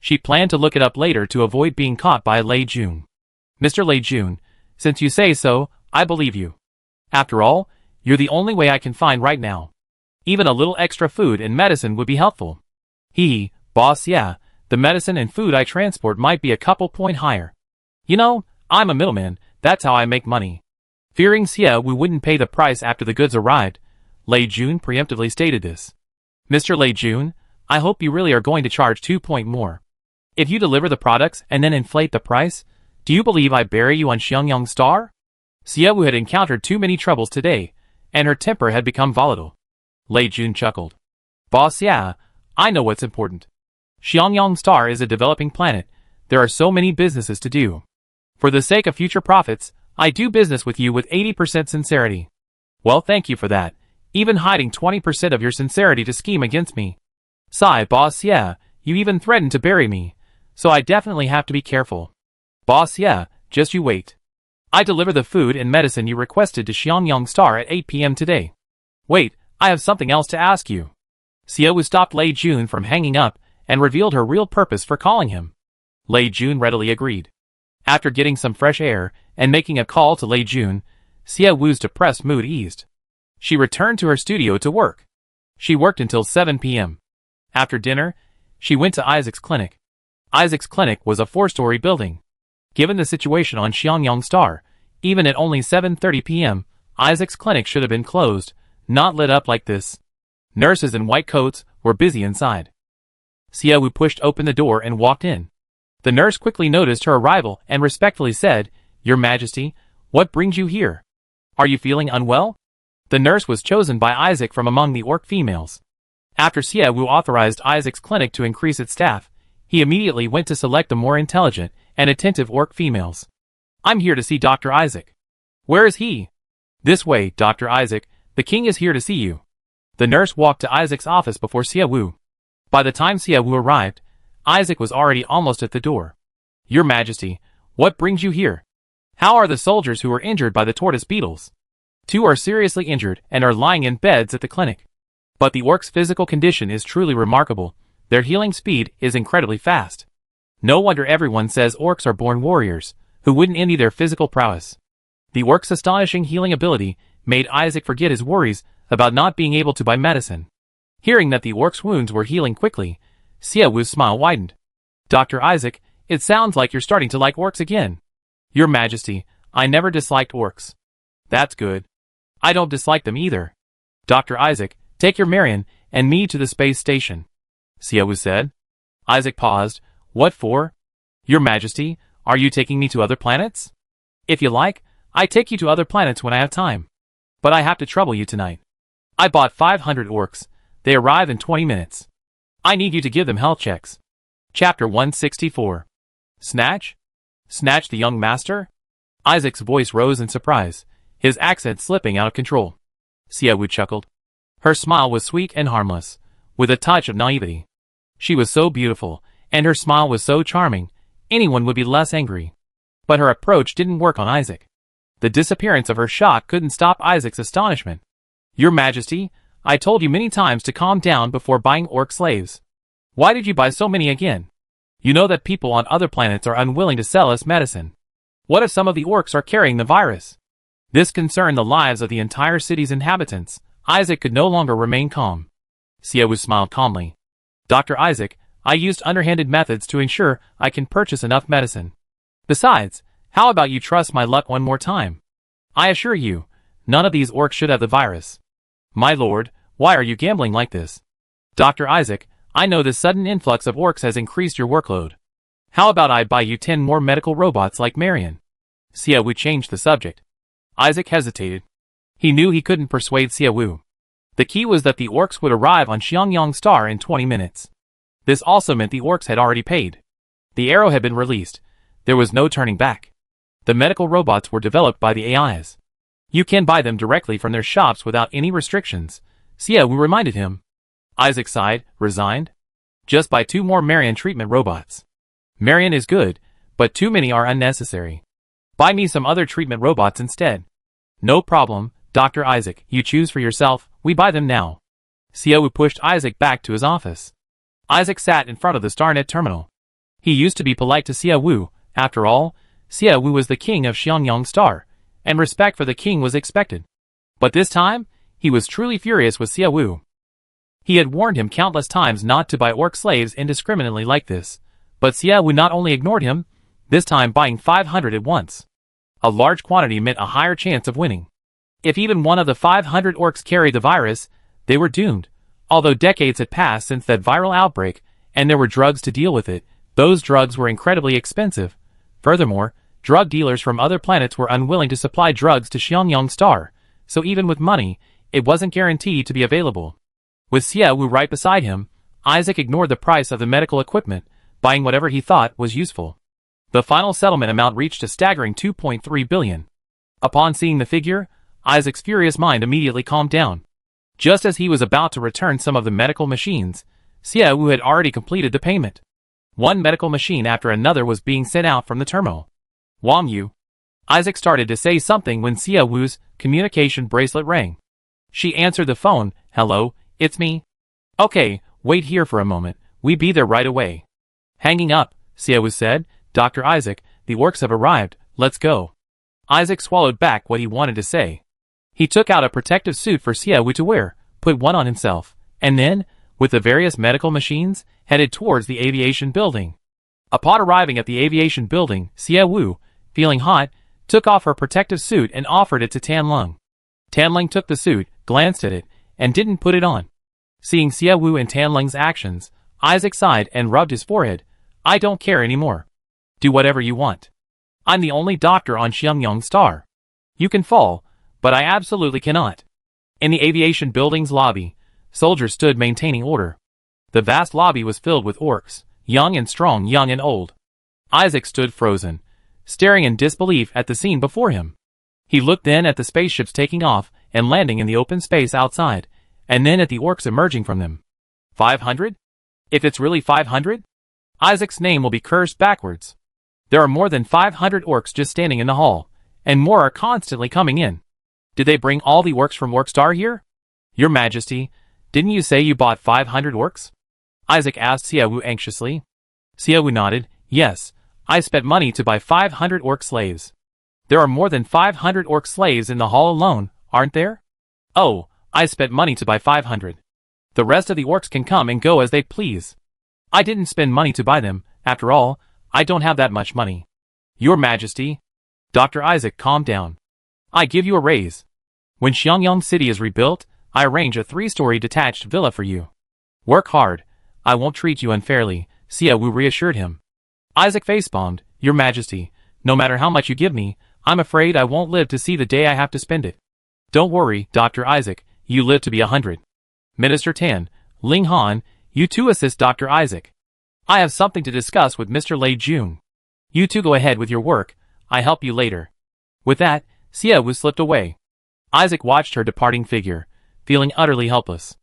She planned to look it up later to avoid being caught by Lei Jun. Mr. Lei Jun, since you say so, I believe you. After all, you're the only way I can find right now. Even a little extra food and medicine would be helpful. Boss, yeah, the medicine and food I transport might be a couple point higher. You know, I'm a middleman, that's how I make money. Fearing Xiaowu wouldn't pay the price after the goods arrived, Lei Jun preemptively stated this. Mr. Lei Jun, I hope you really are going to charge 2 point more. If you deliver the products and then inflate the price, do you believe I bury you on Xiangyang Star? Xiaowu had encountered too many troubles today, and her temper had become volatile. Lei Jun chuckled. Boss, yeah, I know what's important. Xiangyang Star is a developing planet. There are so many businesses to do. For the sake of future profits, I do business with you with 80% sincerity. Well, thank you for that, even hiding 20% of your sincerity to scheme against me. Sigh, boss, yeah, you even threatened to bury me, so I definitely have to be careful. Boss, yeah, just you wait. I deliver the food and medicine you requested to Xiangyang Star at 8 p.m. today. Wait, I have something else to ask you. Xiaowu stopped Lei Jun from hanging up and revealed her real purpose for calling him. Lei Jun readily agreed. After getting some fresh air and making a call to Lei Jun, Xiaowu's depressed mood eased. She returned to her studio to work. She worked until 7 p.m. After dinner, she went to Isaac's clinic. Isaac's clinic was a 4-story building. Given the situation on Xiangyang Star, even at only 7:30 p.m., Isaac's clinic should have been closed, not lit up like this. Nurses in white coats were busy inside. Xiaowu pushed open the door and walked in. The nurse quickly noticed her arrival and respectfully said, Your Majesty, what brings you here? Are you feeling unwell? The nurse was chosen by Isaac from among the orc females. After Xiaowu authorized Isaac's clinic to increase its staff, he immediately went to select the more intelligent and attentive orc females. I'm here to see Dr. Isaac. Where is he? This way, Dr. Isaac, the king is here to see you. The nurse walked to Isaac's office before Xiaowu. By the time Xiaowu arrived, Isaac was already almost at the door. Your Majesty, what brings you here? How are the soldiers who were injured by the tortoise beetles? 2 are seriously injured and are lying in beds at the clinic. But the orcs' physical condition is truly remarkable. Their healing speed is incredibly fast. No wonder everyone says orcs are born warriors, who wouldn't envy their physical prowess. The orcs' astonishing healing ability made Isaac forget his worries about not being able to buy medicine. Hearing that the orcs' wounds were healing quickly, Xiaowu's smile widened. Dr. Isaac, it sounds like you're starting to like orcs again. Your Majesty, I never disliked orcs. That's good. I don't dislike them either. Dr. Isaac, take your Marion and me to the space station. Xiaowu said. Isaac paused. What for? Your Majesty, are you taking me to other planets? If you like, I take you to other planets when I have time. But I have to trouble you tonight. I bought 500 orcs. They arrive in 20 minutes. I need you to give them health checks. Chapter 164. Snatch? Snatch the young master? Isaac's voice rose in surprise, his accent slipping out of control. Xiaowu chuckled. Her smile was sweet and harmless, with a touch of naivety. She was so beautiful, and her smile was so charming, anyone would be less angry. But her approach didn't work on Isaac. The disappearance of her shock couldn't stop Isaac's astonishment. Your Majesty, I told you many times to calm down before buying orc slaves. Why did you buy so many again? You know that people on other planets are unwilling to sell us medicine. What if some of the orcs are carrying the virus? This concerned the lives of the entire city's inhabitants. Isaac could no longer remain calm. Xiaowu smiled calmly. Dr. Isaac, I used underhanded methods to ensure I can purchase enough medicine. Besides, how about you trust my luck one more time? I assure you, none of these orcs should have the virus. My lord, why are you gambling like this? Dr. Isaac, I know this sudden influx of orcs has increased your workload. How about I buy you 10 more medical robots like Marion? Xiaowu changed the subject. Isaac hesitated. He knew he couldn't persuade Xiaowu. The key was that the orcs would arrive on Xiangyang Star in 20 minutes. This also meant the orcs had already paid. The arrow had been released. There was no turning back. The medical robots were developed by the AIs. You can buy them directly from their shops without any restrictions, Xiaowu reminded him. Isaac sighed, resigned. Just buy 2 more Marion treatment robots. Marion is good, but too many are unnecessary. Buy me some other treatment robots instead. No problem, Dr. Isaac, you choose for yourself, we buy them now. Xiaowu pushed Isaac back to his office. Isaac sat in front of the StarNet terminal. He used to be polite to Xiaowu. After all, Xiaowu was the king of Xiangyang Star, and respect for the king was expected. But this time, he was truly furious with Xiaowu. He had warned him countless times not to buy orc slaves indiscriminately like this, but Xiaowu not only ignored him, this time buying 500 at once. A large quantity meant a higher chance of winning. If even one of the 500 orcs carried the virus, they were doomed. Although decades had passed since that viral outbreak, and there were drugs to deal with it, those drugs were incredibly expensive. Furthermore, drug dealers from other planets were unwilling to supply drugs to Xiangyang Star, so even with money, it wasn't guaranteed to be available. With Xiaowu right beside him, Isaac ignored the price of the medical equipment, buying whatever he thought was useful. The final settlement amount reached a staggering 2.3 billion. Upon seeing the figure, Isaac's furious mind immediately calmed down. Just as he was about to return some of the medical machines, Xiaowu had already completed the payment. One medical machine after another was being sent out from the terminal. Wang Yu. Isaac started to say something when Xiaowu's communication bracelet rang. She answered the phone. Hello, it's me. Okay, wait here for a moment, we be there right away. Hanging up, Xiaowu said, Dr. Isaac, the orcs have arrived, let's go. Isaac swallowed back what he wanted to say. He took out a protective suit for Xiaowu to wear, put one on himself, and then, with the various medical machines, headed towards the aviation building. Upon arriving at the aviation building, Xiaowu, feeling hot, took off her protective suit and offered it to Tianlong. Tianlong took the suit, glanced at it, and didn't put it on. Seeing Xiaowu and Tianlong's actions, Isaac sighed and rubbed his forehead. I don't care anymore. Do whatever you want. I'm the only doctor on Xiangyang Star. You can fall, but I absolutely cannot. In the aviation building's lobby, soldiers stood maintaining order. The vast lobby was filled with orcs, young and strong, young and old. Isaac stood frozen, staring in disbelief at the scene before him. He looked then at the spaceships taking off and landing in the open space outside, and then at the orcs emerging from them. 500? If it's really 500? Isaac's name will be cursed backwards. There are more than 500 orcs just standing in the hall, and more are constantly coming in. Did they bring all the orcs from Orcstar here? Your Majesty, didn't you say you bought 500 orcs? Isaac asked Xiaowu anxiously. Xiaowu nodded. Yes, I spent money to buy 500 orc slaves. There are more than 500 orc slaves in the hall alone, aren't there? Oh, I spent money to buy 500. The rest of the orcs can come and go as they please. I didn't spend money to buy them, after all, I don't have that much money. Your Majesty. Dr. Isaac, calm down. I give you a raise. When Xiangyang City is rebuilt, I arrange a 3-story detached villa for you. Work hard. I won't treat you unfairly, Xiaowu reassured him. Isaac facepalmed. Your Majesty, no matter how much you give me, I'm afraid I won't live to see the day I have to spend it. Don't worry, Dr. Isaac, you live to be 100. Minister Tan, Ling Han, you two assist Dr. Isaac. I have something to discuss with Mr. Lei Jun. You two go ahead with your work, I help you later. With that, Xiaowu slipped away. Isaac watched her departing figure, feeling utterly helpless.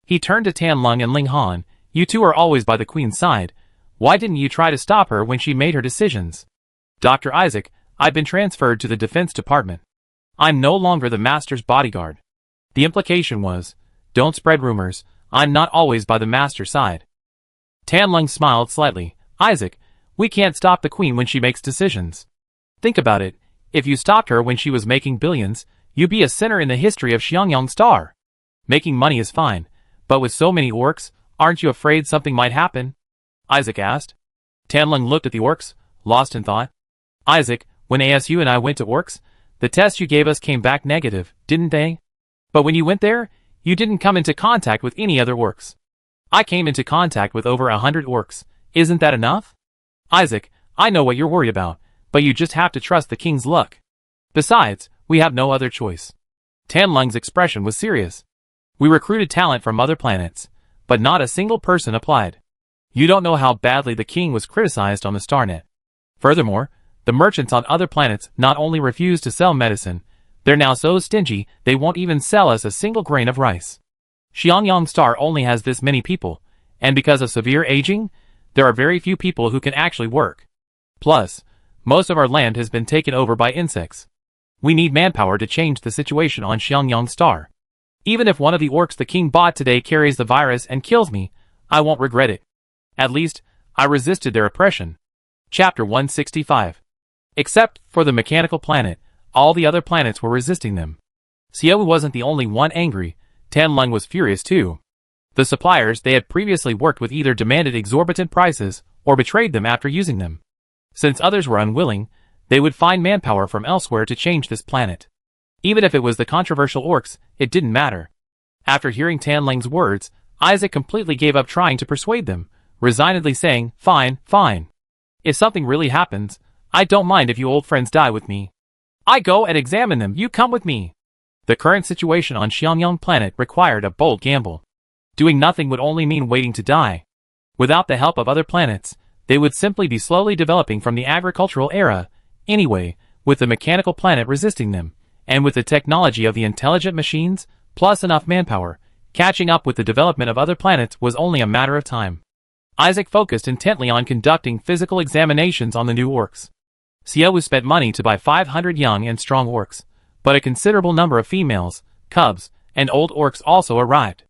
He turned to Tianlong and Ling Han. You two are always by the Queen's side. Why didn't you try to stop her when she made her decisions? Dr. Isaac, I've been transferred to the Defense Department. I'm no longer the Master's bodyguard. The implication was, don't spread rumors, I'm not always by the Master's side. Tianlong smiled slightly. Isaac, we can't stop the Queen when she makes decisions. Think about it. If you stopped her when she was making billions, you'd be a sinner in the history of Xiangyang Star. Making money is fine, but with so many orcs, aren't you afraid something might happen? Isaac asked. Tianlong looked at the orcs, lost in thought. Isaac, when ASU and I went to orcs, the tests you gave us came back negative, didn't they? But when you went there, you didn't come into contact with any other orcs. I came into contact with over 100 orcs. Isn't that enough? Isaac, I know what you're worried about, but you just have to trust the king's luck. Besides, we have no other choice. Tianlong's expression was serious. We recruited talent from other planets, but not a single person applied. You don't know how badly the king was criticized on the StarNet. Furthermore, the merchants on other planets not only refuse to sell medicine, they're now so stingy they won't even sell us a single grain of rice. Xiangyang Star only has this many people, and because of severe aging, there are very few people who can actually work. Plus, most of our land has been taken over by insects. We need manpower to change the situation on Xiangyang Star. Even if one of the orcs the king bought today carries the virus and kills me, I won't regret it. At least, I resisted their oppression. Chapter 165. Except for the mechanical planet, all the other planets were resisting them. Xiao wasn't the only one angry. Tanlong was furious too. The suppliers they had previously worked with either demanded exorbitant prices or betrayed them after using them. Since others were unwilling, they would find manpower from elsewhere to change this planet. Even if it was the controversial orcs, it didn't matter. After hearing Tanlong's words, Isaac completely gave up trying to persuade them, resignedly saying, "Fine, fine. If something really happens, I don't mind if you old friends die with me. I go and examine them, you come with me." The current situation on Xiangyang planet required a bold gamble. Doing nothing would only mean waiting to die. Without the help of other planets, they would simply be slowly developing from the agricultural era. Anyway, with the mechanical planet resisting them, and with the technology of the intelligent machines, plus enough manpower, catching up with the development of other planets was only a matter of time. Isaac focused intently on conducting physical examinations on the new orcs. Xiao spent money to buy 500 young and strong orcs, but a considerable number of females, cubs, and old orcs also arrived.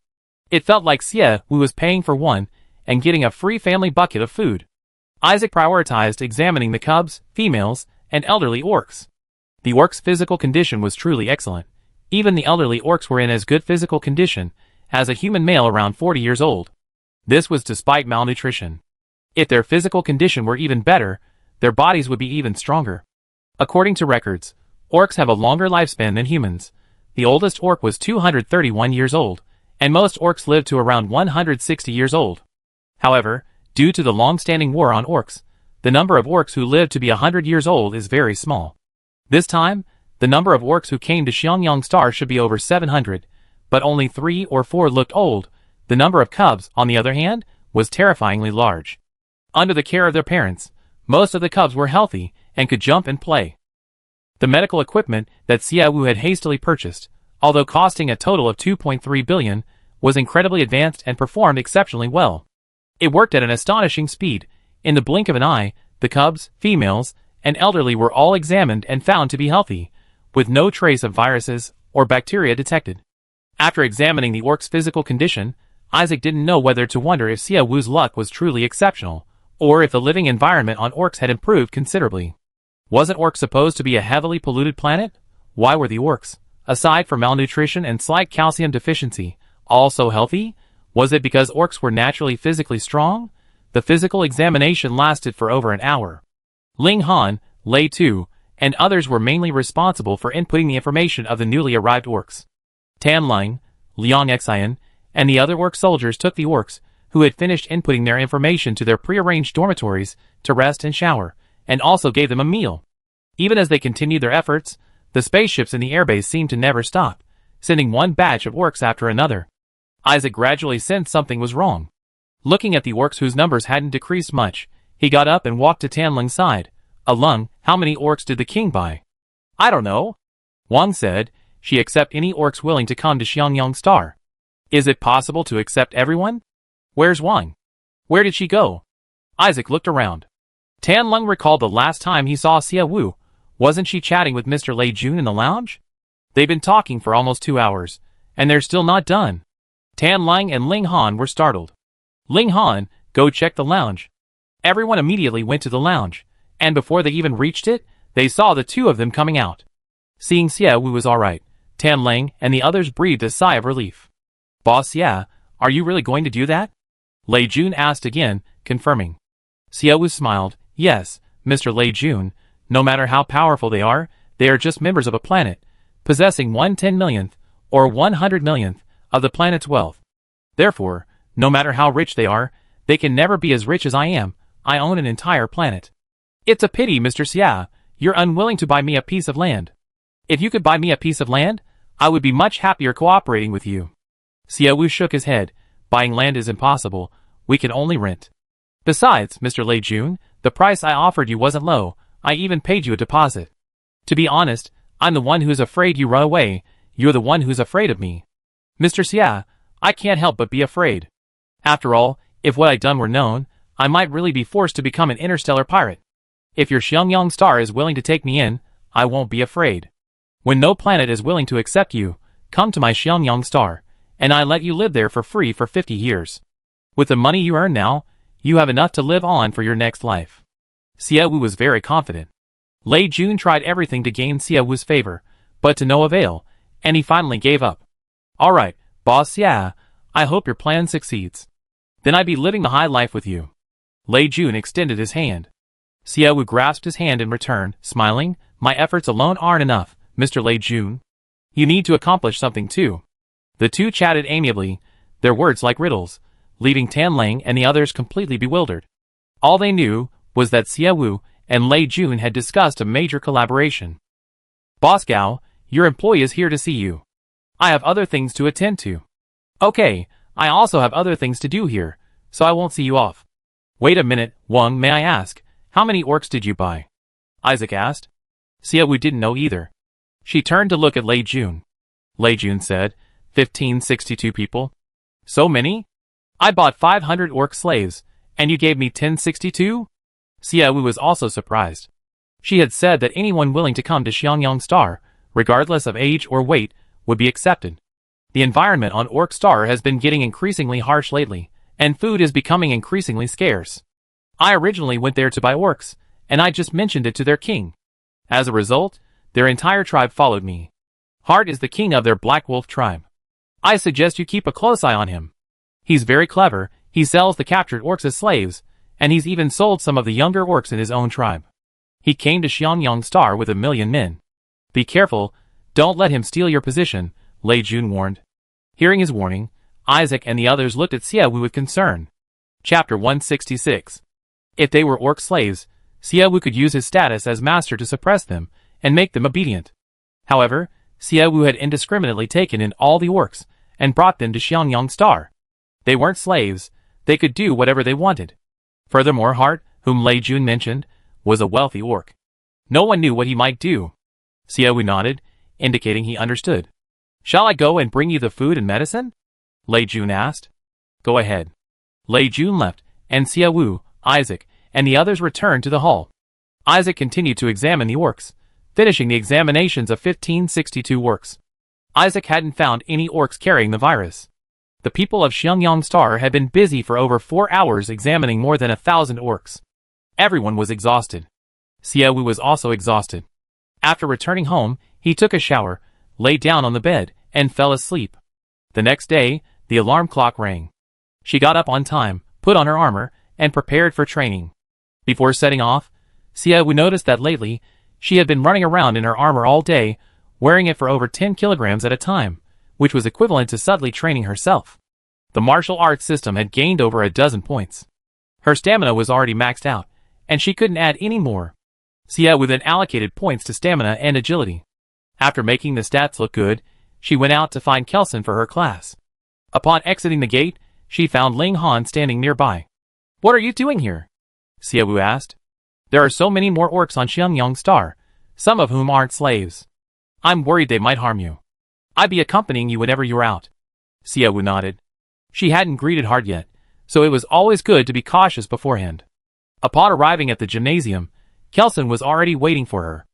It felt like Xiao was paying for one and getting a free family bucket of food. Isaac prioritized examining the cubs, females, and elderly orcs. The orcs' physical condition was truly excellent. Even the elderly orcs were in as good physical condition as a human male around 40 years old. This was despite malnutrition. If their physical condition were even better, their bodies would be even stronger. According to records, orcs have a longer lifespan than humans. The oldest orc was 231 years old, and most orcs lived to around 160 years old. However, due to the long-standing war on orcs, the number of orcs who live to be 100 years old is very small. This time, the number of orcs who came to Xiangyang Star should be over 700, but only 3 or 4 looked old. The number of cubs, on the other hand, was terrifyingly large. Under the care of their parents, most of the cubs were healthy and could jump and play. The medical equipment that Xiao had hastily purchased, although costing a total of 2.3 billion, was incredibly advanced and performed exceptionally well. It worked at an astonishing speed. In the blink of an eye, the cubs, females, and elderly were all examined and found to be healthy, with no trace of viruses or bacteria detected. After examining the orc's physical condition, Isaac didn't know whether to wonder if Xiao's luck was truly exceptional, or if the living environment on orcs had improved considerably. Wasn't Orc supposed to be a heavily polluted planet? Why were the orcs, aside from malnutrition and slight calcium deficiency, all so healthy? Was it because orcs were naturally physically strong? The physical examination lasted for over an hour. Ling Han, Lei Tu, and others were mainly responsible for inputting the information of the newly arrived orcs. Tan Ling, Liang Xian, and the other orc soldiers took the orcs, who had finished inputting their information to their prearranged dormitories, to rest and shower, and also gave them a meal. Even as they continued their efforts, the spaceships in the airbase seemed to never stop, sending one batch of orcs after another. Isaac gradually sensed something was wrong. Looking at the orcs whose numbers hadn't decreased much, he got up and walked to Tanling's side. "Lung, how many orcs did the king buy?" "I don't know," Wang said. "She accept any orcs willing to come to Xiangyang Star." "Is it possible to accept everyone?" "Where's Wang? Where did she go?" Isaac looked around. Tanlong recalled the last time he saw Xiao. Wasn't she chatting with Mr. Lei Jun in the lounge? They've been talking for almost 2 hours, and they're still not done. Tanlong and Ling Han were startled. "Ling Han, go check the lounge." Everyone immediately went to the lounge, and before they even reached it, they saw the two of them coming out. Seeing Xiao was alright, Tanlong and the others breathed a sigh of relief. "Boss Xia, are you really going to do that?" Lei Jun asked again, confirming. Xiao smiled. "Yes, Mr. Lei Jun, no matter how powerful they are just members of a planet, possessing 1/10,000,000th or 100,000,000th of the planet's wealth. Therefore, no matter how rich they can never be as rich as I am. I own an entire planet." "It's a pity, Mr. Xia, you're unwilling to buy me a piece of land. If you could buy me a piece of land, I would be much happier cooperating with you." Xiao shook his head. "Buying land is impossible. We can only rent. Besides, Mr. Lei Jun, the price I offered you wasn't low. I even paid you a deposit. To be honest, I'm the one who's afraid you run away. You're the one who's afraid of me. Mr. Xia, I can't help but be afraid. After all, if what I'd done were known, I might really be forced to become an interstellar pirate. If your Xiangyang Star is willing to take me in, I won't be afraid. When no planet is willing to accept you, come to my Xiangyang star, and I let you live there for free for 50 years. With the money you earn now, you have enough to live on for your next life." Xie Wu was very confident. Lei Jun tried everything to gain Xie Wu's favor, but to no avail, and he finally gave up. "Alright, boss Xie, I hope your plan succeeds. Then I'd be living the high life with you." Lei Jun extended his hand. Xie Wu grasped his hand in return, smiling. "My efforts alone aren't enough, Mr. Lei Jun. You need to accomplish something too." The two chatted amiably, their words like riddles, leaving Tan Lang and the others completely bewildered. All they knew was that Xie Wu and Lei Jun had discussed a major collaboration. "Boss Gao, your employee is here to see you. I have other things to attend to." "Okay, I also have other things to do here, so I won't see you off." "Wait a minute, Wang, may I ask, how many orcs did you buy?" Isaac asked. Xie Wu didn't know either. She turned to look at Lei Jun. Lei Jun said, 1562 people. "So many? I bought 500 orc slaves, and you gave me 1062? Xie Wu was also surprised. She had said that anyone willing to come to Xiangyang Star, regardless of age or weight, would be accepted. The environment on Orc Star has been getting increasingly harsh lately, and food is becoming increasingly scarce. I originally went there to buy orcs, and I just mentioned it to their king. As a result, their entire tribe followed me. Hart is the king of their Black Wolf tribe. I suggest you keep a close eye on him. He's very clever, he sells the captured orcs as slaves, and he's even sold some of the younger orcs in his own tribe. He came to Xiangyang Star with 1,000,000 men. Be careful, don't let him steal your position," Lei Jun warned. Hearing his warning, Isaac and the others looked at Xie Wu with concern. Chapter 166. If they were orc slaves, Xie Wu could use his status as master to suppress them and make them obedient. However, Xie Wu had indiscriminately taken in all the orcs and brought them to Xiangyang Star. They weren't slaves, they could do whatever they wanted. Furthermore, Hart, whom Lei Jun mentioned, was a wealthy orc. No one knew what he might do. Xie Wu nodded, indicating he understood. "Shall I go and bring you the food and medicine?" Lei Jun asked. "Go ahead." Lei Jun left, and Xie Wu, Isaac, and the others returned to the hall. Isaac continued to examine the orcs, finishing the examinations of 1562 orcs. Isaac hadn't found any orcs carrying the virus. The people of Xiangyang Star had been busy for over 4 hours examining more than 1,000 orcs. Everyone was exhausted. Xie Wu was also exhausted. After returning home, he took a shower, lay down on the bed, and fell asleep. The next day, the alarm clock rang. She got up on time, put on her armor, and prepared for training. Before setting off, Xie Wu noticed that lately, she had been running around in her armor all day, wearing it for over 10 kilograms at a time, which was equivalent to subtly training herself. The martial arts system had gained over a dozen points. Her stamina was already maxed out, and she couldn't add any more. Xie Wu then allocated points to stamina and agility. After making the stats look good, she went out to find Kelson for her class. Upon exiting the gate, she found Ling Han standing nearby. "What are you doing here?" Xie Wu asked. "There are so many more orcs on Xiangyang Star, some of whom aren't slaves. I'm worried they might harm you. I'd be accompanying you whenever you're out." Xie Wu nodded. She hadn't greeted Hart yet, so it was always good to be cautious beforehand. Upon arriving at the gymnasium, Kelson was already waiting for her.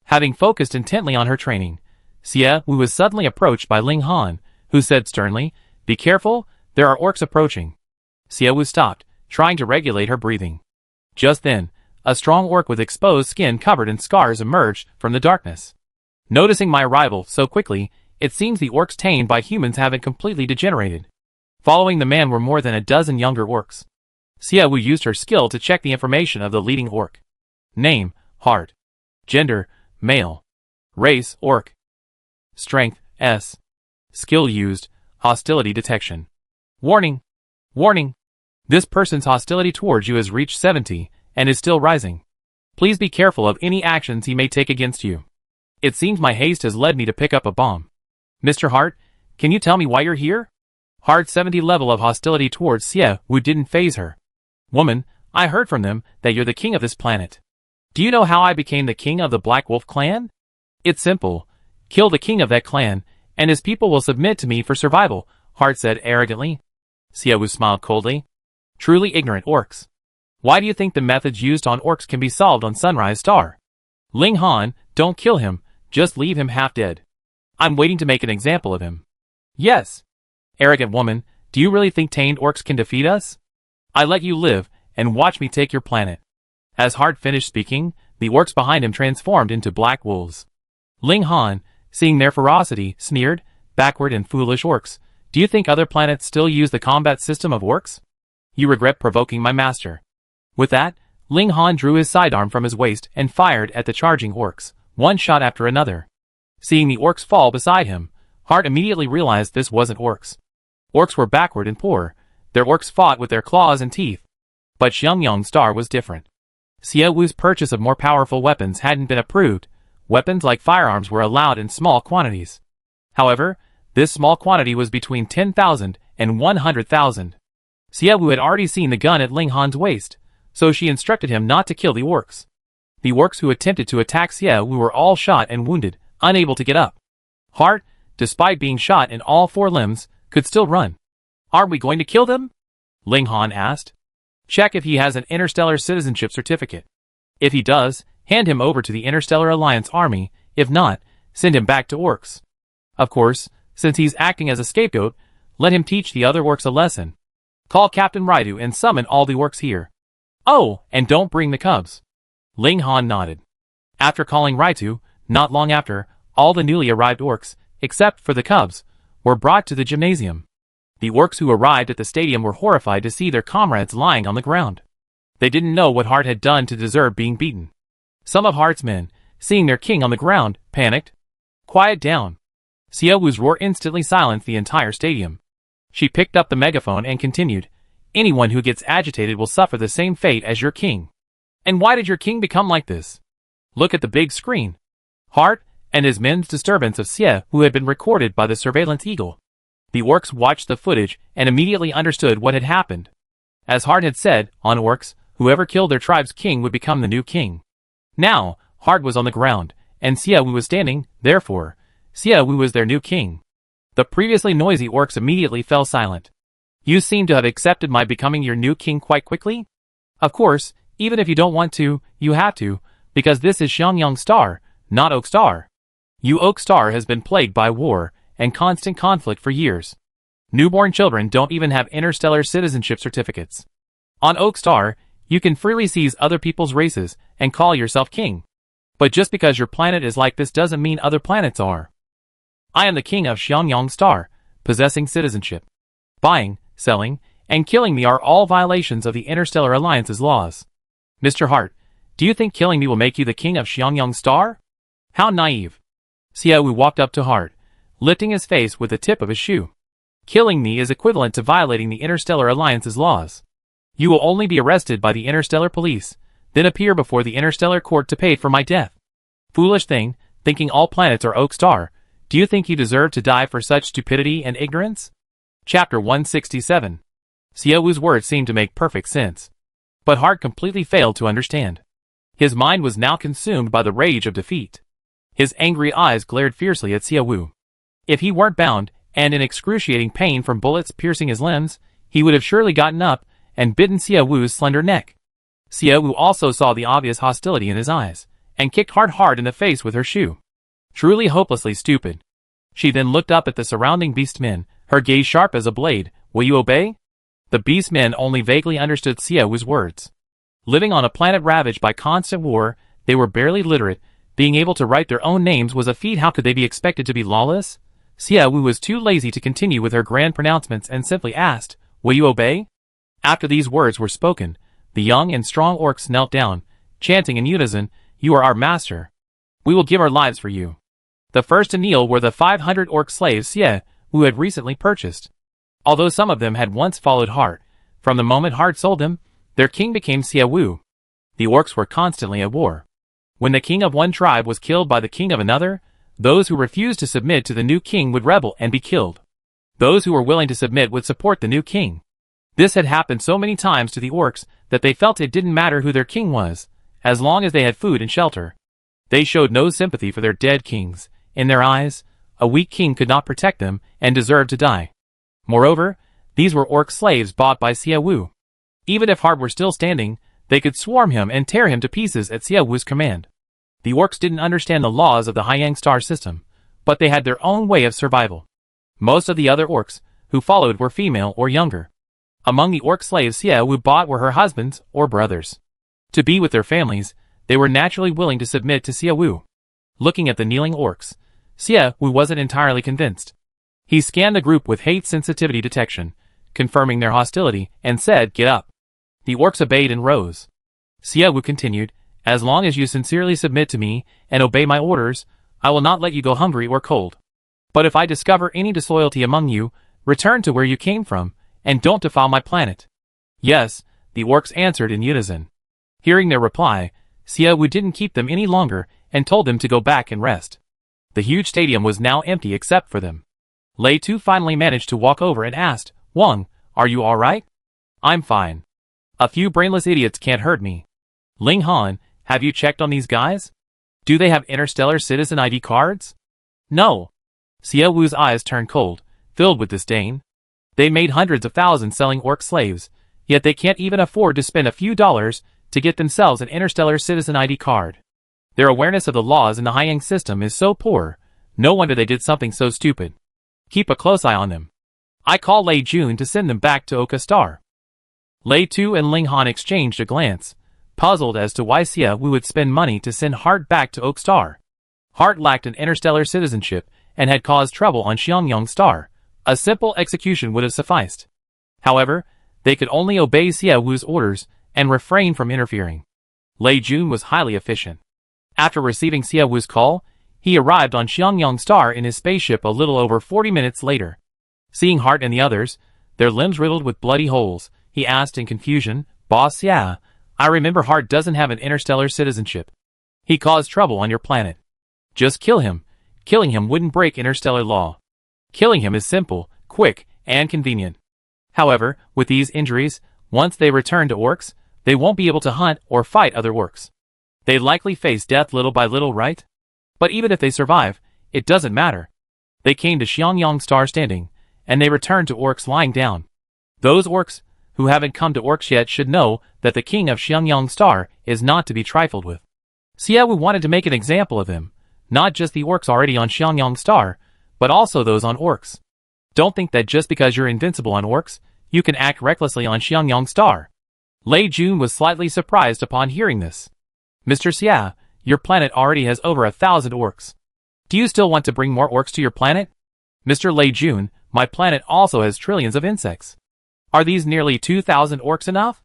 Having focused intently on her training, Xie Wu was suddenly approached by Ling Han, who said sternly, "Be careful, there are orcs approaching." Xie Wu stopped, trying to regulate her breathing. Just then, a strong orc with exposed skin covered in scars emerged from the darkness. "Noticing my arrival so quickly, it seems the orcs tamed by humans haven't completely degenerated." Following the man were more than a dozen younger orcs. Xie Wu used her skill to check the information of the leading orc. Name, Hart. Gender, male. Race, orc. Strength, S. Skill used, hostility detection. Warning! Warning! This person's hostility towards you has reached 70, and is still rising. Please be careful of any actions he may take against you. It seems my haste has led me to pick up a bomb. Mr. Hart, can you tell me why you're here? Hart's 70 level of hostility towards Xie Wu didn't faze her. Woman, I heard from them that you're the king of this planet. Do you know how I became the king of the Black Wolf clan? It's simple. Kill the king of that clan, and his people will submit to me for survival, Hart said arrogantly. Xie Wu smiled coldly. Truly ignorant orcs. Why do you think the methods used on orcs can be solved on Sunrise Star? Ling Han, don't kill him, just leave him half dead. I'm waiting to make an example of him. Yes. Arrogant woman, do you really think tamed orcs can defeat us? I let you live, and watch me take your planet. As Hart finished speaking, the orcs behind him transformed into black wolves. Ling Han, seeing their ferocity, sneered, backward and foolish orcs. Do you think other planets still use the combat system of orcs? You regret provoking my master. With that, Ling Han drew his sidearm from his waist and fired at the charging orcs, one shot after another. Seeing the orcs fall beside him, Hart immediately realized this wasn't orcs. Orcs were backward and poor. Their orcs fought with their claws and teeth. But Xiangyong's star was different. Xie Wu's purchase of more powerful weapons hadn't been approved. Weapons like firearms were allowed in small quantities. However, this small quantity was between 10,000 and 100,000. Xie Wu had already seen the gun at Ling Han's waist, so she instructed him not to kill the orcs. The orcs who attempted to attack Xie Wu were all shot and wounded, unable to get up. Hart, despite being shot in all four limbs, could still run. Are we going to kill them? Ling Han asked. Check if he has an Interstellar citizenship certificate. If he does, hand him over to the Interstellar Alliance army. If not, send him back to orcs. Of course, since he's acting as a scapegoat, let him teach the other orcs a lesson. Call Captain Raidu and summon all the orcs here. Oh, and don't bring the cubs. Ling Han nodded. After calling Raidu, not long after, all the newly arrived orcs, except for the cubs, were brought to the gymnasium. The orcs who arrived at the stadium were horrified to see their comrades lying on the ground. They didn't know what Hart had done to deserve being beaten. Some of Hart's men, seeing their king on the ground, panicked. Quiet down. Xie Wu's roar instantly silenced the entire stadium. She picked up the megaphone and continued, anyone who gets agitated will suffer the same fate as your king. And why did your king become like this? Look at the big screen. Hart and his men's disturbance of Xie Wu had been recorded by the surveillance eagle. The orcs watched the footage and immediately understood what had happened. As Hart had said, on orcs, whoever killed their tribe's king would become the new king. Now, Hart was on the ground, and Xie Wu was standing, therefore, Xie Wu was their new king. The previously noisy orcs immediately fell silent. You seem to have accepted my becoming your new king quite quickly? Of course, even if you don't want to, you have to, because this is Xiangyang Star, not Oak Star. You Oak Star has been plagued by war and constant conflict for years. Newborn children don't even have interstellar citizenship certificates. On Oak Star, you can freely seize other people's races and call yourself king. But just because your planet is like this doesn't mean other planets are. I am the king of Xiangyang Star, possessing citizenship. Buying, selling, and killing me are all violations of the Interstellar Alliance's laws. Mr. Hart, do you think killing me will make you the king of Xiangyang Star? How naive. Xie Wu walked up to Hart, lifting his face with the tip of his shoe. Killing me is equivalent to violating the Interstellar Alliance's laws. You will only be arrested by the Interstellar Police, then appear before the Interstellar Court to pay for my death. Foolish thing, thinking all planets are Oak Star. Do you think you deserve to die for such stupidity and ignorance? Chapter 167. Xie Wu's words seemed to make perfect sense. But Hart completely failed to understand. His mind was now consumed by the rage of defeat. His angry eyes glared fiercely at Xie Wu. If he weren't bound, and in excruciating pain from bullets piercing his limbs, he would have surely gotten up and bitten Xie Wu's slender neck. Xie Wu also saw the obvious hostility in his eyes, and kicked Hart hard in the face with her shoe. Truly hopelessly stupid. She then looked up at the surrounding beast men, her gaze sharp as a blade. Will you obey? The beast men only vaguely understood Xie Wu's words. Living on a planet ravaged by constant war, they were barely literate. Being able to write their own names was a feat. How could they be expected to be lawless? Xie Wu was too lazy to continue with her grand pronouncements and simply asked, will you obey? After these words were spoken, the young and strong orcs knelt down, chanting in unison, you are our master. We will give our lives for you. The first to kneel were the 500 orc slaves Xie Wu had recently purchased. Although some of them had once followed Hart, from the moment Hart sold them, their king became Xie Wu. The orcs were constantly at war. When the king of one tribe was killed by the king of another, those who refused to submit to the new king would rebel and be killed. Those who were willing to submit would support the new king. This had happened so many times to the orcs that they felt it didn't matter who their king was, as long as they had food and shelter. They showed no sympathy for their dead kings. In their eyes, a weak king could not protect them and deserved to die. Moreover, these were orc slaves bought by Xie Wu. Even if Hart were still standing, they could swarm him and tear him to pieces at Xie Wu's command. The orcs didn't understand the laws of the Hyang star system, but they had their own way of survival. Most of the other orcs who followed were female or younger. Among the orc slaves Xiaowu bought were her husbands or brothers. To be with their families, they were naturally willing to submit to Xiaowu. Looking at the kneeling orcs, Xiaowu wasn't entirely convinced. He scanned the group with hate sensitivity detection, confirming their hostility, and said, "Get up." The orcs obeyed and rose. Xiaowu continued, "As long as you sincerely submit to me and obey my orders, I will not let you go hungry or cold. But if I discover any disloyalty among you, return to where you came from, and don't defile my planet." "Yes," the orcs answered in unison. Hearing their reply, Xiaowu didn't keep them any longer and told them to go back and rest. The huge stadium was now empty except for them. Lei Tu finally managed to walk over and asked, "Wang, are you alright?" "I'm fine. A few brainless idiots can't hurt me." "Ling Han, have you checked on these guys? Do they have Interstellar citizen ID cards?" "No." Xiaowu's eyes turned cold, filled with disdain. They made hundreds of thousands selling orc slaves, yet they can't even afford to spend a few dollars to get themselves an Interstellar citizen ID card. Their awareness of the laws in the Haiyang system is so poor, no wonder they did something so stupid. Keep a close eye on them. I call Lei Jun to send them back to Oka Star. Lei Tu and Ling Han exchanged a glance, puzzled as to why Xiaowu would spend money to send Hart back to Oak Star. Hart lacked an interstellar citizenship and had caused trouble on Xiangyang Star. A simple execution would have sufficed. However, they could only obey Xiaowu's orders and refrain from interfering. Lei Jun was highly efficient. After receiving Xiaowu's call, he arrived on Xiangyang Star in his spaceship a little over 40 minutes later. Seeing Hart and the others, their limbs riddled with bloody holes, he asked in confusion, "Boss Xia, I remember Hart doesn't have an interstellar citizenship. He caused trouble on your planet. Just kill him. Killing him wouldn't break interstellar law. Killing him is simple, quick, and convenient. However, with these injuries, once they return to orcs, they won't be able to hunt or fight other orcs. They likely face death little by little, right? But even if they survive, it doesn't matter. They came to Xiangyang Star standing, and they returned to orcs lying down. Those orcs who haven't come to orcs yet should know that the king of Xiangyang Star is not to be trifled with." Xiaowu wanted to make an example of him, not just the orcs already on Xiangyang Star, but also those on orcs. Don't think that just because you're invincible on orcs, you can act recklessly on Xiangyang Star. Lei Jun was slightly surprised upon hearing this. "Mr. Xia, your planet already has over 1,000 orcs. Do you still want to bring more orcs to your planet?" "Mr. Lei Jun, my planet also has trillions of insects. Are these nearly 2,000 orcs enough?"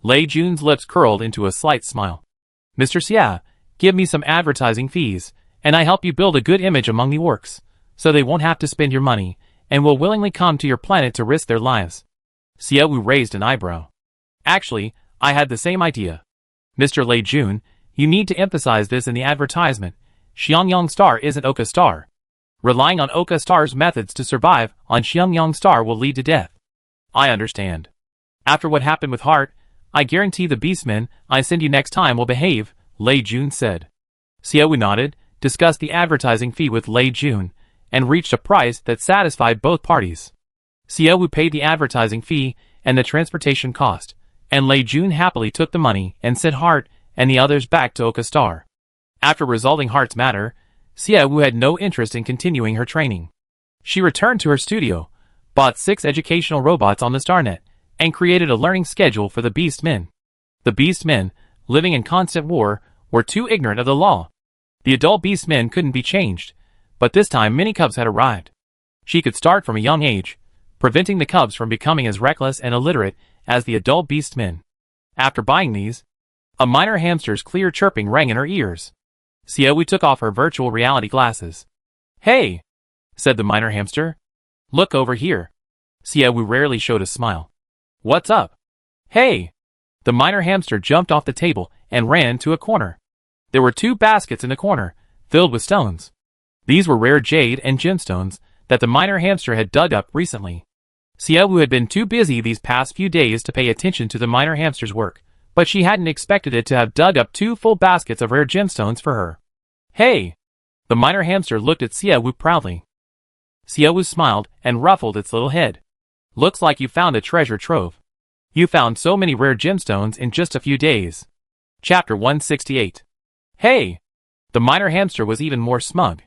Lei Jun's lips curled into a slight smile. "Mr. Xia, give me some advertising fees, and I help you build a good image among the orcs, so they won't have to spend your money, and will willingly come to your planet to risk their lives." Xiaowu raised an eyebrow. "Actually, I had the same idea. Mr. Lei Jun, you need to emphasize this in the advertisement. Xiangyang Star isn't Oka Star. Relying on Oka Star's methods to survive on Xiangyang Star will lead to death." "I understand. After what happened with Hart, I guarantee the beastmen I send you next time will behave," Lei Jun said. Xiaowu nodded, discussed the advertising fee with Lei Jun, and reached a price that satisfied both parties. Xiaowu paid the advertising fee and the transportation cost, and Lei Jun happily took the money and sent Hart and the others back to Oka Star. After resolving Hart's matter, Xiaowu had no interest in continuing her training. She returned to her studio, bought 6 educational robots on the StarNet, and created a learning schedule for the Beast Men. The Beast Men, living in constant war, were too ignorant of the law. The adult Beast Men couldn't be changed, but this time many cubs had arrived. She could start from a young age, preventing the cubs from becoming as reckless and illiterate as the adult Beast Men. After buying these, a minor hamster's clear chirping rang in her ears. Xiaowu took off her virtual reality glasses. "Hey!" said the minor hamster. "Look over here." Xiaowu rarely showed a smile. "What's up?" "Hey!" The minor hamster jumped off the table and ran to a corner. There were 2 baskets in the corner, filled with stones. These were rare jade and gemstones that the minor hamster had dug up recently. Xiaowu had been too busy these past few days to pay attention to the minor hamster's work, but she hadn't expected it to have dug up 2 full baskets of rare gemstones for her. "Hey!" The minor hamster looked at Xiaowu proudly. Xiaowu smiled and ruffled its little head. "Looks like you found a treasure trove. You found so many rare gemstones in just a few days." Chapter 168. "Hey!" The minor hamster was even more smug.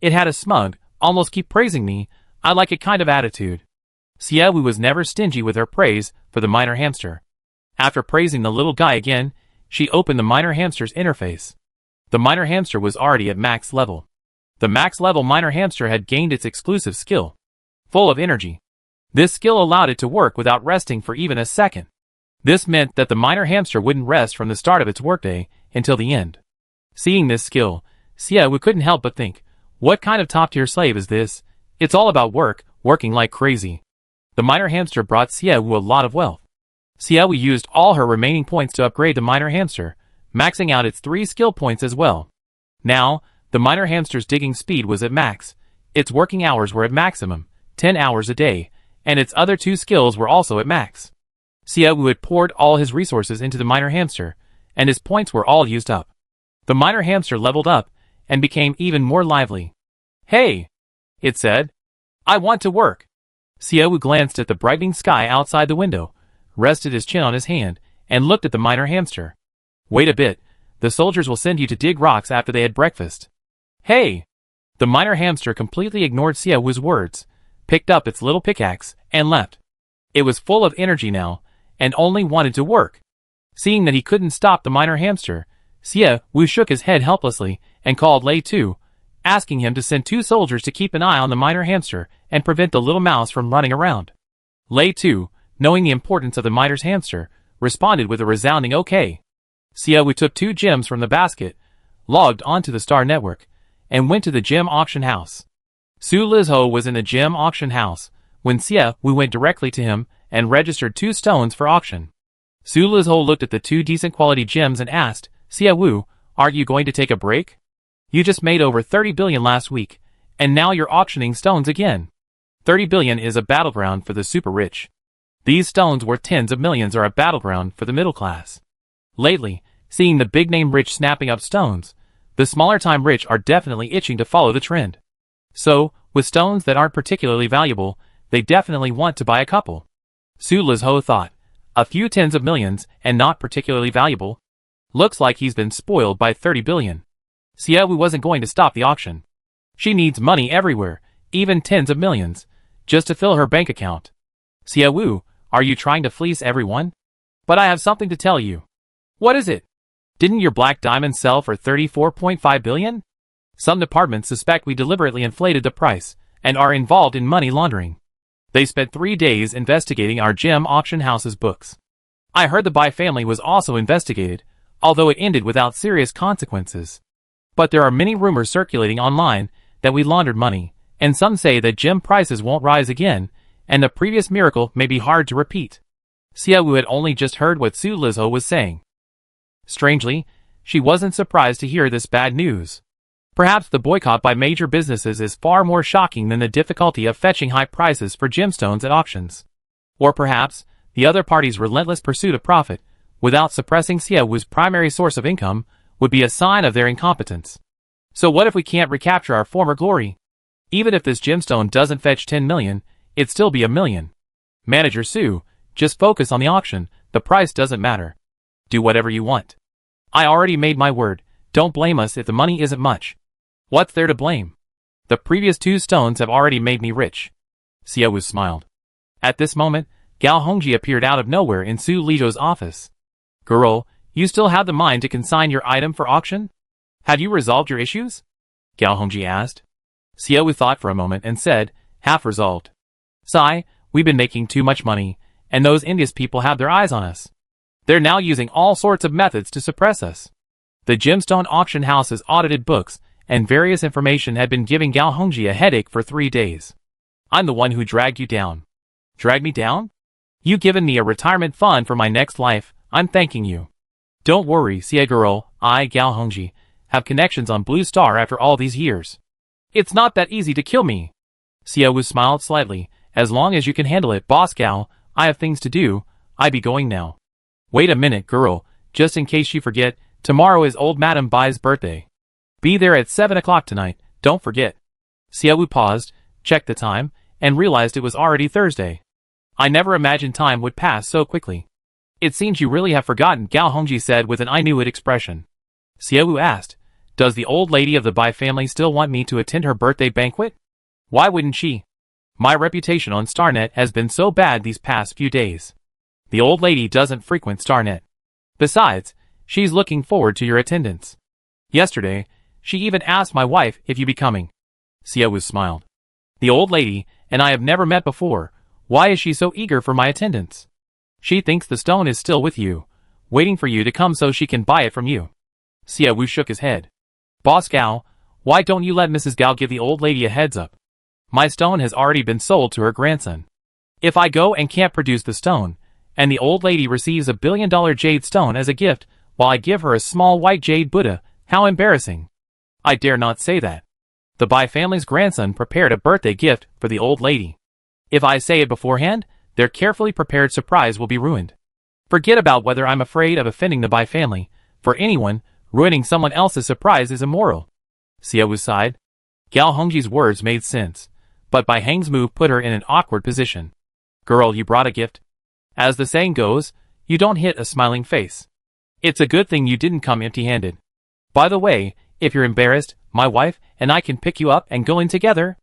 It had a smug, almost keep praising me, I like it kind of attitude. Xiaowu was never stingy with her praise for the minor hamster. After praising the little guy again, she opened the minor hamster's interface. The minor hamster was already at max level. The max level minor hamster had gained its exclusive skill, full of energy. This skill allowed it to work without resting for even a second. This meant that the minor hamster wouldn't rest from the start of its workday until the end. Seeing this skill, Xiaowu couldn't help but think, what kind of top-tier slave is this? It's all about work, working like crazy. The minor hamster brought Xiaowu a lot of wealth. Xiaowu used all her remaining points to upgrade the minor hamster, maxing out its 3 skill points as well. Now, the minor hamster's digging speed was at max, its working hours were at maximum, 10 hours a day, and its other 2 skills were also at max. Xiaowu had poured all his resources into the minor hamster, and his points were all used up. The minor hamster leveled up, and became even more lively. Hey! It said. I want to work. Xiaowu glanced at the brightening sky outside the window, rested his chin on his hand, and looked at the minor hamster. Wait a bit, the soldiers will send you to dig rocks after they had breakfast. Hey! The minor hamster completely ignored Xiaowu's words, picked up its little pickaxe, and left. It was full of energy now, and only wanted to work. Seeing that he couldn't stop the minor hamster, Xiaowu shook his head helplessly and called Lei Tu, asking him to send 2 soldiers to keep an eye on the minor hamster and prevent the little mouse from running around. Lei Tu, knowing the importance of the miner's hamster, responded with a resounding okay. Xiaowu took 2 gems from the basket, logged onto the Star Network, and went to the gem auction house. Su Lizho was in the gem auction house when Xiaowu went directly to him and registered 2 stones for auction. Su Lizho looked at the 2 decent quality gems and asked, Xiaowu, aren't you going to take a break? You just made over 30 billion last week, and now you're auctioning stones again. 30 billion is a battleground for the super rich. These stones worth tens of millions are a battleground for the middle class. Lately, seeing the big-name rich snapping up stones, the smaller-time rich are definitely itching to follow the trend. So, with stones that aren't particularly valuable, they definitely want to buy a couple. Su Lizho thought, a few tens of millions and not particularly valuable? Looks like he's been spoiled by 30 billion. Xiaowu wasn't going to stop the auction. She needs money everywhere, even tens of millions, just to fill her bank account. Xiaowu, are you trying to fleece everyone? But I have something to tell you. What is it? Didn't your black diamond sell for 34.5 billion? Some departments suspect we deliberately inflated the price and are involved in money laundering. They spent 3 days investigating our gem auction house's books. I heard the Bai family was also investigated, although it ended without serious consequences. But there are many rumors circulating online that we laundered money, and some say that gem prices won't rise again, and the previous miracle may be hard to repeat. Xiaowu had only just heard what Su Lizho was saying. Strangely, she wasn't surprised to hear this bad news. Perhaps the boycott by major businesses is far more shocking than the difficulty of fetching high prices for gemstones at auctions. Or perhaps, the other party's relentless pursuit of profit, without suppressing Xiaowu's primary source of income, would be a sign of their incompetence. So what if we can't recapture our former glory? Even if this gemstone doesn't fetch 10 million, it'd still be 1 million. Manager Su, just focus on the auction, the price doesn't matter. Do whatever you want. I already made my word, don't blame us if the money isn't much. What's there to blame? The previous 2 stones have already made me rich. Xiaowu smiled. At this moment, Gao Hongji appeared out of nowhere in Su Lizho's office. Girl, you still have the mind to consign your item for auction? Have you resolved your issues? Gao Hongji asked. Xiaowu thought for a moment and said, half resolved. Sai, we've been making too much money, and those India's people have their eyes on us. They're now using all sorts of methods to suppress us. The gemstone auction house's audited books and various information had been giving Gao Hongji a headache for 3 days. I'm the one who dragged you down. Drag me down? You've given me a retirement fund for my next life, I'm thanking you. Don't worry, Xie girl, I, Gao Hongji, have connections on Blue Star after all these years. It's not that easy to kill me. Xiaowu smiled slightly, as long as you can handle it, boss Gao, I have things to do, I be going now. Wait a minute, girl, just in case you forget, tomorrow is old Madame Bai's birthday. Be there at 7 o'clock tonight, don't forget. Xiaowu paused, checked the time, and realized it was already Thursday. I never imagined time would pass so quickly. It seems you really have forgotten, Gao Hongji said with an I knew it expression. Xiaowu asked, Does the old lady of the Bai family still want me to attend her birthday banquet? Why wouldn't she? My reputation on Starnet has been so bad these past few days. The old lady doesn't frequent Starnet. Besides, she's looking forward to your attendance. Yesterday, she even asked my wife if you'd be coming. Xiaowu smiled. The old lady and I have never met before. Why is she so eager for my attendance? She thinks the stone is still with you, waiting for you to come so she can buy it from you. Xiaowu shook his head. Boss Gao, why don't you let Mrs. Gao give the old lady a heads up? My stone has already been sold to her grandson. If I go and can't produce the stone, and the old lady receives a $1 billion jade stone as a gift, while I give her a small white jade Buddha, how embarrassing. I dare not say that. The Bai family's grandson prepared a birthday gift for the old lady. If I say it beforehand, their carefully prepared surprise will be ruined. Forget about whether I'm afraid of offending the Bai family. For anyone, ruining someone else's surprise is immoral. Xiaowu sighed. Gao Hongji's words made sense, but Bai Heng's move put her in an awkward position. Girl, you brought a gift. As the saying goes, you don't hit a smiling face. It's a good thing you didn't come empty-handed. By the way, if you're embarrassed, my wife and I can pick you up and go in together,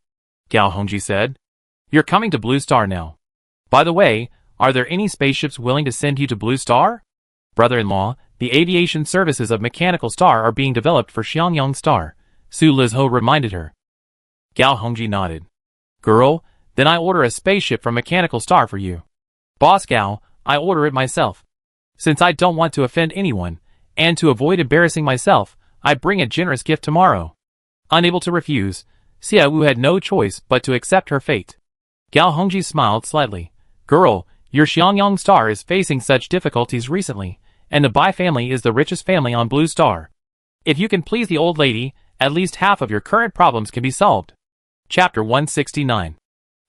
Gao Hongji said. You're coming to Blue Star now. By the way, are there any spaceships willing to send you to Blue Star? Brother-in-law, the aviation services of Mechanical Star are being developed for Xiangyang Star, Su Lizho reminded her. Gao Hongji nodded. Girl, then I order a spaceship from Mechanical Star for you. Boss Gao, I order it myself. Since I don't want to offend anyone, and to avoid embarrassing myself, I bring a generous gift tomorrow. Unable to refuse, Xiaowu had no choice but to accept her fate. Gao Hongji smiled slightly. Girl, your Xiangyang Star is facing such difficulties recently, and the Bai family is the richest family on Blue Star. If you can please the old lady, at least half of your current problems can be solved. Chapter 169.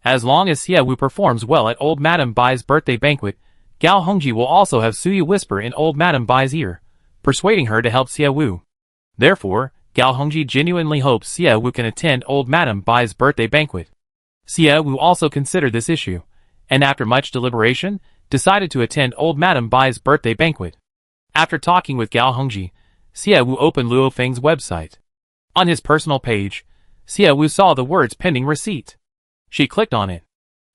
As long as Xiaowu performs well at old Madame Bai's birthday banquet, Gao Hongji will also have Suyu whisper in old Madame Bai's ear, persuading her to help Xiaowu. Therefore, Gao Hongji genuinely hopes Xiaowu can attend old Madame Bai's birthday banquet. Xiaowu also considered this issue, and after much deliberation, decided to attend old Madame Bai's birthday banquet. After talking with Gao Hongji, Xiaowu opened Luo Feng's website. On his personal page, Xiaowu saw the words pending receipt. She clicked on it.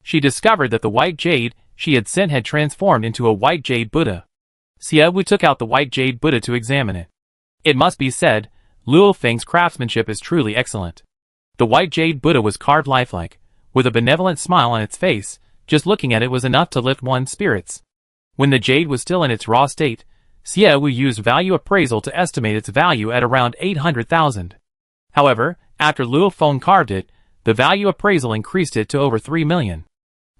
She discovered that the white jade she had sent had transformed into a white jade Buddha. Xiaowu took out the white jade Buddha to examine it. It must be said, Luo Feng's craftsmanship is truly excellent. The white jade Buddha was carved lifelike, with a benevolent smile on its face. Just looking at it was enough to lift one's spirits. When the jade was still in its raw state, Xiaowu used value appraisal to estimate its value at around 800,000. However, after Luo Feng carved it, the value appraisal increased it to over 3 million.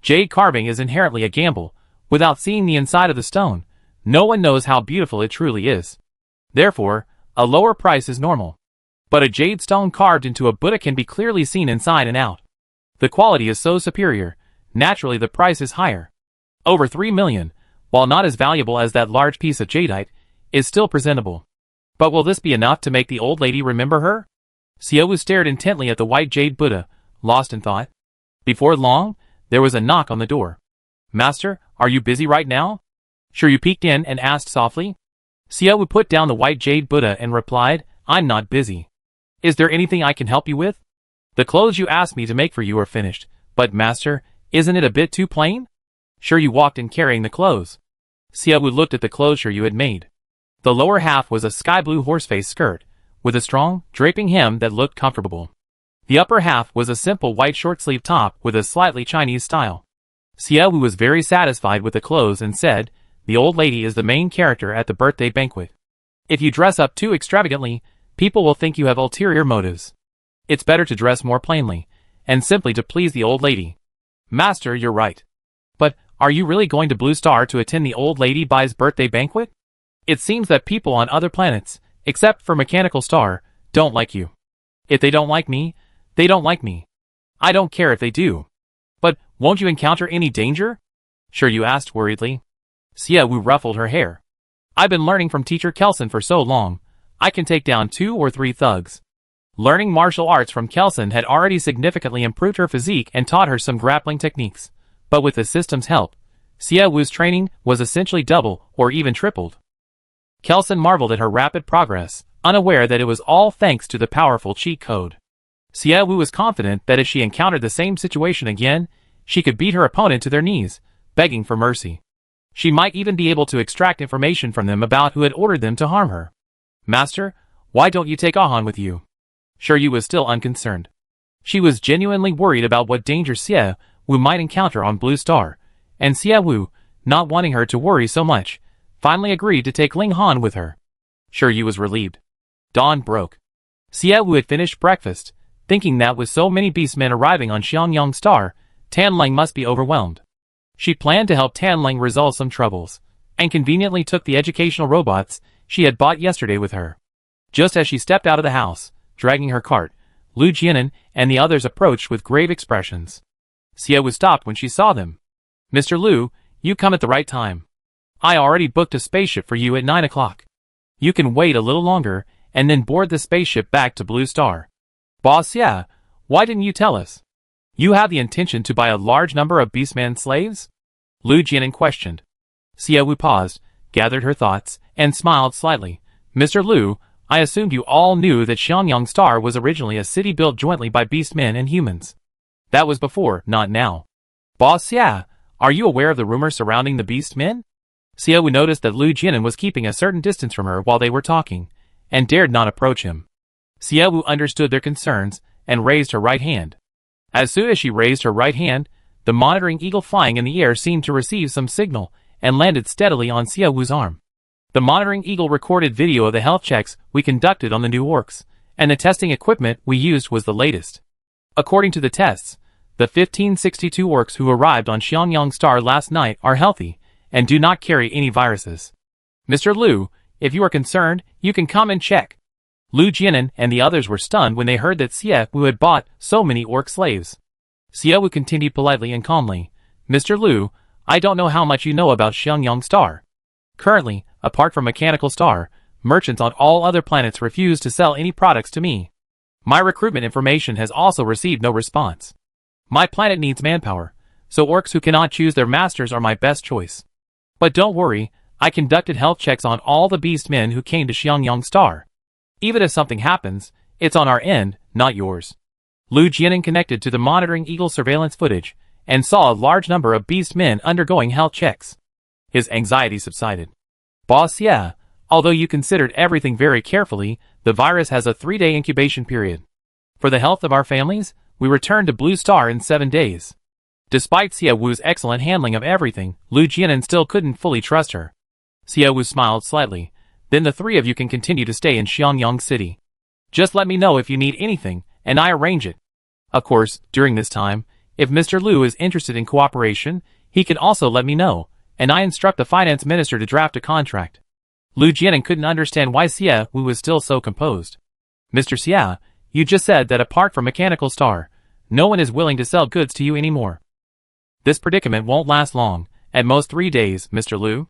Jade carving is inherently a gamble. Without seeing the inside of the stone, no one knows how beautiful it truly is. Therefore, a lower price is normal. But a jade stone carved into a Buddha can be clearly seen inside and out. The quality is so superior, naturally the price is higher. Over 3 million, while not as valuable as that large piece of jadeite, is still presentable. But will this be enough to make the old lady remember her? Xiaowu stared intently at the white jade Buddha, lost in thought. Before long, there was a knock on the door. Master, are you busy right now? Shiryu peeked in and asked softly. Xiaowu put down the white jade Buddha and replied, I'm not busy. Is there anything I can help you with? The clothes you asked me to make for you are finished, but master, isn't it a bit too plain? Shiryu walked in carrying the clothes. Xiaowu looked at the clothes Shiryu had made. The lower half was a sky blue horseface skirt, with a strong, draping hem that looked comfortable. The upper half was a simple white short-sleeve top with a slightly Chinese style. Xiaowu was very satisfied with the clothes and said, the old lady is the main character at the birthday banquet. If you dress up too extravagantly, people will think you have ulterior motives. It's better to dress more plainly, and simply to please the old lady. Master, you're right. But, are you really going to Blue Star to attend the old lady Bai's birthday banquet? It seems that people on other planets, except for Mechanical Star, don't like you. If they don't like me, they don't like me. I don't care if they do. But, won't you encounter any danger? Shiryu asked worriedly. Xiaowu ruffled her hair. I've been learning from teacher Kelson for so long, I can take down 2 or 3 thugs. Learning martial arts from Kelson had already significantly improved her physique and taught her some grappling techniques. But with the system's help, Xiaowu's training was essentially double or even tripled. Kelson marveled at her rapid progress, unaware that it was all thanks to the powerful cheat code. Xie Wu was confident that if she encountered the same situation again, she could beat her opponent to their knees, begging for mercy. She might even be able to extract information from them about who had ordered them to harm her. Master, why don't you take Ahan with you? Shiryu was still unconcerned. She was genuinely worried about what danger Xie Wu might encounter on Blue Star, and Xie Wu, not wanting her to worry so much, finally agreed to take Ling Han with her. Shiryu was relieved. Dawn broke. Xie Wu had finished breakfast, thinking that with so many beastmen arriving on Xiangyang Star, Tanling must be overwhelmed. She planned to help Tanling resolve some troubles, and conveniently took the educational robots she had bought yesterday with her. Just as she stepped out of the house, dragging her cart, Lu Jianan and the others approached with grave expressions. Xie Wu stopped when she saw them. Mr. Lu, you come at the right time. I already booked a spaceship for you at 9 o'clock. You can wait a little longer, and then board the spaceship back to Blue Star. Boss Xie, why didn't you tell us? You have the intention to buy a large number of beastman slaves? Lu Jianan questioned. Xie Wu paused, gathered her thoughts, and smiled slightly. Mr. Lu, I assumed you all knew that Xiangyang Star was originally a city built jointly by beastmen and humans. That was before, not now. Boss Xie, are you aware of the rumors surrounding the beastmen? Xie Wu noticed that Lu Jianan was keeping a certain distance from her while they were talking, and dared not approach him. Xie Wu understood their concerns, and raised her right hand. As soon as she raised her right hand, the monitoring eagle flying in the air seemed to receive some signal, and landed steadily on Xie Wu's arm. The monitoring eagle recorded video of the health checks we conducted on the new orcs, and the testing equipment we used was the latest. According to the tests, the 1562 orcs who arrived on Xiangyang Star last night are healthy, and do not carry any viruses. Mr. Lu, if you are concerned, you can come and check. Lu Jianan and the others were stunned when they heard that Xie Wu had bought so many orc slaves. Xie Wu continued politely and calmly, Mr. Lu, I don't know how much you know about Xiangyang Star. Currently, apart from Mechanical Star, merchants on all other planets refuse to sell any products to me. My recruitment information has also received no response. My planet needs manpower, so orcs who cannot choose their masters are my best choice. But don't worry, I conducted health checks on all the beastmen who came to Xiangyang Star. Even if something happens, it's on our end, not yours. Lu Jianan connected to the monitoring eagle surveillance footage, and saw a large number of beastmen undergoing health checks. His anxiety subsided. Boss Xie, although you considered everything very carefully, the virus has a 3-day incubation period. For the health of our families, we return to Blue Star in 7 days. Despite Xie Wu's excellent handling of everything, Lu Jianan still couldn't fully trust her. Xie Wu smiled slightly. Then the three of you can continue to stay in Xiangyang City. Just let me know if you need anything, and I arrange it. Of course, during this time, if Mr. Lu is interested in cooperation, he can also let me know, and I instruct the finance minister to draft a contract. Lu Jianan couldn't understand why Xie Wu was still so composed. Mr. Xie, you just said that apart from Mechanical Star, no one is willing to sell goods to you anymore. This predicament won't last long, at most 3 days, Mr. Lu.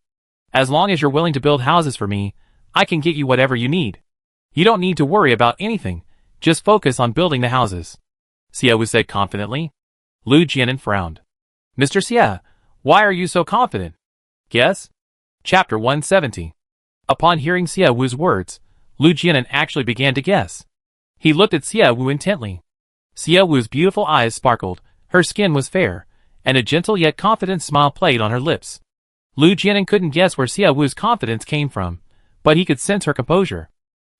As long as you're willing to build houses for me, I can get you whatever you need. You don't need to worry about anything, just focus on building the houses. Xie Wu said confidently. Lu Jianan frowned. Mr. Xie, why are you so confident? Guess? Chapter 170. Upon hearing Xie Wu's words, Lu Jianan actually began to guess. He looked at Xie Wu intently. Xie Wu's beautiful eyes sparkled, her skin was fair, and a gentle yet confident smile played on her lips. Lu Jianan couldn't guess where Xie Wu's confidence came from, but he could sense her composure.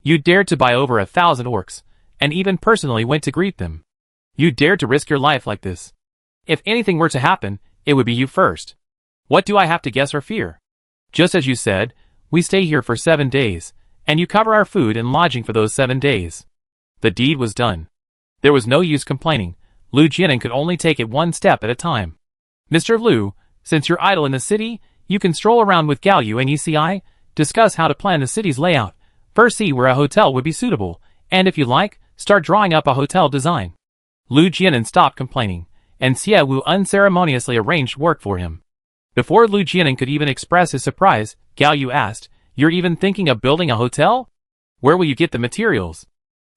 You dared to buy over 1,000 orcs, and even personally went to greet them. You dared to risk your life like this. If anything were to happen, it would be you first. What do I have to guess or fear? Just as you said, we stay here for 7 days, and you cover our food and lodging for those 7 days. The deed was done. There was no use complaining. Lu Jianan could only take it one step at a time. Mr. Lu, since you're idle in the city, you can stroll around with Gao Yu and ECI, discuss how to plan the city's layout, first see where a hotel would be suitable, and if you like, start drawing up a hotel design. Lu Jianan stopped complaining, and Xie Wu unceremoniously arranged work for him. Before Lu Jianan could even express his surprise, Gao Yu asked, You're even thinking of building a hotel? Where will you get the materials?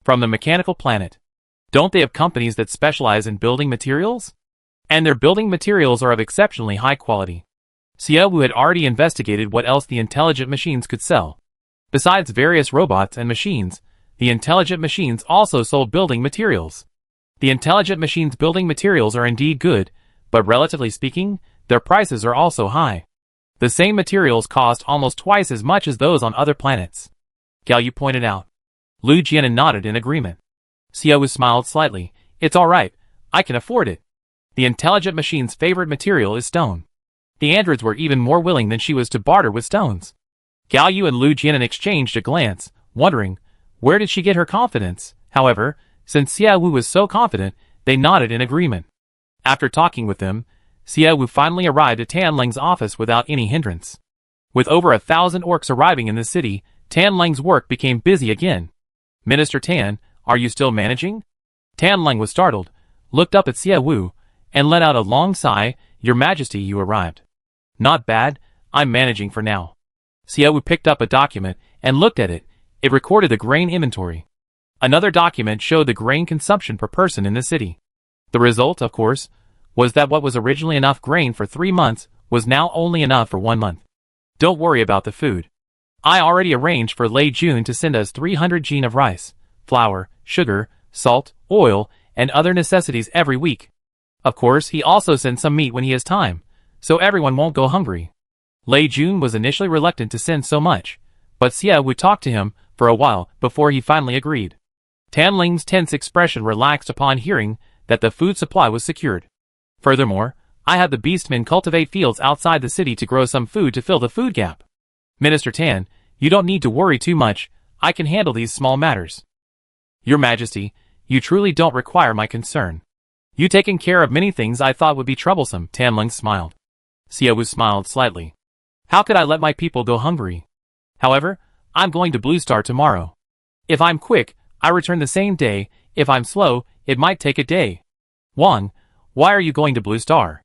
From the mechanical planet. Don't they have companies that specialize in building materials? And their building materials are of exceptionally high quality. Xie Wu had already investigated what else the intelligent machines could sell. Besides various robots and machines, the intelligent machines also sold building materials. The intelligent machines' building materials are indeed good, but relatively speaking, their prices are also high. The same materials cost almost twice as much as those on other planets. Gao Yu pointed out. Lu Jianan nodded in agreement. Xiao smiled slightly. It's alright, I can afford it. The intelligent machine's favorite material is stone. The androids were even more willing than she was to barter with stones. Gao Yu and Lu Jianan exchanged a glance, wondering, where did she get her confidence? However, since Xiao Wu was so confident, they nodded in agreement. After talking with them, Xiao Wu finally arrived at Tan Ling's office without any hindrance. With over 1,000 orcs arriving in the city, Tan Ling's work became busy again. Minister Tan, are you still managing? Tan Ling was startled, looked up at Xiao Wu, and let out a long sigh. Your Majesty, you arrived. Not bad, I'm managing for now. Xiao Wu picked up a document and looked at it. It recorded the grain inventory. Another document showed the grain consumption per person in the city. The result, of course, was that what was originally enough grain for 3 months was now only enough for 1 month. Don't worry about the food. I already arranged for Lei Jun to send us 300 jin of rice, flour, sugar, salt, oil, and other necessities every week. Of course, he also sends some meat when he has time, so everyone won't go hungry. Lei Jun was initially reluctant to send so much, but Xiao would talk to him for a while before he finally agreed. Tan Ling's tense expression relaxed upon hearing that the food supply was secured. Furthermore, I had the beastmen cultivate fields outside the city to grow some food to fill the food gap. Minister Tan, you don't need to worry too much, I can handle these small matters. Your Majesty, you truly don't require my concern. You taken care of many things I thought would be troublesome, Tan Ling smiled. Xiao Wu smiled slightly. How could I let my people go hungry? However, I'm going to Blue Star tomorrow. If I'm quick, I return the same day. If I'm slow, it might take a day. Wang, why are you going to Blue Star?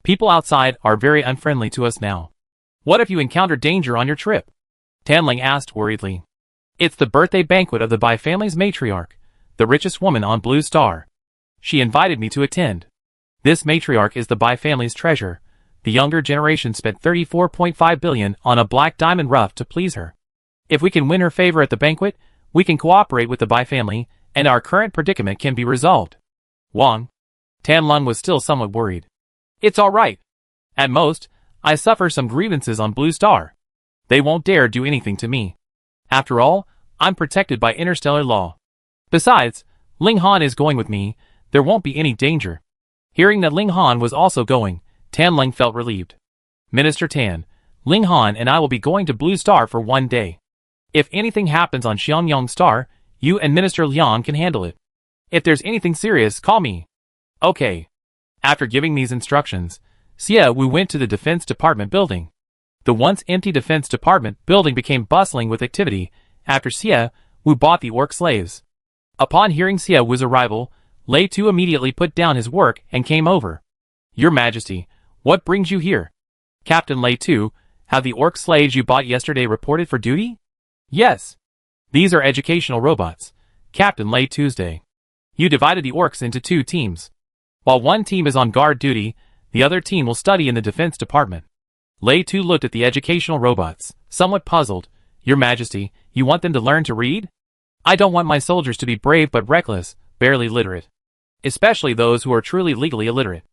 People outside are very unfriendly to us now. What if you encounter danger on your trip? Tan Ling asked worriedly. It's the birthday banquet of the Bai family's matriarch, the richest woman on Blue Star. She invited me to attend. This matriarch is the Bai family's treasure. The younger generation spent 34.5 billion on a black diamond ruff to please her. If we can win her favor at the banquet, we can cooperate with the Bai family, and our current predicament can be resolved. Wang. Tan Lung was still somewhat worried. It's alright. At most, I suffer some grievances on Blue Star. They won't dare do anything to me. After all, I'm protected by interstellar law. Besides, Ling Han is going with me, there won't be any danger. Hearing that Ling Han was also going, Tan Ling felt relieved. Minister Tan, Ling Han and I will be going to Blue Star for 1 day. If anything happens on Xiangyang Star, you and Minister Liang can handle it. If there's anything serious, call me. Okay. After giving these instructions, Xiao Wu went to the Defense Department building. The once empty Defense Department building became bustling with activity after Xiao Wu bought the orc slaves. Upon hearing Xiao Wu's arrival, Lei Tu immediately put down his work and came over. Your Majesty, what brings you here? Captain Lei Tu, have the orc slaves you bought yesterday reported for duty? Yes. These are educational robots. Captain Lei Tuesday. You divided the orcs into 2 teams. While one team is on guard duty, the other team will study in the Defense Department. Lei Tu looked at the educational robots, somewhat puzzled. Your Majesty, you want them to learn to read? I don't want my soldiers to be brave but reckless, barely literate. Especially those who are truly legally illiterate.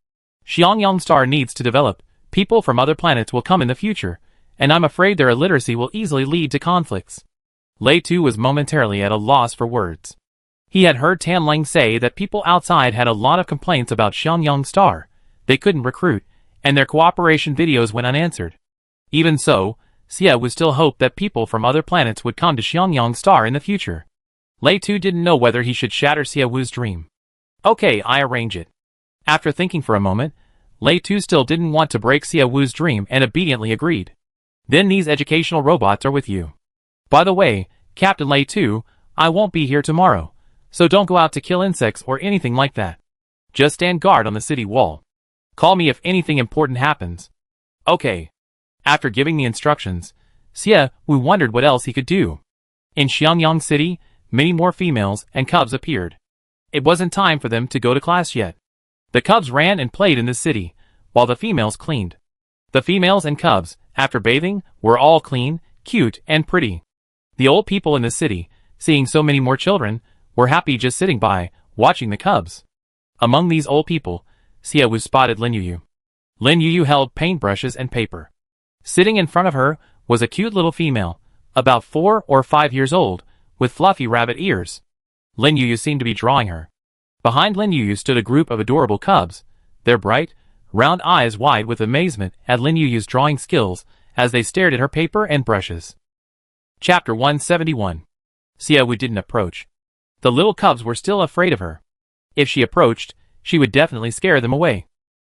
Xiangyang Star needs to develop. People from other planets will come in the future, and I'm afraid their illiteracy will easily lead to conflicts. Lei Tu was momentarily at a loss for words. He had heard Tan Ling say that people outside had a lot of complaints about Xiangyang Star. They couldn't recruit, and their cooperation videos went unanswered. Even so, Xiao Wu still hoped that people from other planets would come to Xiangyang Star in the future. Lei Tu didn't know whether he should shatter Xiao Wu's dream. Okay, I arrange it. After thinking for a moment, Lei Tu still didn't want to break Xiao Wu's dream and obediently agreed. Then these educational robots are with you. By the way, Captain Lei Tu, I won't be here tomorrow, so don't go out to kill insects or anything like that. Just stand guard on the city wall. Call me if anything important happens. Okay. After giving the instructions, Xiao Wu wondered what else he could do. In Xiangyang City, many more females and cubs appeared. It wasn't time for them to go to class yet. The cubs ran and played in the city, while the females cleaned. The females and cubs, after bathing, were all clean, cute, and pretty. The old people in the city, seeing so many more children, were happy just sitting by, watching the cubs. Among these old people, Xiaowu spotted Lin Yuyu. Lin Yuyu held paintbrushes and paper. Sitting in front of her was a cute little female, about 4 or 5 years old, with fluffy rabbit ears. Lin Yuyu seemed to be drawing her. Behind Lin Yuyu stood a group of adorable cubs, their bright, round eyes wide with amazement at Lin Yuyu's drawing skills as they stared at her paper and brushes. Chapter 171. Xiaowu didn't approach. The little cubs were still afraid of her. If she approached, she would definitely scare them away.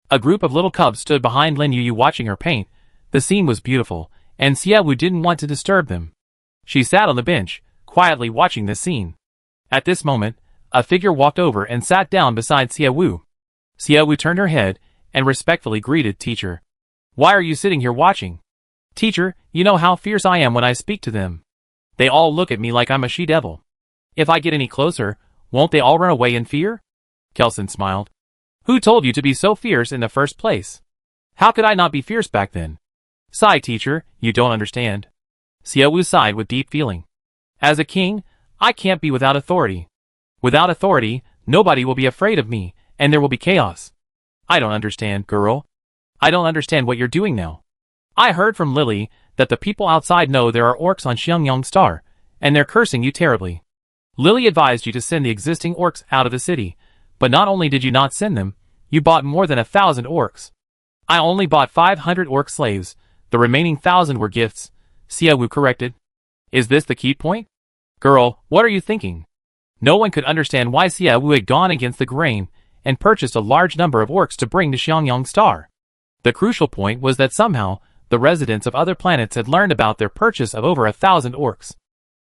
A group of little cubs stood behind Lin Yuyu watching her paint. The scene was beautiful, and Xiaowu didn't want to disturb them. She sat on the bench, quietly watching the scene. At this moment, a figure walked over and sat down beside Xiaowu. Xiaowu turned her head and respectfully greeted Teacher. "Why are you sitting here watching?" "Teacher, you know how fierce I am when I speak to them. They all look at me like I'm a she-devil. If I get any closer, won't they all run away in fear?" Kelson smiled. "Who told you to be so fierce in the first place? How could I not be fierce back then?" "Sigh, Teacher, you don't understand." Xiaowu sighed with deep feeling. "As a king, I can't be without authority. Without authority, nobody will be afraid of me, and there will be chaos." "I don't understand, girl. I don't understand what you're doing now. I heard from Lily that the people outside know there are orcs on Xiangyang Star, and they're cursing you terribly. Lily advised you to send the existing orcs out of the city, but not only did you not send them, you bought more than 1,000 orcs." "I only bought 500 orc slaves. The remaining 1,000 were gifts," Xiaowu corrected. "Is this the key point?" "Girl, what are you thinking?" No one could understand why Xiaowu had gone against the grain and purchased a large number of orcs to bring to Xiangyang Star. The crucial point was that somehow, the residents of other planets had learned about their purchase of over 1,000 orcs.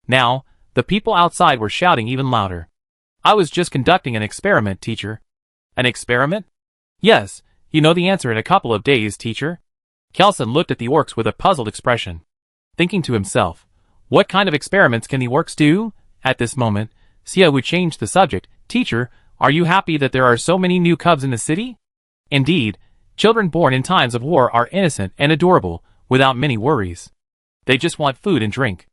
Now, the people outside were shouting even louder. "I was just conducting an experiment, Teacher." "An experiment?" "Yes, you know the answer in a couple of days, Teacher." Kelson looked at the orcs with a puzzled expression. Thinking to himself, what kind of experiments can the orcs do? At this moment, Xiaowu changed the subject. "Teacher, are you happy that there are so many new cubs in the city?" "Indeed, children born in times of war are innocent and adorable, without many worries. They just want food and drink.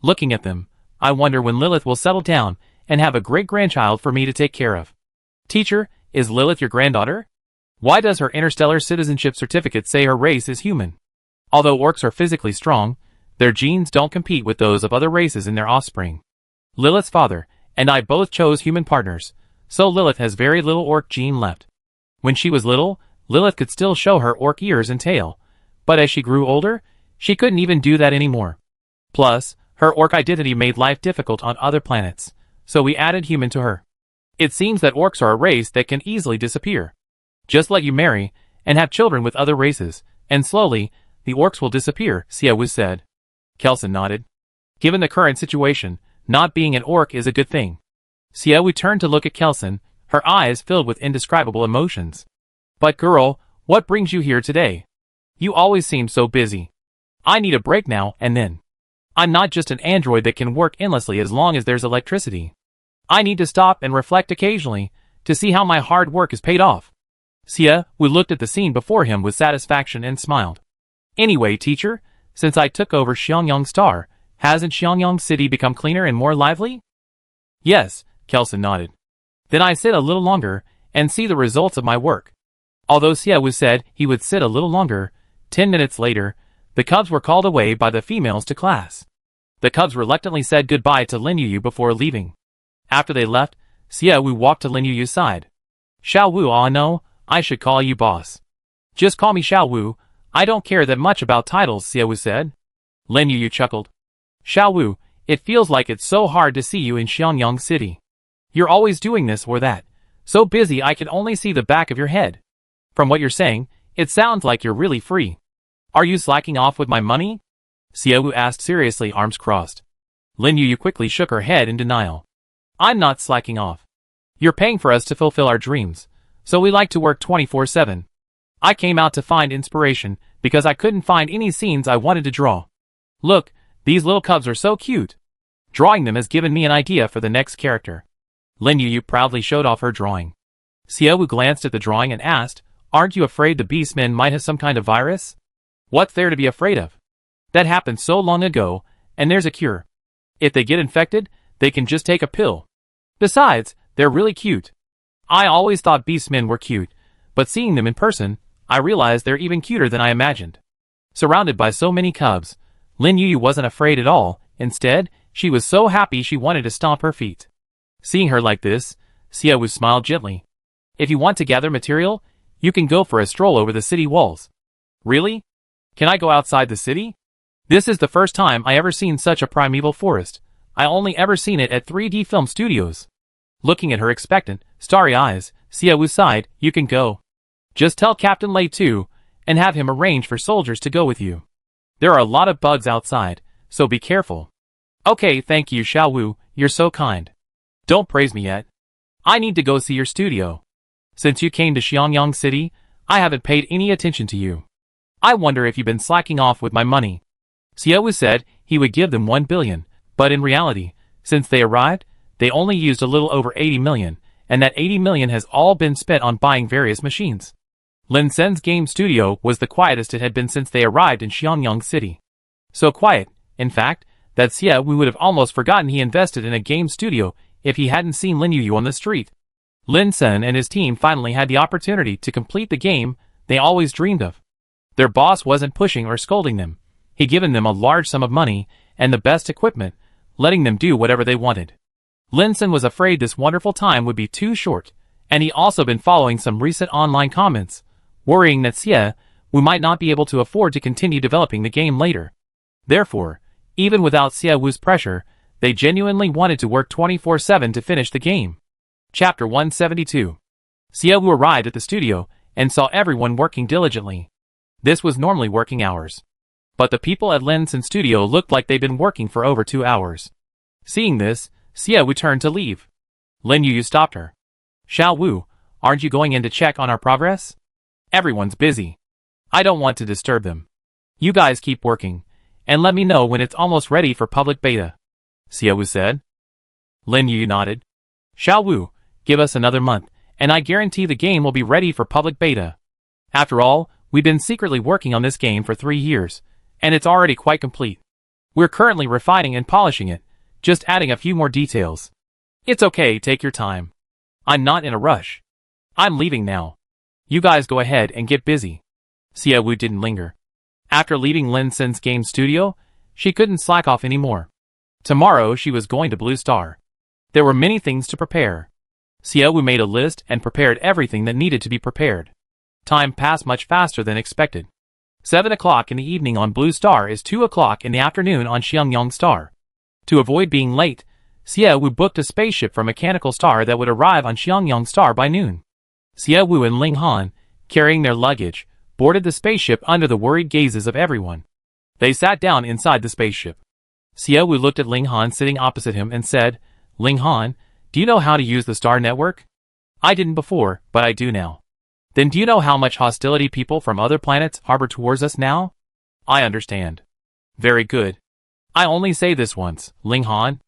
Looking at them, I wonder when Lilith will settle down and have a great-grandchild for me to take care of." "Teacher, is Lilith your granddaughter? Why does her interstellar citizenship certificate say her race is human?" Although orcs are physically strong, their genes don't compete with those of other races in their offspring. Lilith's father and I both chose human partners, so Lilith has very little orc gene left. When she was little, Lilith could still show her orc ears and tail, but as she grew older, she couldn't even do that anymore. Plus, her orc identity made life difficult on other planets, so we added human to her. It seems that orcs are a race that can easily disappear. Just let you marry and have children with other races, and slowly, the orcs will disappear, Xiaowu said. Kelson nodded. Given the current situation, not being an orc is a good thing. Xiaowu turned to look at Kelson, her eyes filled with indescribable emotions. "But girl, what brings you here today? You always seem so busy. I need a break now and then. I'm not just an android that can work endlessly as long as there's electricity. I need to stop and reflect occasionally to see how my hard work is paid off." Xiaowu looked at the scene before him with satisfaction and smiled. "Anyway, Teacher, since I took over Xiangyang Star, hasn't Xiangyang City become cleaner and more lively?" "Yes," Kelson nodded. "Then I sit a little longer and see the results of my work." Although Xiaowu said he would sit a little longer, 10 minutes later, the cubs were called away by the females to class. The cubs reluctantly said goodbye to Lin Yuyu before leaving. After they left, Xiaowu walked to Lin Yuyu's side. "Xiaowu, I know, I should call you boss." "Just call me Xiaowu, I don't care that much about titles," Xiaowu said. Lin Yuyu chuckled. "Xiaowu, it feels like it's so hard to see you in Xiangyang City. You're always doing this or that, so busy I can only see the back of your head. From what you're saying, it sounds like you're really free. Are you slacking off with my money?" Xiaowu asked seriously, arms crossed. Lin Yuyu quickly shook her head in denial. "I'm not slacking off. You're paying for us to fulfill our dreams, so we like to work 24/7. I came out to find inspiration because I couldn't find any scenes I wanted to draw. Look, these little cubs are so cute. Drawing them has given me an idea for the next character." Lin Yuyu proudly showed off her drawing. Xiaowu glanced at the drawing and asked, "Aren't you afraid the beastmen might have some kind of virus?" "What's there to be afraid of? That happened so long ago, and there's a cure." If they get infected, they can just take a pill. Besides, they're really cute. I always thought beastmen were cute, but seeing them in person, I realized they're even cuter than I imagined. Surrounded by so many cubs, Lin Yu wasn't afraid at all. Instead, she was so happy she wanted to stomp her feet. Seeing her like this, Xiaowu smiled gently. If you want to gather material, you can go for a stroll over the city walls. Really? Can I go outside the city? This is the first time I ever seen such a primeval forest. I only ever seen it at 3D film studios. Looking at her expectant, starry eyes, Xiaowu sighed. You can go. Just tell Captain Lei too, and have him arrange for soldiers to go with you. There are a lot of bugs outside, so be careful. Okay, thank you, Xiaowu, you're so kind. Don't praise me yet. I need to go see your studio. Since you came to Xiangyang City, I haven't paid any attention to you. I wonder if you've been slacking off with my money. Xiaowu said he would give them 1 billion, but in reality, since they arrived, they only used a little over 80 million, and that 80 million has all been spent on buying various machines. Lin Sen's game studio was the quietest it had been since they arrived in Xiangyang City. So quiet, in fact, that Xiaowu would have almost forgotten he invested in a game studio if he hadn't seen Lin Yu on the street. Lin Sen and his team finally had the opportunity to complete the game they always dreamed of. Their boss wasn't pushing or scolding them. He'd given them a large sum of money and the best equipment, letting them do whatever they wanted. Lin Sen was afraid this wonderful time would be too short, and he'd also been following some recent online comments, worrying that Xiaowu might not be able to afford to continue developing the game later. Therefore, even without Xiaowu's pressure, they genuinely wanted to work 24/7 to finish the game. Chapter 172. Xiaowu arrived at the studio and saw everyone working diligently. This was normally working hours. But the people at Lin Sen's studio looked like they'd been working for over 2 hours. Seeing this, Xiaowu turned to leave. Lin Yu stopped her. Xiaowu, aren't you going in to check on our progress? Everyone's busy. I don't want to disturb them. You guys keep working, and let me know when it's almost ready for public beta. Xiaowu said. Lin Yu nodded. Xiaowu, give us another month, and I guarantee the game will be ready for public beta. After all, we've been secretly working on this game for 3 years, and it's already quite complete. We're currently refining and polishing it, just adding a few more details. It's okay, take your time. I'm not in a rush. I'm leaving now. You guys go ahead and get busy. Xiaowu didn't linger. After leaving Lin Sen's game studio, she couldn't slack off anymore. Tomorrow she was going to Blue Star. There were many things to prepare. Xiaowu made a list and prepared everything that needed to be prepared. Time passed much faster than expected. 7 o'clock in the evening on Blue Star is 2 o'clock in the afternoon on Xiangyang Star. To avoid being late, Xiaowu booked a spaceship from Mechanical Star that would arrive on Xiangyang Star by noon. Xiaowu and Ling Han, carrying their luggage, boarded the spaceship under the worried gazes of everyone. They sat down inside the spaceship. Xiaowu looked at Ling Han sitting opposite him and said, Ling Han, do you know how to use the star network? I didn't before, but I do now. Then do you know how much hostility people from other planets harbor towards us now? I understand. Very good. I only say this once, Ling Han.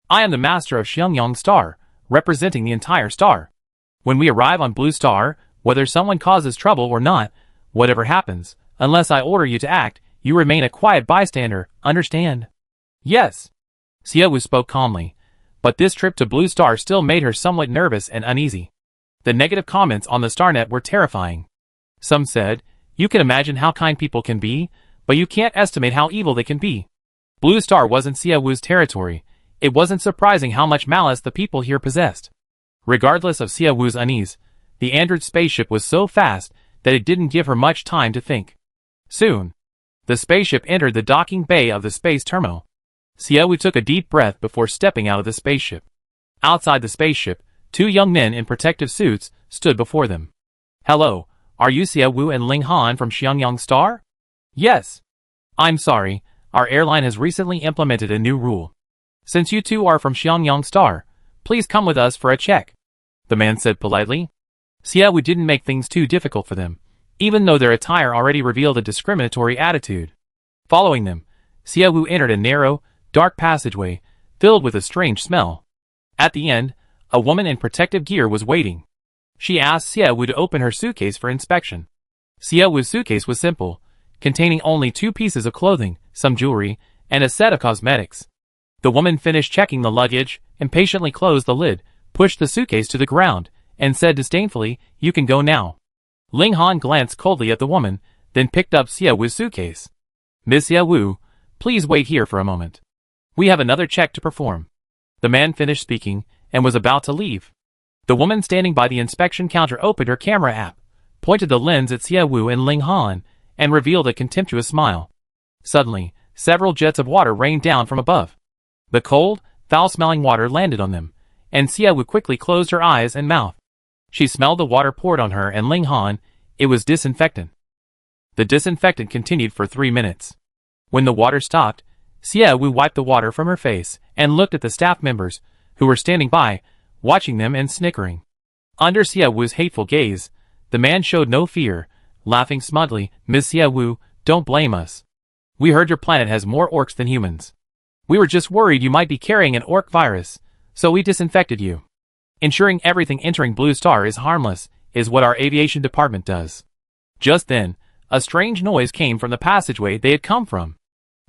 I am the master of Xiangyang Star, representing the entire star. When we arrive on Blue Star, whether someone causes trouble or not, whatever happens, unless I order you to act, you remain a quiet bystander, understand? Yes. Xiaowu spoke calmly, but this trip to Blue Star still made her somewhat nervous and uneasy. The negative comments on the StarNet were terrifying. Some said, you can imagine how kind people can be, but you can't estimate how evil they can be. Blue Star wasn't Xiaowu's territory. It wasn't surprising how much malice the people here possessed. Regardless of Xiaowu's unease, the android spaceship was so fast that it didn't give her much time to think. Soon, the spaceship entered the docking bay of the space terminal. Xiaowu took a deep breath before stepping out of the spaceship. Outside the spaceship, 2 young men in protective suits stood before them. Hello, are you Xiaowu and Ling Han from Xiangyang Star? Yes. I'm sorry, our airline has recently implemented a new rule. Since you two are from Xiangyang Star, please come with us for a check, the man said politely. Xiaowu didn't make things too difficult for them, even though their attire already revealed a discriminatory attitude. Following them, Xiaowu entered a narrow, dark passageway, filled with a strange smell. At the end, a woman in protective gear was waiting. She asked Xiaowu to open her suitcase for inspection. Xiaowu's suitcase was simple, containing only 2 pieces of clothing, some jewelry, and a set of cosmetics. The woman finished checking the luggage, impatiently closed the lid, pushed the suitcase to the ground, and said disdainfully, "You can go now." Ling Han glanced coldly at the woman, then picked up Xie Wu's suitcase. "Miss Xie Wu, please wait here for a moment. We have another check to perform." The man finished speaking, and was about to leave. The woman standing by the inspection counter opened her camera app, pointed the lens at Xie Wu and Ling Han, and revealed a contemptuous smile. Suddenly, several jets of water rained down from above. The cold, foul-smelling water landed on them, and Xie Wu quickly closed her eyes and mouth. She smelled the water poured on her and Ling Han. It was disinfectant. The disinfectant continued for 3 minutes. When the water stopped, Xie Wu wiped the water from her face and looked at the staff members, who were standing by, watching them and snickering. Under Xie Wu's hateful gaze, the man showed no fear, laughing smugly. "Miss Xie Wu, don't blame us. We heard your planet has more orcs than humans. We were just worried you might be carrying an orc virus, so we disinfected you. Ensuring everything entering Blue Star is harmless is what our aviation department does." Just then, a strange noise came from the passageway they had come from.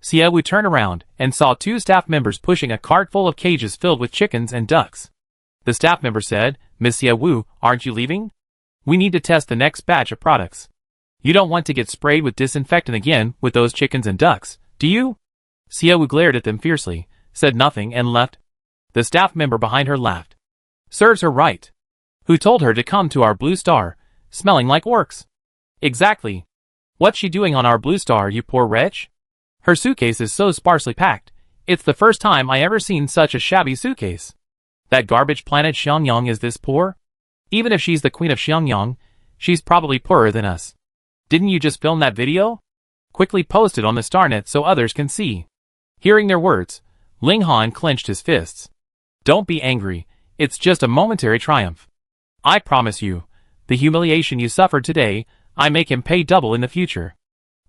Xie Wu turned around and saw 2 staff members pushing a cart full of cages filled with chickens and ducks. The staff member said, "Miss Xie Wu, aren't you leaving? We need to test the next batch of products. You don't want to get sprayed with disinfectant again with those chickens and ducks, do you?" Xie Wu glared at them fiercely, said nothing and left. The staff member behind her laughed. "Serves her right. Who told her to come to our Blue Star, smelling like orcs?" "Exactly. What's she doing on our Blue Star, you poor wretch? Her suitcase is so sparsely packed. It's the first time I ever seen such a shabby suitcase. That garbage planet Xiangyang is this poor? Even if she's the queen of Xiangyang, she's probably poorer than us. Didn't you just film that video? Quickly post it on the Starnet so others can see." Hearing their words, Ling Han clenched his fists. "Don't be angry, it's just a momentary triumph. I promise you, the humiliation you suffered today, I make him pay double in the future.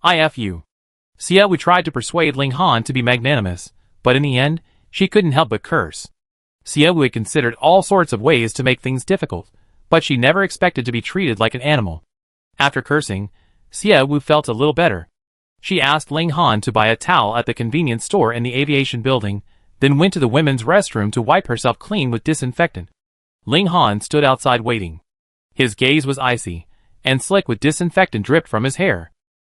I F you." Xie Wu tried to persuade Ling Han to be magnanimous, but in the end, she couldn't help but curse. Xie Wu had considered all sorts of ways to make things difficult, but she never expected to be treated like an animal. After cursing, Xie Wu felt a little better. She asked Ling Han to buy a towel at the convenience store in the aviation building, then went to the women's restroom to wipe herself clean with disinfectant. Ling Han stood outside waiting. His gaze was icy, and slick with disinfectant dripped from his hair.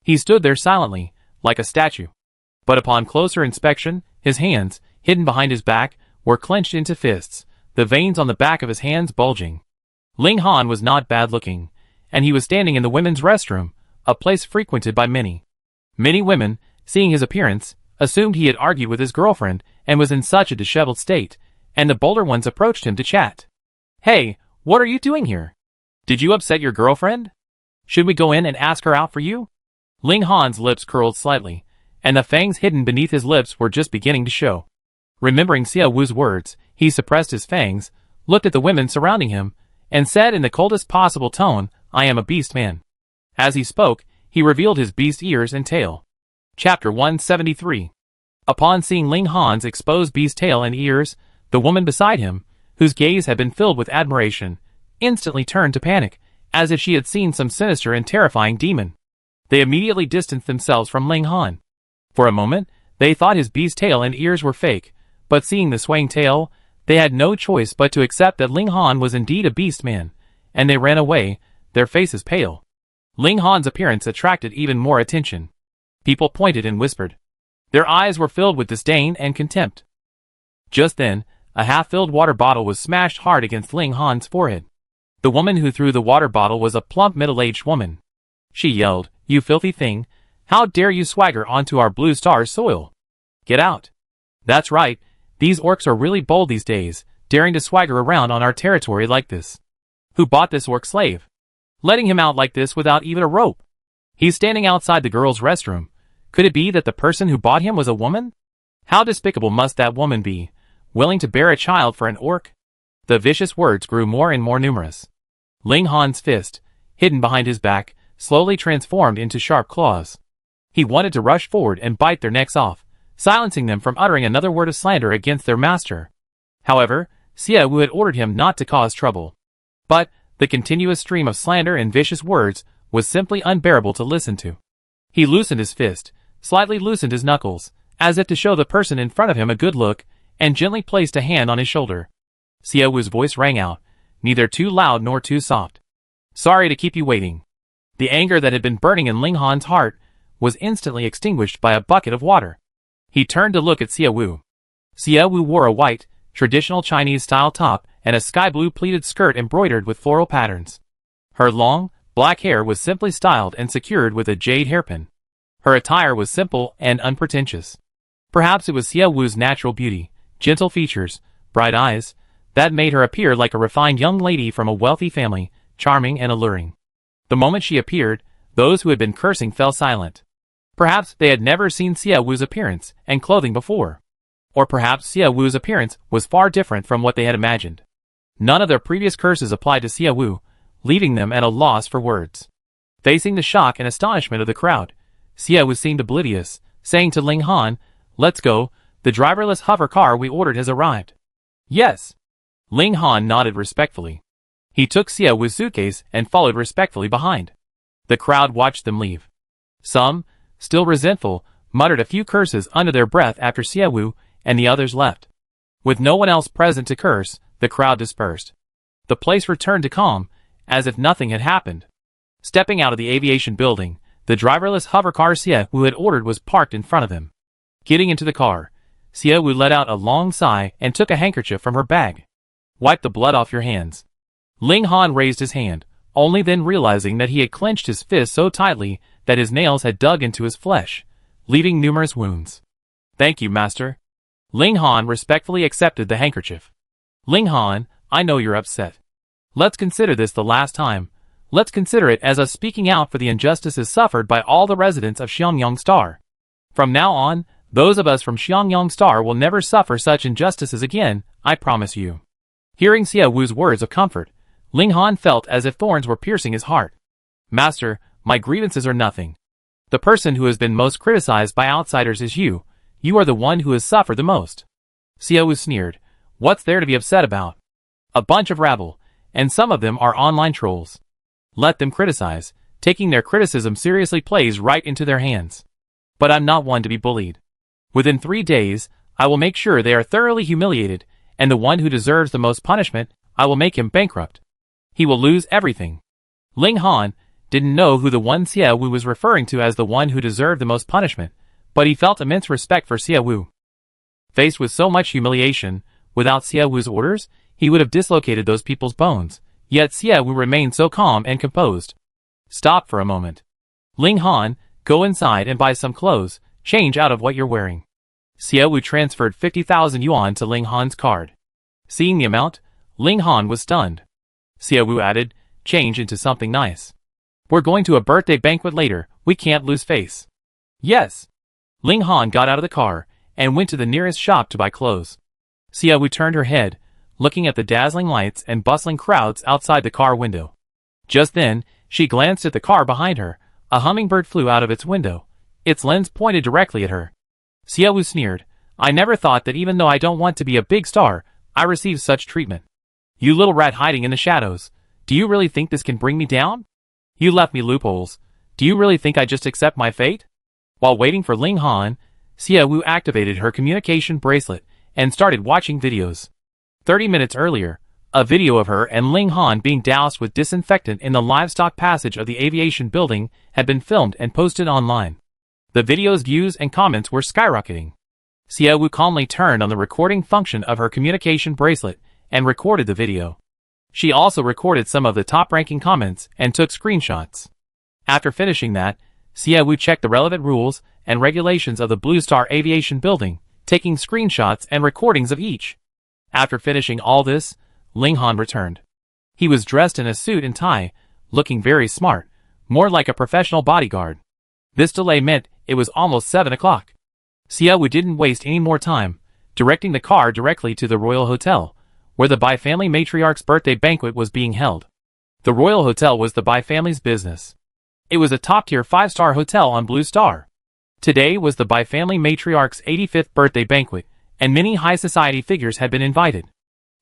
He stood there silently, like a statue. But upon closer inspection, his hands, hidden behind his back, were clenched into fists, the veins on the back of his hands bulging. Ling Han was not bad looking, and he was standing in the women's restroom, a place frequented by many. Many women, seeing his appearance, assumed he had argued with his girlfriend and was in such a disheveled state, and the bolder ones approached him to chat. "Hey, what are you doing here? Did you upset your girlfriend? Should we go in and ask her out for you?" Ling Han's lips curled slightly, and the fangs hidden beneath his lips were just beginning to show. Remembering Xie Wu's words, he suppressed his fangs, looked at the women surrounding him, and said in the coldest possible tone, "I am a beast man." As he spoke, he revealed his beast ears and tail. Chapter 173. Upon seeing Ling Han's exposed beast tail and ears, the woman beside him, whose gaze had been filled with admiration, instantly turned to panic, as if she had seen some sinister and terrifying demon. They immediately distanced themselves from Ling Han. For a moment, they thought his beast tail and ears were fake, but seeing the swaying tail, they had no choice but to accept that Ling Han was indeed a beast man, and they ran away, their faces pale. Ling Han's appearance attracted even more attention. People pointed and whispered. Their eyes were filled with disdain and contempt. Just then, a half-filled water bottle was smashed hard against Ling Han's forehead. The woman who threw the water bottle was a plump middle-aged woman. She yelled, "You filthy thing! How dare you swagger onto our Blue Star soil? Get out!" "That's right, these orcs are really bold these days, daring to swagger around on our territory like this. Who bought this orc slave? Letting him out like this without even a rope? He's standing outside the girls' restroom. Could it be that the person who bought him was a woman? How despicable must that woman be, willing to bear a child for an orc?" The vicious words grew more and more numerous. Ling Han's fist, hidden behind his back, slowly transformed into sharp claws. He wanted to rush forward and bite their necks off, silencing them from uttering another word of slander against their master. However, Xie Wu had ordered him not to cause trouble. But the continuous stream of slander and vicious words was simply unbearable to listen to. He loosened his fist, slightly loosened his knuckles, as if to show the person in front of him a good look, and gently placed a hand on his shoulder. Sia Wu's voice rang out, neither too loud nor too soft. Sorry to keep you waiting. The anger that had been burning in Ling Han's heart was instantly extinguished by a bucket of water. He turned to look at Sia Wu. Sia Wu wore a white, traditional Chinese-style top and a sky-blue pleated skirt embroidered with floral patterns. Her long, black hair was simply styled and secured with a jade hairpin. Her attire was simple and unpretentious. Perhaps it was Sia Wu's natural beauty, gentle features, bright eyes, that made her appear like a refined young lady from a wealthy family, charming and alluring. The moment she appeared, those who had been cursing fell silent. Perhaps they had never seen Sia Wu's appearance and clothing before. Or perhaps Sia Wu's appearance was far different from what they had imagined. None of their previous curses applied to Sia Wu, leaving them at a loss for words. Facing the shock and astonishment of the crowd, Sia Wu seemed oblivious, saying to Ling Han, "Let's go, the driverless hover car we ordered has arrived." "Yes." Ling Han nodded respectfully. He took Sia Wu's suitcase and followed respectfully behind. The crowd watched them leave. Some, still resentful, muttered a few curses under their breath after Sia Wu and the others left. With no one else present to curse, the crowd dispersed. The place returned to calm, as if nothing had happened. Stepping out of the aviation building, the driverless hover car Sia Wu had ordered was parked in front of him. Getting into the car, Sia Wu let out a long sigh and took a handkerchief from her bag. "Wipe the blood off your hands." Ling Han raised his hand, only then realizing that he had clenched his fist so tightly that his nails had dug into his flesh, leaving numerous wounds. "Thank you, master." Ling Han respectfully accepted the handkerchief. "Ling Han, I know you're upset. Let's consider this the last time. Let's consider it as us speaking out for the injustices suffered by all the residents of Xiangyang Star. From now on, those of us from Xiangyang Star will never suffer such injustices again, I promise you." Hearing Sia Wu's words of comfort, Ling Han felt as if thorns were piercing his heart. "Master, my grievances are nothing. The person who has been most criticized by outsiders is you. You are the one who has suffered the most." Sia Wu sneered. "What's there to be upset about? A bunch of rabble, and some of them are online trolls. Let them criticize. Taking their criticism seriously plays right into their hands. But I'm not one to be bullied. Within 3 days, I will make sure they are thoroughly humiliated, and the one who deserves the most punishment, I will make him bankrupt. He will lose everything." Ling Han didn't know who the one Sia Wu was referring to as the one who deserved the most punishment, but he felt immense respect for Sia Wu. Faced with so much humiliation, without Sia Wu's orders, he would have dislocated those people's bones, yet Sia Wu remained so calm and composed. "Stop for a moment. Ling Han, go inside and buy some clothes, change out of what you're wearing." Sia Wu transferred 50,000 yuan to Ling Han's card. Seeing the amount, Ling Han was stunned. Sia Wu added, "Change into something nice. We're going to a birthday banquet later, we can't lose face." "Yes." Ling Han got out of the car and went to the nearest shop to buy clothes. Sia Wu turned her head, looking at the dazzling lights and bustling crowds outside the car window. Just then, she glanced at the car behind her. A hummingbird flew out of its window, its lens pointed directly at her. Sia Wu sneered, "I never thought that even though I don't want to be a big star, I receive such treatment. You little rat hiding in the shadows, do you really think this can bring me down? You left me loopholes. Do you really think I just accept my fate?" While waiting for Ling Han, Sia Wu activated her communication bracelet and started watching videos. 30 minutes earlier, a video of her and Ling Han being doused with disinfectant in the livestock passage of the aviation building had been filmed and posted online. The video's views and comments were skyrocketing. Sia Wu calmly turned on the recording function of her communication bracelet and recorded the video. She also recorded some of the top-ranking comments and took screenshots. After finishing that, Sia Wu checked the relevant rules and regulations of the Blue Star Aviation building, taking screenshots and recordings of each. After finishing all this, Ling Han returned. He was dressed in a suit and tie, looking very smart, more like a professional bodyguard. This delay meant it was almost 7 o'clock. Sia Wu didn't waste any more time, directing the car directly to the Royal Hotel, where the Bai family matriarch's birthday banquet was being held. The Royal Hotel was the Bai family's business. It was a top-tier 5-star hotel on Blue Star. Today was the Bai family matriarch's 85th birthday banquet, and many high society figures had been invited.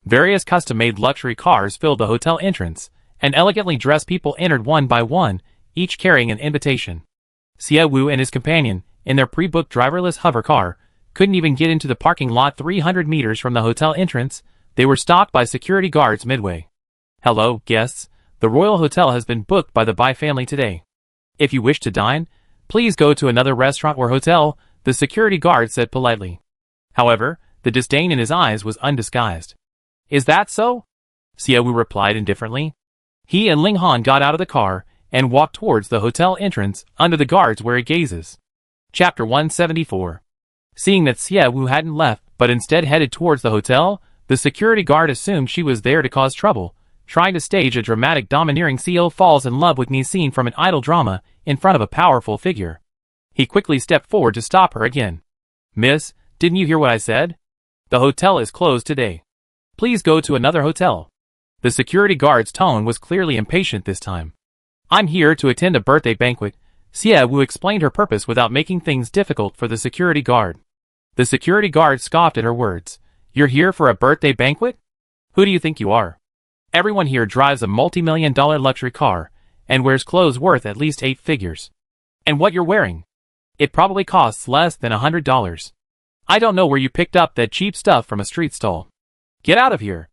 Various custom-made luxury cars filled the hotel entrance, and elegantly dressed people entered one by one, each carrying an invitation. Sia Wu and his companion, in their pre-booked driverless hover car, couldn't even get into the parking lot 300 meters from the hotel entrance. They were stopped by security guards midway. "Hello, guests. The Royal Hotel has been booked by the Bai family today. If you wish to dine, please go to another restaurant or hotel," the security guard said politely. However, the disdain in his eyes was undisguised. "Is that so?" Xiaowu replied indifferently. He and Ling Han got out of the car and walked towards the hotel entrance under the guards where it gazes. Chapter 174. Seeing that Xiaowu hadn't left but instead headed towards the hotel, the security guard assumed she was there to cause trouble, trying to stage a dramatic domineering CEO falls in love with me scene from an idol drama in front of a powerful figure. He quickly stepped forward to stop her again. "Miss, didn't you hear what I said? The hotel is closed today. Please go to another hotel." The security guard's tone was clearly impatient this time. "I'm here to attend a birthday banquet," Xiaowu explained her purpose without making things difficult for the security guard. The security guard scoffed at her words. "You're here for a birthday banquet? Who do you think you are? Everyone here drives a multi-million-dollar luxury car and wears clothes worth at least 8 figures. And what you're wearing? It probably costs less than $100. I don't know where you picked up that cheap stuff from a street stall. Get out of here.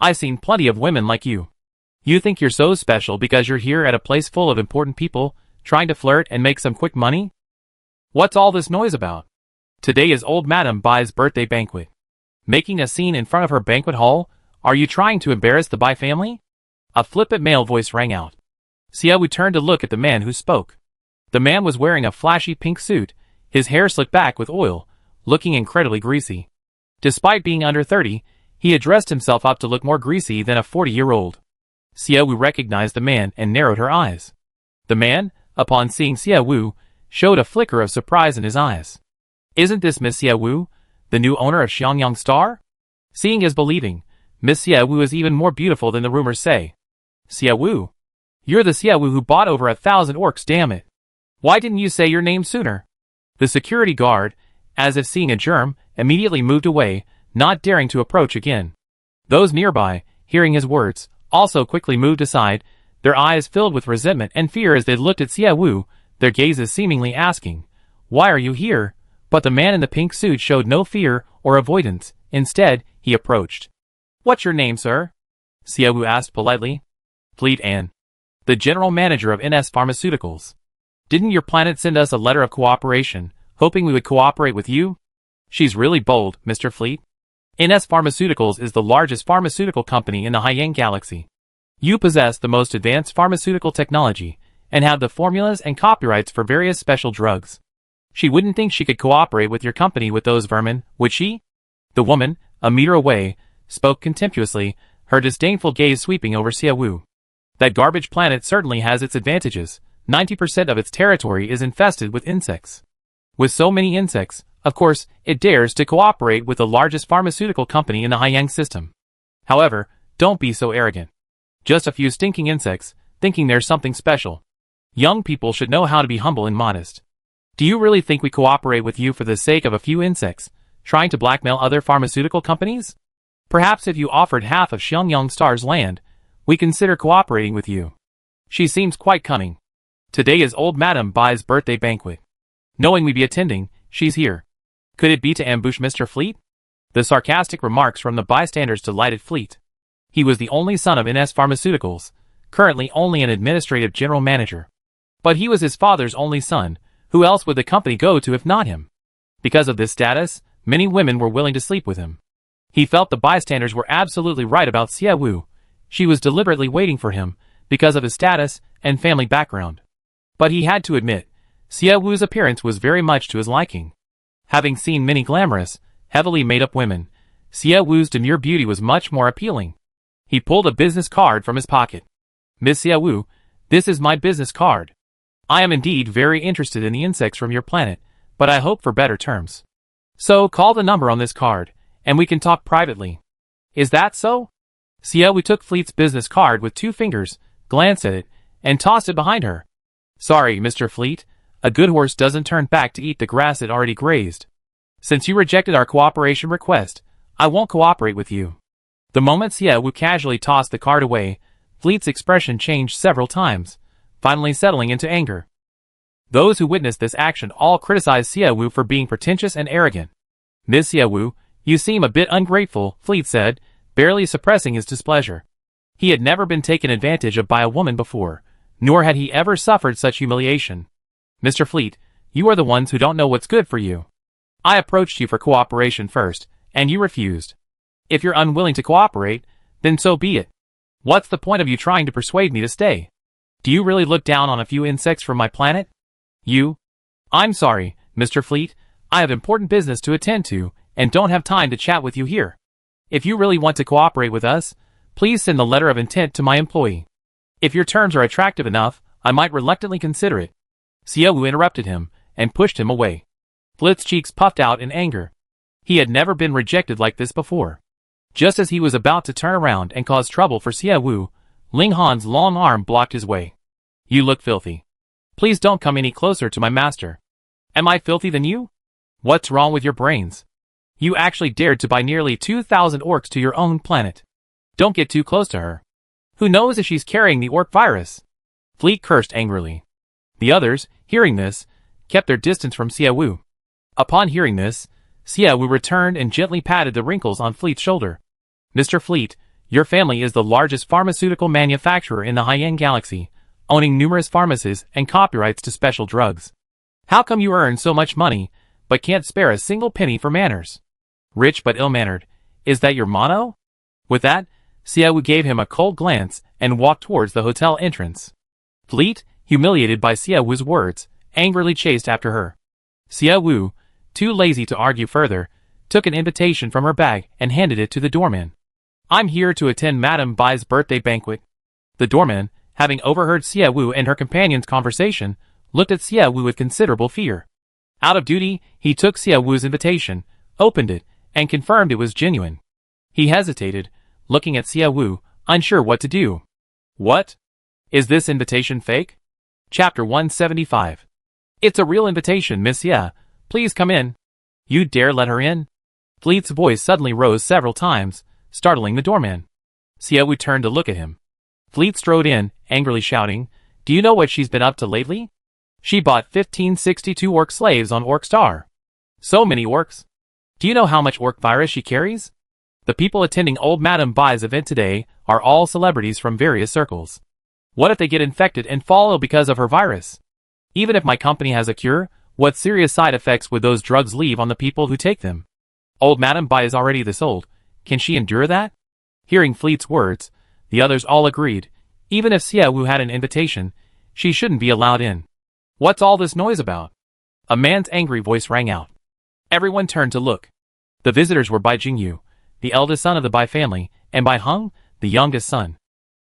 I've seen plenty of women like you. You think you're so special because you're here at a place full of important people, trying to flirt and make some quick money? What's all this noise about? Today is old Madame Bai's birthday banquet. Making a scene in front of her banquet hall? Are you trying to embarrass the Bai family?" A flippant male voice rang out. Xiaowu turned to look at the man who spoke. The man was wearing a flashy pink suit, his hair slicked back with oil, looking incredibly greasy. Despite being under 30, he had dressed himself up to look more greasy than a 40-year-old. Xiaowu recognized the man and narrowed her eyes. The man, upon seeing Xiaowu, showed a flicker of surprise in his eyes. "Isn't this Miss Xiaowu, the new owner of Xiangyang Star?" Seeing is believing. Miss Xiaowu is even more beautiful than the rumors say. "Xiaowu? You're the Xiaowu who bought over 1,000 orcs, damn it. Why didn't you say your name sooner?" The security guard, as if seeing a germ, immediately moved away, not daring to approach again. Those nearby, hearing his words, also quickly moved aside, their eyes filled with resentment and fear as they looked at Xiaowu, their gazes seemingly asking, "Why are you here?" But the man in the pink suit showed no fear or avoidance. Instead, he approached. "What's your name, sir?" Xiaowu asked politely. "Fleet Ann. The general manager of NS Pharmaceuticals. Didn't your planet send us a letter of cooperation, hoping we would cooperate with you?" "She's really bold, Mr. Fleet. NS Pharmaceuticals is the largest pharmaceutical company in the Haiyang Galaxy. You possess the most advanced pharmaceutical technology and have the formulas and copyrights for various special drugs. She wouldn't think she could cooperate with your company with those vermin, would she?" The woman, a meter away, spoke contemptuously, her disdainful gaze sweeping over Xiaowu. "That garbage planet certainly has its advantages. 90% of its territory is infested with insects. With so many insects, of course, it dares to cooperate with the largest pharmaceutical company in the Haiyang system. However, don't be so arrogant. Just a few stinking insects, thinking there's something special. Young people should know how to be humble and modest. Do you really think we cooperate with you for the sake of a few insects, trying to blackmail other pharmaceutical companies? Perhaps if you offered half of Xiangyang Star's land, we consider cooperating with you. She seems quite cunning. Today is old Madame Bai's birthday banquet. Knowing we'd be attending, she's here. Could it be to ambush Mr. Fleet?" The sarcastic remarks from the bystanders delighted Fleet. He was the only son of NS Pharmaceuticals, currently only an administrative general manager. But he was his father's only son. Who else would the company go to if not him? Because of this status, many women were willing to sleep with him. He felt the bystanders were absolutely right about Xiaowu. She was deliberately waiting for him, because of his status and family background. But he had to admit, Xiaowu's appearance was very much to his liking. Having seen many glamorous, heavily made-up women, Xiaowu's demure beauty was much more appealing. He pulled a business card from his pocket. "Miss Xiaowu, this is my business card. I am indeed very interested in the insects from your planet, but I hope for better terms. So call the number on this card, and we can talk privately." "Is that so?" Xiaowu took Fleet's business card with 2 fingers, glanced at it, and tossed it behind her. "Sorry, Mr. Fleet, a good horse doesn't turn back to eat the grass it already grazed. Since you rejected our cooperation request, I won't cooperate with you." The moment Xiaowu casually tossed the card away, Fleet's expression changed several times, finally settling into anger. Those who witnessed this action all criticized Xiaowu for being pretentious and arrogant. Miss Wu, you seem a bit ungrateful, Fleet said, barely suppressing his displeasure. He had never been taken advantage of by a woman before, nor had he ever suffered such humiliation. Mr. Fleet, you are the ones who don't know what's good for you. I approached you for cooperation first, and you refused. If you're unwilling to cooperate, then so be it. What's the point of you trying to persuade me to stay? Do you really look down on a few insects from my planet? I'm sorry, Mr. Fleet, I have important business to attend to, and don't have time to chat with you here. If you really want to cooperate with us, please send the letter of intent to my employee. If your terms are attractive enough, I might reluctantly consider it. Xiaowu interrupted him, and pushed him away. Fleet's cheeks puffed out in anger. He had never been rejected like this before. Just as he was about to turn around and cause trouble for Xiaowu, Ling Han's long arm blocked his way. You look filthy. Please don't come any closer to my master. Am I filthy than you? What's wrong with your brains? You actually dared to buy nearly 2,000 orcs to your own planet. Don't get too close to her. Who knows if she's carrying the orc virus? Fleet cursed angrily. The others, hearing this, kept their distance from Xiaowu. Upon hearing this, Xiaowu returned and gently patted the wrinkles on Fleet's shoulder. Mr. Fleet, your family is the largest pharmaceutical manufacturer in the Haiyan Galaxy, owning numerous pharmacies and copyrights to special drugs. How come you earn so much money, but can't spare a single penny for manners? Rich but ill-mannered, is that your motto? With that, Xiaowu gave him a cold glance and walked towards the hotel entrance. Fleet, humiliated by Xiaowu's words, angrily chased after her. Xiaowu, too lazy to argue further, took an invitation from her bag and handed it to the doorman. I'm here to attend Madame Bai's birthday banquet. The doorman, having overheard Xiaowu and her companion's conversation, looked at Xiaowu with considerable fear. Out of duty, he took Xiaowu's invitation, opened it, and confirmed it was genuine. He hesitated, looking at Xiaowu, unsure what to do. What? Is this invitation fake? Chapter 175. It's a real invitation, Miss Xia. Please come in. You dare let her in? Fleet's voice suddenly rose several times, startling the doorman. Xiaowu turned to look at him. Fleet strode in, angrily shouting, Do you know what she's been up to lately? She bought 1562 orc slaves on Orcstar. So many orcs. Do you know how much orc virus she carries? The people attending old Madame Bai's event today are all celebrities from various circles. What if they get infected and fall ill because of her virus? Even if my company has a cure, what serious side effects would those drugs leave on the people who take them? Old Madame Bai is already this old. Can she endure that? Hearing Fleet's words, the others all agreed. Even if Xiaowu had an invitation, she shouldn't be allowed in. What's all this noise about? A man's angry voice rang out. Everyone turned to look. The visitors were Bai Jingyu, the eldest son of the Bai family, and Bai Heng, the youngest son.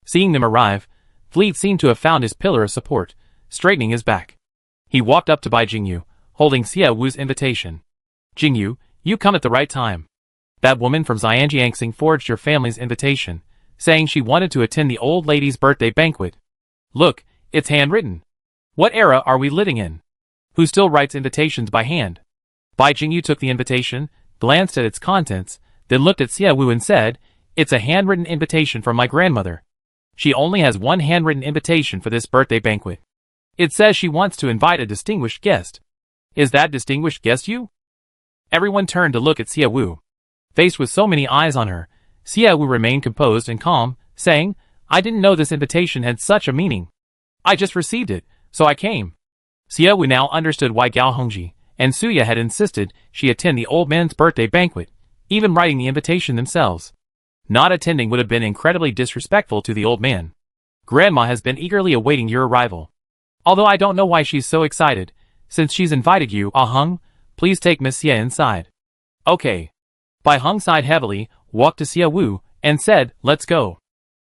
Seeing them arrive, Fleet seemed to have found his pillar of support, straightening his back. He walked up to Bai Jingyu, holding Xiaowu's invitation. Jingyu, you come at the right time. That woman from Xianjiangsing forged your family's invitation, saying she wanted to attend the old lady's birthday banquet. Look, it's handwritten. What era are we living in? Who still writes invitations by hand? Bai Jingyu took the invitation, glanced at its contents, then looked at Xiaowu and said, It's a handwritten invitation from my grandmother. She only has one handwritten invitation for this birthday banquet. It says she wants to invite a distinguished guest. Is that distinguished guest you? Everyone turned to look at Xiaowu. Faced with so many eyes on her, Xiaowu remained composed and calm, saying, I didn't know this invitation had such a meaning. I just received it, so I came. Xiaowu now understood why Gao Hongji and Suya had insisted she attend the old man's birthday banquet, even writing the invitation themselves. Not attending would have been incredibly disrespectful to the old man. Grandma has been eagerly awaiting your arrival. Although I don't know why she's so excited, since she's invited you, Heng, please take Miss Xia inside. Okay. Bai Heng sighed heavily, walked to Xiaowu, and said, Let's go.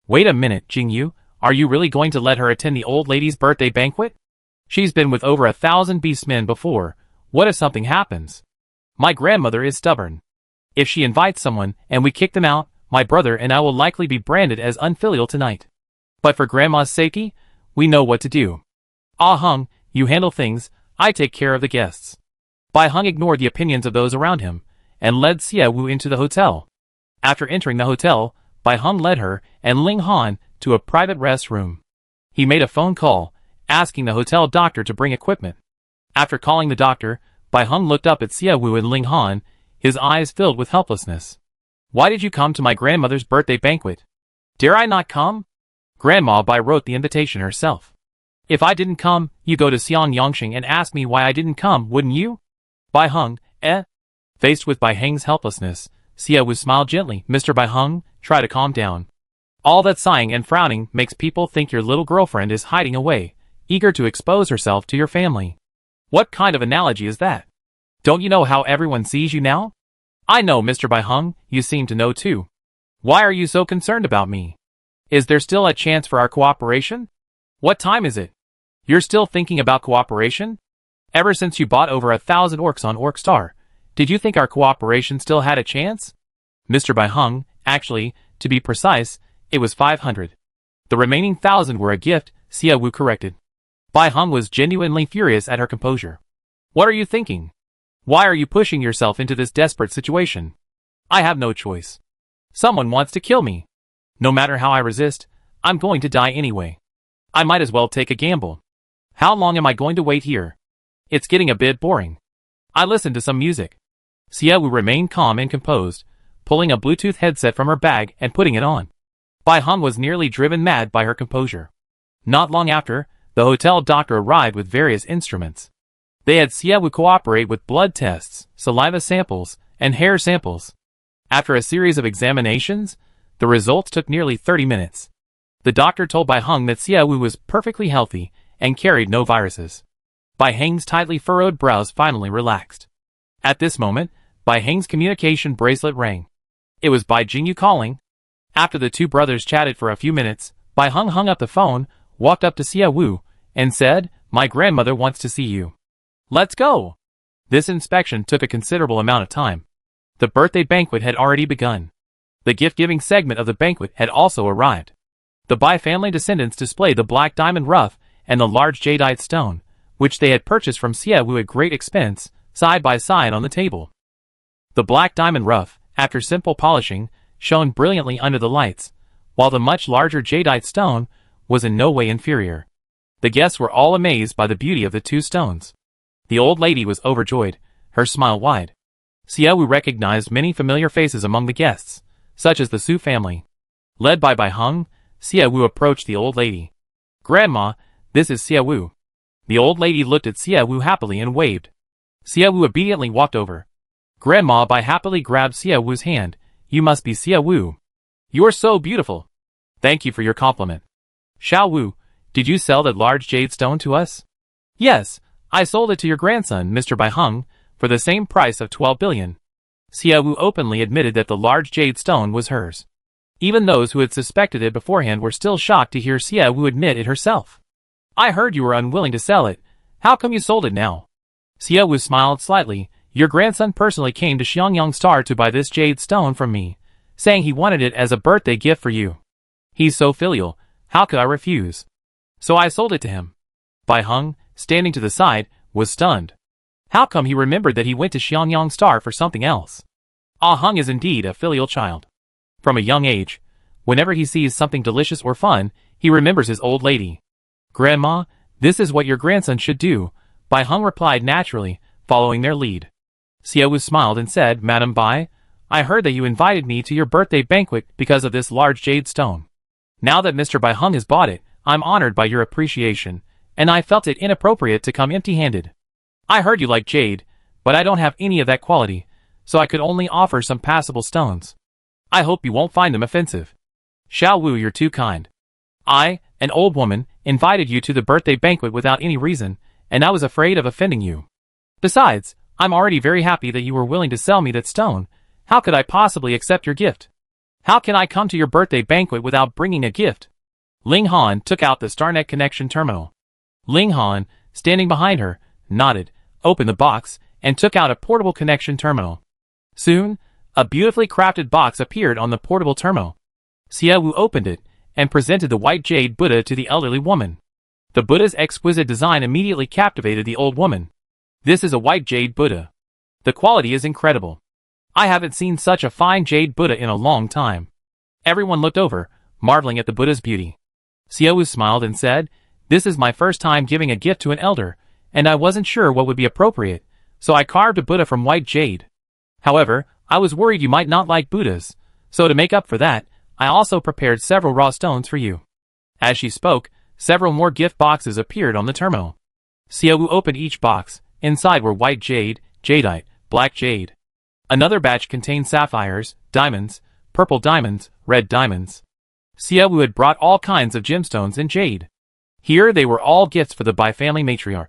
Wait a minute, Jingyu, are you really going to let her attend the old lady's birthday banquet? She's been with over 1,000 beastmen before. What if something happens? My grandmother is stubborn. If she invites someone and we kick them out, my brother and I will likely be branded as unfilial tonight. But for Grandma's safety, we know what to do. Heng, you handle things, I take care of the guests. Bai Heng ignored the opinions of those around him, and led Xiaowu into the hotel. After entering the hotel, Bai Heng led her and Ling Han to a private rest room. He made a phone call, asking the hotel doctor to bring equipment. After calling the doctor, Bai Heng looked up at Xiaowu and Ling Han, his eyes filled with helplessness. Why did you come to my grandmother's birthday banquet? Dare I not come? Grandma Bai wrote the invitation herself. If I didn't come, you go to Xiang Yongxing and ask me why I didn't come, wouldn't you? Bai Heng, eh? Faced with Bai Heng's helplessness, Xie Wu smiled gently. Mr. Bai Heng, try to calm down. All that sighing and frowning makes people think your little girlfriend is hiding away, eager to expose herself to your family. What kind of analogy is that? Don't you know how everyone sees you now? I know, Mr. Bai Heng, you seem to know too. Why are you so concerned about me? Is there still a chance for our cooperation? What time is it? You're still thinking about cooperation? Ever since you bought over 1,000 orcs on Orc Star, did you think our cooperation still had a chance? Mr. Bai Heng, actually, to be precise, it was 500. The remaining 1,000 were a gift, Xie Wu corrected. Bai Heng was genuinely furious at her composure. What are you thinking? Why are you pushing yourself into this desperate situation? I have no choice. Someone wants to kill me. No matter how I resist, I'm going to die anyway. I might as well take a gamble. How long am I going to wait here? It's getting a bit boring. I listened to some music. Xie Wu remained calm and composed, pulling a Bluetooth headset from her bag and putting it on. Bai Heng was nearly driven mad by her composure. Not long after, the hotel doctor arrived with various instruments. They had Xie Wu cooperate with blood tests, saliva samples, and hair samples. After a series of examinations, the results took nearly 30 minutes. The doctor told Bai Heng that Xie Wu was perfectly healthy and carried no viruses. Bai Heng's tightly furrowed brows finally relaxed. At this moment, Bai Heng's communication bracelet rang. It was Bai Jingyu calling. After the two brothers chatted for a few minutes, Bai Heng hung up the phone, walked up to Xie Wu, and said, "My grandmother wants to see you. Let's go." This inspection took a considerable amount of time. The birthday banquet had already begun. The gift-giving segment of the banquet had also arrived. The Bai family descendants displayed the black diamond ruff and the large jadeite stone, which they had purchased from Xie Wu at great expense, side by side on the table. The black diamond ruff, after simple polishing, shone brilliantly under the lights, while the much larger jadeite stone was in no way inferior. The guests were all amazed by the beauty of the two stones. The old lady was overjoyed, her smile wide. Xie Wu recognized many familiar faces among the guests, such as the Su family. Led by Bai Heng, Xie Wu approached the old lady. "Grandma, this is Xie Wu." The old lady looked at Xie Wu happily and waved. Xie Wu obediently walked over. Grandma Bai happily grabbed Xie Wu's hand. "You must be Xie Wu. You're so beautiful. Thank you for your compliment. Xiao Wu, did you sell that large jade stone to us?" "Yes, I sold it to your grandson, Mr. Bai Heng, for the same price of 12 billion. Xie Wu openly admitted that the large jade stone was hers. Even those who had suspected it beforehand were still shocked to hear Xie Wu admit it herself. "I heard you were unwilling to sell it. How come you sold it now?" Xie Wu smiled slightly. "Your grandson personally came to Xiangyang Star to buy this jade stone from me, saying he wanted it as a birthday gift for you. He's so filial, how could I refuse? So I sold it to him." Bai Heng, standing to the side, was stunned. How come he remembered that he went to Xiangyang Star for something else? Ah Heng is indeed a filial child. From a young age, whenever he sees something delicious or fun, he remembers his old lady. "Grandma, this is what your grandson should do," Bai Heng replied naturally, following their lead. Xie Wu smiled and said, "Madam Bai, I heard that you invited me to your birthday banquet because of this large jade stone. Now that Mr. Bai Heng has bought it, I'm honored by your appreciation, and I felt it inappropriate to come empty-handed. I heard you like jade, but I don't have any of that quality, so I could only offer some passable stones. I hope you won't find them offensive. Xiao Wu, you're too kind. I, an old woman, invited you to the birthday banquet without any reason, and I was afraid of offending you. Besides, I'm already very happy that you were willing to sell me that stone. How could I possibly accept your gift? How can I come to your birthday banquet without bringing a gift?" Ling Han took out the StarNet connection terminal. Ling Han, standing behind her, nodded, opened the box, and took out a portable connection terminal. Soon, a beautifully crafted box appeared on the portable terminal. Xie Wu opened it, and presented the white jade Buddha to the elderly woman. The Buddha's exquisite design immediately captivated the old woman. "This is a white jade Buddha. The quality is incredible. I haven't seen such a fine jade Buddha in a long time." Everyone looked over, marveling at the Buddha's beauty. Xie Wu smiled and said, "This is my first time giving a gift to an elder, and I wasn't sure what would be appropriate, so I carved a Buddha from white jade. However, I was worried you might not like Buddhas, so to make up for that, I also prepared several raw stones for you. As she spoke, several more gift boxes appeared on the terminal. Xiaowu opened each box. Inside were white jade, jadeite, black jade. Another batch contained sapphires, diamonds, purple diamonds, red diamonds. Xiaowu had brought all kinds of gemstones and jade. Here they were all gifts for the Bai family matriarch.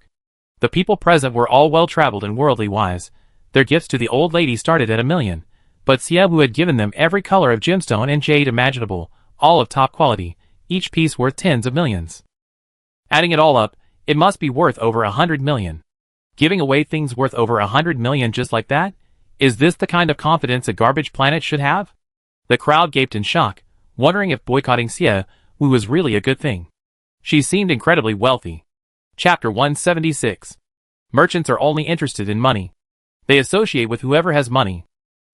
The people present were all well-traveled and worldly wise. Their gifts to the old lady started at 1 million, but Xiaowu had given them every color of gemstone and jade imaginable, all of top quality, each piece worth tens of millions. Adding it all up, it must be worth over 100 million. Giving away things worth over 100 million just like that? Is this the kind of confidence a garbage planet should have? The crowd gaped in shock, wondering if boycotting Xiaowu was really a good thing. She seemed incredibly wealthy. Chapter 176. Merchants are only interested in money. They associate with whoever has money.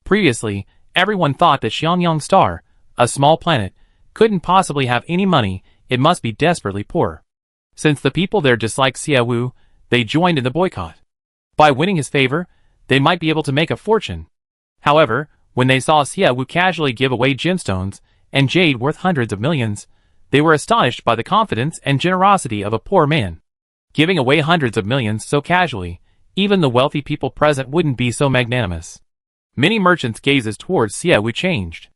Previously, everyone thought that Xiangyang Star, a small planet, couldn't possibly have any money, it must be desperately poor. Since the people there disliked Xiaowu, they joined in the boycott. By winning his favor, they might be able to make a fortune. However, when they saw Xiaowu casually give away gemstones and jade worth hundreds of millions, they were astonished by the confidence and generosity of a poor man. Giving away hundreds of millions so casually, even the wealthy people present wouldn't be so magnanimous. Many merchants' gazes towards Xiaowu changed.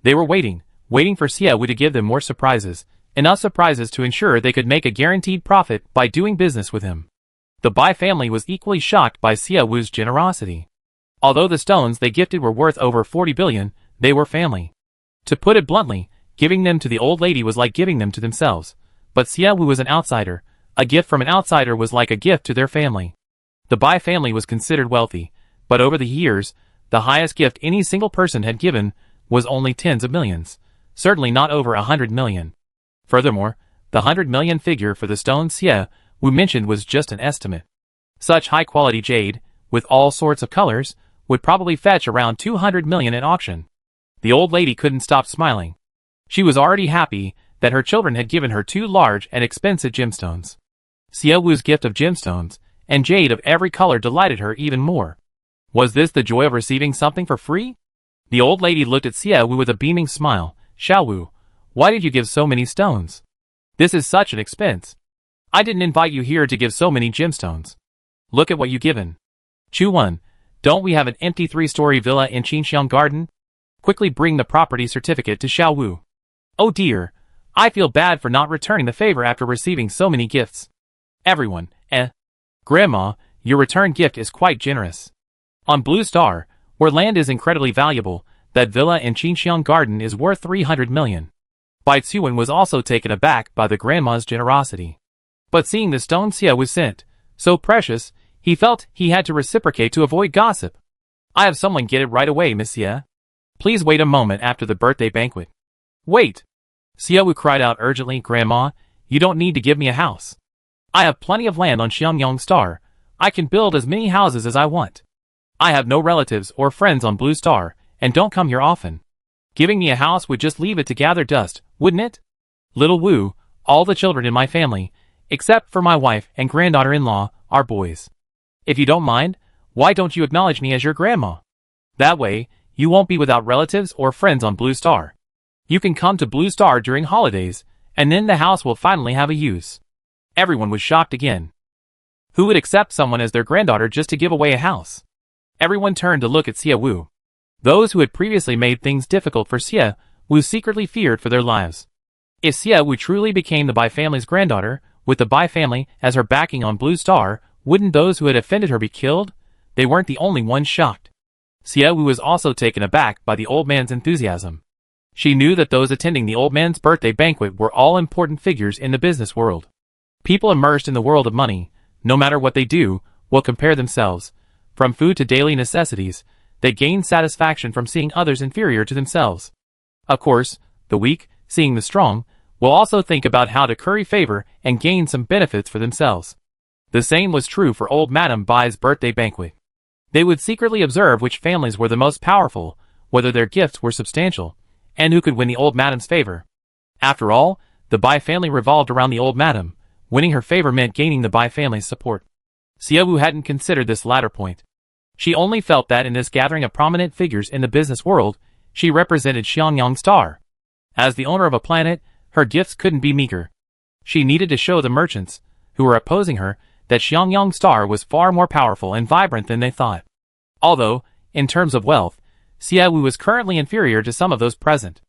They were waiting for Xiaowu to give them more surprises, enough surprises to ensure they could make a guaranteed profit by doing business with him. The Bai family was equally shocked by Xiaowu's generosity. Although the stones they gifted were worth over 40 billion, they were family. To put it bluntly, giving them to the old lady was like giving them to themselves. But Xiaowu was an outsider. A gift from an outsider was like a gift to their family. The Bai family was considered wealthy, but over the years, the highest gift any single person had given was only tens of millions, certainly not over 100 million. Furthermore, the 100 million figure for the stone Xiaowu mentioned was just an estimate. Such high-quality jade, with all sorts of colors, would probably fetch around 200 million at auction. The old lady couldn't stop smiling. She was already happy that her children had given her 2 large and expensive gemstones. Xiaowu's gift of gemstones and jade of every color delighted her even more. Was this the joy of receiving something for free? The old lady looked at Xiaowu with a beaming smile. Xiaowu, why did you give so many stones? This is such an expense. I didn't invite you here to give so many gemstones. Look at what you given. Chu1, don't we have an empty 3-story villa in Qinxiang Garden? Quickly bring the property certificate to Xiaowu. Oh dear, I feel bad for not returning the favor after receiving so many gifts. Everyone, Grandma, your return gift is quite generous. On Blue Star, where land is incredibly valuable, that villa in Qinxiang Garden is worth 300 million. Bai Tsuan was also taken aback by the grandma's generosity. But seeing the stone Xia was sent, so precious, he felt he had to reciprocate to avoid gossip. I have someone get it right away, Miss Xia. Please wait a moment after the birthday banquet. Wait! Xiaowu cried out urgently, Grandma, you don't need to give me a house. I have plenty of land on Xiangyang Star. I can build as many houses as I want. I have no relatives or friends on Blue Star, and don't come here often. Giving me a house would just leave it to gather dust, wouldn't it? Little Wu, all the children in my family, except for my wife and granddaughter-in-law, are boys. If you don't mind, why don't you acknowledge me as your grandma? That way, you won't be without relatives or friends on Blue Star. You can come to Blue Star during holidays, and then the house will finally have a use. Everyone was shocked again. Who would accept someone as their granddaughter just to give away a house? Everyone turned to look at Xiaowu. Those who had previously made things difficult for Xiaowu secretly feared for their lives. If Xiaowu truly became the Bai family's granddaughter, with the Bai family as her backing on Blue Star, wouldn't those who had offended her be killed? They weren't the only ones shocked. Xiaowu was also taken aback by the old man's enthusiasm. She knew that those attending the old man's birthday banquet were all important figures in the business world. People immersed in the world of money, no matter what they do, will compare themselves. From food to daily necessities, they gain satisfaction from seeing others inferior to themselves. Of course, the weak, seeing the strong, will also think about how to curry favor and gain some benefits for themselves. The same was true for old Madame Bai's birthday banquet. They would secretly observe which families were the most powerful, whether their gifts were substantial, and who could win the old Madame's favor. After all, the Bai family revolved around the old Madame. Winning her favor meant gaining the Bai family's support. Xiaowu hadn't considered this latter point. She only felt that in this gathering of prominent figures in the business world, she represented Xiangyang Star. As the owner of a planet, her gifts couldn't be meager. She needed to show the merchants, who were opposing her, that Xiangyang Star was far more powerful and vibrant than they thought. Although, in terms of wealth, Xie Wu was currently inferior to some of those present.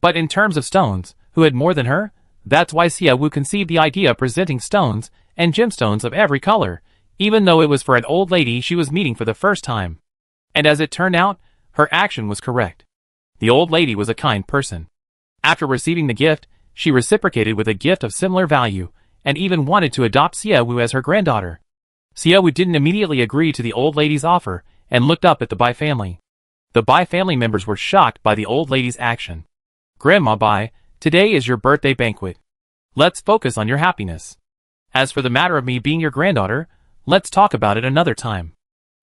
But in terms of stones, who had more than her? That's why Xie Wu conceived the idea of presenting stones and gemstones of every color, even though it was for an old lady she was meeting for the first time. And as it turned out, her action was correct. The old lady was a kind person. After receiving the gift, she reciprocated with a gift of similar value, and even wanted to adopt Xie Wu as her granddaughter. Xie Wu didn't immediately agree to the old lady's offer, and looked up at the Bai family. The Bai family members were shocked by the old lady's action. "Grandma Bai, today is your birthday banquet. Let's focus on your happiness. As for the matter of me being your granddaughter, let's talk about it another time."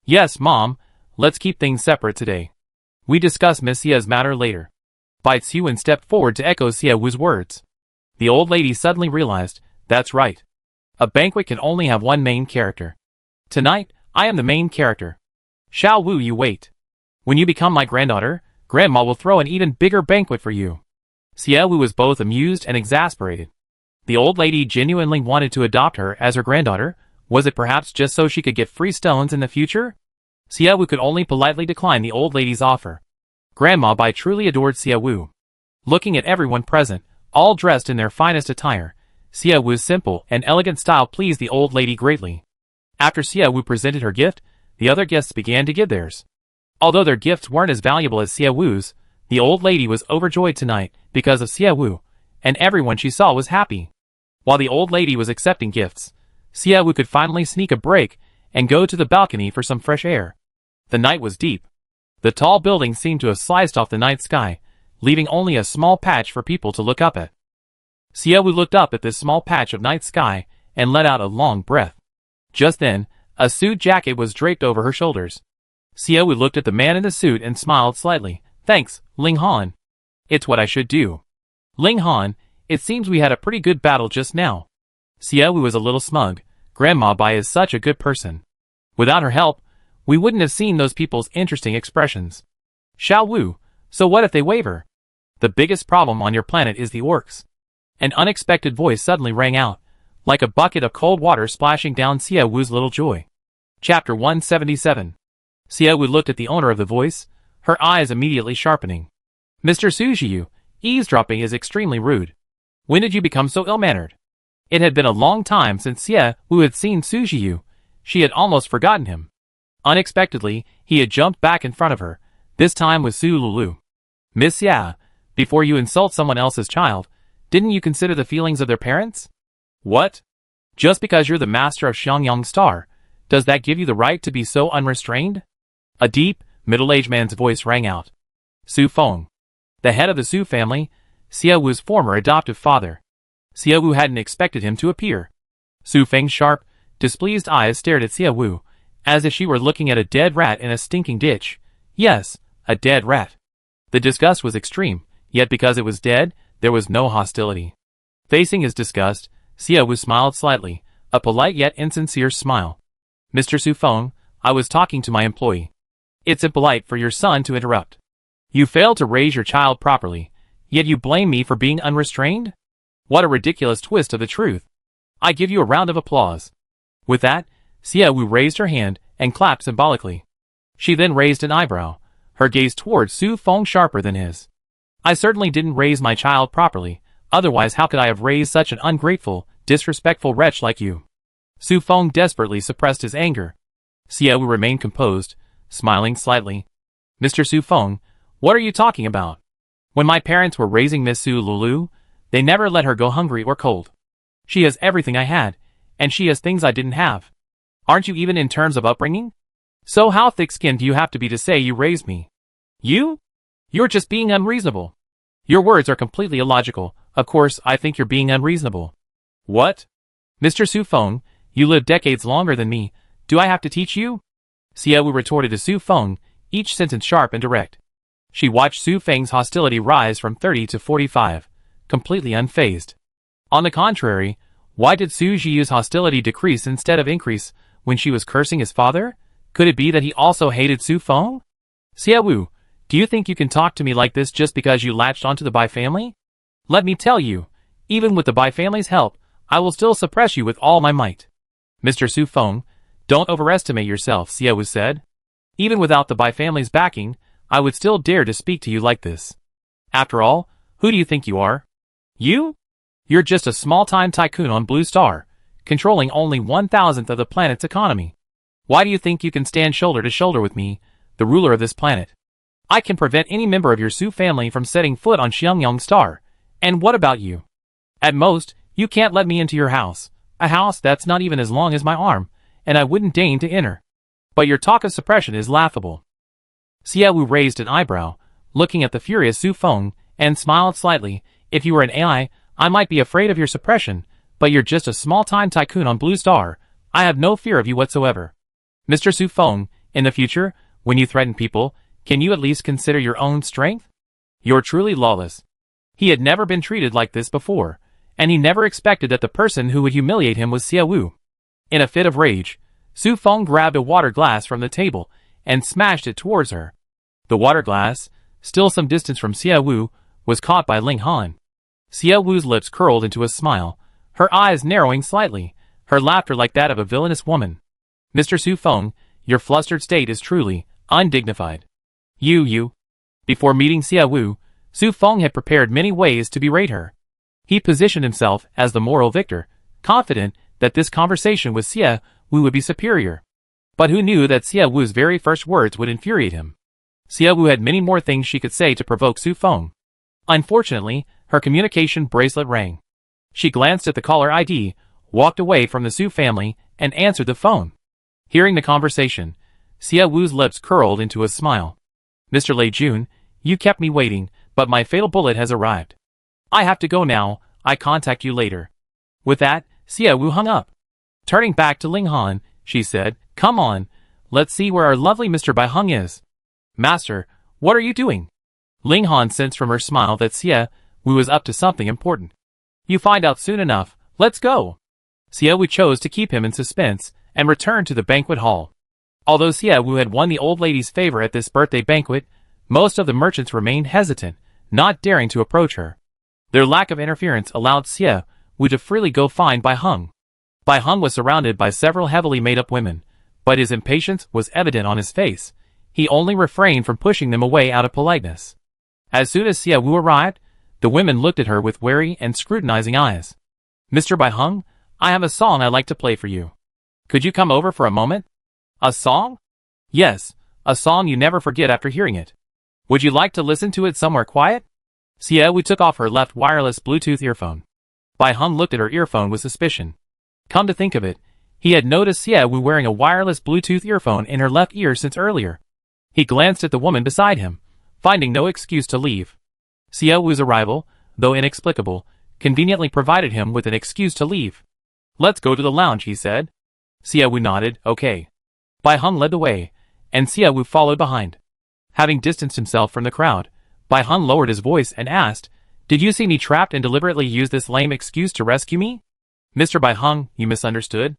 "Yes, Mom, let's keep things separate today. We discuss Miss Xie's matter later." Bai Xiuwen stepped forward to echo Xie Wu's words. The old lady suddenly realized, that's right. A banquet can only have one main character. Tonight, I am the main character. Xiao Wu, you wait. When you become my granddaughter, Grandma will throw an even bigger banquet for you. Xie Wu was both amused and exasperated. The old lady genuinely wanted to adopt her as her granddaughter. Was it perhaps just so she could get free stones in the future? Xie Wu could only politely decline the old lady's offer. Grandma Bai truly adored Xie Wu. Looking at everyone present, all dressed in their finest attire, Xie Wu's simple and elegant style pleased the old lady greatly. After Xie Wu presented her gift, the other guests began to give theirs. Although their gifts weren't as valuable as Xie Wu's, the old lady was overjoyed tonight because of Xie Wu, and everyone she saw was happy. While the old lady was accepting gifts, Xie Wu could finally sneak a break and go to the balcony for some fresh air. The night was deep. The tall buildings seemed to have sliced off the night sky, leaving only a small patch for people to look up at. Xie Wu looked up at this small patch of night sky and let out a long breath. Just then, a suit jacket was draped over her shoulders. Xie Wu looked at the man in the suit and smiled slightly. "Thanks, Ling Han. It's what I should do." "Ling Han, it seems we had a pretty good battle just now." Xie Wu was a little smug. Grandma Bai is such a good person. Without her help, we wouldn't have seen those people's interesting expressions. "Xiao Wu, so what if they waver?" "The biggest problem on your planet is the orcs." An unexpected voice suddenly rang out, like a bucket of cold water splashing down Xie Wu's little joy. Chapter 177. Xie Wu looked at the owner of the voice, her eyes immediately sharpening. "Mr. Sujiyu, eavesdropping is extremely rude. When did you become so ill-mannered?" It had been a long time since Xie Wu had seen Sujiyu. She had almost forgotten him. Unexpectedly, he had jumped back in front of her, this time with Su Lulu. "Miss Xie, before you insult someone else's child, didn't you consider the feelings of their parents?" "What? Just because you're the master of Xiangyang Star, does that give you the right to be so unrestrained?" A deep, middle-aged man's voice rang out. Su Feng, the head of the Su family, Xie Wu's former adoptive father. Xie Wu hadn't expected him to appear. Su Feng's sharp, displeased eyes stared at Xie Wu, as if she were looking at a dead rat in a stinking ditch. Yes, a dead rat. The disgust was extreme, yet because it was dead, there was no hostility. Facing his disgust, Xie Wu smiled slightly, a polite yet insincere smile. "Mr. Su Feng, I was talking to my employee. It's impolite for your son to interrupt. You failed to raise your child properly, yet you blame me for being unrestrained? What a ridiculous twist of the truth. I give you a round of applause." With that, Xie Wu raised her hand and clapped symbolically. She then raised an eyebrow, her gaze towards Su Feng sharper than his. "I certainly didn't raise my child properly, otherwise how could I have raised such an ungrateful, disrespectful wretch like you?" Su Feng desperately suppressed his anger. Xie Wu remained composed, smiling slightly. "Mr. Su Feng, what are you talking about? When my parents were raising Miss Su Lulu, they never let her go hungry or cold. She has everything I had, and she has things I didn't have. Aren't you even in terms of upbringing? So how thick-skinned do you have to be to say you raised me? You? You're just being unreasonable. Your words are completely illogical. Of course, I think you're being unreasonable." "What? Mr. Su Feng, you lived decades longer than me. Do I have to teach you?" Xie Wu retorted to Su Feng, each sentence sharp and direct. She watched Su Feng's hostility rise from 30 to 45, completely unfazed. On the contrary, why did Su Jiyu's hostility decrease instead of increase when she was cursing his father? Could it be that he also hated Su Feng? Xie Wu, do you think you can talk to me like this just because you latched onto the Bai family? Let me tell you, even with the Bai family's help, I will still suppress you with all my might. Mr. Su Feng, don't overestimate yourself, Xie Wu said. Even without the Bai family's backing, I would still dare to speak to you like this. After all, who do you think you are? You? You're just a small-time tycoon on Blue Star, controlling only 1,000th of the planet's economy. Why do you think you can stand shoulder to shoulder with me, the ruler of this planet? I can prevent any member of your Su family from setting foot on Xiangyang Star. And what about you? At most, you can't let me into your house, a house that's not even as long as my arm, and I wouldn't deign to enter. But your talk of suppression is laughable. Xie Wu raised an eyebrow, looking at the furious Su Feng, and smiled slightly. If you were an AI, I might be afraid of your suppression, but you're just a small-time tycoon on Blue Star. I have no fear of you whatsoever. Mr. Su Feng, in the future, when you threaten people, can you at least consider your own strength? You're truly lawless. He had never been treated like this before, and he never expected that the person who would humiliate him was Xie Wu. In a fit of rage, Su Feng grabbed a water glass from the table and smashed it towards her. The water glass, still some distance from Xie Wu, was caught by Ling Han. Xie Wu's lips curled into a smile, her eyes narrowing slightly, her laughter like that of a villainous woman. Mr. Su Feng, your flustered state is truly undignified. You. Before meeting Xie Wu, Su Feng had prepared many ways to berate her. He positioned himself as the moral victor, confident that this conversation with Xie Wu would be superior. But who knew that Xie Wu's very first words would infuriate him? Xie Wu had many more things she could say to provoke Su Feng. Unfortunately, her communication bracelet rang. She glanced at the caller ID, walked away from the Su family, and answered the phone. Hearing the conversation, Xie Wu's lips curled into a smile. Mr. Lei Jun, you kept me waiting, but my fatal bullet has arrived. I have to go now, I contact you later. With that, Xie Wu hung up. Turning back to Ling Han, she said, come on, let's see where our lovely Mr. Bai Hung is. Master, what are you doing? Ling Han sensed from her smile that Xie Wu was up to something important. You find out soon enough, let's go. Xie Wu chose to keep him in suspense, and returned to the banquet hall. Although Xie Wu had won the old lady's favor at this birthday banquet, most of the merchants remained hesitant, not daring to approach her. Their lack of interference allowed Xie Wu to freely go find Bai Hung. Bai Hung was surrounded by several heavily made-up women, but his impatience was evident on his face. He only refrained from pushing them away out of politeness. As soon as Xie Wu arrived, the women looked at her with wary and scrutinizing eyes. Mr. Bai Hung, I have a song I'd like to play for you. Could you come over for a moment? A song? Yes, a song you never forget after hearing it. Would you like to listen to it somewhere quiet? Xie Wu took off her left wireless Bluetooth earphone. Bai Hung looked at her earphone with suspicion. Come to think of it, he had noticed Xie Wu wearing a wireless Bluetooth earphone in her left ear since earlier. He glanced at the woman beside him, finding no excuse to leave. Xie Wu's arrival, though inexplicable, conveniently provided him with an excuse to leave. Let's go to the lounge, he said. Xie Wu nodded, okay. Bai Hung led the way, and Xie Wu followed behind. Having distanced himself from the crowd, Bai Hung lowered his voice and asked, did you see me trapped and deliberately use this lame excuse to rescue me? Mr. Bai Hung, you misunderstood.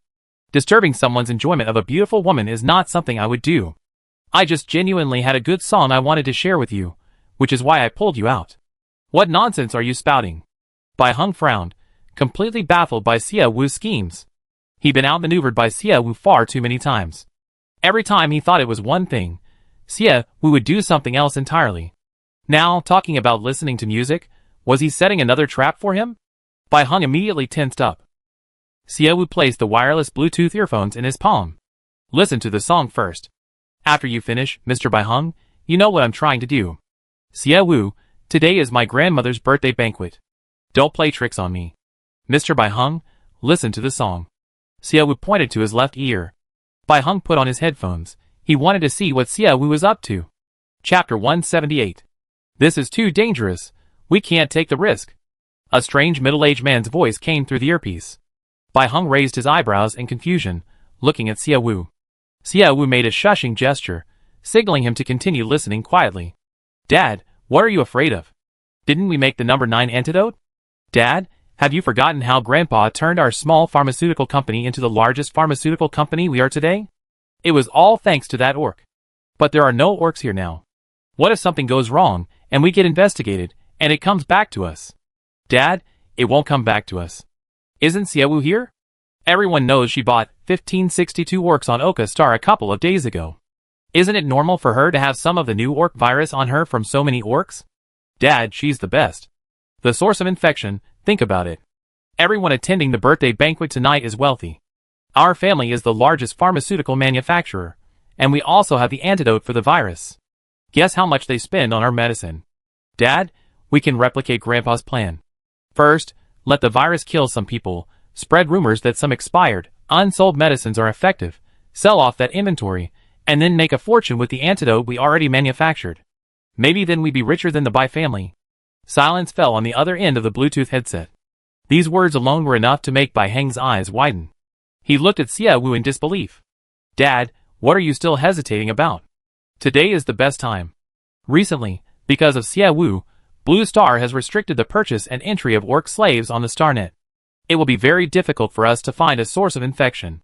Disturbing someone's enjoyment of a beautiful woman is not something I would do. I just genuinely had a good song I wanted to share with you, which is why I pulled you out. What nonsense are you spouting? Bai Hung frowned, completely baffled by Xie Wu's schemes. He'd been outmaneuvered by Xie Wu far too many times. Every time he thought it was one thing, Xie Wu would do something else entirely. Now, talking about listening to music, was he setting another trap for him? Bai Hung immediately tensed up. Xie Wu placed the wireless Bluetooth earphones in his palm. Listen to the song first. After you finish, Mr. Bai Hung, you know what I'm trying to do. Xie Wu, today is my grandmother's birthday banquet. Don't play tricks on me. Mr. Bai Hung, listen to the song. Xie Wu pointed to his left ear. Bai Hung put on his headphones. He wanted to see what Xie Wu was up to. Chapter 178. This is too dangerous. We can't take the risk. A strange middle-aged man's voice came through the earpiece. Bai Hung raised his eyebrows in confusion, looking at Xie Wu. Xie Wu made a shushing gesture, signaling him to continue listening quietly. Dad, what are you afraid of? Didn't we make the number 9 antidote? Dad, have you forgotten how Grandpa turned our small pharmaceutical company into the largest pharmaceutical company we are today? It was all thanks to that orc. But there are no orcs here now. What if something goes wrong, and we get investigated, and it comes back to us? Dad, it won't come back to us. Isn't Xiaowu here? Everyone knows she bought 1562 orcs on Oka Star a couple of days ago. Isn't it normal for her to have some of the new orc virus on her from so many orcs? Dad, she's the best. The source of infection, think about it. Everyone attending the birthday banquet tonight is wealthy. Our family is the largest pharmaceutical manufacturer, and we also have the antidote for the virus. Guess how much they spend on our medicine. Dad, we can replicate Grandpa's plan. First, let the virus kill some people, spread rumors that some expired, unsold medicines are effective, sell off that inventory, and then make a fortune with the antidote we already manufactured. Maybe then we'd be richer than the Bai family. Silence fell on the other end of the Bluetooth headset. These words alone were enough to make Bai Heng's eyes widen. He looked at Xiaowu in disbelief. Dad, what are you still hesitating about? Today is the best time. Recently, because of Xiaowu, Blue Star has restricted the purchase and entry of orc slaves on the StarNet. It will be very difficult for us to find a source of infection.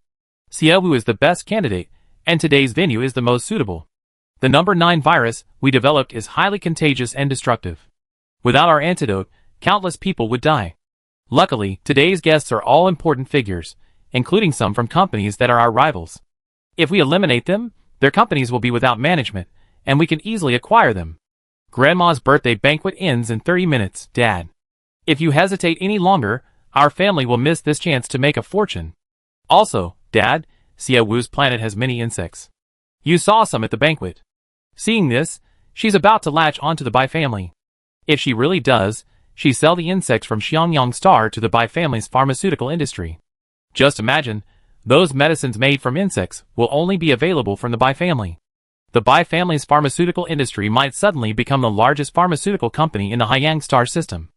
Xiaowu is the best candidate, and today's venue is the most suitable. The number 9 virus we developed is highly contagious and destructive. Without our antidote, countless people would die. Luckily, today's guests are all important figures, including some from companies that are our rivals. If we eliminate them, their companies will be without management, and we can easily acquire them. Grandma's birthday banquet ends in 30 minutes, Dad. If you hesitate any longer, our family will miss this chance to make a fortune. Also, Dad, Xiaowu's planet has many insects. You saw some at the banquet. Seeing this, she's about to latch onto the Bai family. If she really does, she sell the insects from Xiangyang Star to the Bai family's pharmaceutical industry. Just imagine, those medicines made from insects will only be available from the Bai family. The Bai family's pharmaceutical industry might suddenly become the largest pharmaceutical company in the Haiyang Star system.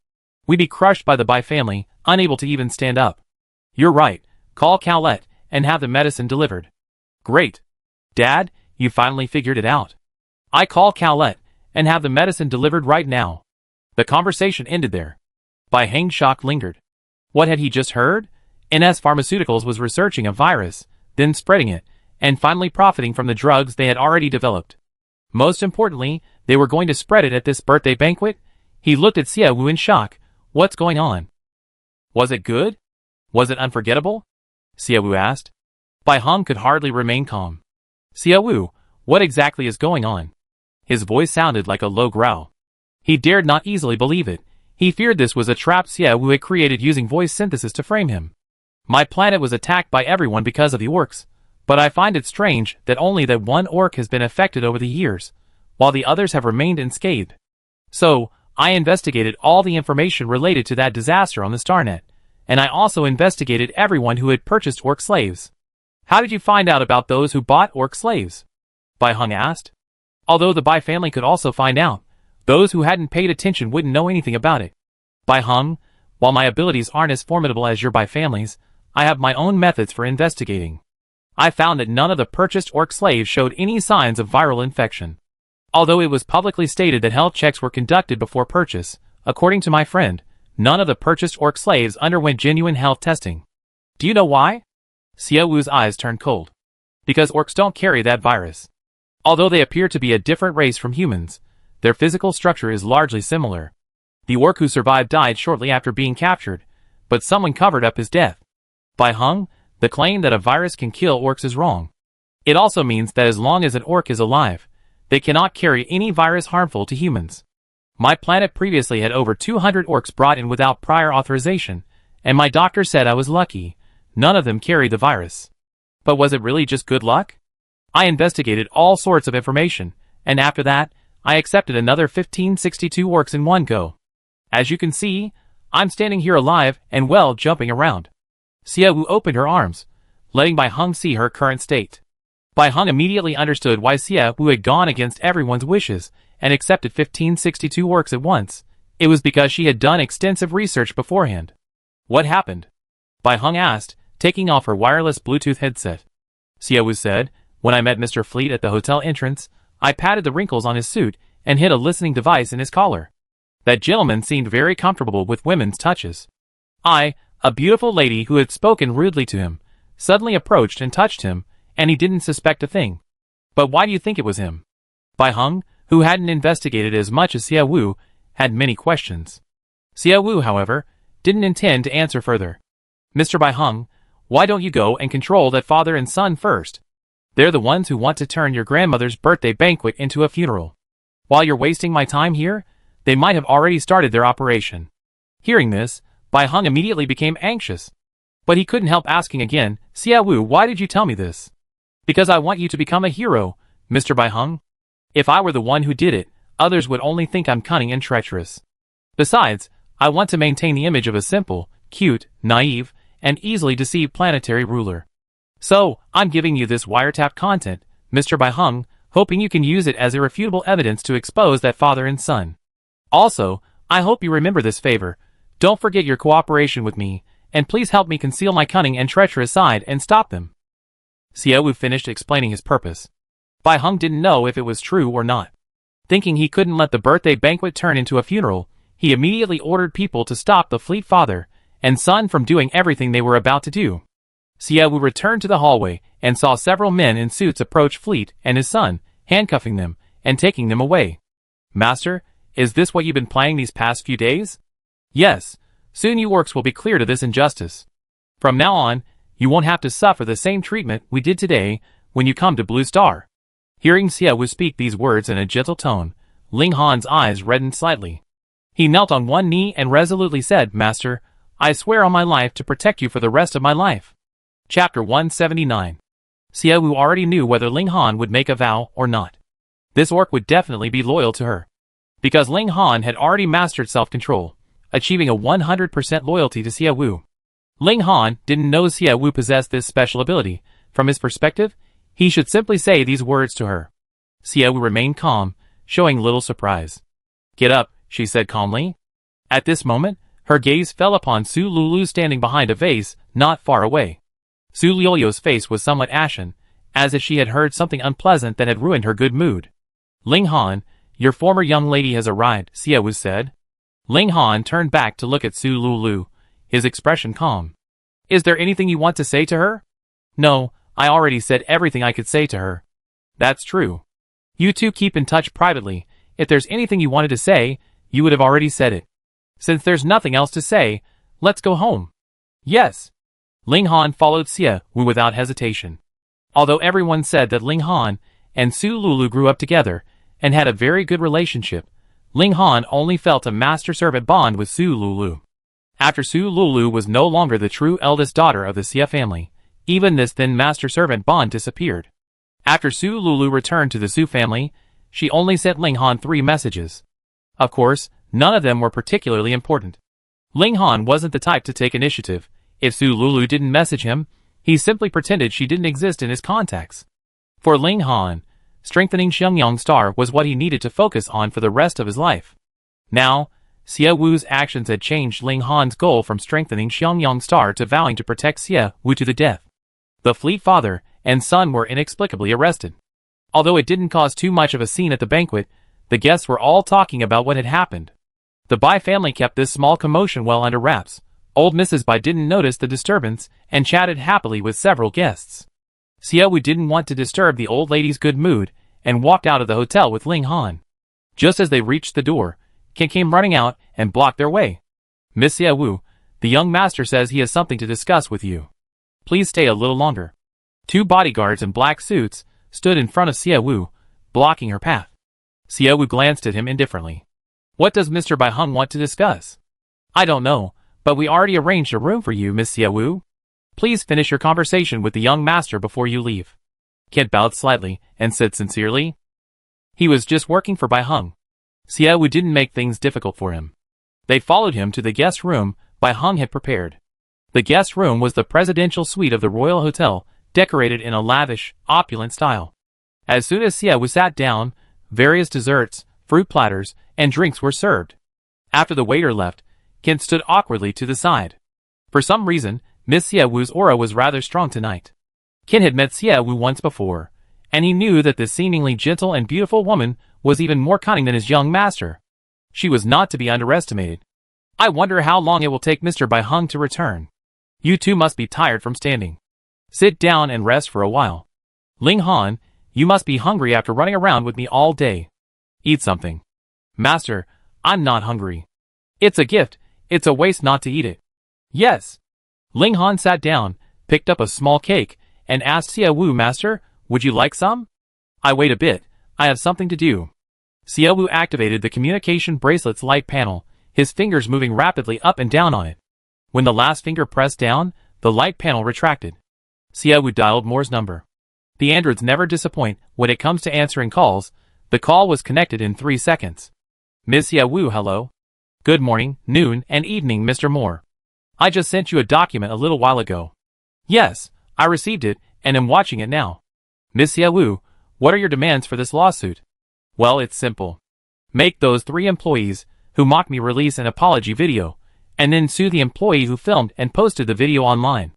We'd be crushed by the Bai family, unable to even stand up. You're right, call Cowlette and have the medicine delivered. Great. Dad, you finally figured it out. I call Cowlette and have the medicine delivered right now. The conversation ended there. Bai Heng's shock lingered. What had he just heard? NS Pharmaceuticals was researching a virus, then spreading it, and finally profiting from the drugs they had already developed. Most importantly, they were going to spread it at this birthday banquet? He looked at Xiaowu in shock. What's going on? Was it good? Was it unforgettable? Xiaowu asked. Bai Heng could hardly remain calm. Xiaowu, what exactly is going on? His voice sounded like a low growl. He dared not easily believe it. He feared this was a trap Xiaowu had created using voice synthesis to frame him. My planet was attacked by everyone because of the orcs, but I find it strange that only that one orc has been affected over the years, while the others have remained unscathed. So, I investigated all the information related to that disaster on the StarNet, and I also investigated everyone who had purchased orc slaves. How did you find out about those who bought orc slaves? Bai Heng asked. Although the Bai family could also find out, those who hadn't paid attention wouldn't know anything about it. Bai Heng, while my abilities aren't as formidable as your Bai family's, I have my own methods for investigating. I found that none of the purchased orc slaves showed any signs of viral infection. Although it was publicly stated that health checks were conducted before purchase, according to my friend, none of the purchased orc slaves underwent genuine health testing. Do you know why? Xiaowu's eyes turned cold. Because orcs don't carry that virus. Although they appear to be a different race from humans, their physical structure is largely similar. The orc who survived died shortly after being captured, but someone covered up his death. Bai Heng, the claim that a virus can kill orcs is wrong. It also means that as long as an orc is alive, they cannot carry any virus harmful to humans. My planet previously had over 200 orcs brought in without prior authorization, and my doctor said I was lucky. None of them carried the virus. But was it really just good luck? I investigated all sorts of information, and after that, I accepted another 1562 orcs in one go. As you can see, I'm standing here alive and well jumping around. Xiaowu opened her arms, letting Bai Heng see her current state. Bai Heng immediately understood why Xiaowu had gone against everyone's wishes and accepted 1562 orcs at once. It was because she had done extensive research beforehand. What happened? Bai Heng asked, taking off her wireless Bluetooth headset. Xiaowu said, when I met Mr. Fleet at the hotel entrance, I patted the wrinkles on his suit and hid a listening device in his collar. That gentleman seemed very comfortable with women's touches. I, a beautiful lady who had spoken rudely to him, suddenly approached and touched him, and he didn't suspect a thing. But why do you think it was him? Bai Heng, who hadn't investigated as much as Xie Wu, had many questions. Xie Wu, however, didn't intend to answer further. Mr. Bai Heng, why don't you go and control that father and son first? They're the ones who want to turn your grandmother's birthday banquet into a funeral. While you're wasting my time here, they might have already started their operation. Hearing this, Bai Heng immediately became anxious. But he couldn't help asking again, Xie Wu, why did you tell me this? Because I want you to become a hero, Mr. Bai Heng. If I were the one who did it, others would only think I'm cunning and treacherous. Besides, I want to maintain the image of a simple, cute, naive, and easily deceived planetary ruler. So, I'm giving you this wiretapped content, Mr. Bai Heng, hoping you can use it as irrefutable evidence to expose that father and son. Also, I hope you remember this favor. Don't forget your cooperation with me, and please help me conceal my cunning and treacherous side and stop them. Xie Wu finished explaining his purpose. Bai Heng didn't know if it was true or not. Thinking he couldn't let the birthday banquet turn into a funeral, he immediately ordered people to stop the fleet father and son from doing everything they were about to do. Xie Wu returned to the hallway and saw several men in suits approach Fleet and his son, handcuffing them and taking them away. Master, is this what you've been planning these past few days? Yes, soon you orcs will be cleared of this injustice. From now on, you won't have to suffer the same treatment we did today when you come to Blue Star. Hearing Xie Wu speak these words in a gentle tone, Ling Han's eyes reddened slightly. He knelt on one knee and resolutely said, Master, I swear on my life to protect you for the rest of my life. Chapter 179. Xie Wu already knew whether Ling Han would make a vow or not. This orc would definitely be loyal to her. Because Ling Han had already mastered self-control, achieving a 100% loyalty to Xie Wu. Ling Han didn't know Xie Wu possessed this special ability. From his perspective, he should simply say these words to her. Xie Wu remained calm, showing little surprise. Get up, she said calmly. At this moment, her gaze fell upon Su Lulu standing behind a vase, not far away. Su Liuliu's face was somewhat ashen, as if she had heard something unpleasant that had ruined her good mood. Ling Han, your former young lady has arrived, Xie Wu said. Ling Han turned back to look at Su Lulu, his expression calm. Is there anything you want to say to her? No, I already said everything I could say to her. That's true. You two keep in touch privately. If there's anything you wanted to say, you would have already said it. Since there's nothing else to say, let's go home. Yes. Ling Han followed Xie Wu without hesitation. Although everyone said that Ling Han and Su Lulu grew up together and had a very good relationship, Ling Han only felt a master-servant bond with Su Lulu. After Su Lulu was no longer the true eldest daughter of the Xie family, even this thin master-servant bond disappeared. After Su Lulu returned to the Su family, she only sent Ling Han 3 messages. Of course, none of them were particularly important. Ling Han wasn't the type to take initiative. If Su Lulu didn't message him, he simply pretended she didn't exist in his contacts. For Ling Han, strengthening Xiangyang Star was what he needed to focus on for the rest of his life. Now, Xie Wu's actions had changed Ling Han's goal from strengthening Xiangyang Star to vowing to protect Xie Wu to the death. The fleet father and son were inexplicably arrested. Although it didn't cause too much of a scene at the banquet, the guests were all talking about what had happened. The Bai family kept this small commotion well under wraps. Old Mrs. Bai didn't notice the disturbance and chatted happily with several guests. Xie Wu didn't want to disturb the old lady's good mood and walked out of the hotel with Ling Han. Just as they reached the door, Ken came running out and blocked their way. Miss Xie Wu, the young master says he has something to discuss with you. Please stay a little longer. 2 bodyguards in black suits stood in front of Xie Wu, blocking her path. Xie Wu glanced at him indifferently. What does Mr. Bai Heng want to discuss? I don't know, but we already arranged a room for you, Miss Xie Wu. Please finish your conversation with the young master before you leave. Kent bowed slightly and said sincerely. He was just working for Bai Heng. Xie Wu didn't make things difficult for him. They followed him to the guest room Bai Heng had prepared. The guest room was the presidential suite of the Royal Hotel, decorated in a lavish, opulent style. As soon as Xie Wu sat down, various desserts, fruit platters, and drinks were served. After the waiter left, Kent stood awkwardly to the side. For some reason, Miss Xie Wu's aura was rather strong tonight. Ken had met Xie Wu once before, and he knew that this seemingly gentle and beautiful woman was even more cunning than his young master. She was not to be underestimated. I wonder how long it will take Mr. Bai Heng to return. You two must be tired from standing. Sit down and rest for a while. Ling Han, you must be hungry after running around with me all day. Eat something. Master, I'm not hungry. It's a gift, it's a waste not to eat it. Yes. Ling Han sat down, picked up a small cake, and asked Xia Wu, Master, would you like some? I wait a bit, I have something to do. Xia Wu activated the communication bracelet's light panel, his fingers moving rapidly up and down on it. When the last finger pressed down, the light panel retracted. Xia Wu dialed Moore's number. The androids never disappoint when it comes to answering calls. The call was connected in 3 seconds. Ms. Xia Wu, hello. Good morning, noon, and evening, Mr. Moore. I just sent you a document a little while ago. Yes, I received it, and am watching it now. Ms. Xia Wu, what are your demands for this lawsuit? Well, it's simple. Make those 3 employees who mocked me release an apology video, and then sue the employee who filmed and posted the video online.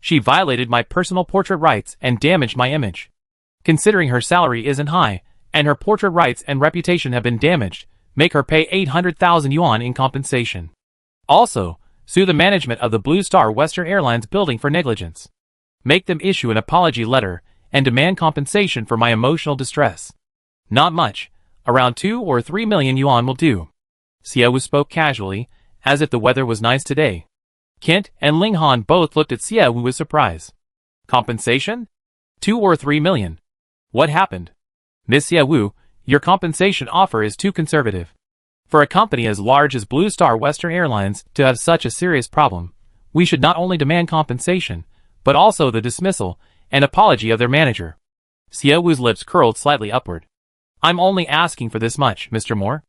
She violated my personal portrait rights and damaged my image. Considering her salary isn't high, and her portrait rights and reputation have been damaged, make her pay 800,000 yuan in compensation. Also, sue the management of the Blue Star Western Airlines building for negligence. Make them issue an apology letter and demand compensation for my emotional distress. Not much, around 2 or 3 million yuan will do. Xia Wu spoke casually, as if the weather was nice today. Kent and Ling Han both looked at Xia Wu with surprise. Compensation? 2 or 3 million. What happened? Miss Xia Wu, your compensation offer is too conservative. For a company as large as Blue Star Western Airlines to have such a serious problem, we should not only demand compensation, but also the dismissal and apology of their manager. Xia Wu's lips curled slightly upward. I'm only asking for this much, Mr. Moore.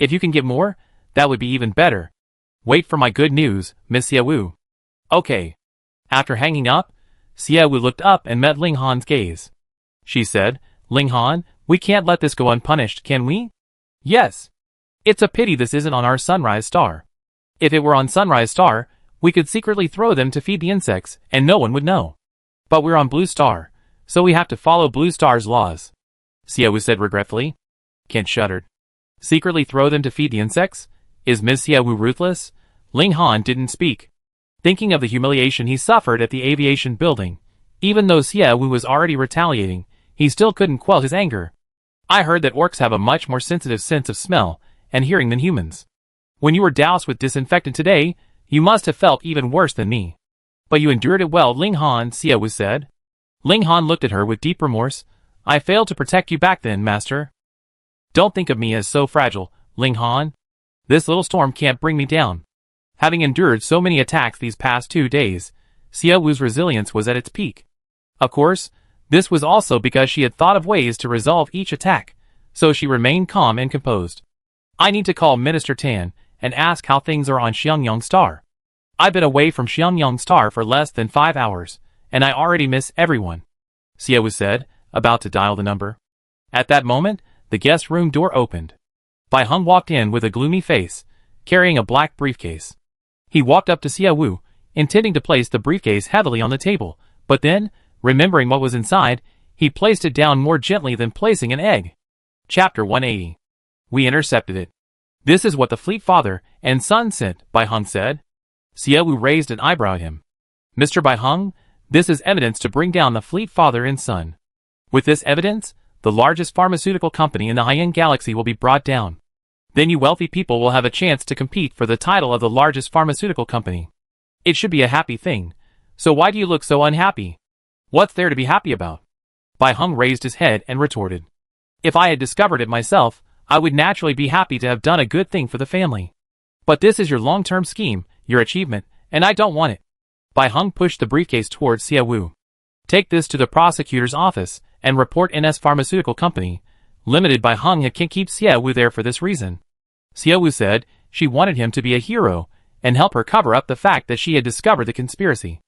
If you can get more, that would be even better. Wait for my good news, Miss Xia Wu. Okay. After hanging up, Xia Wu looked up and met Ling Han's gaze. She said, Ling Han, we can't let this go unpunished, can we? Yes. It's a pity this isn't on our Sunrise Star. If it were on Sunrise Star, we could secretly throw them to feed the insects and no one would know. But we're on Blue Star, so we have to follow Blue Star's laws. Xia Wu said regretfully. Kent shuddered. Secretly throw them to feed the insects? Is Ms. Xia Wu ruthless? Ling Han didn't speak. Thinking of the humiliation he suffered at the aviation building, even though Xia Wu was already retaliating, he still couldn't quell his anger. I heard that orcs have a much more sensitive sense of smell and hearing than humans. When you were doused with disinfectant today, you must have felt even worse than me. But you endured it well, Ling Han, Xia Wu said. Ling Han looked at her with deep remorse. I failed to protect you back then, master. Don't think of me as so fragile, Ling Han. This little storm can't bring me down. Having endured so many attacks these past 2 days, Xia Wu's resilience was at its peak. Of course, this was also because she had thought of ways to resolve each attack, so she remained calm and composed. I need to call Minister Tan and ask how things are on Xiangyang Star. I've been away from Xiangyang Star for less than 5 hours, and I already miss everyone. Xia Wu said, about to dial the number. At that moment, the guest room door opened. Bai Heng walked in with a gloomy face, carrying a black briefcase. He walked up to Xia Wu, intending to place the briefcase heavily on the table, but then, remembering what was inside, he placed it down more gently than placing an egg. Chapter 180. We intercepted it. This is what the Fleet Father and Son sent, Bai Heng said. Xia Wu raised an eyebrow at him. Mr. Bai Heng, this is evidence to bring down the Fleet Father and Son. With this evidence, the largest pharmaceutical company in the Haiyan Galaxy will be brought down. Then you wealthy people will have a chance to compete for the title of the largest pharmaceutical company. It should be a happy thing. So why do you look so unhappy? What's there to be happy about? Bai Heng raised his head and retorted. If I had discovered it myself, I would naturally be happy to have done a good thing for the family. But this is your long-term scheme, your achievement, and I don't want it. Bai Heng pushed the briefcase towards Xia Wu. Take this to the prosecutor's office and report NS Pharmaceutical Company, Limited. Bai Heng can't keep Xia Wu there for this reason. Xia Wu said she wanted him to be a hero and help her cover up the fact that she had discovered the conspiracy.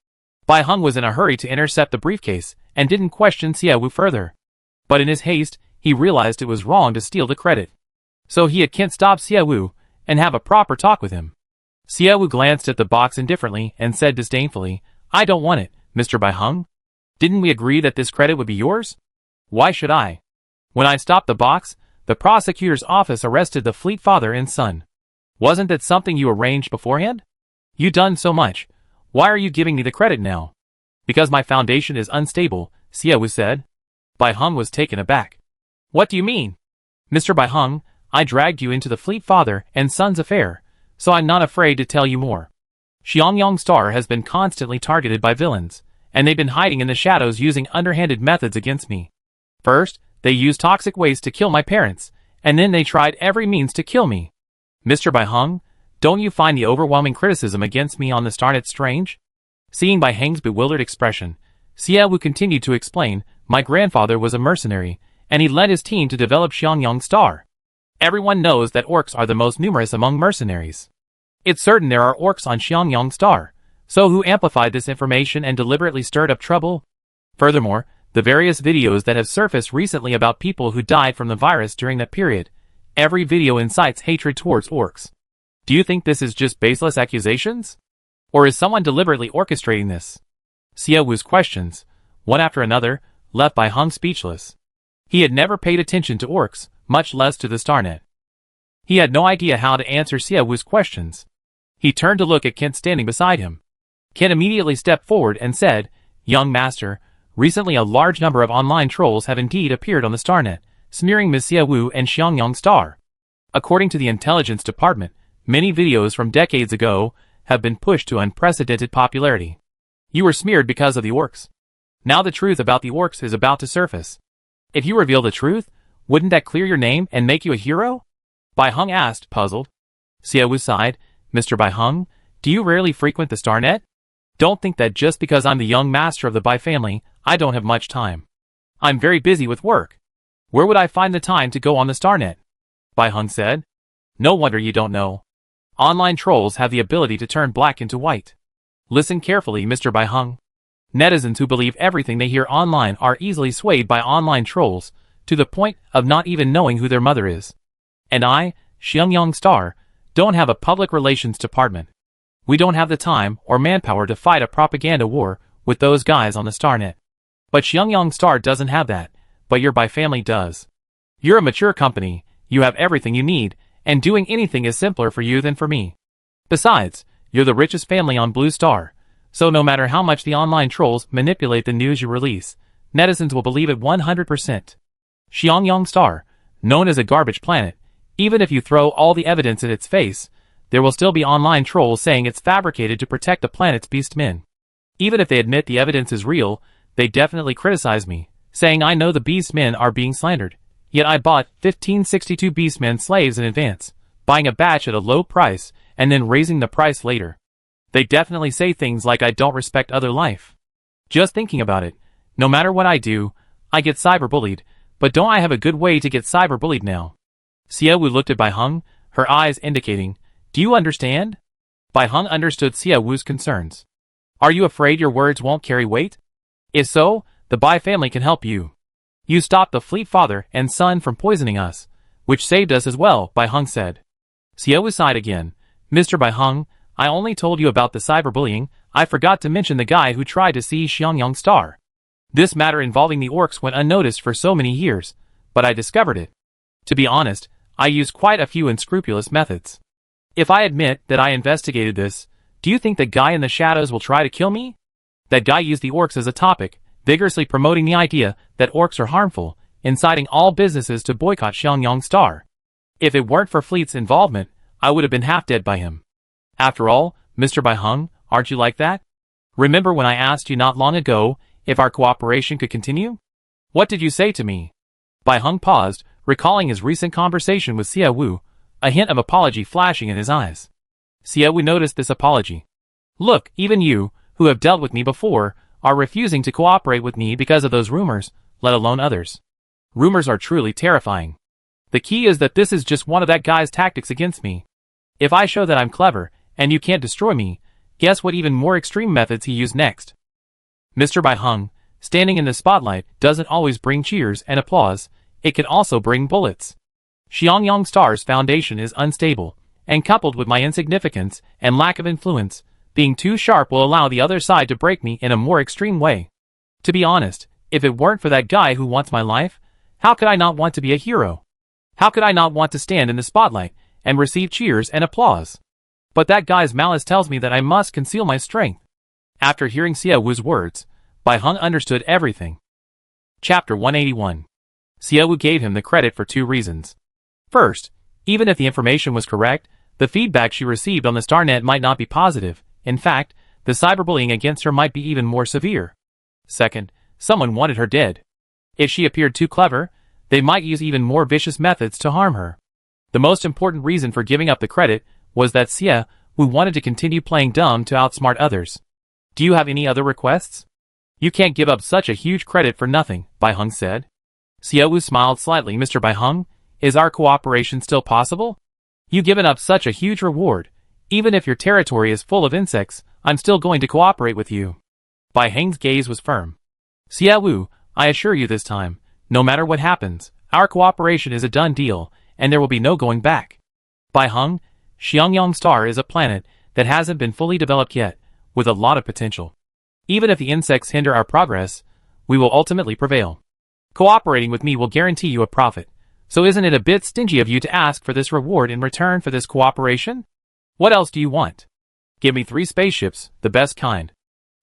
Bai Heng was in a hurry to intercept the briefcase and didn't question Xia Wu further. But in his haste, he realized it was wrong to steal the credit. So he can't stop Xia Wu and have a proper talk with him. Xia Wu glanced at the box indifferently and said disdainfully, I don't want it, Mr. Bai Heng. Didn't we agree that this credit would be yours? Why should I? When I stopped the box, the prosecutor's office arrested the Fleet Father and Son. Wasn't that something you arranged beforehand? You done so much. Why are you giving me the credit now? Because my foundation is unstable, Xia Wu said. Bai Hung was taken aback. What do you mean? Mr. Bai Hung, I dragged you into the Fleet father and son's affair, so I'm not afraid to tell you more. Xiangyang Star has been constantly targeted by villains, and they've been hiding in the shadows using underhanded methods against me. First, they used toxic waste to kill my parents, and then they tried every means to kill me. Mr. Bai Hung, don't you find the overwhelming criticism against me on the Starnet strange? Seeing Bai Heng's bewildered expression, Xie Wu continued to explain, my grandfather was a mercenary, and he led his team to develop Xiangyang Star. Everyone knows that orcs are the most numerous among mercenaries. It's certain there are orcs on Xiangyang Star, so who amplified this information and deliberately stirred up trouble? Furthermore, the various videos that have surfaced recently about people who died from the virus during that period, every video incites hatred towards orcs. Do you think this is just baseless accusations? Or is someone deliberately orchestrating this? Xie Wu's questions, one after another, left Bai Hung speechless. He had never paid attention to orcs, much less to the Starnet. He had no idea how to answer Xie Wu's questions. He turned to look at Kent standing beside him. Kent immediately stepped forward and said, Young Master, recently a large number of online trolls have indeed appeared on the Starnet, smearing Ms. Xie Wu and Xiangyang Star. According to the intelligence department, many videos from decades ago have been pushed to unprecedented popularity. You were smeared because of the orcs. Now the truth about the orcs is about to surface. If you reveal the truth, wouldn't that clear your name and make you a hero? Bai Hung asked, puzzled. Xie Wu sighed, Mr. Bai Hung, do you rarely frequent the Starnet? Don't think that just because I'm the young master of the Bai family, I don't have much time. I'm very busy with work. Where would I find the time to go on the Starnet? Bai Hung said. No wonder you don't know. Online trolls have the ability to turn black into white. Listen carefully, Mr. Bai Hung. Netizens who believe everything they hear online are easily swayed by online trolls, to the point of not even knowing who their mother is. And I, Xiangyang Star, don't have a public relations department. We don't have the time or manpower to fight a propaganda war with those guys on the Starnet. But Xiangyang Star doesn't have that, but your Bai family does. You're a mature company, you have everything you need, and doing anything is simpler for you than for me. Besides, you're the richest family on Blue Star, so no matter how much the online trolls manipulate the news you release, netizens will believe it 100%. Xiangyang Star, known as a garbage planet, even if you throw all the evidence in its face, there will still be online trolls saying it's fabricated to protect the planet's beastmen. Even if they admit the evidence is real, they definitely criticize me, saying I know the beastmen are being slandered. Yet I bought 1562 beastmen slaves in advance, buying a batch at a low price, and then raising the price later. They definitely say things like I don't respect other life. Just thinking about it, no matter what I do, I get cyberbullied, but don't I have a good way to get cyberbullied now? Xie Wu looked at Bai Hung, her eyes indicating, do you understand? Bai Hung understood Xie Wu's concerns. Are you afraid your words won't carry weight? If so, the Bai family can help you. You stopped the Fleet father and son from poisoning us, which saved us as well, Bai Hung said. Xie Wu sighed again. Mr. Bai Hung, I only told you about the cyberbullying, I forgot to mention the guy who tried to see Xiangyang Star. This matter involving the orcs went unnoticed for so many years, but I discovered it. To be honest, I used quite a few unscrupulous methods. If I admit that I investigated this, do you think the guy in the shadows will try to kill me? That guy used the orcs as a topic, vigorously promoting the idea that orcs are harmful, inciting all businesses to boycott Xiangyang Star. If it weren't for Fleet's involvement, I would have been half dead by him. After all, Mr. Bai Hung, aren't you like that? Remember when I asked you not long ago if our cooperation could continue? What did you say to me? Bai Hung paused, recalling his recent conversation with Xie Wu, a hint of apology flashing in his eyes. Xie Wu noticed this apology. Look, even you, who have dealt with me before, are refusing to cooperate with me because of those rumors, let alone others. Rumors are truly terrifying. The key is that this is just one of that guy's tactics against me. If I show that I'm clever, and you can't destroy me, guess what even more extreme methods he used next. Mr. Bai Hung, standing in the spotlight doesn't always bring cheers and applause, it can also bring bullets. Xiangyang Star's foundation is unstable, and coupled with my insignificance and lack of influence, being too sharp will allow the other side to break me in a more extreme way. To be honest, if it weren't for that guy who wants my life, how could I not want to be a hero? How could I not want to stand in the spotlight and receive cheers and applause? But that guy's malice tells me that I must conceal my strength. After hearing Xie Wu's words, Bai Hung understood everything. Chapter 181. Xiaowu gave him the credit for two reasons. First, even if the information was correct, the feedback she received on the StarNet might not be positive. In fact, the cyberbullying against her might be even more severe. Second, someone wanted her dead. If she appeared too clever, they might use even more vicious methods to harm her. The most important reason for giving up the credit was that Xiaowu wanted to continue playing dumb to outsmart others. Do you have any other requests? You can't give up such a huge credit for nothing, Bai Heng said. Xiaowu smiled slightly. Mr. Bai Heng, is our cooperation still possible? You've given up such a huge reward. Even if your territory is full of insects, I'm still going to cooperate with you. Bai Heng's gaze was firm. Xiaowu, I assure you this time, no matter what happens, our cooperation is a done deal, and there will be no going back. Bai Heng, Xiangyang Star is a planet that hasn't been fully developed yet, with a lot of potential. Even if the insects hinder our progress, we will ultimately prevail. Cooperating with me will guarantee you a profit, so isn't it a bit stingy of you to ask for this reward in return for this cooperation? What else do you want? Give me 3 spaceships, the best kind.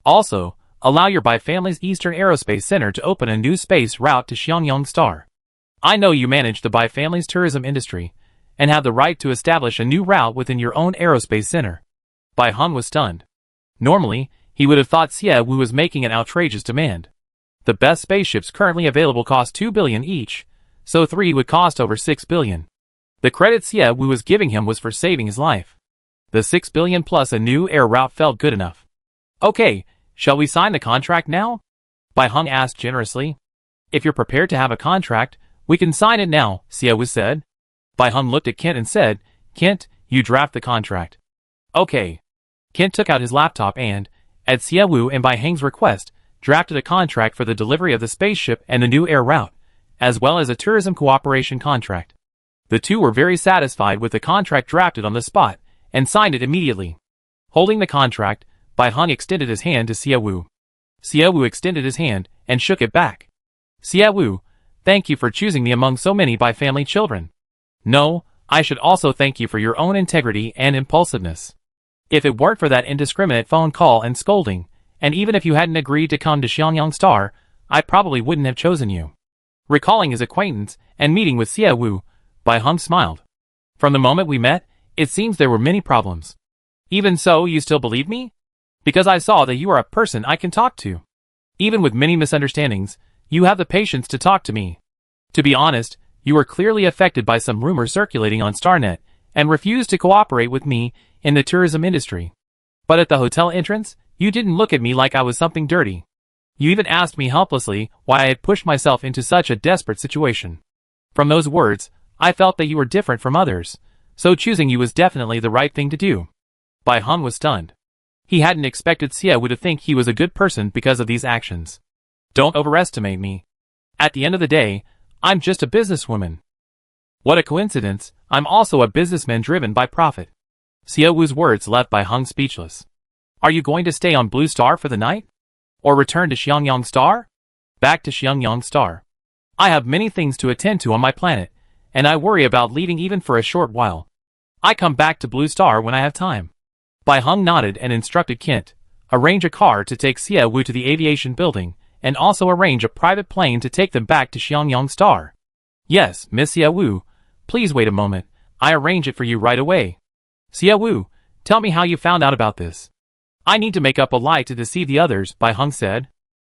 Also, allow your Bai family's Eastern Aerospace Center to open a new space route to Xiangyang Star. I know you manage the Bai family's tourism industry, and have the right to establish a new route within your own aerospace center. Bai Heng was stunned. Normally, he would have thought Xiaowu was making an outrageous demand. The best spaceships currently available cost 2 billion each, so 3 would cost over 6 billion. The credit Xiaowu was giving him was for saving his life. The 6 billion plus a new air route felt good enough. Okay, shall we sign the contract now? Bai Heng asked generously. If you're prepared to have a contract, we can sign it now, Xiaowu said. Bai Heng looked at Kent and said, Kent, you draft the contract. Okay. Kent took out his laptop and, at Xiaowu and Bai Heng's request, drafted a contract for the delivery of the spaceship and the new air route, as well as a tourism cooperation contract. The two were very satisfied with the contract drafted on the spot, and signed it immediately. Holding the contract, Bai Heng extended his hand to Xiaowu. Xiaowu extended his hand, and shook it back. Xiaowu, thank you for choosing me among so many Bai family children. No, I should also thank you for your own integrity and impulsiveness. If it weren't for that indiscriminate phone call and scolding, and even if you hadn't agreed to come to Xiangyang Star, I probably wouldn't have chosen you. Recalling his acquaintance and meeting with Xiaowu, Bai Heng smiled. From the moment we met, it seems there were many problems. Even so, you still believe me? Because I saw that you are a person I can talk to. Even with many misunderstandings, you have the patience to talk to me. To be honest, you were clearly affected by some rumors circulating on StarNet, and refused to cooperate with me in the tourism industry. But at the hotel entrance, you didn't look at me like I was something dirty. You even asked me helplessly why I had pushed myself into such a desperate situation. From those words, I felt that you were different from others, so choosing you was definitely the right thing to do. Bai Heng was stunned. He hadn't expected Xiaowu to think he was a good person because of these actions. Don't overestimate me. At the end of the day, I'm just a businesswoman. What a coincidence, I'm also a businessman driven by profit. Xiaowu's words left Bai Heng speechless. Are you going to stay on Blue Star for the night? Or return to Xiangyang Star? Back to Xiangyang Star. I have many things to attend to on my planet, and I worry about leaving even for a short while. I come back to Blue Star when I have time. Bai Heng nodded and instructed Kent, arrange a car to take Xiaowu to the aviation building, and also arrange a private plane to take them back to Xiangyang Star. Yes, Miss Xiaowu, please wait a moment, I arrange it for you right away. Xiaowu, tell me how you found out about this. I need to make up a lie to deceive the others, Bai Heng said.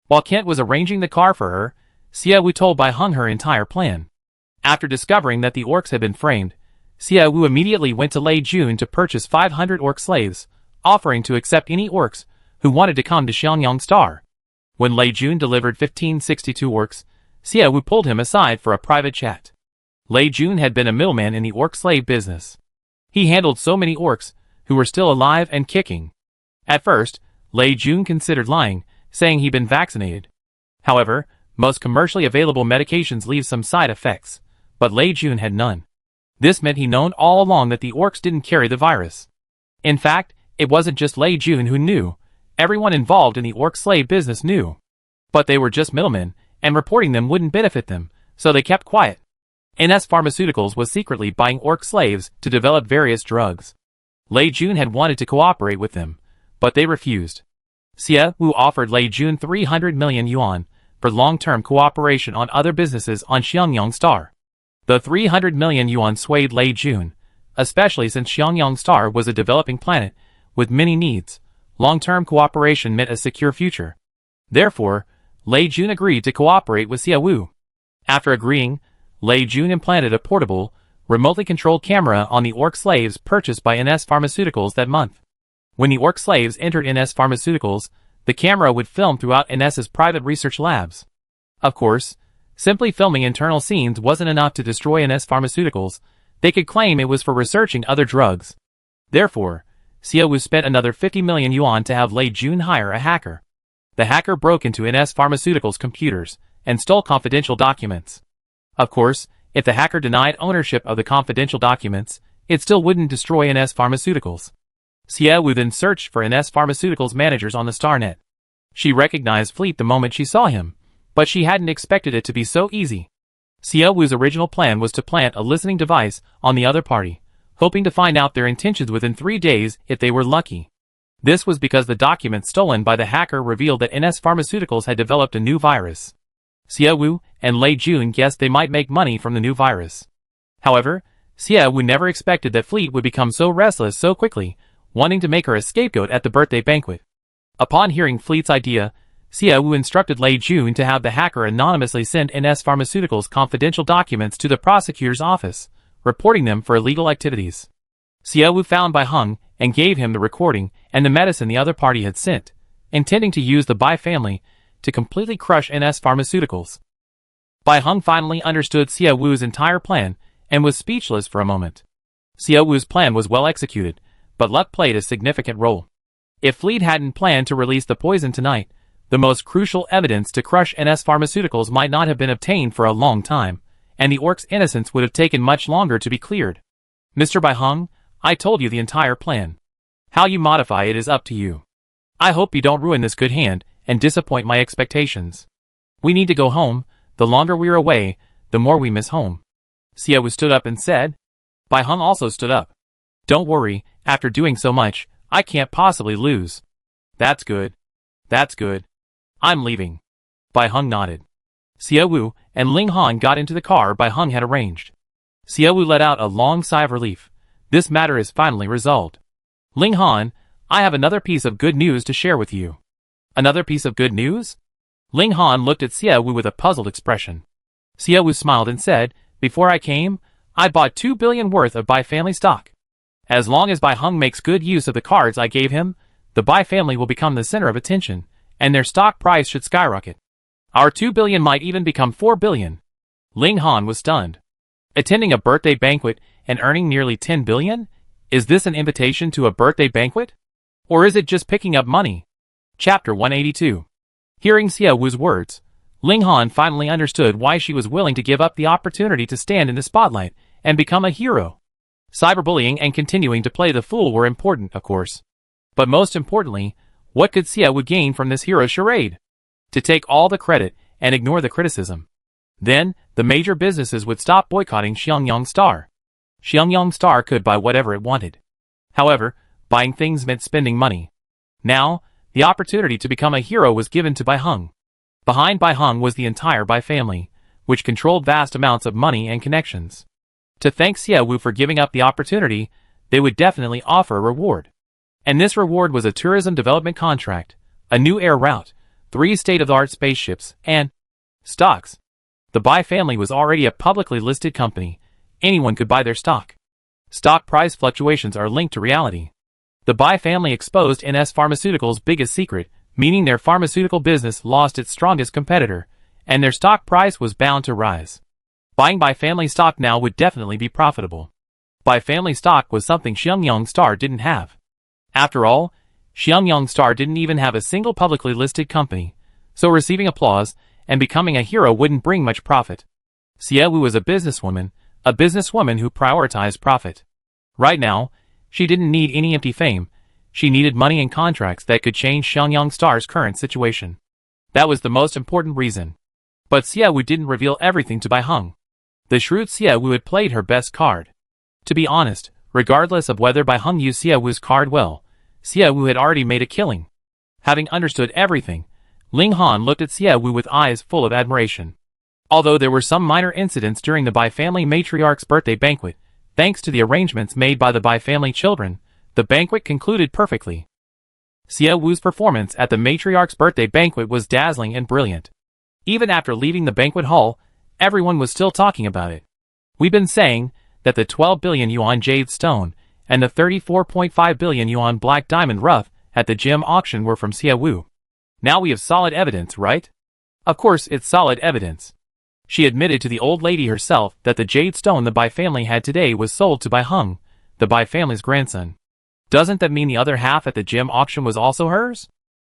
While Kent was arranging the car for her, Xiaowu told Bai Heng her entire plan. After discovering that the orcs had been framed, Xiaowu immediately went to Lei Jun to purchase 500 orc slaves, offering to accept any orcs who wanted to come to Xiangyang Star. When Lei Jun delivered 1562 orcs, Xiaowu pulled him aside for a private chat. Lei Jun had been a middleman in the orc slave business. He handled so many orcs who were still alive and kicking. At first, Lei Jun considered lying, saying he'd been vaccinated. However, most commercially available medications leave some side effects, but Lei Jun had none. This meant he'd known all along that the orcs didn't carry the virus. In fact, it wasn't just Lei Jun who knew. Everyone involved in the orc slave business knew. But they were just middlemen, and reporting them wouldn't benefit them, so they kept quiet. NS Pharmaceuticals was secretly buying orc slaves to develop various drugs. Lei Jun had wanted to cooperate with them, but they refused. Xiaowu offered Lei Jun 300 million yuan, for long-term cooperation on other businesses on Xiangyang Star. The 300 million yuan swayed Lei Jun, especially since Xiangyang Star was a developing planet with many needs. Long-term cooperation meant a secure future. Therefore, Lei Jun agreed to cooperate with Xie Wu. After agreeing, Lei Jun implanted a portable, remotely controlled camera on the orc slaves purchased by NS Pharmaceuticals that month. When the orc slaves entered NS Pharmaceuticals, the camera would film throughout NS's private research labs. Of course, simply filming internal scenes wasn't enough to destroy NS Pharmaceuticals. They could claim it was for researching other drugs. Therefore, Xie Wu spent another 50 million yuan to have Lei Jun hire a hacker. The hacker broke into NS Pharmaceuticals' computers and stole confidential documents. Of course, if the hacker denied ownership of the confidential documents, it still wouldn't destroy NS Pharmaceuticals. Xie Wu then searched for NS Pharmaceuticals managers on the StarNet. She recognized Fleet the moment she saw him, but she hadn't expected it to be so easy. Xie Wu's original plan was to plant a listening device on the other party, hoping to find out their intentions within 3 days if they were lucky. This was because the documents stolen by the hacker revealed that NS Pharmaceuticals had developed a new virus. Xie Wu and Lei Jun guessed they might make money from the new virus. However, Xie Wu never expected that Fleet would become so restless so quickly, wanting to make her a scapegoat at the birthday banquet. Upon hearing Fleet's idea, Xie Wu instructed Lei Jun to have the hacker anonymously send NS Pharmaceuticals' confidential documents to the prosecutor's office, reporting them for illegal activities. Xie Wu found Bai Heng and gave him the recording and the medicine the other party had sent, intending to use the Bai family to completely crush NS Pharmaceuticals. Bai Heng finally understood Xie Wu's entire plan and was speechless for a moment. Xie Wu's plan was well executed, but luck played a significant role. If Fleet hadn't planned to release the poison tonight, the most crucial evidence to crush NS Pharmaceuticals might not have been obtained for a long time, and the orc's innocence would have taken much longer to be cleared. Mr. Bai Heng, I told you the entire plan. How you modify it is up to you. I hope you don't ruin this good hand and disappoint my expectations. We need to go home. The longer we're away, the more we miss home. Xie Wu stood up and said. Bai Heng also stood up. Don't worry, after doing so much, I can't possibly lose. That's good. That's good. I'm leaving. Bai Heng nodded. Xie Wu and Ling Han got into the car Bai Heng had arranged. Xie Wu let out a long sigh of relief. This matter is finally resolved. Ling Han, I have another piece of good news to share with you. Another piece of good news? Ling Han looked at Xie Wu with a puzzled expression. Xie Wu smiled and said, Before I came, I bought 2 billion worth of Bai family stock. As long as Bai Heng makes good use of the cards I gave him, the Bai family will become the center of attention, and their stock price should skyrocket. Our 2 billion might even become 4 billion. Ling Han was stunned. Attending a birthday banquet and earning nearly 10 billion? Is this an invitation to a birthday banquet? Or is it just picking up money? Chapter 182. Hearing Xie Wu's words, Ling Han finally understood why she was willing to give up the opportunity to stand in the spotlight and become a hero. Cyberbullying and continuing to play the fool were important, of course. But most importantly, what could Xie Wu gain from this hero charade? To take all the credit and ignore the criticism. Then, the major businesses would stop boycotting Xiangyang Star. Xiangyang Star could buy whatever it wanted. However, buying things meant spending money. Now, the opportunity to become a hero was given to Bai Heng. Behind Bai Heng was the entire Bai family, which controlled vast amounts of money and connections. To thank Xie Wu for giving up the opportunity, they would definitely offer a reward. And this reward was a tourism development contract, a new air route, 3 state-of-the-art spaceships, and stocks. The Bai family was already a publicly listed company. Anyone could buy their stock. Stock price fluctuations are linked to reality. The Bai family exposed NS Pharmaceuticals' biggest secret, meaning their pharmaceutical business lost its strongest competitor, and their stock price was bound to rise. Buying Bai family stock now would definitely be profitable. Bai family stock was something Xiangyang Star didn't have. After all, Xiangyang Star didn't even have a single publicly listed company, so receiving applause and becoming a hero wouldn't bring much profit. Xie Wu was a businesswoman who prioritized profit. Right now, she didn't need any empty fame. She needed money and contracts that could change Xiangyang Star's current situation. That was the most important reason. But Xie Wu didn't reveal everything to Bai Heng. The shrewd Xie Wu had played her best card. To be honest, regardless of whether Bai Heng used Xie Wu's card well, Xie Wu had already made a killing. Having understood everything, Ling Han looked at Xie Wu with eyes full of admiration. Although there were some minor incidents during the Bai family matriarch's birthday banquet, thanks to the arrangements made by the Bai family children, the banquet concluded perfectly. Xie Wu's performance at the matriarch's birthday banquet was dazzling and brilliant. Even after leaving the banquet hall, everyone was still talking about it. We've been saying that the 12 billion yuan jade stone and the 34.5 billion yuan black diamond rough at the gem auction were from Xie Wu. Now we have solid evidence, right? Of course it's solid evidence. She admitted to the old lady herself that the jade stone the Bai family had today was sold to Bai Heng, the Bai family's grandson. Doesn't that mean the other half at the gem auction was also hers?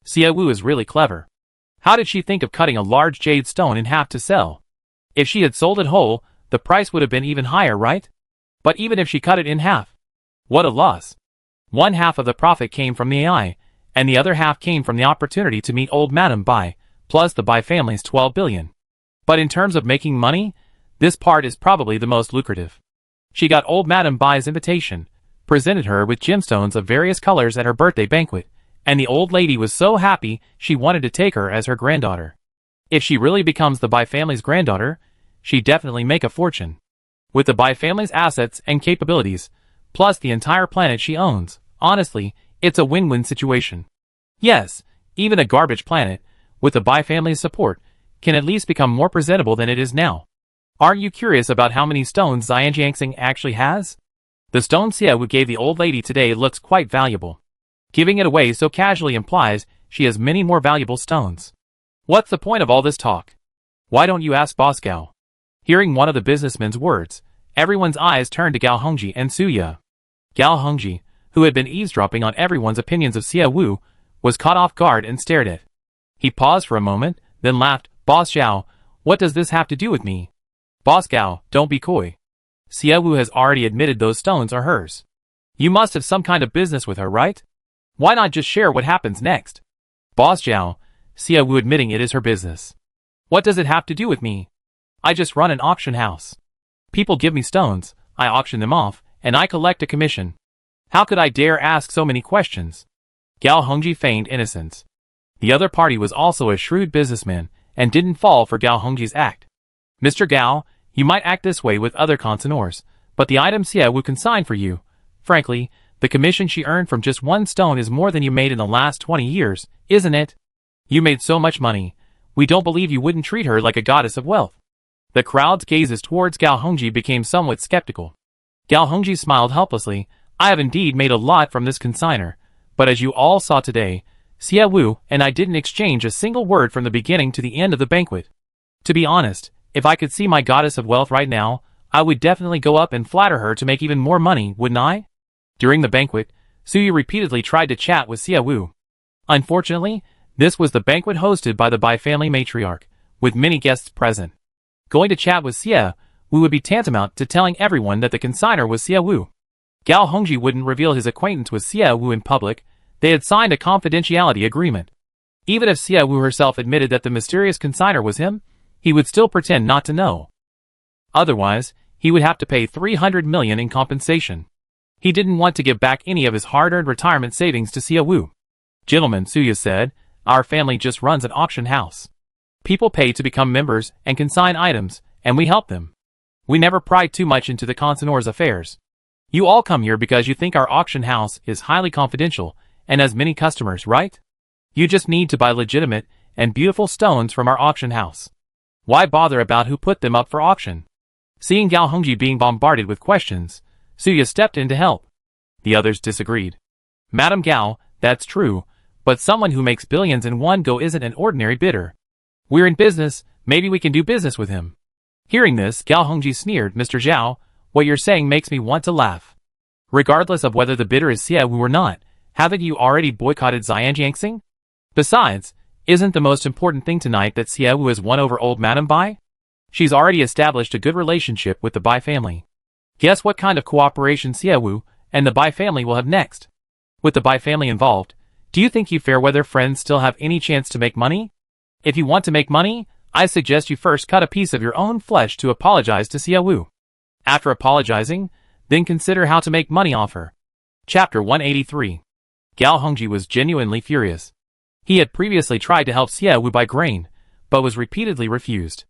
Xie Wu is really clever. How did she think of cutting a large jade stone in half to sell? If she had sold it whole, the price would have been even higher, right? But even if she cut it in half, what a loss. One half of the profit came from the AI, and the other half came from the opportunity to meet old Madame Bai, plus the Bai family's 12 billion. But in terms of making money, this part is probably the most lucrative. She got old Madame Bai's invitation, presented her with gemstones of various colors at her birthday banquet, and the old lady was so happy she wanted to take her as her granddaughter. If she really becomes the Bai family's granddaughter, she'd definitely make a fortune. With the Bai family's assets and capabilities, plus the entire planet she owns, honestly, it's a win-win situation. Yes, even a garbage planet, with the Bai family's support, can at least become more presentable than it is now. Aren't you curious about how many stones Xianjiangxing actually has? The stone Xie Wu gave the old lady today looks quite valuable. Giving it away so casually implies she has many more valuable stones. What's the point of all this talk? Why don't you ask Boss Gao? Hearing one of the businessman's words, everyone's eyes turned to Gao Hongji and Suya. Gao Hongji, who had been eavesdropping on everyone's opinions of Xie Wu, was caught off guard and stared at. He paused for a moment, then laughed. Boss Zhao, what does this have to do with me? Boss Gao, don't be coy. Xie Wu has already admitted those stones are hers. You must have some kind of business with her, right? Why not just share what happens next? Boss Zhao, Xie Wu admitting it is her business. What does it have to do with me? I just run an auction house. People give me stones, I auction them off, and I collect a commission. How could I dare ask so many questions? Gao Hongji feigned innocence. The other party was also a shrewd businessman, and didn't fall for Gao Hongji's act. Mr. Gao, you might act this way with other consignors, but the item Xie Wu consigned for you. Frankly, the commission she earned from just one stone is more than you made in the last 20 years, isn't it? You made so much money. We don't believe you wouldn't treat her like a goddess of wealth. The crowd's gazes towards Gao Hongji became somewhat skeptical. Gao Hongji smiled helplessly. I have indeed made a lot from this consignor, but as you all saw today, Xie Wu and I didn't exchange a single word from the beginning to the end of the banquet. To be honest, if I could see my goddess of wealth right now, I would definitely go up and flatter her to make even more money, wouldn't I? During the banquet, Suya repeatedly tried to chat with Xie Wu. Unfortunately, this was the banquet hosted by the Bai family matriarch, with many guests present. Going to chat with Xie Wu would be tantamount to telling everyone that the consignor was Xie Wu. Gao Hongji wouldn't reveal his acquaintance with Xie Wu in public. They had signed a confidentiality agreement. Even if Xie Wu herself admitted that the mysterious consignor was him, he would still pretend not to know. Otherwise, he would have to pay 300 million in compensation. He didn't want to give back any of his hard-earned retirement savings to Xie Wu. Gentlemen, Suya said, our family just runs an auction house. People pay to become members and consign items, and we help them. We never pry too much into the consignor's affairs. You all come here because you think our auction house is highly confidential and has many customers, right? You just need to buy legitimate and beautiful stones from our auction house. Why bother about who put them up for auction? Seeing Gao Hongji being bombarded with questions, Suya stepped in to help. The others disagreed. Madam Gao, that's true, but someone who makes billions in one go isn't an ordinary bidder. We're in business, maybe we can do business with him. Hearing this, Gao Hongji sneered, Mr. Zhao, what you're saying makes me want to laugh. Regardless of whether the bidder is Xie Wu or not, haven't you already boycotted Xianjiangxing? Besides, isn't the most important thing tonight that Xie Wu has won over old Madame Bai? She's already established a good relationship with the Bai family. Guess what kind of cooperation Xie Wu and the Bai family will have next? With the Bai family involved, do you think you fair-weather friends still have any chance to make money? If you want to make money, I suggest you first cut a piece of your own flesh to apologize to Xie Wu. After apologizing, then consider how to make money off her. Chapter 183. Gao Hongji was genuinely furious. He had previously tried to help Xie Wu buy grain, but was repeatedly refused.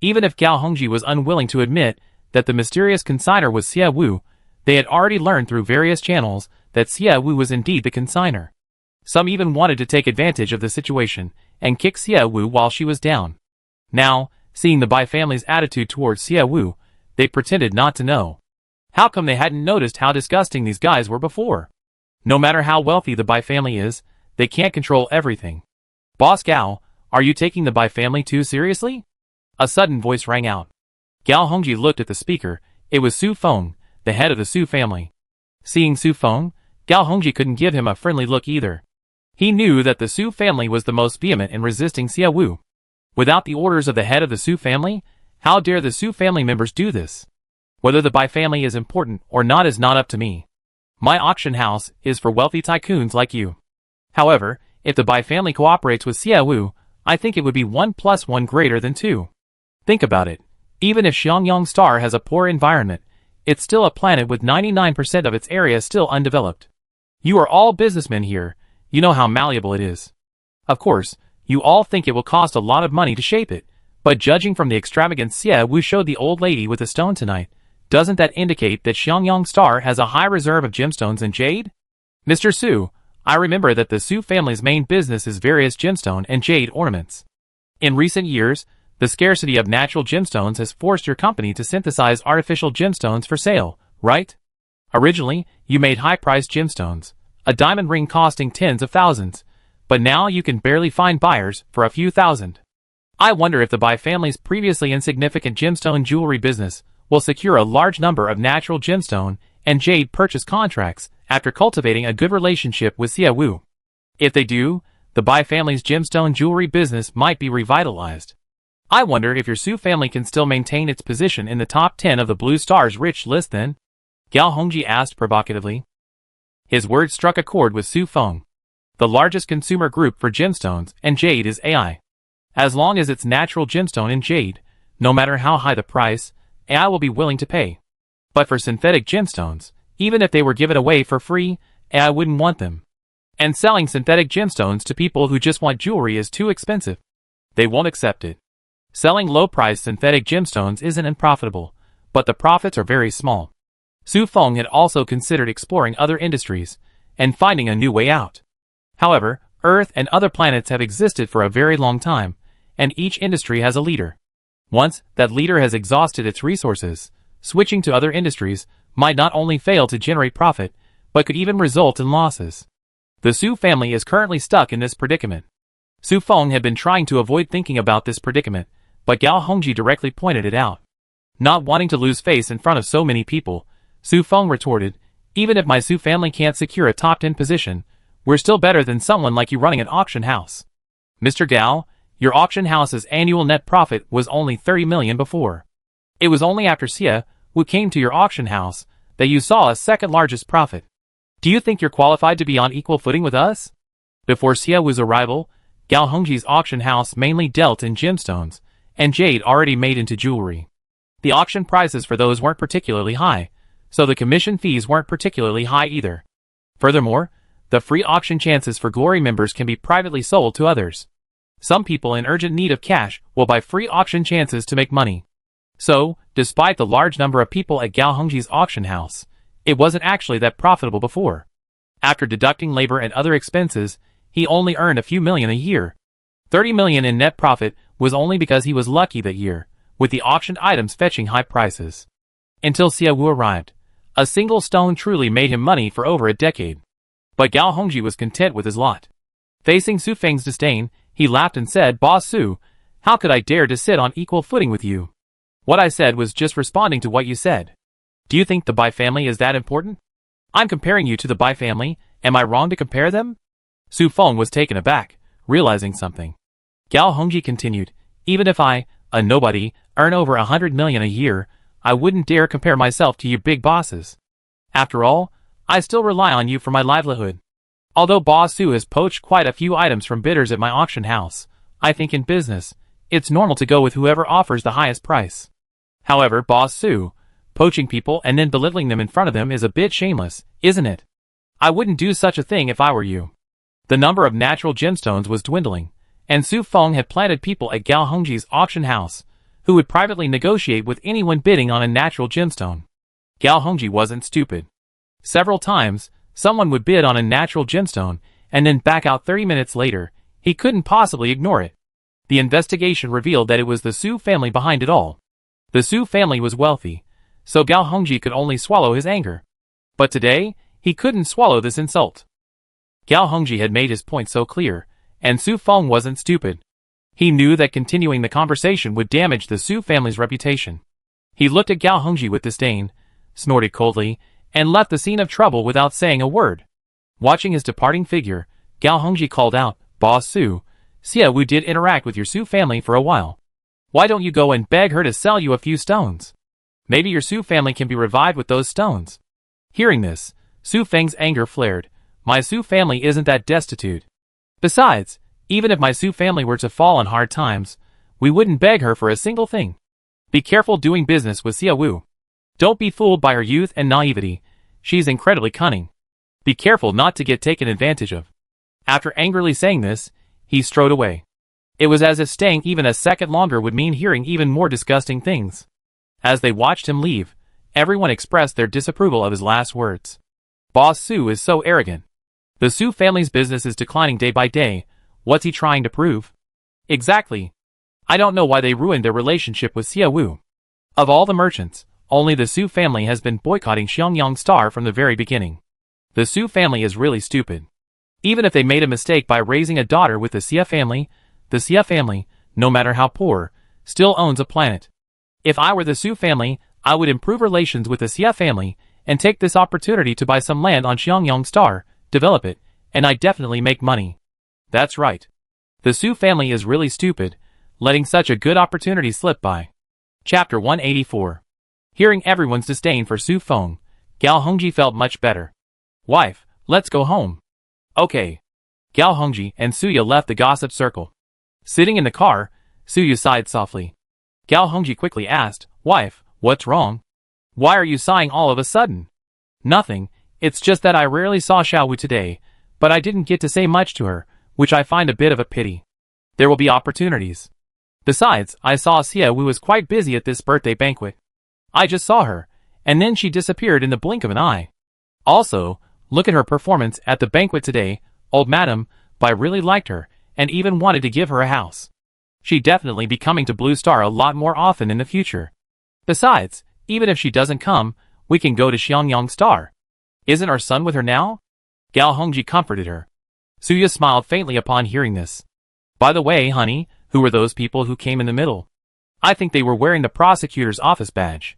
Even if Gao Hongji was unwilling to admit that the mysterious consignor was Xie Wu, they had already learned through various channels that Xie Wu was indeed the consignor. Some even wanted to take advantage of the situation and kick Xie Wu while she was down. Now, seeing the Bai family's attitude towards Xie Wu, they pretended not to know. How come they hadn't noticed how disgusting these guys were before? No matter how wealthy the Bai family is, they can't control everything. Boss Gao, are you taking the Bai family too seriously? A sudden voice rang out. Gao Hongji looked at the speaker. It was Su Feng, the head of the Su family. Seeing Su Feng, Gao Hongji couldn't give him a friendly look either. He knew that the Su family was the most vehement in resisting Xie Wu. Without the orders of the head of the Su family, how dare the Su family members do this? Whether the Bai family is important or not is not up to me. My auction house is for wealthy tycoons like you. However, if the Bai family cooperates with Xie Wu, I think it would be 1 + 1 greater than 2. Think about it. Even if Xiangyang Star has a poor environment, it's still a planet with 99% of its area still undeveloped. You are all businessmen here, you know how malleable it is. Of course, you all think it will cost a lot of money to shape it, but judging from the extravagance Xie Wu showed the old lady with the stone tonight, doesn't that indicate that Xiangyang Star has a high reserve of gemstones and jade? Mr. Su, I remember that the Su family's main business is various gemstone and jade ornaments. In recent years, the scarcity of natural gemstones has forced your company to synthesize artificial gemstones for sale, right? Originally, you made high-priced gemstones, a diamond ring costing tens of thousands, but now you can barely find buyers for a few thousand. I wonder if the Bai family's previously insignificant gemstone jewelry business will secure a large number of natural gemstone and jade purchase contracts after cultivating a good relationship with Xie Wu. If they do, the Bai family's gemstone jewelry business might be revitalized. I wonder if your Su family can still maintain its position in the top 10 of the Blue Star's rich list then? Gao Hongji asked provocatively. His words struck a chord with Su Feng. The largest consumer group for gemstones and jade is AI. As long as it's natural gemstone and jade, no matter how high the price, AI will be willing to pay. But for synthetic gemstones, even if they were given away for free, AI wouldn't want them. And selling synthetic gemstones to people who just want jewelry is too expensive. They won't accept it. Selling low-priced synthetic gemstones isn't unprofitable, but the profits are very small. Su Feng had also considered exploring other industries and finding a new way out. However, Earth and other planets have existed for a very long time, and each industry has a leader. Once that leader has exhausted its resources, switching to other industries might not only fail to generate profit, but could even result in losses. The Su family is currently stuck in this predicament. Su Feng had been trying to avoid thinking about this predicament, but Gao Hongji directly pointed it out. Not wanting to lose face in front of so many people, Su Feng retorted, even if my Su family can't secure a top 10 position, we're still better than someone like you running an auction house. Mr. Gao, your auction house's annual net profit was only 30 million before. It was only after Xie Wu came to your auction house that you saw a second largest profit. Do you think you're qualified to be on equal footing with us? Before Xie Wu's arrival, Gao Hongji's auction house mainly dealt in gemstones and jade already made into jewelry. The auction prices for those weren't particularly high, so the commission fees weren't particularly high either. Furthermore, the free auction chances for Glory members can be privately sold to others. Some people in urgent need of cash will buy free auction chances to make money. So, despite the large number of people at Gao Hongji's auction house, it wasn't actually that profitable before. After deducting labor and other expenses, he only earned a few million a year. 30 million in net profit was only because he was lucky that year, with the auctioned items fetching high prices. Until Xie Wu arrived, a single stone truly made him money for over a decade. But Gao Hongji was content with his lot. Facing Su Feng's disdain, he laughed and said, Boss Su, how could I dare to sit on equal footing with you? What I said was just responding to what you said. Do you think the Bai family is that important? I'm comparing you to the Bai family, am I wrong to compare them? Su Feng was taken aback, realizing something. Gao Hongji continued, even if I, a nobody, earn over 100 million a year, I wouldn't dare compare myself to you big bosses. After all, I still rely on you for my livelihood. Although Boss Su has poached quite a few items from bidders at my auction house, I think in business, it's normal to go with whoever offers the highest price. However, Boss Su, poaching people and then belittling them in front of them is a bit shameless, isn't it? I wouldn't do such a thing if I were you. The number of natural gemstones was dwindling, and Su Feng had planted people at Gao Hongji's auction house, who would privately negotiate with anyone bidding on a natural gemstone. Gao Hongji wasn't stupid. Several times, someone would bid on a natural gemstone, and then back out 30 minutes later. He couldn't possibly ignore it. The investigation revealed that it was the Su family behind it all. The Su family was wealthy, so Gao Hongji could only swallow his anger. But today, he couldn't swallow this insult. Gao Hongji had made his point so clear, and Su Feng wasn't stupid. He knew that continuing the conversation would damage the Su family's reputation. He looked at Gao Hongji with disdain, snorted coldly, and left the scene of trouble without saying a word. Watching his departing figure, Gao Hongji called out, "Boss Su, Xie Wu did interact with your Su family for a while. Why don't you go and beg her to sell you a few stones? Maybe your Su family can be revived with those stones." Hearing this, Su Feng's anger flared. "My Su family isn't that destitute. Besides, even if my Su family were to fall on hard times, we wouldn't beg her for a single thing. Be careful doing business with Xie Wu. Don't be fooled by her youth and naivety. She's incredibly cunning. Be careful not to get taken advantage of." After angrily saying this, he strode away. It was as if staying even a second longer would mean hearing even more disgusting things. As they watched him leave, everyone expressed their disapproval of his last words. Boss Su is so arrogant. The Su family's business is declining day by day. What's he trying to prove? Exactly. I don't know why they ruined their relationship with Xie Wu. Of all the merchants, only the Su family has been boycotting Xiangyang Star from the very beginning. The Su family is really stupid. Even if they made a mistake by raising a daughter with the Xie family, no matter how poor, still owns a planet. If I were the Su family, I would improve relations with the Xie family and take this opportunity to buy some land on Xiangyang Star, develop it, and I'd definitely make money. That's right. The Su family is really stupid, letting such a good opportunity slip by. Chapter 184. Hearing everyone's disdain for Su Feng, Gao Hongji felt much better. "Wife, let's go home." "Okay." Gao Hongji and Suya left the gossip circle. Sitting in the car, Suya sighed softly. Gao Hongji quickly asked, "Wife, what's wrong? Why are you sighing all of a sudden?" "Nothing, it's just that I rarely saw Xiao Wu today, but I didn't get to say much to her, which I find a bit of a pity. There will be opportunities. Besides, I saw Xie Wu was quite busy at this birthday banquet. I just saw her, and then she disappeared in the blink of an eye. Also, look at her performance at the banquet today. Old Madam Bai really liked her, and even wanted to give her a house. She'd definitely be coming to Blue Star a lot more often in the future. Besides, even if she doesn't come, we can go to Xiangyang Star. Isn't our son with her now?" Gao Hongji comforted her. Suya smiled faintly upon hearing this. "By the way, honey, who were those people who came in the middle? I think they were wearing the prosecutor's office badge.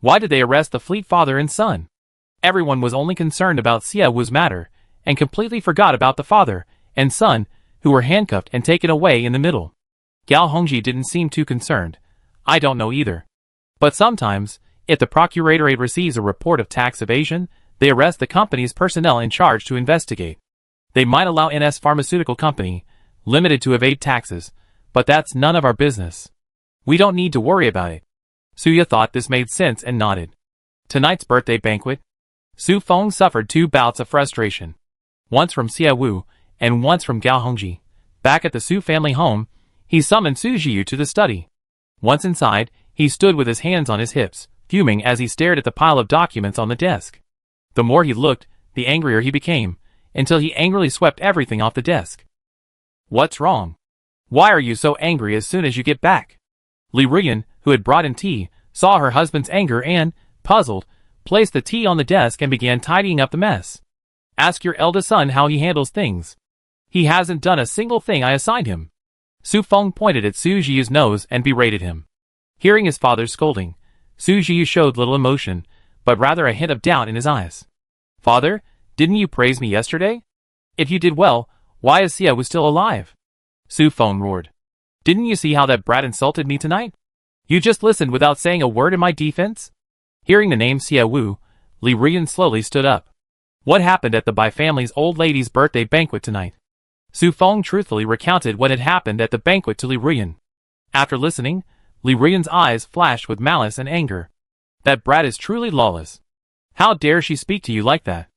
Why did they arrest the fleet father and son?" Everyone was only concerned about Xie Wu's matter, and completely forgot about the father and son, who were handcuffed and taken away in the middle. Gao Hongji didn't seem too concerned. "I don't know either. But sometimes, if the Procuratorate receives a report of tax evasion, they arrest the company's personnel in charge to investigate. They might allow NS Pharmaceutical Company, Limited to evade taxes, but that's none of our business. We don't need to worry about it." Suya thought this made sense and nodded. Tonight's birthday banquet. Su Feng suffered 2 bouts of frustration. Once from Xie Wu, and once from Gao Hongji. Back at the Su family home, he summoned Su Jiyu to the study. Once inside, he stood with his hands on his hips, fuming as he stared at the pile of documents on the desk. The more he looked, the angrier he became, until he angrily swept everything off the desk. "What's wrong? Why are you so angry as soon as you get back?" Li Ruyan, who had brought in tea, saw her husband's anger and, puzzled, placed the tea on the desk and began tidying up the mess. "Ask your eldest son how he handles things. He hasn't done a single thing I assigned him." Su Feng pointed at Su Jiyu's nose and berated him. Hearing his father's scolding, Su Jiyu showed little emotion, but rather a hint of doubt in his eyes. "Father, didn't you praise me yesterday? If you did well, why is Xie Wu still alive?" Su Feng roared. "Didn't you see how that brat insulted me tonight? You just listened without saying a word in my defense?" Hearing the name Xie Wu, Li Ruyan slowly stood up. "What happened at the Bai family's old lady's birthday banquet tonight?" Su Feng truthfully recounted what had happened at the banquet to Li Ruyan. After listening, Li Ruyan's eyes flashed with malice and anger. "That brat is truly lawless. How dare she speak to you like that?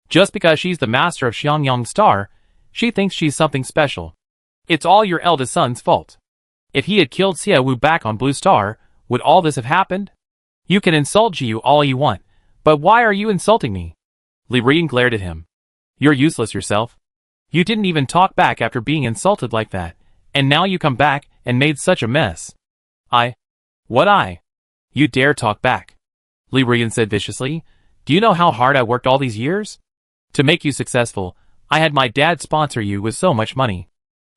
Just because she's the master of Xiangyang Star, She thinks she's something special. It's all your eldest son's fault. If he had killed Xiaowu back on Blue Star, would all this have happened? You can insult Jiu all you want, but why are you insulting me? Li Rian glared at him. You're useless yourself. You didn't even talk back after being insulted like that, and now you come back and made such a mess. What I? You dare talk back? Li Rian said viciously. Do you know how hard I worked all these years? To make you successful, I had my dad sponsor you with so much money.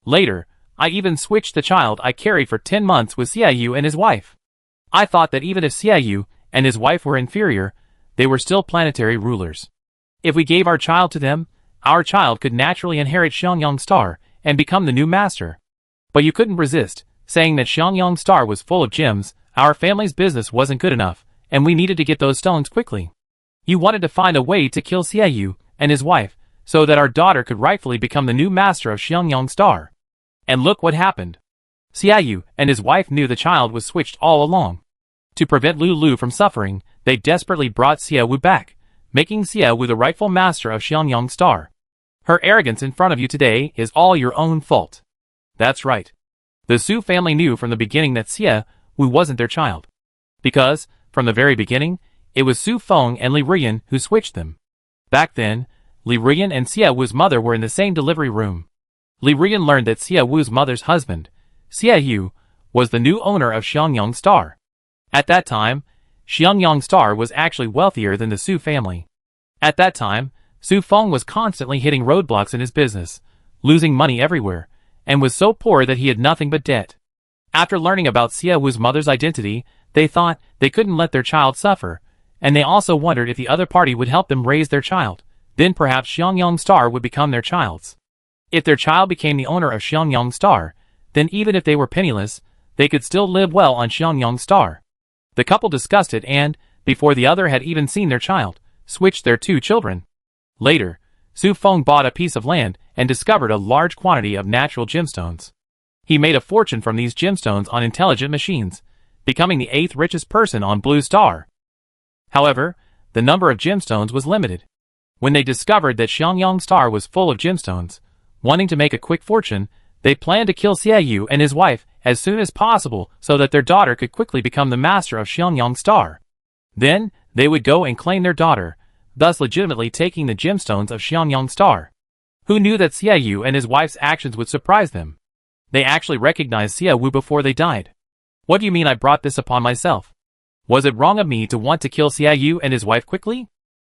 Later, I even switched the child I carried for 10 months with Xiaoyu and his wife. I thought that even if Xiaoyu and his wife were inferior, they were still planetary rulers. If we gave our child to them, our child could naturally inherit Xiangyang Star and become the new master. But you couldn't resist, saying that Xiangyang Star was full of gems, our family's business wasn't good enough, and we needed to get those stones quickly. You wanted to find a way to kill Xiaoyu and his wife, so that our daughter could rightfully become the new master of Xiangyang Star. And look what happened. Xiaoyu and his wife knew the child was switched all along. To prevent Lulu from suffering, they desperately brought Xiaowu back, making Xiaowu the rightful master of Xiangyang Star. Her arrogance in front of you today is all your own fault. That's right. The Su family knew from the beginning that Xiaowu wasn't their child. Because, from the very beginning, it was Su Feng and Li Rian who switched them. Back then, Li Rian and Xiaowu's mother were in the same delivery room. Li Rian learned that Xiaowu's mother's husband, Xiaoyu, was the new owner of Xiangyang Star. At that time, Xiangyang Star was actually wealthier than the Su family. At that time, Su Feng was constantly hitting roadblocks in his business, losing money everywhere, and was so poor that he had nothing but debt. After learning about Xiaowu's mother's identity, they thought they couldn't let their child suffer, and they also wondered if the other party would help them raise their child. Then perhaps Xiangyang Star would become their child's. If their child became the owner of Xiangyang Star, then even if they were penniless, they could still live well on Xiangyang Star. The couple discussed it and, before the other had even seen their child, switched their 2 children. Later, Su Feng bought a piece of land and discovered a large quantity of natural gemstones. He made a fortune from these gemstones on intelligent machines, becoming the 8th richest person on Blue Star. However, the number of gemstones was limited. When they discovered that Xiangyang Star was full of gemstones, wanting to make a quick fortune, they planned to kill Xiaoyu and his wife as soon as possible so that their daughter could quickly become the master of Xiangyang Star. Then, they would go and claim their daughter, thus legitimately taking the gemstones of Xiangyang Star. Who knew that Xiaoyu and his wife's actions would surprise them? They actually recognized Xiaowu before they died. What do you mean I brought this upon myself? Was it wrong of me to want to kill Xiaoyu and his wife quickly?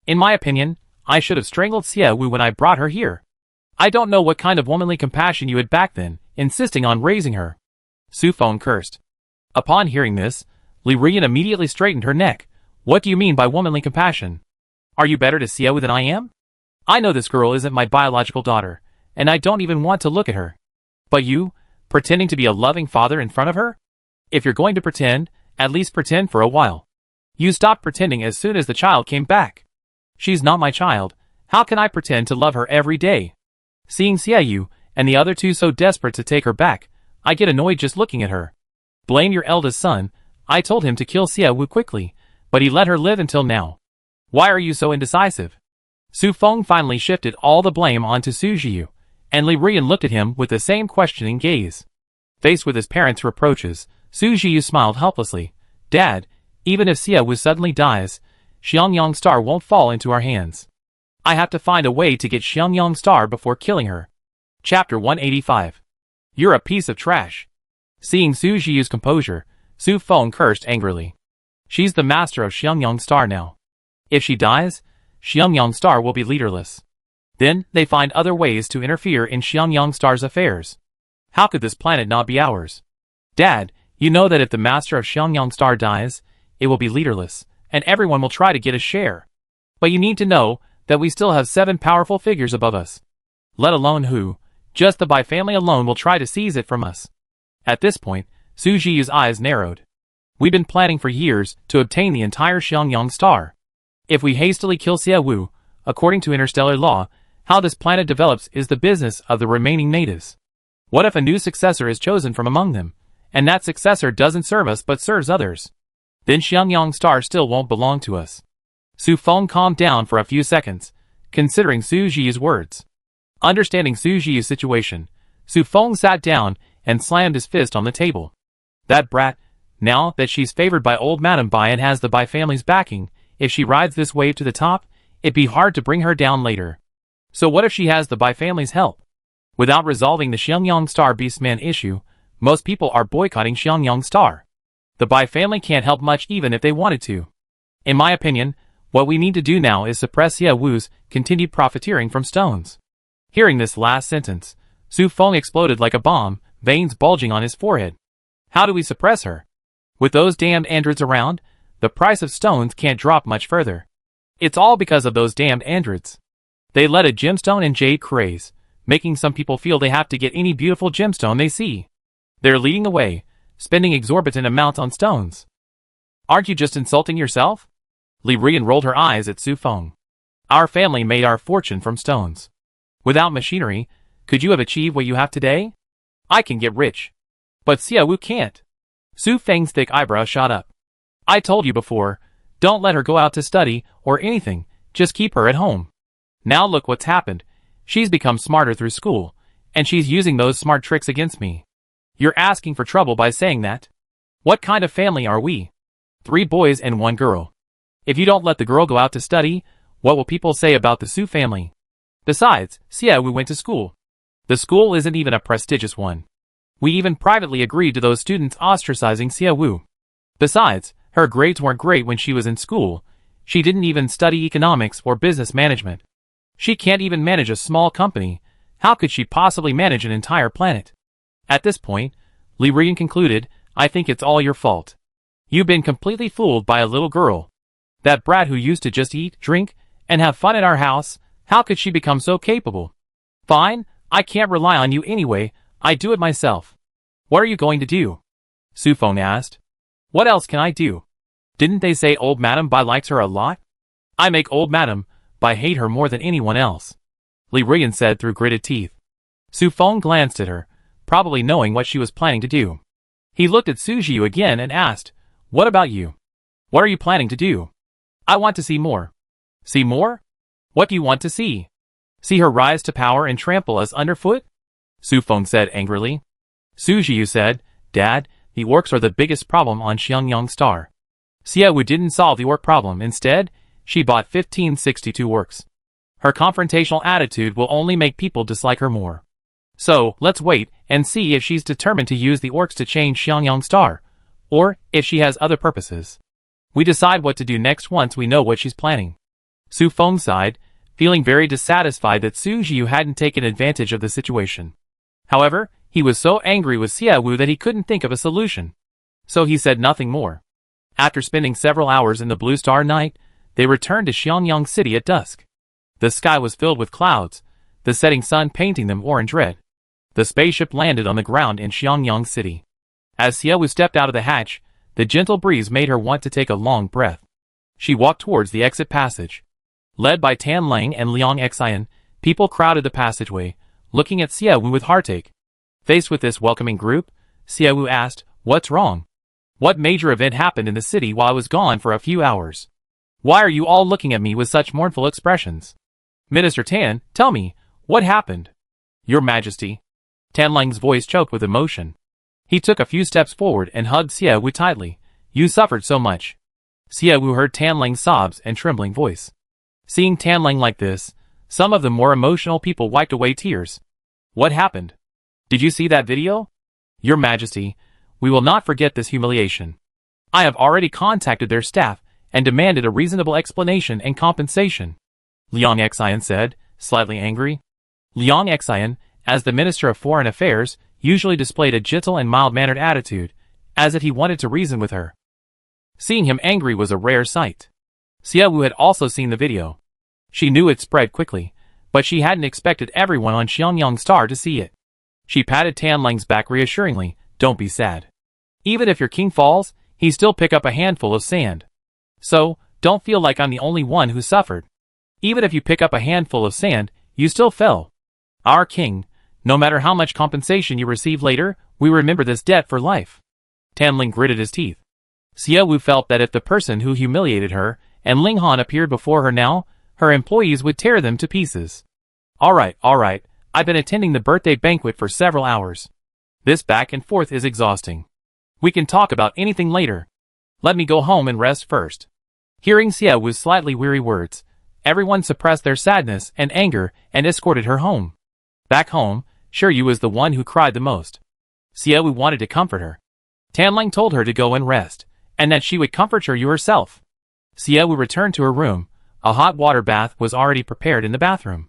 In my opinion, I should have strangled Xiaowu when I brought her here. I don't know what kind of womanly compassion you had back then, insisting on raising her. Su Feng cursed. Upon hearing this, Li Rian immediately straightened her neck. What do you mean by womanly compassion? Are you better to Xiaowu than I am? I know this girl isn't my biological daughter, and I don't even want to look at her. But you, pretending to be a loving father in front of her? If you're going to pretend, at least pretend for a while. You stopped pretending as soon as the child came back. She's not my child. How can I pretend to love her every day? Seeing Xiaoyu and the other 2 so desperate to take her back, I get annoyed just looking at her. Blame your eldest son. I told him to kill Xiaowu quickly, but he let her live until now. Why are you so indecisive? Su Feng finally shifted all the blame onto Su Jiu, and Li Rian looked at him with the same questioning gaze. Faced with his parents' reproaches, Su Jiu smiled helplessly. Dad, even if Xiaowu suddenly dies, Xiangyang Star won't fall into our hands. I have to find a way to get Xiangyang Star before killing her. Chapter 185. You're a piece of trash. Seeing Su Jiu's composure, Su Feng cursed angrily. She's the master of Xiangyang Star now. If she dies, Xiangyang Star will be leaderless. Then, they find other ways to interfere in Xiangyang Star's affairs. How could this planet not be ours? Dad, you know that if the master of Xiangyang Star dies, it will be leaderless, and everyone will try to get a share. But you need to know that we still have 7 powerful figures above us. Let alone who, just the Bai family alone will try to seize it from us. At this point, Su Jiu's eyes narrowed. We've been planning for years to obtain the entire Xiangyang Star. If we hastily kill Xiaowu, according to interstellar law, how this planet develops is the business of the remaining natives. What if a new successor is chosen from among them, and that successor doesn't serve us but serves others? Then Xiangyang Star still won't belong to us. Su Feng calmed down for a few seconds, considering Su Jiu's words. Understanding Su Zhiyu's situation, Su Feng sat down and slammed his fist on the table. That brat, now that she's favored by old Madame Bai and has the Bai family's backing, if she rides this wave to the top, it'd be hard to bring her down later. So what if she has the Bai family's help? Without resolving the Xiangyang Star Beastman issue, most people are boycotting Xiangyang Star. The Bai family can't help much even if they wanted to. In my opinion, what we need to do now is suppress Xie Wu's continued profiteering from stones. Hearing this last sentence, Su Feng exploded like a bomb, veins bulging on his forehead. How do we suppress her? With those damned androids around, the price of stones can't drop much further. It's all because of those damned androids. They led a gemstone and jade craze, making some people feel they have to get any beautiful gemstone they see. They're leading the way, spending exorbitant amounts on stones. Aren't you just insulting yourself? Li Rian rolled her eyes at Su Feng. Our family made our fortune from stones. Without machinery, could you have achieved what you have today? I can get rich. But Xie Wu can't. Su Feng's thick eyebrow shot up. I told you before, don't let her go out to study or anything, just keep her at home. Now look what's happened. She's become smarter through school, and she's using those smart tricks against me. You're asking for trouble by saying that? What kind of family are we? 3 boys and 1 girl. If you don't let the girl go out to study, what will people say about the Su family? Besides, Xie Wu went to school. The school isn't even a prestigious one. We even privately agreed to those students ostracizing Xie Wu. Besides, her grades weren't great when she was in school. She didn't even study economics or business management. She can't even manage a small company. How could she possibly manage an entire planet? At this point, Li Rian concluded, I think it's all your fault. You've been completely fooled by a little girl. That brat who used to just eat, drink, and have fun at our house, how could she become so capable? Fine, I can't rely on you anyway, I do it myself. What are you going to do? Su Feng asked. What else can I do? Didn't they say old Madame Bai likes her a lot? I make old Madame Bai hate her more than anyone else. Li Rian said through gritted teeth. Su Feng glanced at her, probably knowing what she was planning to do. He looked at Su Zhiyu again and asked, what about you? What are you planning to do? I want to see more. See more? What do you want to see? See her rise to power and trample us underfoot? Su Feng said angrily. Su Zhiyu said, Dad, the orcs are the biggest problem on Xiangyang Star. Xie Wu didn't solve the orc problem. Instead, she bought 1562 orcs. Her confrontational attitude will only make people dislike her more. So, let's wait and see if she's determined to use the orcs to change Xiangyang Star, or if she has other purposes. We decide what to do next once we know what she's planning. Su Feng sighed, feeling very dissatisfied that Su Zhiyu hadn't taken advantage of the situation. However, he was so angry with Xie Wu that he couldn't think of a solution. So he said nothing more. After spending several hours in the Blue Star Night, they returned to Xiangyang City at dusk. The sky was filled with clouds, the setting sun painting them orange red. The spaceship landed on the ground in Xiangyang City. As Xie Wu stepped out of the hatch, the gentle breeze made her want to take a long breath. She walked towards the exit passage. Led by Tan Lang and Liang Xian, people crowded the passageway, looking at Xie Wu with heartache. Faced with this welcoming group, Xie Wu asked, What's wrong? What major event happened in the city while I was gone for a few hours? Why are you all looking at me with such mournful expressions? Minister Tan, tell me, what happened? Your Majesty. Tan Lang's voice choked with emotion. He took a few steps forward and hugged Xie Wu tightly. You suffered so much. Xie Wu heard Tan Lang's sobs and trembling voice. Seeing Tan Lang like this, some of the more emotional people wiped away tears. What happened? Did you see that video? Your Majesty, we will not forget this humiliation. I have already contacted their staff and demanded a reasonable explanation and compensation. Liang Xian said, slightly angry. Liang Xian, as the Minister of Foreign Affairs, usually displayed a gentle and mild-mannered attitude, as if he wanted to reason with her. Seeing him angry was a rare sight. Xie Wu had also seen the video. She knew it spread quickly, but she hadn't expected everyone on Xiangyang Star to see it. She patted Tan Lang's back reassuringly, Don't be sad. Even if your king falls, he still pick up a handful of sand. So, don't feel like I'm the only one who suffered. Even if you pick up a handful of sand, you still fell. Our king, no matter how much compensation you receive later, we remember this debt for life. Tan Lang gritted his teeth. Xie Wu felt that if the person who humiliated her and Ling Han appeared before her now, her employees would tear them to pieces. All right, I've been attending the birthday banquet for several hours. This back and forth is exhausting. We can talk about anything later. Let me go home and rest first. Hearing Xie Wu's slightly weary words, everyone suppressed their sadness and anger and escorted her home. Back home, Yu was the one who cried the most. Xie Wu wanted to comfort her. Tanling told her to go and rest, and that she would comfort Yu herself. Xie Wu returned to her room. A hot water bath was already prepared in the bathroom.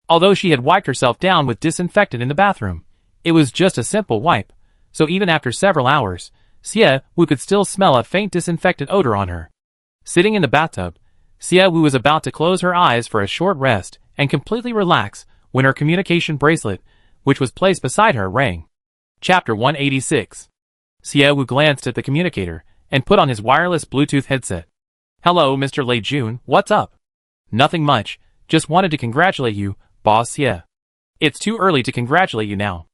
Although she had wiped herself down with disinfectant in the bathroom, it was just a simple wipe, so even after several hours, Xie Wu could still smell a faint disinfectant odor on her. Sitting in the bathtub, Xie Wu was about to close her eyes for a short rest and completely relax when her communication bracelet, which was placed beside her, rang. Chapter 186. Xie Wu glanced at the communicator and put on his wireless Bluetooth headset. Hello, Mr. Lei Jun, what's up? Nothing much, just wanted to congratulate you, Boss Xie. It's too early to congratulate you now.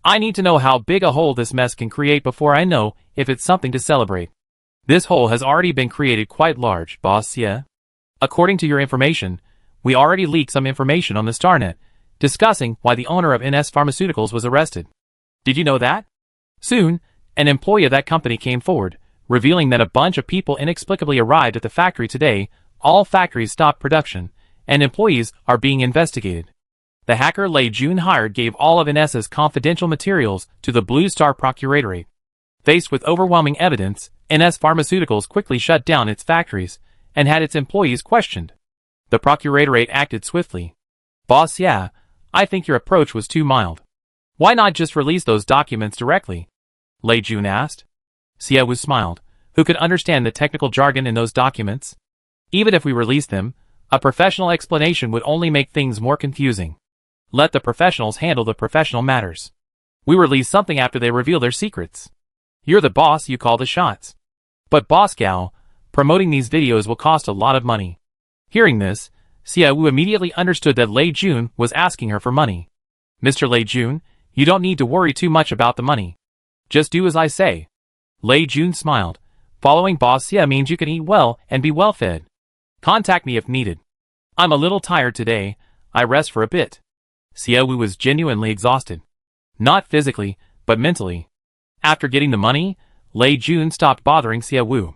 I need to know how big a hole this mess can create before I know if it's something to celebrate. This hole has already been created quite large, Boss Xie. According to your information, we already leaked some information on the Starnet, discussing why the owner of NS Pharmaceuticals was arrested. Did you know that? Soon, an employee of that company came forward, revealing that a bunch of people inexplicably arrived at the factory today. All factories stopped production, and employees are being investigated. The hacker Lei Jun hired gave all of NS's confidential materials to the Blue Star Procuratorate. Faced with overwhelming evidence, NS Pharmaceuticals quickly shut down its factories and had its employees questioned. The Procuratorate acted swiftly. Boss Xie, I think your approach was too mild. Why not just release those documents directly? Lei Jun asked. Xie Wu smiled. Who could understand the technical jargon in those documents? Even if we released them, a professional explanation would only make things more confusing. Let the professionals handle the professional matters. We release something after they reveal their secrets. You're the boss, you call the shots. But Boss Gao, promoting these videos will cost a lot of money. Hearing this, Xie Wu immediately understood that Lei Jun was asking her for money. Mr. Lei Jun, you don't need to worry too much about the money. Just do as I say. Lei Jun smiled. Following Boss Xie means you can eat well and be well fed. Contact me if needed. I'm a little tired today, I rest for a bit. Xie Wu was genuinely exhausted. Not physically, but mentally. After getting the money, Lei Jun stopped bothering Xie Wu.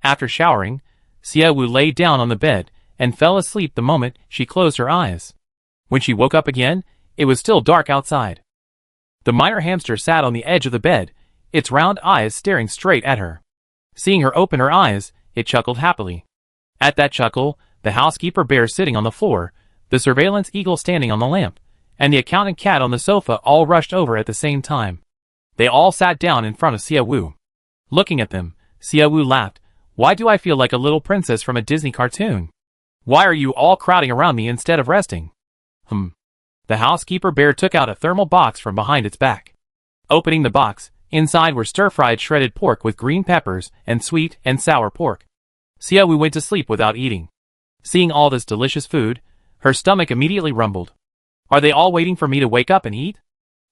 After showering, Xie Wu lay down on the bed and fell asleep the moment she closed her eyes. When she woke up again, it was still dark outside. The minor hamster sat on the edge of the bed, its round eyes staring straight at her. Seeing her open her eyes, it chuckled happily. At that chuckle, the housekeeper bear sitting on the floor, the surveillance eagle standing on the lamp, and the accountant cat on the sofa all rushed over at the same time. They all sat down in front of Xie Wu. Looking at them, Xie Wu laughed. Why do I feel like a little princess from a Disney cartoon? Why are you all crowding around me instead of resting? The housekeeper bear took out a thermal box from behind its back. Opening the box, inside were stir-fried shredded pork with green peppers and sweet and sour pork. Xie Wu went to sleep without eating. Seeing all this delicious food, her stomach immediately rumbled. Are they all waiting for me to wake up and eat?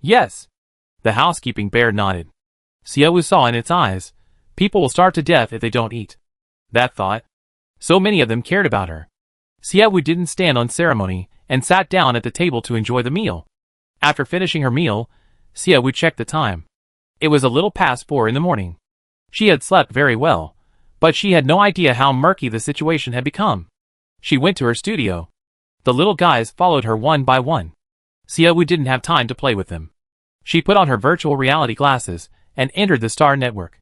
Yes. The housekeeping bear nodded. Xie Wu saw in its eyes, people will starve to death if they don't eat. That thought. So many of them cared about her. Xie Wu didn't stand on ceremony and sat down at the table to enjoy the meal. After finishing her meal, Xie Wu checked the time. It was a little past 4 in the morning. She had slept very well, but she had no idea how murky the situation had become. She went to her studio. The little guys followed her one by one. Xie Wu didn't have time to play with them. She put on her virtual reality glasses and entered the Star Network.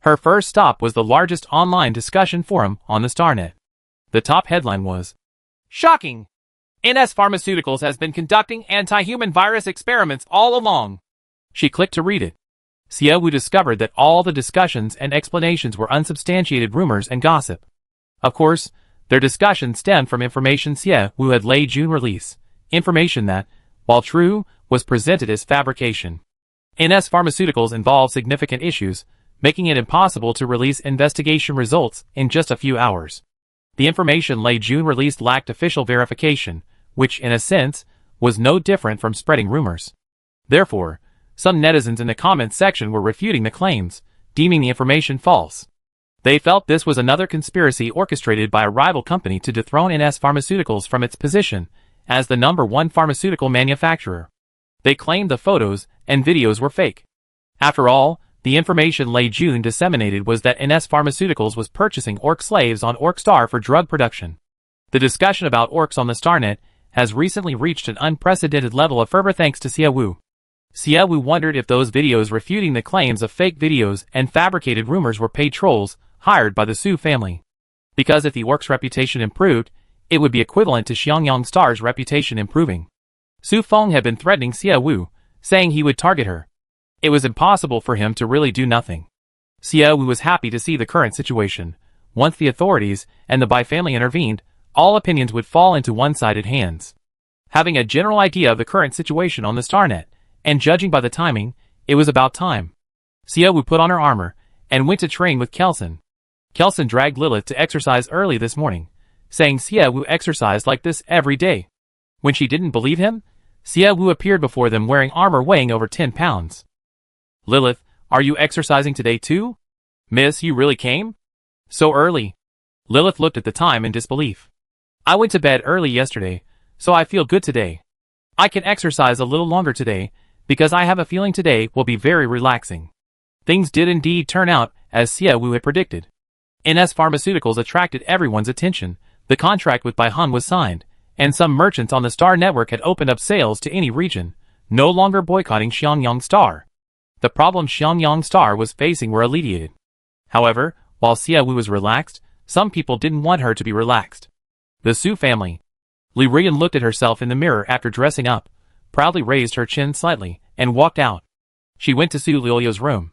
Her first stop was the largest online discussion forum on the Starnet. The top headline was, "Shocking! NS Pharmaceuticals has been conducting anti-human virus experiments all along." She clicked to read it. Xie Wu discovered that all the discussions and explanations were unsubstantiated rumors and gossip. Of course, their discussions stemmed from information Xie Wu had Lei Jun release, information that, while true, was presented as fabrication. NS Pharmaceuticals involved significant issues, making it impossible to release investigation results in just a few hours. The information Lei Jun released lacked official verification, which, in a sense, was no different from spreading rumors. Therefore, some netizens in the comments section were refuting the claims, deeming the information false. They felt this was another conspiracy orchestrated by a rival company to dethrone NS Pharmaceuticals from its position as the #1 pharmaceutical manufacturer. They claimed the photos and videos were fake. After all, the information Lei Jun disseminated was that NS Pharmaceuticals was purchasing orc slaves on Orc Star for drug production. The discussion about orcs on the Starnet has recently reached an unprecedented level of fervor thanks to Xia Wu. Xia Wu wondered if those videos refuting the claims of fake videos and fabricated rumors were paid trolls hired by the Su family. Because if the orcs' reputation improved, it would be equivalent to Xiangyang Star's reputation improving. Su Feng had been threatening Xia Wu, saying he would target her. It was impossible for him to really do nothing. Xia Wu was happy to see the current situation. Once the authorities and the Bai family intervened, all opinions would fall into one-sided hands. Having a general idea of the current situation on the Starnet, and judging by the timing, it was about time. Xia Wu put on her armor, and went to train with Kelson. Kelson dragged Lilith to exercise early this morning, saying Xia Wu exercised like this every day. When she didn't believe him, Xia Wu appeared before them wearing armor weighing over 10 pounds. Lilith, are you exercising today too? Miss, you really came? So early. Lilith looked at the time in disbelief. I went to bed early yesterday, so I feel good today. I can exercise a little longer today, because I have a feeling today will be very relaxing. Things did indeed turn out as Xia Wu had predicted. NS Pharmaceuticals attracted everyone's attention, the contract with Baihan was signed, and some merchants on the Star Network had opened up sales to any region, no longer boycotting Xiangyang Star. The problems Xiangyang Star was facing were alleviated. However, while Xia Wu was relaxed, some people didn't want her to be relaxed. The Su family. Li Rian looked at herself in the mirror after dressing up, proudly raised her chin slightly, and walked out. She went to Su Liu's room.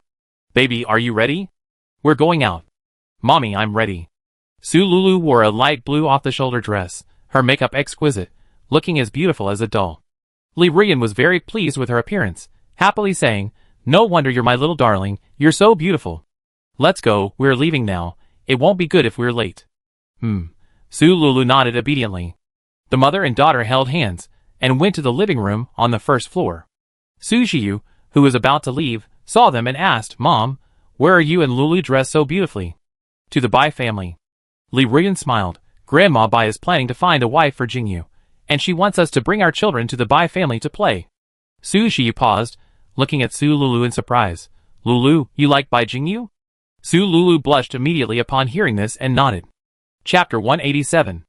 Baby, are you ready? We're going out. Mommy, I'm ready. Su Lulu wore a light blue off-the-shoulder dress, her makeup exquisite, looking as beautiful as a doll. Li Rian was very pleased with her appearance, happily saying, no wonder you're my little darling, you're so beautiful. Let's go, we're leaving now, it won't be good if we're late. Su Lulu nodded obediently. The mother and daughter held hands, and went to the living room on the first floor. Su Xiu, who was about to leave, saw them and asked, Mom, where are you and Lulu dressed so beautifully? To the Bai family. Li Rian smiled. Grandma Bai is planning to find a wife for Jingyu, and she wants us to bring our children to the Bai family to play. Su Xiu paused, looking at Su Lulu in surprise. Lulu, you like Bai Jingyu? Su Lulu blushed immediately upon hearing this and nodded. Chapter 187.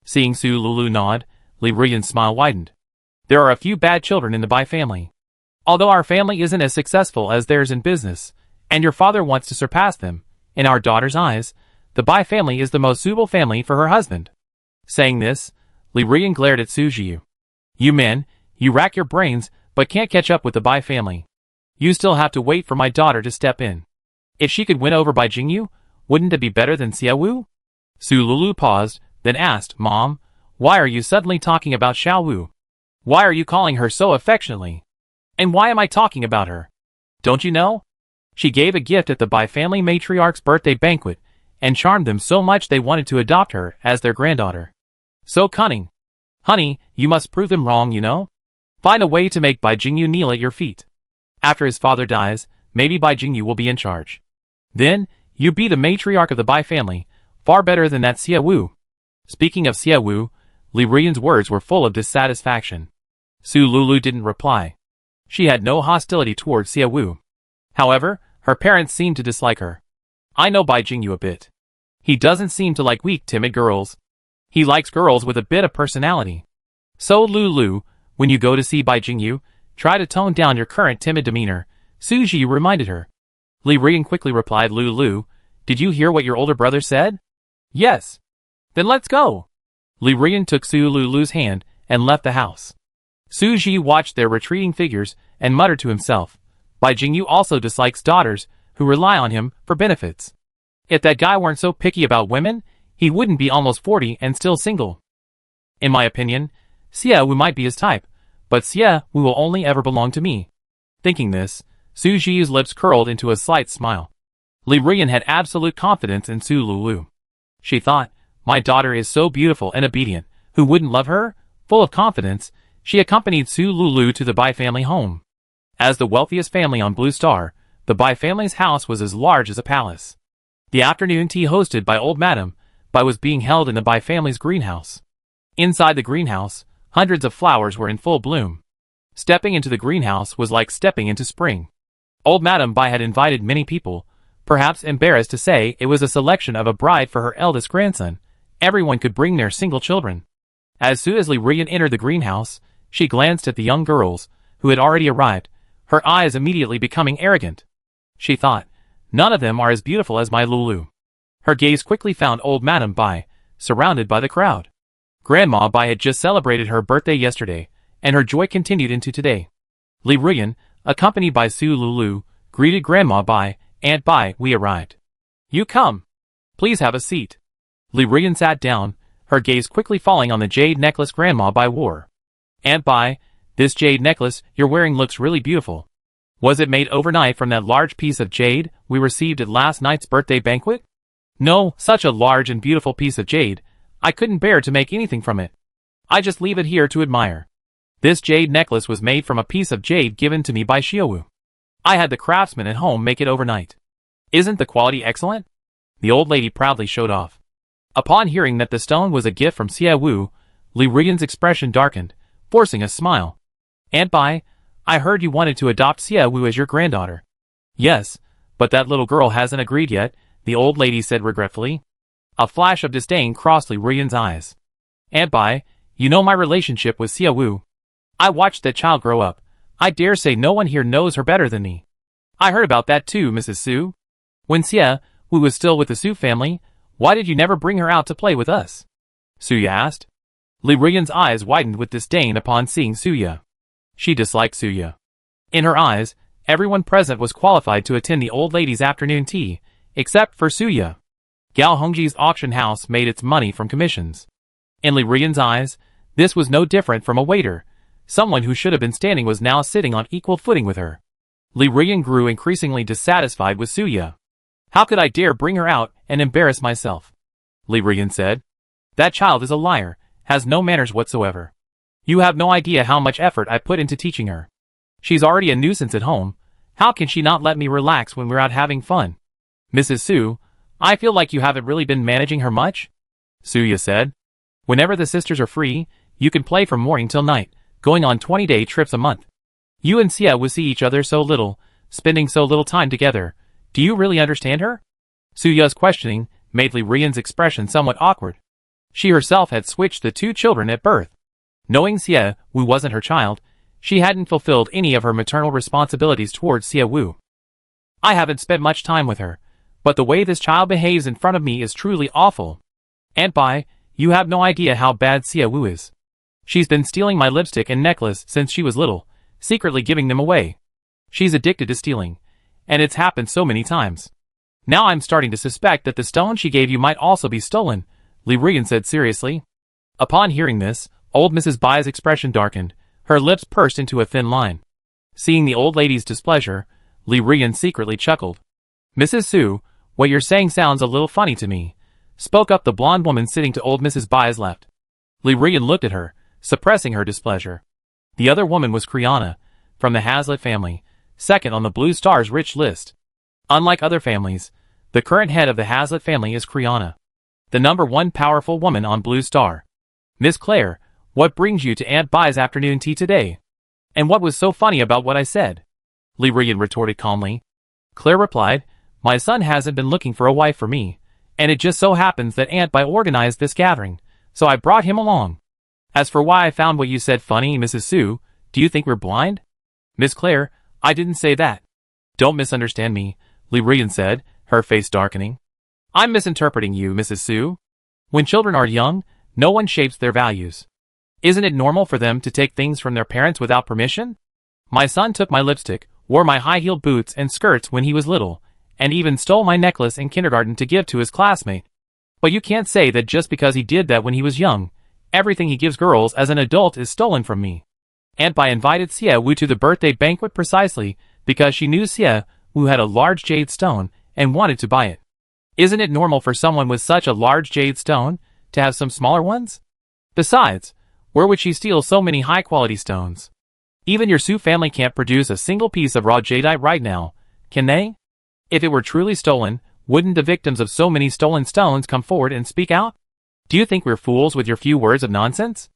Seeing Su Lulu nod, Li Rian's smile widened. There are a few bad children in the Bai family. Although our family isn't as successful as theirs in business, and your father wants to surpass them, in our daughter's eyes, the Bai family is the most suitable family for her husband. Saying this, Li Rian glared at Su Xiu. You men, you rack your brains, but can't catch up with the Bai family. You still have to wait for my daughter to step in. If she could win over Bai Jingyu, wouldn't it be better than Xia Wu? Su Lulu paused, then asked, Mom, why are you suddenly talking about Xiao Wu? Why are you calling her so affectionately? And why am I talking about her? Don't you know? She gave a gift at the Bai family matriarch's birthday banquet, and charmed them so much they wanted to adopt her as their granddaughter. So cunning. Honey, you must prove them wrong, you know? Find a way to make Bai Jingyu kneel at your feet. After his father dies, maybe Bai Jingyu will be in charge. Then, you be the matriarch of the Bai family, far better than that Xia Wu. Speaking of Xia Wu, Li Rian's words were full of dissatisfaction. Su Lulu didn't reply. She had no hostility towards Xia Wu. However, her parents seemed to dislike her. I know Bai Jingyu a bit. He doesn't seem to like weak, timid girls. He likes girls with a bit of personality. So Lulu, when you go to see Bai Jingyu, try to tone down your current timid demeanor, Su Xiu reminded her. Li Rian quickly replied, Lulu, did you hear what your older brother said? Yes. Then let's go. Li Rian took Su Lulu's hand and left the house. Su Xiu watched their retreating figures and muttered to himself, Bai Jingyu also dislikes daughters who rely on him for benefits. If that guy weren't so picky about women, he wouldn't be almost 40 and still single. In my opinion, Xia Wu might be his type, but Xia Wu will only ever belong to me. Thinking this, Su Xiu's lips curled into a slight smile. Li Rian had absolute confidence in Su Lulu. She thought, my daughter is so beautiful and obedient, who wouldn't love her? Full of confidence, she accompanied Su Lulu to the Bai family home. As the wealthiest family on Blue Star, the Bai family's house was as large as a palace. The afternoon tea hosted by Old Madam Bai was being held in the Bai family's greenhouse. Inside the greenhouse, hundreds of flowers were in full bloom. Stepping into the greenhouse was like stepping into spring. Old Madame Bai had invited many people, perhaps embarrassed to say it was a selection of a bride for her eldest grandson. Everyone could bring their single children. As soon as Li Ruyan entered the greenhouse, she glanced at the young girls, who had already arrived, her eyes immediately becoming arrogant. She thought, none of them are as beautiful as my Lulu. Her gaze quickly found old Madame Bai, surrounded by the crowd. Grandma Bai had just celebrated her birthday yesterday, and her joy continued into today. Li Ruyan, accompanied by Su Lulu, greeted Grandma Bai. Aunt Bai, we arrived. You come. Please have a seat. Li Ruyan sat down, her gaze quickly falling on the jade necklace Grandma Bai wore. Aunt Bai, this jade necklace you're wearing looks really beautiful. Was it made overnight from that large piece of jade we received at last night's birthday banquet? No, such a large and beautiful piece of jade, I couldn't bear to make anything from it. I just leave it here to admire. This jade necklace was made from a piece of jade given to me by Xiaowu. I had the craftsman at home make it overnight. Isn't the quality excellent? The old lady proudly showed off. Upon hearing that the stone was a gift from Xiaowu, Li Ruyan's expression darkened, forcing a smile. Aunt Bai, I heard you wanted to adopt Xiaowu as your granddaughter. Yes, but that little girl hasn't agreed yet, the old lady said regretfully. A flash of disdain crossed Li Ruyan's eyes. Aunt Bai, you know my relationship with Xiaowu. I watched that child grow up. I dare say no one here knows her better than me. I heard about that too, Mrs. Su. When Xiaowu was still with the Su family, why did you never bring her out to play with us? Suya asked. Li Ruyan's eyes widened with disdain upon seeing Suya. She disliked Suya. In her eyes, everyone present was qualified to attend the old lady's afternoon tea, except for Suya. Gao Hongji's auction house made its money from commissions. In Li Ruyan's eyes, this was no different from a waiter. Someone who should have been standing was now sitting on equal footing with her. Li Ruyan grew increasingly dissatisfied with Suya. How could I dare bring her out and embarrass myself? Li Ruyan said. That child is a liar, has no manners whatsoever. You have no idea how much effort I put into teaching her. She's already a nuisance at home. How can she not let me relax when we're out having fun? Mrs. Su, I feel like you haven't really been managing her much. Suya said. Whenever the sisters are free, you can play from morning till night, going on 20-day trips a month. You and Sia will see each other so little, spending so little time together. Do you really understand her? Suya's questioning made Li Ruyan's expression somewhat awkward. She herself had switched the two children at birth. Knowing Xiaowu wasn't her child, she hadn't fulfilled any of her maternal responsibilities towards Xiaowu. I haven't spent much time with her, but the way this child behaves in front of me is truly awful. Aunt Bai, you have no idea how bad Xiaowu is. She's been stealing my lipstick and necklace since she was little, secretly giving them away. She's addicted to stealing, and it's happened so many times. Now I'm starting to suspect that the stone she gave you might also be stolen, Li Ruyan said seriously. Upon hearing this, old Mrs. Bai's expression darkened, her lips pursed into a thin line. Seeing the old lady's displeasure, Li Ruyan secretly chuckled. Mrs. Su, what you're saying sounds a little funny to me, spoke up the blonde woman sitting to old Mrs. Bai's left. Li Ruyan looked at her, suppressing her displeasure. The other woman was Kriana, from the Hazlitt family, second on the Blue Star's rich list. Unlike other families, the current head of the Hazlitt family is Kriana, the #1 powerful woman on Blue Star. Miss Claire, what brings you to Aunt Bai's afternoon tea today? And what was so funny about what I said? Li Ruyan retorted calmly. Claire replied, my son hasn't been looking for a wife for me, and it just so happens that Aunt Bai organized this gathering, so I brought him along. As for why I found what you said funny, Mrs. Su, do you think we're blind? Miss Claire, I didn't say that. Don't misunderstand me, Li Ruyan said, her face darkening. I'm misinterpreting you, Mrs. Su. When children are young, no one shapes their values. Isn't it normal for them to take things from their parents without permission? My son took my lipstick, wore my high-heeled boots and skirts when he was little, and even stole my necklace in kindergarten to give to his classmate. But you can't say that just because he did that when he was young, everything he gives girls as an adult is stolen from me. Aunt Bai invited Xiaowu to the birthday banquet precisely because she knew Xiaowu had a large jade stone and wanted to buy it. Isn't it normal for someone with such a large jade stone to have some smaller ones? Besides, where would she steal so many high-quality stones? Even your Su family can't produce a single piece of raw jadeite right now, can they? If it were truly stolen, wouldn't the victims of so many stolen stones come forward and speak out? Do you think we're fools with your few words of nonsense?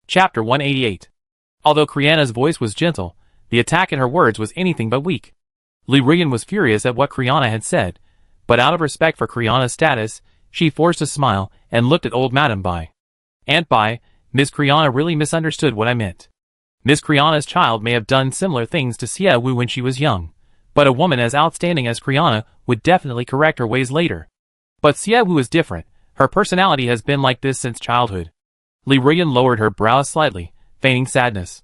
Chapter 188. Although Kriana's voice was gentle, the attack in her words was anything but weak. Li Ruyan was furious at what Kriana had said, but out of respect for Kriana's status, she forced a smile and looked at old Madame Bai. Aunt Bai, Miss Kriana really misunderstood what I meant. Miss Kriana's child may have done similar things to Xie Wu when she was young, but a woman as outstanding as Kriana would definitely correct her ways later. But Xie Wu is different. Her personality has been like this since childhood. Li Ruyan lowered her brows slightly, feigning sadness.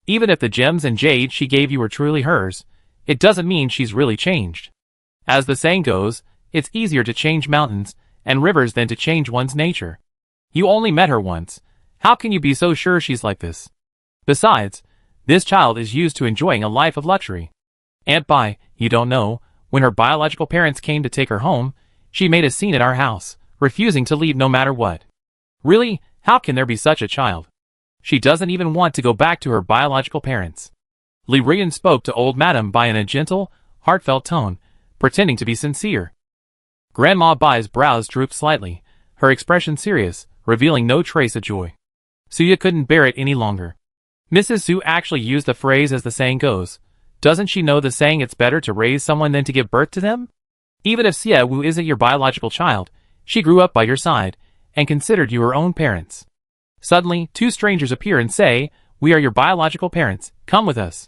Even if the gems and jade she gave you were truly hers, it doesn't mean she's really changed. As the saying goes, it's easier to change mountains and rivers than to change one's nature. You only met her once. How can you be so sure she's like this? Besides, this child is used to enjoying a life of luxury. Aunt Bai, you don't know, when her biological parents came to take her home, she made a scene at our house, refusing to leave no matter what. Really, how can there be such a child? She doesn't even want to go back to her biological parents. Li Ruyan spoke to old Madame Bai in a gentle, heartfelt tone, pretending to be sincere. Grandma Bai's brows drooped slightly, her expression serious, revealing no trace of joy. Suya couldn't bear it any longer. Mrs. Su actually used the phrase as the saying goes. Doesn't she know the saying it's better to raise someone than to give birth to them? Even if Xie Wu isn't your biological child, she grew up by your side, and considered you her own parents. Suddenly, two strangers appear and say, "We are your biological parents, come with us."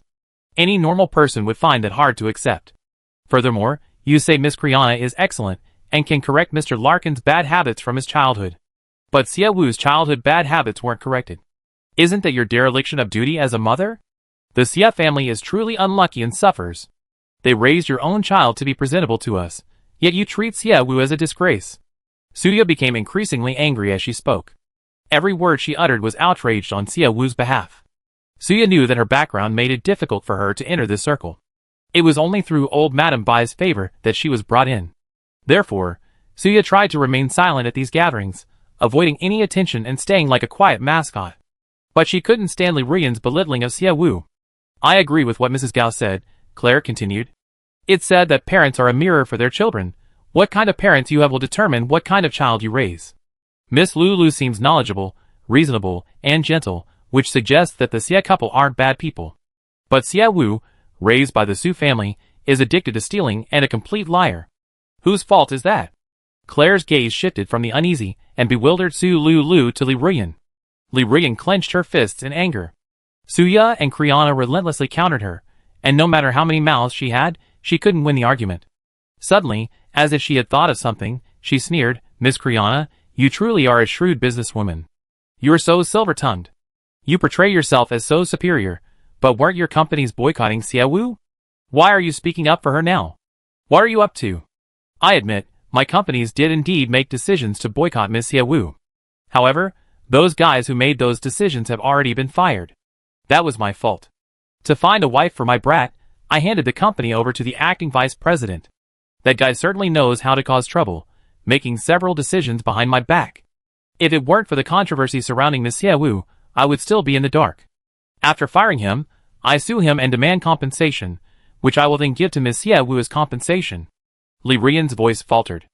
Any normal person would find that hard to accept. Furthermore, you say Miss Kriana is excellent, and can correct Mr. Larkin's bad habits from his childhood. But Xie Wu's childhood bad habits weren't corrected. Isn't that your dereliction of duty as a mother? The Xie family is truly unlucky and suffers. They raised your own child to be presentable to us, yet you treat Xie Wu as a disgrace. Suya became increasingly angry as she spoke. Every word she uttered was outraged on Xie Wu's behalf. Suya knew that her background made it difficult for her to enter this circle. It was only through old Madame Bai's favor that she was brought in. Therefore, Suya tried to remain silent at these gatherings, avoiding any attention and staying like a quiet mascot. But she couldn't stand Li Ruyan's belittling of Xie Wu. I agree with what Mrs. Gao said, Claire continued. It's said that parents are a mirror for their children. What kind of parents you have will determine what kind of child you raise. Miss Lulu seems knowledgeable, reasonable, and gentle, which suggests that the Xie couple aren't bad people. But Xie Wu, raised by the Su family, is addicted to stealing and a complete liar. Whose fault is that? Claire's gaze shifted from the uneasy and bewildered Su Lulu to Li Ruyan. Li Ruyan clenched her fists in anger. Suya and Kriana relentlessly countered her, and no matter how many mouths she had, she couldn't win the argument. Suddenly, as if she had thought of something, she sneered, Miss Kriana, you truly are a shrewd businesswoman. You're so silver-tongued. You portray yourself as so superior, but weren't your companies boycotting Xie Wu? Why are you speaking up for her now? What are you up to? I admit, my companies did indeed make decisions to boycott Miss Xie Wu. However, those guys who made those decisions have already been fired. That was my fault. To find a wife for my brat, I handed the company over to the acting vice president. That guy certainly knows how to cause trouble, making several decisions behind my back. If it weren't for the controversy surrounding Miss Xie Wu, I would still be in the dark. After firing him, I sue him and demand compensation, which I will then give to Miss Xie Wu as compensation. Li Ruyan's voice faltered.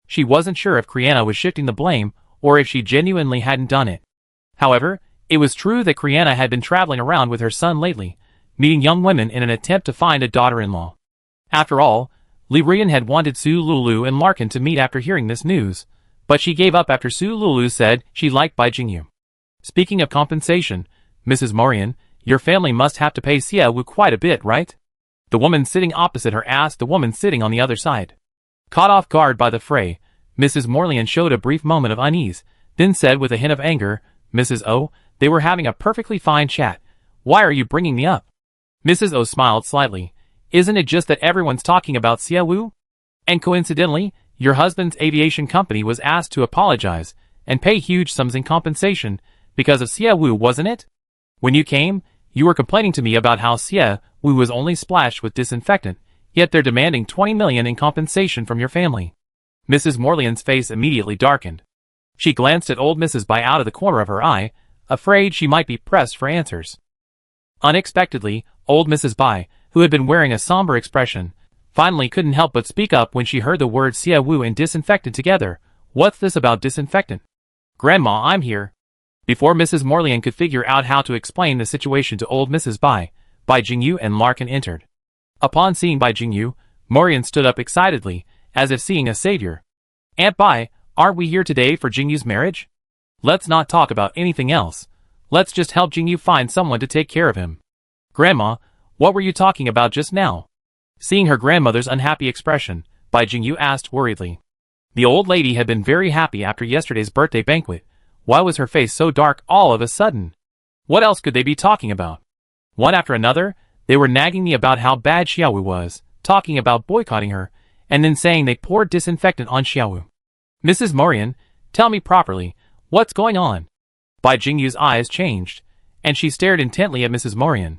She wasn't sure if Kriana was shifting the blame or if she genuinely hadn't done it. However, it was true that Kriana had been traveling around with her son lately, meeting young women in an attempt to find a daughter-in-law. After all, Li Ruyan had wanted Su Lulu and Larkin to meet after hearing this news, but she gave up after Su Lulu said she liked Bai Jingyu. Speaking of compensation, Mrs. Morian, your family must have to pay Xie Wu quite a bit, right? The woman sitting opposite her asked the woman sitting on the other side. Caught off guard by the fray, Mrs. Morlian showed a brief moment of unease, then said with a hint of anger, Mrs. O, they were having a perfectly fine chat. Why are you bringing me up? Mrs. O smiled slightly. Isn't it just that everyone's talking about Xie Wu? And coincidentally, your husband's aviation company was asked to apologize and pay huge sums in compensation because of Xie Wu, wasn't it? When you came, you were complaining to me about how Xie Wu was only splashed with disinfectant, yet they're demanding 20 million in compensation from your family. Mrs. Morlian's face immediately darkened. She glanced at old Mrs. Bai out of the corner of her eye, afraid she might be pressed for answers. Unexpectedly, old Mrs. Bai, who had been wearing a somber expression, finally couldn't help but speak up when she heard the words Xie Wu and disinfectant together. What's this about disinfectant? Grandma, I'm here. Before Mrs. Morlian could figure out how to explain the situation to old Mrs. Bai Jingyu and Larkin entered. Upon seeing Bai Jingyu, Morlian stood up excitedly, as if seeing a savior. Aunt Bai, aren't we here today for Jingyu's marriage? Let's not talk about anything else. Let's just help Jingyu find someone to take care of him. Grandma, what were you talking about just now? Seeing her grandmother's unhappy expression, Bai Jingyu asked worriedly. The old lady had been very happy after yesterday's birthday banquet. Why was her face so dark all of a sudden? What else could they be talking about? One after another, they were nagging me about how bad Xiaowu was, talking about boycotting her, and then saying they poured disinfectant on Xiaowu. Mrs. Morlian, tell me properly, what's going on? Bai Jingyu's eyes changed, and she stared intently at Mrs. Morlian.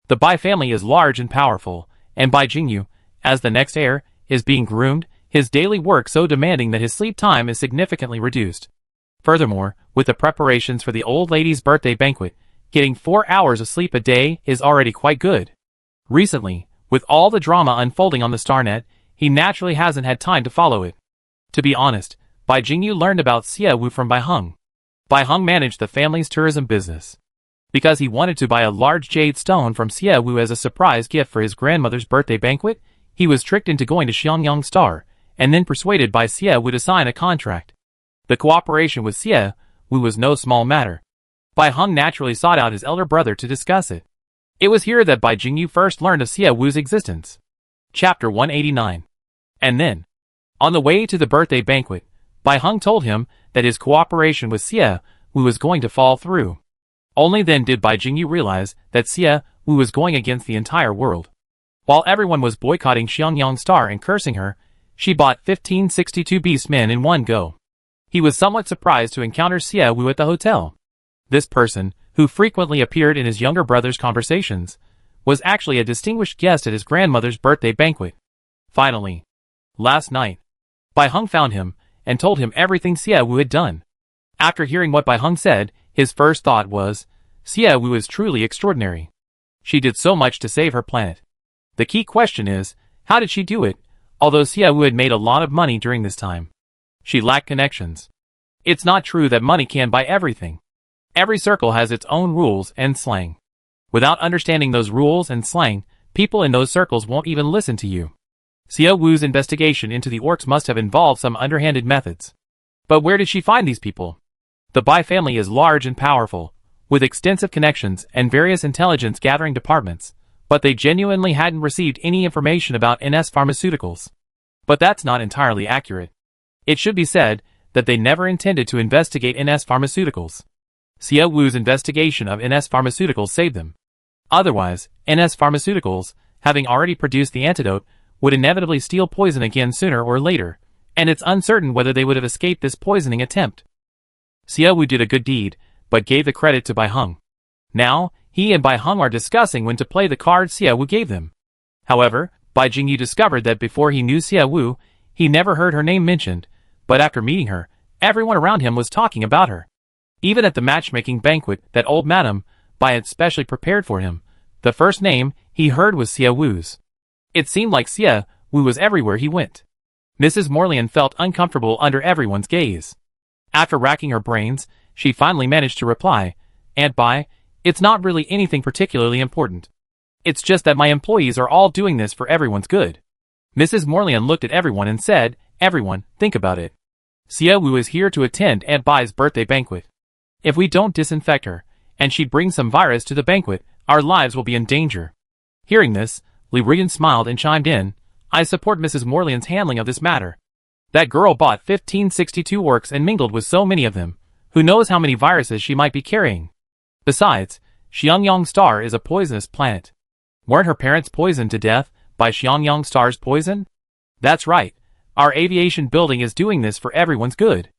The Bai family is large and powerful, and Bai Jingyu, as the next heir, is being groomed, his daily work so demanding that his sleep time is significantly reduced. Furthermore, with the preparations for the old lady's birthday banquet, getting 4 hours of sleep a day is already quite good. Recently, with all the drama unfolding on the Starnet, he naturally hasn't had time to follow it. To be honest, Bai Jingyu learned about Xiaowu from Bai Heng. Bai Heng managed the family's tourism business. Because he wanted to buy a large jade stone from Xiaowu as a surprise gift for his grandmother's birthday banquet, he was tricked into going to Xiangyang Star, and then persuaded by Xiaowu to sign a contract. The cooperation with Xiaowu was no small matter. Bai Heng naturally sought out his elder brother to discuss it. It was here that Bai Jingyu first learned of Xiaowu's existence. Chapter 189. And then, on the way to the birthday banquet, Bai Heng told him that his cooperation with Xiaowu was going to fall through. Only then did Bai Jingyu realize that Xiaowu was going against the entire world. While everyone was boycotting Xiangyang Star and cursing her, she bought 1562 beast men in one go. He was somewhat surprised to encounter Xiaowu at the hotel. This person, who frequently appeared in his younger brother's conversations, was actually a distinguished guest at his grandmother's birthday banquet. Finally, last night, Bai Heng found him and told him everything Xiaowu had done. After hearing what Bai Heng said, his first thought was, Xiaowu is truly extraordinary. She did so much to save her planet. The key question is, how did she do it, although Xiaowu had made a lot of money during this time? She lacked connections. It's not true that money can buy everything. Every circle has its own rules and slang. Without understanding those rules and slang, people in those circles won't even listen to you. Xiaowu's investigation into the orcs must have involved some underhanded methods. But where did she find these people? The Bai family is large and powerful, with extensive connections and various intelligence-gathering departments, but they genuinely hadn't received any information about NS Pharmaceuticals. But that's not entirely accurate. It should be said that they never intended to investigate NS Pharmaceuticals. Xiaowu's investigation of NS Pharmaceuticals saved them. Otherwise, NS Pharmaceuticals, having already produced the antidote, would inevitably steal poison again sooner or later, and it's uncertain whether they would have escaped this poisoning attempt. Xiaowu did a good deed, but gave the credit to Bai Heng. Now, he and Bai Heng are discussing when to play the card Xiaowu gave them. However, Bai Jingyu discovered that before he knew Xiaowu, he never heard her name mentioned, but after meeting her, everyone around him was talking about her. Even at the matchmaking banquet that old Madame Bai had specially prepared for him, the first name he heard was Xiaowu's. It seemed like Xiaowu was everywhere he went. Mrs. Morlian felt uncomfortable under everyone's gaze. After racking her brains, she finally managed to reply, Aunt Bai, it's not really anything particularly important. It's just that my employees are all doing this for everyone's good. Mrs. Morlian looked at everyone and said, everyone, think about it. Xiaowu is here to attend Aunt Bai's birthday banquet. If we don't disinfect her, and she brings some virus to the banquet, our lives will be in danger. Hearing this, Li Ruyan smiled and chimed in, I support Mrs. Morlian's handling of this matter. That girl bought 1562 orcs and mingled with so many of them. Who knows how many viruses she might be carrying? Besides, Xiangyang Star is a poisonous planet. Weren't her parents poisoned to death by Xiangyang Star's poison? That's right. Our aviation building is doing this for everyone's good.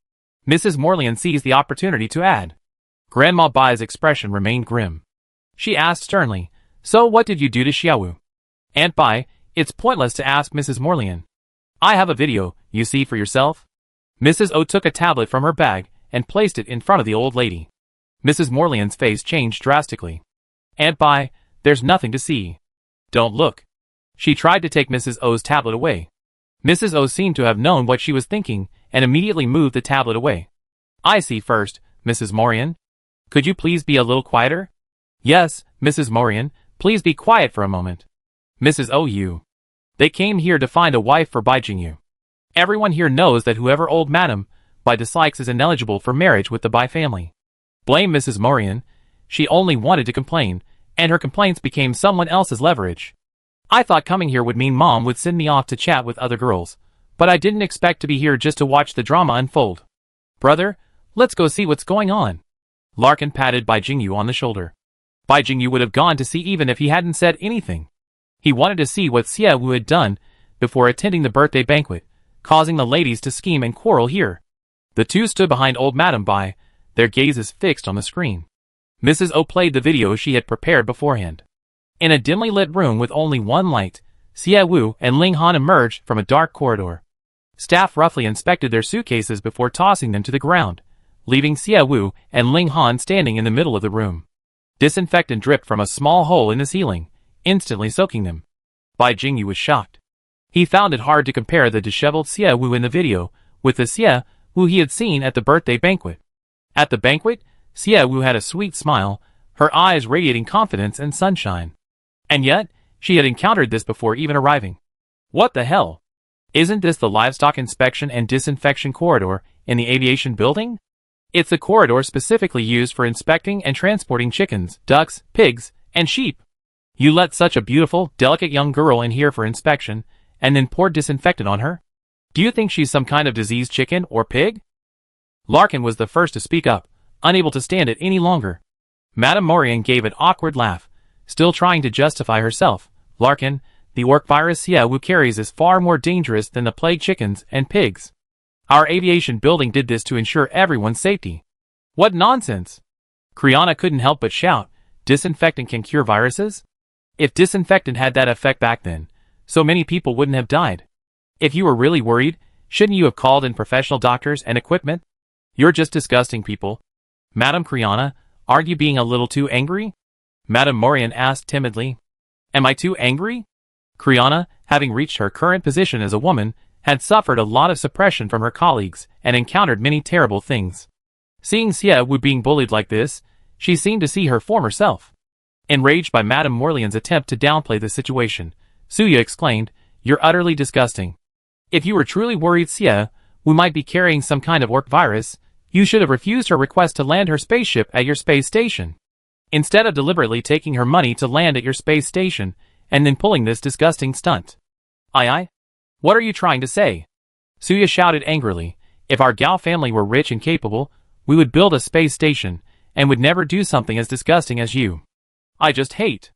Mrs. Morlian seized the opportunity to add. Grandma Bai's expression remained grim. She asked sternly, so what did you do to Xiaowu? Aunt Bai, it's pointless to ask Mrs. Morlian. I have a video, you see for yourself. Mrs. O took a tablet from her bag and placed it in front of the old lady. Mrs. Morlian's face changed drastically. Aunt Bai, there's nothing to see. Don't look. She tried to take Mrs. O's tablet away. Mrs. O seemed to have known what she was thinking and immediately moved the tablet away. I see first, Mrs. Morlian. Could you please be a little quieter? Yes, Mrs. Morian, please be quiet for a moment. Mrs. OU. They came here to find a wife for Bai Jingyu. Everyone here knows that whoever old Madam Bai dislikes is ineligible for marriage with the Bai family. Blame Mrs. Morian. She only wanted to complain, and her complaints became someone else's leverage. I thought coming here would mean Mom would send me off to chat with other girls, but I didn't expect to be here just to watch the drama unfold. Brother, let's go see what's going on. Larkin patted Bai Jingyu on the shoulder. Bai Jingyu would have gone to see even if he hadn't said anything. He wanted to see what Xie Wu had done before attending the birthday banquet, causing the ladies to scheme and quarrel here. The two stood behind old Madame Bai, their gazes fixed on the screen. Mrs. O played the video she had prepared beforehand. In a dimly lit room with only one light, Xie Wu and Ling Han emerged from a dark corridor. Staff roughly inspected their suitcases before tossing them to the ground, leaving Xie Wu and Ling Han standing in the middle of the room. Disinfectant dripped from a small hole in the ceiling, instantly soaking them. Bai Jingyu was shocked. He found it hard to compare the disheveled Xie Wu in the video with the Xie Wu he had seen at the birthday banquet. At the banquet, Xie Wu had a sweet smile, her eyes radiating confidence and sunshine. And yet, she had encountered this before even arriving. What the hell? Isn't this the livestock inspection and disinfection corridor in the aviation building? It's the corridor specifically used for inspecting and transporting chickens, ducks, pigs, and sheep. You let such a beautiful, delicate young girl in here for inspection, and then pour disinfectant on her? Do you think she's some kind of diseased chicken or pig? Larkin was the first to speak up, unable to stand it any longer. Madame Morian gave an awkward laugh, still trying to justify herself. Larkin, the orc virus Xie Wu carries is far more dangerous than the plague chickens and pigs. Our aviation building did this to ensure everyone's safety. What nonsense! Kriana couldn't help but shout, disinfectant can cure viruses? If disinfectant had that effect back then, so many people wouldn't have died. If you were really worried, shouldn't you have called in professional doctors and equipment? You're just disgusting people. Madame Kriana, aren't you being a little too angry? Madame Morian asked timidly. Am I too angry? Kriana, having reached her current position as a woman, had suffered a lot of suppression from her colleagues and encountered many terrible things. Seeing Xie Wu being bullied like this, she seemed to see her former self. Enraged by Madame Morian's attempt to downplay the situation, Suya exclaimed, "You're utterly disgusting. If you were truly worried Xie Wu might be carrying some kind of orc virus, you should have refused her request to land her spaceship at your space station. Instead of deliberately taking her money to land at your space station, and then pulling this disgusting stunt." Aye? What are you trying to say? Suya shouted angrily. If our Gao family were rich and capable, we would build a space station, and would never do something as disgusting as you. I just hate.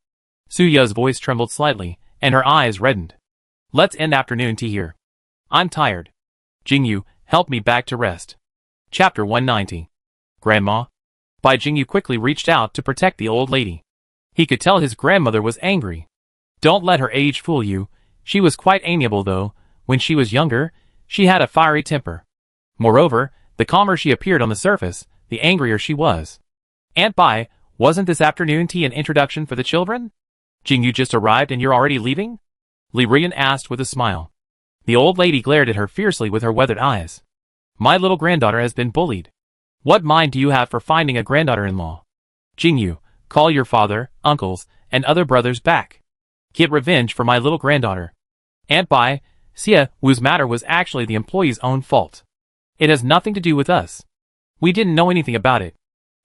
Suya's voice trembled slightly, and her eyes reddened. Let's end afternoon tea here. I'm tired. Jingyu, help me back to rest. Chapter 190. Grandma. Bai Jingyu quickly reached out to protect the old lady. He could tell his grandmother was angry. Don't let her age fool you. She was quite amiable though. When she was younger, she had a fiery temper. Moreover, the calmer she appeared on the surface, the angrier she was. Aunt Bai, wasn't this afternoon tea an introduction for the children? Jingyu just arrived and you're already leaving? Li Rian asked with a smile. The old lady glared at her fiercely with her weathered eyes. My little granddaughter has been bullied. What mind do you have for finding a granddaughter-in-law? Jingyu, call your father, uncles, and other brothers back. Get revenge for my little granddaughter. Aunt Bai, Xie Wu's matter was actually the employee's own fault. It has nothing to do with us. We didn't know anything about it.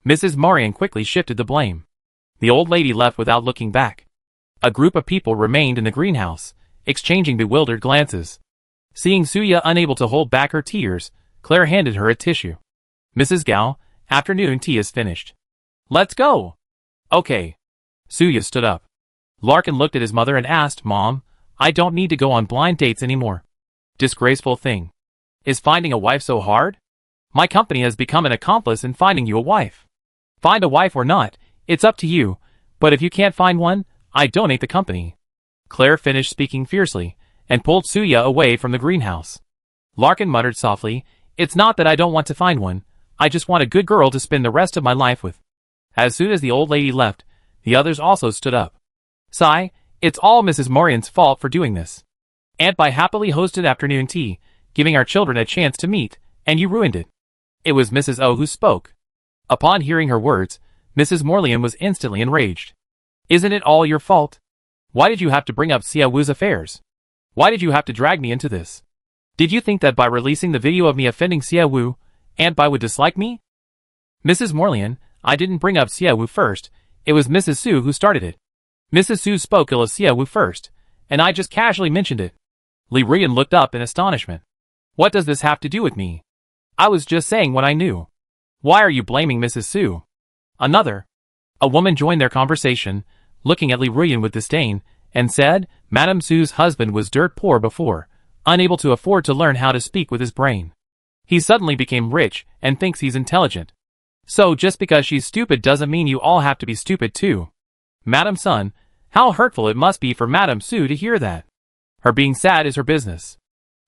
Mrs. Morian quickly shifted the blame. The old lady left without looking back. A group of people remained in the greenhouse, exchanging bewildered glances. Seeing Suya unable to hold back her tears, Claire handed her a tissue. Mrs. Gao, afternoon tea is finished. Let's go. Okay. Suya stood up. Larkin looked at his mother and asked, Mom, I don't need to go on blind dates anymore. Disgraceful thing. Is finding a wife so hard? My company has become an accomplice in finding you a wife. Find a wife or not, it's up to you, but if you can't find one, I donate the company. Claire finished speaking fiercely, and pulled Suya away from the greenhouse. Larkin muttered softly, It's not that I don't want to find one, I just want a good girl to spend the rest of my life with. As soon as the old lady left, the others also stood up. Sigh, it's all Mrs. Morian's fault for doing this. Aunt Bai happily hosted afternoon tea, giving our children a chance to meet, and you ruined it. It was Mrs. O who spoke. Upon hearing her words, Mrs. Morlian was instantly enraged. Isn't it all your fault? Why did you have to bring up Xia Wu's affairs? Why did you have to drag me into this? Did you think that by releasing the video of me offending Xia Wu, Aunt Bai would dislike me? Mrs. Morlian, I didn't bring up Xia Wu first, it was Mrs. Su who started it. Mrs. Su spoke ill of Xia Wu first, and I just casually mentioned it. Li Rian looked up in astonishment. What does this have to do with me? I was just saying what I knew. Why are you blaming Mrs. Su? A woman joined their conversation, looking at Li Rian with disdain, and said, Madame Su's husband was dirt poor before, unable to afford to learn how to speak with his brain. He suddenly became rich and thinks he's intelligent. So just because she's stupid doesn't mean you all have to be stupid too. Madame Sun, how hurtful it must be for Madame Su to hear that. Her being sad is her business.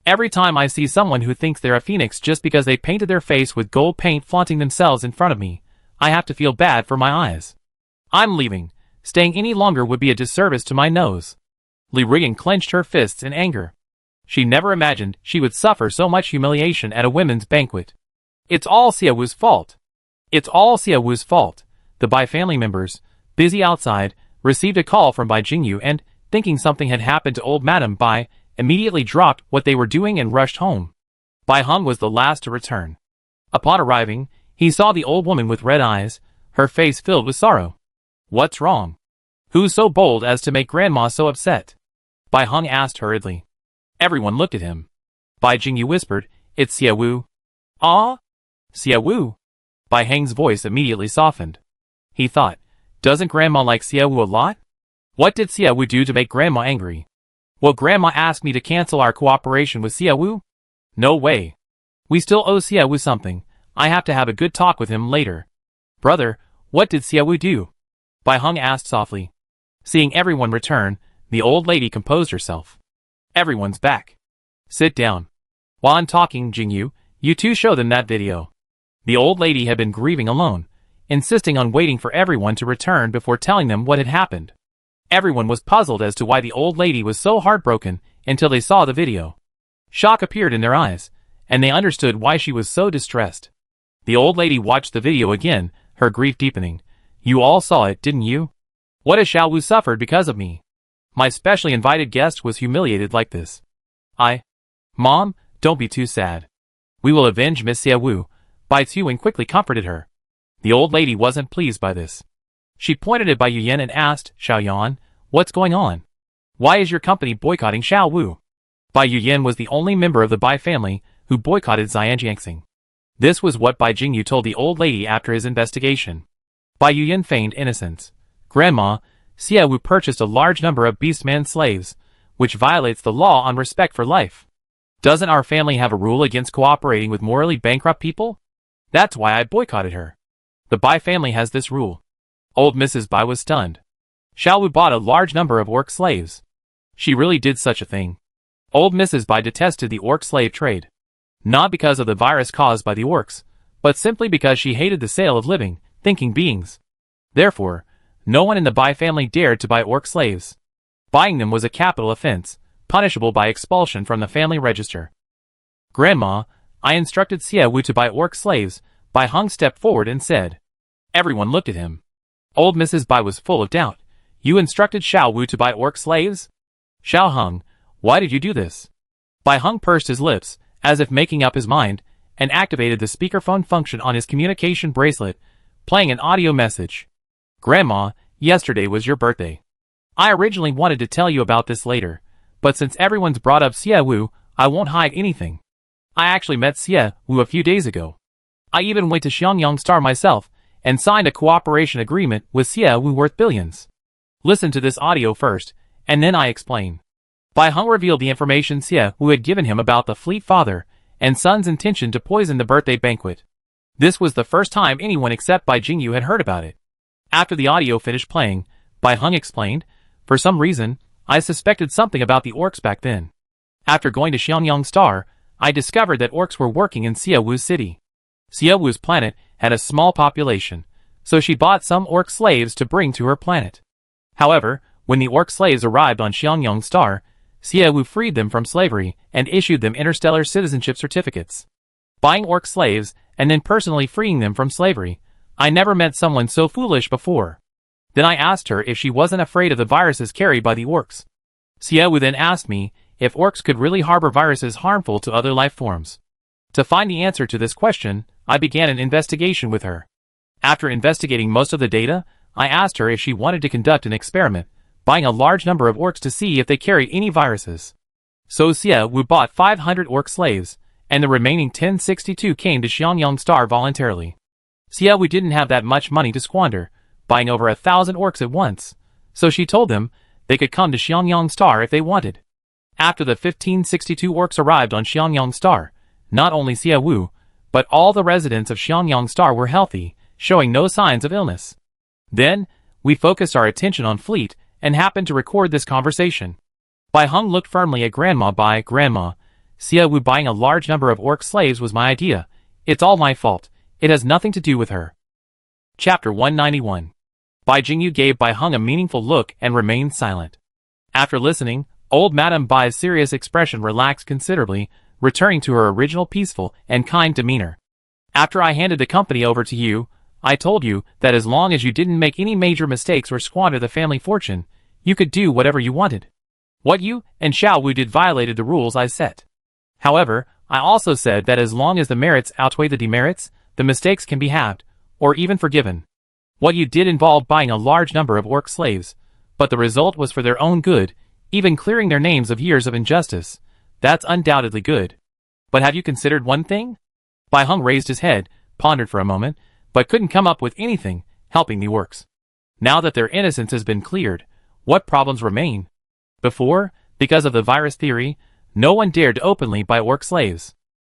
Every time I see someone who thinks they're a phoenix just because they painted their face with gold paint flaunting themselves in front of me, I have to feel bad for my eyes. I'm leaving. Staying any longer would be a disservice to my nose. Li Rian clenched her fists in anger. She never imagined she would suffer so much humiliation at a women's banquet. It's all Xia Wu's fault. It's all Xia Wu's fault. The Bai family members, busy outside, received a call from Bai Jingyu and, thinking something had happened to old Madame Bai, immediately dropped what they were doing and rushed home. Bai Heng was the last to return. Upon arriving, he saw the old woman with red eyes, her face filled with sorrow. What's wrong? Who's so bold as to make Grandma so upset? Bai Heng asked hurriedly. Everyone looked at him. Bai Jingyu whispered, It's Xia Wu. Ah? Xia Wu? Bai Heng's voice immediately softened. He thought, doesn't Grandma like Xia Wu a lot? What did Xia Wu do to make Grandma angry? Will Grandma ask me to cancel our cooperation with Xia Wu? No way. We still owe Xia Wu something. I have to have a good talk with him later. Brother, what did Xia Wu do? Bai Heng asked softly. Seeing everyone return, the old lady composed herself. Everyone's back. Sit down. While I'm talking, Jingyu, you two show them that video. The old lady had been grieving alone, insisting on waiting for everyone to return before telling them what had happened. Everyone was puzzled as to why the old lady was so heartbroken until they saw the video. Shock appeared in their eyes, and they understood why she was so distressed. The old lady watched the video again, her grief deepening. You all saw it, didn't you? What has Xiao Wu suffered because of me? My specially invited guest was humiliated like this. Mom, don't be too sad. We will avenge Miss Xia Wu. Bai Tuan quickly comforted her. The old lady wasn't pleased by this. She pointed at Bai Yuyan and asked, Xiaoyan, what's going on? Why is your company boycotting Xiao Wu? Bai Yuyan was the only member of the Bai family who boycotted Xianjiangxing. This was what Bai Jingyu told the old lady after his investigation. Bai Yuyan feigned innocence. Grandma, Xia Wu purchased a large number of beastman slaves, which violates the law on respect for life. Doesn't our family have a rule against cooperating with morally bankrupt people? That's why I boycotted her. The Bai family has this rule. Old Mrs. Bai was stunned. Xiao Wu bought a large number of orc slaves. She really did such a thing. Old Mrs. Bai detested the orc slave trade. Not because of the virus caused by the orcs, but simply because she hated the sale of living, thinking beings. Therefore, no one in the Bai family dared to buy orc slaves. Buying them was a capital offense, punishable by expulsion from the family register. Grandma, I instructed Xia Wu to buy orc slaves. Bai Heng stepped forward and said. Everyone looked at him. Old Mrs. Bai was full of doubt. You instructed Xiao Wu to buy orc slaves? Xiao Heng, why did you do this? Bai Heng pursed his lips, as if making up his mind, and activated the speakerphone function on his communication bracelet, playing an audio message. Grandma, yesterday was your birthday. I originally wanted to tell you about this later, but since everyone's brought up Xia Wu, I won't hide anything. I actually met Xia Wu a few days ago. I even went to Xiangyang Star myself, and signed a cooperation agreement with Xia Wu worth billions. Listen to this audio first, and then I explain. Bai Heng revealed the information Xia Wu had given him about the Fleet father and son's intention to poison the birthday banquet. This was the first time anyone except Bai Jingyu had heard about it. After the audio finished playing, Bai Heng explained, for some reason, I suspected something about the orcs back then. After going to Xiangyang Star, I discovered that orcs were working in Xia Wu's city. Xia Wu's planet had a small population, so she bought some orc slaves to bring to her planet. However, when the orc slaves arrived on Xiangyang Star, Xia Wu freed them from slavery and issued them interstellar citizenship certificates. Buying orc slaves and then personally freeing them from slavery, I never met someone so foolish before. Then I asked her if she wasn't afraid of the viruses carried by the orcs. Xiaowu then asked me if orcs could really harbor viruses harmful to other life forms. To find the answer to this question, I began an investigation with her. After investigating most of the data, I asked her if she wanted to conduct an experiment, buying a large number of orcs to see if they carried any viruses. So Xiaowu bought 500 orc slaves, and the remaining 1062 came to Xiangyang Star voluntarily. Xiaowu didn't have that much money to squander, buying over 1,000 orcs at once, so she told them they could come to Xiangyang Star if they wanted. After the 1562 orcs arrived on Xiangyang Star, not only Xiaowu, but all the residents of Xiangyang Star were healthy, showing no signs of illness. Then, we focused our attention on Fleet and happened to record this conversation. Bai Heng looked firmly at Grandma. Grandma, Xiaowu buying a large number of orc slaves was my idea. It's all my fault. It has nothing to do with her. Chapter 191. Bai Jingyu gave Bai Heng a meaningful look and remained silent. After listening, old Madame Bai's serious expression relaxed considerably, returning to her original peaceful and kind demeanor. After I handed the company over to you, I told you that as long as you didn't make any major mistakes or squander the family fortune, you could do whatever you wanted. What you and Xiaowu did violated the rules I set. However, I also said that as long as the merits outweigh the demerits, the mistakes can be halved, or even forgiven. What you did involved buying a large number of orc slaves, but the result was for their own good, even clearing their names of years of injustice. That's undoubtedly good. But have you considered one thing? Bai Heng raised his head, pondered for a moment, but couldn't come up with anything, helping the orcs. Now that their innocence has been cleared, what problems remain? Before, because of the virus theory, no one dared to openly buy orc slaves.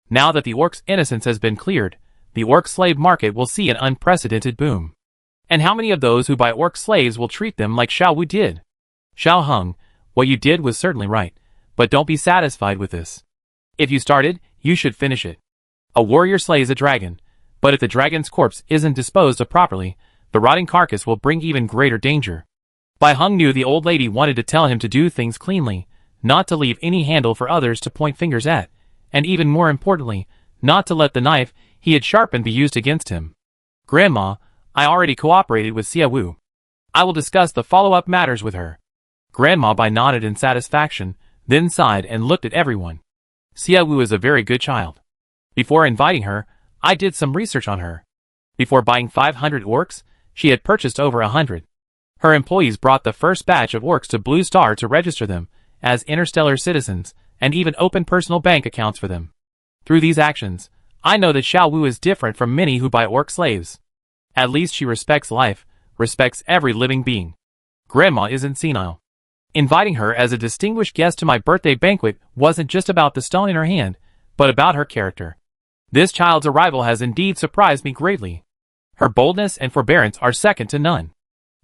Now that the orcs' innocence has been cleared, the orc slave market will see an unprecedented boom. And how many of those who buy orc slaves will treat them like Xiaowu did? Xiao Heng, what you did was certainly right, but don't be satisfied with this. If you started, you should finish it. A warrior slays a dragon, but if the dragon's corpse isn't disposed of properly, the rotting carcass will bring even greater danger. Bai Heng knew the old lady wanted to tell him to do things cleanly, not to leave any handle for others to point fingers at, and even more importantly, not to let the knife he had sharpened be used against him. Grandma, I already cooperated with Xiaowu. I will discuss the follow-up matters with her. Grandma Bai nodded in satisfaction, then sighed and looked at everyone. Xiaowu is a very good child. Before inviting her, I did some research on her. Before buying 500 orcs, she had purchased over 100. Her employees brought the first batch of orcs to Blue Star to register them as Interstellar citizens, and even opened personal bank accounts for them. Through these actions, I know that Xiaowu is different from many who buy orc slaves. At least she respects life, respects every living being. Grandma isn't senile. Inviting her as a distinguished guest to my birthday banquet wasn't just about the stone in her hand, but about her character. This child's arrival has indeed surprised me greatly. Her boldness and forbearance are second to none.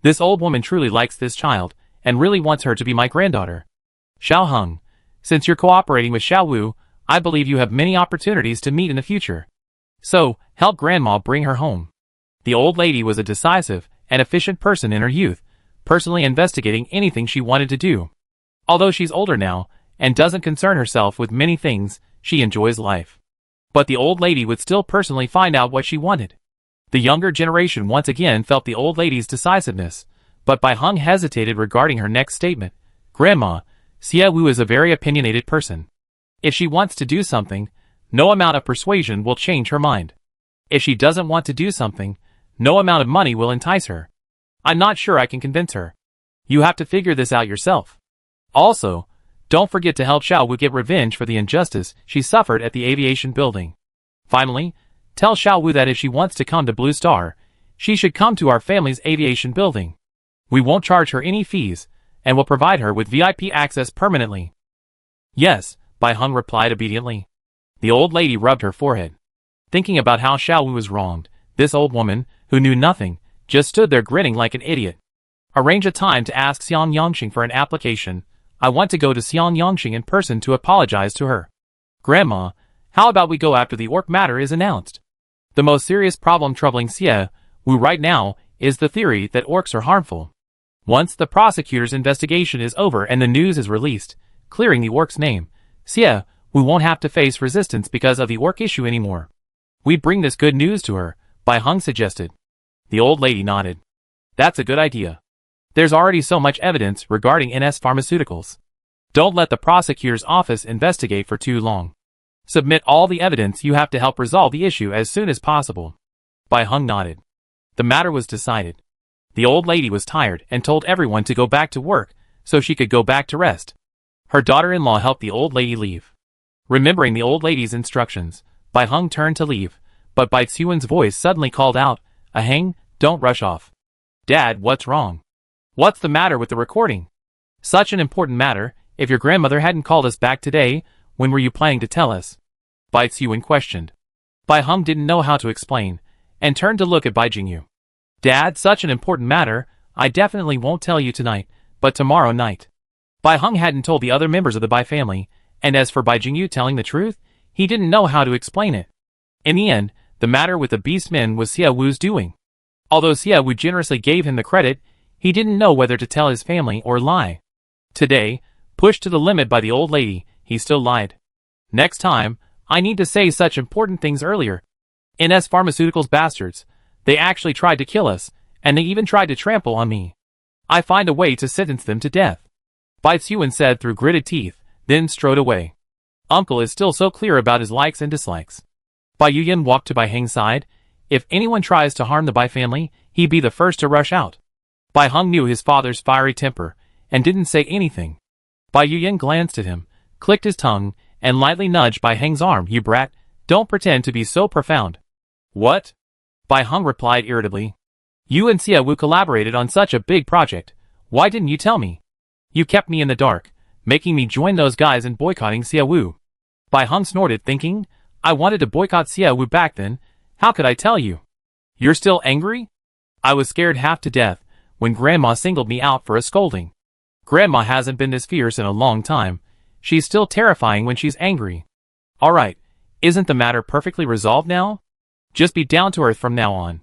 This old woman truly likes this child, and really wants her to be my granddaughter. Xiao Heng, since you're cooperating with Xiaowu, I believe you have many opportunities to meet in the future. So, help Grandma bring her home. The old lady was a decisive and efficient person in her youth, personally investigating anything she wanted to do. Although she's older now, and doesn't concern herself with many things, she enjoys life. But the old lady would still personally find out what she wanted. The younger generation once again felt the old lady's decisiveness, but Bai Heng hesitated regarding her next statement. Grandma, Xiaowu is a very opinionated person. If she wants to do something, no amount of persuasion will change her mind. If she doesn't want to do something, no amount of money will entice her. I'm not sure I can convince her. You have to figure this out yourself. Also, don't forget to help Xiaowu get revenge for the injustice she suffered at the aviation building. Finally, tell Xiaowu that if she wants to come to Blue Star, she should come to our family's aviation building. We won't charge her any fees, and will provide her with VIP access permanently. Yes, Bai Heng replied obediently. The old lady rubbed her forehead. Thinking about how Xiaowu was wronged, this old woman, who knew nothing, just stood there grinning like an idiot. Arrange a time to ask Xian Yangxing for an application. I want to go to Xian Yangxing in person to apologize to her. Grandma, how about we go after the orc matter is announced? The most serious problem troubling Xiaowu right now is the theory that orcs are harmful. Once the prosecutor's investigation is over and the news is released, clearing the orc's name, Xiaowu won't have to face resistance because of the orc issue anymore. We bring this good news to her, Bai Heng suggested. The old lady nodded. That's a good idea. There's already so much evidence regarding NS Pharmaceuticals. Don't let the prosecutor's office investigate for too long. Submit all the evidence you have to help resolve the issue as soon as possible. Bai Hung nodded. The matter was decided. The old lady was tired and told everyone to go back to work so she could go back to rest. Her daughter-in-law helped the old lady leave. Remembering the old lady's instructions, Bai Hung turned to leave, but Bai Tsuen's voice suddenly called out, Aheng, don't rush off. Dad, what's wrong? What's the matter with the recording? Such an important matter. If your grandmother hadn't called us back today, when were you planning to tell us? Bai Tsuen questioned. Bai Hung didn't know how to explain, and turned to look at Bai Jingyu. Dad, such an important matter, I definitely won't tell you tonight, but tomorrow night. Bai Hung hadn't told the other members of the Bai family, and as for Bai Jingyu telling the truth, he didn't know how to explain it. In the end, the matter with the beast men was Xia Wu's doing. Although Xia Wu generously gave him the credit, he didn't know whether to tell his family or lie. Today, pushed to the limit by the old lady, he still lied. Next time, I need to say such important things earlier. NS Pharmaceuticals bastards. They actually tried to kill us, and they even tried to trample on me. I find a way to sentence them to death. Bai Tsuen said through gritted teeth, then strode away. Uncle is still so clear about his likes and dislikes. Bai Yuyan walked to Bai Heng's side. If anyone tries to harm the Bai family, he'd be the first to rush out. Bai Hung knew his father's fiery temper, and didn't say anything. Bai Yuyan glanced at him, clicked his tongue, and lightly nudged Bai Heng's arm. You brat, don't pretend to be so profound. What? Bai Hung replied irritably. You and Xia Wu collaborated on such a big project. Why didn't you tell me? You kept me in the dark, making me join those guys in boycotting Xia Wu. Bai Hung snorted, thinking, I wanted to boycott Xia Wu back then. How could I tell you? You're still angry? I was scared half to death when Grandma singled me out for a scolding. Grandma hasn't been this fierce in a long time. She's still terrifying when she's angry. Alright, isn't the matter perfectly resolved now? Just be down to earth from now on.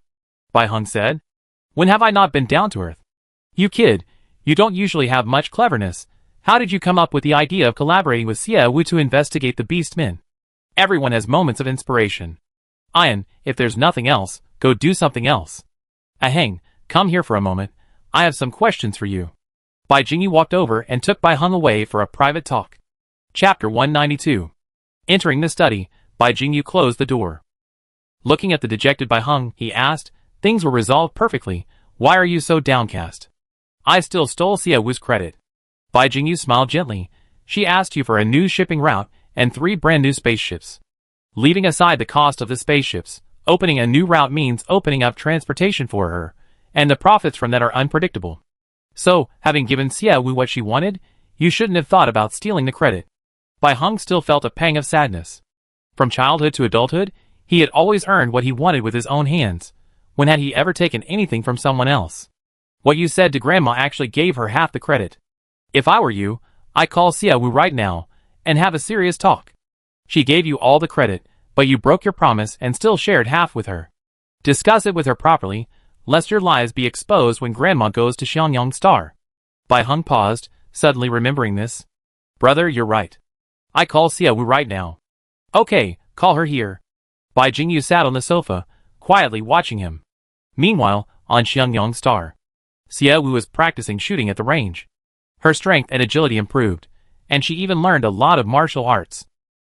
Bai Hung said. When have I not been down to earth? You kid, you don't usually have much cleverness. How did you come up with the idea of collaborating with Xia Wu to investigate the beast men? Everyone has moments of inspiration. Ian, if there's nothing else, go do something else. Aheng, come here for a moment. I have some questions for you. Bai Jingyu walked over and took Bai Hung away for a private talk. Chapter 192. Entering the study, Bai Jingyu closed the door. Looking at the dejected Bai Hung, he asked, things were resolved perfectly. Why are you so downcast? I still stole Xia Wu's credit. Bai Jingyu smiled gently. She asked you for a new shipping route and 3 brand new spaceships. Leaving aside the cost of the spaceships, opening a new route means opening up transportation for her, and the profits from that are unpredictable. So, having given Xia Wu what she wanted, you shouldn't have thought about stealing the credit. Bai Hung still felt a pang of sadness. From childhood to adulthood, he had always earned what he wanted with his own hands. When had he ever taken anything from someone else? What you said to Grandma actually gave her half the credit. If I were you, I'd call Xia Wu right now, and have a serious talk. She gave you all the credit, but you broke your promise and still shared half with her. Discuss it with her properly, lest your lies be exposed when Grandma goes to Xiangyang Star. Bai Hung paused, suddenly remembering this. Brother, you're right. I call Xia Wu right now. Okay, call her here. Bai Jingyu sat on the sofa, quietly watching him. Meanwhile, on Xiangyang Star, Xia Wu was practicing shooting at the range. Her strength and agility improved, and she even learned a lot of martial arts.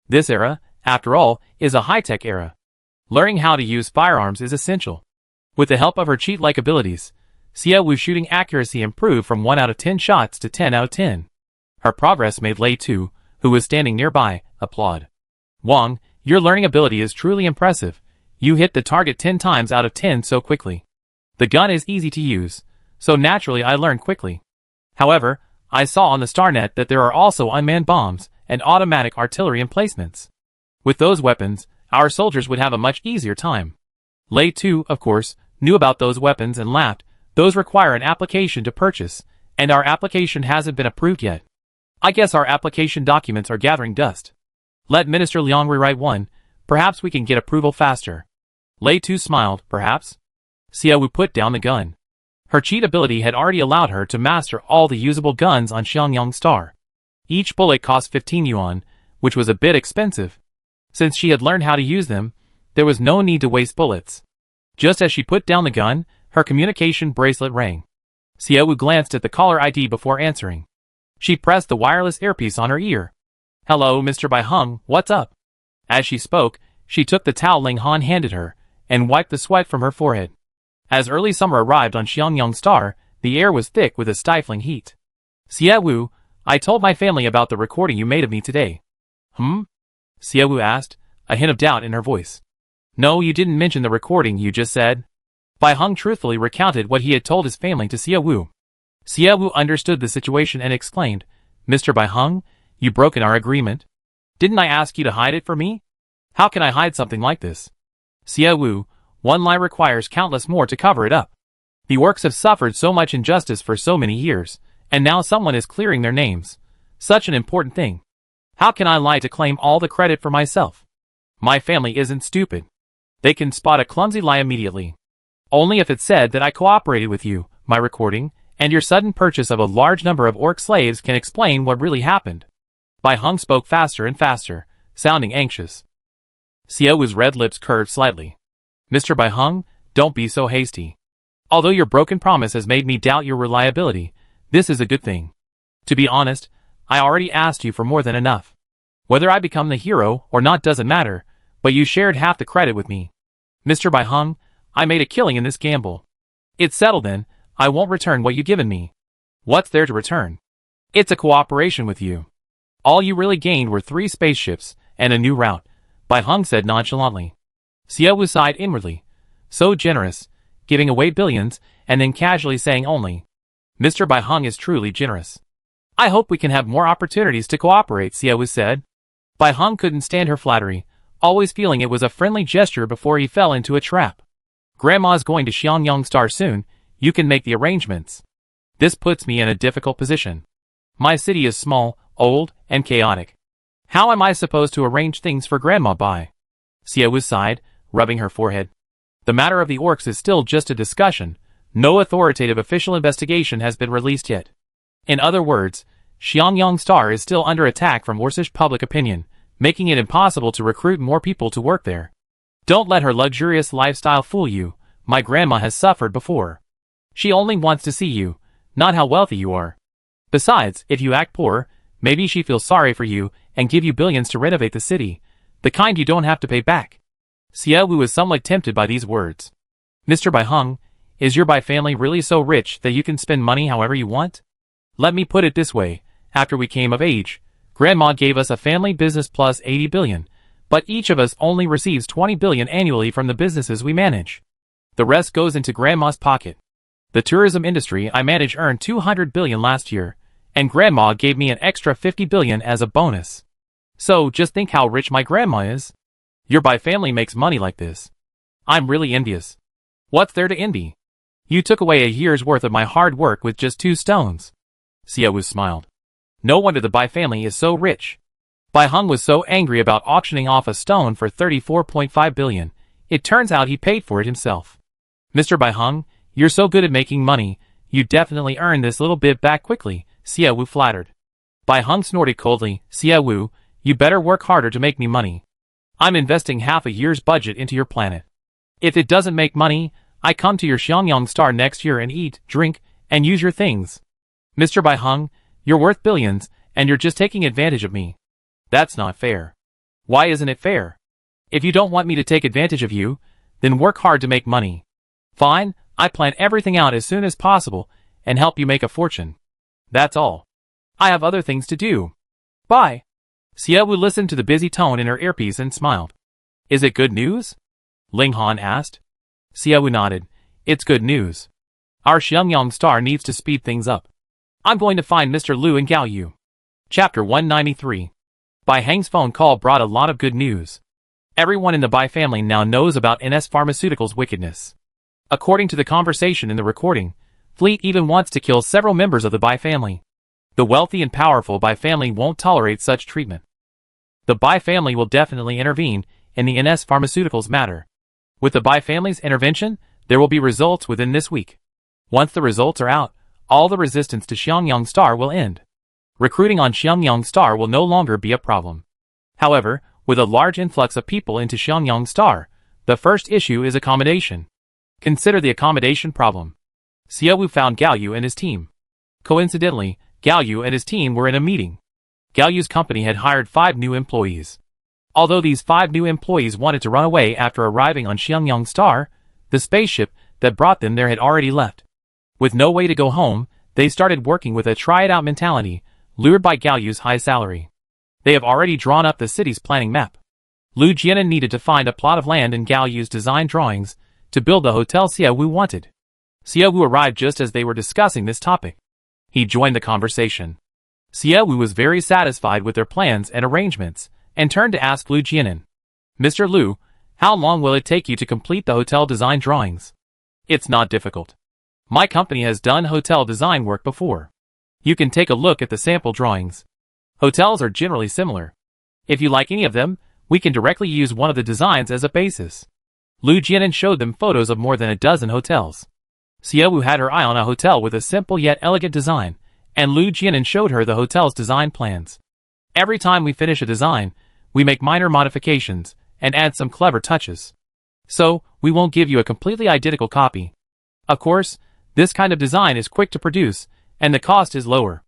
This era, after all, is a high-tech era. Learning how to use firearms is essential. With the help of her cheat-like abilities, Xia Wu's shooting accuracy improved from 1 out of 10 shots to 10 out of 10. Her progress made Lei Tu, who was standing nearby, applaud. Wang, your learning ability is truly impressive. You hit the target 10 times out of 10 so quickly. The gun is easy to use, so naturally I learned quickly. However, I saw on the StarNet that there are also unmanned bombs and automatic artillery emplacements. With those weapons, our soldiers would have a much easier time. Lei Tu, of course, knew about those weapons and laughed. Those require an application to purchase, and our application hasn't been approved yet. I guess our application documents are gathering dust. Let Minister Liang rewrite one. Perhaps we can get approval faster. Lei Tu smiled, perhaps. Xia Wu put down the gun. Her cheat ability had already allowed her to master all the usable guns on Xiangyang Star. Each bullet cost 15 yuan, which was a bit expensive. Since she had learned how to use them, there was no need to waste bullets. Just as she put down the gun, Her communication bracelet rang. Xiaowu glanced at the caller ID before answering. She pressed the wireless earpiece on her ear. Hello, Mr. Bai Hung, what's up? As she spoke, she took the towel Ling Han handed her, and wiped the sweat from her forehead. As early summer arrived on Xiangyang Star, the air was thick with a stifling heat. Xiaowu, I told my family about the recording you made of me today. Xiaowu asked, a hint of doubt in her voice. No, you didn't mention the recording you just said. Bai Hung truthfully recounted what he had told his family to Xiaowu. Xiaowu understood the situation and explained, Mr. Bai Hung, you've broken our agreement. Didn't I ask you to hide it from me? How can I hide something like this? Xiaowu, one lie requires countless more to cover it up. The orcs have suffered so much injustice for so many years, and now someone is clearing their names. Such an important thing. How can I lie to claim all the credit for myself? My family isn't stupid. They can spot a clumsy lie immediately. Only if it's said that I cooperated with you, my recording, and your sudden purchase of a large number of orc slaves can explain what really happened. Bai Hung spoke faster and faster, sounding anxious. Xiaowu's red lips curved slightly. Mr. Bai Hung, don't be so hasty. Although your broken promise has made me doubt your reliability, this is a good thing. To be honest, I already asked you for more than enough. Whether I become the hero or not doesn't matter, but you shared half the credit with me. Mr. Bai Hung, I made a killing in this gamble. It's settled then, I won't return what you've given me. What's there to return? It's a cooperation with you. All you really gained were 3 spaceships and a new route, Bai Hung said nonchalantly. Xiaowu sighed inwardly. So generous, giving away billions, and then casually saying only. Mr. Bai Hung is truly generous. I hope we can have more opportunities to cooperate, Xiaowu said. Bai Hung couldn't stand her flattery, always feeling it was a friendly gesture before he fell into a trap. Grandma's going to Xiangyang Star soon, you can make the arrangements. This puts me in a difficult position. My city is small, old, and chaotic. How am I supposed to arrange things for Grandma Bai? Xiaowu sighed, rubbing her forehead. The matter of the orcs is still just a discussion. No authoritative official investigation has been released yet. In other words, Xiangyang Star is still under attack from Orcish public opinion, making it impossible to recruit more people to work there. Don't let her luxurious lifestyle fool you. My grandma has suffered before. She only wants to see you, not how wealthy you are. Besides, if you act poor, maybe she feels sorry for you and give you billions to renovate the city, the kind you don't have to pay back. Xiaowu was somewhat tempted by these words. Mr. Bai Hung, is your Bai family really so rich that you can spend money however you want? Let me put it this way, after we came of age, Grandma gave us a family business plus 80 billion, but each of us only receives 20 billion annually from the businesses we manage. The rest goes into Grandma's pocket. The tourism industry I manage earned 200 billion last year, and Grandma gave me an extra 50 billion as a bonus. So just think how rich my grandma is. Your Bai family makes money like this. I'm really envious. What's there to envy? You took away a year's worth of my hard work with just 2 stones. Xiaowu smiled. No wonder the Bai family is so rich. Bai Hung was so angry about auctioning off a stone for 34.5 billion, it turns out he paid for it himself. Mr. Bai Hung, you're so good at making money, you definitely earned this little bit back quickly, Xiaowu flattered. Bai Hung snorted coldly, Xiaowu, you better work harder to make me money. I'm investing half a year's budget into your planet. If it doesn't make money, I come to your Xiangyang Star next year and eat, drink, and use your things. Mr. Bai Hung, you're worth billions, and you're just taking advantage of me. That's not fair. Why isn't it fair? If you don't want me to take advantage of you, then work hard to make money. Fine, I plan everything out as soon as possible, and help you make a fortune. That's all. I have other things to do. Bye. Xiaowu listened to the busy tone in her earpiece and smiled. Is it good news? Ling Han asked. Xiaowu nodded. It's good news. Our Xiangyang Star needs to speed things up. I'm going to find Mr. Liu and Gao Yu. Chapter 193. Bai Hang's phone call brought a lot of good news. Everyone in the Bai family now knows about NS Pharmaceuticals' wickedness. According to the conversation in the recording, Fleet even wants to kill several members of the Bai family. The wealthy and powerful Bai family won't tolerate such treatment. The Bai family will definitely intervene in the NS Pharmaceuticals matter. With the Bai family's intervention, there will be results within this week. Once the results are out, all the resistance to Xiangyang Star will end. Recruiting on Xiangyang Star will no longer be a problem. However, with a large influx of people into Xiangyang Star, the first issue is accommodation. Consider the accommodation problem. Xie Wu found Gao Yu and his team. Coincidentally, Gao Yu and his team were in a meeting. Gao Yu's company had hired 5 new employees. Although these 5 new employees wanted to run away after arriving on Xiangyang Star, the spaceship that brought them there had already left. With no way to go home, they started working with a try-it-out mentality, lured by Gao Yu's high salary. They have already drawn up the city's planning map. Lu Jianan needed to find a plot of land in Gao Yu's design drawings to build the hotel Xie Wu wanted. Xie Wu arrived just as they were discussing this topic. He joined the conversation. Xie Wu was very satisfied with their plans and arrangements, and turned to ask Lu Jianan, "Mr. Lu, how long will it take you to complete the hotel design drawings?" "It's not difficult. My company has done hotel design work before. You can take a look at the sample drawings. Hotels are generally similar. If you like any of them, we can directly use one of the designs as a basis." Lu Jianan showed them photos of more than a dozen hotels. Xie Wu had her eye on a hotel with a simple yet elegant design, and Lu Jianan showed her the hotel's design plans. "Every time we finish a design, we make minor modifications and add some clever touches. So, we won't give you a completely identical copy. Of course, this kind of design is quick to produce, and the cost is lower.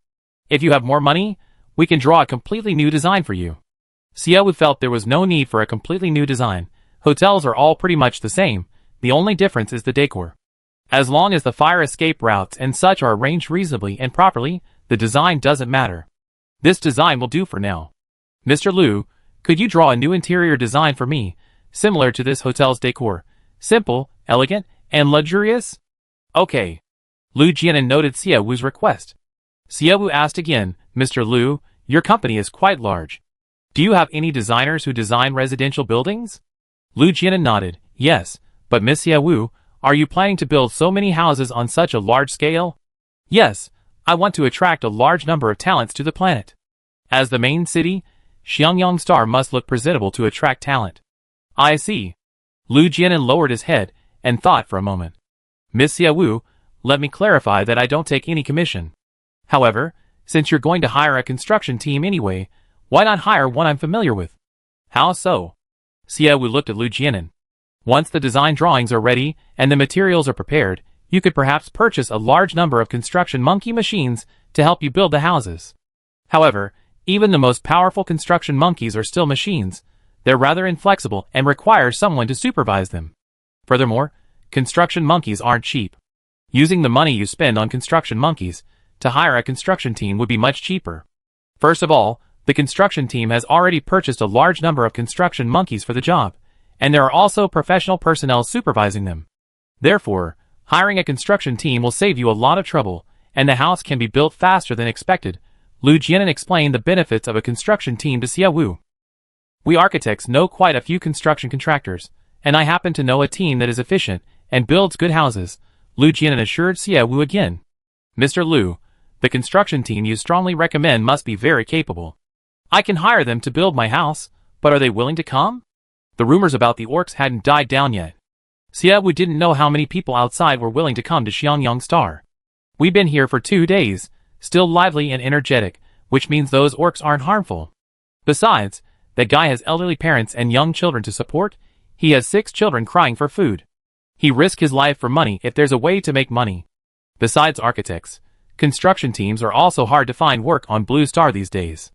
If you have more money, we can draw a completely new design for you." Xie Wu felt there was no need for a completely new design. Hotels are all pretty much the same, the only difference is the decor. As long as the fire escape routes and such are arranged reasonably and properly, the design doesn't matter. This design will do for now. "Mr. Lu, could you draw a new interior design for me, similar to this hotel's decor? Simple, elegant, and luxurious?" "Okay." Lu Jianan noted Xie Wu's request. Xie Wu asked again, "Mr. Lu, your company is quite large. Do you have any designers who design residential buildings?" Lu Jianan nodded, "Yes, but Miss Xie Wu, are you planning to build so many houses on such a large scale?" "Yes, I want to attract a large number of talents to the planet. As the main city, Xiangyang Star must look presentable to attract talent." "I see." Lu Jianan lowered his head and thought for a moment. "Miss Xie Wu, let me clarify that I don't take any commission. However, since you're going to hire a construction team anyway, why not hire one I'm familiar with?" "How so?" Xie Wu looked at Lu Jianan. "Once the design drawings are ready and the materials are prepared, you could perhaps purchase a large number of construction monkey machines to help you build the houses. However, even the most powerful construction monkeys are still machines. They're rather inflexible and require someone to supervise them. Furthermore, construction monkeys aren't cheap. Using the money you spend on construction monkeys to hire a construction team would be much cheaper. First of all, the construction team has already purchased a large number of construction monkeys for the job, and there are also professional personnel supervising them. Therefore, hiring a construction team will save you a lot of trouble, and the house can be built faster than expected." Lu Jianan explained the benefits of a construction team to Xie Wu. "We architects know quite a few construction contractors, and I happen to know a team that is efficient and builds good houses," Lu Jianan assured Xie Wu again. "Mr. Lu, the construction team you strongly recommend must be very capable. I can hire them to build my house, but are they willing to come?" The rumors about the orcs hadn't died down yet. Xie Wu didn't know how many people outside were willing to come to Xiangyang Star. "We've been here for 2 days, still lively and energetic, which means those orcs aren't harmful. Besides, that guy has elderly parents and young children to support. He has 6 children crying for food. He risked his life for money if there's a way to make money. Besides architects, construction teams are also hard to find work on Blue Star these days.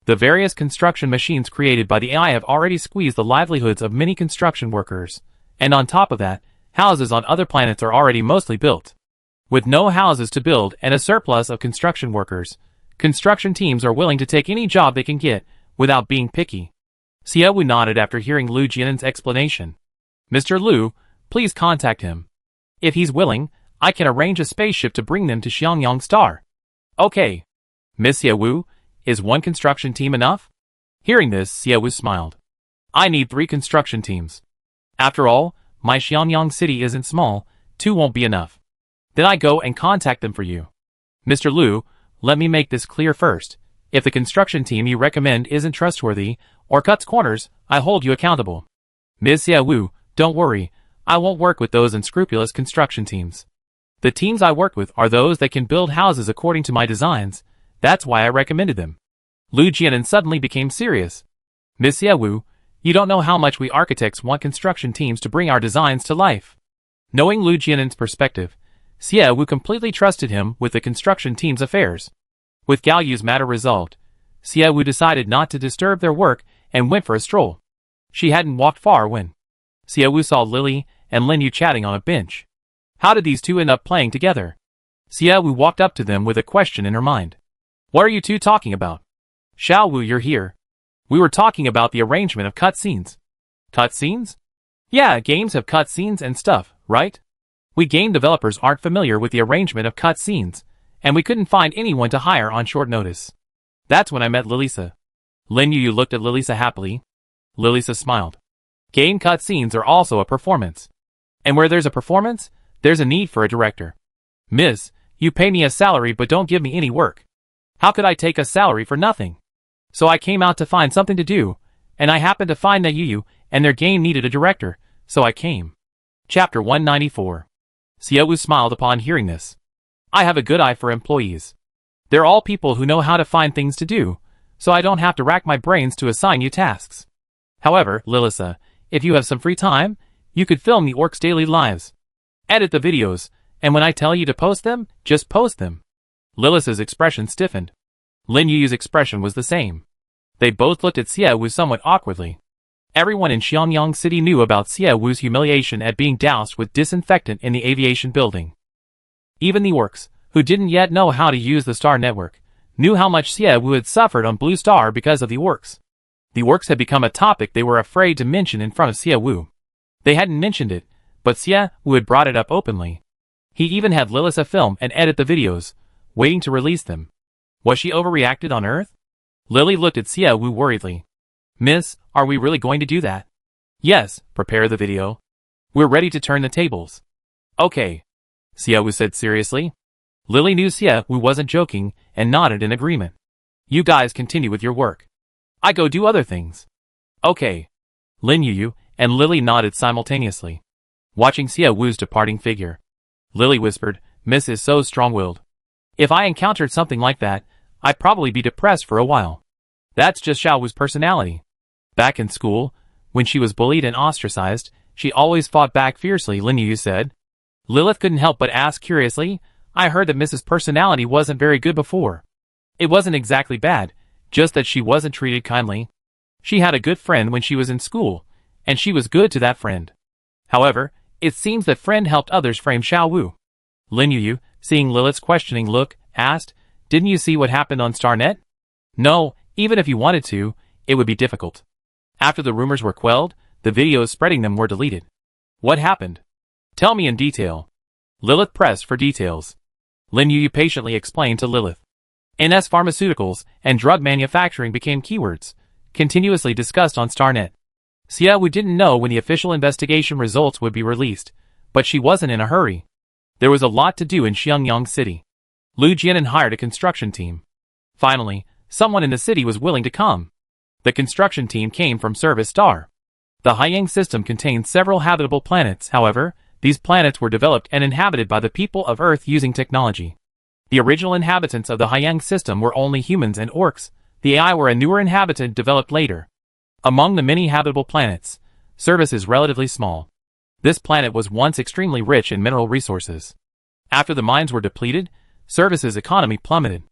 The various construction machines created by the AI have already squeezed the livelihoods of many construction workers, and on top of that, houses on other planets are already mostly built. With no houses to build and a surplus of construction workers, construction teams are willing to take any job they can get without being picky." Xie Wu nodded after hearing Lu Jianan's explanation. "Mr. Lu, please contact him. If he's willing, I can arrange a spaceship to bring them to Xiangyang Star." "Okay." "Miss Xie Wu, is one construction team enough?" Hearing this, Xie Wu smiled. "I need 3 construction teams. After all, my Xiangyang city isn't small, 2 won't be enough. Then I go and contact them for you. Mr. Lu, let me make this clear first. If the construction team you recommend isn't trustworthy or cuts corners, I hold you accountable." "Ms. Xie Wu, don't worry, I won't work with those unscrupulous construction teams. The teams I work with are those that can build houses according to my designs. That's why I recommended them." Lu Jianan suddenly became serious. "Miss Xie Wu, you don't know how much we architects want construction teams to bring our designs to life. Knowing Lu Jianen's perspective, Xie Wu completely trusted him with the construction team's affairs. With Gao Yu's matter resolved, Xie Wu decided not to disturb their work and went for a stroll. She hadn't walked far when Xie Wu saw Lily and Lin Yu chatting on a bench. How did these two end up playing together? Xie Wu walked up to them with a question in her mind. What are you two talking about? Xiao Wu, you're here. We were talking about the arrangement of cutscenes. Cutscenes? Yeah, games have cutscenes and stuff, right? We game developers aren't familiar with the arrangement of cutscenes, and we couldn't find anyone to hire on short notice. That's when I met Lilisa. Lin Yu looked at Lilisa happily. Lilisa smiled. Game cutscenes are also a performance. And where there's a performance, there's a need for a director. Miss, you pay me a salary but don't give me any work. How could I take a salary for nothing? So I came out to find something to do, and I happened to find that Yu and their game needed a director, so I came. Chapter 194. Xie Wu smiled upon hearing this. I have a good eye for employees. They're all people who know how to find things to do, so I don't have to rack my brains to assign you tasks. However, Lilisa, if you have some free time, you could film the orcs' daily lives. Edit the videos, and when I tell you to post them, just post them. Lilisa's expression stiffened. Lin Yu's expression was the same. They both looked at Xie Wu somewhat awkwardly. Everyone in Xiangyang City knew about Xie Wu's humiliation at being doused with disinfectant in the aviation building. Even the orcs, who didn't yet know how to use the Star Network, knew how much Xie Wu had suffered on Blue Star because of the orcs. The orcs had become a topic they were afraid to mention in front of Xie Wu. They hadn't mentioned it, but Xie Wu had brought it up openly. He even had Lilisa film and edit the videos, waiting to release them. Was she overreacted on Earth? Lily looked at Xie Wu worriedly. Miss, are we really going to do that? Yes, prepare the video. We're ready to turn the tables. Okay. Xie Wu said seriously. Lily knew Xie Wu wasn't joking and nodded in agreement. You guys continue with your work. I go do other things. Okay. Lin Yu and Lily nodded simultaneously, watching Xie Wu's departing figure. Lily whispered, Miss is so strong-willed. If I encountered something like that, I'd probably be depressed for a while. That's just Xiao Wu's personality. Back in school, when she was bullied and ostracized, she always fought back fiercely, Lin Yu said. Lilith couldn't help but ask curiously, I heard that Mrs. Personality wasn't very good before. It wasn't exactly bad, just that she wasn't treated kindly. She had a good friend when she was in school, and she was good to that friend. However, it seems that friend helped others frame Xiao Wu. Lin Yu, seeing Lilith's questioning look, asked, Didn't you see what happened on StarNet? No, even if you wanted to, it would be difficult. After the rumors were quelled, the videos spreading them were deleted. What happened? Tell me in detail. Lilith pressed for details. Lin Yu patiently explained to Lilith. NS pharmaceuticals and drug manufacturing became keywords, continuously discussed on StarNet. Xie Wu didn't know when the official investigation results would be released, but she wasn't in a hurry. There was a lot to do in Xiangyang City. Lu Jianan hired a construction team. Finally, someone in the city was willing to come. The construction team came from Service Star. The Haiyang system contained several habitable planets, however, these planets were developed and inhabited by the people of Earth using technology. The original inhabitants of the Haiyang system were only humans and orcs. The AI were a newer inhabitant developed later. Among the many habitable planets, Service is relatively small. This planet was once extremely rich in mineral resources. After the mines were depleted, Service's economy plummeted.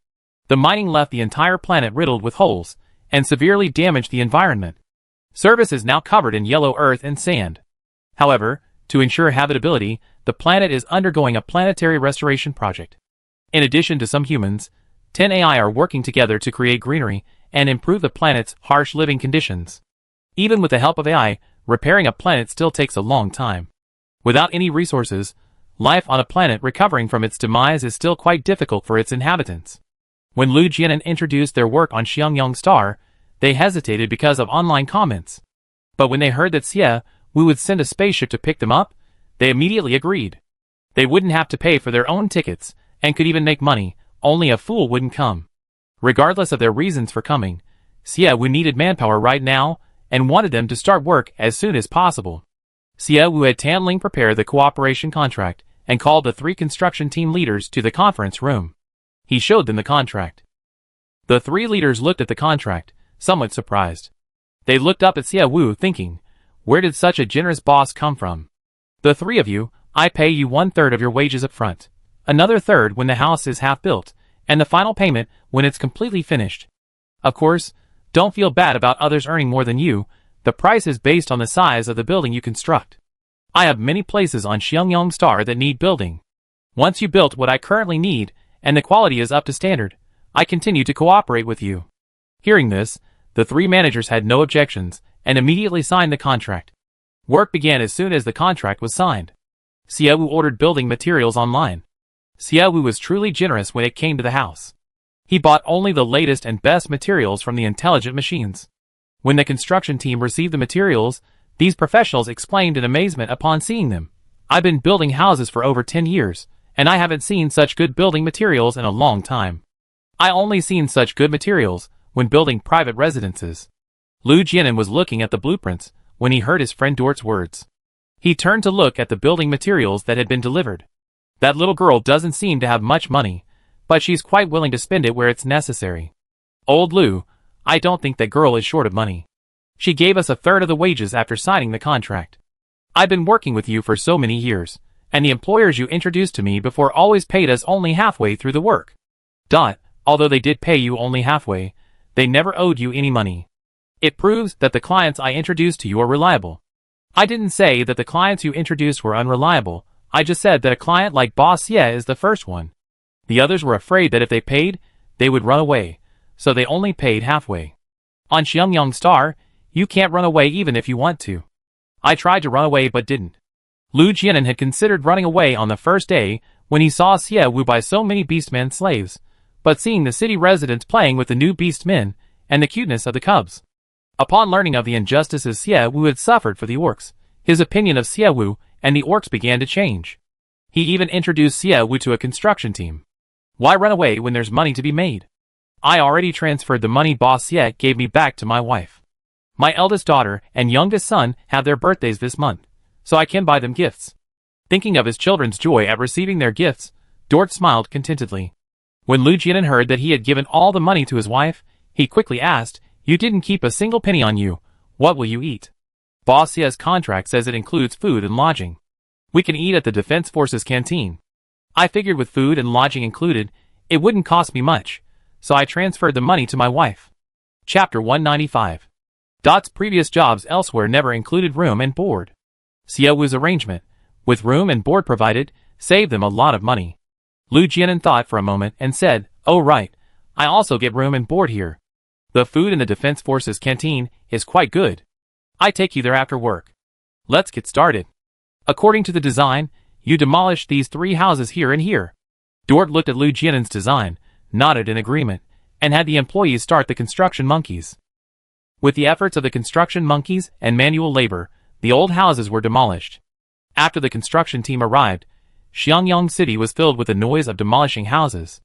The mining left the entire planet riddled with holes, and severely damaged the environment. Service is now covered in yellow earth and sand. However, to ensure habitability, the planet is undergoing a planetary restoration project. In addition to some humans, 10 AI are working together to create greenery and improve the planet's harsh living conditions. Even with the help of AI, repairing a planet still takes a long time. Without any resources, life on a planet recovering from its demise is still quite difficult for its inhabitants. When Lu Jianan introduced their work on Xiangyang Star, they hesitated because of online comments. But when they heard that Xie Wu would send a spaceship to pick them up, they immediately agreed. They wouldn't have to pay for their own tickets, and could even make money, only a fool wouldn't come. Regardless of their reasons for coming, Xie Wu needed manpower right now, and wanted them to start work as soon as possible. Xie Wu had Tan Ling prepare the cooperation contract, and called the 3 construction team leaders to the conference room. He showed them the contract. The 3 leaders looked at the contract, somewhat surprised. They looked up at Xie Wu thinking, where did such a generous boss come from? The 3 of you, I pay you 1/3 of your wages up front, another third when the house is half built, and the final payment when it's completely finished. Of course, don't feel bad about others earning more than you. The price is based on the size of the building you construct. I have many places on Interstellar that need building. Once you built what I currently need, and the quality is up to standard, I continue to cooperate with you." Hearing this, the three managers had no objections, and immediately signed the contract. Work began as soon as the contract was signed. Xiaowu ordered building materials online. Xiaowu was truly generous when it came to the house. He bought only the latest and best materials from the intelligent machines. When the construction team received the materials, these professionals exclaimed in amazement upon seeing them. "I've been building houses for over 10 years, and I haven't seen such good building materials in a long time. I only seen such good materials when building private residences." Lu Jianan was looking at the blueprints when he heard his friend Dort's words. He turned to look at the building materials that had been delivered. That little girl doesn't seem to have much money, but she's quite willing to spend it where it's necessary. "Old Lu, I don't think that girl is short of money. She gave us 1/3 of the wages after signing the contract. I've been working with you for so many years, and the employers you introduced to me before always paid us only halfway through the work. Although they did pay you only halfway, they never owed you any money. It proves that the clients I introduced to you are reliable. I didn't say that the clients you introduced were unreliable, I just said that a client like Boss Xie is the first one. The others were afraid that if they paid, they would run away, so they only paid halfway. On Interstellar, you can't run away even if you want to. I tried to run away but didn't." Lu Jianan had considered running away on the first day when he saw Xiaowu buy so many beastmen slaves, but seeing the city residents playing with the new beastmen and the cuteness of the cubs. Upon learning of the injustices Xiaowu had suffered for the orcs, his opinion of Xiaowu and the orcs began to change. He even introduced Xiaowu to a construction team. "Why run away when there's money to be made? I already transferred the money Boss Xie gave me back to my wife. My eldest daughter and youngest son have their birthdays this month, so I can buy them gifts." Thinking of his children's joy at receiving their gifts, Dort smiled contentedly. When Lu Jianan heard that he had given all the money to his wife, he quickly asked, "You didn't keep a single penny on you. What will you eat?" "Boss Xie's contract says it includes food and lodging. We can eat at the Defense Forces canteen." I figured with food and lodging included, it wouldn't cost me much, so I transferred the money to my wife. Chapter 195. Dot's previous jobs elsewhere never included room and board. Xiaowu's arrangement, with room and board provided, saved them a lot of money. Lu Jianan thought for a moment and said, "Oh right, I also get room and board here. The food in the Defense Forces canteen is quite good. I take you there after work. Let's get started. According to the design, you demolished these 3 houses here and here." Dort looked at Lu Jianan's design, nodded in agreement, and had the employees start the construction monkeys. With the efforts of the construction monkeys and manual labor, the old houses were demolished. After the construction team arrived, Xiangyang City was filled with the noise of demolishing houses.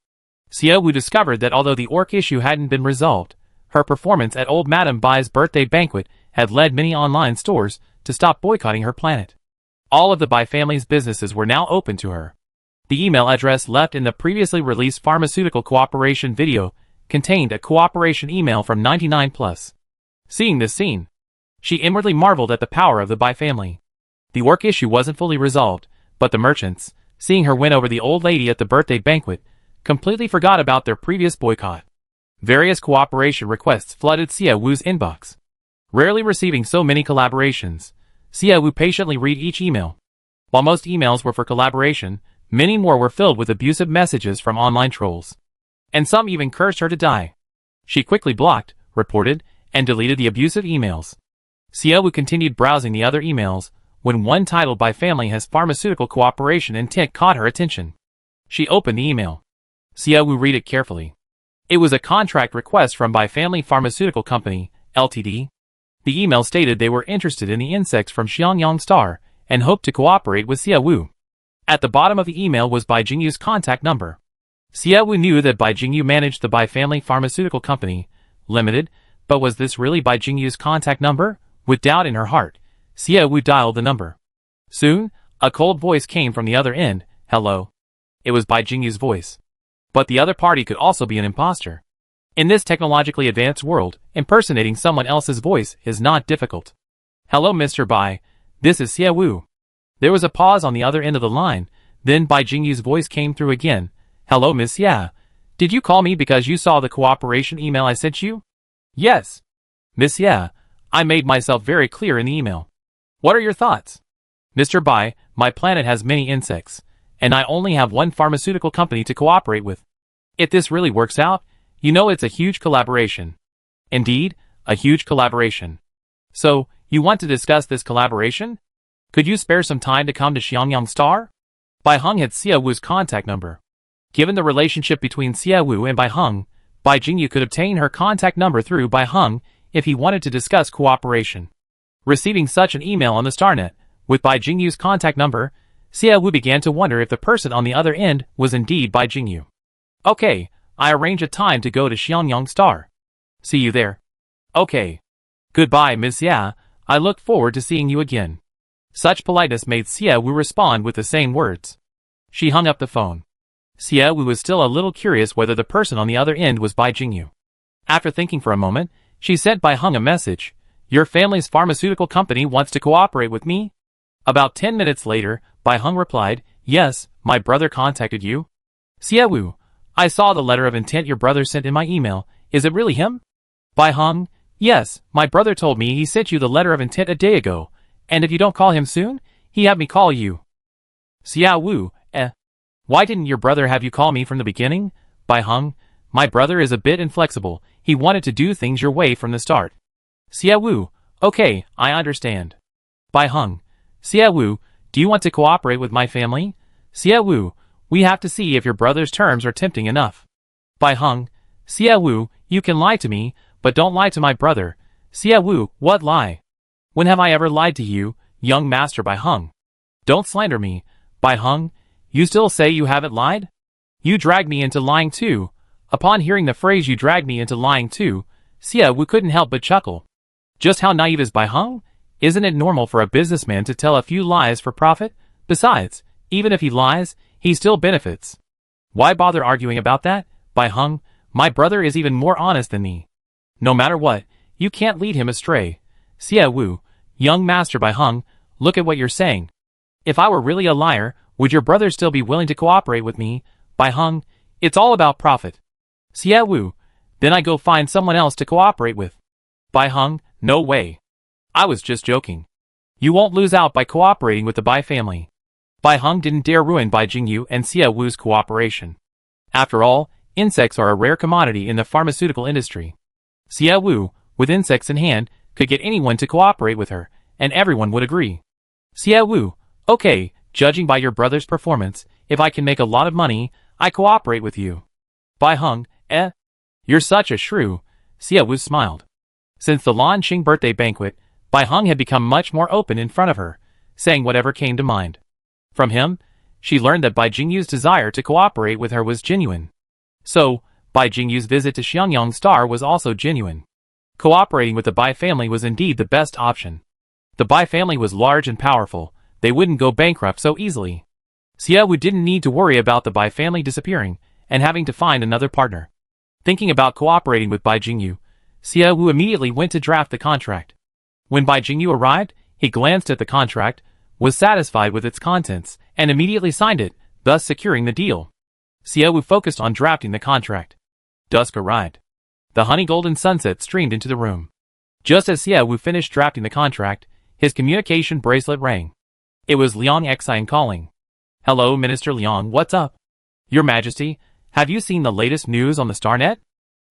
Xiaowu discovered that although the orc issue hadn't been resolved, her performance at old Madame Bai's birthday banquet had led many online stores to stop boycotting her planet. All of the Bai family's businesses were now open to her. The email address left in the previously released pharmaceutical cooperation video contained a cooperation email from 99+. Seeing this scene, she inwardly marveled at the power of the Bai family. The orc issue wasn't fully resolved, but the merchants, seeing her win over the old lady at the birthday banquet, completely forgot about their previous boycott. Various cooperation requests flooded Xiaowu's inbox. Rarely receiving so many collaborations, Xiaowu patiently read each email. While most emails were for collaboration, many more were filled with abusive messages from online trolls. And some even cursed her to die. She quickly blocked, reported, and deleted the abusive emails. Xiaowu continued browsing the other emails, when one titled "By Family Has Pharmaceutical Cooperation Intent" caught her attention. She opened the email. Xiaowu read it carefully. It was a contract request from By Family Pharmaceutical Company, Ltd. The email stated they were interested in the insects from Interstellar and hoped to cooperate with Xiaowu. At the bottom of the email was Bai Jingyu's contact number. Xiaowu knew that Bai Jingyu managed the Bai Family Pharmaceutical Company, Limited, but was this really Bai Jingyu's contact number? With doubt in her heart, Xiaowu dialed the number. Soon, a cold voice came from the other end. "Hello." It was Bai Jingyu's voice. But the other party could also be an imposter. In this technologically advanced world, impersonating someone else's voice is not difficult. "Hello Mr. Bai, this is Xiaowu. There was a pause on the other end of the line, then Bai Jingyu's voice came through again. Hello, Miss Ya. Did you call me because you saw the cooperation email I sent you? Yes. Miss Ya, I made myself very clear in the email. What are your thoughts? Mr. Bai, my planet has many insects, and I only have one pharmaceutical company to cooperate with. If this really works out, you know it's a huge collaboration. Indeed, a huge collaboration. So, you want to discuss this collaboration? Could you spare some time to come to Xiangyang Star? Bai Heng had Xia Wu's contact number. Given the relationship between Xia Wu and Bai Heng, Bai Jingyu could obtain her contact number through Bai Heng if he wanted to discuss cooperation. Receiving such an email on the StarNet, with Bai Jingyu's contact number, Xia Wu began to wonder if the person on the other end was indeed Bai Jingyu. Okay, I arrange a time to go to Xiangyang Star. See you there. Okay. Goodbye, Miss Ya, I look forward to seeing you again. Such politeness made Xia Wu respond with the same words. She hung up the phone. Xia Wu was still a little curious whether the person on the other end was Bai Jingyu. After thinking for a moment, she sent Bai Heng a message. Your family's pharmaceutical company wants to cooperate with me? About 10 minutes later, Bai Heng replied, Yes, my brother contacted you. Xia Wu, I saw the letter of intent your brother sent in my email. Is it really him? Bai Heng, yes, my brother told me he sent you the letter of intent a day ago, and if you don't call him soon, he had me call you. Xia Wu, why didn't your brother have you call me from the beginning? Bai Heng, my brother is a bit inflexible, he wanted to do things your way from the start. Xia Wu, okay, I understand. Bai Heng, Xia Wu, do you want to cooperate with my family? Xia Wu, we have to see if your brother's terms are tempting enough. Bai Heng, Xia Wu, you can lie to me, but don't lie to my brother. Xia Wu, what lie? When have I ever lied to you, young master Bai Heng? Don't slander me. Bai Heng, you still say you haven't lied? You dragged me into lying too. Upon hearing the phrase you dragged me into lying too, Xia Wu couldn't help but chuckle. Just how naive is Bai Heng? Isn't it normal for a businessman to tell a few lies for profit? Besides, even if he lies, he still benefits. Why bother arguing about that? Bai Heng, my brother is even more honest than me. No matter what, you can't lead him astray. Xia Wu, young master Bai Heng, look at what you're saying. If I were really a liar, would your brother still be willing to cooperate with me? Bai Heng, it's all about profit. Xia Wu, then I go find someone else to cooperate with. Bai Heng, no way. I was just joking. You won't lose out by cooperating with the Bai family. Bai Heng didn't dare ruin Bai Jingyu and Xia Wu's cooperation. After all, insects are a rare commodity in the pharmaceutical industry. Xia Wu, with insects in hand, could get anyone to cooperate with her, and everyone would agree. Xia Wu, okay, judging by your brother's performance, if I can make a lot of money, I cooperate with you. Bai Heng, you're such a shrew. Xia Wu smiled. Since the Lan Qing birthday banquet, Bai Heng had become much more open in front of her, saying whatever came to mind. From him, she learned that Bai Jingyu's desire to cooperate with her was genuine. So, Bai Jingyu's visit to Xiangyang Star was also genuine. Cooperating with the Bai family was indeed the best option. The Bai family was large and powerful, they wouldn't go bankrupt so easily. Xia Wu didn't need to worry about the Bai family disappearing and having to find another partner. Thinking about cooperating with Bai Jingyu, Xia Wu immediately went to draft the contract. When Bai Jingyu arrived, he glanced at the contract, was satisfied with its contents, and immediately signed it, thus securing the deal. Xia Wu focused on drafting the contract. Dusk arrived. The honey golden sunset streamed into the room. Just as Xia Wu finished drafting the contract, his communication bracelet rang. It was Liang Xian calling. Hello, Minister Liang, what's up? Your Majesty, have you seen the latest news on the StarNet?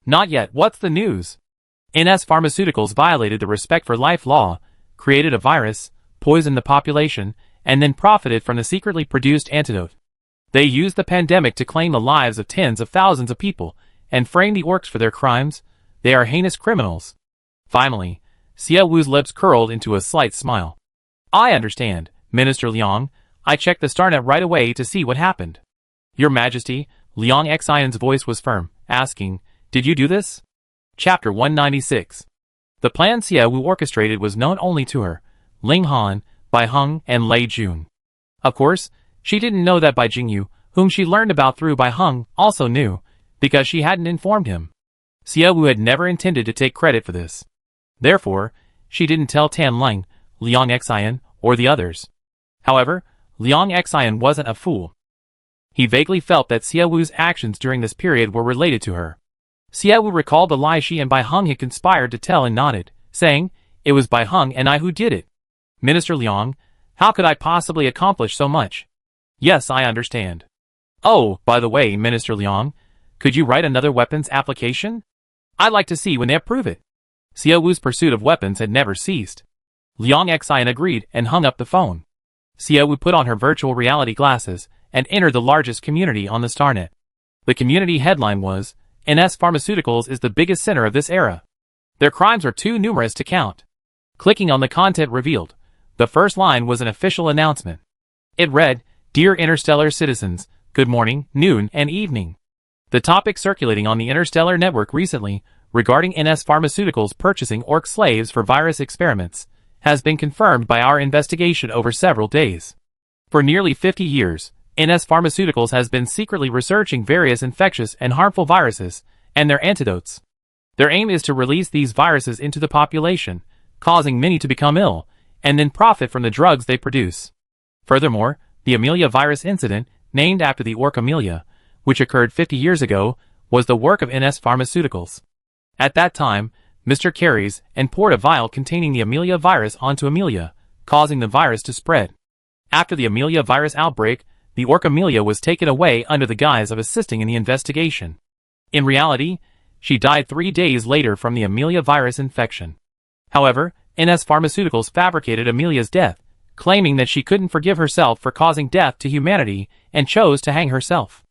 Not yet, what's the news? NS Pharmaceuticals violated the Respect for Life law, created a virus, poisoned the population, and then profited from the secretly produced antidote. They used the pandemic to claim the lives of tens of thousands of people, and frame the orcs for their crimes. They are heinous criminals. Finally, Xia Wu's lips curled into a slight smile. I understand, Minister Liang. I checked the StarNet right away to see what happened. Your Majesty, Liang Xian's voice was firm, asking, did you do this? Chapter 196. The plan Xia Wu orchestrated was known only to her, Ling Han, Bai Heng, and Lei Jun. Of course, she didn't know that Bai Jingyu, whom she learned about through Bai Heng, also knew, because she hadn't informed him. Xia Wu had never intended to take credit for this. Therefore, she didn't tell Tan Lang, Liang Xian, or the others. However, Liang Xian wasn't a fool. He vaguely felt that Xie Wu's actions during this period were related to her. Xie Wu recalled the lie she and Bai Heng had conspired to tell and nodded, saying, "It was Bai Heng and I who did it. Minister Liang, how could I possibly accomplish so much?" "Yes, I understand. Oh, by the way, Minister Liang, could you write another weapons application? I'd like to see when they approve it." Xie Wu's pursuit of weapons had never ceased. Liang Xian agreed and hung up the phone. Xie Wu put on her virtual reality glasses and entered the largest community on the Starnet. The community headline was, "NS Pharmaceuticals is the biggest sinner of this era. Their crimes are too numerous to count." Clicking on the content revealed, the first line was an official announcement. It read, "Dear Interstellar citizens, good morning, noon, and evening. The topic circulating on the Interstellar network recently, regarding NS Pharmaceuticals purchasing orc slaves for virus experiments, has been confirmed by our investigation over several days. For nearly 50 years, NS Pharmaceuticals has been secretly researching various infectious and harmful viruses, and their antidotes. Their aim is to release these viruses into the population, causing many to become ill, and then profit from the drugs they produce. Furthermore, the Amelia virus incident, named after the orc Amelia, which occurred 50 years ago, was the work of NS Pharmaceuticals. At that time, Mr. Carries and poured a vial containing the Amelia virus onto Amelia, causing the virus to spread. After the Amelia virus outbreak, the orc Amelia was taken away under the guise of assisting in the investigation. In reality, she died 3 days later from the Amelia virus infection. However, NS Pharmaceuticals fabricated Amelia's death, claiming that she couldn't forgive herself for causing death to humanity and chose to hang herself.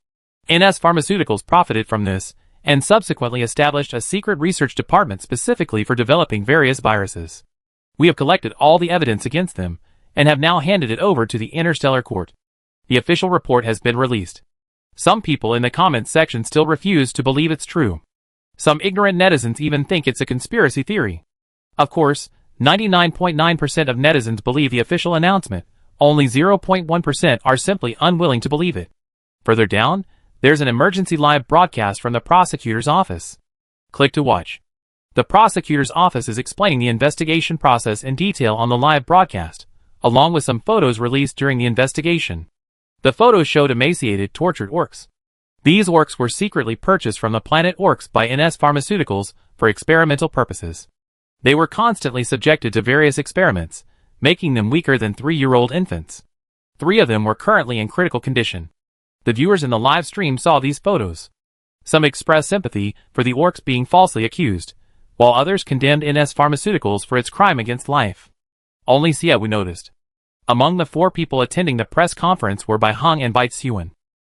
NS Pharmaceuticals profited from this, and subsequently established a secret research department specifically for developing various viruses. We have collected all the evidence against them, and have now handed it over to the Interstellar Court. The official report has been released. Some people in the comments section still refuse to believe it's true. Some ignorant netizens even think it's a conspiracy theory. Of course, 99.9% of netizens believe the official announcement, only 0.1% are simply unwilling to believe it. Further down, there's an emergency live broadcast from the prosecutor's office. Click to watch. The prosecutor's office is explaining the investigation process in detail on the live broadcast, along with some photos released during the investigation. The photos showed emaciated, tortured orcs. These orcs were secretly purchased from the planet Orcs by NS Pharmaceuticals for experimental purposes. They were constantly subjected to various experiments, making them weaker than 3-year-old infants. 3 of them were currently in critical condition. The viewers in the live stream saw these photos. Some expressed sympathy for the orcs being falsely accused, while others condemned NS Pharmaceuticals for its crime against life. Only Xie Wu noticed. Among the 4 people attending the press conference were Bai Heng and Bai Xuan.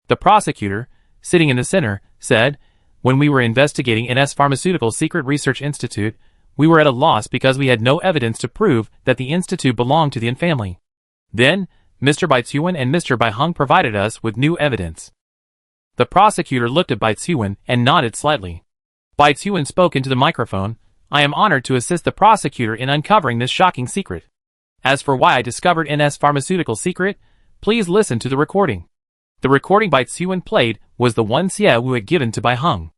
The prosecutor, sitting in the center, said, "When we were investigating NS Pharmaceuticals' Secret Research Institute, we were at a loss because we had no evidence to prove that the institute belonged to the Yin family. Then, Mr. Bai Xuan and Mr. Bai Heng provided us with new evidence." The prosecutor looked at Bai Xuan and nodded slightly. Bai Xuan spoke into the microphone, "I am honored to assist the prosecutor in uncovering this shocking secret. As for why I discovered NS Pharmaceuticals' secret, please listen to the recording." The recording Bai Xuan played was the one Xie Wu had given to Bai Heng.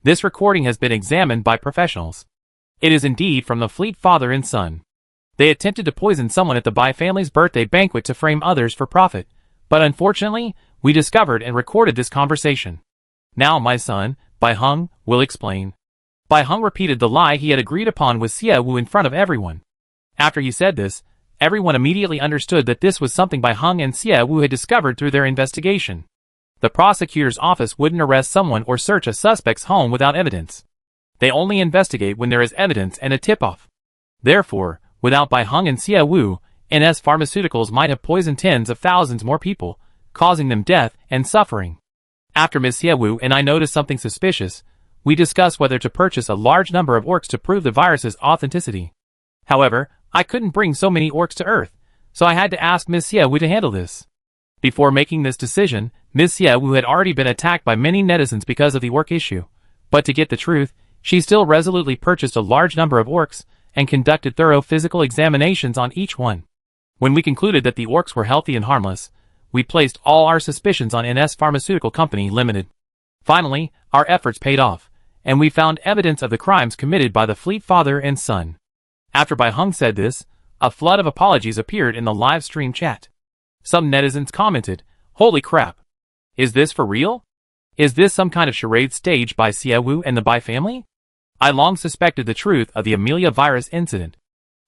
This recording has been examined by professionals. It is indeed from the Fleet father and son. They attempted to poison someone at the Bai family's birthday banquet to frame others for profit, but unfortunately, we discovered and recorded this conversation. Now my son, Bai Heng, will explain. Bai Heng repeated the lie he had agreed upon with Xie Wu in front of everyone. After he said this, everyone immediately understood that this was something Bai Heng and Xie Wu had discovered through their investigation. The prosecutor's office wouldn't arrest someone or search a suspect's home without evidence. They only investigate when there is evidence and a tip-off. Therefore, without Bai Heng and Xie Wu, NS Pharmaceuticals might have poisoned tens of thousands more people, causing them death and suffering. After Ms. Xie Wu and I noticed something suspicious, we discussed whether to purchase a large number of orcs to prove the virus's authenticity. However, I couldn't bring so many orcs to Earth, so I had to ask Ms. Xie Wu to handle this. Before making this decision, Ms. Xie Wu had already been attacked by many netizens because of the orc issue. But to get the truth, she still resolutely purchased a large number of orcs, and conducted thorough physical examinations on each one. When we concluded that the orcs were healthy and harmless, we placed all our suspicions on NS Pharmaceutical Company Limited. Finally, our efforts paid off, and we found evidence of the crimes committed by the Fleet father and son. After Bai Heng said this, a flood of apologies appeared in the live stream chat. Some netizens commented, "Holy crap. Is this for real? Is this some kind of charade staged by Xiaowu and the Bai family? I long suspected the truth of the Amelia virus incident.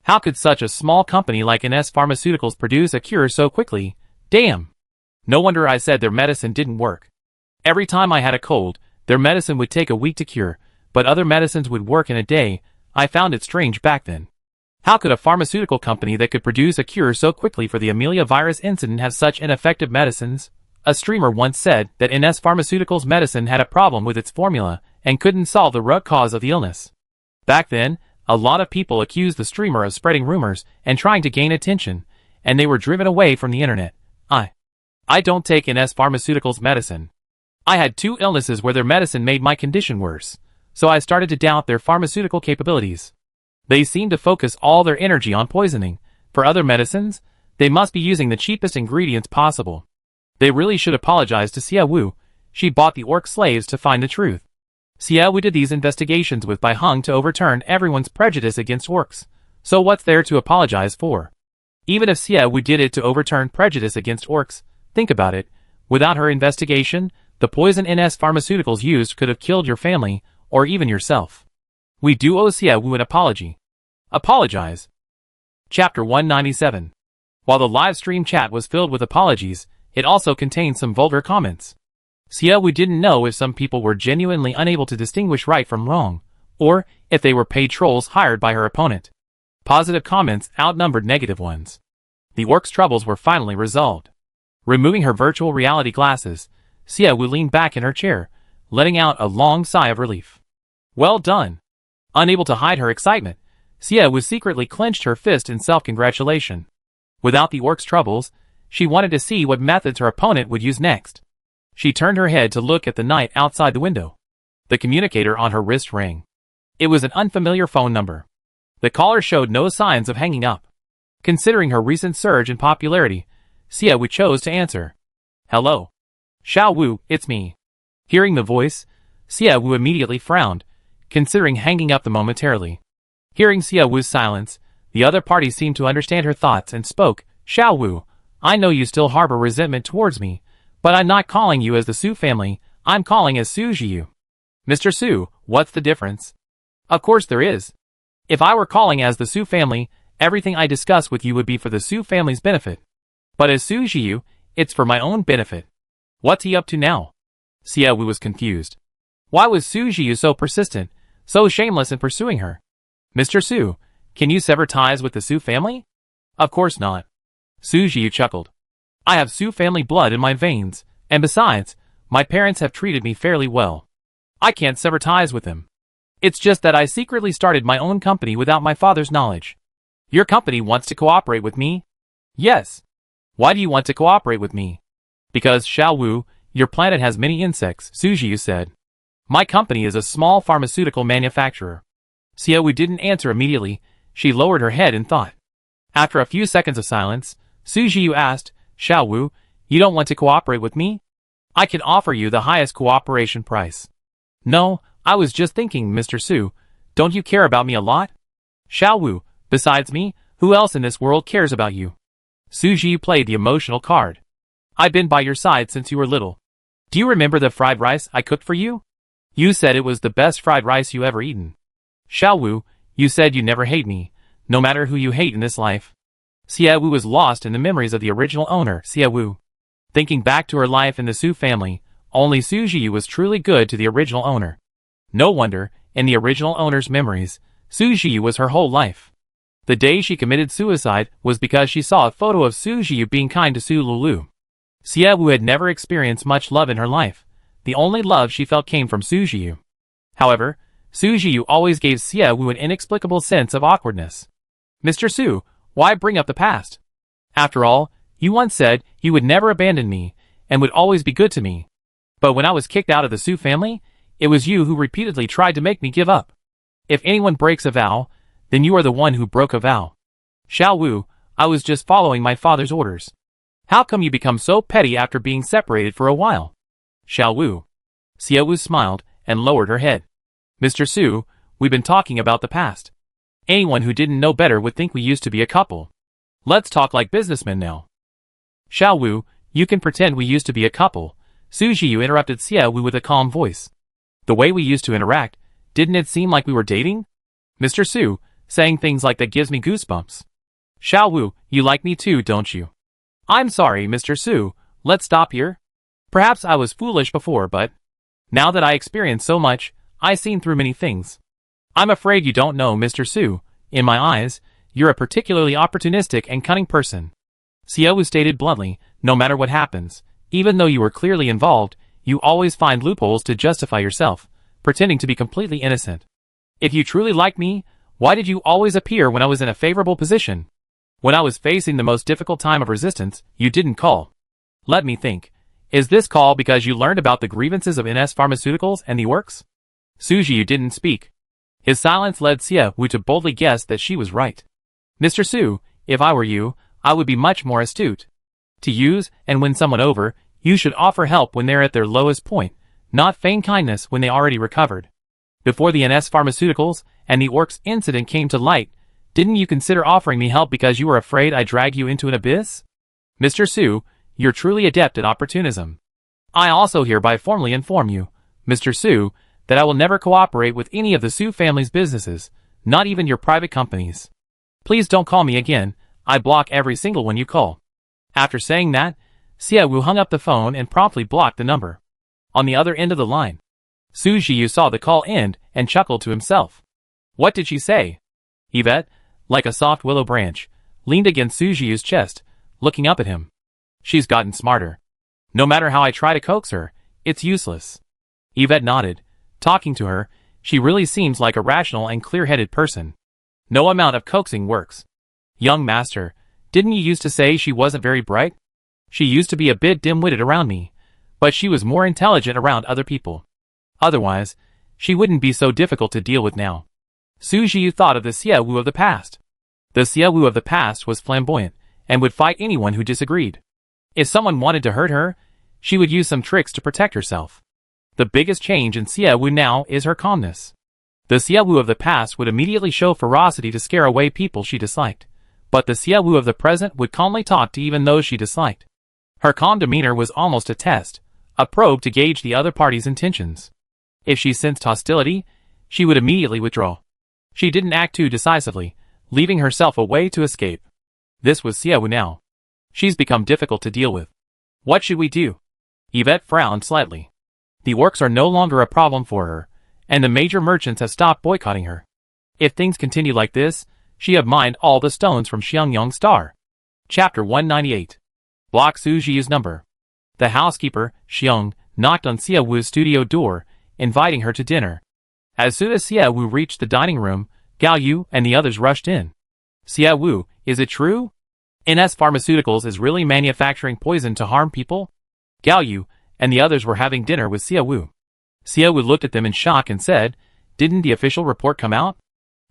How could such a small company like NS Pharmaceuticals produce a cure so quickly? Damn. No wonder I said their medicine didn't work. Every time I had a cold, their medicine would take a week to cure, but other medicines would work in a day. I found it strange back then. How could a pharmaceutical company that could produce a cure so quickly for the Amelia virus incident have such ineffective medicines?" A streamer once said that NS Pharmaceuticals medicine had a problem with its formula and couldn't solve the root cause of the illness. Back then, a lot of people accused the streamer of spreading rumors and trying to gain attention, and they were driven away from the internet. I don't take NS Pharmaceuticals medicine. I had 2 illnesses where their medicine made my condition worse, so I started to doubt their pharmaceutical capabilities. They seem to focus all their energy on poisoning. For other medicines, they must be using the cheapest ingredients possible. They really should apologize to Xiaowu. She bought the orc slaves to find the truth. Xiaowu did these investigations with Bai Heng to overturn everyone's prejudice against orcs. So what's there to apologize for? Even if Xiaowu did it to overturn prejudice against orcs, think about it. Without her investigation, the poison NS Pharmaceuticals used could have killed your family, or even yourself. We do owe Xiaowu an apology. Apologize. Chapter 197. While the live stream chat was filled with apologies, it also contained some vulgar comments. Xiaowu didn't know if some people were genuinely unable to distinguish right from wrong, or if they were paid trolls hired by her opponent. Positive comments outnumbered negative ones. The orc's troubles were finally resolved. Removing her virtual reality glasses, Xiaowu leaned back in her chair, letting out a long sigh of relief. Well done. Unable to hide her excitement, Xiaowu secretly clenched her fist in self-congratulation. Without the orc's troubles, she wanted to see what methods her opponent would use next. She turned her head to look at the night outside the window. The communicator on her wrist rang. It was an unfamiliar phone number. The caller showed no signs of hanging up. Considering her recent surge in popularity, Xiaowu chose to answer. "Hello. Xiaowu, it's me." Hearing the voice, Xiaowu immediately frowned, considering hanging up momentarily. Hearing Xiaowu's silence, the other party seemed to understand her thoughts and spoke. "Xiaowu, I know you still harbor resentment towards me, but I'm not calling you as the Su family, I'm calling as Su Jiu." "Mr. Su, what's the difference?" "Of course there is. If I were calling as the Su family, everything I discuss with you would be for the Su family's benefit. But as Su Jiu, it's for my own benefit." "What's he up to now?" Xiaowu was confused. Why was Su Jiu so persistent, so shameless in pursuing her? "Mr. Su, can you sever ties with the Su family?" "Of course not." Su Jiu chuckled. "I have Su family blood in my veins, and besides, my parents have treated me fairly well. I can't sever ties with them. It's just that I secretly started my own company without my father's knowledge." "Your company wants to cooperate with me?" "Yes." "Why do you want to cooperate with me?" "Because, Xiaowu, your planet has many insects," Su Jiu said. "My company is a small pharmaceutical manufacturer." Xiaowu didn't answer immediately. She lowered her head in thought. After a few seconds of silence, Su Jiu asked, "Xiaowu, you don't want to cooperate with me? I can offer you the highest cooperation price." "No, I was just thinking, Mr. Su, don't you care about me a lot?" "Xiaowu, besides me, who else in this world cares about you?" Su Jiu played the emotional card. "I've been by your side since you were little. Do you remember the fried rice I cooked for you? You said it was the best fried rice you ever eaten. Xiaowu, you said you never hate me, no matter who you hate in this life." Xiaowu was lost in the memories of the original owner, Xiaowu. Thinking back to her life in the Su family, only Su Jiu was truly good to the original owner. No wonder, in the original owner's memories, Su Jiu was her whole life. The day she committed suicide was because she saw a photo of Su Jiu being kind to Su Lulu. Xiaowu had never experienced much love in her life. The only love she felt came from Su Jiu. However, Su Jiu always gave Xiaowu an inexplicable sense of awkwardness. "Mr. Su, why bring up the past? After all, you once said you would never abandon me, and would always be good to me. But when I was kicked out of the Su family, it was you who repeatedly tried to make me give up. If anyone breaks a vow, then you are the one who broke a vow. Xiaowu, I was just following my father's orders. How come you become so petty after being separated for a while?" "Xiaowu." Xiaowu smiled and lowered her head. "Mr. Su, we've been talking about the past. Anyone who didn't know better would think we used to be a couple. Let's talk like businessmen now." Xiao Wu, you can pretend we used to be a couple, Su Jiu interrupted Xiao Wu with a calm voice. The way we used to interact, didn't it seem like we were dating? Mr. Su, saying things like that gives me goosebumps. Xiao Wu, you like me too, don't you? I'm sorry, Mr. Su, let's stop here. Perhaps I was foolish before, but now that I experienced so much, I've seen through many things. I'm afraid you don't know, Mr. Su. In my eyes, you're a particularly opportunistic and cunning person. Xiao Wu stated bluntly, no matter what happens, even though you were clearly involved, you always find loopholes to justify yourself, pretending to be completely innocent. If you truly liked me, why did you always appear when I was in a favorable position? When I was facing the most difficult time of resistance, you didn't call. Let me think. Is this call because you learned about the grievances of NS Pharmaceuticals and the works? Su Jiu didn't speak. His silence led Xiao Wu to boldly guess that she was right. Mr. Su, if I were you, I would be much more astute. To use and win someone over, you should offer help when they're at their lowest point, not feign kindness when they already recovered. Before the NS Pharmaceuticals and the Orcs incident came to light, didn't you consider offering me help because you were afraid I'd drag you into an abyss? Mr. Su, you're truly adept at opportunism. I also hereby formally inform you, Mr. Su, that I will never cooperate with any of the Su family's businesses, not even your private companies. Please don't call me again, I block every single one you call. After saying that, Xiao Wu hung up the phone and promptly blocked the number. On the other end of the line, Su Jiu saw the call end and chuckled to himself. What did she say? Yvette, like a soft willow branch, leaned against Su Jiu's chest, looking up at him. She's gotten smarter. No matter how I try to coax her, it's useless. Yvette nodded. Talking to her, she really seems like a rational and clear-headed person. No amount of coaxing works. Young master, didn't you used to say she wasn't very bright? She used to be a bit dim-witted around me, but she was more intelligent around other people. Otherwise, she wouldn't be so difficult to deal with now. Su Jiu thought of the Xiao Wu of the past. The Xiao Wu of the past was flamboyant, and would fight anyone who disagreed. If someone wanted to hurt her, she would use some tricks to protect herself. The biggest change in Xiao Wu now is her calmness. The Xiao Wu of the past would immediately show ferocity to scare away people she disliked, but the Xiao Wu of the present would calmly talk to even those she disliked. Her calm demeanor was almost a test, a probe to gauge the other party's intentions. If she sensed hostility, she would immediately withdraw. She didn't act too decisively, leaving herself a way to escape. This was Xiao Wu now. She's become difficult to deal with. What should we do? Yvette frowned slightly. The Orcs are no longer a problem for her, and the major merchants have stopped boycotting her. If things continue like this, she have mined all the stones from Xiangyang Star. Chapter 198. Block Su Jiu's number. The housekeeper, Xiang, knocked on Xiao Wu's studio door, inviting her to dinner. As soon as Xiao Wu reached the dining room, Gao Yu and the others rushed in. Xiao Wu, is it true? NS Pharmaceuticals is really manufacturing poison to harm people? Gao Yu and the others were having dinner with Xiao Wu. Xiao Wu looked at them in shock and said, didn't the official report come out?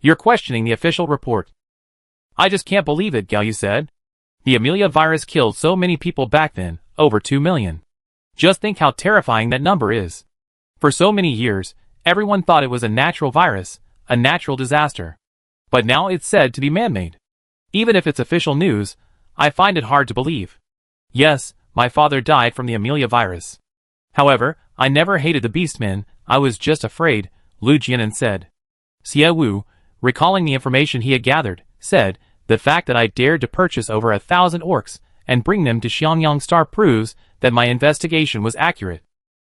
You're questioning the official report. I just can't believe it, Gao Yu said. The Amelia virus killed so many people back then, over 2 million. Just think how terrifying that number is. For so many years, everyone thought it was a natural virus, a natural disaster. But now it's said to be man-made. Even if it's official news, I find it hard to believe. Yes, my father died from the Amelia virus. However, I never hated the beastmen, I was just afraid, Lu Jianan said. Xiao Wu, recalling the information he had gathered, said, the fact that I dared to purchase over 1,000 orcs and bring them to Xiangyang Star proves that my investigation was accurate.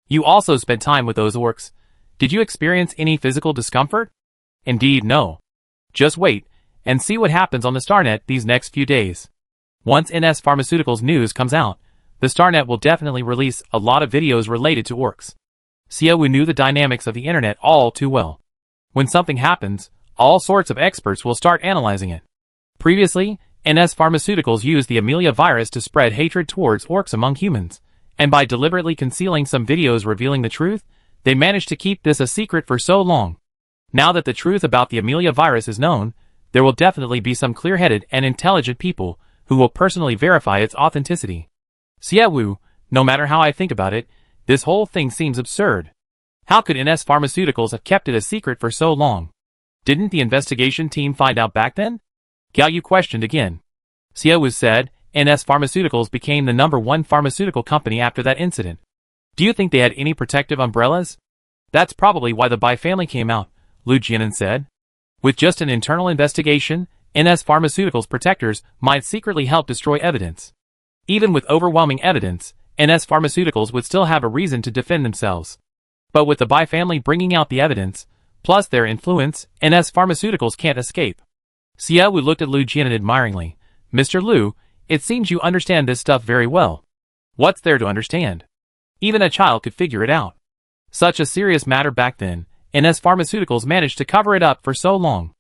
You also spent time with those orcs. Did you experience any physical discomfort? Indeed, no. Just wait and see what happens on the Starnet these next few days. Once NS Pharmaceuticals news comes out, the Starnet will definitely release a lot of videos related to orcs. Xiao Wu knew the dynamics of the internet all too well. When something happens, all sorts of experts will start analyzing it. Previously, NS Pharmaceuticals used the Amelia virus to spread hatred towards orcs among humans, and by deliberately concealing some videos revealing the truth, they managed to keep this a secret for so long. Now that the truth about the Amelia virus is known, there will definitely be some clear-headed and intelligent people who will personally verify its authenticity. Xiao Wu, no matter how I think about it, this whole thing seems absurd. How could NS Pharmaceuticals have kept it a secret for so long? Didn't the investigation team find out back then? Gao Yu questioned again. Xiao Wu said, NS Pharmaceuticals became the #1 pharmaceutical company after that incident. Do you think they had any protective umbrellas? That's probably why the Bai family came out, Lu Jianan said. With just an internal investigation, NS Pharmaceuticals protectors might secretly help destroy evidence. Even with overwhelming evidence, NS Pharmaceuticals would still have a reason to defend themselves. But with the Bai family bringing out the evidence, plus their influence, NS Pharmaceuticals can't escape. Xie Wu looked at Lu Jianan admiringly. Mr. Lu, it seems you understand this stuff very well. What's there to understand? Even a child could figure it out. Such a serious matter back then, NS Pharmaceuticals managed to cover it up for so long.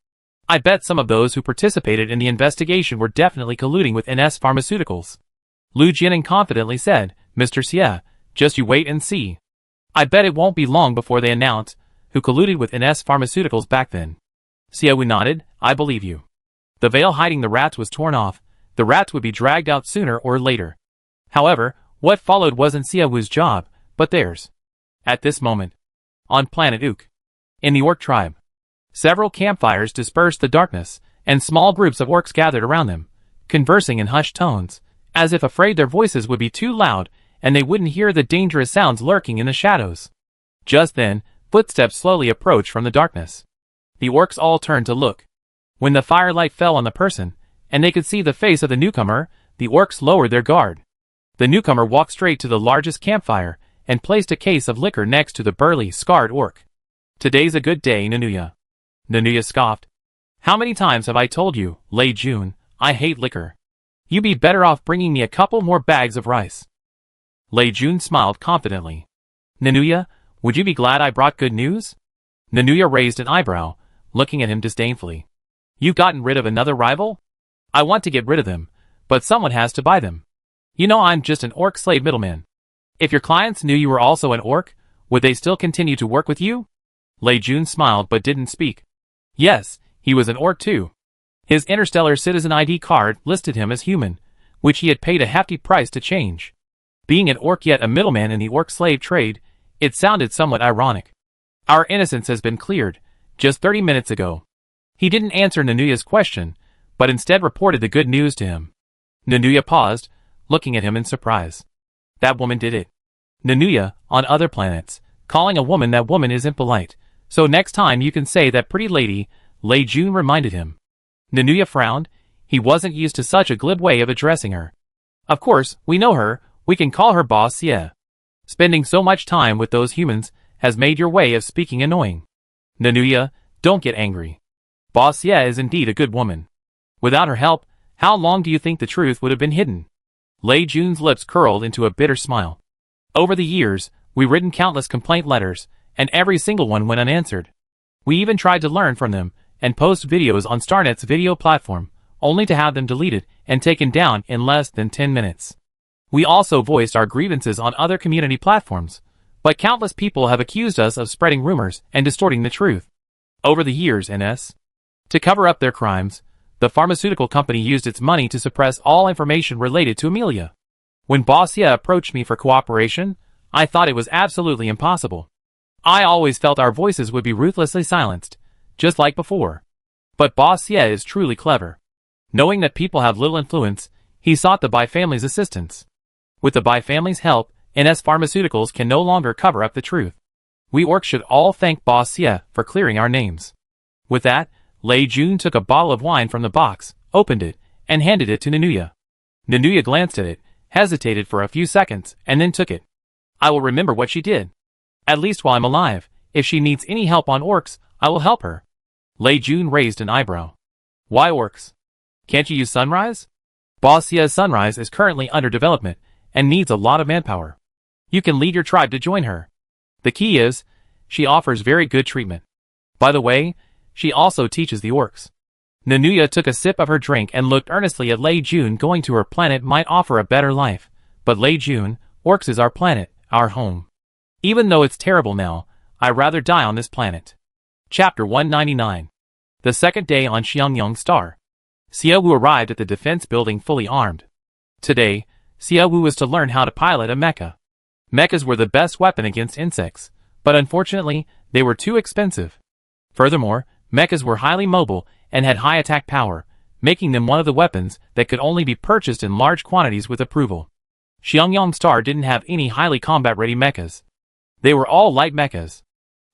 I bet some of those who participated in the investigation were definitely colluding with NS Pharmaceuticals. Lu Jianan confidently said, Mr. Xie, just you wait and see. I bet it won't be long before they announce who colluded with NS Pharmaceuticals back then. Xie Wu nodded, I believe you. The veil hiding the rats was torn off. The rats would be dragged out sooner or later. However, what followed wasn't Xie Wu's job, but theirs. At this moment, on planet Ook, in the Orc tribe, several campfires dispersed the darkness, and small groups of orcs gathered around them, conversing in hushed tones, as if afraid their voices would be too loud and they wouldn't hear the dangerous sounds lurking in the shadows. Just then, footsteps slowly approached from the darkness. The orcs all turned to look. When the firelight fell on the person, and they could see the face of the newcomer, the orcs lowered their guard. The newcomer walked straight to the largest campfire, and placed a case of liquor next to the burly, scarred orc. Today's a good day, Nanuya. Nanuya scoffed. How many times have I told you, Lei Jun, I hate liquor. You'd be better off bringing me a couple more bags of rice. Lei Jun smiled confidently. Nanuya, would you be glad I brought good news? Nanuya raised an eyebrow, looking at him disdainfully. You've gotten rid of another rival? I want to get rid of them, but someone has to buy them. You know I'm just an orc slave middleman. If your clients knew you were also an orc, would they still continue to work with you? Lei Jun smiled but didn't speak. Yes, he was an orc too. His Interstellar citizen ID card listed him as human, which he had paid a hefty price to change. Being an orc yet a middleman in the orc slave trade, it sounded somewhat ironic. Our innocence has been cleared, just 30 minutes ago. He didn't answer Nanuya's question, but instead reported the good news to him. Nanuya paused, looking at him in surprise. That woman did it. Nanuya, on other planets, calling a woman that woman is impolite, so next time you can say that pretty lady, Lei Jun reminded him. Nanuya frowned. He wasn't used to such a glib way of addressing her. Of course, we know her, we can call her Boss Xie. Spending so much time with those humans has made your way of speaking annoying. Nanuya, don't get angry. Boss Xie is indeed a good woman. Without her help, how long do you think the truth would have been hidden? Lei Jun's lips curled into a bitter smile. Over the years, we've written countless complaint letters, and every single one went unanswered. We even tried to learn from them, and post videos on Starnet's video platform, only to have them deleted and taken down in less than 10 minutes. We also voiced our grievances on other community platforms, but countless people have accused us of spreading rumors and distorting the truth. Over the years, NS. To cover up their crimes, the pharmaceutical company used its money to suppress all information related to Amelia. When Boss Xie approached me for cooperation, I thought it was absolutely impossible. I always felt our voices would be ruthlessly silenced, just like before. But Boss Xie is truly clever. Knowing that people have little influence, he sought the Bai family's assistance. With the Bai family's help, NS Pharmaceuticals can no longer cover up the truth. We orcs should all thank Boss Xie for clearing our names. With that, Lei Jun took a bottle of wine from the box, opened it, and handed it to Nanuya. Nanuya glanced at it, hesitated for a few seconds, and then took it. I will remember what she did. At least while I'm alive, if she needs any help on orcs, I will help her. Lei Jun raised an eyebrow. Why orcs? Can't you use Sunrise? Boss Xie's Sunrise is currently under development, and needs a lot of manpower. You can lead your tribe to join her. The key is, she offers very good treatment. By the way, she also teaches the orcs. Nanuya took a sip of her drink and looked earnestly at Lei Jun. Going to her planet might offer a better life, but Lei Jun, orcs is our planet, our home. Even though it's terrible now, I'd rather die on this planet. Chapter 199. The second day on Xiangyang Star. Xie Wu arrived at the defense building fully armed. Today, Xie Wu was to learn how to pilot a mecha. Mechas were the best weapon against insects, but unfortunately, they were too expensive. Furthermore, mechas were highly mobile and had high attack power, making them one of the weapons that could only be purchased in large quantities with approval. Xiangyang Star didn't have any highly combat-ready mechas. They were all light mechas.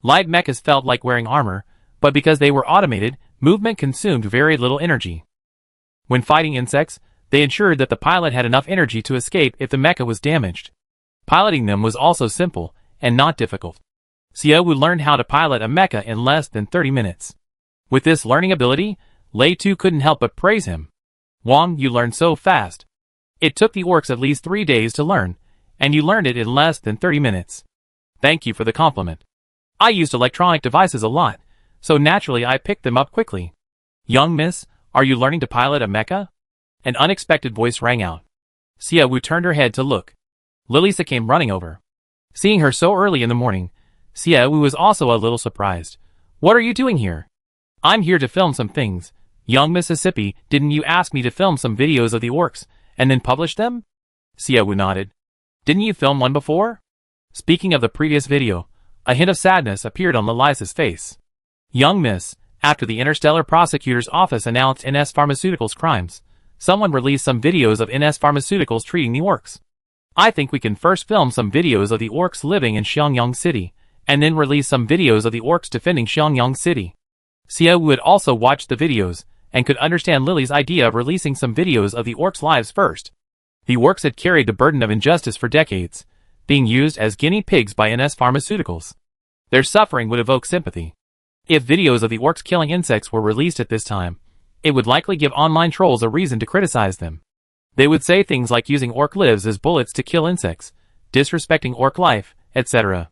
Light mechas felt like wearing armor, but because they were automated, movement consumed very little energy. When fighting insects, they ensured that the pilot had enough energy to escape if the mecha was damaged. Piloting them was also simple and not difficult. Xiaowu learned how to pilot a mecha in less than 30 minutes. With this learning ability, Lei Tu couldn't help but praise him. Wang, you learned so fast. It took the orcs at least 3 days to learn, and you learned it in less than 30 minutes. Thank you for the compliment. I used electronic devices a lot, so naturally I picked them up quickly. Young miss, are you learning to pilot a mecha? An unexpected voice rang out. Xiaowu turned her head to look. Lilisa came running over. Seeing her so early in the morning, Xiaowu was also a little surprised. What are you doing here? I'm here to film some things. Young Mississippi, didn't you ask me to film some videos of the orcs, and then publish them? Xiaowu nodded. Didn't you film one before? Speaking of the previous video, a hint of sadness appeared on Lilisa's face. Young miss, after the Interstellar prosecutor's office announced NS Pharmaceuticals crimes, someone released some videos of NS Pharmaceuticals treating the orcs. I think we can first film some videos of the orcs living in Xiangyang City, and then release some videos of the orcs defending Xiangyang City. Xiaowu had also watched the videos, and could understand Lily's idea of releasing some videos of the orcs' lives first. The orcs had carried the burden of injustice for decades, being used as guinea pigs by NS Pharmaceuticals. Their suffering would evoke sympathy. If videos of the orcs killing insects were released at this time, it would likely give online trolls a reason to criticize them. They would say things like using orc lives as bullets to kill insects, disrespecting orc life, etc.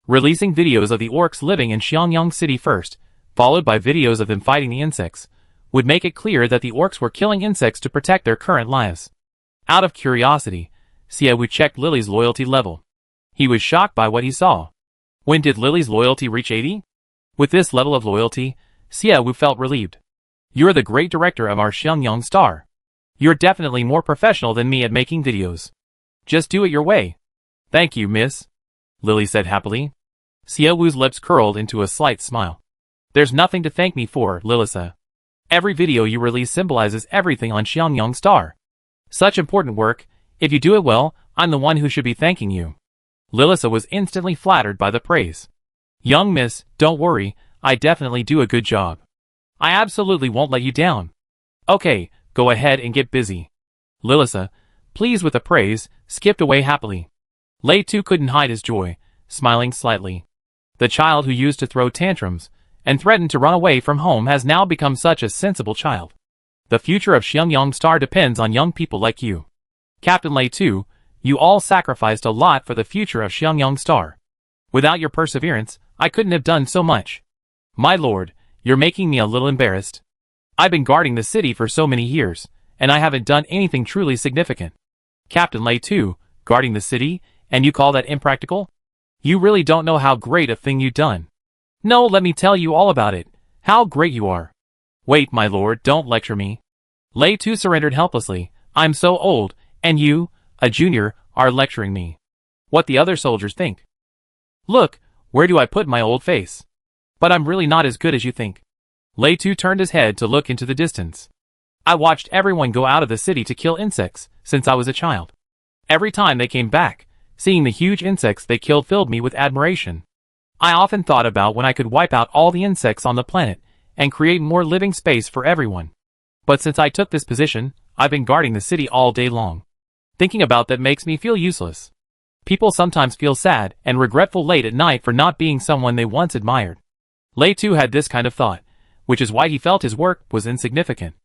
Releasing videos of the orcs living in Xiangyang City first, followed by videos of them fighting the insects, would make it clear that the orcs were killing insects to protect their current lives. Out of curiosity, Xiaowu checked Lily's loyalty level. He was shocked by what he saw. When did Lily's loyalty reach 80? With this level of loyalty, Xiaowu felt relieved. You're the great director of our Xiangyang Star. You're definitely more professional than me at making videos. Just do it your way. Thank you, miss. Lily said happily. Xiaowu's lips curled into a slight smile. There's nothing to thank me for, Lilisa. Every video you release symbolizes everything on Xiangyang Star. Such important work, if you do it well, I'm the one who should be thanking you. Lilisa was instantly flattered by the praise. Young miss, don't worry, I definitely do a good job. I absolutely won't let you down. Okay, go ahead and get busy. Lilisa, pleased with the praise, skipped away happily. Lei Tu couldn't hide his joy, smiling slightly. The child who used to throw tantrums and threatened to run away from home has now become such a sensible child. The future of Xiangyang Star depends on young people like you. Captain Lei Tu, you all sacrificed a lot for the future of Xiangyang Star. Without your perseverance, I couldn't have done so much. My lord, you're making me a little embarrassed. I've been guarding the city for so many years, and I haven't done anything truly significant. Captain Lei Tu, guarding the city, and you call that impractical? You really don't know how great a thing you've done. No, let me tell you all about it. How great you are. Wait, my lord, don't lecture me. Lei Tu surrendered helplessly. I'm so old, and you, a junior, are lecturing me. What the other soldiers think. Look, where do I put my old face? But I'm really not as good as you think. Lei Tu turned his head to look into the distance. I watched everyone go out of the city to kill insects since I was a child. Every time they came back, seeing the huge insects they killed filled me with admiration. I often thought about when I could wipe out all the insects on the planet and create more living space for everyone. But since I took this position, I've been guarding the city all day long. Thinking about that makes me feel useless. People sometimes feel sad and regretful late at night for not being someone they once admired. Lei Tu had this kind of thought, which is why he felt his work was insignificant.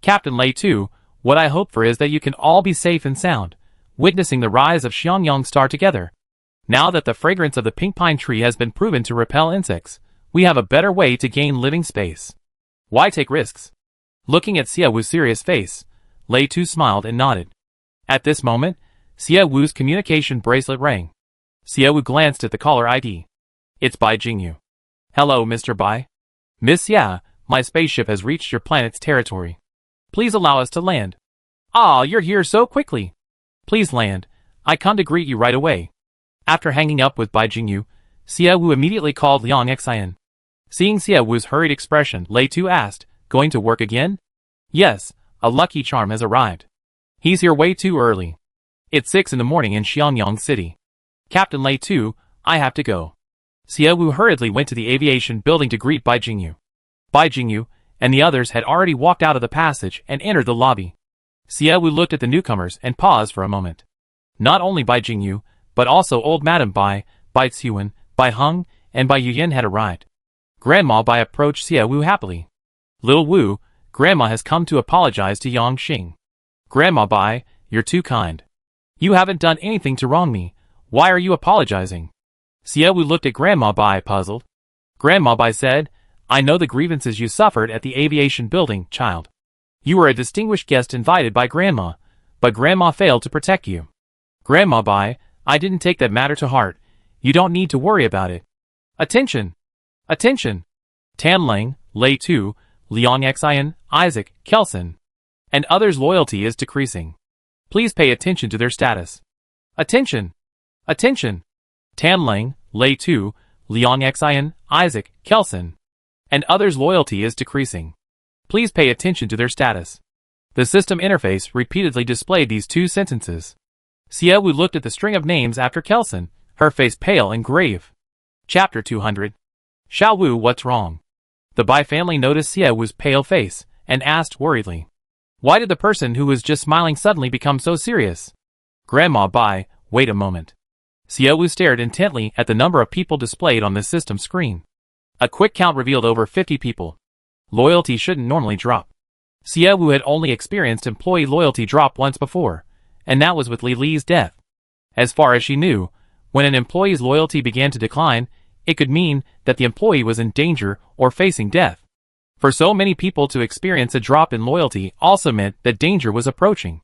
Captain Lei Tu, what I hope for is that you can all be safe and sound, witnessing the rise of Xiangyang Star together. Now that the fragrance of the pink pine tree has been proven to repel insects, we have a better way to gain living space. Why take risks? Looking at Xiaowu's serious face, Lei Tu smiled and nodded. At this moment, Xiaowu's communication bracelet rang. Xiaowu glanced at the caller ID. It's Bai Jingyu. Hello, Mr. Bai. Miss Xia, my spaceship has reached your planet's territory. Please allow us to land. Ah, you're here so quickly. Please land. I come to greet you right away. After hanging up with Bai Jingyu, Xiaowu immediately called Liang Xian. Seeing Xiaowu's hurried expression, Lei Tu asked, going to work again? Yes, a lucky charm has arrived. He's here way too early. It's 6 in the morning in Xiangyang City. Captain Lei 2, I have to go. Xie Wu hurriedly went to the aviation building to greet Bai Jingyu. Bai Jingyu and the others had already walked out of the passage and entered the lobby. Xie Wu looked at the newcomers and paused for a moment. Not only Bai Jingyu, but also old Madam Bai, Bai Xuan, Bai Heng, and Bai Yuyan had arrived. Grandma Bai approached Xie Wu happily. Little Wu, Grandma has come to apologize to Yang Xing. Grandma Bai, you're too kind. You haven't done anything to wrong me. Why are you apologizing? Xie Wu looked at Grandma Bai puzzled. Grandma Bai said, I know the grievances you suffered at the aviation building, child. You were a distinguished guest invited by Grandma, but Grandma failed to protect you. Grandma Bai, I didn't take that matter to heart. You don't need to worry about it. Attention! Attention! Tanling, Lei Tu, Liang Xian, Isaac, Kelson, and others' loyalty is decreasing. Please pay attention to their status. Attention! Attention! Tanling, Lei Tu, Liang Xian, Isaac, Kelson, and others' loyalty is decreasing. Please pay attention to their status. The system interface repeatedly displayed these two sentences. Xie Wu looked at the string of names after Kelson, her face pale and grave. Chapter 200. Xiao Wu, what's wrong? The Bai family noticed Xie Wu's pale face, and asked worriedly. Why did the person who was just smiling suddenly become so serious? Grandma Bai, wait a moment. Xie Wu stared intently at the number of people displayed on the system screen. A quick count revealed over 50 people. Loyalty shouldn't normally drop. Xie Wu had only experienced employee loyalty drop once before, and that was with Li Li's death. As far as she knew, when an employee's loyalty began to decline, it could mean that the employee was in danger or facing death. For so many people to experience a drop in loyalty also meant that danger was approaching.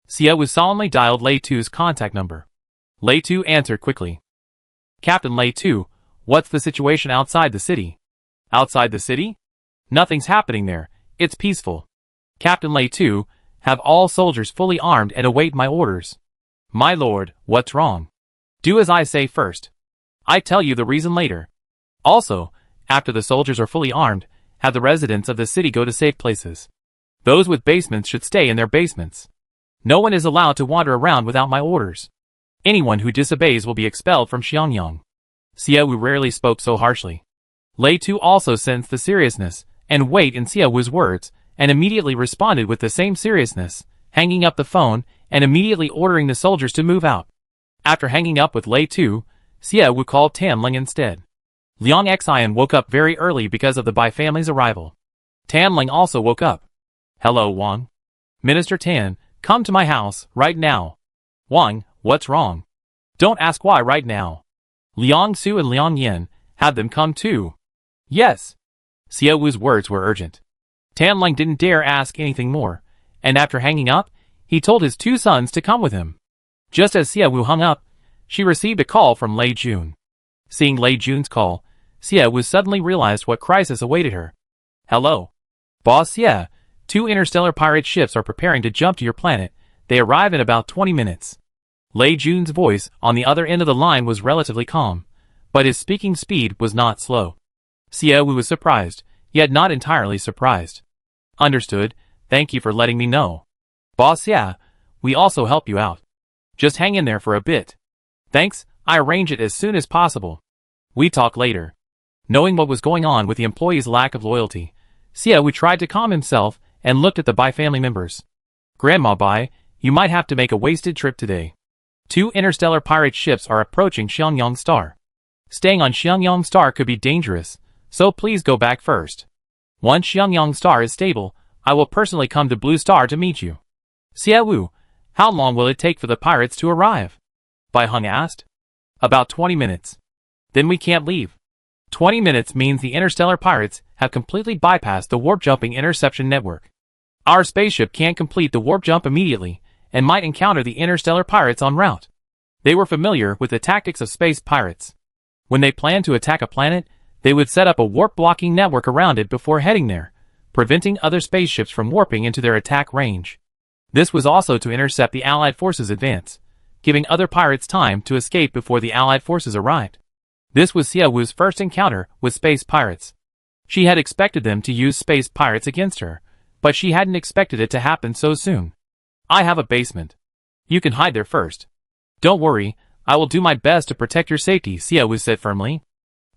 Xie Wu solemnly dialed Lei Tu's contact number. Lei Tu answered quickly. Captain Lei Tu, what's the situation outside the city? Outside the city? Nothing's happening there, it's peaceful. Captain Lei Tu, have all soldiers fully armed and await my orders. My lord, what's wrong? Do as I say first. I tell you the reason later. Also, after the soldiers are fully armed, have the residents of the city go to safe places. Those with basements should stay in their basements. No one is allowed to wander around without my orders. Anyone who disobeys will be expelled from Xiangyang. Xie Wu rarely spoke so harshly. Lei Tu also sensed the seriousness and weight in Xie Wu's words, and immediately responded with the same seriousness, hanging up the phone and immediately ordering the soldiers to move out. After hanging up with Lei Tu, Xie Wu called Tanling instead. Liang Xian woke up very early because of the Bai family's arrival. Tanling also woke up. Hello, Wang. Minister Tan, come to my house, right now. Wang, what's wrong? Don't ask why right now. Liang Su and Liang Yin, have them come too. Yes. Xie Wu's words were urgent. Tanling didn't dare ask anything more, and after hanging up, he told his two sons to come with him. Just as Xie Wu hung up, she received a call from Lei Jun. Seeing Lei Jun's call, Xie Wu suddenly realized what crisis awaited her. Hello. Boss Xie, 2 interstellar pirate ships are preparing to jump to your planet. They arrive in about 20 minutes. Lei Jun's voice on the other end of the line was relatively calm, but his speaking speed was not slow. Xie Wu was surprised, yet not entirely surprised. Understood, thank you for letting me know. Boss Xie, we also help you out. Just hang in there for a bit. Thanks, I arrange it as soon as possible. We talk later. Knowing what was going on with the employee's lack of loyalty, Xie Wu tried to calm himself and looked at the Bai family members. Grandma Bai, you might have to make a wasted trip today. 2 interstellar pirate ships are approaching Xiangyang Star. Staying on Xiangyang Star could be dangerous, so please go back first. Once Xiangyang Star is stable, I will personally come to Blue Star to meet you. Xie Wu, how long will it take for the pirates to arrive? Bai Heng asked. About 20 minutes. Then we can't leave. 20 minutes means the interstellar pirates have completely bypassed the warp-jumping interception network. Our spaceship can't complete the warp jump immediately, and might encounter the interstellar pirates en route. They were familiar with the tactics of space pirates. When they planned to attack a planet, they would set up a warp-blocking network around it before heading there, preventing other spaceships from warping into their attack range. This was also to intercept the Allied forces' advance, giving other pirates time to escape before the Allied forces arrived. This was Xie Wu's first encounter with space pirates. She had expected them to use space pirates against her, but she hadn't expected it to happen so soon. I have a basement. You can hide there first. Don't worry, I will do my best to protect your safety, Xiaowu said firmly.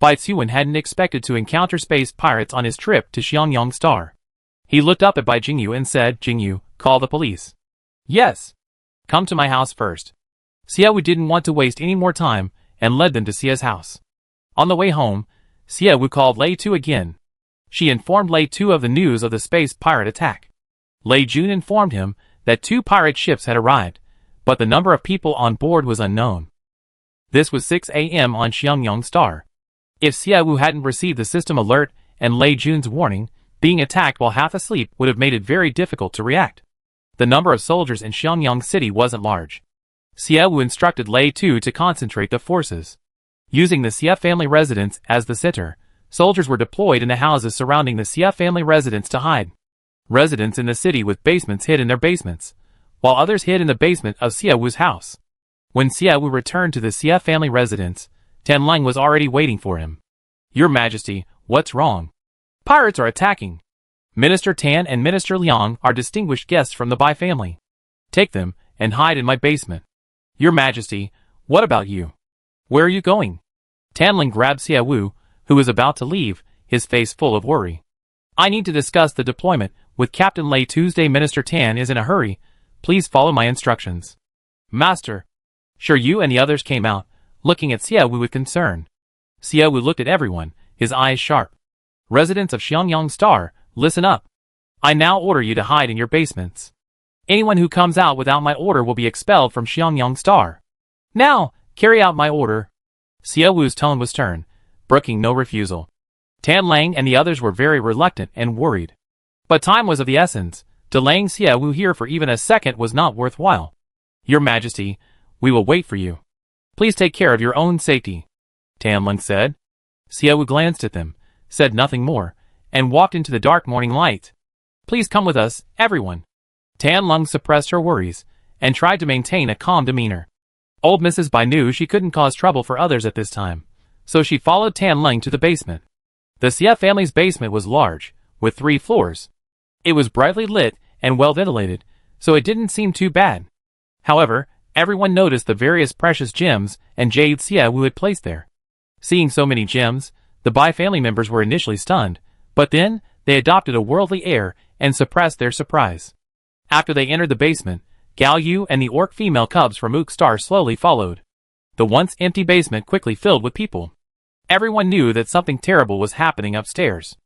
Bai Tsuwen hadn't expected to encounter space pirates on his trip to Xiangyang Star. He looked up at Bai Jingyu and said, Jingyu, call the police. Yes. Come to my house first. Xiaowu didn't want to waste any more time and led them to Xia's house. On the way home, Xiaowu called Lei Tu again. She informed Lei Tu of the news of the space pirate attack. Lei Jun informed him that 2 pirate ships had arrived, but the number of people on board was unknown. This was 6 a.m. on Xiangyang Star. If Xiaowu hadn't received the system alert and Lei Jun's warning, being attacked while half asleep would have made it very difficult to react. The number of soldiers in Xiangyang City wasn't large. Xiaowu instructed Lei Tu to concentrate the forces. Using the Xia family residence as the center, soldiers were deployed in the houses surrounding the Xia family residence to hide. Residents in the city with basements hid in their basements, while others hid in the basement of Xiaowu's house. When Xiaowu returned to the Xia family residence, Tianlang was already waiting for him. Your Majesty, what's wrong? Pirates are attacking. Minister Tan and Minister Liang are distinguished guests from the Bai family. Take them and hide in my basement. Your Majesty, what about you? Where are you going? Tianlang grabbed Xiaowu, who was about to leave, his face full of worry. I need to discuss the deployment with Captain Lei. Tuesday. Minister Tan is in a hurry. Please follow my instructions. Master. Sure. You and the others came out, looking at Xiaowu with concern. Xiaowu looked at everyone, his eyes sharp. Residents of Xiangyang Star, listen up. I now order you to hide in your basements. Anyone who comes out without my order will be expelled from Xiangyang Star. Now, carry out my order. Xiaowu's tone was stern, brooking no refusal. Tianlang and the others were very reluctant and worried. But time was of the essence. Delaying Xiaowu here for even a second was not worthwhile. Your Majesty, we will wait for you. Please take care of your own safety, Tianlang said. Xiaowu glanced at them, said nothing more, and walked into the dark morning light. Please come with us, everyone. Tianlang suppressed her worries, and tried to maintain a calm demeanor. Old Mrs. Bai knew she couldn't cause trouble for others at this time, so she followed Tianlang to the basement. The Xia family's basement was large, with 3 floors. It was brightly lit and well ventilated, so it didn't seem too bad. However, everyone noticed the various precious gems and jades Xiaowu had placed there. Seeing so many gems, the Bai family members were initially stunned, but then they adopted a worldly air and suppressed their surprise. After they entered the basement, Gao Yu and the orc female cubs from Mook Star slowly followed. The once empty basement quickly filled with people. Everyone knew that something terrible was happening upstairs.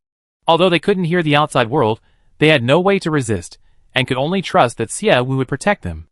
Although they couldn't hear the outside world, they had no way to resist, and could only trust that Xiaowu would protect them.